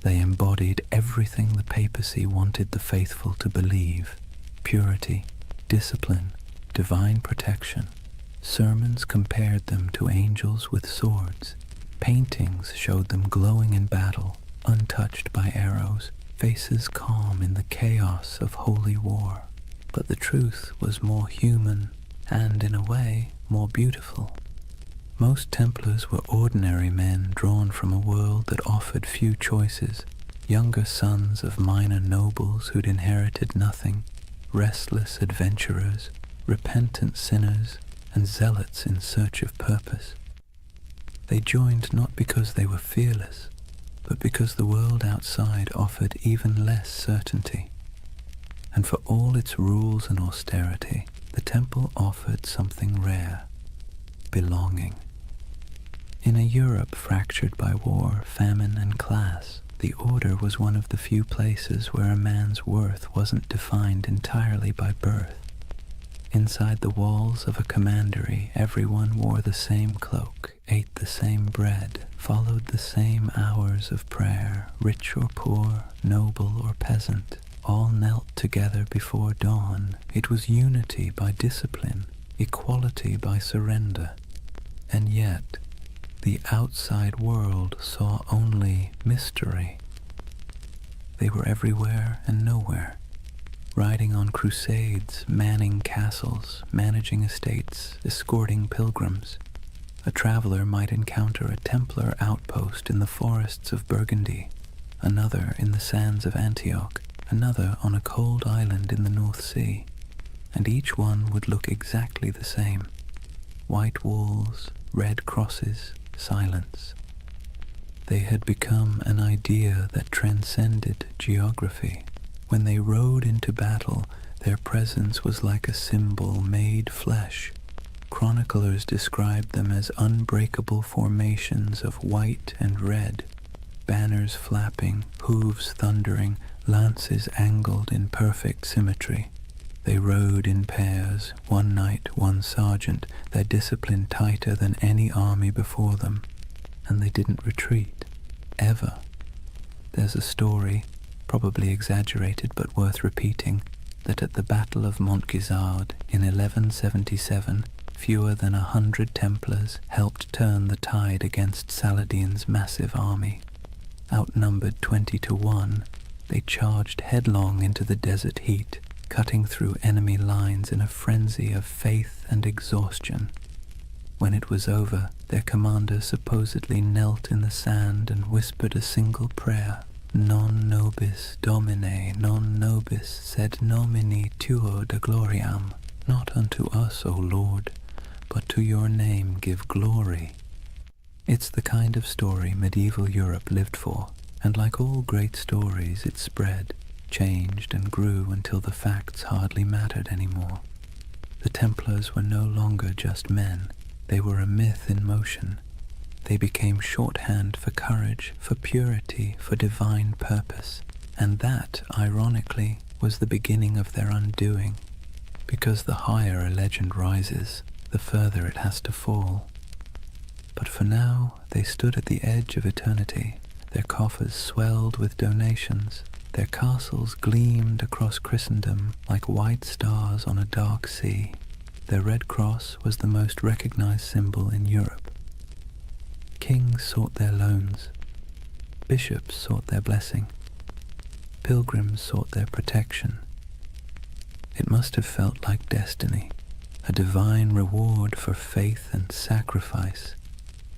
They embodied everything the papacy wanted the faithful to believe: purity, discipline, divine protection. Sermons compared them to angels with swords. Paintings showed them glowing in battle, untouched by arrows, faces calm in the chaos of holy war. But the truth was more human and, in a way, more beautiful. Most Templars were ordinary men drawn from a world that offered few choices, younger sons of minor nobles who'd inherited nothing, restless adventurers, repentant sinners, and zealots in search of purpose. They joined not because they were fearless, but because the world outside offered even less certainty. And for all its rules and austerity, the temple offered something rare: belonging. In a Europe fractured by war, famine, and class, the Order was one of the few places where a man's worth wasn't defined entirely by birth. Inside the walls of a commandery, everyone wore the same cloak, ate the same bread, followed the same hours of prayer. Rich or poor, noble or peasant, all knelt together before dawn. It was unity by discipline, equality by surrender. And yet, the outside world saw only mystery. They were everywhere and nowhere, riding on crusades, manning castles, managing estates, escorting pilgrims. A traveler might encounter a Templar outpost in the forests of Burgundy, another in the sands of Antioch, another on a cold island in the North Sea, and each one would look exactly the same: white walls, red crosses, silence. They had become an idea that transcended geography. When they rode into battle, their presence was like a symbol made flesh. Chroniclers described them as unbreakable formations of white and red, banners flapping, hooves thundering, lances angled in perfect symmetry. They rode in pairs, one knight, one sergeant, their discipline tighter than any army before them, and they didn't retreat, ever. There's a story, probably exaggerated but worth repeating, that at the Battle of Montgisard in 1177, fewer than 100 Templars helped turn the tide against Saladin's massive army. Outnumbered 20 to 1, they charged headlong into the desert heat, cutting through enemy lines in a frenzy of faith and exhaustion. When it was over, their commander supposedly knelt in the sand and whispered a single prayer: Non nobis Domine, non nobis sed nomini tuo de gloriam. Not unto us, O Lord, but to your name give glory. It's the kind of story medieval Europe lived for, and like all great stories, it spread, changed and grew until the facts hardly mattered anymore. The Templars were no longer just men. They were a myth in motion. They became shorthand for courage, for purity, for divine purpose. And that, ironically, was the beginning of their undoing. Because the higher a legend rises, the further it has to fall. But for now, they stood at the edge of eternity. Their coffers swelled with donations. Their castles gleamed across Christendom like white stars on a dark sea. Their red cross was the most recognized symbol in Europe. Kings sought their loans. Bishops sought their blessing. Pilgrims sought their protection. It must have felt like destiny, a divine reward for faith and sacrifice.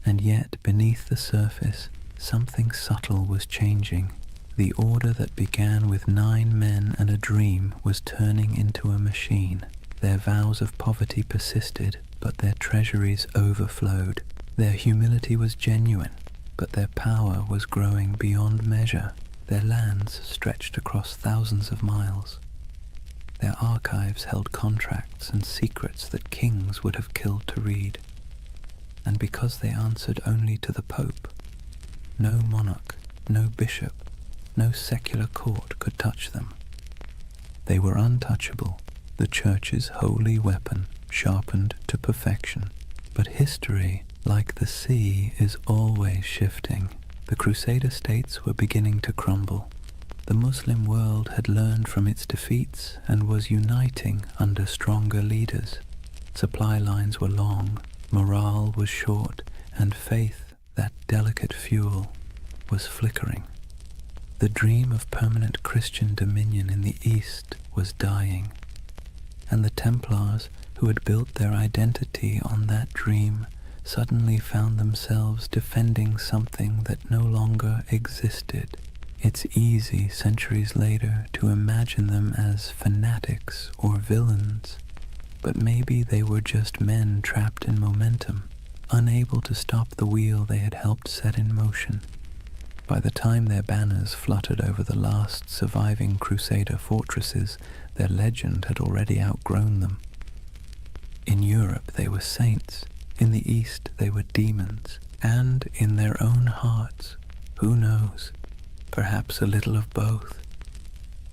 And yet, beneath the surface, something subtle was changing. The order that began with 9 men and a dream was turning into a machine. Their vows of poverty persisted, but their treasuries overflowed. Their humility was genuine, but their power was growing beyond measure. Their lands stretched across thousands of miles. Their archives held contracts and secrets that kings would have killed to read. And because they answered only to the Pope, no monarch, no bishop, no secular court could touch them. They were untouchable, the Church's holy weapon, sharpened to perfection. But history, like the sea, is always shifting. The Crusader states were beginning to crumble. The Muslim world had learned from its defeats and was uniting under stronger leaders. Supply lines were long, morale was short, and faith, that delicate fuel, was flickering. The dream of permanent Christian dominion in the East was dying, and the Templars, who had built their identity on that dream, suddenly found themselves defending something that no longer existed. It's easy, centuries later, to imagine them as fanatics or villains, but maybe they were just men trapped in momentum, unable to stop the wheel they had helped set in motion. By the time their banners fluttered over the last surviving Crusader fortresses, their legend had already outgrown them. In Europe they were saints, in the East they were demons, and in their own hearts, who knows, perhaps a little of both.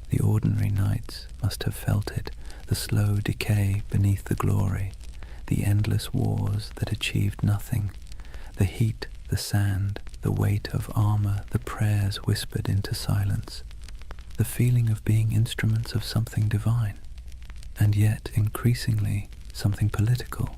The ordinary knights must have felt it, the slow decay beneath the glory, the endless wars that achieved nothing, the heat, the sand, the weight of armor, the prayers whispered into silence, the feeling of being instruments of something divine, and yet increasingly something political.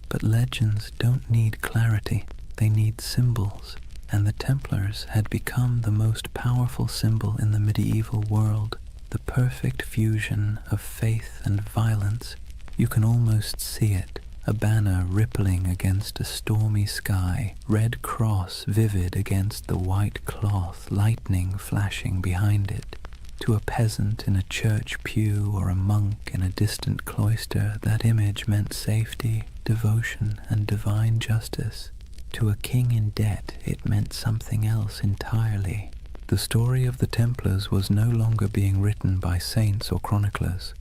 But legends don't need clarity, they need symbols, and the Templars had become the most powerful symbol in the medieval world, the perfect fusion of faith and violence. You can almost see it, a banner rippling against a stormy sky, red cross vivid against the white cloth, lightning flashing behind it. To a peasant in a church pew or a monk in a distant cloister, that image meant safety, devotion, and divine justice. To a king in debt, it meant something else entirely. The story of the Templars was no longer being written by saints or chroniclers.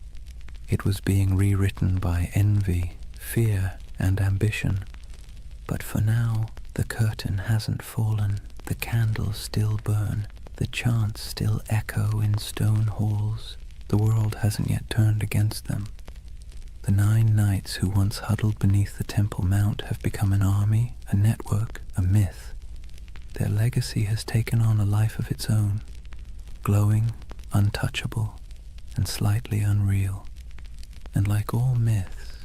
It was being rewritten by envy, fear, and ambition. But for now, the curtain hasn't fallen, the candles still burn, the chants still echo in stone halls. The world hasn't yet turned against them. The 9 knights who once huddled beneath the Temple Mount have become an army, a network, a myth. Their legacy has taken on a life of its own, glowing, untouchable, and slightly unreal. And like all myths,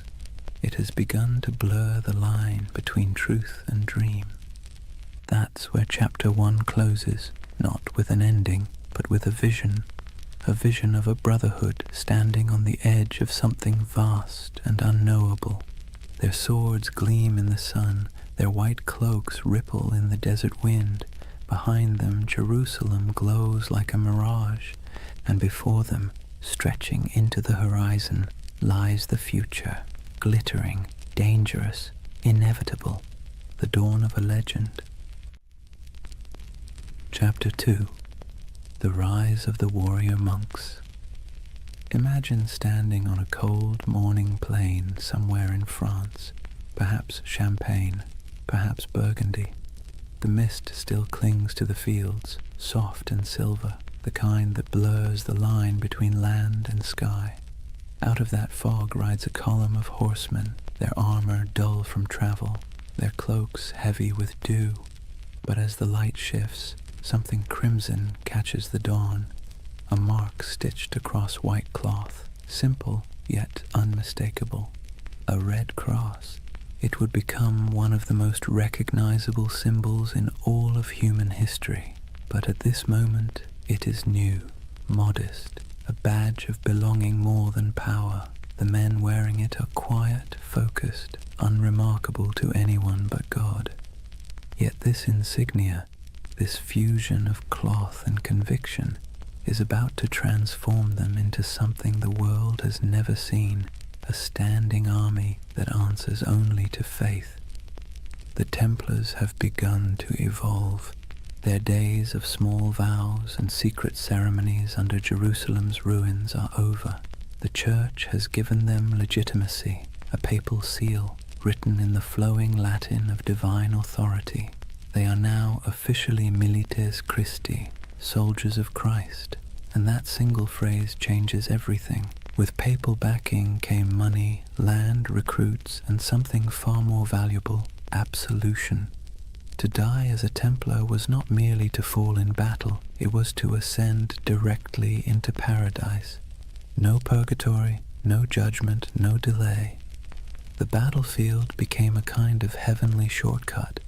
it has begun to blur the line between truth and dream. That's where Chapter 1 closes, not with an ending, but with a vision of a brotherhood standing on the edge of something vast and unknowable. Their swords gleam in the sun, their white cloaks ripple in the desert wind. Behind them, Jerusalem glows like a mirage, and before them, stretching into the horizon, lies the future, glittering, dangerous, inevitable, the dawn of a legend. Chapter 2. The Rise of the Warrior Monks. Imagine standing on a cold morning plain somewhere in France, perhaps Champagne, perhaps Burgundy. The mist still clings to the fields, soft and silver, the kind that blurs the line between land and sky. Out of that fog rides a column of horsemen, their armor dull from travel, their cloaks heavy with dew. But as the light shifts, something crimson catches the dawn, a mark stitched across white cloth, simple yet unmistakable. A red cross. It would become one of the most recognizable symbols in all of human history. But at this moment, it is new, modest, a badge of belonging more than power. The men wearing it are quiet, focused, unremarkable to anyone but God. Yet this insignia, this fusion of cloth and conviction, is about to transform them into something the world has never seen, a standing army that answers only to faith. The Templars have begun to evolve. Their days of small vows and secret ceremonies under Jerusalem's ruins are over. The Church has given them legitimacy, a papal seal written in the flowing Latin of divine authority. They are now officially milites Christi, soldiers of Christ, and that single phrase changes everything. With papal backing came money, land, recruits, and something far more valuable, absolution. To die as a Templar was not merely to fall in battle, it was to ascend directly into paradise. No purgatory, no judgment, no delay. The battlefield became a kind of heavenly shortcut.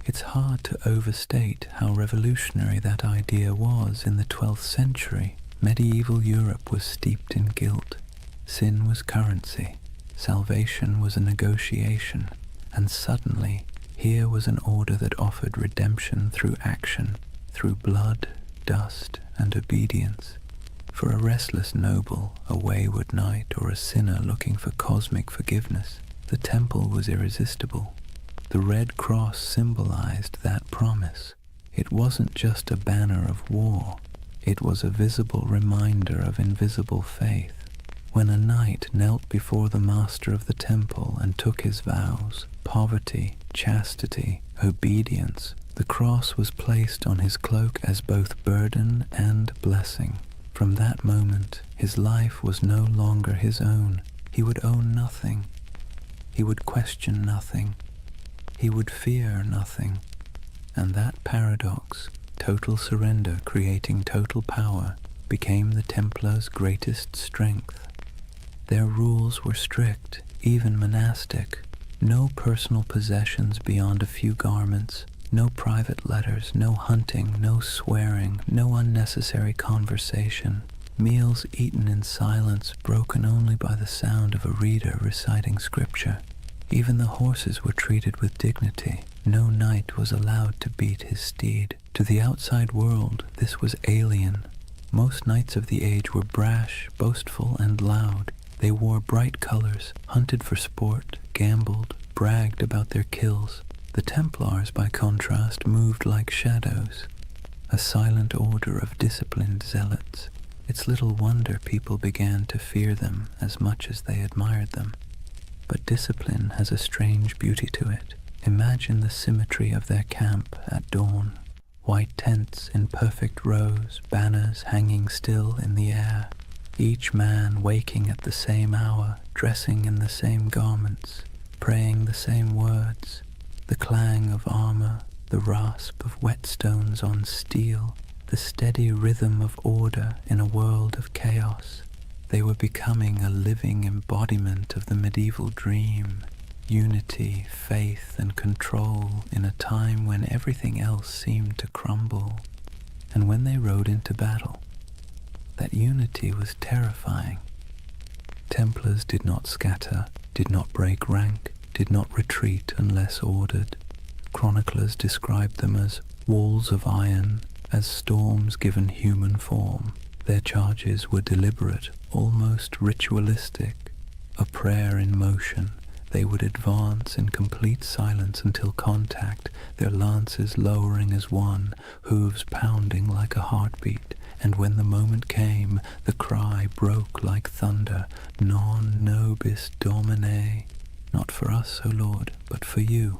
It's hard to overstate how revolutionary that idea was in the 12th century. Medieval Europe was steeped in guilt. Sin was currency. Salvation was a negotiation. And suddenly, here was an order that offered redemption through action, through blood, dust, and obedience. For a restless noble, a wayward knight, or a sinner looking for cosmic forgiveness, the temple was irresistible. The Red Cross symbolized that promise. It wasn't just a banner of war. It was a visible reminder of invisible faith. When a knight knelt before the master of the temple and took his vows, poverty, chastity, obedience, the cross was placed on his cloak as both burden and blessing. From that moment, his life was no longer his own. He would own nothing. He would question nothing. He would fear nothing. And that paradox, total surrender creating total power, became the Templars' greatest strength. Their rules were strict, even monastic. No personal possessions beyond a few garments, no private letters, no hunting, no swearing, no unnecessary conversation. Meals eaten in silence, broken only by the sound of a reader reciting scripture. Even the horses were treated with dignity. No knight was allowed to beat his steed. To the outside world, this was alien. Most knights of the age were brash, boastful, and loud. They wore bright colors, hunted for sport, gambled, bragged about their kills. The Templars, by contrast, moved like shadows, a silent order of disciplined zealots. It's little wonder people began to fear them as much as they admired them. But discipline has a strange beauty to it. Imagine the symmetry of their camp at dawn. White tents in perfect rows, banners hanging still in the air. Each man waking at the same hour, dressing in the same garments, praying the same words. The clang of armor, the rasp of whetstones on steel, the steady rhythm of order in a world of chaos. They were becoming a living embodiment of the medieval dream, unity, faith, and control in a time when everything else seemed to crumble. And when they rode into battle, that unity was terrifying. Templars did not scatter, did not break rank, did not retreat unless ordered. Chroniclers described them as walls of iron, as storms given human form. Their charges were deliberate, almost ritualistic, a prayer in motion. They would advance in complete silence until contact, their lances lowering as one, hooves pounding like a heartbeat. And when the moment came, the cry broke like thunder, Non nobis Domine. Not for us, O Lord, but for you.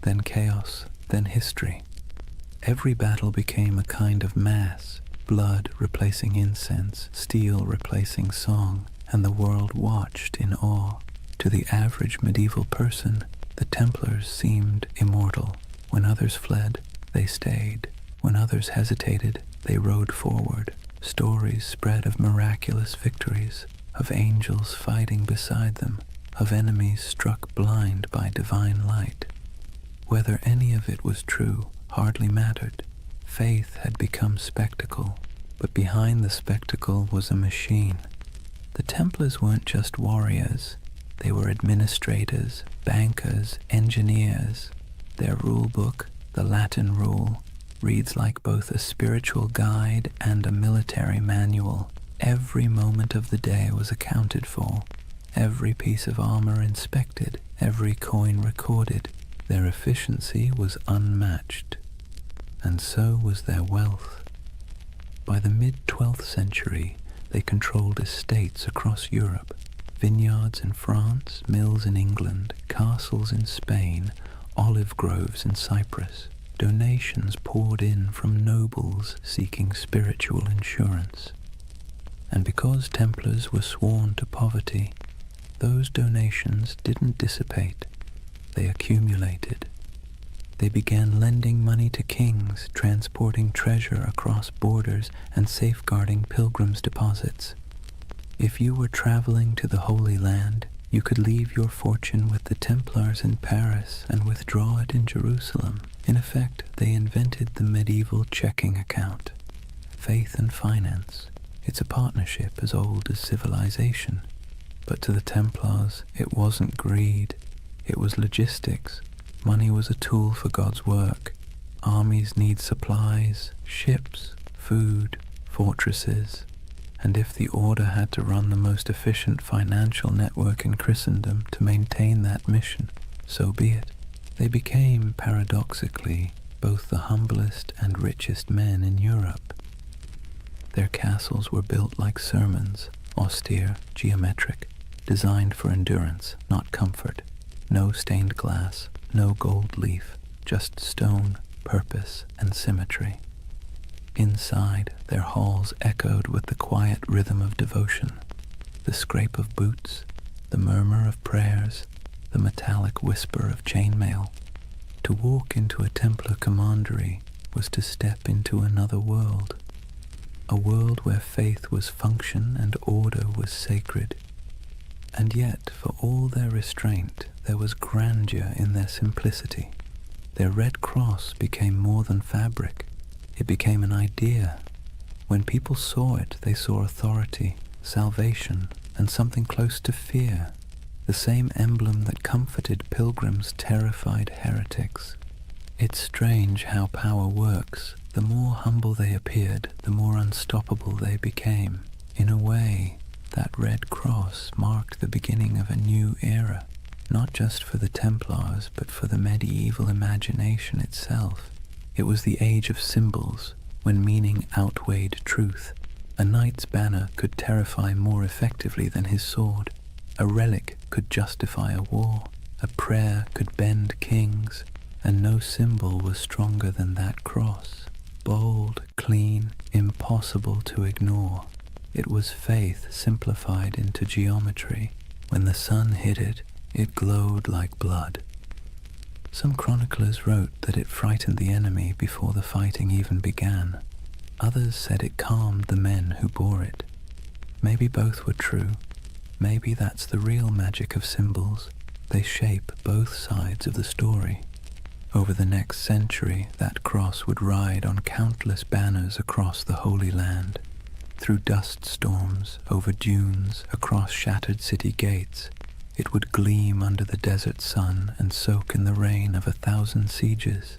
Then chaos, then history. Every battle became a kind of mass, blood replacing incense, steel replacing song, and the world watched in awe. To the average medieval person, the Templars seemed immortal. When others fled, they stayed. When others hesitated, they rode forward. Stories spread of miraculous victories, of angels fighting beside them, of enemies struck blind by divine light. Whether any of it was true hardly mattered. Faith had become spectacle, but behind the spectacle was a machine. The Templars weren't just warriors. They were administrators, bankers, engineers. Their rule book, the Latin Rule, reads like both a spiritual guide and a military manual. Every moment of the day was accounted for, every piece of armor inspected, every coin recorded. Their efficiency was unmatched, and so was their wealth. By the mid-12th century, they controlled estates across Europe, vineyards in France, mills in England, castles in Spain, olive groves in Cyprus. donations poured in from nobles seeking spiritual insurance. And because Templars were sworn to poverty, those donations didn't dissipate, they accumulated. They began lending money to kings, transporting treasure across borders, and safeguarding pilgrims' deposits. If you were traveling to the Holy Land, you could leave your fortune with the Templars in Paris and withdraw it in Jerusalem. In effect, they invented the medieval checking account. Faith and finance. It's a partnership as old as civilization. But to the Templars, it wasn't greed. It was logistics. Money was a tool for God's work. Armies need supplies, ships, food, fortresses. And if the order had to run the most efficient financial network in Christendom to maintain that mission, so be it. They became, paradoxically, both the humblest and richest men in Europe. Their castles were built like sermons, austere, geometric, designed for endurance, not comfort. No stained glass, no gold leaf, just stone, purpose, and symmetry. Inside, their halls echoed with the quiet rhythm of devotion, the scrape of boots, the murmur of prayers, the metallic whisper of chainmail. To walk into a Templar commandery was to step into another world, a world where faith was function and order was sacred. And yet, for all their restraint, there was grandeur in their simplicity. Their red cross became more than fabric. It became an idea. When people saw it, they saw authority, salvation, and something close to fear. The same emblem that comforted pilgrims terrified heretics. It's strange how power works. The more humble they appeared, the more unstoppable they became. In a way, that red cross marked the beginning of a new era, not just for the Templars, but for the medieval imagination itself. It was the age of symbols, when meaning outweighed truth. A knight's banner could terrify more effectively than his sword. A relic could justify a war. A prayer could bend kings. And no symbol was stronger than that cross. Bold, clean, impossible to ignore. It was faith simplified into geometry. When the sun hit it, it glowed like blood. Some chroniclers wrote that it frightened the enemy before the fighting even began. Others said it calmed the men who bore it. Maybe both were true. Maybe that's the real magic of symbols. They shape both sides of the story. Over the next century, that cross would ride on countless banners across the Holy Land, through dust storms, over dunes, across shattered city gates. It would gleam under the desert sun and soak in the rain of 1,000 sieges.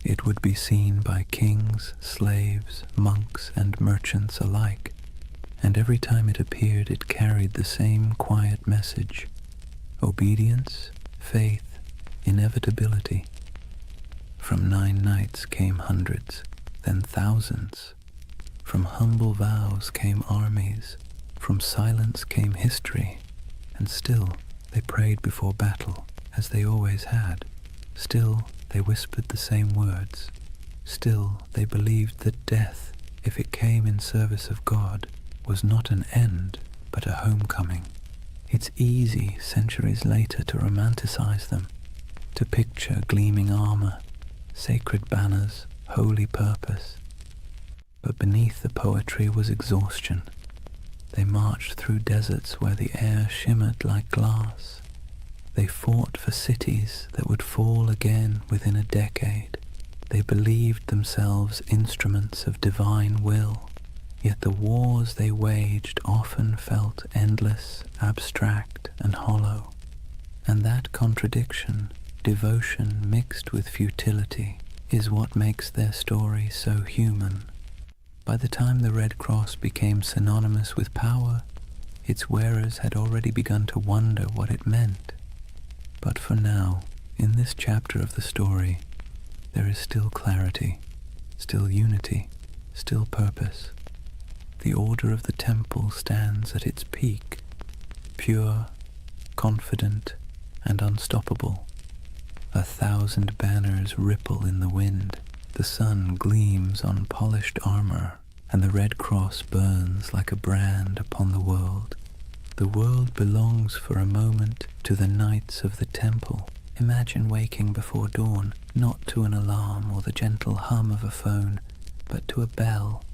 It would be seen by kings, slaves, monks, and merchants alike, and every time it appeared it carried the same quiet message: obedience, faith, inevitability. From 9 nights came hundreds, then thousands. From humble vows came armies, from silence came history, and still they prayed before battle, as they always had. Still they whispered the same words. Still they believed that death, if it came in service of God, was not an end, but a homecoming. It's easy, centuries later, to romanticize them, to picture gleaming armor, sacred banners, holy purpose. But beneath the poetry was exhaustion. They marched through deserts where the air shimmered like glass. They fought for cities that would fall again within a decade. They believed themselves instruments of divine will, yet the wars they waged often felt endless, abstract, and hollow. And that contradiction, devotion mixed with futility, is what makes their story so human. By the time the Red Cross became synonymous with power, its wearers had already begun to wonder what it meant. But for now, in this chapter of the story, there is still clarity, still unity, still purpose. The order of the temple stands at its peak, pure, confident, and unstoppable. 1,000 banners ripple in the wind. The sun gleams on polished armor, and the red cross burns like a brand upon the world. The world belongs for a moment to the knights of the temple. Imagine waking before dawn, not to an alarm or the gentle hum of a phone, but to a bell,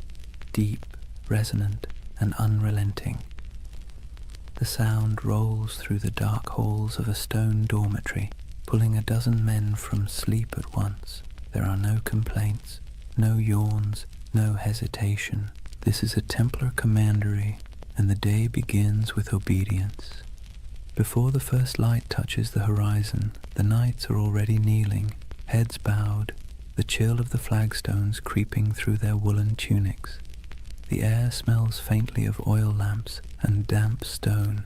deep, resonant, and unrelenting. The sound rolls through the dark halls of a stone dormitory, pulling a dozen men from sleep at once. There are no complaints, no yawns, no hesitation. This is a Templar commandery, and the day begins with obedience. Before the first light touches the horizon, the knights are already kneeling, heads bowed, the chill of the flagstones creeping through their woolen tunics. The air smells faintly of oil lamps and damp stone.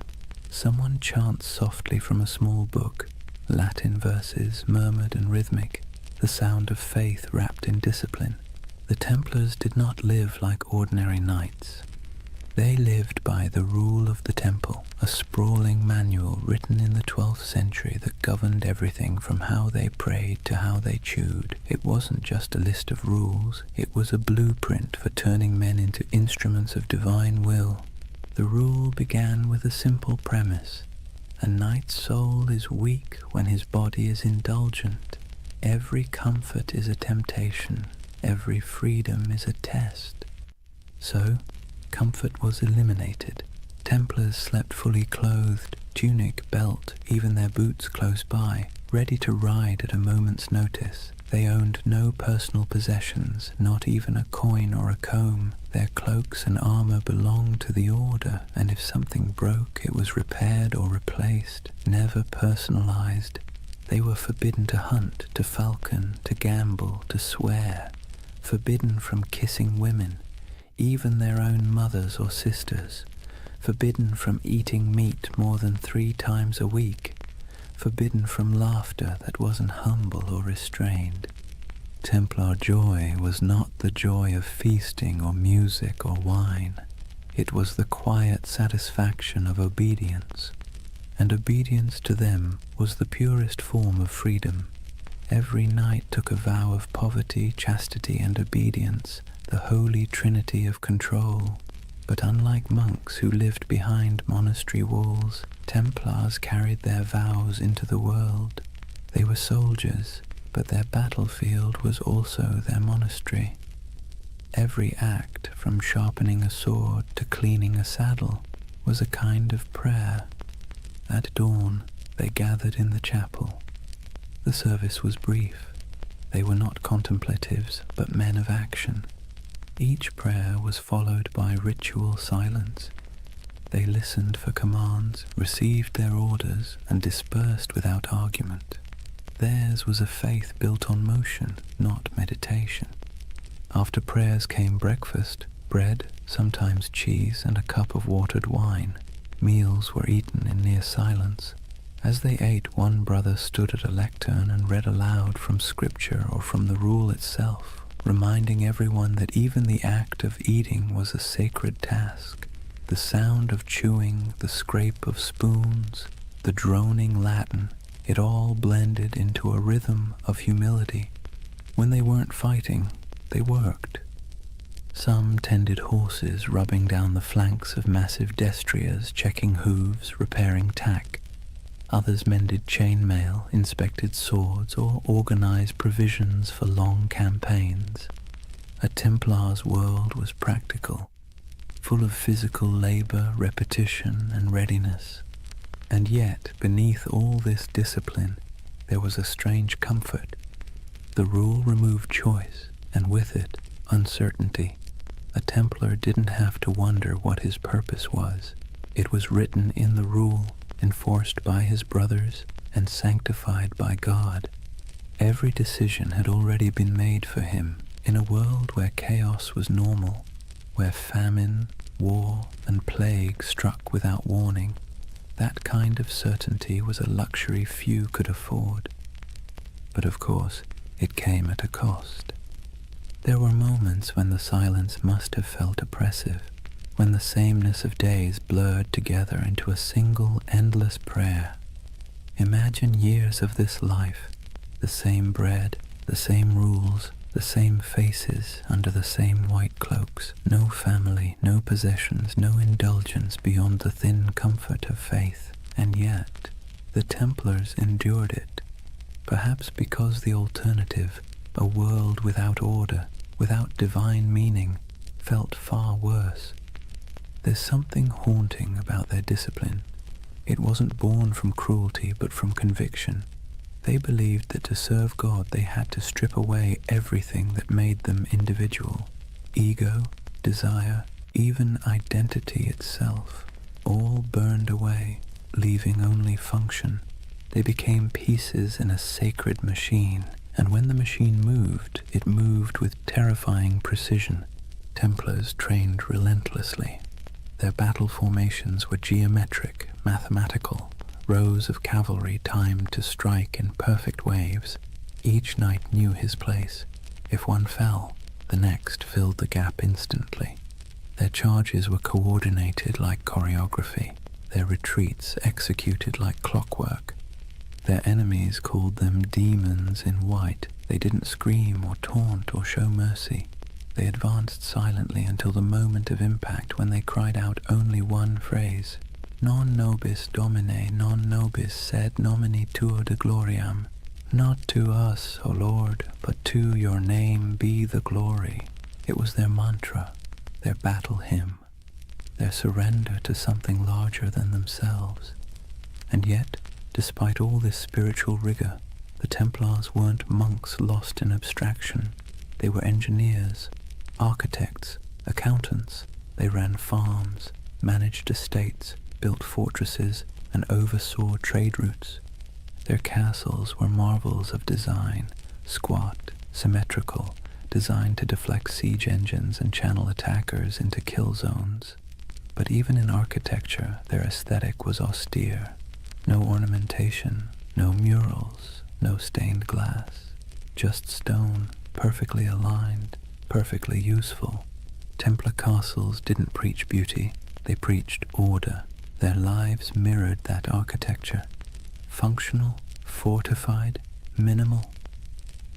Someone chants softly from a small book, Latin verses murmured and rhythmic, the sound of faith wrapped in discipline. The Templars did not live like ordinary knights. They lived by the rule of the temple, a sprawling manual written in the 12th century that governed everything from how they prayed to how they chewed. It wasn't just a list of rules, it was a blueprint for turning men into instruments of divine will. The rule began with a simple premise. A knight's soul is weak when his body is indulgent. Every comfort is a temptation, every freedom is a test. So, comfort was eliminated. Templars slept fully clothed, tunic, belt, even their boots close by, ready to ride at a moment's notice. They owned no personal possessions, not even a coin or a comb. Their cloaks and armor belonged to the order, and if something broke, it was repaired or replaced, never personalized. They were forbidden to hunt, to falcon, to gamble, to swear, forbidden from kissing women, even their own mothers or sisters, forbidden from eating meat more than 3 times a week, forbidden from laughter that wasn't humble or restrained. Templar joy was not the joy of feasting or music or wine. It was the quiet satisfaction of obedience, and obedience to them was the purest form of freedom. Every knight took a vow of poverty, chastity, and obedience, the holy trinity of control. But unlike monks who lived behind monastery walls, Templars carried their vows into the world. They were soldiers, but their battlefield was also their monastery. Every act, from sharpening a sword to cleaning a saddle, was a kind of prayer. At dawn, they gathered in the chapel. The service was brief. They were not contemplatives, but men of action. Each prayer was followed by ritual silence. They listened for commands, received their orders, and dispersed without argument. Theirs was a faith built on motion, not meditation. After prayers came breakfast, bread, sometimes cheese, and a cup of watered wine. Meals were eaten in near silence. As they ate, one brother stood at a lectern and read aloud from scripture or from the rule itself, reminding everyone that even the act of eating was a sacred task. The sound of chewing, the scrape of spoons, the droning Latin, it all blended into a rhythm of humility. When they weren't fighting, they worked. Some tended horses, rubbing down the flanks of massive destriers, checking hooves, repairing tack. Others mended chainmail, inspected swords, or organized provisions for long campaigns. A Templar's world was practical, full of physical labor, repetition, and readiness. And yet, beneath all this discipline, there was a strange comfort. The rule removed choice, and with it, uncertainty. A Templar didn't have to wonder what his purpose was. It was written in the rule, enforced by his brothers, and sanctified by God. Every decision had already been made for him. In a world where chaos was normal, where famine, war, and plague struck without warning, that kind of certainty was a luxury few could afford. But of course, it came at a cost. There were moments when the silence must have felt oppressive, when the sameness of days blurred together into a single endless prayer. Imagine years of this life, The same bread, the same rules, the same faces under the same white cloaks. No family, no possessions, no indulgence beyond the thin comfort of faith. And yet, the Templars endured it, perhaps because the alternative, a world without order, without divine meaning, felt far worse. There's something haunting about their discipline. It wasn't born from cruelty, but from conviction. They believed that to serve God they had to strip away everything that made them individual. Ego, desire, even identity itself, all burned away, leaving only function. They became pieces in a sacred machine, and when the machine moved, it moved with terrifying precision. Templars trained relentlessly. Their battle formations were geometric, mathematical, rows of cavalry timed to strike in perfect waves. Each knight knew his place. If one fell, the next filled the gap instantly. Their charges were coordinated like choreography, their retreats executed like clockwork. Their enemies called them demons in white. They didn't scream or taunt or show mercy. They advanced silently until the moment of impact, when they cried out only one phrase: Non nobis Domine, non nobis sed nomini tuo de gloriam. Not to us, O Lord, but to your name be the glory. It was their mantra, their battle hymn, their surrender to something larger than themselves. And yet, despite all this spiritual rigor, the Templars weren't monks lost in abstraction. They were engineers, architects, accountants. They ran farms, managed estates, built fortresses, and oversaw trade routes. Their castles were marvels of design, squat, symmetrical, designed to deflect siege engines and channel attackers into kill zones. But even in architecture, their aesthetic was austere. No ornamentation, no murals, no stained glass, just stone, perfectly aligned, perfectly useful. Templar castles didn't preach beauty, they preached order. Their lives mirrored that architecture. Functional, fortified, minimal.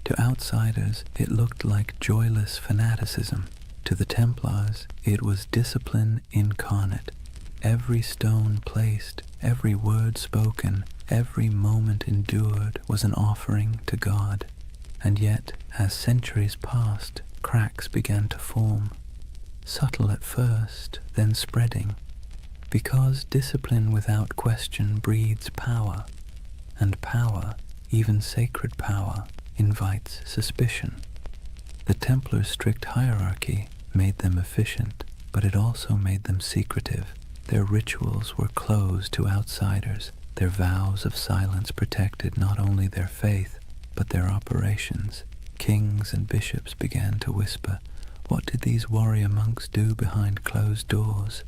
To outsiders, it looked like joyless fanaticism. To the Templars, it was discipline incarnate. Every stone placed, every word spoken, every moment endured was an offering to God. And yet, as centuries passed, cracks began to form. Subtle at first, then spreading. Because discipline without question breeds power, and power, even sacred power, invites suspicion. The Templars' strict hierarchy made them efficient, but it also made them secretive. Their rituals were closed to outsiders. Their vows of silence protected not only their faith, but their operations. Kings and bishops began to whisper, what did these warrior monks do behind closed doors?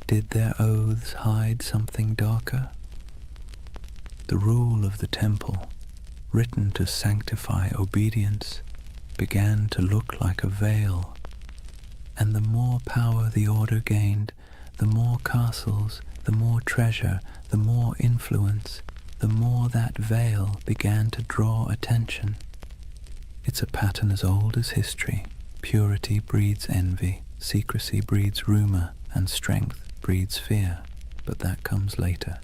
Did their oaths hide something darker? The rule of the temple, written to sanctify obedience, began to look like a veil. And the more power the order gained, the more castles, the more treasure, the more influence, the more that veil began to draw attention. It's a pattern as old as history. Purity breeds envy, secrecy breeds rumor, and strength breeds fear, but that comes later.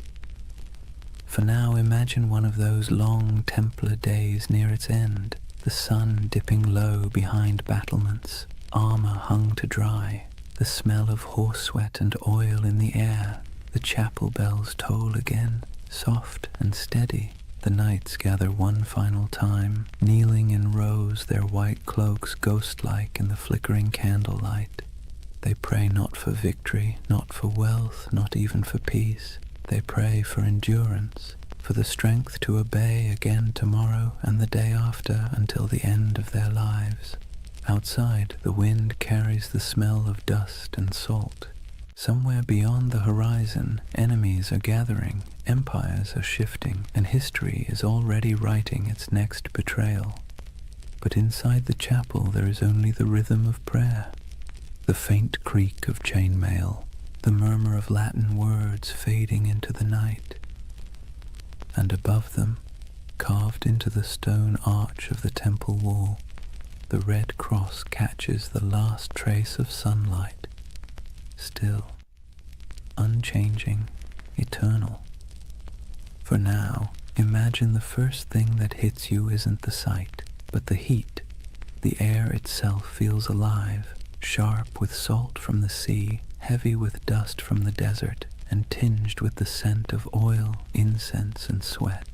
For now, imagine one of those long Templar days near its end, the sun dipping low behind battlements, armor hung to dry, the smell of horse sweat and oil in the air. The chapel bells toll again, soft and steady. The knights gather one final time, kneeling in rows, their white cloaks ghost-like in the flickering candlelight. They pray not for victory, not for wealth, not even for peace. They pray for endurance, for the strength to obey again tomorrow and the day after until the end of their lives. Outside, the wind carries the smell of dust and salt. Somewhere beyond the horizon, enemies are gathering, empires are shifting, and history is already writing its next betrayal. But inside the chapel there is only the rhythm of prayer, the faint creak of chainmail, the murmur of Latin words fading into the night. And above them, carved into the stone arch of the temple wall, the red cross catches the last trace of sunlight, still, unchanging, eternal. For now, imagine the first thing that hits you isn't the sight, but the heat. The air itself feels alive, sharp with salt from the sea, heavy with dust from the desert, and tinged with the scent of oil, incense, and sweat.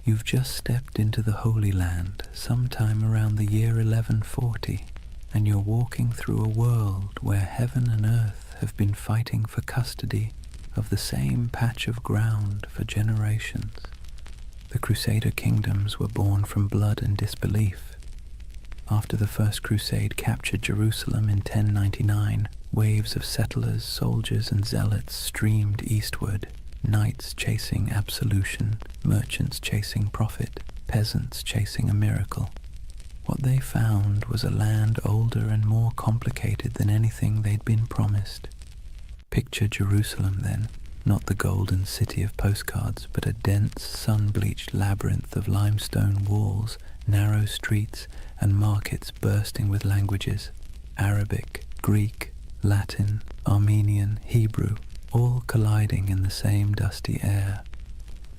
You've just stepped into the Holy Land sometime around the year 1140, and you're walking through a world where heaven and earth have been fighting for custody of the same patch of ground for generations. The Crusader kingdoms were born from blood and disbelief. After the First Crusade captured Jerusalem in 1099, waves of settlers, soldiers, and zealots streamed eastward, knights chasing absolution, merchants chasing profit, peasants chasing a miracle. What they found was a land older and more complicated than anything they'd been promised. Picture Jerusalem then, not the golden city of postcards, but a dense, sun-bleached labyrinth of limestone walls, narrow streets, and markets bursting with languages: Arabic, Greek, Latin, Armenian, Hebrew, all colliding in the same dusty air.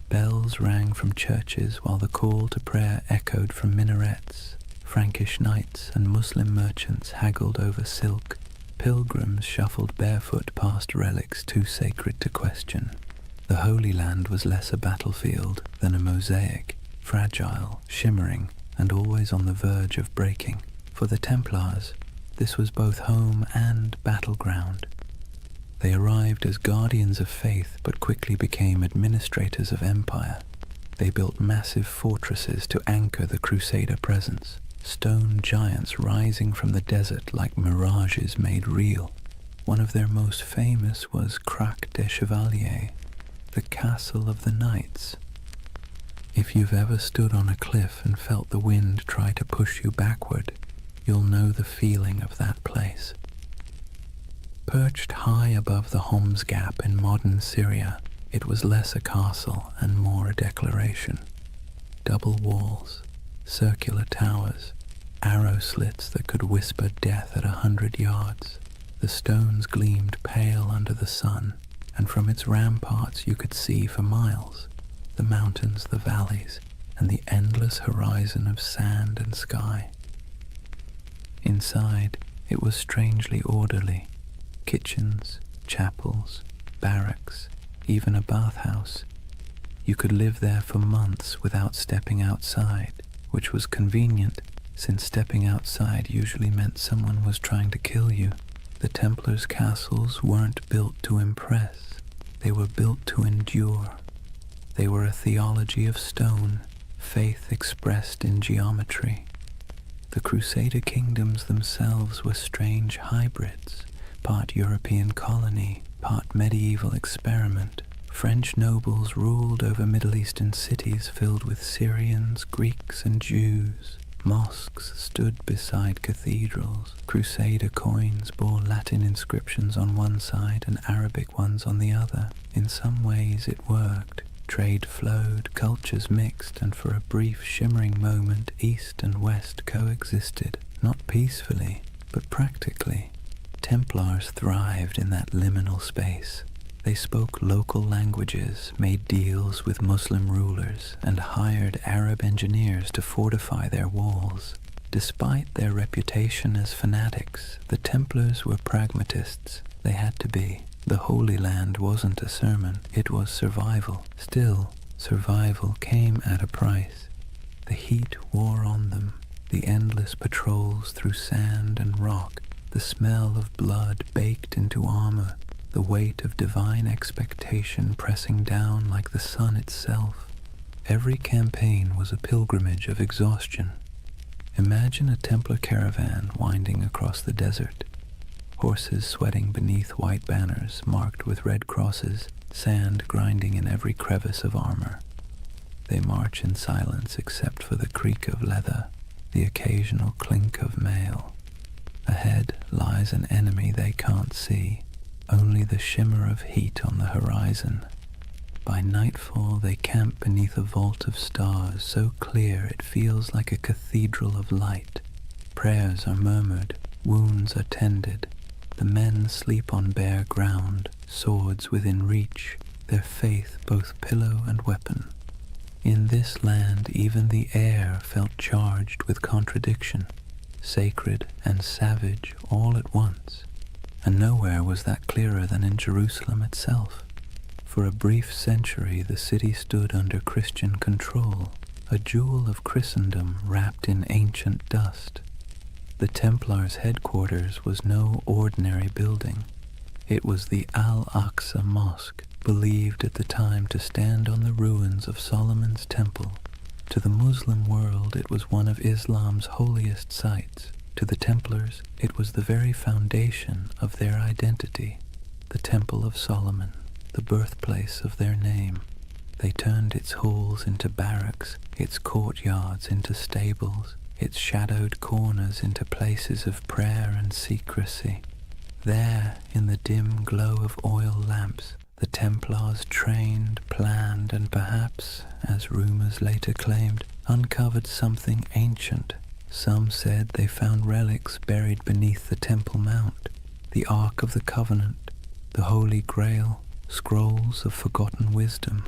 Bells rang from churches while the call to prayer echoed from minarets. Frankish knights and Muslim merchants haggled over silk. Pilgrims shuffled barefoot past relics too sacred to question. The Holy Land was less a battlefield than a mosaic, fragile, shimmering, and always on the verge of breaking. For the Templars, this was both home and battleground. They arrived as guardians of faith but quickly became administrators of empire. They built massive fortresses to anchor the Crusader presence, stone giants rising from the desert like mirages made real. One of their most famous was Crac des Chevaliers, the castle of the knights. If you've ever stood on a cliff and felt the wind try to push you backward, you'll know the feeling of that place. Perched high above the Homs Gap in modern Syria, it was less a castle and more a declaration. Double walls, circular towers, arrow slits that could whisper death at 100 yards. The stones gleamed pale under the sun, and from its ramparts you could see for miles the mountains, the valleys, and the endless horizon of sand and sky. Inside, it was strangely orderly. Kitchens, chapels, barracks, even a bathhouse. You could live there for months without stepping outside, which was convenient, since stepping outside usually meant someone was trying to kill you. The Templars' castles weren't built to impress. They were built to endure. They were a theology of stone, faith expressed in geometry. The Crusader kingdoms themselves were strange hybrids, part European colony, part medieval experiment. French nobles ruled over Middle Eastern cities filled with Syrians, Greeks, and Jews. Mosques stood beside cathedrals. Crusader coins bore Latin inscriptions on one side and Arabic ones on the other. In some ways it worked. Trade flowed, cultures mixed, and for a brief shimmering moment East and West coexisted, not peacefully, but practically. Templars thrived in that liminal space. They spoke local languages, made deals with Muslim rulers, and hired Arab engineers to fortify their walls. Despite their reputation as fanatics, the Templars were pragmatists. They had to be. The Holy Land wasn't a sermon, it was survival. Still, survival came at a price. The heat wore on them, the endless patrols through sand and rock, the smell of blood baked into armor, the weight of divine expectation pressing down like the sun itself. Every campaign was a pilgrimage of exhaustion. Imagine a Templar caravan winding across the desert. Horses sweating beneath white banners marked with red crosses, sand grinding in every crevice of armor. They march in silence except for the creak of leather, the occasional clink of mail. Ahead lies an enemy they can't see, only the shimmer of heat on the horizon. By nightfall they camp beneath a vault of stars so clear it feels like a cathedral of light. Prayers are murmured, wounds are tended. The men sleep on bare ground, swords within reach, their faith both pillow and weapon. In this land even the air felt charged with contradiction, sacred and savage all at once, and nowhere was that clearer than in Jerusalem itself. For a brief century the city stood under Christian control, a jewel of Christendom wrapped in ancient dust. The Templars' headquarters was no ordinary building. It was the Al-Aqsa Mosque, believed at the time to stand on the ruins of Solomon's temple. To the Muslim world it was one of Islam's holiest sites. To the Templars it was the very foundation of their identity, the Temple of Solomon, the birthplace of their name. They turned its halls into barracks, its courtyards into stables, its shadowed corners into places of prayer and secrecy. There, in the dim glow of oil lamps, the Templars trained, planned, and perhaps, as rumors later claimed, uncovered something ancient. Some said they found relics buried beneath the Temple Mount, the Ark of the Covenant, the Holy Grail, scrolls of forgotten wisdom.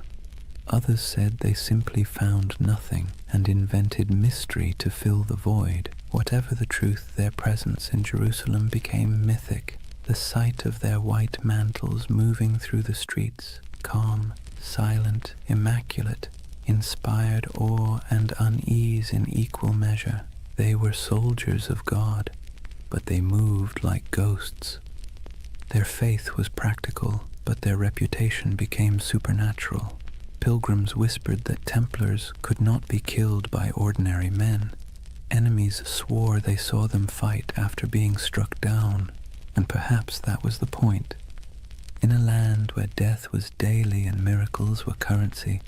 Others said they simply found nothing and invented mystery to fill the void. Whatever the truth, their presence in Jerusalem became mythic. The sight of their white mantles moving through the streets, calm, silent, immaculate, inspired awe and unease in equal measure. They were soldiers of God, but they moved like ghosts. Their faith was practical, but their reputation became supernatural. Pilgrims whispered that Templars could not be killed by ordinary men. Enemies swore they saw them fight after being struck down. And perhaps that was the point. In a land where death was daily and miracles were currency,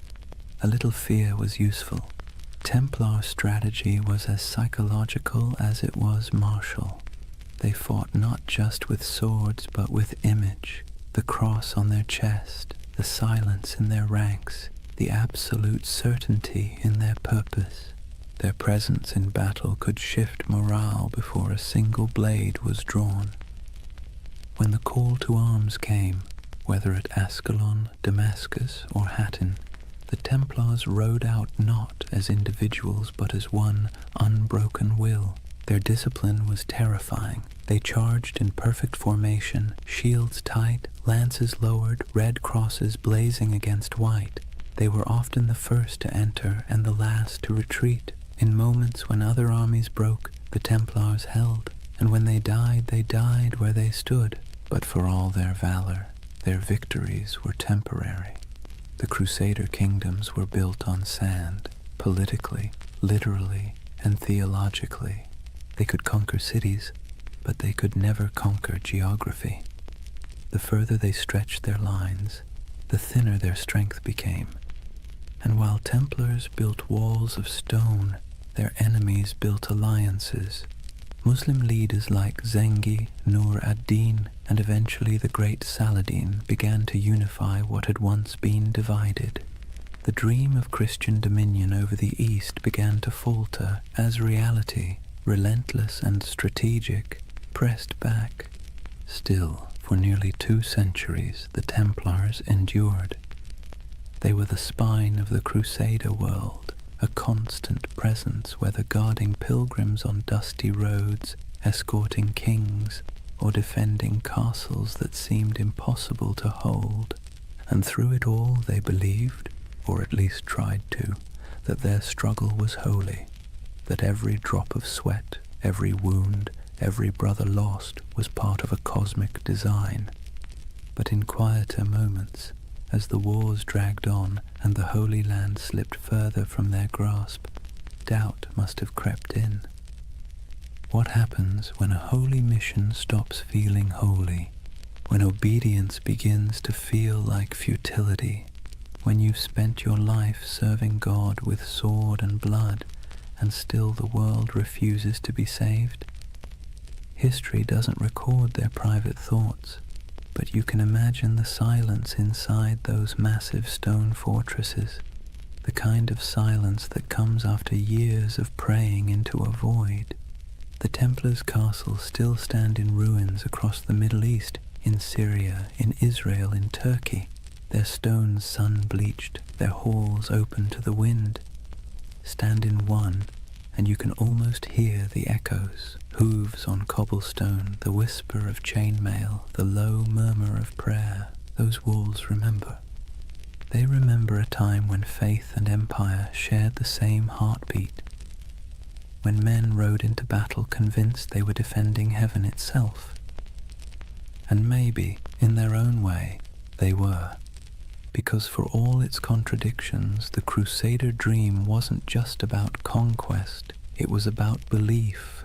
a little fear was useful. Templar strategy was as psychological as it was martial. They fought not just with swords but with image, the cross on their chest, the silence in their ranks, the absolute certainty in their purpose. Their presence in battle could shift morale before a single blade was drawn. When the call to arms came, whether at Ascalon, Damascus, or Hattin, the Templars rode out not as individuals but as one unbroken will. Their discipline was terrifying. They charged in perfect formation, shields tight, lances lowered, red crosses blazing against white. They were often the first to enter and the last to retreat. In moments when other armies broke, the Templars held, and when they died where they stood. But for all their valor, their victories were temporary. The Crusader kingdoms were built on sand, politically, literally, and theologically. They could conquer cities, but they could never conquer geography. The further they stretched their lines, the thinner their strength became. And while Templars built walls of stone, their enemies built alliances. Muslim leaders like Zengi, Nur ad-Din, and eventually the great Saladin began to unify what had once been divided. The dream of Christian dominion over the East began to falter as reality, relentless and strategic, pressed back. Still, for nearly 2 centuries, the Templars endured. They were the spine of the Crusader world, a constant presence, whether guarding pilgrims on dusty roads, escorting kings, or defending castles that seemed impossible to hold. And through it all they believed, or at least tried to, that their struggle was holy, that every drop of sweat, every wound, every brother lost was part of a cosmic design. But in quieter moments, as the wars dragged on and the Holy Land slipped further from their grasp, doubt must have crept in. What happens when a holy mission stops feeling holy? When obedience begins to feel like futility? When you've spent your life serving God with sword and blood, and still the world refuses to be saved? History doesn't record their private thoughts. But you can imagine the silence inside those massive stone fortresses, the kind of silence that comes after years of praying into a void. The Templars' castles still stand in ruins across the Middle East, in Syria, in Israel, in Turkey, their stones sun-bleached, their halls open to the wind. Stand in one, and you can almost hear the echoes, hooves on cobblestone, the whisper of chainmail, the low murmur of prayer. Those walls remember. They remember a time when faith and empire shared the same heartbeat, when men rode into battle convinced they were defending heaven itself. And maybe, in their own way, they were. Because for all its contradictions, the Crusader dream wasn't just about conquest, it was about belief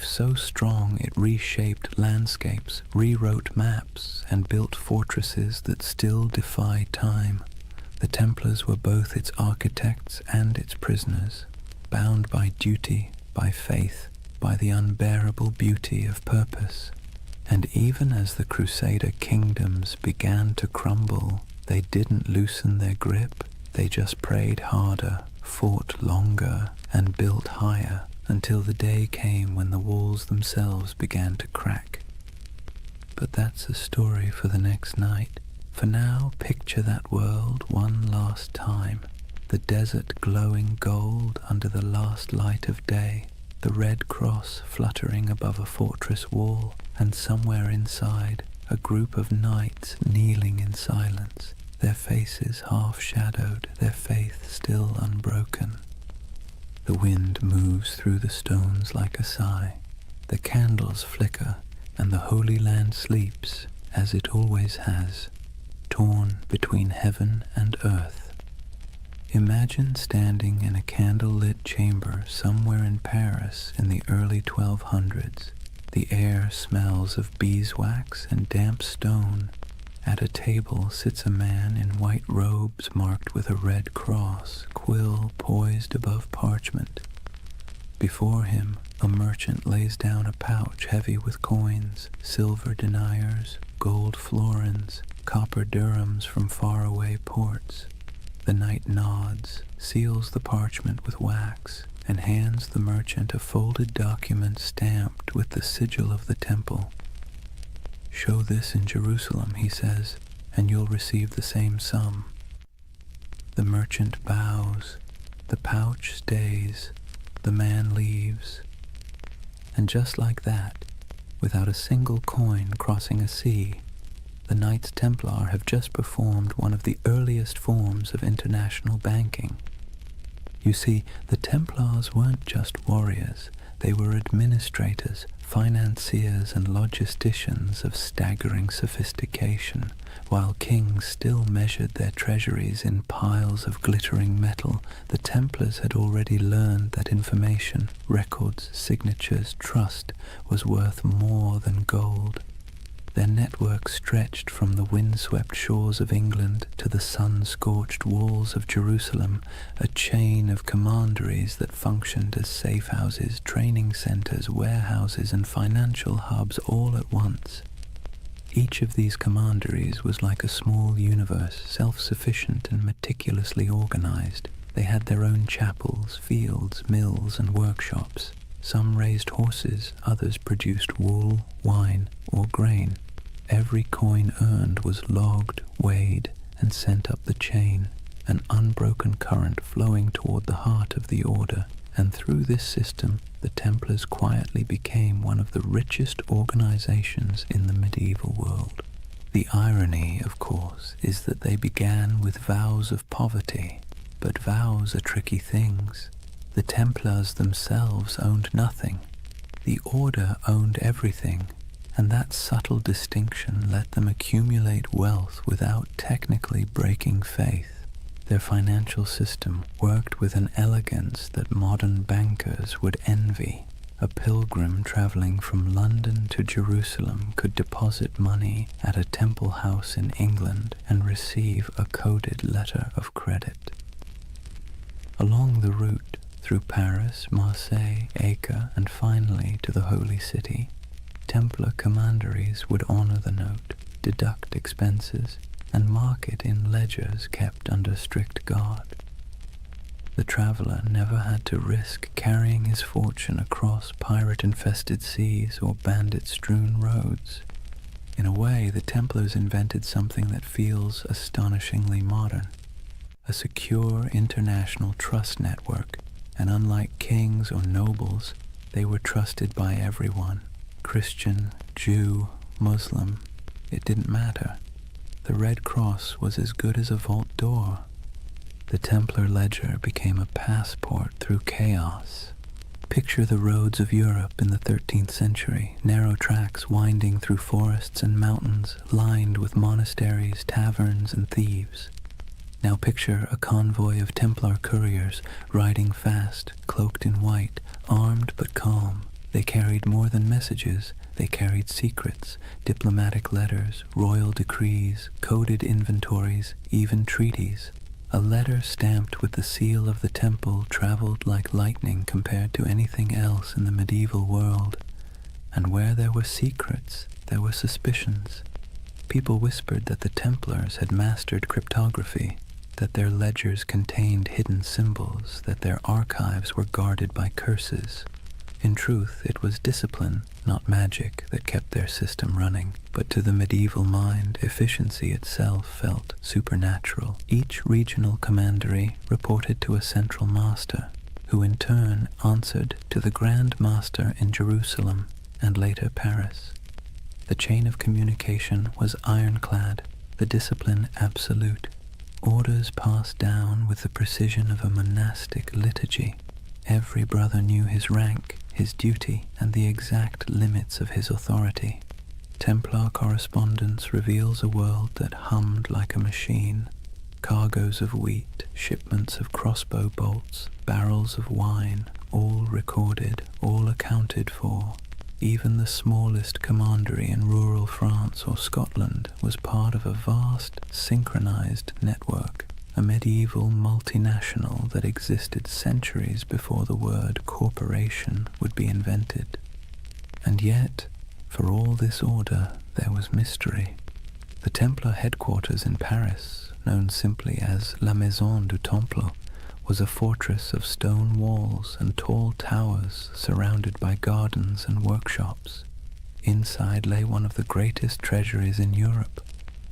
so strong it reshaped landscapes, rewrote maps, and built fortresses that still defy time. The Templars were both its architects and its prisoners, bound by duty, by faith, by the unbearable beauty of purpose. And even as the Crusader kingdoms began to crumble, they didn't loosen their grip, they just prayed harder, fought longer, and built higher, until the day came when the walls themselves began to crack. But that's a story for the next night. For now, picture that world one last time, the desert glowing gold under the last light of day, the red cross fluttering above a fortress wall, and somewhere inside, a group of knights kneeling in silence, their faces half-shadowed, their faith still unbroken. The wind moves through the stones like a sigh, the candles flicker, and the Holy Land sleeps, as it always has, torn between heaven and earth. Imagine standing in a candle-lit chamber somewhere in Paris in the early 1200s. The air smells of beeswax and damp stone. At a table sits a man in white robes marked with a red cross, quill poised above parchment. Before him, a merchant lays down a pouch heavy with coins, silver deniers, gold florins, copper dirhams from faraway ports. The knight nods, seals the parchment with wax, and hands the merchant a folded document stamped with the sigil of the temple. "Show this in Jerusalem," he says, "and you'll receive the same sum." The merchant bows, the pouch stays, the man leaves. And just like that, without a single coin crossing a sea, the Knights Templar have just performed one of the earliest forms of international banking. You see, the Templars weren't just warriors, they were administrators, financiers and logisticians of staggering sophistication. While kings still measured their treasuries in piles of glittering metal, the Templars had already learned that information, records, signatures, trust was worth more than gold. Their network stretched from the windswept shores of England to the sun-scorched walls of Jerusalem, a chain of commanderies that functioned as safe houses, training centers, warehouses, and financial hubs all at once. Each of these commanderies was like a small universe, self-sufficient and meticulously organized. They had their own chapels, fields, mills, and workshops. Some raised horses, others produced wool, wine, or grain. Every coin earned was logged, weighed, and sent up the chain, an unbroken current flowing toward the heart of the order. And through this system, the Templars quietly became one of the richest organizations in the medieval world. The irony, of course, is that they began with vows of poverty, but vows are tricky things. The Templars themselves owned nothing. The order owned everything, and that subtle distinction let them accumulate wealth without technically breaking faith. Their financial system worked with an elegance that modern bankers would envy. A pilgrim traveling from London to Jerusalem could deposit money at a temple house in England and receive a coded letter of credit. Along the route, through Paris, Marseille, Acre, and finally to the Holy City, Templar commanderies would honor the note. deduct expenses, and mark it in ledgers kept under strict guard. The traveler never had to risk carrying his fortune across pirate-infested seas or bandit-strewn roads. In a way, the Templars invented something that feels astonishingly modern, a secure international trust network, and unlike kings or nobles, they were trusted by everyone. Christian, Jew, Muslim, it didn't matter. The Red Cross was as good as a vault door. The Templar ledger became a passport through chaos. Picture the roads of Europe in the 13th century, narrow tracks winding through forests and mountains, lined with monasteries, taverns, and thieves. Now picture a convoy of Templar couriers riding fast, cloaked in white, armed but calm. They carried more than messages. They carried secrets, diplomatic letters, royal decrees, coded inventories, even treaties. A letter stamped with the seal of the temple traveled like lightning compared to anything else in the medieval world. And where there were secrets, there were suspicions. People whispered that the Templars had mastered cryptography, that their ledgers contained hidden symbols, that their archives were guarded by curses. In truth, it was discipline, not magic, that kept their system running, but to the medieval mind, efficiency itself felt supernatural. Each regional commandery reported to a central master, who in turn answered to the Grand Master in Jerusalem and later Paris. The chain of communication was ironclad, the discipline absolute. Orders passed down with the precision of a monastic liturgy. Every brother knew his rank, his duty, and the exact limits of his authority. Templar correspondence reveals a world that hummed like a machine. Cargoes of wheat, shipments of crossbow bolts, barrels of wine, all recorded, all accounted for. Even the smallest commandery in rural France or Scotland was part of a vast, synchronized network, a medieval multinational that existed centuries before the word corporation would be invented. And yet, for all this order, there was mystery. The Templar headquarters in Paris, known simply as La Maison du Temple, was a fortress of stone walls and tall towers surrounded by gardens and workshops. Inside lay one of the greatest treasuries in Europe,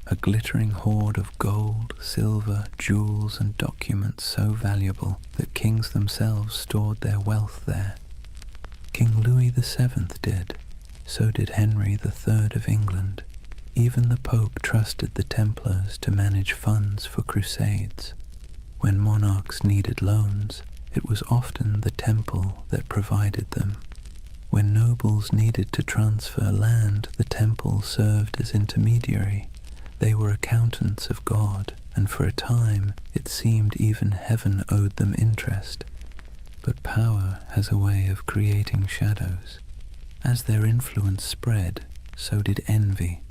a glittering hoard of gold, silver, jewels, and documents so valuable that kings themselves stored their wealth there. King Louis VII did. So did Henry III of England. Even the Pope trusted the Templars to manage funds for crusades. When monarchs needed loans, it was often the temple that provided them. When nobles needed to transfer land, the temple served as intermediary. They were accountants of God, and for a time it seemed even heaven owed them interest. But power has a way of creating shadows. As their influence spread, so did envy.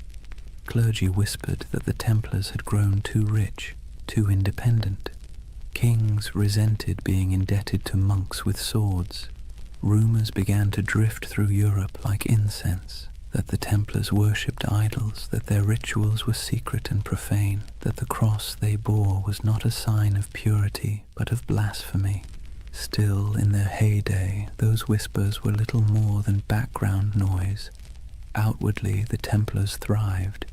Clergy whispered that the Templars had grown too rich, too independent. Kings resented being indebted to monks with swords. Rumors began to drift through Europe like incense, that the Templars worshipped idols, that their rituals were secret and profane, that the cross they bore was not a sign of purity, but of blasphemy. Still, in their heyday, those whispers were little more than background noise. Outwardly, the Templars thrived.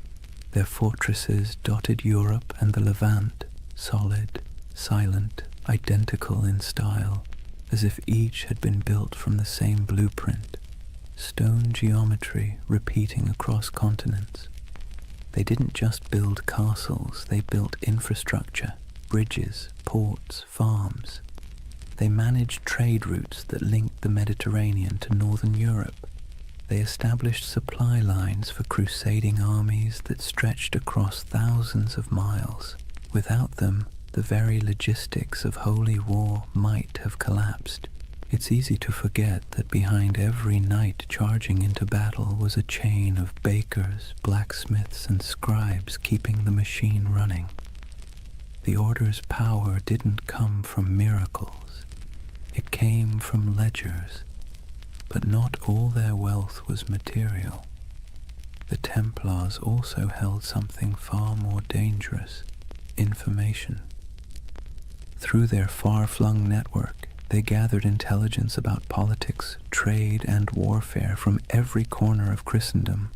Their fortresses dotted Europe and the Levant, solid, silent, identical in style, as if each had been built from the same blueprint. Stone geometry repeating across continents. They didn't just build castles, they built infrastructure, bridges, ports, farms. They managed trade routes that linked the Mediterranean to northern Europe. They established supply lines for crusading armies that stretched across thousands of miles. Without them, the very logistics of holy war might have collapsed. It's easy to forget that behind every knight charging into battle was a chain of bakers, blacksmiths, and scribes keeping the machine running. The Order's power didn't come from miracles. It came from ledgers, but not all their wealth was material. the Templars also held something far more dangerous: information. Through their far-flung network, they gathered intelligence about politics, trade, and warfare from every corner of Christendom.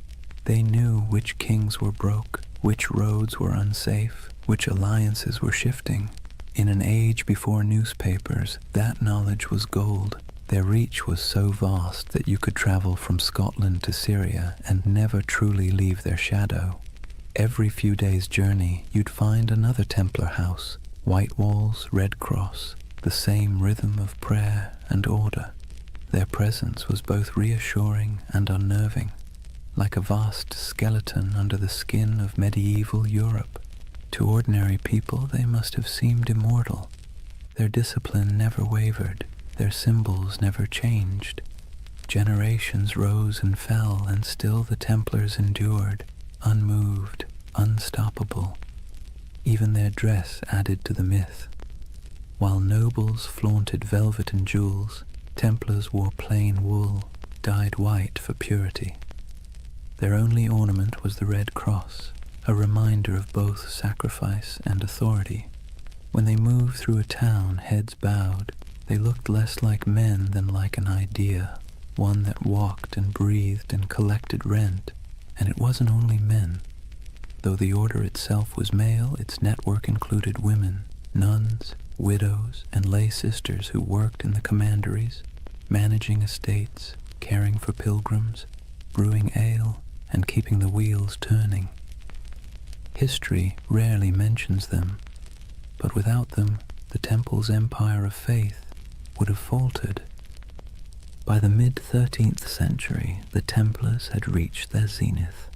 They knew which kings were broke, which roads were unsafe, which alliances were shifting. In an age before newspapers, that knowledge was gold. Their reach was so vast that you could travel from Scotland to Syria and never truly leave their shadow. Every few days' journey, you'd find another Templar house, white walls, red cross, the same rhythm of prayer and order. Their presence was both reassuring and unnerving, like a vast skeleton under the skin of medieval Europe. To ordinary people, they must have seemed immortal. Their discipline never wavered, their symbols never changed. Generations rose and fell, and still the Templars endured, unmoved, unstoppable. Even their dress added to the myth. While nobles flaunted velvet and jewels, Templars wore plain wool, dyed white for purity. Their only ornament was the red cross, a reminder of both sacrifice and authority. When they moved through a town, heads bowed, they looked less like men than like an idea, one that walked and breathed and collected rent. And it wasn't only men. Though the order itself was male, its network included women, nuns, widows, and lay sisters who worked in the commanderies, managing estates, caring for pilgrims, brewing ale, and keeping the wheels turning. History rarely mentions them, but without them, the Temple's empire of faith would have faltered. By the mid-13th century, the Templars had reached their zenith.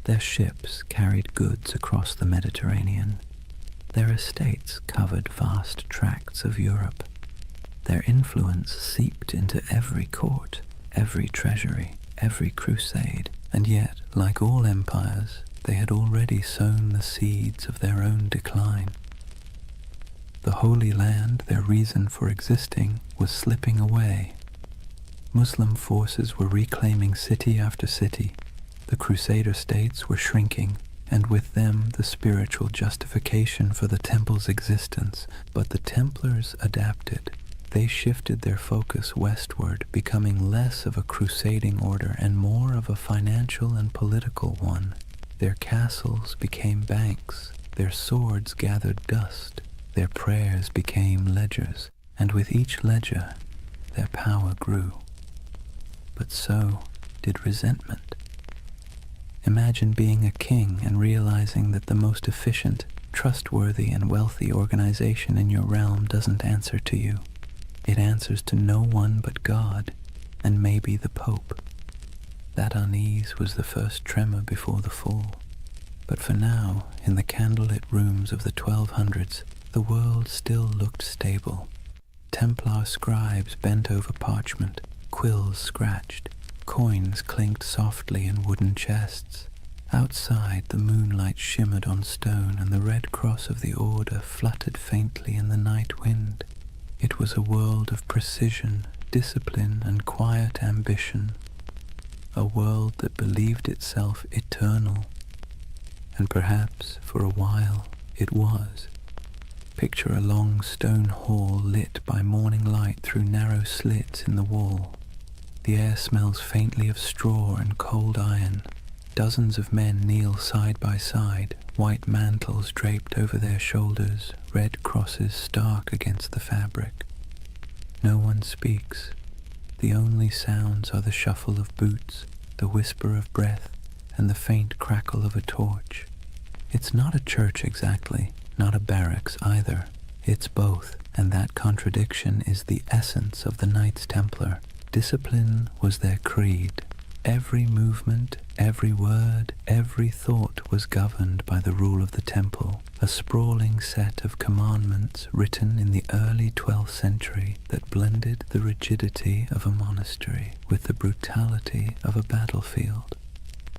Their ships carried goods across the Mediterranean. Their estates covered vast tracts of Europe. Their influence seeped into every court, every treasury, every crusade, and yet, like all empires, they had already sown the seeds of their own decline. The Holy Land, their reason for existing, was slipping away. Muslim forces were reclaiming city after city. The Crusader states were shrinking, and with them the spiritual justification for the Temple's existence. But the Templars adapted. They shifted their focus westward, becoming less of a crusading order and more of a financial and political one. Their castles became banks, their swords gathered dust, their prayers became ledgers, and with each ledger their power grew. But so did resentment. Imagine being a king and realizing that the most efficient, trustworthy, and wealthy organization in your realm doesn't answer to you. It answers to no one but God, and maybe the Pope. That unease was the first tremor before the fall. But for now, in the candlelit rooms of the 1200s, the world still looked stable. Templar scribes bent over parchment, quills scratched, coins clinked softly in wooden chests. Outside, the moonlight shimmered on stone, and the red cross of the order fluttered faintly in the night wind. It was a world of precision, discipline, and quiet ambition. A world that believed itself eternal. And perhaps, for a while, it was. Picture a long stone hall lit by morning light through narrow slits in the wall. The air smells faintly of straw and cold iron. Dozens of men kneel side by side, white mantles draped over their shoulders, red crosses stark against the fabric. No one speaks. The only sounds are the shuffle of boots, the whisper of breath, and the faint crackle of a torch. It's not a church exactly, not a barracks either. It's both, and that contradiction is the essence of the Knights Templar. Discipline was their creed. Every movement, every word, every thought was governed by the rule of the temple, a sprawling set of commandments written in the early 12th century that blended the rigidity of a monastery with the brutality of a battlefield.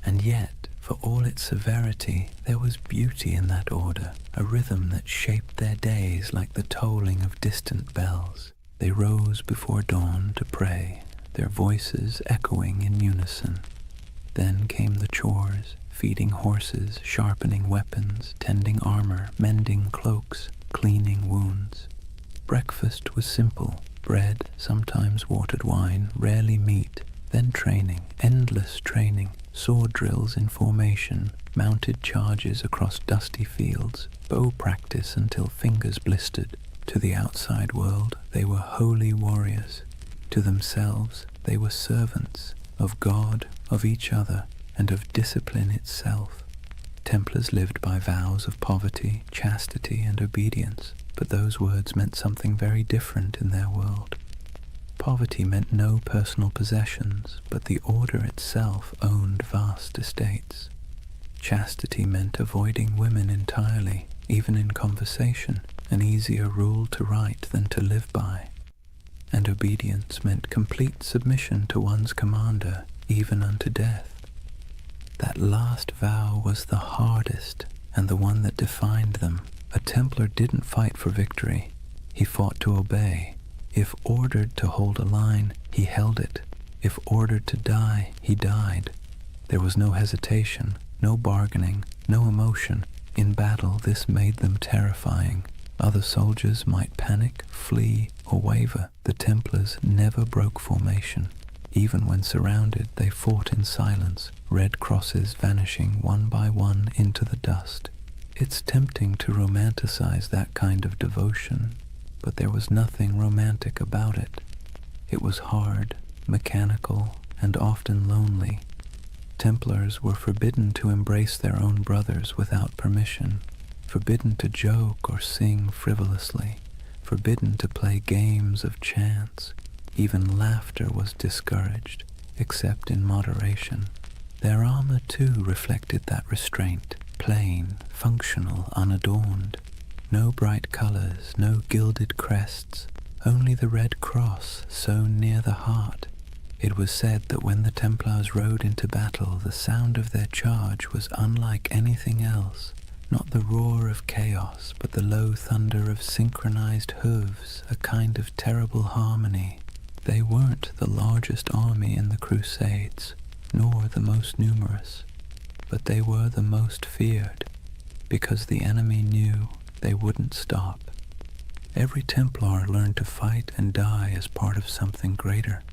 And yet, for all its severity, there was beauty in that order, a rhythm that shaped their days like the tolling of distant bells. They rose before dawn to pray, their voices echoing in unison. Then came the chores, feeding horses, sharpening weapons, tending armor, mending cloaks, cleaning wounds. Breakfast was simple: bread, sometimes watered wine, rarely meat. Then training, endless training, sword drills in formation, mounted charges across dusty fields, bow practice until fingers blistered. To the outside world, they were holy warriors. To themselves, they were servants of God, of each other, and of discipline itself. Templars lived by vows of poverty, chastity, and obedience, but those words meant something very different in their world. Poverty meant no personal possessions, but the order itself owned vast estates. Chastity meant avoiding women entirely, even in conversation, an easier rule to write than to live by. And obedience meant complete submission to one's commander, even unto death. That last vow was the hardest and the one that defined them. A Templar didn't fight for victory. He fought to obey. If ordered to hold a line, he held it. If ordered to die, he died. There was no hesitation, no bargaining, no emotion. In battle, this made them terrifying. Other soldiers might panic, flee, or waver. The Templars never broke formation. Even when surrounded, they fought in silence, red crosses vanishing one by one into the dust. It's tempting to romanticize that kind of devotion, but there was nothing romantic about it. It was hard, mechanical, and often lonely. Templars were forbidden to embrace their own brothers without permission, forbidden to joke or sing frivolously, forbidden to play games of chance. Even laughter was discouraged, except in moderation. Their armor, too, reflected that restraint, plain, functional, unadorned. No bright colors, no gilded crests, only the red cross sewn near the heart. It was said that when the Templars rode into battle, the sound of their charge was unlike anything else. Not the roar of chaos, but the low thunder of synchronized hooves, a kind of terrible harmony. They weren't the largest army in the Crusades, nor the most numerous, but they were the most feared, because the enemy knew they wouldn't stop. Every Templar learned to fight and die as part of something greater,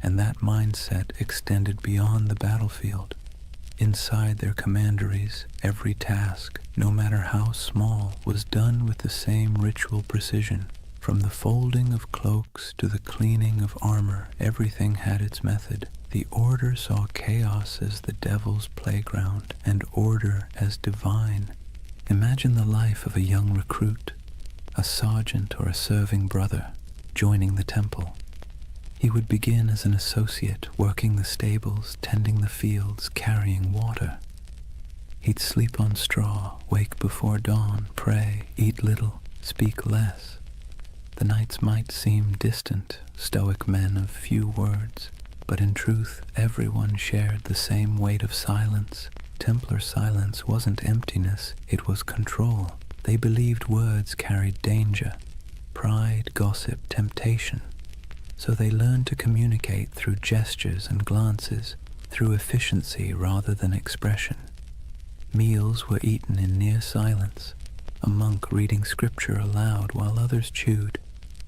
and that mindset extended beyond the battlefield. Inside their commanderies, every task, no matter how small, was done with the same ritual precision. From the folding of cloaks to the cleaning of armor, everything had its method. The order saw chaos as the devil's playground, and order as divine. Imagine the life of a young recruit, a sergeant or a serving brother, joining the temple. He would begin as an associate, working the stables, tending the fields, carrying water. He'd sleep on straw, wake before dawn, pray, eat little, speak less. The nights might seem distant, stoic men of few words, but in truth everyone shared the same weight of silence. Templar silence wasn't emptiness, it was control. They believed words carried danger, pride, gossip, temptation. So they learned to communicate through gestures and glances, through efficiency rather than expression. Meals were eaten in near silence, a monk reading scripture aloud while others chewed.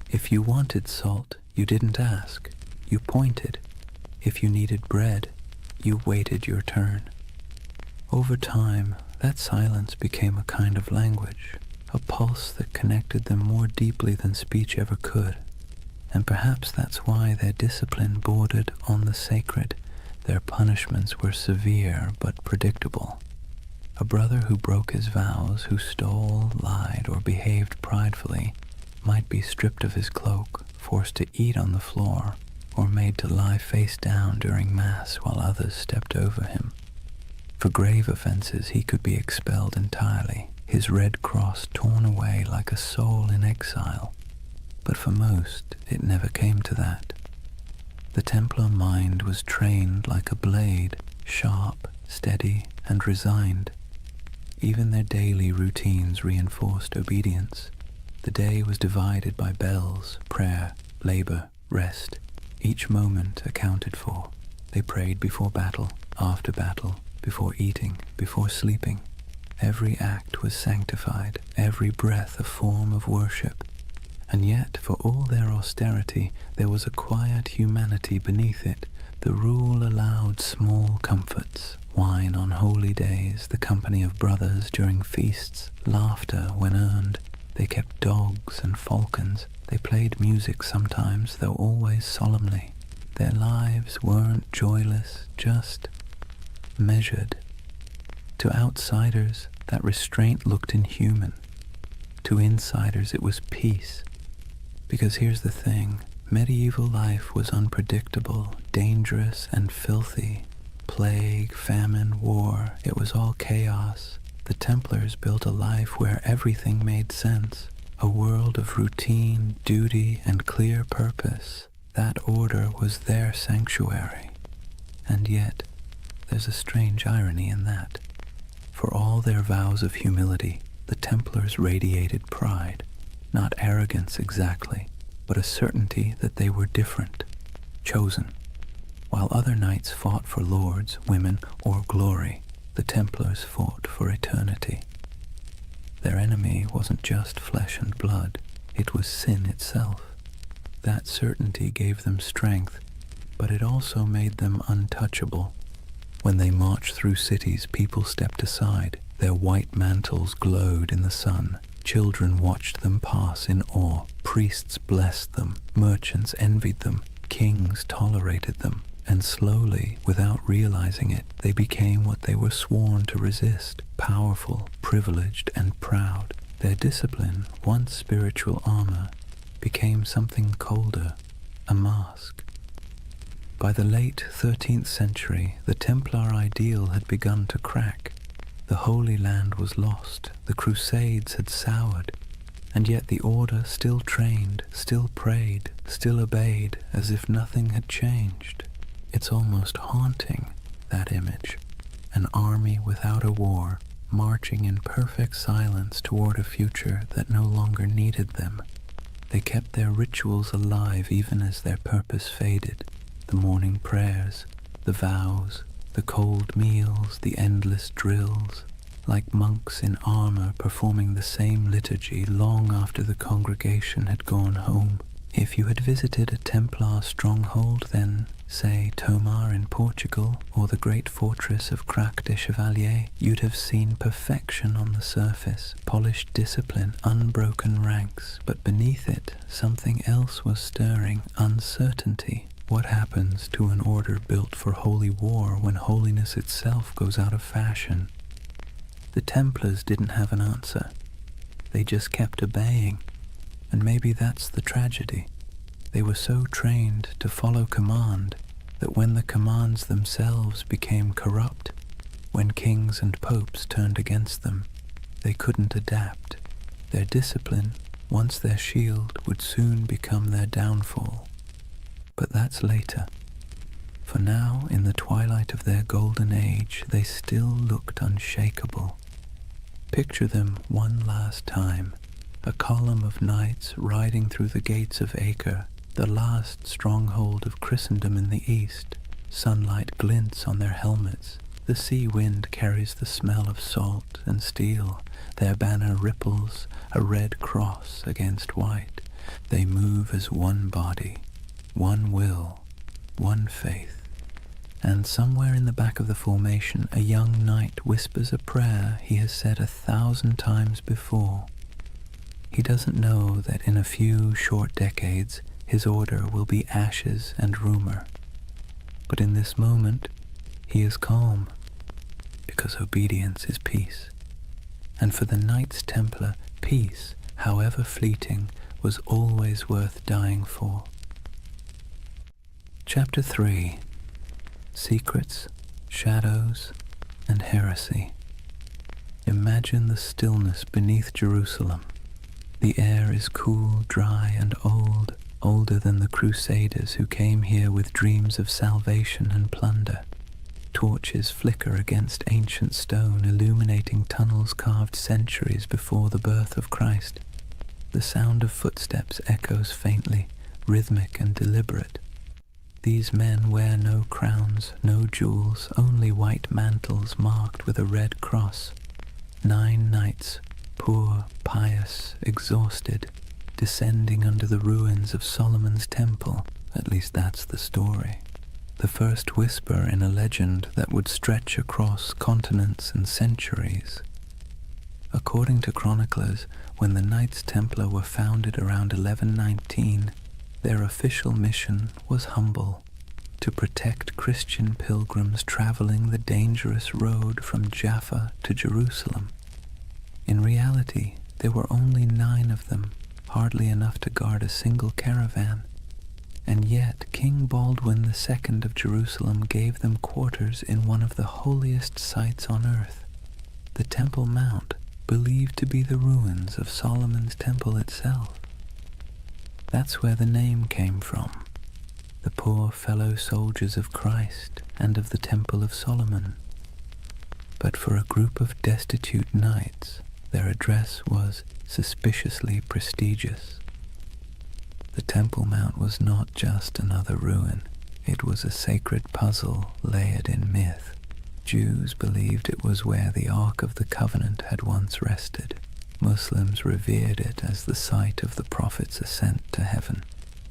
If you wanted salt, you didn't ask, you pointed. If you needed bread, you waited your turn. Over time, that silence became a kind of language, a pulse that connected them more deeply than speech ever could. And perhaps that's why their discipline bordered on the sacred. Their punishments were severe but predictable. A brother who broke his vows, who stole, lied, or behaved pridefully, might be stripped of his cloak, forced to eat on the floor, or made to lie face down during Mass while others stepped over him. For grave offenses he could be expelled entirely, his red cross torn away like a soul in exile. But for most, it never came to that. The Templar mind was trained like a blade, sharp, steady, and resigned. Even their daily routines reinforced obedience. The day was divided by bells, prayer, labor, rest. Each moment accounted for. They prayed before battle, after battle, before eating, before sleeping. Every act was sanctified, every breath a form of worship. And yet, for all their austerity, there was a quiet humanity beneath it. The rule allowed small comforts, wine on holy days, the company of brothers during feasts, laughter when earned. They kept dogs and falcons. They played music sometimes, though always solemnly. Their lives weren't joyless, just measured. To outsiders, that restraint looked inhuman. To insiders, it was peace. Because here's the thing, medieval life was unpredictable, dangerous, and filthy. Plague, famine, war, it was all chaos. The Templars built a life where everything made sense, a world of routine, duty, and clear purpose. That order was their sanctuary. And yet, there's a strange irony in that. For all their vows of humility, the Templars radiated pride. Not arrogance exactly, but a certainty that they were different, chosen. While other knights fought for lords, women, or glory, the Templars fought for eternity. Their enemy wasn't just flesh and blood, it was sin itself. That certainty gave them strength, but it also made them untouchable. When they marched through cities, people stepped aside. Their white mantles glowed in the sun. Children watched them pass in awe. Priests blessed them. Merchants envied them. Kings tolerated them. And slowly, without realizing it, they became what they were sworn to resist: powerful, privileged, and proud. Their discipline, once spiritual armor, became something colder, a mask. By the late 13th century, the Templar ideal had begun to crack. The Holy Land was lost, the Crusades had soured, and yet the Order still trained, still prayed, still obeyed, as if nothing had changed. It's almost haunting, that image. An army without a war, marching in perfect silence toward a future that no longer needed them. They kept their rituals alive even as their purpose faded. The morning prayers, the vows, the cold meals, the endless drills, like monks in armor performing the same liturgy long after the congregation had gone home. If you had visited a Templar stronghold, then, say, Tomar in Portugal, or the great fortress of Crac des Chevaliers, you'd have seen perfection on the surface, polished discipline, unbroken ranks, but beneath it, something else was stirring: uncertainty. What happens to an order built for holy war when holiness itself goes out of fashion? The Templars didn't have an answer. They just kept obeying. And maybe that's the tragedy. They were so trained to follow command that when the commands themselves became corrupt, when kings and popes turned against them, they couldn't adapt. Their discipline, once their shield, would soon become their downfall. But that's later. For now, in the twilight of their golden age, they still looked unshakable. Picture them one last time, a column of knights riding through the gates of Acre, the last stronghold of Christendom in the east. Sunlight glints on their helmets. The sea wind carries the smell of salt and steel. Their banner ripples, a red cross against white. They move as one body, one will, one faith. And somewhere in the back of the formation, a young knight whispers a prayer he has said 1,000 times before. He doesn't know that in a few short decades, his order will be ashes and rumor. But in this moment, he is calm, because obedience is peace. And for the Knights Templar, peace, however fleeting, was always worth dying for. Chapter 3: Secrets, Shadows, and Heresy. Imagine the stillness beneath Jerusalem. The air is cool, dry, and old, older than the Crusaders who came here with dreams of salvation and plunder. Torches flicker against ancient stone, illuminating tunnels carved centuries before the birth of Christ. The sound of footsteps echoes faintly, rhythmic and deliberate. These men wear no crowns, no jewels, only white mantles marked with a red cross. 9 knights, poor, pious, exhausted, descending under the ruins of Solomon's temple. At least that's the story. The first whisper in a legend that would stretch across continents and centuries. According to chroniclers, when the Knights Templar were founded around 1119, their official mission was humble: to protect Christian pilgrims traveling the dangerous road from Jaffa to Jerusalem. In reality, there were only 9 of them, hardly enough to guard a single caravan. And yet King Baldwin II of Jerusalem gave them quarters in one of the holiest sites on earth, the Temple Mount, believed to be the ruins of Solomon's temple itself. That's where the name came from, the poor fellow soldiers of Christ and of the Temple of Solomon. But for a group of destitute knights, their address was suspiciously prestigious. The Temple Mount was not just another ruin, it was a sacred puzzle layered in myth. Jews believed it was where the Ark of the Covenant had once rested. Muslims revered it as the site of the Prophet's ascent to heaven.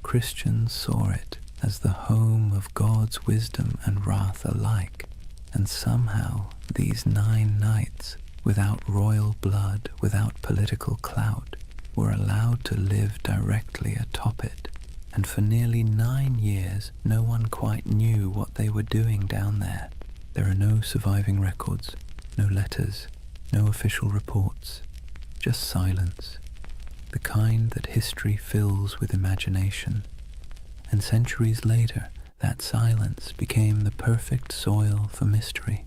Christians saw it as the home of God's wisdom and wrath alike. And somehow these 9 knights, without royal blood, without political clout, were allowed to live directly atop it, and for nearly 9 years no one quite knew what they were doing down there. There are no surviving records, no letters, no official reports, just silence, the kind that history fills with imagination. And centuries later, that silence became the perfect soil for mystery.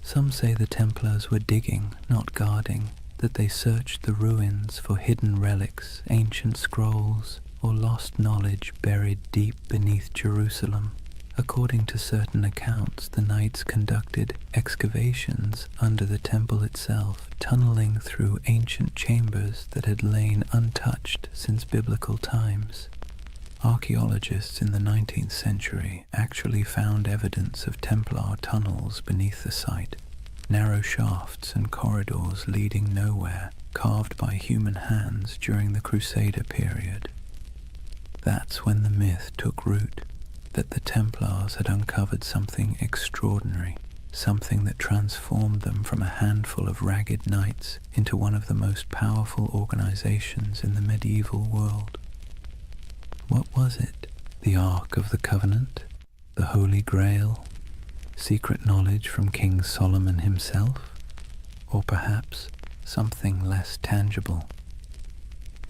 Some say the Templars were digging, not guarding, that they searched the ruins for hidden relics, ancient scrolls, or lost knowledge buried deep beneath Jerusalem. According to certain accounts, the knights conducted excavations under the temple itself, tunneling through ancient chambers that had lain untouched since biblical times. Archaeologists in the 19th century actually found evidence of Templar tunnels beneath the site, narrow shafts and corridors leading nowhere, carved by human hands during the Crusader period. That's when the myth took root, that the Templars had uncovered something extraordinary, something that transformed them from a handful of ragged knights into one of the most powerful organizations in the medieval world. What was it? The Ark of the Covenant? The Holy Grail? Secret knowledge from King Solomon himself? Or perhaps something less tangible?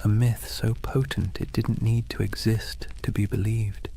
A myth so potent it didn't need to exist to be believed.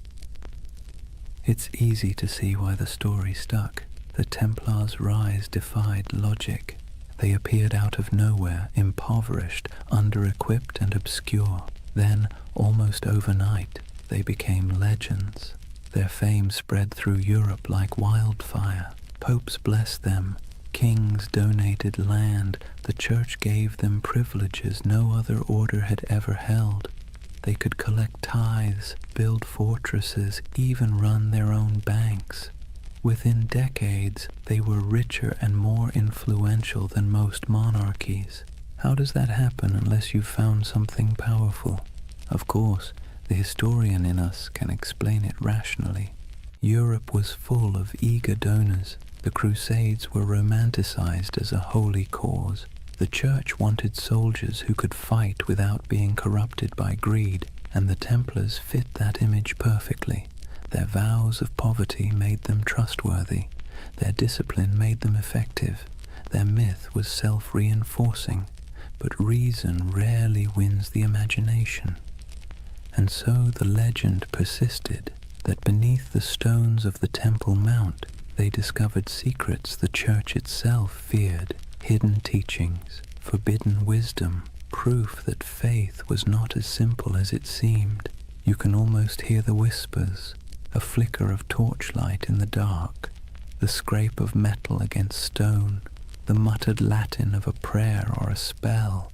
It's easy to see why the story stuck. The Templars' rise defied logic. They appeared out of nowhere, impoverished, under-equipped and obscure. Then, almost overnight, they became legends. Their fame spread through Europe like wildfire. Popes blessed them. Kings donated land. The church gave them privileges no other order had ever held. They could collect tithes, build fortresses, even run their own banks. Within decades, they were richer and more influential than most monarchies. How does that happen unless you've found something powerful? Of course, the historian in us can explain it rationally. Europe was full of eager donors. The Crusades were romanticized as a holy cause. The Church wanted soldiers who could fight without being corrupted by greed, and the Templars fit that image perfectly. Their vows of poverty made them trustworthy. Their discipline made them effective. Their myth was self-reinforcing, but reason rarely wins the imagination. And so the legend persisted that beneath the stones of the Temple Mount, they discovered secrets the Church itself feared, hidden teachings, forbidden wisdom, proof that faith was not as simple as it seemed. You can almost hear the whispers, a flicker of torchlight in the dark, the scrape of metal against stone, the muttered Latin of a prayer or a spell.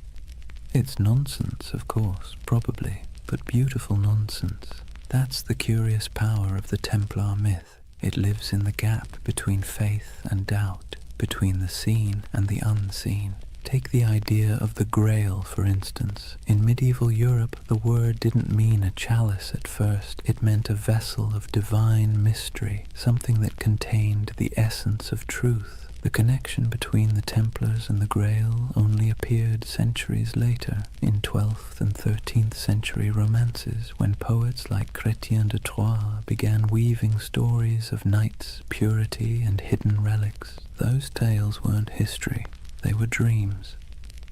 It's nonsense, of course, probably, but beautiful nonsense. That's the curious power of the Templar myth. It lives in the gap between faith and doubt, between the seen and the unseen. Take the idea of the Grail, for instance. In medieval Europe, the word didn't mean a chalice at first. It meant a vessel of divine mystery, something that contained the essence of truth. The connection between the Templars and the Grail only appeared centuries later, in 12th and 13th century romances, when poets like Chrétien de Troyes began weaving stories of knights, purity, and hidden relics. Those tales weren't history. They were dreams,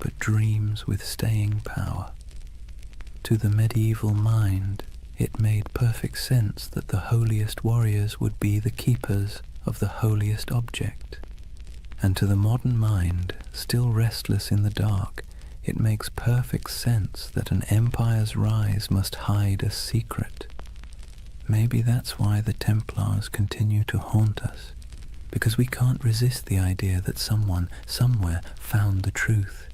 but dreams with staying power. To the medieval mind, it made perfect sense that the holiest warriors would be the keepers of the holiest object. And to the modern mind, still restless in the dark, it makes perfect sense that an empire's rise must hide a secret. Maybe that's why the Templars continue to haunt us, because we can't resist the idea that someone, somewhere, found the truth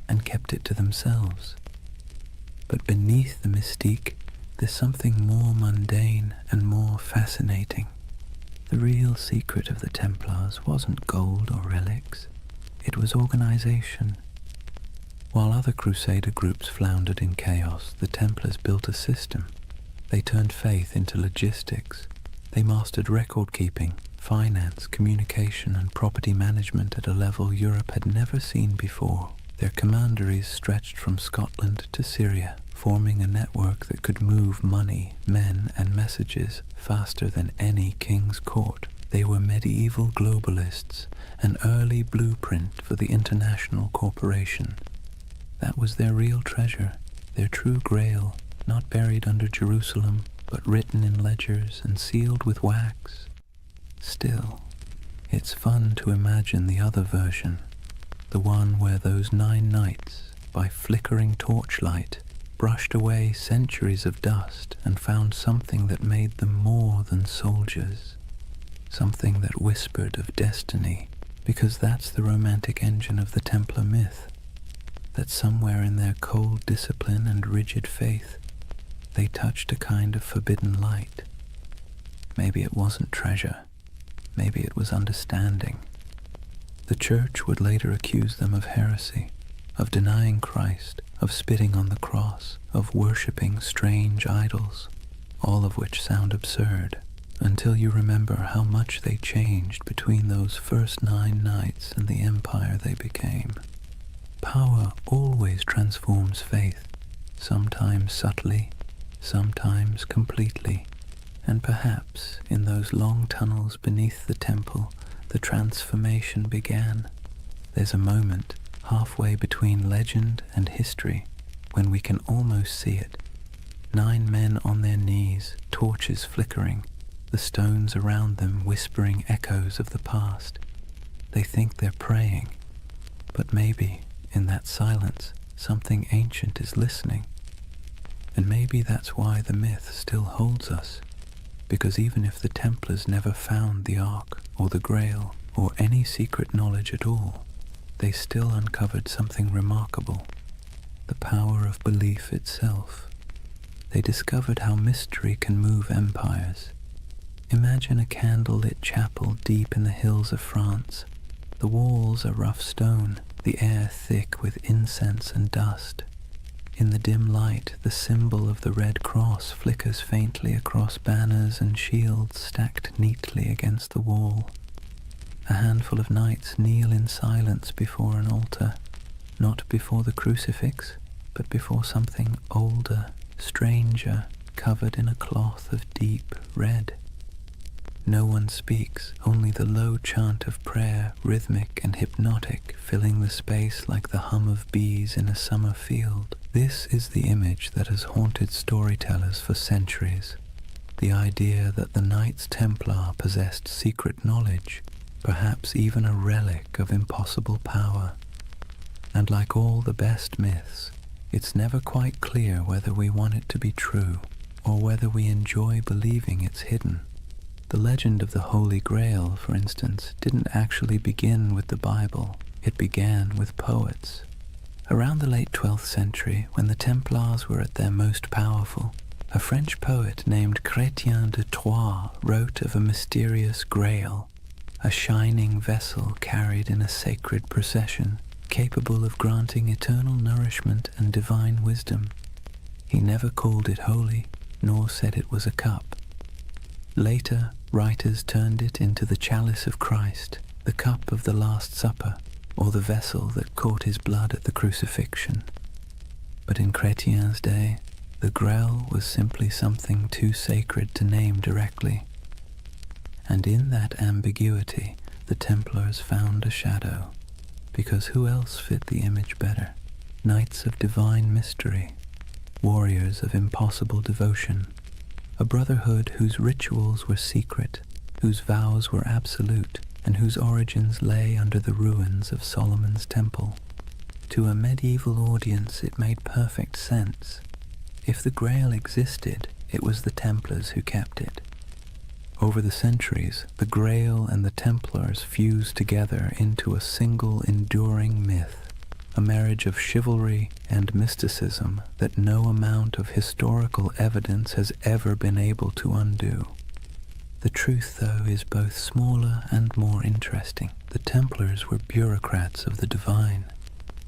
and kept it to themselves. But beneath the mystique, there's something more mundane and more fascinating. The real secret of the Templars wasn't gold or relics. It was organization. While other Crusader groups floundered in chaos, the Templars built a system. They turned faith into logistics. They mastered record-keeping, finance, communication, and property management at a level Europe had never seen before. Their commanderies stretched from Scotland to Syria, forming a network that could move money, men, and messages faster than any king's court. They were medieval globalists, an early blueprint for the international corporation. That was their real treasure, their true grail, not buried under Jerusalem, but written in ledgers and sealed with wax. Still, it's fun to imagine the other version, the one where those 9 knights, by flickering torchlight, brushed away centuries of dust and found something that made them more than soldiers, something that whispered of destiny, because that's the romantic engine of the Templar myth, that somewhere in their cold discipline and rigid faith, they touched a kind of forbidden light. Maybe it wasn't treasure, maybe it was understanding. The Church would later accuse them of heresy, of denying Christ, of spitting on the cross, of worshipping strange idols, all of which sound absurd, until you remember how much they changed between those first 9 knights and the empire they became. Power always transforms faith, sometimes subtly, sometimes completely, and perhaps in those long tunnels beneath the temple, the transformation began. There's a moment, halfway between legend and history, when we can almost see it. 9 men on their knees, torches flickering, the stones around them whispering echoes of the past. They think they're praying, but maybe, in that silence, something ancient is listening. And maybe that's why the myth still holds us, because even if the Templars never found the Ark, or the Grail, or any secret knowledge at all, they still uncovered something remarkable, the power of belief itself. They discovered how mystery can move empires. Imagine a candle-lit chapel deep in the hills of France. The walls are rough stone, the air thick with incense and dust. In the dim light, the symbol of the Red Cross flickers faintly across banners and shields stacked neatly against the wall. A handful of knights kneel in silence before an altar, not before the crucifix, but before something older, stranger, covered in a cloth of deep red. No one speaks, only the low chant of prayer, rhythmic and hypnotic, filling the space like the hum of bees in a summer field. This is the image that has haunted storytellers for centuries. The idea that the Knights Templar possessed secret knowledge, perhaps even a relic of impossible power. And like all the best myths, it's never quite clear whether we want it to be true or whether we enjoy believing it's hidden. The legend of the Holy Grail, for instance, didn't actually begin with the Bible. It began with poets. Around the late 12th century, when the Templars were at their most powerful, A French poet named Chrétien de Troyes wrote of a mysterious grail, a shining vessel carried in a sacred procession, capable of granting eternal nourishment and divine wisdom. He never called it holy, nor said it was a cup. Later, writers turned it into the chalice of Christ, the cup of the Last Supper, or the vessel that caught his blood at the crucifixion. But in Chrétien's day, the Grail was simply something too sacred to name directly. And in that ambiguity, the Templars found a shadow, because who else fit the image better? Knights of divine mystery, warriors of impossible devotion, a brotherhood whose rituals were secret, whose vows were absolute, and whose origins lay under the ruins of Solomon's temple. To a medieval audience it made perfect sense. If the Grail existed, it was the Templars who kept it. Over the centuries, the Grail and the Templars fused together into a single enduring myth, a marriage of chivalry and mysticism that no amount of historical evidence has ever been able to undo. The truth, though, is both smaller and more interesting. The Templars were bureaucrats of the divine.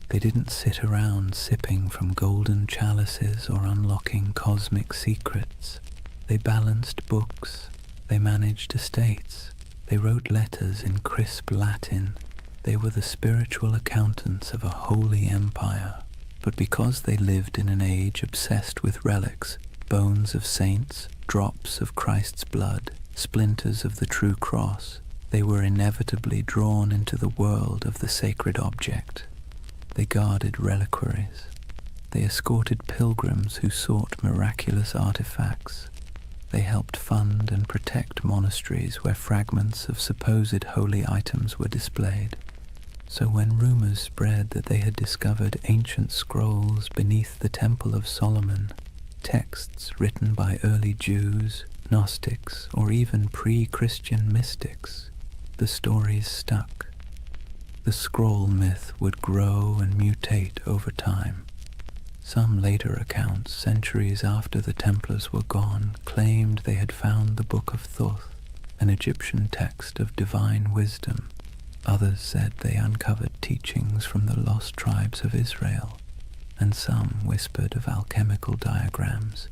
They didn't sit around sipping from golden chalices or unlocking cosmic secrets. They balanced books, they managed estates, they wrote letters in crisp Latin. They were the spiritual accountants of a holy empire. But because they lived in an age obsessed with relics, bones of saints, drops of Christ's blood, splinters of the true cross, they were inevitably drawn into the world of the sacred object. They guarded reliquaries. They escorted pilgrims who sought miraculous artifacts. They helped fund and protect monasteries where fragments of supposed holy items were displayed. So when rumors spread that they had discovered ancient scrolls beneath the Temple of Solomon, texts written by early Jews, Gnostics, or even pre-Christian mystics, the stories stuck. The scroll myth would grow and mutate over time. Some later accounts, centuries after the Templars were gone, claimed they had found the Book of Thoth, an Egyptian text of divine wisdom. Others said they uncovered teachings from the lost tribes of Israel, and some whispered of alchemical diagrams,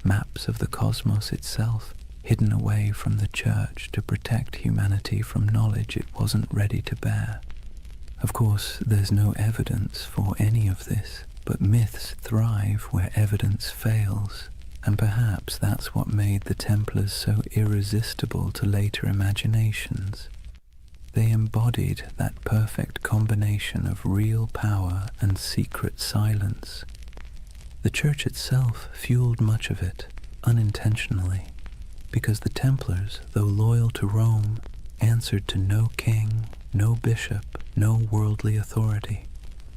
maps of the cosmos itself, hidden away from the church to protect humanity from knowledge it wasn't ready to bear. Of course, there's no evidence for any of this, but myths thrive where evidence fails, and perhaps that's what made the Templars so irresistible to later imaginations. They embodied that perfect combination of real power and secret silence. The Church itself fueled much of it, unintentionally, because the Templars, though loyal to Rome, answered to no king, no bishop, no worldly authority.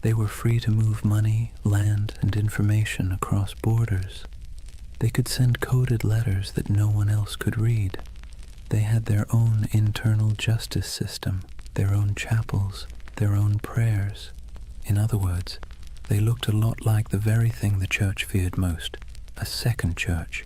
They were free to move money, land, and information across borders. They could send coded letters that no one else could read. They had their own internal justice system, their own chapels, their own prayers. In other words, they looked a lot like the very thing the Church feared most, a second church.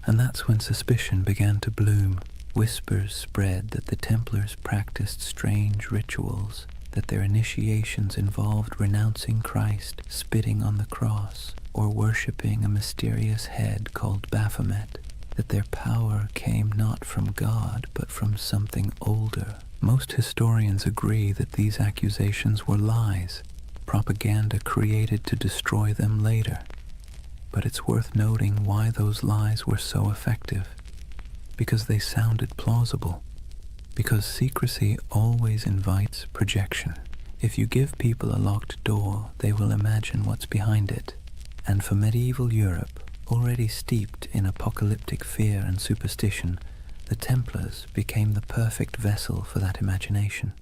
And that's when suspicion began to bloom. Whispers spread that the Templars practiced strange rituals, that their initiations involved renouncing Christ, spitting on the cross, or worshipping a mysterious head called Baphomet, that their power came not from God but from something older. Most historians agree that these accusations were lies, propaganda created to destroy them later. But it's worth noting why those lies were so effective. Because they sounded plausible. Because secrecy always invites projection. If you give people a locked door, they will imagine what's behind it. And for medieval Europe, already steeped in apocalyptic fear and superstition, the Templars became the perfect vessel for that imagination.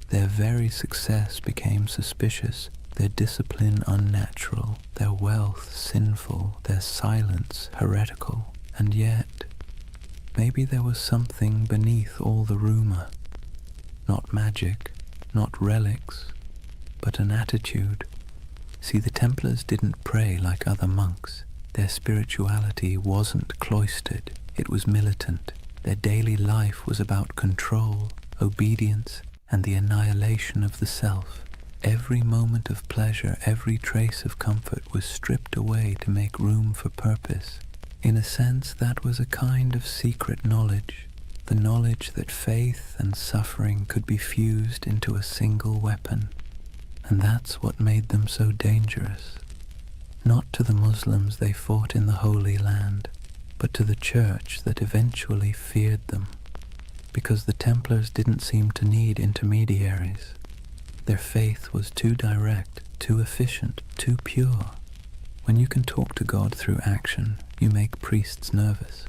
Their very success became suspicious, their discipline unnatural, their wealth sinful, their silence heretical, and yet maybe there was something beneath all the rumor. Not magic, not relics, but an attitude. See, the Templars didn't pray like other monks. Their spirituality wasn't cloistered, it was militant. Their daily life was about control, obedience, and the annihilation of the self. Every moment of pleasure, every trace of comfort was stripped away to make room for purpose. In a sense, that was a kind of secret knowledge, the knowledge that faith and suffering could be fused into a single weapon. And that's what made them so dangerous. Not to the Muslims they fought in the Holy Land, but to the church that eventually feared them, because the Templars didn't seem to need intermediaries. Their faith was too direct, too efficient, too pure. When you can talk to God through action, you make priests nervous.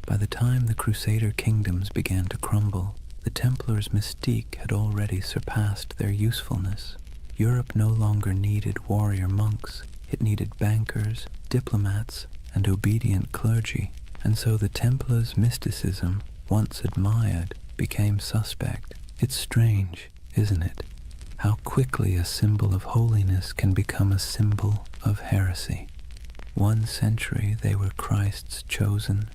By the time the Crusader kingdoms began to crumble, the Templars' mystique had already surpassed their usefulness. Europe no longer needed warrior monks. It needed bankers, diplomats, and obedient clergy, and so the Templars' mysticism, once admired, became suspect. It's strange, isn't it, how quickly a symbol of holiness can become a symbol of heresy. One century they were Christ's chosen,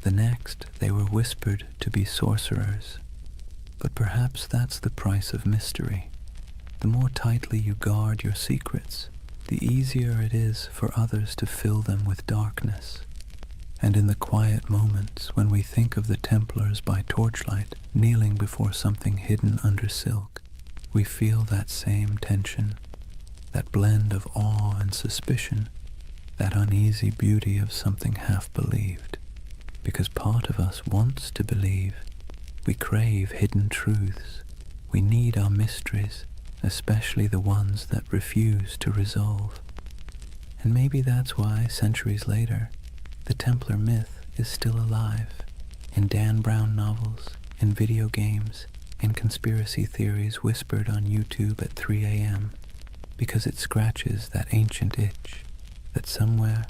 the next they were whispered to be sorcerers. But perhaps that's the price of mystery. The more tightly you guard your secrets, the easier it is for others to fill them with darkness. And in the quiet moments when we think of the Templars by torchlight, kneeling before something hidden under silk, we feel that same tension, that blend of awe and suspicion, that uneasy beauty of something half-believed. Because part of us wants to believe. We crave hidden truths. We need our mysteries, especially the ones that refuse to resolve. And maybe that's why, centuries later, the Templar myth is still alive, in Dan Brown novels, in video games, in conspiracy theories whispered on YouTube at 3 a.m., because it scratches that ancient itch, that somewhere,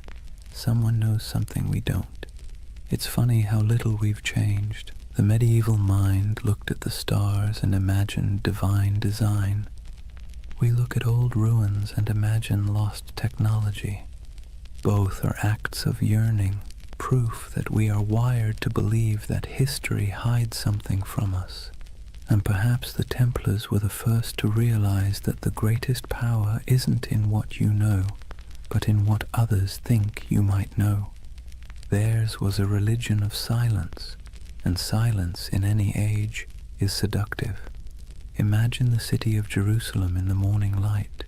someone knows something we don't. It's funny how little we've changed. The medieval mind looked at the stars and imagined divine design. We look at old ruins and imagine lost technology. Both are acts of yearning, proof that we are wired to believe that history hides something from us. And perhaps the Templars were the first to realize that the greatest power isn't in what you know, but in what others think you might know. Theirs was a religion of silence, and silence in any age is seductive. Imagine the city of Jerusalem in the morning light.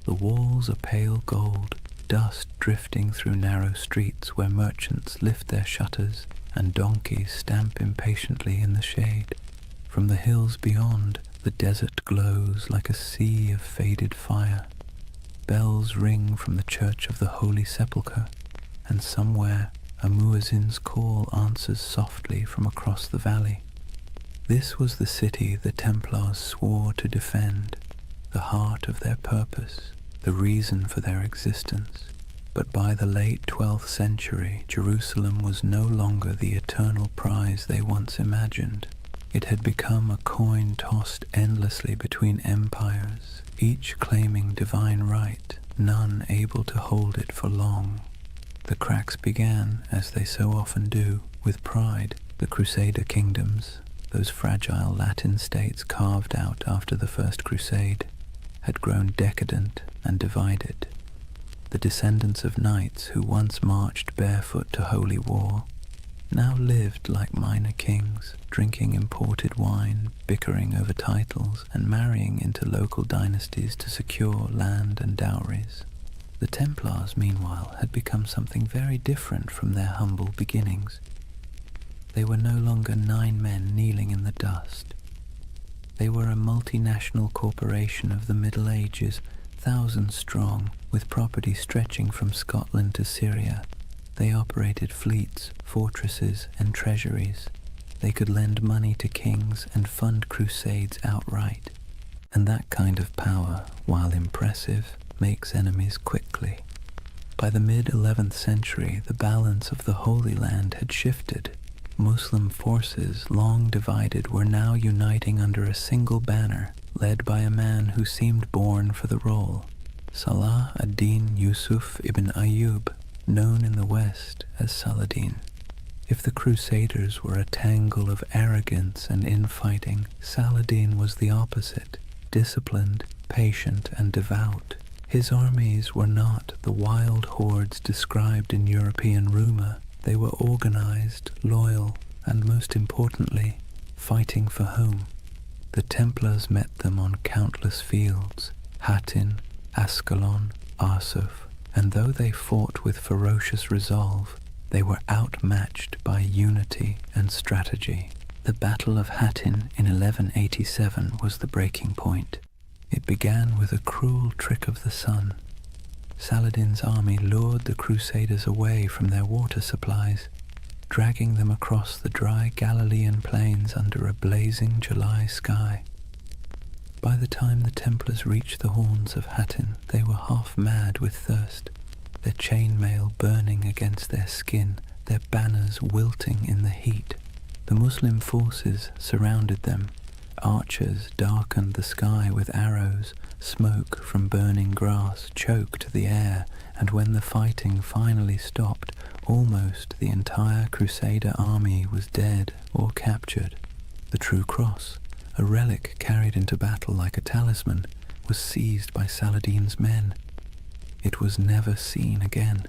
The walls are pale gold, dust drifting through narrow streets where merchants lift their shutters and donkeys stamp impatiently in the shade. From the hills beyond, the desert glows like a sea of faded fire. Bells ring from the church of the Holy Sepulchre, and somewhere a muezzin's call answers softly from across the valley. This was the city the Templars swore to defend, the heart of their purpose, the reason for their existence. But by the late 12th century, Jerusalem was no longer the eternal prize they once imagined. It had become a coin tossed endlessly between empires, each claiming divine right, none able to hold it for long. The cracks began, as they so often do, with pride. The Crusader kingdoms, those fragile Latin states carved out after the First Crusade, had grown decadent and divided. The descendants of knights who once marched barefoot to holy war now lived like minor kings, drinking imported wine, bickering over titles, and marrying into local dynasties to secure land and dowries. The Templars, meanwhile, had become something very different from their humble beginnings. They were no longer 9 men kneeling in the dust. They were a multinational corporation of the Middle Ages, thousands strong, with property stretching from Scotland to Syria. They operated fleets, fortresses, and treasuries. They could lend money to kings and fund crusades outright. And that kind of power, while impressive, makes enemies quickly. By the mid-11th century, the balance of the Holy Land had shifted. Muslim forces, long divided, were now uniting under a single banner, led by a man who seemed born for the role, Salah ad-Din Yusuf ibn Ayyub. known in the West as Saladin. If the Crusaders were a tangle of arrogance and infighting, Saladin was the opposite, disciplined, patient, and devout. His armies were not the wild hordes described in European rumor. They were organized, loyal, and most importantly, fighting for home. The Templars met them on countless fields, Hattin, Ascalon, Arsuf, and though they fought with ferocious resolve, they were outmatched by unity and strategy. The Battle of Hattin in 1187 was the breaking point. It began with a cruel trick of the sun. Saladin's army lured the Crusaders away from their water supplies, dragging them across the dry Galilean plains under a blazing July sky. By the time the Templars reached the horns of Hattin, they were half mad with thirst, their chainmail burning against their skin, their banners wilting in the heat. The Muslim forces surrounded them. Archers darkened the sky with arrows, smoke from burning grass choked the air, and when the fighting finally stopped, almost the entire Crusader army was dead or captured. The True Cross, a relic carried into battle like a talisman, was seized by Saladin's men. It was never seen again.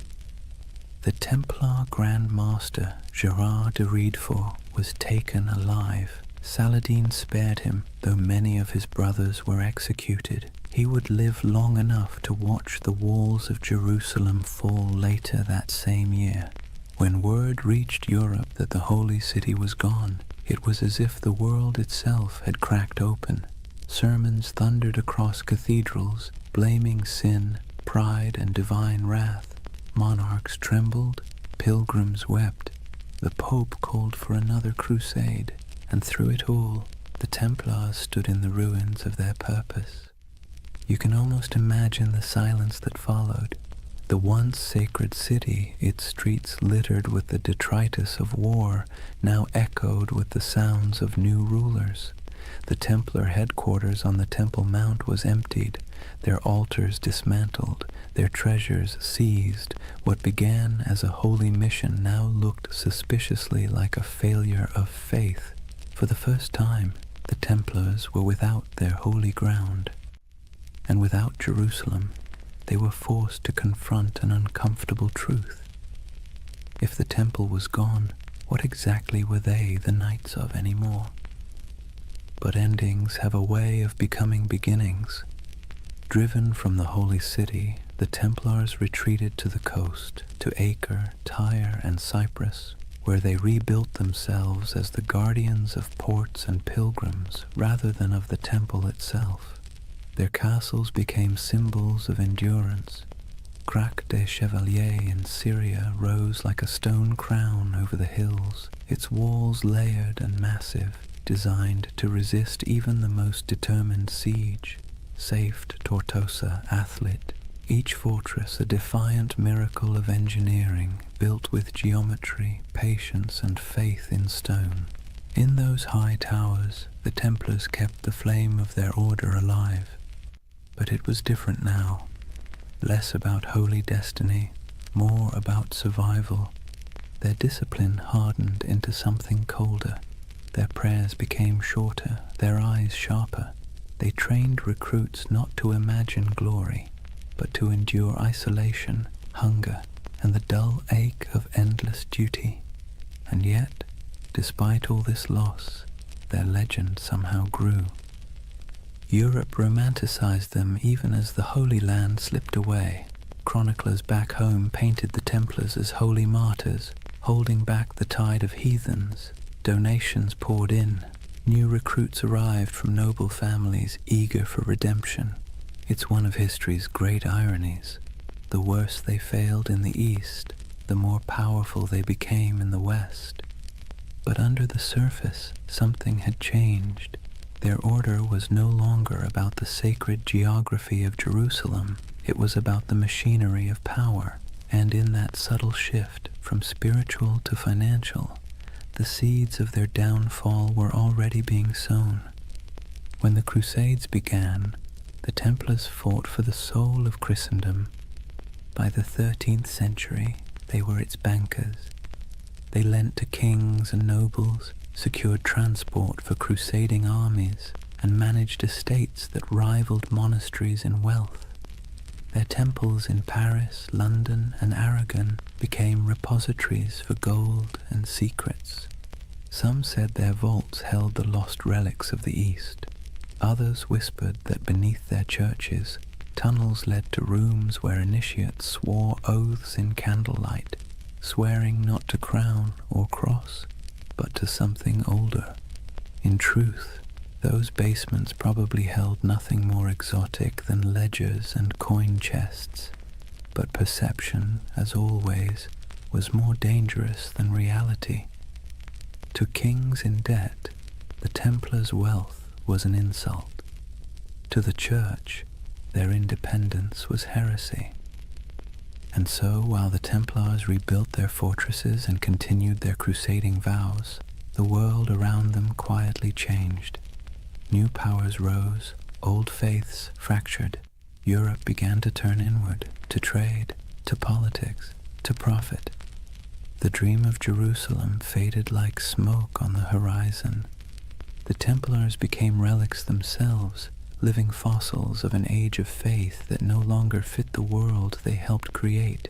The Templar Grand Master Gerard de Riedefort was taken alive. Saladin spared him, though many of his brothers were executed. He would live long enough to watch the walls of Jerusalem fall later that same year. When word reached Europe that the Holy City was gone, it was as if the world itself had cracked open. Sermons thundered across cathedrals, blaming sin, pride, and divine wrath. Monarchs trembled, pilgrims wept. The Pope called for another crusade, and through it all, the Templars stood in the ruins of their purpose. You can almost imagine the silence that followed. The once sacred city, its streets littered with the detritus of war, now echoed with the sounds of new rulers. The Templar headquarters on the Temple Mount was emptied, their altars dismantled, their treasures seized. What began as a holy mission now looked suspiciously like a failure of faith. For the first time, the Templars were without their holy ground, and without Jerusalem, they were forced to confront an uncomfortable truth. If the temple was gone, what exactly were they the knights of anymore? But endings have a way of becoming beginnings. Driven from the holy city, the Templars retreated to the coast, to Acre, Tyre, and Cyprus, where they rebuilt themselves as the guardians of ports and pilgrims rather than of the temple itself. Their castles became symbols of endurance. Crac des Chevaliers in Syria rose like a stone crown over the hills, its walls layered and massive, designed to resist even the most determined siege. Safed Tortosa, Athlit, each fortress a defiant miracle of engineering, built with geometry, patience, and faith in stone. In those high towers, the Templars kept the flame of their order alive. But it was different now. Less about holy destiny, more about survival. Their discipline hardened into something colder. Their prayers became shorter, their eyes sharper. They trained recruits not to imagine glory, but to endure isolation, hunger, and the dull ache of endless duty. And yet, despite all this loss, their legend somehow grew. Europe romanticized them even as the Holy Land slipped away. Chroniclers back home painted the Templars as holy martyrs, holding back the tide of heathens. Donations poured in. New recruits arrived from noble families eager for redemption. It's one of history's great ironies. The worse they failed in the East, the more powerful they became in the West. But under the surface, something had changed. Their order was no longer about the sacred geography of Jerusalem. It was about the machinery of power. And in that subtle shift from spiritual to financial, the seeds of their downfall were already being sown. When the Crusades began, the Templars fought for the soul of Christendom. By the 13th century, They were its bankers. They lent to kings and nobles, secured transport for crusading armies, and managed estates that rivaled monasteries in wealth. Their temples in Paris, London, and Aragon became repositories for gold and secrets. Some said their vaults held the lost relics of the East. Others whispered that beneath their churches, tunnels led to rooms where initiates swore oaths in candlelight, swearing not to crown or cross, but to something older. In truth, those basements probably held nothing more exotic than ledgers and coin chests, but perception, as always, was more dangerous than reality. To kings in debt, the Templars' wealth was an insult. To the Church, their independence was heresy. And so, while the Templars rebuilt their fortresses and continued their crusading vows, the world around them quietly changed. New powers rose, old faiths fractured. Europe began to turn inward, to trade, to politics, to profit. The dream of Jerusalem faded like smoke on the horizon. The Templars became relics themselves, living fossils of an age of faith that no longer fit the world they helped create.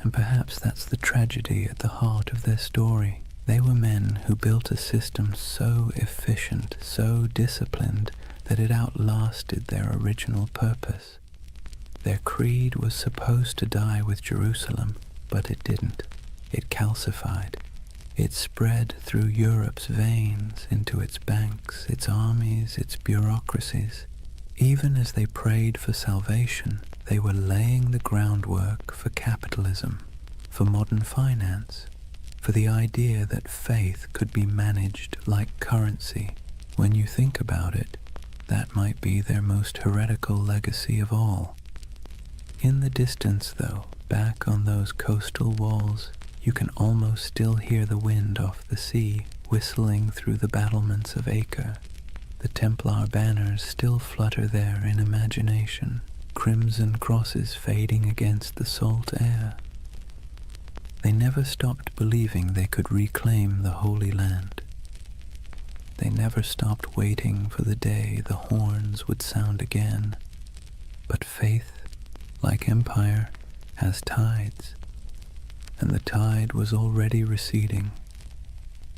And perhaps that's the tragedy at the heart of their story. They were men who built a system so efficient, so disciplined, that it outlasted their original purpose. Their creed was supposed to die with Jerusalem, but it didn't. It calcified. It spread through Europe's veins, into its banks, its armies, its bureaucracies. Even as they prayed for salvation, they were laying the groundwork for capitalism, for modern finance, for the idea that faith could be managed like currency. When you think about it, that might be their most heretical legacy of all. In the distance, though, back on those coastal walls, you can almost still hear the wind off the sea whistling through the battlements of Acre. The Templar banners still flutter there in imagination, crimson crosses fading against the salt air. They never stopped believing they could reclaim the Holy Land. They never stopped waiting for the day the horns would sound again. But faith, like empire, has tides, and the tide was already receding.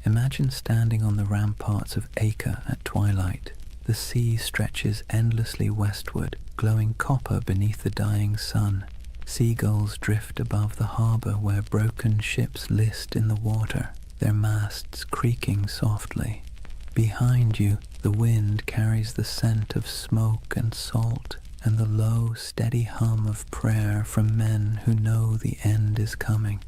Imagine standing on the ramparts of Acre at twilight. The sea stretches endlessly westward, glowing copper beneath the dying sun. Seagulls drift above the harbor where broken ships list in the water, their masts creaking softly. Behind you, the wind carries the scent of smoke and salt, and the low, steady hum of prayer from men who know the end is coming.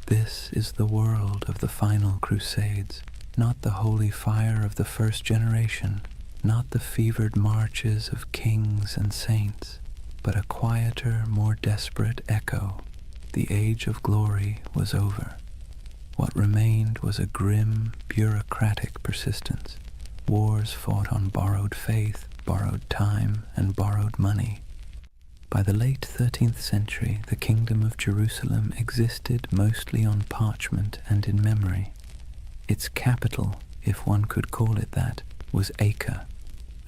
This is the world of the final crusades, not the holy fire of the first generation, not the fevered marches of kings and saints, but a quieter, more desperate echo. The age of glory was over. What remained was a grim, bureaucratic persistence. Wars fought on borrowed faith, borrowed time, and borrowed money. By the late 13th century, the Kingdom of Jerusalem existed mostly on parchment and in memory. Its capital, if one could call it that, was Acre,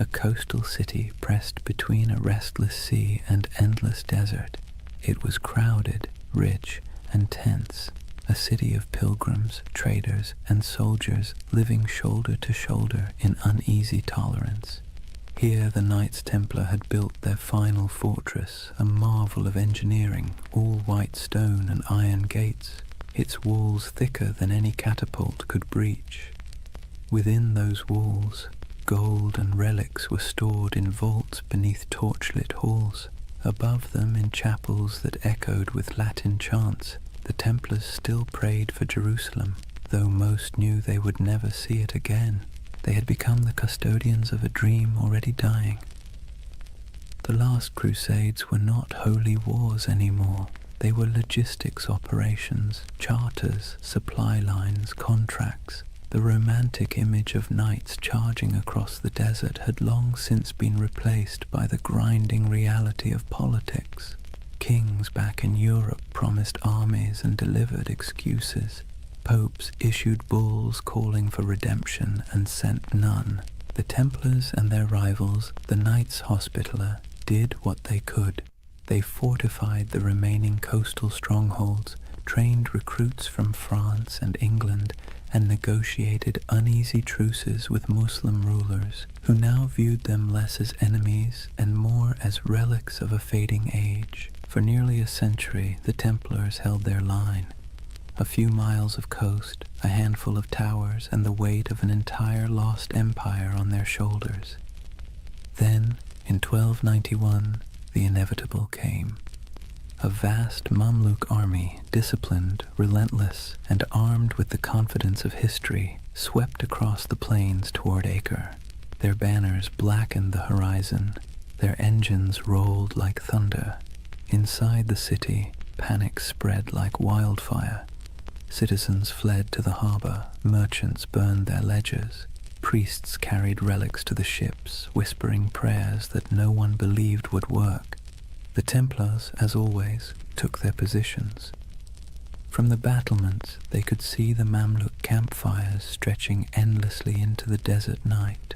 a coastal city pressed between a restless sea and endless desert. It was crowded, rich, and tense, a city of pilgrims, traders, and soldiers living shoulder to shoulder in uneasy tolerance. Here the Knights Templar had built their final fortress, a marvel of engineering, all white stone and iron gates, its walls thicker than any catapult could breach. Within those walls, gold and relics were stored in vaults beneath torchlit halls. Above them, in chapels that echoed with Latin chants, the Templars still prayed for Jerusalem, though most knew they would never see it again. They had become the custodians of a dream already dying. The last crusades were not holy wars anymore. They were logistics operations, charters, supply lines, contracts. The romantic image of knights charging across the desert had long since been replaced by the grinding reality of politics. Kings back in Europe promised armies and delivered excuses. Popes issued bulls calling for redemption and sent none. The Templars and their rivals, the Knights Hospitaller, did what they could. They fortified the remaining coastal strongholds, trained recruits from France and England, and negotiated uneasy truces with Muslim rulers, who now viewed them less as enemies and more as relics of a fading age. For nearly a century, the Templars held their line. A few miles of coast, a handful of towers, and the weight of an entire lost empire on their shoulders. Then, in 1291, the inevitable came. A vast Mamluk army, disciplined, relentless, and armed with the confidence of history, swept across the plains toward Acre. Their banners blackened the horizon. Their engines rolled like thunder. Inside the city, panic spread like wildfire. Citizens fled to the harbor, merchants burned their ledgers, priests carried relics to the ships, whispering prayers that no one believed would work. The Templars, as always, took their positions. From the battlements, they could see the Mamluk campfires stretching endlessly into the desert night.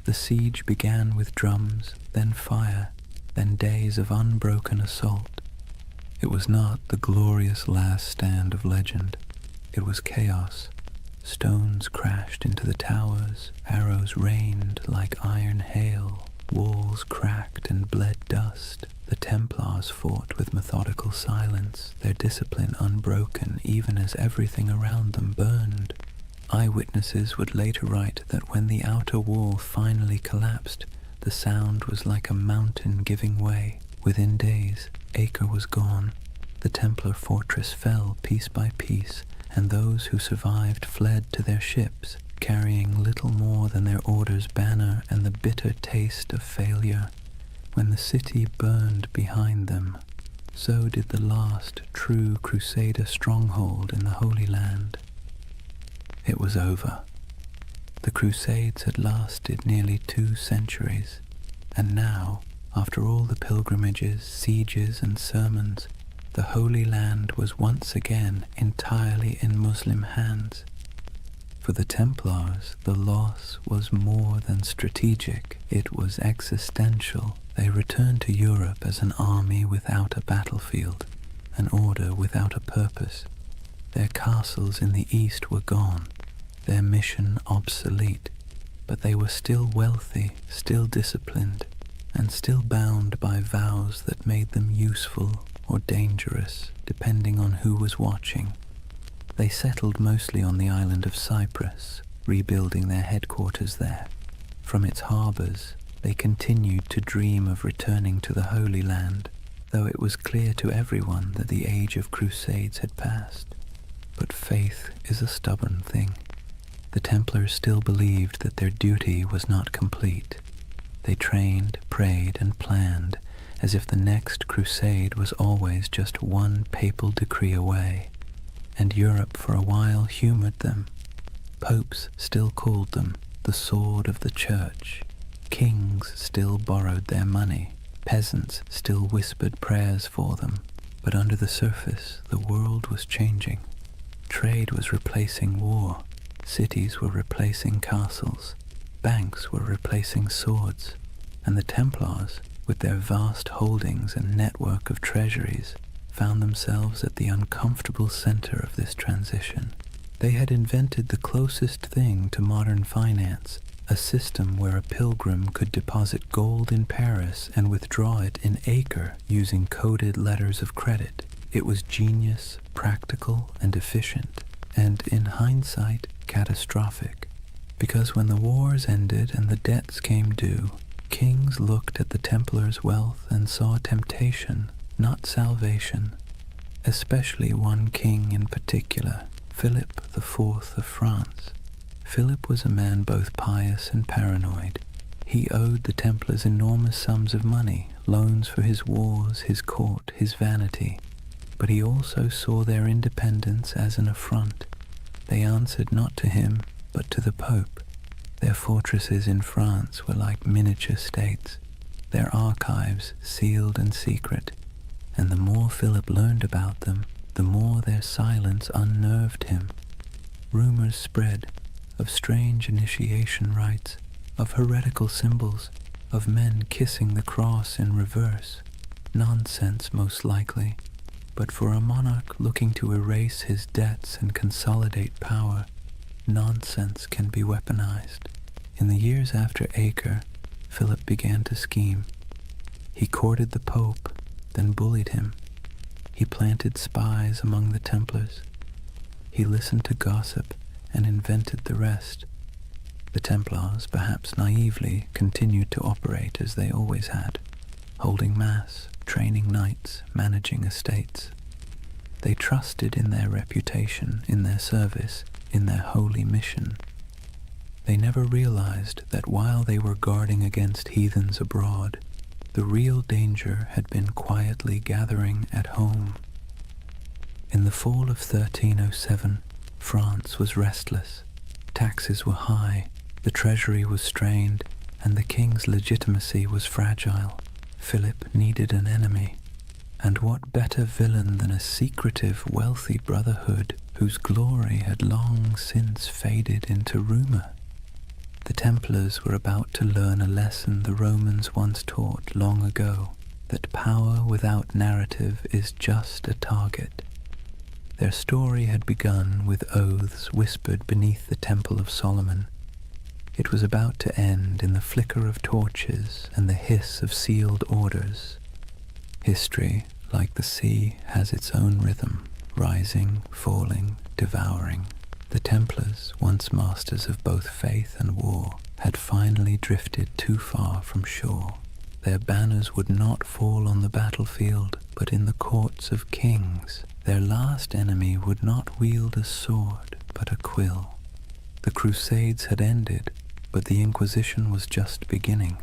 The siege began with drums, then fire, then days of unbroken assault. It was not the glorious last stand of legend. It was chaos. Stones crashed into the towers, arrows rained like iron hail, walls cracked and bled dust. The Templars fought with methodical silence, their discipline unbroken even as everything around them burned. Eyewitnesses would later write that when the outer wall finally collapsed, the sound was like a mountain giving way. Within days, Acre was gone. The Templar fortress fell piece by piece, and those who survived fled to their ships, carrying little more than their order's banner and the bitter taste of failure. When the city burned behind them, so did the last true Crusader stronghold in the Holy Land. It was over. The Crusades had lasted nearly 2 centuries, and now, after all the pilgrimages, sieges, and sermons, the Holy Land was once again entirely in Muslim hands. For the Templars, the loss was more than strategic, it was existential. They returned to Europe as an army without a battlefield, an order without a purpose. Their castles in the east were gone, their mission obsolete, but they were still wealthy, still disciplined, and still bound by vows that made them useful or dangerous, depending on who was watching. They settled mostly on the island of Cyprus, rebuilding their headquarters there. From its harbors, they continued to dream of returning to the Holy Land, though it was clear to everyone that the age of crusades had passed. But faith is a stubborn thing. The Templars still believed that their duty was not complete. They trained, prayed, and planned as if the next crusade was always just one papal decree away. And Europe for a while humored them. Popes still called them the sword of the church. Kings still borrowed their money. Peasants still whispered prayers for them. But under the surface, the world was changing. Trade was replacing war. Cities were replacing castles. Banks were replacing swords. And the Templars, with their vast holdings and network of treasuries, found themselves at the uncomfortable center of this transition. They had invented the closest thing to modern finance, a system where a pilgrim could deposit gold in Paris and withdraw it in Acre using coded letters of credit. It was genius, practical, and efficient, and in hindsight, catastrophic. Because when the wars ended and the debts came due, kings looked at the Templars' wealth and saw temptation, not salvation. Especially one king in particular, Philip IV of France. Philip was a man both pious and paranoid. He owed the Templars enormous sums of money, loans for his wars, his court, his vanity. But he also saw their independence as an affront. They answered not to him, but to the Pope. Their fortresses in France were like miniature states, their archives sealed and secret, and the more Philip learned about them, the more their silence unnerved him. Rumors spread of strange initiation rites, of heretical symbols, of men kissing the cross in reverse. Nonsense, most likely, but for a monarch looking to erase his debts and consolidate power, nonsense can be weaponized. In the years after Acre, Philip began to scheme. He courted the Pope, then bullied him. He planted spies among the Templars. He listened to gossip and invented the rest. The Templars, perhaps naively, continued to operate as they always had, holding mass, training knights, managing estates. They trusted in their reputation, in their service, in their holy mission. They never realized that while they were guarding against heathens abroad, the real danger had been quietly gathering at home. In the fall of 1307, France was restless. Taxes were high, the treasury was strained, and the king's legitimacy was fragile. Philip needed an enemy. And what better villain than a secretive, wealthy brotherhood whose glory had long since faded into rumor? The Templars were about to learn a lesson the Romans once taught long ago, that power without narrative is just a target. Their story had begun with oaths whispered beneath the Temple of Solomon. It was about to end in the flicker of torches and the hiss of sealed orders. History, like the sea, has its own rhythm, rising, falling, devouring. The Templars, once masters of both faith and war, had finally drifted too far from shore. Their banners would not fall on the battlefield, but in the courts of kings. Their last enemy would not wield a sword, but a quill. The Crusades had ended, but the Inquisition was just beginning.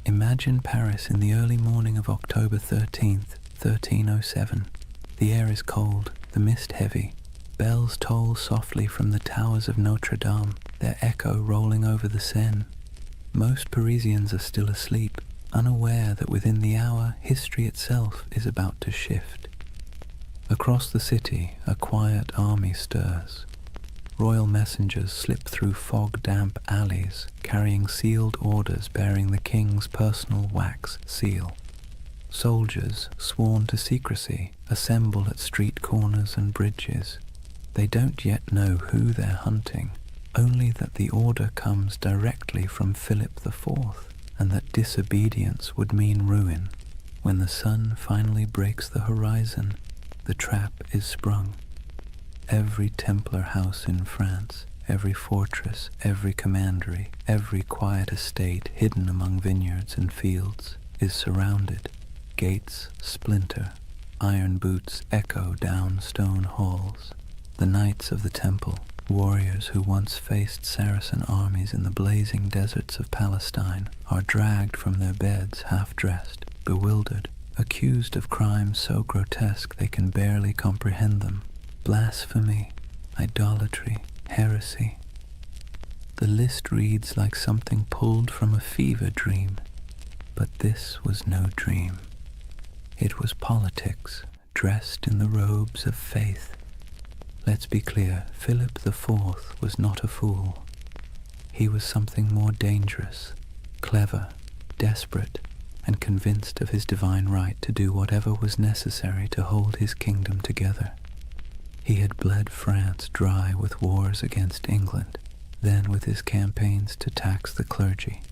Imagine Paris in the early morning of October 13th, 1307. The air is cold, the mist heavy. Bells toll softly from the towers of Notre Dame, their echo rolling over the Seine. Most Parisians are still asleep, unaware that within the hour history itself is about to shift. Across the city, a quiet army stirs. Royal messengers slip through fog-damp alleys, carrying sealed orders bearing the king's personal wax seal. Soldiers, sworn to secrecy, assemble at street corners and bridges. They don't yet know who they're hunting, only that the order comes directly from Philip IV, and that disobedience would mean ruin. When the sun finally breaks the horizon, the trap is sprung. Every Templar house in France, every fortress, every commandery, every quiet estate hidden among vineyards and fields is surrounded. Gates splinter, iron boots echo down stone halls. The knights of the temple, warriors who once faced Saracen armies in the blazing deserts of Palestine, are dragged from their beds half-dressed, bewildered, accused of crimes so grotesque they can barely comprehend them. Blasphemy, idolatry, heresy. The list reads like something pulled from a fever dream, but this was no dream. It was politics, dressed in the robes of faith. Let's be clear, Philip IV was not a fool. He was something more dangerous, clever, desperate, and convinced of his divine right to do whatever was necessary to hold his kingdom together. He had bled France dry with wars against England, then with his campaigns to tax the clergy.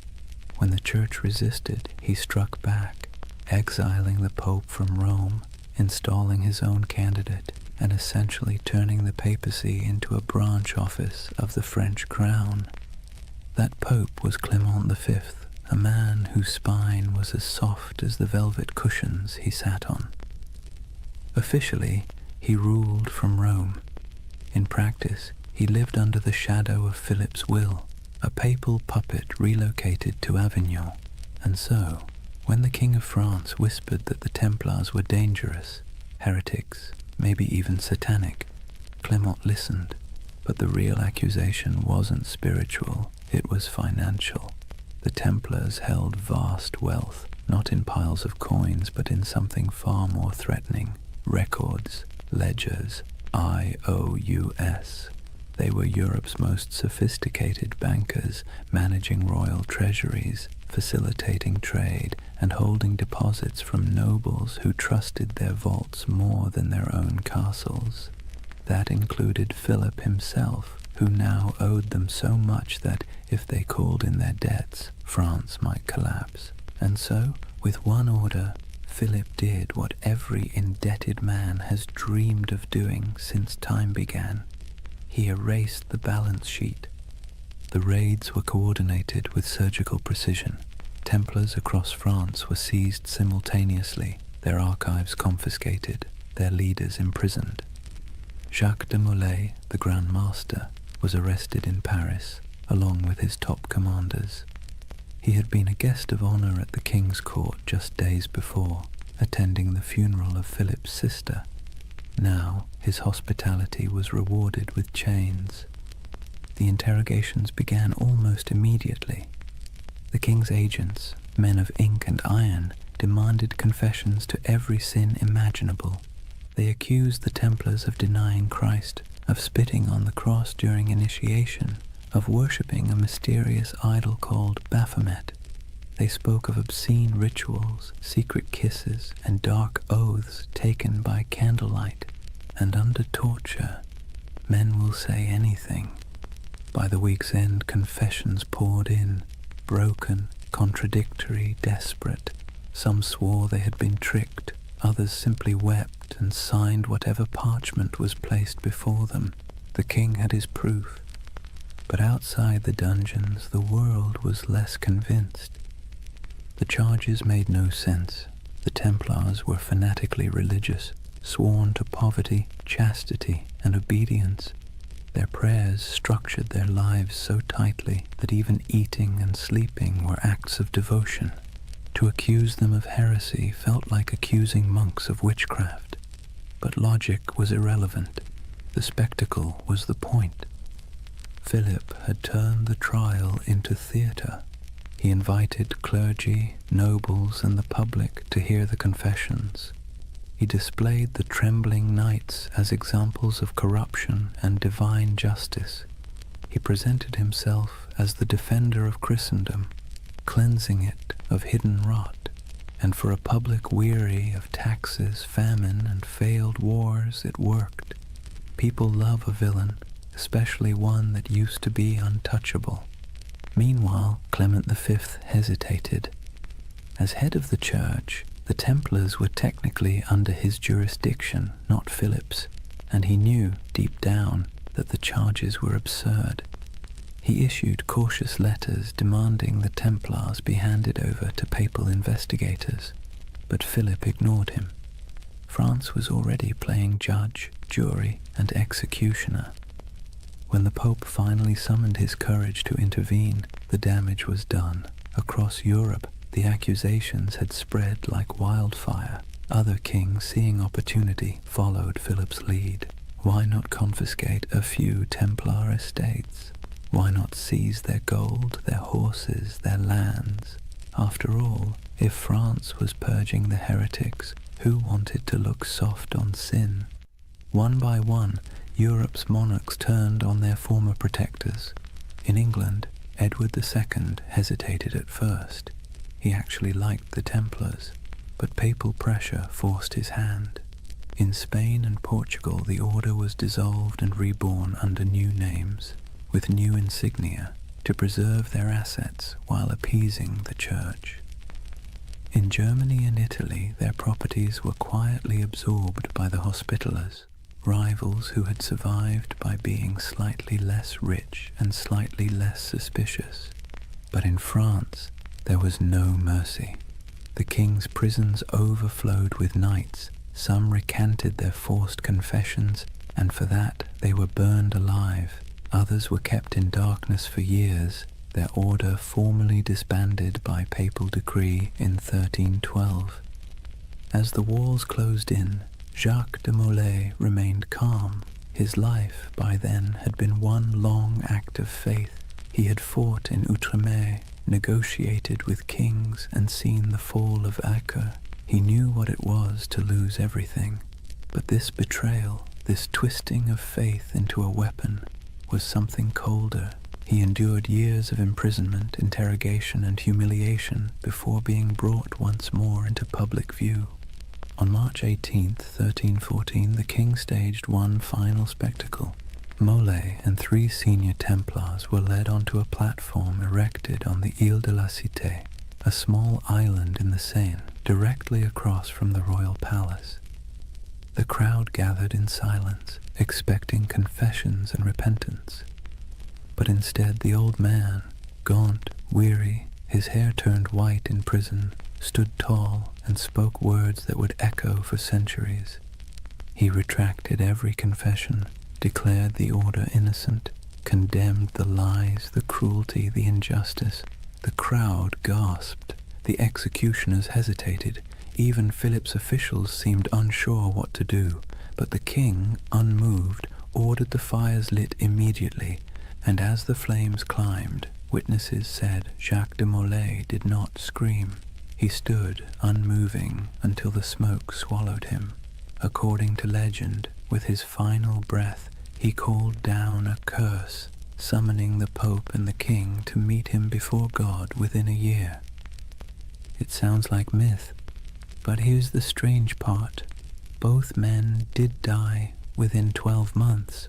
When the church resisted, he struck back, exiling the Pope from Rome, installing his own candidate, and essentially turning the papacy into a branch office of the French crown. That Pope was Clement V, a man whose spine was as soft as the velvet cushions he sat on. Officially, he ruled from Rome. In practice, he lived under the shadow of Philip's will, a papal puppet relocated to Avignon. And so, when the King of France whispered that the Templars were dangerous, heretics, maybe even satanic, Clement listened. But the real accusation wasn't spiritual, it was financial. The Templars held vast wealth, not in piles of coins, but in something far more threatening: records, ledgers, IOUs. They were Europe's most sophisticated bankers, managing royal treasuries, facilitating trade, and holding deposits from nobles who trusted their vaults more than their own castles. That included Philip himself, who now owed them so much that, if they called in their debts, France might collapse. And so, with one order, Philip did what every indebted man has dreamed of doing since time began. He erased the balance sheet. The raids were coordinated with surgical precision. Templars across France were seized simultaneously, their archives confiscated, their leaders imprisoned. Jacques de Molay, the Grand Master, was arrested in Paris, along with his top commanders. He had been a guest of honor at the king's court just days before, attending the funeral of Philip's sister. Now his hospitality was rewarded with chains. The interrogations began almost immediately. The king's agents, men of ink and iron, demanded confessions to every sin imaginable. They accused the Templars of denying Christ, of spitting on the cross during initiation, of worshipping a mysterious idol called Baphomet. They spoke of obscene rituals, secret kisses, and dark oaths taken by candlelight. And under torture, men will say anything. By the week's end, confessions poured in, broken, contradictory, desperate. Some swore they had been tricked, others simply wept and signed whatever parchment was placed before them. The king had his proof. But outside the dungeons, the world was less convinced. The charges made no sense. The Templars were fanatically religious, sworn to poverty, chastity, and obedience. Their prayers structured their lives so tightly that even eating and sleeping were acts of devotion. To accuse them of heresy felt like accusing monks of witchcraft. But logic was irrelevant. The spectacle was the point. Philip had turned the trial into theatre. He invited clergy, nobles, and the public to hear the confessions. He displayed the trembling knights as examples of corruption and divine justice. He presented himself as the defender of Christendom, cleansing it of hidden rot. And for a public weary of taxes, famine, and failed wars, it worked. People love a villain, especially one that used to be untouchable. Meanwhile, Clement V hesitated. As head of the church, the Templars were technically under his jurisdiction, not Philip's, and he knew, deep down, that the charges were absurd. He issued cautious letters demanding the Templars be handed over to papal investigators, but Philip ignored him. France was already playing judge, jury, and executioner. When the Pope finally summoned his courage to intervene, the damage was done. Across Europe, the accusations had spread like wildfire. Other kings, seeing opportunity, followed Philip's lead. Why not confiscate a few Templar estates? Why not seize their gold, their horses, their lands? After all, if France was purging the heretics, who wanted to look soft on sin? One by one, Europe's monarchs turned on their former protectors. In England, Edward II hesitated at first. He actually liked the Templars, but papal pressure forced his hand. In Spain and Portugal, the order was dissolved and reborn under new names, with new insignia, to preserve their assets while appeasing the church. In Germany and Italy, their properties were quietly absorbed by the Hospitallers, rivals who had survived by being slightly less rich and slightly less suspicious. But in France, there was no mercy. The king's prisons overflowed with knights. Some recanted their forced confessions, and for that they were burned alive. Others were kept in darkness for years, their order formally disbanded by papal decree in 1312. As the walls closed in, Jacques de Molay remained calm. His life, by then, had been one long act of faith. He had fought in Outremer, negotiated with kings, and seen the fall of Acre. He knew what it was to lose everything. But this betrayal, this twisting of faith into a weapon, was something colder. He endured years of imprisonment, interrogation, and humiliation before being brought once more into public view. On March 18th, 1314, the king staged one final spectacle. Molay and 3 senior Templars were led onto a platform erected on the Ile de la Cité, a small island in the Seine, directly across from the royal palace. The crowd gathered in silence, expecting confessions and repentance. But instead the old man, gaunt, weary, his hair turned white in prison, stood tall and spoke words that would echo for centuries. He retracted every confession, declared the order innocent, condemned the lies, the cruelty, the injustice. The crowd gasped. The executioners hesitated. Even Philip's officials seemed unsure what to do. But the king, unmoved, ordered the fires lit immediately, and as the flames climbed, witnesses said Jacques de Molay did not scream. He stood, unmoving, until the smoke swallowed him. According to legend, with his final breath, he called down a curse, summoning the Pope and the King to meet him before God within a year. It sounds like myth, but here's the strange part. Both men did die within 12 months.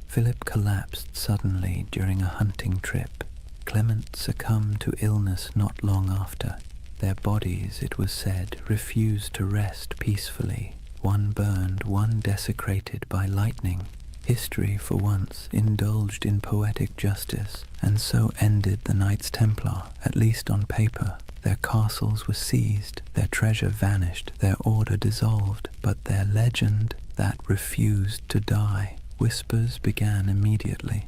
Philip collapsed suddenly during a hunting trip. Clement succumbed to illness not long after. Their bodies, it was said, refused to rest peacefully. One burned, one desecrated by lightning. History, for once, indulged in poetic justice, and so ended the Knights Templar, at least on paper. Their castles were seized, their treasure vanished, their order dissolved, but their legend, that refused to die. Whispers began immediately,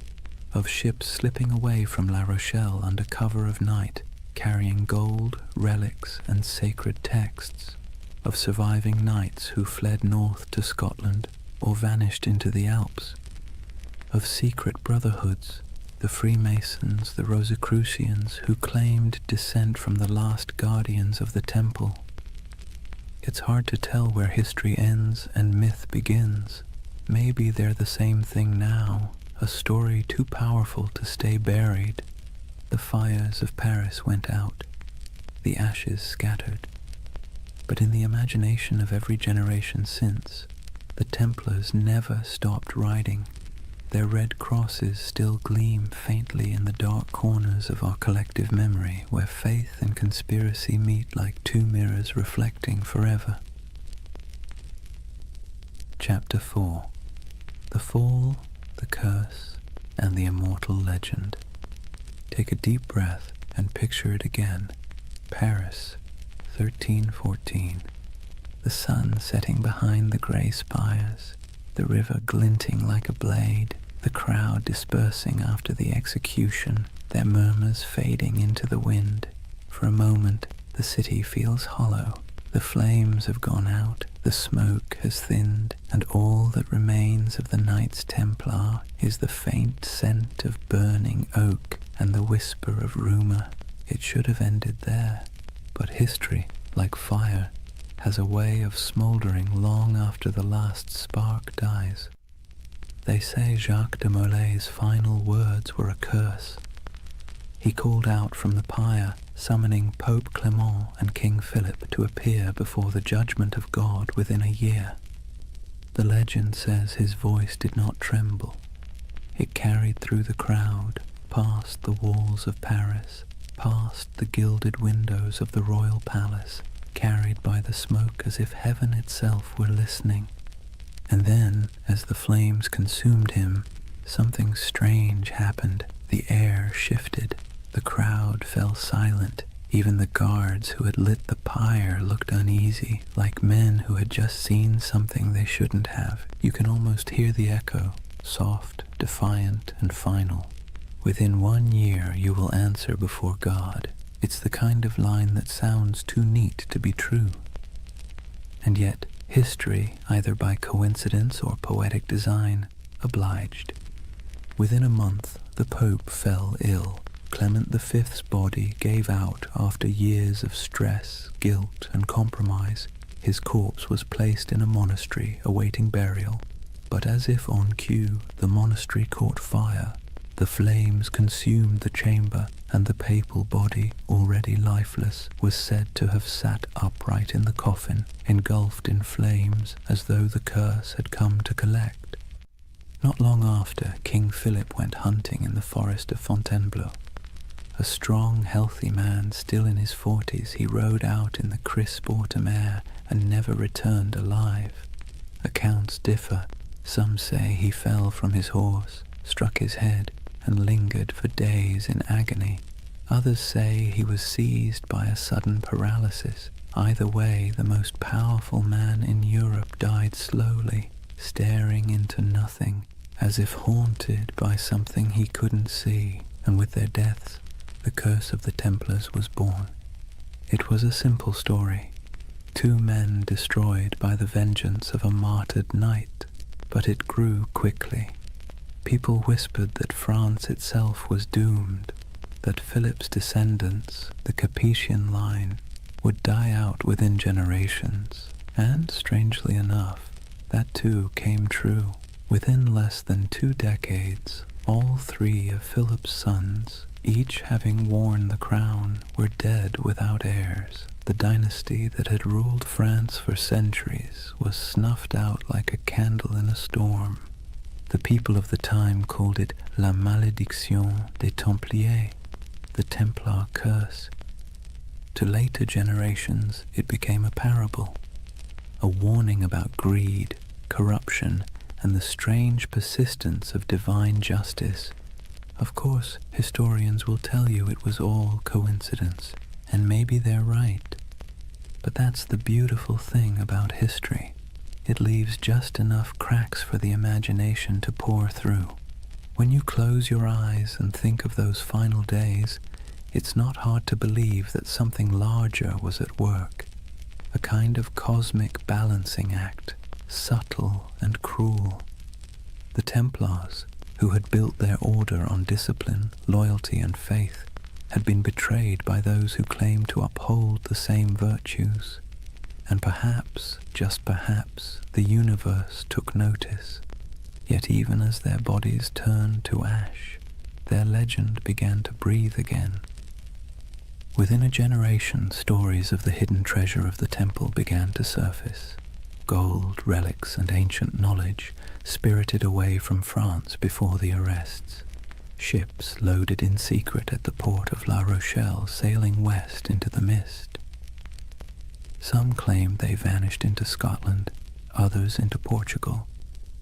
of ships slipping away from La Rochelle under cover of night, carrying gold, relics, and sacred texts, of surviving knights who fled north to Scotland or vanished into the Alps, of secret brotherhoods, the Freemasons, the Rosicrucians, who claimed descent from the last guardians of the temple. It's hard to tell where history ends and myth begins. Maybe they're the same thing now, a story too powerful to stay buried. The fires of Paris went out, the ashes scattered. But in the imagination of every generation since, the Templars never stopped riding. Their red crosses still gleam faintly in the dark corners of our collective memory, where faith and conspiracy meet like two mirrors reflecting forever. Chapter 4. The Fall, the Curse, and the Immortal Legend. Take a deep breath and picture it again. Paris, 1314. The sun setting behind the grey spires, the river glinting like a blade, the crowd dispersing after the execution, their murmurs fading into the wind. For a moment, the city feels hollow. The flames have gone out, the smoke has thinned, and all that remains of the Knights Templar is the faint scent of burning oak and the whisper of rumour. It should have ended there, but history, like fire, has a way of smouldering long after the last spark dies. They say Jacques de Molay's final words were a curse. He called out from the pyre, summoning Pope Clement and King Philip to appear before the judgment of God within a year. The legend says his voice did not tremble. It carried through the crowd, past the walls of Paris, past the gilded windows of the royal palace, carried by the smoke as if heaven itself were listening. And then, as the flames consumed him, something strange happened. The air shifted. The crowd fell silent. Even the guards who had lit the pyre looked uneasy, like men who had just seen something they shouldn't have. You can almost hear the echo, soft, defiant, and final. Within 1 year you will answer before God. It's the kind of line that sounds too neat to be true. And yet, history, either by coincidence or poetic design, obliged. Within a month, the Pope fell ill. Clement V's body gave out after years of stress, guilt, and compromise. His corpse was placed in a monastery awaiting burial, but as if on cue, the monastery caught fire. The flames consumed the chamber, and the papal body, already lifeless, was said to have sat upright in the coffin, engulfed in flames, as though the curse had come to collect. Not long after, King Philip went hunting in the forest of Fontainebleau. A strong, healthy man, still in his 40s, he rode out in the crisp autumn air and never returned alive. Accounts differ. Some say he fell from his horse, struck his head, and lingered for days in agony. Others say he was seized by a sudden paralysis. Either way, the most powerful man in Europe died slowly, staring into nothing, as if haunted by something he couldn't see, and with their deaths, the curse of the Templars was born. It was a simple story. 2 men destroyed by the vengeance of a martyred knight, but it grew quickly. People whispered that France itself was doomed, that Philip's descendants, the Capetian line, would die out within generations, and, strangely enough, that too came true. Within less than 2 decades, all 3 of Philip's sons, each having worn the crown, were dead without heirs. The dynasty that had ruled France for centuries was snuffed out like a candle in a storm. The people of the time called it La Malédiction des Templiers, the Templar curse. To later generations, it became a parable, a warning about greed, corruption, and the strange persistence of divine justice. Of course, historians will tell you it was all coincidence, and maybe they're right. But that's the beautiful thing about history. It leaves just enough cracks for the imagination to pour through. When you close your eyes and think of those final days, it's not hard to believe that something larger was at work, a kind of cosmic balancing act, subtle and cruel. The Templars, who had built their order on discipline, loyalty, and faith, had been betrayed by those who claimed to uphold the same virtues. And perhaps, just perhaps, the universe took notice. Yet even as their bodies turned to ash, their legend began to breathe again. Within a generation, stories of the hidden treasure of the temple began to surface. Gold, relics, and ancient knowledge spirited away from France before the arrests. Ships loaded in secret at the port of La Rochelle, sailing west into the mist. Some claimed they vanished into Scotland, others into Portugal,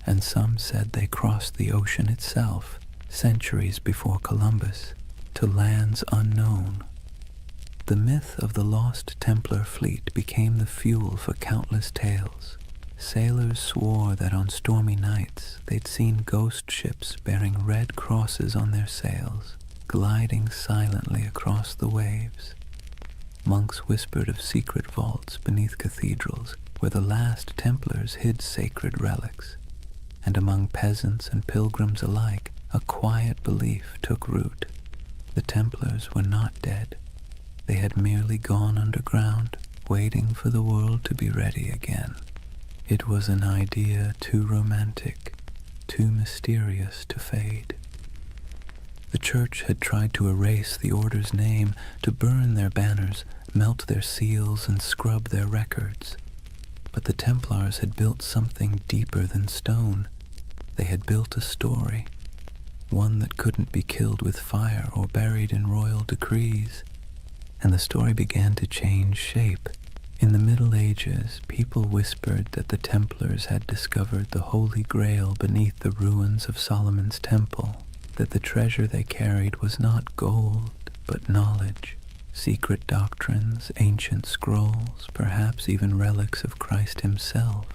and some said they crossed the ocean itself, centuries before Columbus, to lands unknown. The myth of the lost Templar fleet became the fuel for countless tales. Sailors swore that on stormy nights they'd seen ghost ships bearing red crosses on their sails, gliding silently across the waves. Monks whispered of secret vaults beneath cathedrals where the last Templars hid sacred relics, and among peasants and pilgrims alike, a quiet belief took root. The Templars were not dead. They had merely gone underground, waiting for the world to be ready again. It was an idea too romantic, too mysterious to fade. The church had tried to erase the order's name, to burn their banners, melt their seals, and scrub their records. But the Templars had built something deeper than stone. They had built a story, one that couldn't be killed with fire or buried in royal decrees. And the story began to change shape. In the Middle Ages, people whispered that the Templars had discovered the Holy Grail beneath the ruins of Solomon's temple, that the treasure they carried was not gold, but knowledge, secret doctrines, ancient scrolls, perhaps even relics of Christ himself.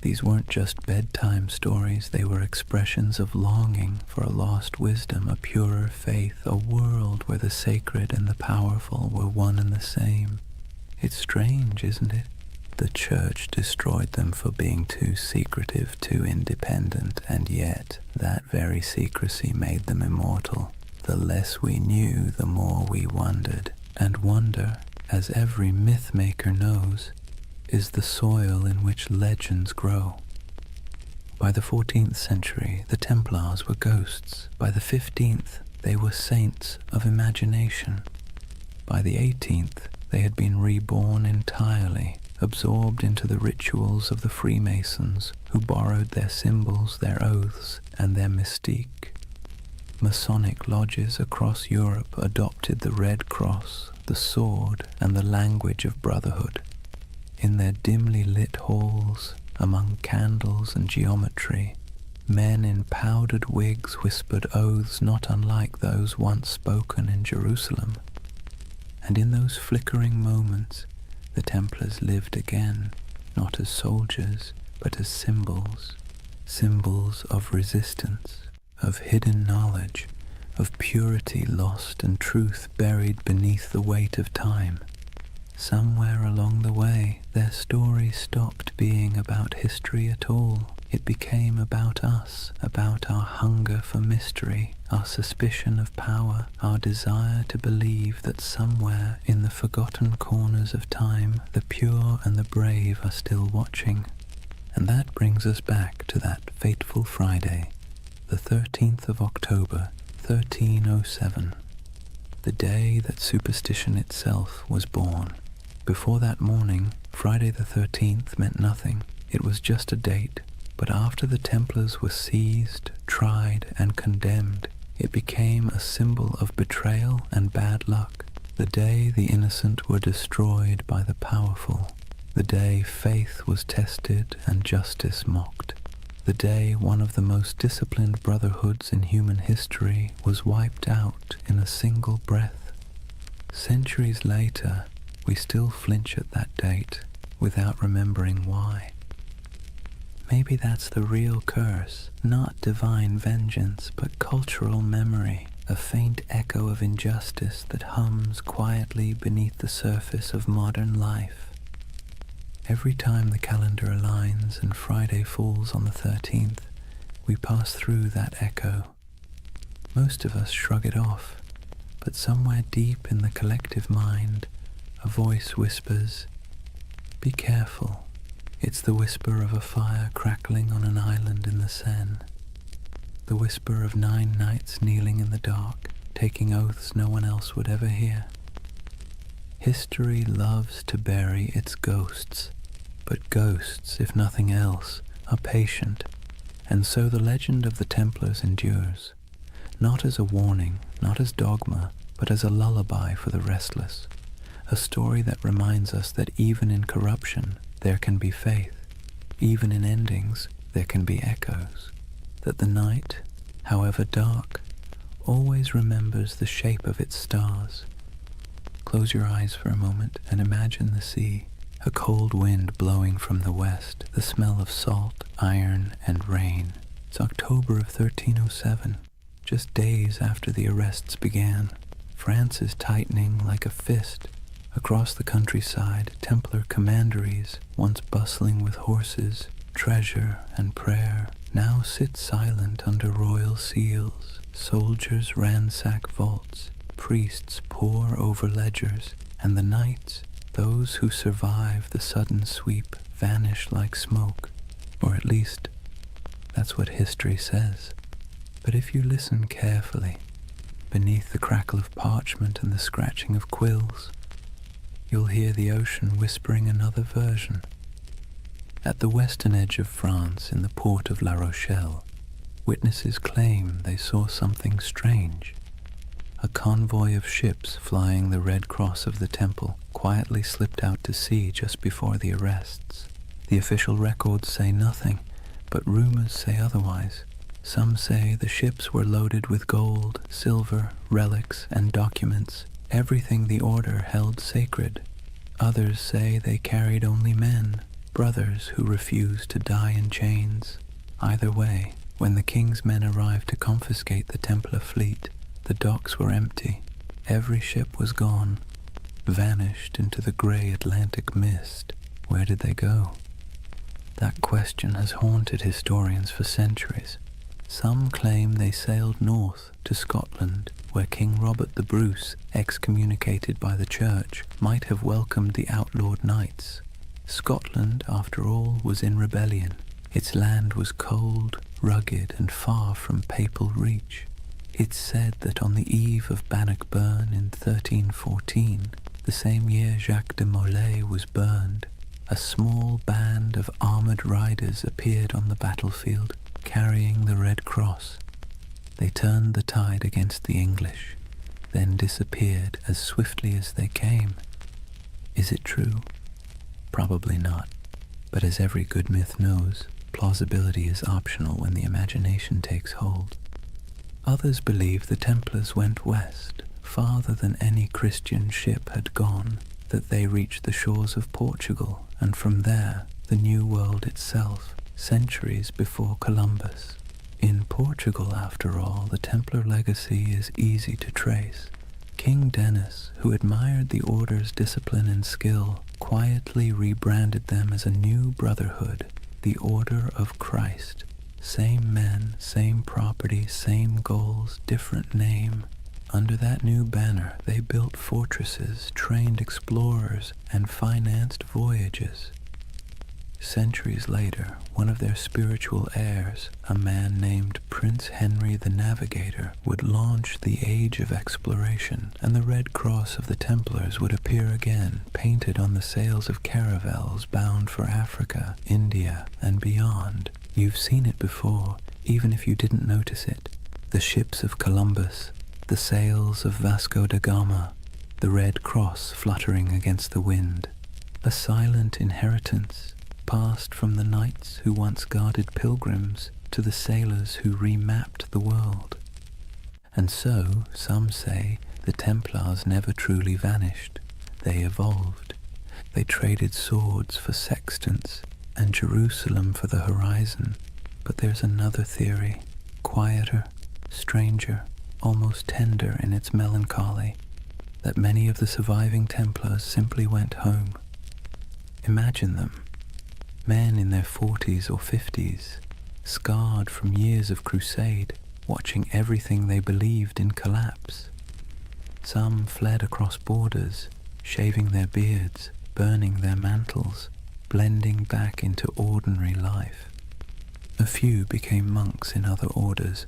These weren't just bedtime stories, they were expressions of longing for a lost wisdom, a purer faith, a world where the sacred and the powerful were one and the same. It's strange, isn't it? The church destroyed them for being too secretive, too independent, and yet that very secrecy made them immortal. The less we knew, the more we wondered, and wonder, as every myth-maker knows, is the soil in which legends grow. By the 14th century, the Templars were ghosts. By the 15th, they were saints of imagination. By the 18th, they had been reborn entirely, absorbed into the rituals of the Freemasons, who borrowed their symbols, their oaths, and their mystique. Masonic lodges across Europe adopted the Red Cross, the sword, and the language of brotherhood. In their dimly lit halls, among candles and geometry, men in powdered wigs whispered oaths not unlike those once spoken in Jerusalem. And in those flickering moments, the Templars lived again, not as soldiers, but as symbols, symbols of resistance, of hidden knowledge, of purity lost and truth buried beneath the weight of time. Somewhere along the way, their story stopped being about history at all. It became about us, about our hunger for mystery, our suspicion of power, our desire to believe that somewhere in the forgotten corners of time, the pure and the brave are still watching. And that brings us back to that fateful Friday, the 13th of October, 1307, the day that superstition itself was born. Before that morning, Friday the 13th meant nothing. It was just a date. But after the Templars were seized, tried, and condemned, it became a symbol of betrayal and bad luck. The day the innocent were destroyed by the powerful. The day faith was tested and justice mocked. The day one of the most disciplined brotherhoods in human history was wiped out in a single breath. Centuries later, we still flinch at that date without remembering why. Maybe that's the real curse, not divine vengeance, but cultural memory, a faint echo of injustice that hums quietly beneath the surface of modern life. Every time the calendar aligns and Friday falls on the 13th, we pass through that echo. Most of us shrug it off, but somewhere deep in the collective mind, a voice whispers, "Be careful." It's the whisper of a fire crackling on an island in the Seine. The whisper of 9 knights kneeling in the dark, taking oaths no one else would ever hear. History loves to bury its ghosts, but ghosts, if nothing else, are patient, and so the legend of the Templars endures, not as a warning, not as dogma, but as a lullaby for the restless, a story that reminds us that even in corruption, there can be faith. Even in endings, there can be echoes. That the night, however dark, always remembers the shape of its stars. Close your eyes for a moment and imagine the sea, a cold wind blowing from the west, the smell of salt, iron, and rain. It's October of 1307, just days after the arrests began. France is tightening like a fist. Across the countryside, Templar commanderies, once bustling with horses, treasure, and prayer, now sit silent under royal seals. Soldiers ransack vaults, priests pore over ledgers, and the knights, those who survive the sudden sweep, vanish like smoke. Or at least, that's what history says. But if you listen carefully, beneath the crackle of parchment and the scratching of quills, you'll hear the ocean whispering another version. At the western edge of France, in the port of La Rochelle, witnesses claim they saw something strange. A convoy of ships flying the Red Cross of the Temple quietly slipped out to sea just before the arrests. The official records say nothing, but rumors say otherwise. Some say the ships were loaded with gold, silver, relics, and documents, everything the order held sacred. Others say they carried only men, brothers who refused to die in chains. Either way, when the king's men arrived to confiscate the Templar fleet, the docks were empty. Every ship was gone, vanished into the grey Atlantic mist. Where did they go? That question has haunted historians for centuries. Some claim they sailed north to Scotland, where King Robert the Bruce, excommunicated by the church, might have welcomed the outlawed knights. Scotland, after all, was in rebellion. Its land was cold, rugged, and far from papal reach. It's said that on the eve of Bannockburn in 1314, the same year Jacques de Molay was burned, a small band of armoured riders appeared on the battlefield, carrying the Red Cross. They turned the tide against the English, then disappeared as swiftly as they came. Is it true? Probably not, but as every good myth knows, plausibility is optional when the imagination takes hold. Others believe the Templars went west, farther than any Christian ship had gone, that they reached the shores of Portugal, and from there, the New World itself, centuries before Columbus. In Portugal, after all, the Templar legacy is easy to trace. King Denis, who admired the order's discipline and skill, quietly rebranded them as a new brotherhood, the Order of Christ. Same men, same property, same goals, different name. Under that new banner, they built fortresses, trained explorers, and financed voyages. Centuries later, one of their spiritual heirs, a man named Prince Henry the Navigator, would launch the Age of Exploration, and the Red Cross of the Templars would appear again, painted on the sails of caravels bound for Africa, India, and beyond. You've seen it before, even if you didn't notice it. The ships of Columbus, the sails of Vasco da Gama, the Red Cross fluttering against the wind. A silent inheritance, passed from the knights who once guarded pilgrims to the sailors who remapped the world. And so, some say, the Templars never truly vanished. They evolved. They traded swords for sextants and Jerusalem for the horizon. But there's another theory, quieter, stranger, almost tender in its melancholy, that many of the surviving Templars simply went home. Imagine them. Men in their 40s or 50s, scarred from years of crusade, watching everything they believed in collapse. Some fled across borders, shaving their beards, burning their mantles, blending back into ordinary life. A few became monks in other orders.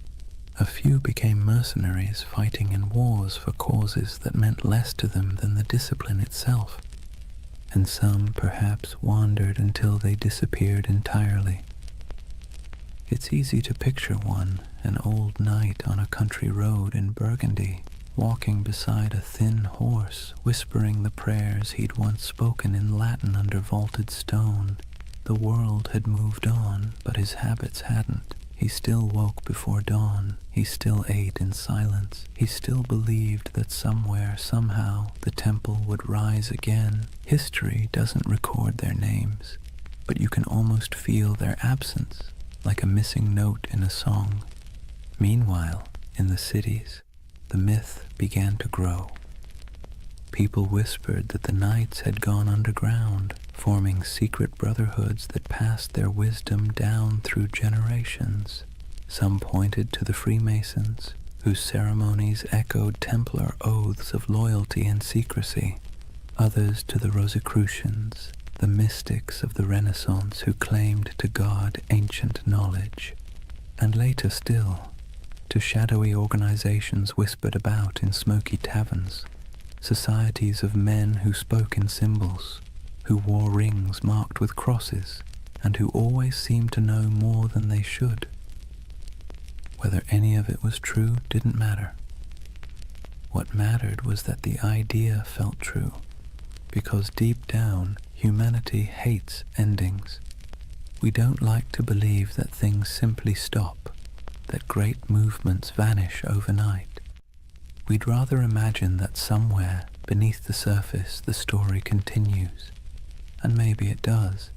A few became mercenaries fighting in wars for causes that meant less to them than the discipline itself. And some perhaps wandered until they disappeared entirely. It's easy to picture one, an old knight on a country road in Burgundy, walking beside a thin horse, whispering the prayers he'd once spoken in Latin under vaulted stone. The world had moved on, but his habits hadn't. He still woke before dawn. He still ate in silence. He still believed that somewhere, somehow, the temple would rise again. History doesn't record their names, but you can almost feel their absence, like a missing note in a song. Meanwhile, in the cities, the myth began to grow. People whispered that the knights had gone underground, forming secret brotherhoods that passed their wisdom down through generations. Some pointed to the Freemasons, whose ceremonies echoed Templar oaths of loyalty and secrecy. Others to the Rosicrucians, the mystics of the Renaissance who claimed to guard ancient knowledge. And later still, to shadowy organizations whispered about in smoky taverns, societies of men who spoke in symbols, who wore rings marked with crosses, and who always seemed to know more than they should. Whether any of it was true didn't matter. What mattered was that the idea felt true, because deep down, humanity hates endings. We don't like to believe that things simply stop, that great movements vanish overnight. We'd rather imagine that somewhere, beneath the surface, the story continues. And maybe it does.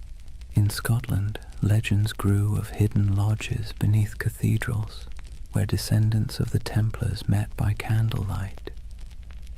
In Scotland, legends grew of hidden lodges beneath cathedrals, where descendants of the Templars met by candlelight.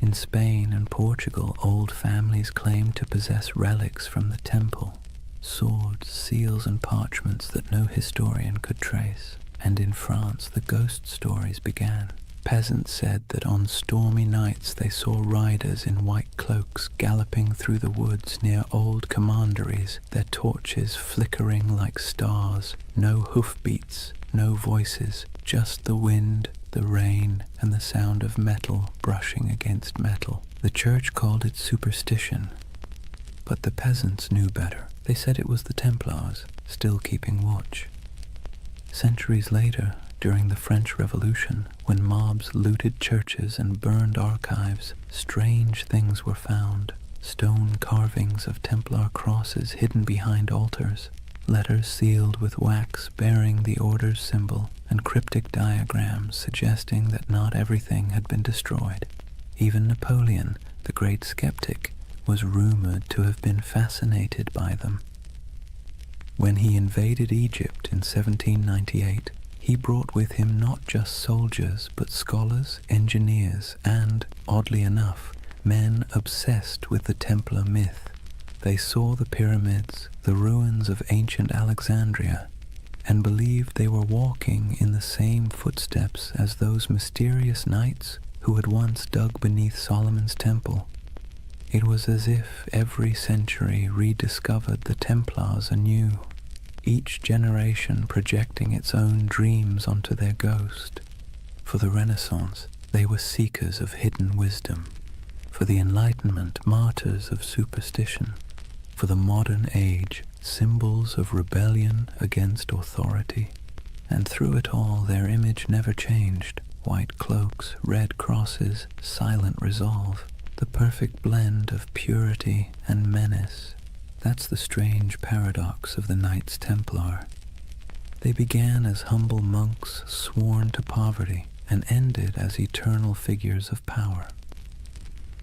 In Spain and Portugal, old families claimed to possess relics from the temple, swords, seals, and parchments that no historian could trace. and in France the ghost stories began. Peasants said that on stormy nights they saw riders in white cloaks galloping through the woods near old commanderies, their torches flickering like stars. No hoofbeats, no voices, just the wind, the rain, and the sound of metal brushing against metal. The church called it superstition, but the peasants knew better. They said it was the Templars, still keeping watch. Centuries later, during the French Revolution, when mobs looted churches and burned archives, strange things were found. Stone carvings of Templar crosses hidden behind altars, letters sealed with wax bearing the order's symbol, and cryptic diagrams suggesting that not everything had been destroyed. Even Napoleon, the great skeptic, was rumored to have been fascinated by them. When he invaded Egypt in 1798, he brought with him not just soldiers, but scholars, engineers, and, oddly enough, men obsessed with the Templar myth. They saw the pyramids, the ruins of ancient Alexandria, and believed they were walking in the same footsteps as those mysterious knights who had once dug beneath Solomon's temple. It was as if every century rediscovered the Templars anew, each generation projecting its own dreams onto their ghost. For the Renaissance, they were seekers of hidden wisdom. For the Enlightenment, martyrs of superstition. For the modern age, symbols of rebellion against authority. And through it all, their image never changed. White cloaks, red crosses, silent resolve. The perfect blend of purity and menace. That's the strange paradox of the Knights Templar. They began as humble monks sworn to poverty and ended as eternal figures of power.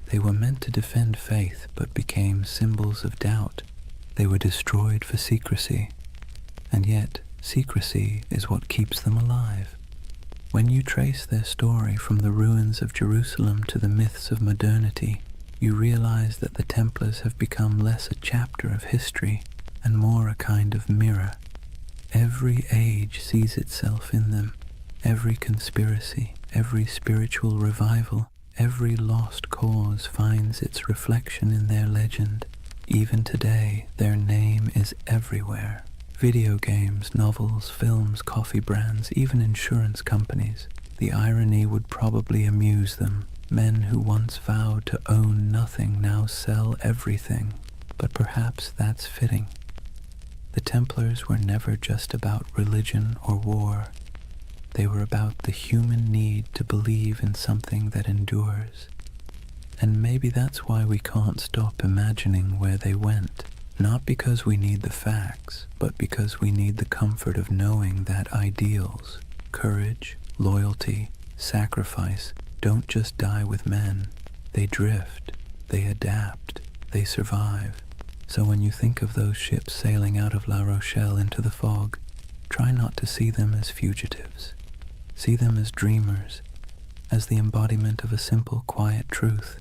They were meant to defend faith but became symbols of doubt. They were destroyed for secrecy, and yet secrecy is what keeps them alive. When you trace their story from the ruins of Jerusalem to the myths of modernity, you realize that the Templars have become less a chapter of history and more a kind of mirror. Every age sees itself in them. Every conspiracy, every spiritual revival, every lost cause finds its reflection in their legend. Even today, their name is everywhere. Video games, novels, films, coffee brands, even insurance companies. The irony would probably amuse them. Men who once vowed to own nothing now sell everything. But perhaps that's fitting. The Templars were never just about religion or war. They were about the human need to believe in something that endures. And maybe that's why we can't stop imagining where they went. Not because we need the facts, but because we need the comfort of knowing that ideals, courage, loyalty, sacrifice don't just die with men. They drift, they adapt, they survive. So when you think of those ships sailing out of La Rochelle into the fog, try not to see them as fugitives. See them as dreamers, as the embodiment of a simple, quiet truth.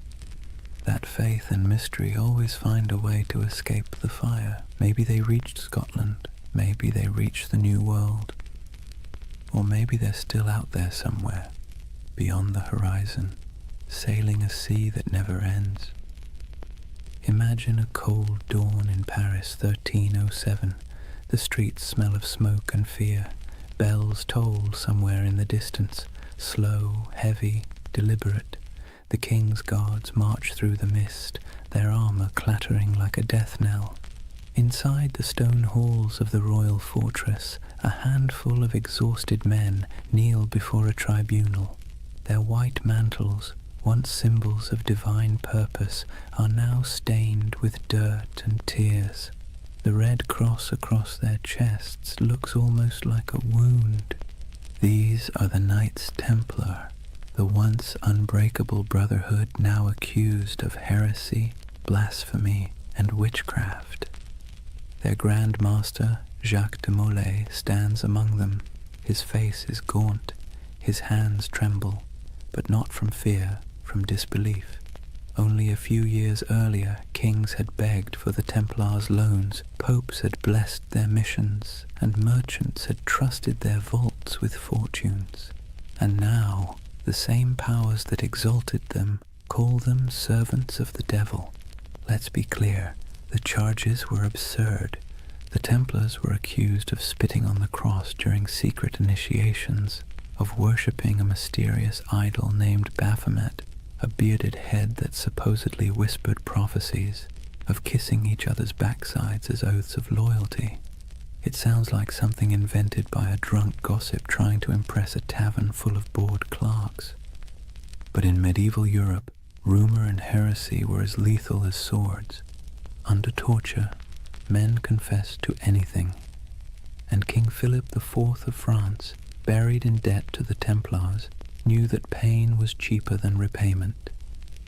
That faith and mystery always find a way to escape the fire. Maybe they reached Scotland, maybe they reached the New World, or maybe they're still out there somewhere, beyond the horizon, sailing a sea that never ends. Imagine a cold dawn in Paris, 1307. The streets smell of smoke and fear. Bells toll somewhere in the distance, slow, heavy, deliberate. The king's guards march through the mist, their armor clattering like a death knell. Inside the stone halls of the royal fortress, a handful of exhausted men kneel before a tribunal. Their white mantles, once symbols of divine purpose, are now stained with dirt and tears. The red cross across their chests looks almost like a wound. These are the Knights Templar, the once unbreakable brotherhood now accused of heresy, blasphemy, and witchcraft. Their Grand Master, Jacques de Molay, stands among them. His face is gaunt, his hands tremble, but not from fear, from disbelief. Only a few years earlier, kings had begged for the Templars' loans, popes had blessed their missions, and merchants had trusted their vaults with fortunes. And now, the same powers that exalted them call them servants of the devil. Let's be clear, the charges were absurd. The Templars were accused of spitting on the cross during secret initiations, of worshipping a mysterious idol named Baphomet, a bearded head that supposedly whispered prophecies, of kissing each other's backsides as oaths of loyalty. It sounds like something invented by a drunk gossip trying to impress a tavern full of bored clerks. But in medieval Europe, rumor and heresy were as lethal as swords. Under torture, men confessed to anything, and King Philip IV of France, buried in debt to the Templars, knew that pain was cheaper than repayment.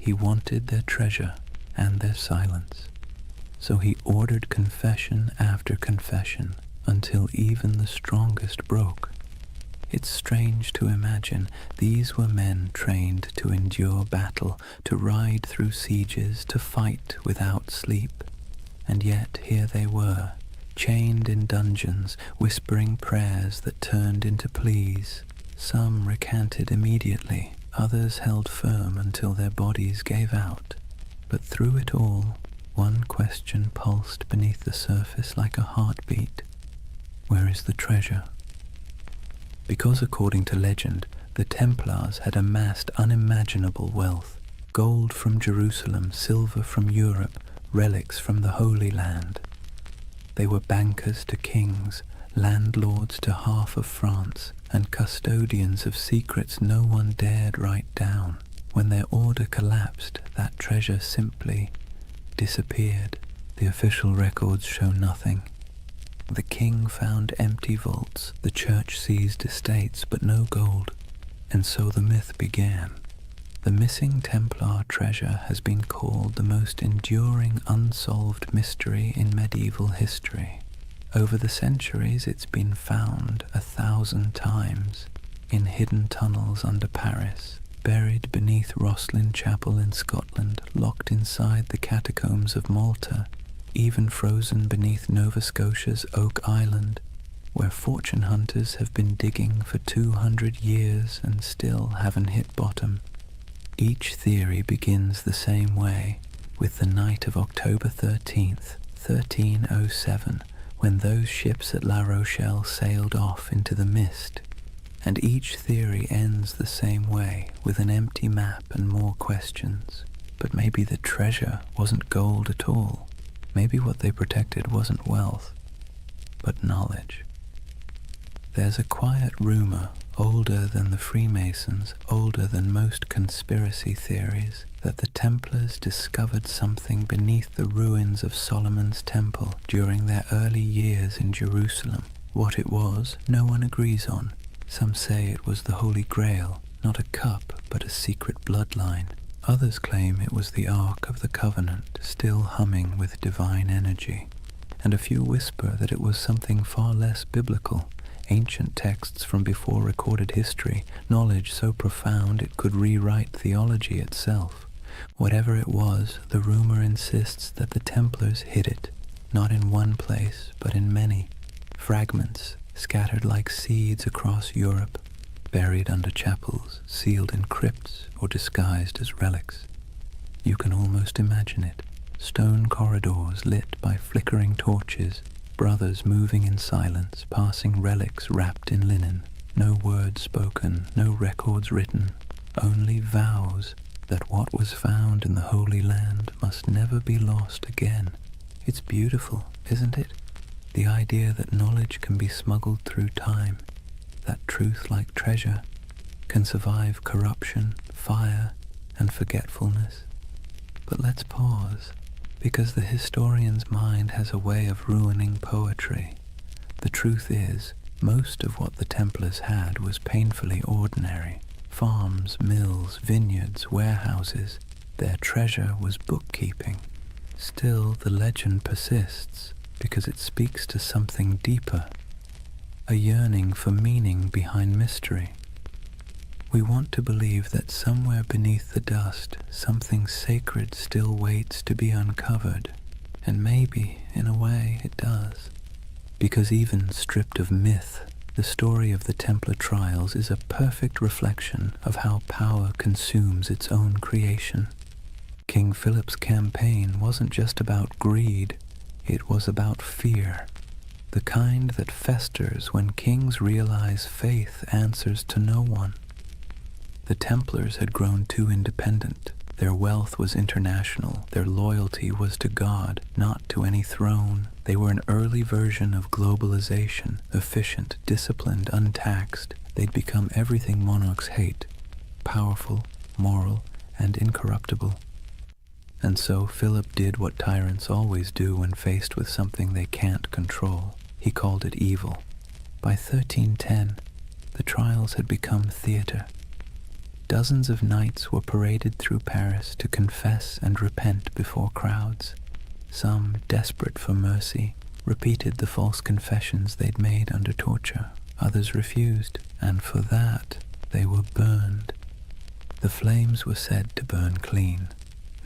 He wanted their treasure and their silence. So he ordered confession after confession until even the strongest broke. It's strange to imagine these were men trained to endure battle, to ride through sieges, to fight without sleep. And yet here they were, chained in dungeons, whispering prayers that turned into pleas. Some recanted immediately, others held firm until their bodies gave out. But through it all, one question pulsed beneath the surface like a heartbeat. Where is the treasure? Because according to legend, the Templars had amassed unimaginable wealth. Gold from Jerusalem, silver from Europe, relics from the Holy Land. They were bankers to kings, landlords to half of France, and custodians of secrets no one dared write down. When their order collapsed, that treasure simply disappeared. The official records show nothing. The king found empty vaults, the church seized estates, but no gold. And so the myth began. The missing Templar treasure has been called the most enduring unsolved mystery in medieval history. Over the centuries it's been found 1,000 times, in hidden tunnels under Paris, buried beneath Rosslyn Chapel in Scotland, locked inside the catacombs of Malta, even frozen beneath Nova Scotia's Oak Island, where fortune hunters have been digging for 200 years and still haven't hit bottom. Each theory begins the same way, with the night of October 13th, 1307, when those ships at La Rochelle sailed off into the mist. And each theory ends the same way, with an empty map and more questions. But maybe the treasure wasn't gold at all. Maybe what they protected wasn't wealth, but knowledge. There's a quiet rumor, older than the Freemasons, older than most conspiracy theories, that the Templars discovered something beneath the ruins of Solomon's Temple during their early years in Jerusalem. What it was, no one agrees on. Some say it was the Holy Grail, not a cup, but a secret bloodline. Others claim it was the Ark of the Covenant, still humming with divine energy. And a few whisper that it was something far less biblical, ancient texts from before recorded history, knowledge so profound it could rewrite theology itself. Whatever it was, the rumor insists that the Templars hid it, not in one place, but in many. Fragments scattered like seeds across Europe, buried under chapels, sealed in crypts, or disguised as relics. You can almost imagine it. Stone corridors lit by flickering torches, brothers moving in silence, passing relics wrapped in linen. No words spoken, no records written, only vows that what was found in the Holy Land must never be lost again. It's beautiful, isn't it? The idea that knowledge can be smuggled through time, that truth, like treasure, can survive corruption, fire, and forgetfulness. But let's pause, because the historian's mind has a way of ruining poetry. The truth is, most of what the Templars had was painfully ordinary. Farms, mills, vineyards, warehouses. Their treasure was bookkeeping. Still, the legend persists, because it speaks to something deeper, a yearning for meaning behind mystery. We want to believe that somewhere beneath the dust, something sacred still waits to be uncovered, and maybe, in a way, it does. Because even stripped of myth, the story of the Templar trials is a perfect reflection of how power consumes its own creation. King Philip's campaign wasn't just about greed, it was about fear. The kind that festers when kings realize faith answers to no one. The Templars had grown too independent. Their wealth was international. Their loyalty was to God, not to any throne. They were an early version of globalization, efficient, disciplined, untaxed. They'd become everything monarchs hate: powerful, moral, and incorruptible. And so Philip did what tyrants always do when faced with something they can't control. He called it evil. By 1310, the trials had become theater. Dozens of knights were paraded through Paris to confess and repent before crowds. Some, desperate for mercy, repeated the false confessions they'd made under torture. Others refused, and for that they were burned. The flames were said to burn clean.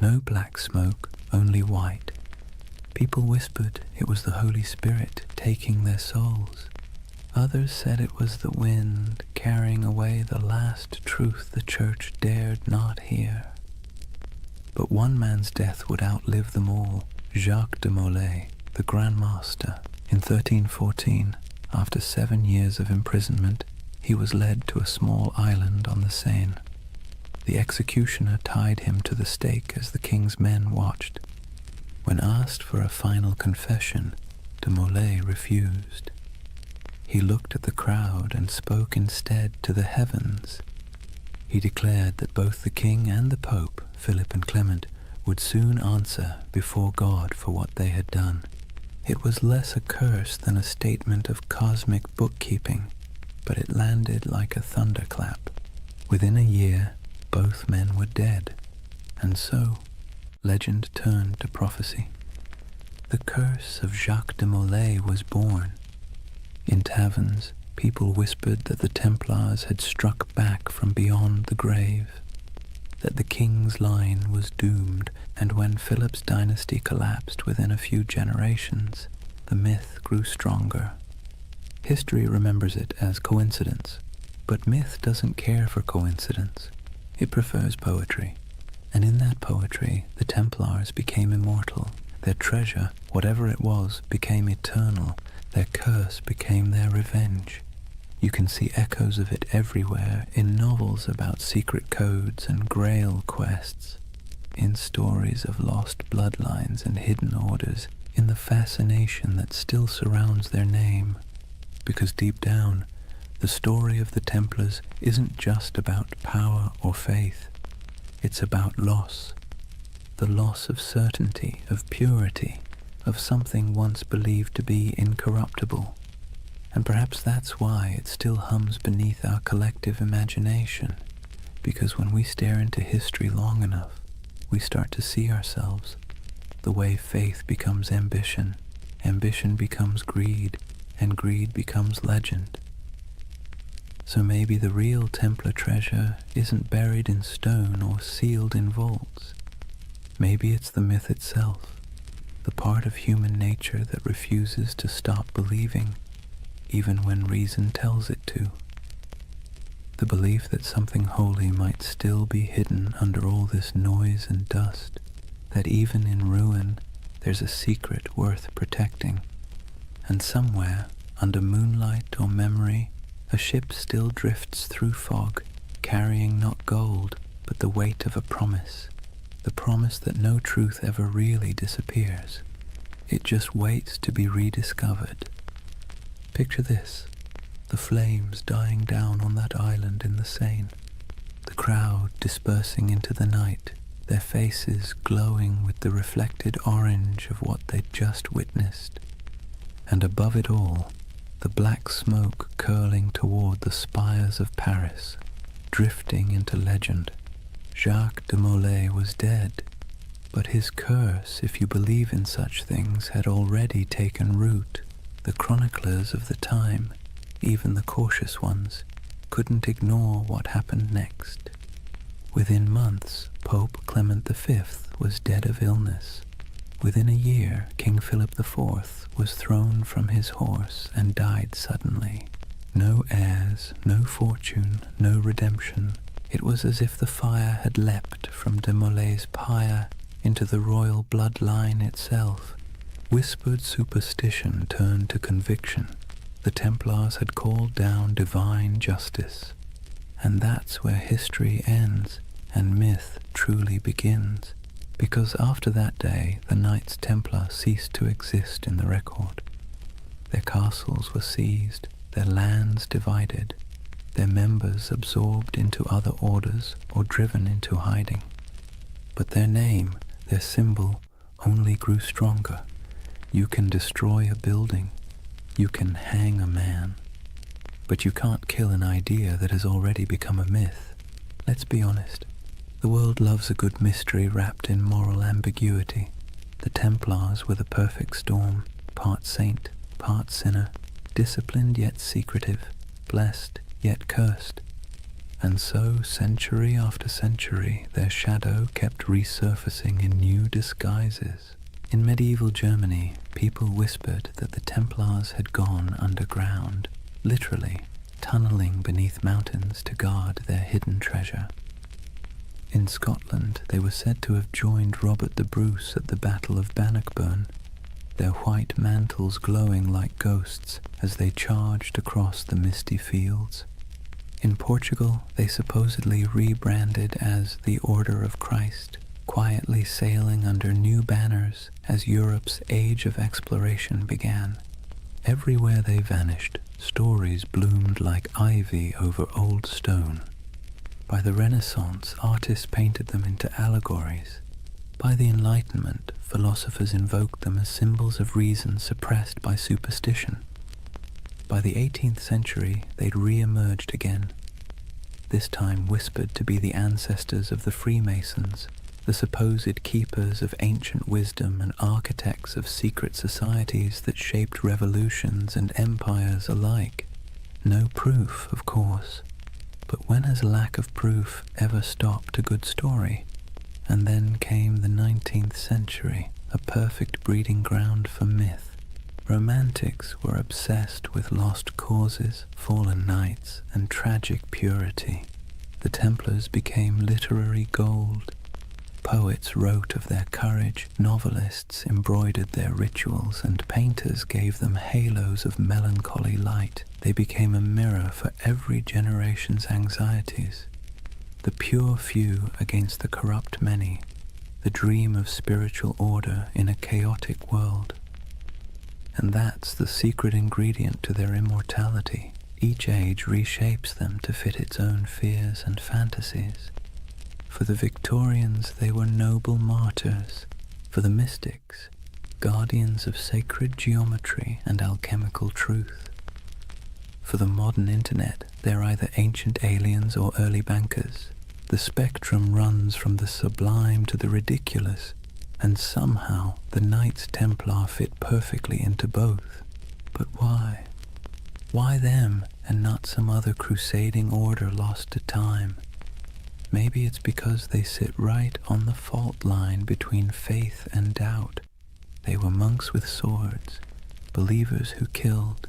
No black smoke, only white. People whispered it was the Holy Spirit taking their souls. Others said it was the wind carrying away the last truth the church dared not hear. But one man's death would outlive them all: Jacques de Molay, the Grand Master. In 1314, after 7 years of imprisonment, he was led to a small island on the Seine. The executioner tied him to the stake as the king's men watched. When asked for a final confession, de Molay refused. He looked at the crowd and spoke instead to the heavens. He declared that both the king and the pope, Philip and Clement, would soon answer before God for what they had done. It was less a curse than a statement of cosmic bookkeeping, but it landed like a thunderclap. Within a year, both men were dead, and so legend turned to prophecy. The curse of Jacques de Molay was born. In taverns, people whispered that the Templars had struck back from beyond the grave, that the king's line was doomed, and when Philip's dynasty collapsed within a few generations, the myth grew stronger. History remembers it as coincidence, but myth doesn't care for coincidence. It prefers poetry, and in that poetry, the Templars became immortal. Their treasure, whatever it was, became eternal. Their curse became their revenge. You can see echoes of it everywhere, in novels about secret codes and grail quests, in stories of lost bloodlines and hidden orders, in the fascination that still surrounds their name. Because deep down, the story of the Templars isn't just about power or faith. It's about loss. The loss of certainty, of purity, of something once believed to be incorruptible. And perhaps that's why it still hums beneath our collective imagination, because when we stare into history long enough, we start to see ourselves. The way faith becomes ambition, ambition becomes greed, and greed becomes legend. So maybe the real Templar treasure isn't buried in stone or sealed in vaults. Maybe it's the myth itself, the part of human nature that refuses to stop believing, even when reason tells it to. The belief that something holy might still be hidden under all this noise and dust, that even in ruin there's a secret worth protecting, and somewhere, under moonlight or memory, a ship still drifts through fog, carrying not gold, but the weight of a promise, the promise that no truth ever really disappears. It just waits to be rediscovered. Picture this, the flames dying down on that island in the Seine, the crowd dispersing into the night, their faces glowing with the reflected orange of what they'd just witnessed. And above it all, the black smoke curling toward the spires of Paris, drifting into legend. Jacques de Molay was dead, but his curse, if you believe in such things, had already taken root. The chroniclers of the time, even the cautious ones, couldn't ignore what happened next. Within months, Pope Clement V was dead of illness. Within a year, King Philip IV was thrown from his horse and died suddenly. No heirs, no fortune, no redemption. It was as if the fire had leapt from de Molay's pyre into the royal bloodline itself. Whispered superstition turned to conviction. The Templars had called down divine justice. And that's where history ends and myth truly begins, because after that day the Knights Templar ceased to exist in the record. Their castles were seized, their lands divided, their members absorbed into other orders or driven into hiding. But their name, their symbol, only grew stronger. You can destroy a building, you can hang a man, but you can't kill an idea that has already become a myth. Let's be honest. The world loves a good mystery wrapped in moral ambiguity. The Templars were the perfect storm, part saint, part sinner, disciplined yet secretive, blessed yet cursed. And so, century after century, their shadow kept resurfacing in new disguises. In medieval Germany, people whispered that the Templars had gone underground, literally tunneling beneath mountains to guard their hidden treasure. In Scotland, they were said to have joined Robert the Bruce at the Battle of Bannockburn, their white mantles glowing like ghosts as they charged across the misty fields. In Portugal, they supposedly rebranded as the Order of Christ, quietly sailing under new banners as Europe's age of exploration began. Everywhere they vanished, stories bloomed like ivy over old stone. By the Renaissance, artists painted them into allegories. By the Enlightenment, philosophers invoked them as symbols of reason suppressed by superstition. By the 18th century, they'd re-emerged again, this time whispered to be the ancestors of the Freemasons, the supposed keepers of ancient wisdom and architects of secret societies that shaped revolutions and empires alike. No proof, of course. But when has lack of proof ever stopped a good story? And then came the 19th century, a perfect breeding ground for myth. Romantics were obsessed with lost causes, fallen knights, and tragic purity. The Templars became literary gold. Poets wrote of their courage, novelists embroidered their rituals, and painters gave them halos of melancholy light. They became a mirror for every generation's anxieties. The pure few against the corrupt many, the dream of spiritual order in a chaotic world. And that's the secret ingredient to their immortality. Each age reshapes them to fit its own fears and fantasies. For the Victorians, they were noble martyrs. For the mystics, guardians of sacred geometry and alchemical truth. For the modern internet, they're either ancient aliens or early bankers. The spectrum runs from the sublime to the ridiculous, and somehow the Knights Templar fit perfectly into both. But why? Why them and not some other crusading order lost to time? Maybe it's because they sit right on the fault line between faith and doubt. They were monks with swords, believers who killed,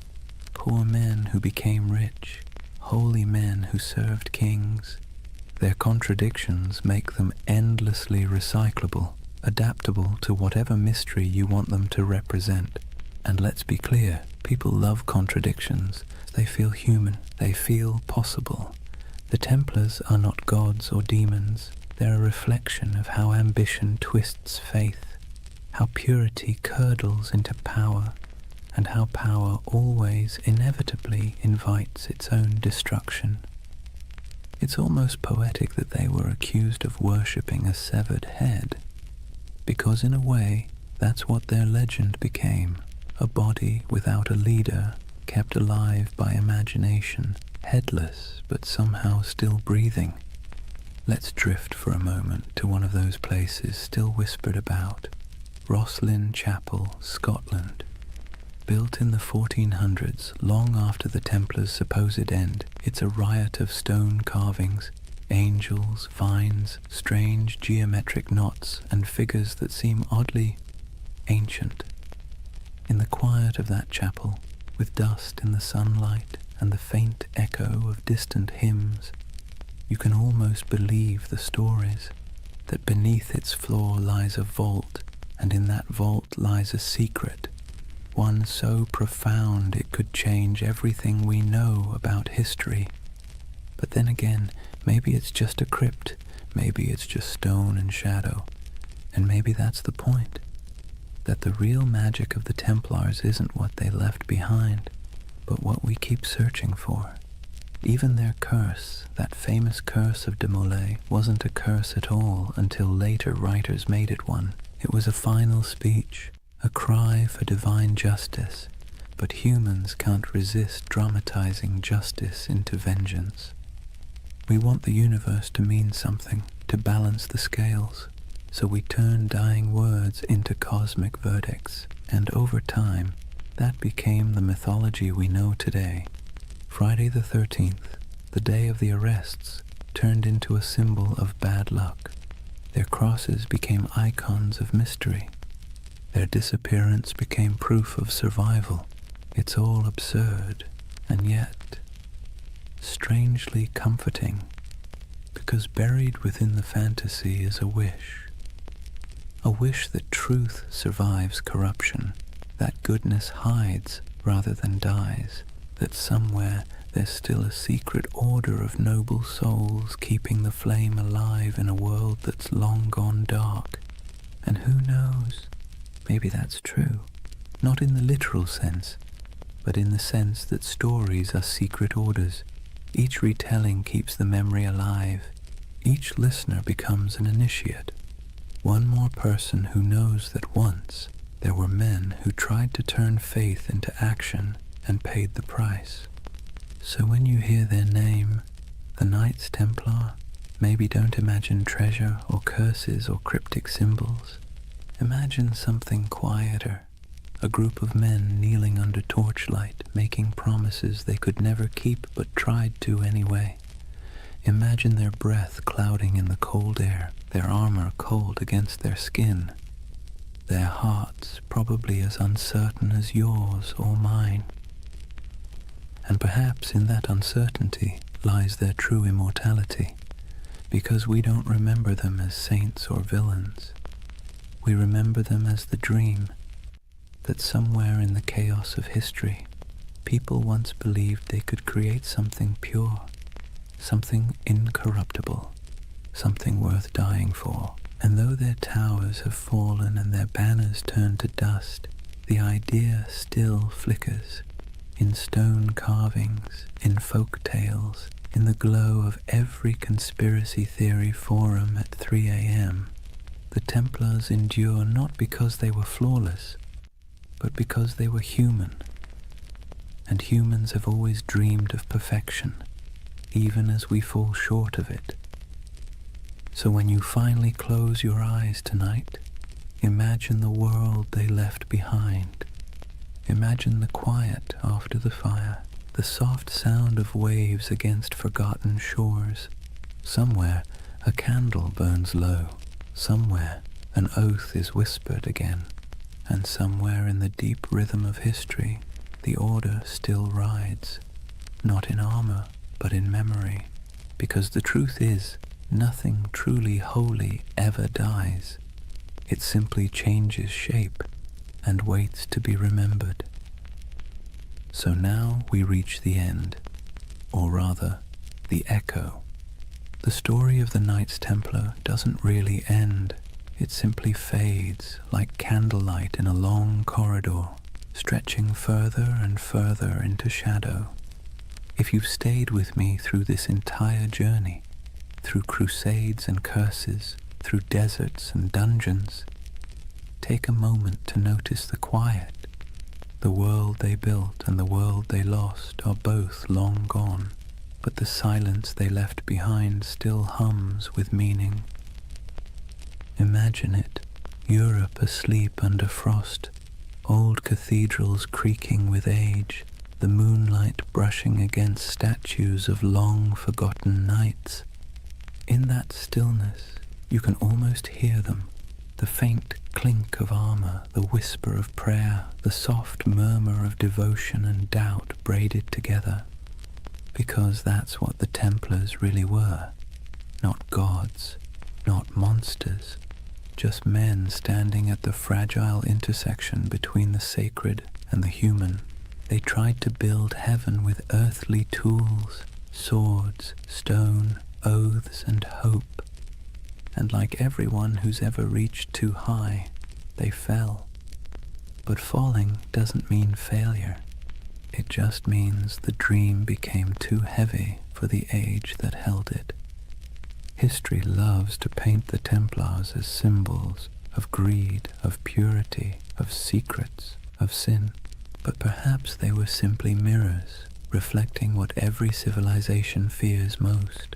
poor men who became rich, holy men who served kings. Their contradictions make them endlessly recyclable, adaptable to whatever mystery you want them to represent. And let's be clear, people love contradictions. They feel human, they feel possible. The Templars are not gods or demons. They're a reflection of how ambition twists faith, how purity curdles into power, and how power always inevitably invites its own destruction. It's almost poetic that they were accused of worshipping a severed head, because in a way, that's what their legend became, a body without a leader, kept alive by imagination, headless but somehow still breathing. Let's drift for a moment to one of those places still whispered about, Rosslyn Chapel, Scotland. Built in the 1400s, long after the Templars' supposed end, it's a riot of stone carvings, angels, vines, strange geometric knots, and figures that seem oddly ancient. In the quiet of that chapel, with dust in the sunlight and the faint echo of distant hymns, you can almost believe the stories, that beneath its floor lies a vault, and in that vault lies a secret, one so profound it could change everything we know about history. But then again, maybe it's just a crypt, maybe it's just stone and shadow, and maybe that's the point, that the real magic of the Templars isn't what they left behind, but what we keep searching for. Even their curse, that famous curse of de Molay, wasn't a curse at all until later writers made it one. It was a final speech, a cry for divine justice, but humans can't resist dramatizing justice into vengeance. We want the universe to mean something, to balance the scales, so we turn dying words into cosmic verdicts, and over time, that became the mythology we know today. Friday the 13th, the day of the arrests, turned into a symbol of bad luck. Their crosses became icons of mystery. Their disappearance became proof of survival. It's all absurd, and yet strangely comforting, because buried within the fantasy is a wish that truth survives corruption, that goodness hides rather than dies, that somewhere there's still a secret order of noble souls keeping the flame alive in a world that's long gone dark. And who knows? Maybe that's true, not in the literal sense, but in the sense that stories are secret orders. Each retelling keeps the memory alive. Each listener becomes an initiate, one more person who knows that once there were men who tried to turn faith into action and paid the price. So when you hear their name, the Knights Templar, maybe don't imagine treasure or curses or cryptic symbols. Imagine something quieter, a group of men kneeling under torchlight, making promises they could never keep but tried to anyway. Imagine their breath clouding in the cold air, their armor cold against their skin, their hearts probably as uncertain as yours or mine. And perhaps in that uncertainty lies their true immortality, because we don't remember them as saints or villains. We remember them as the dream that somewhere in the chaos of history, people once believed they could create something pure, something incorruptible, something worth dying for. And though their towers have fallen and their banners turned to dust, the idea still flickers in stone carvings, in folk tales, in the glow of every conspiracy theory forum at 3 a.m. The Templars endure not because they were flawless, but because they were human. And humans have always dreamed of perfection, even as we fall short of it. So when you finally close your eyes tonight, imagine the world they left behind. Imagine the quiet after the fire, the soft sound of waves against forgotten shores. Somewhere a candle burns low, somewhere an oath is whispered again, and somewhere in the deep rhythm of history, the order still rides, not in armor, but in memory, because the truth is, nothing truly holy ever dies. It simply changes shape and waits to be remembered. So now we reach the end, or rather, the echo. The story of the Knights Templar doesn't really end. It simply fades like candlelight in a long corridor, stretching further and further into shadow. If you've stayed with me through this entire journey, through crusades and curses, through deserts and dungeons, take a moment to notice the quiet. The world they built and the world they lost are both long gone, but the silence they left behind still hums with meaning. Imagine it, Europe asleep under frost, old cathedrals creaking with age, the moonlight brushing against statues of long-forgotten knights. In that stillness, you can almost hear them, the faint clink of armor, the whisper of prayer, the soft murmur of devotion and doubt braided together. Because that's what the Templars really were. Not gods, not monsters, just men standing at the fragile intersection between the sacred and the human. They tried to build heaven with earthly tools, swords, stone, oaths, and hope. And like everyone who's ever reached too high, they fell. But falling doesn't mean failure. It just means the dream became too heavy for the age that held it. History loves to paint the Templars as symbols of greed, of purity, of secrets, of sin. But perhaps they were simply mirrors, reflecting what every civilization fears most.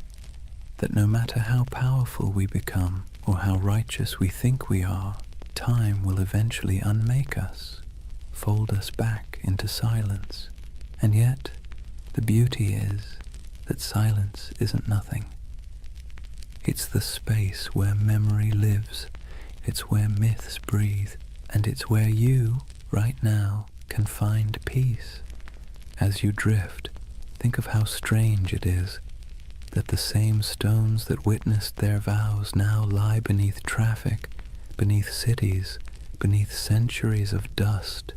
That no matter how powerful we become, or how righteous we think we are, time will eventually unmake us, fold us back into silence. And yet, the beauty is that silence isn't nothing. It's the space where memory lives, it's where myths breathe, and it's where you, right now, can find peace. As you drift, think of how strange it is that the same stones that witnessed their vows now lie beneath traffic, beneath cities, beneath centuries of dust.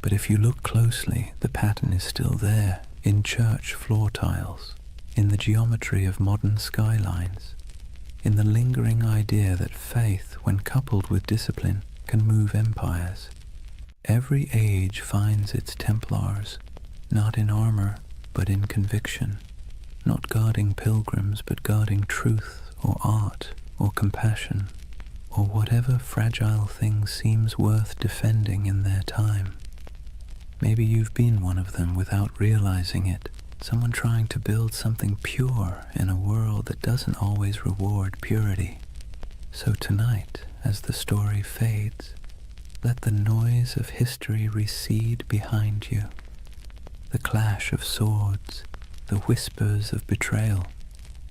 But if you look closely, the pattern is still there, in church floor tiles, in the geometry of modern skylines, in the lingering idea that faith, when coupled with discipline, can move empires. Every age finds its Templars, not in armor, but in conviction, not guarding pilgrims, but guarding truth, or art, or compassion, or whatever fragile thing seems worth defending in their time. Maybe you've been one of them without realizing it, someone trying to build something pure in a world that doesn't always reward purity. So tonight, as the story fades, let the noise of history recede behind you. The clash of swords, the whispers of betrayal,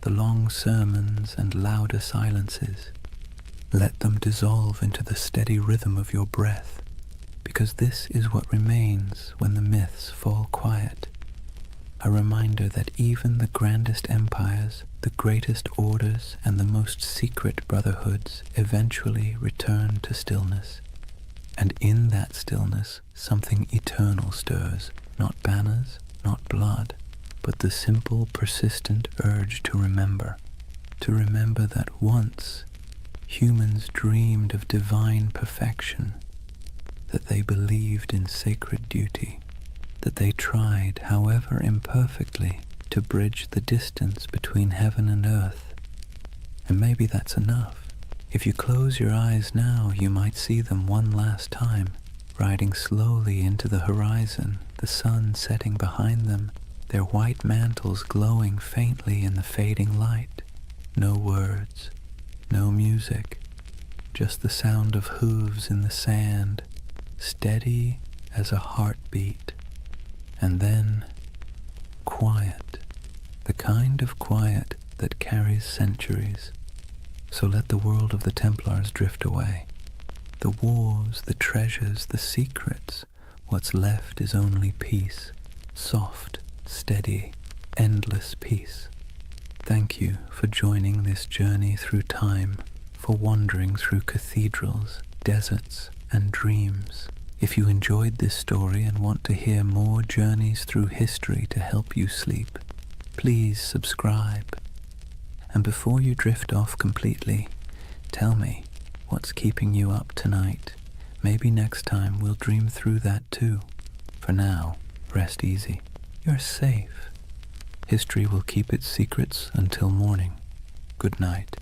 the long sermons and louder silences. Let them dissolve into the steady rhythm of your breath, because this is what remains when the myths fall quiet. A reminder that even the grandest empires, the greatest orders, and the most secret brotherhoods eventually return to stillness. And in that stillness, something eternal stirs, not banners, not blood, but the simple, persistent urge to remember that once humans dreamed of divine perfection, that they believed in sacred duty, that they tried, however imperfectly, to bridge the distance between heaven and earth. And maybe that's enough. If you close your eyes now, you might see them one last time, riding slowly into the horizon, the sun setting behind them, their white mantles glowing faintly in the fading light. No words, no music, just the sound of hooves in the sand, steady as a heartbeat. And then, quiet, the kind of quiet that carries centuries. So let the world of the Templars drift away. The wars, the treasures, the secrets, what's left is only peace, soft, steady, endless peace. Thank you for joining this journey through time, for wandering through cathedrals, deserts, and dreams. If you enjoyed this story and want to hear more journeys through history to help you sleep, please subscribe. And before you drift off completely, tell me what's keeping you up tonight. Maybe next time we'll dream through that too. For now, rest easy. You're safe. History will keep its secrets until morning. Good night.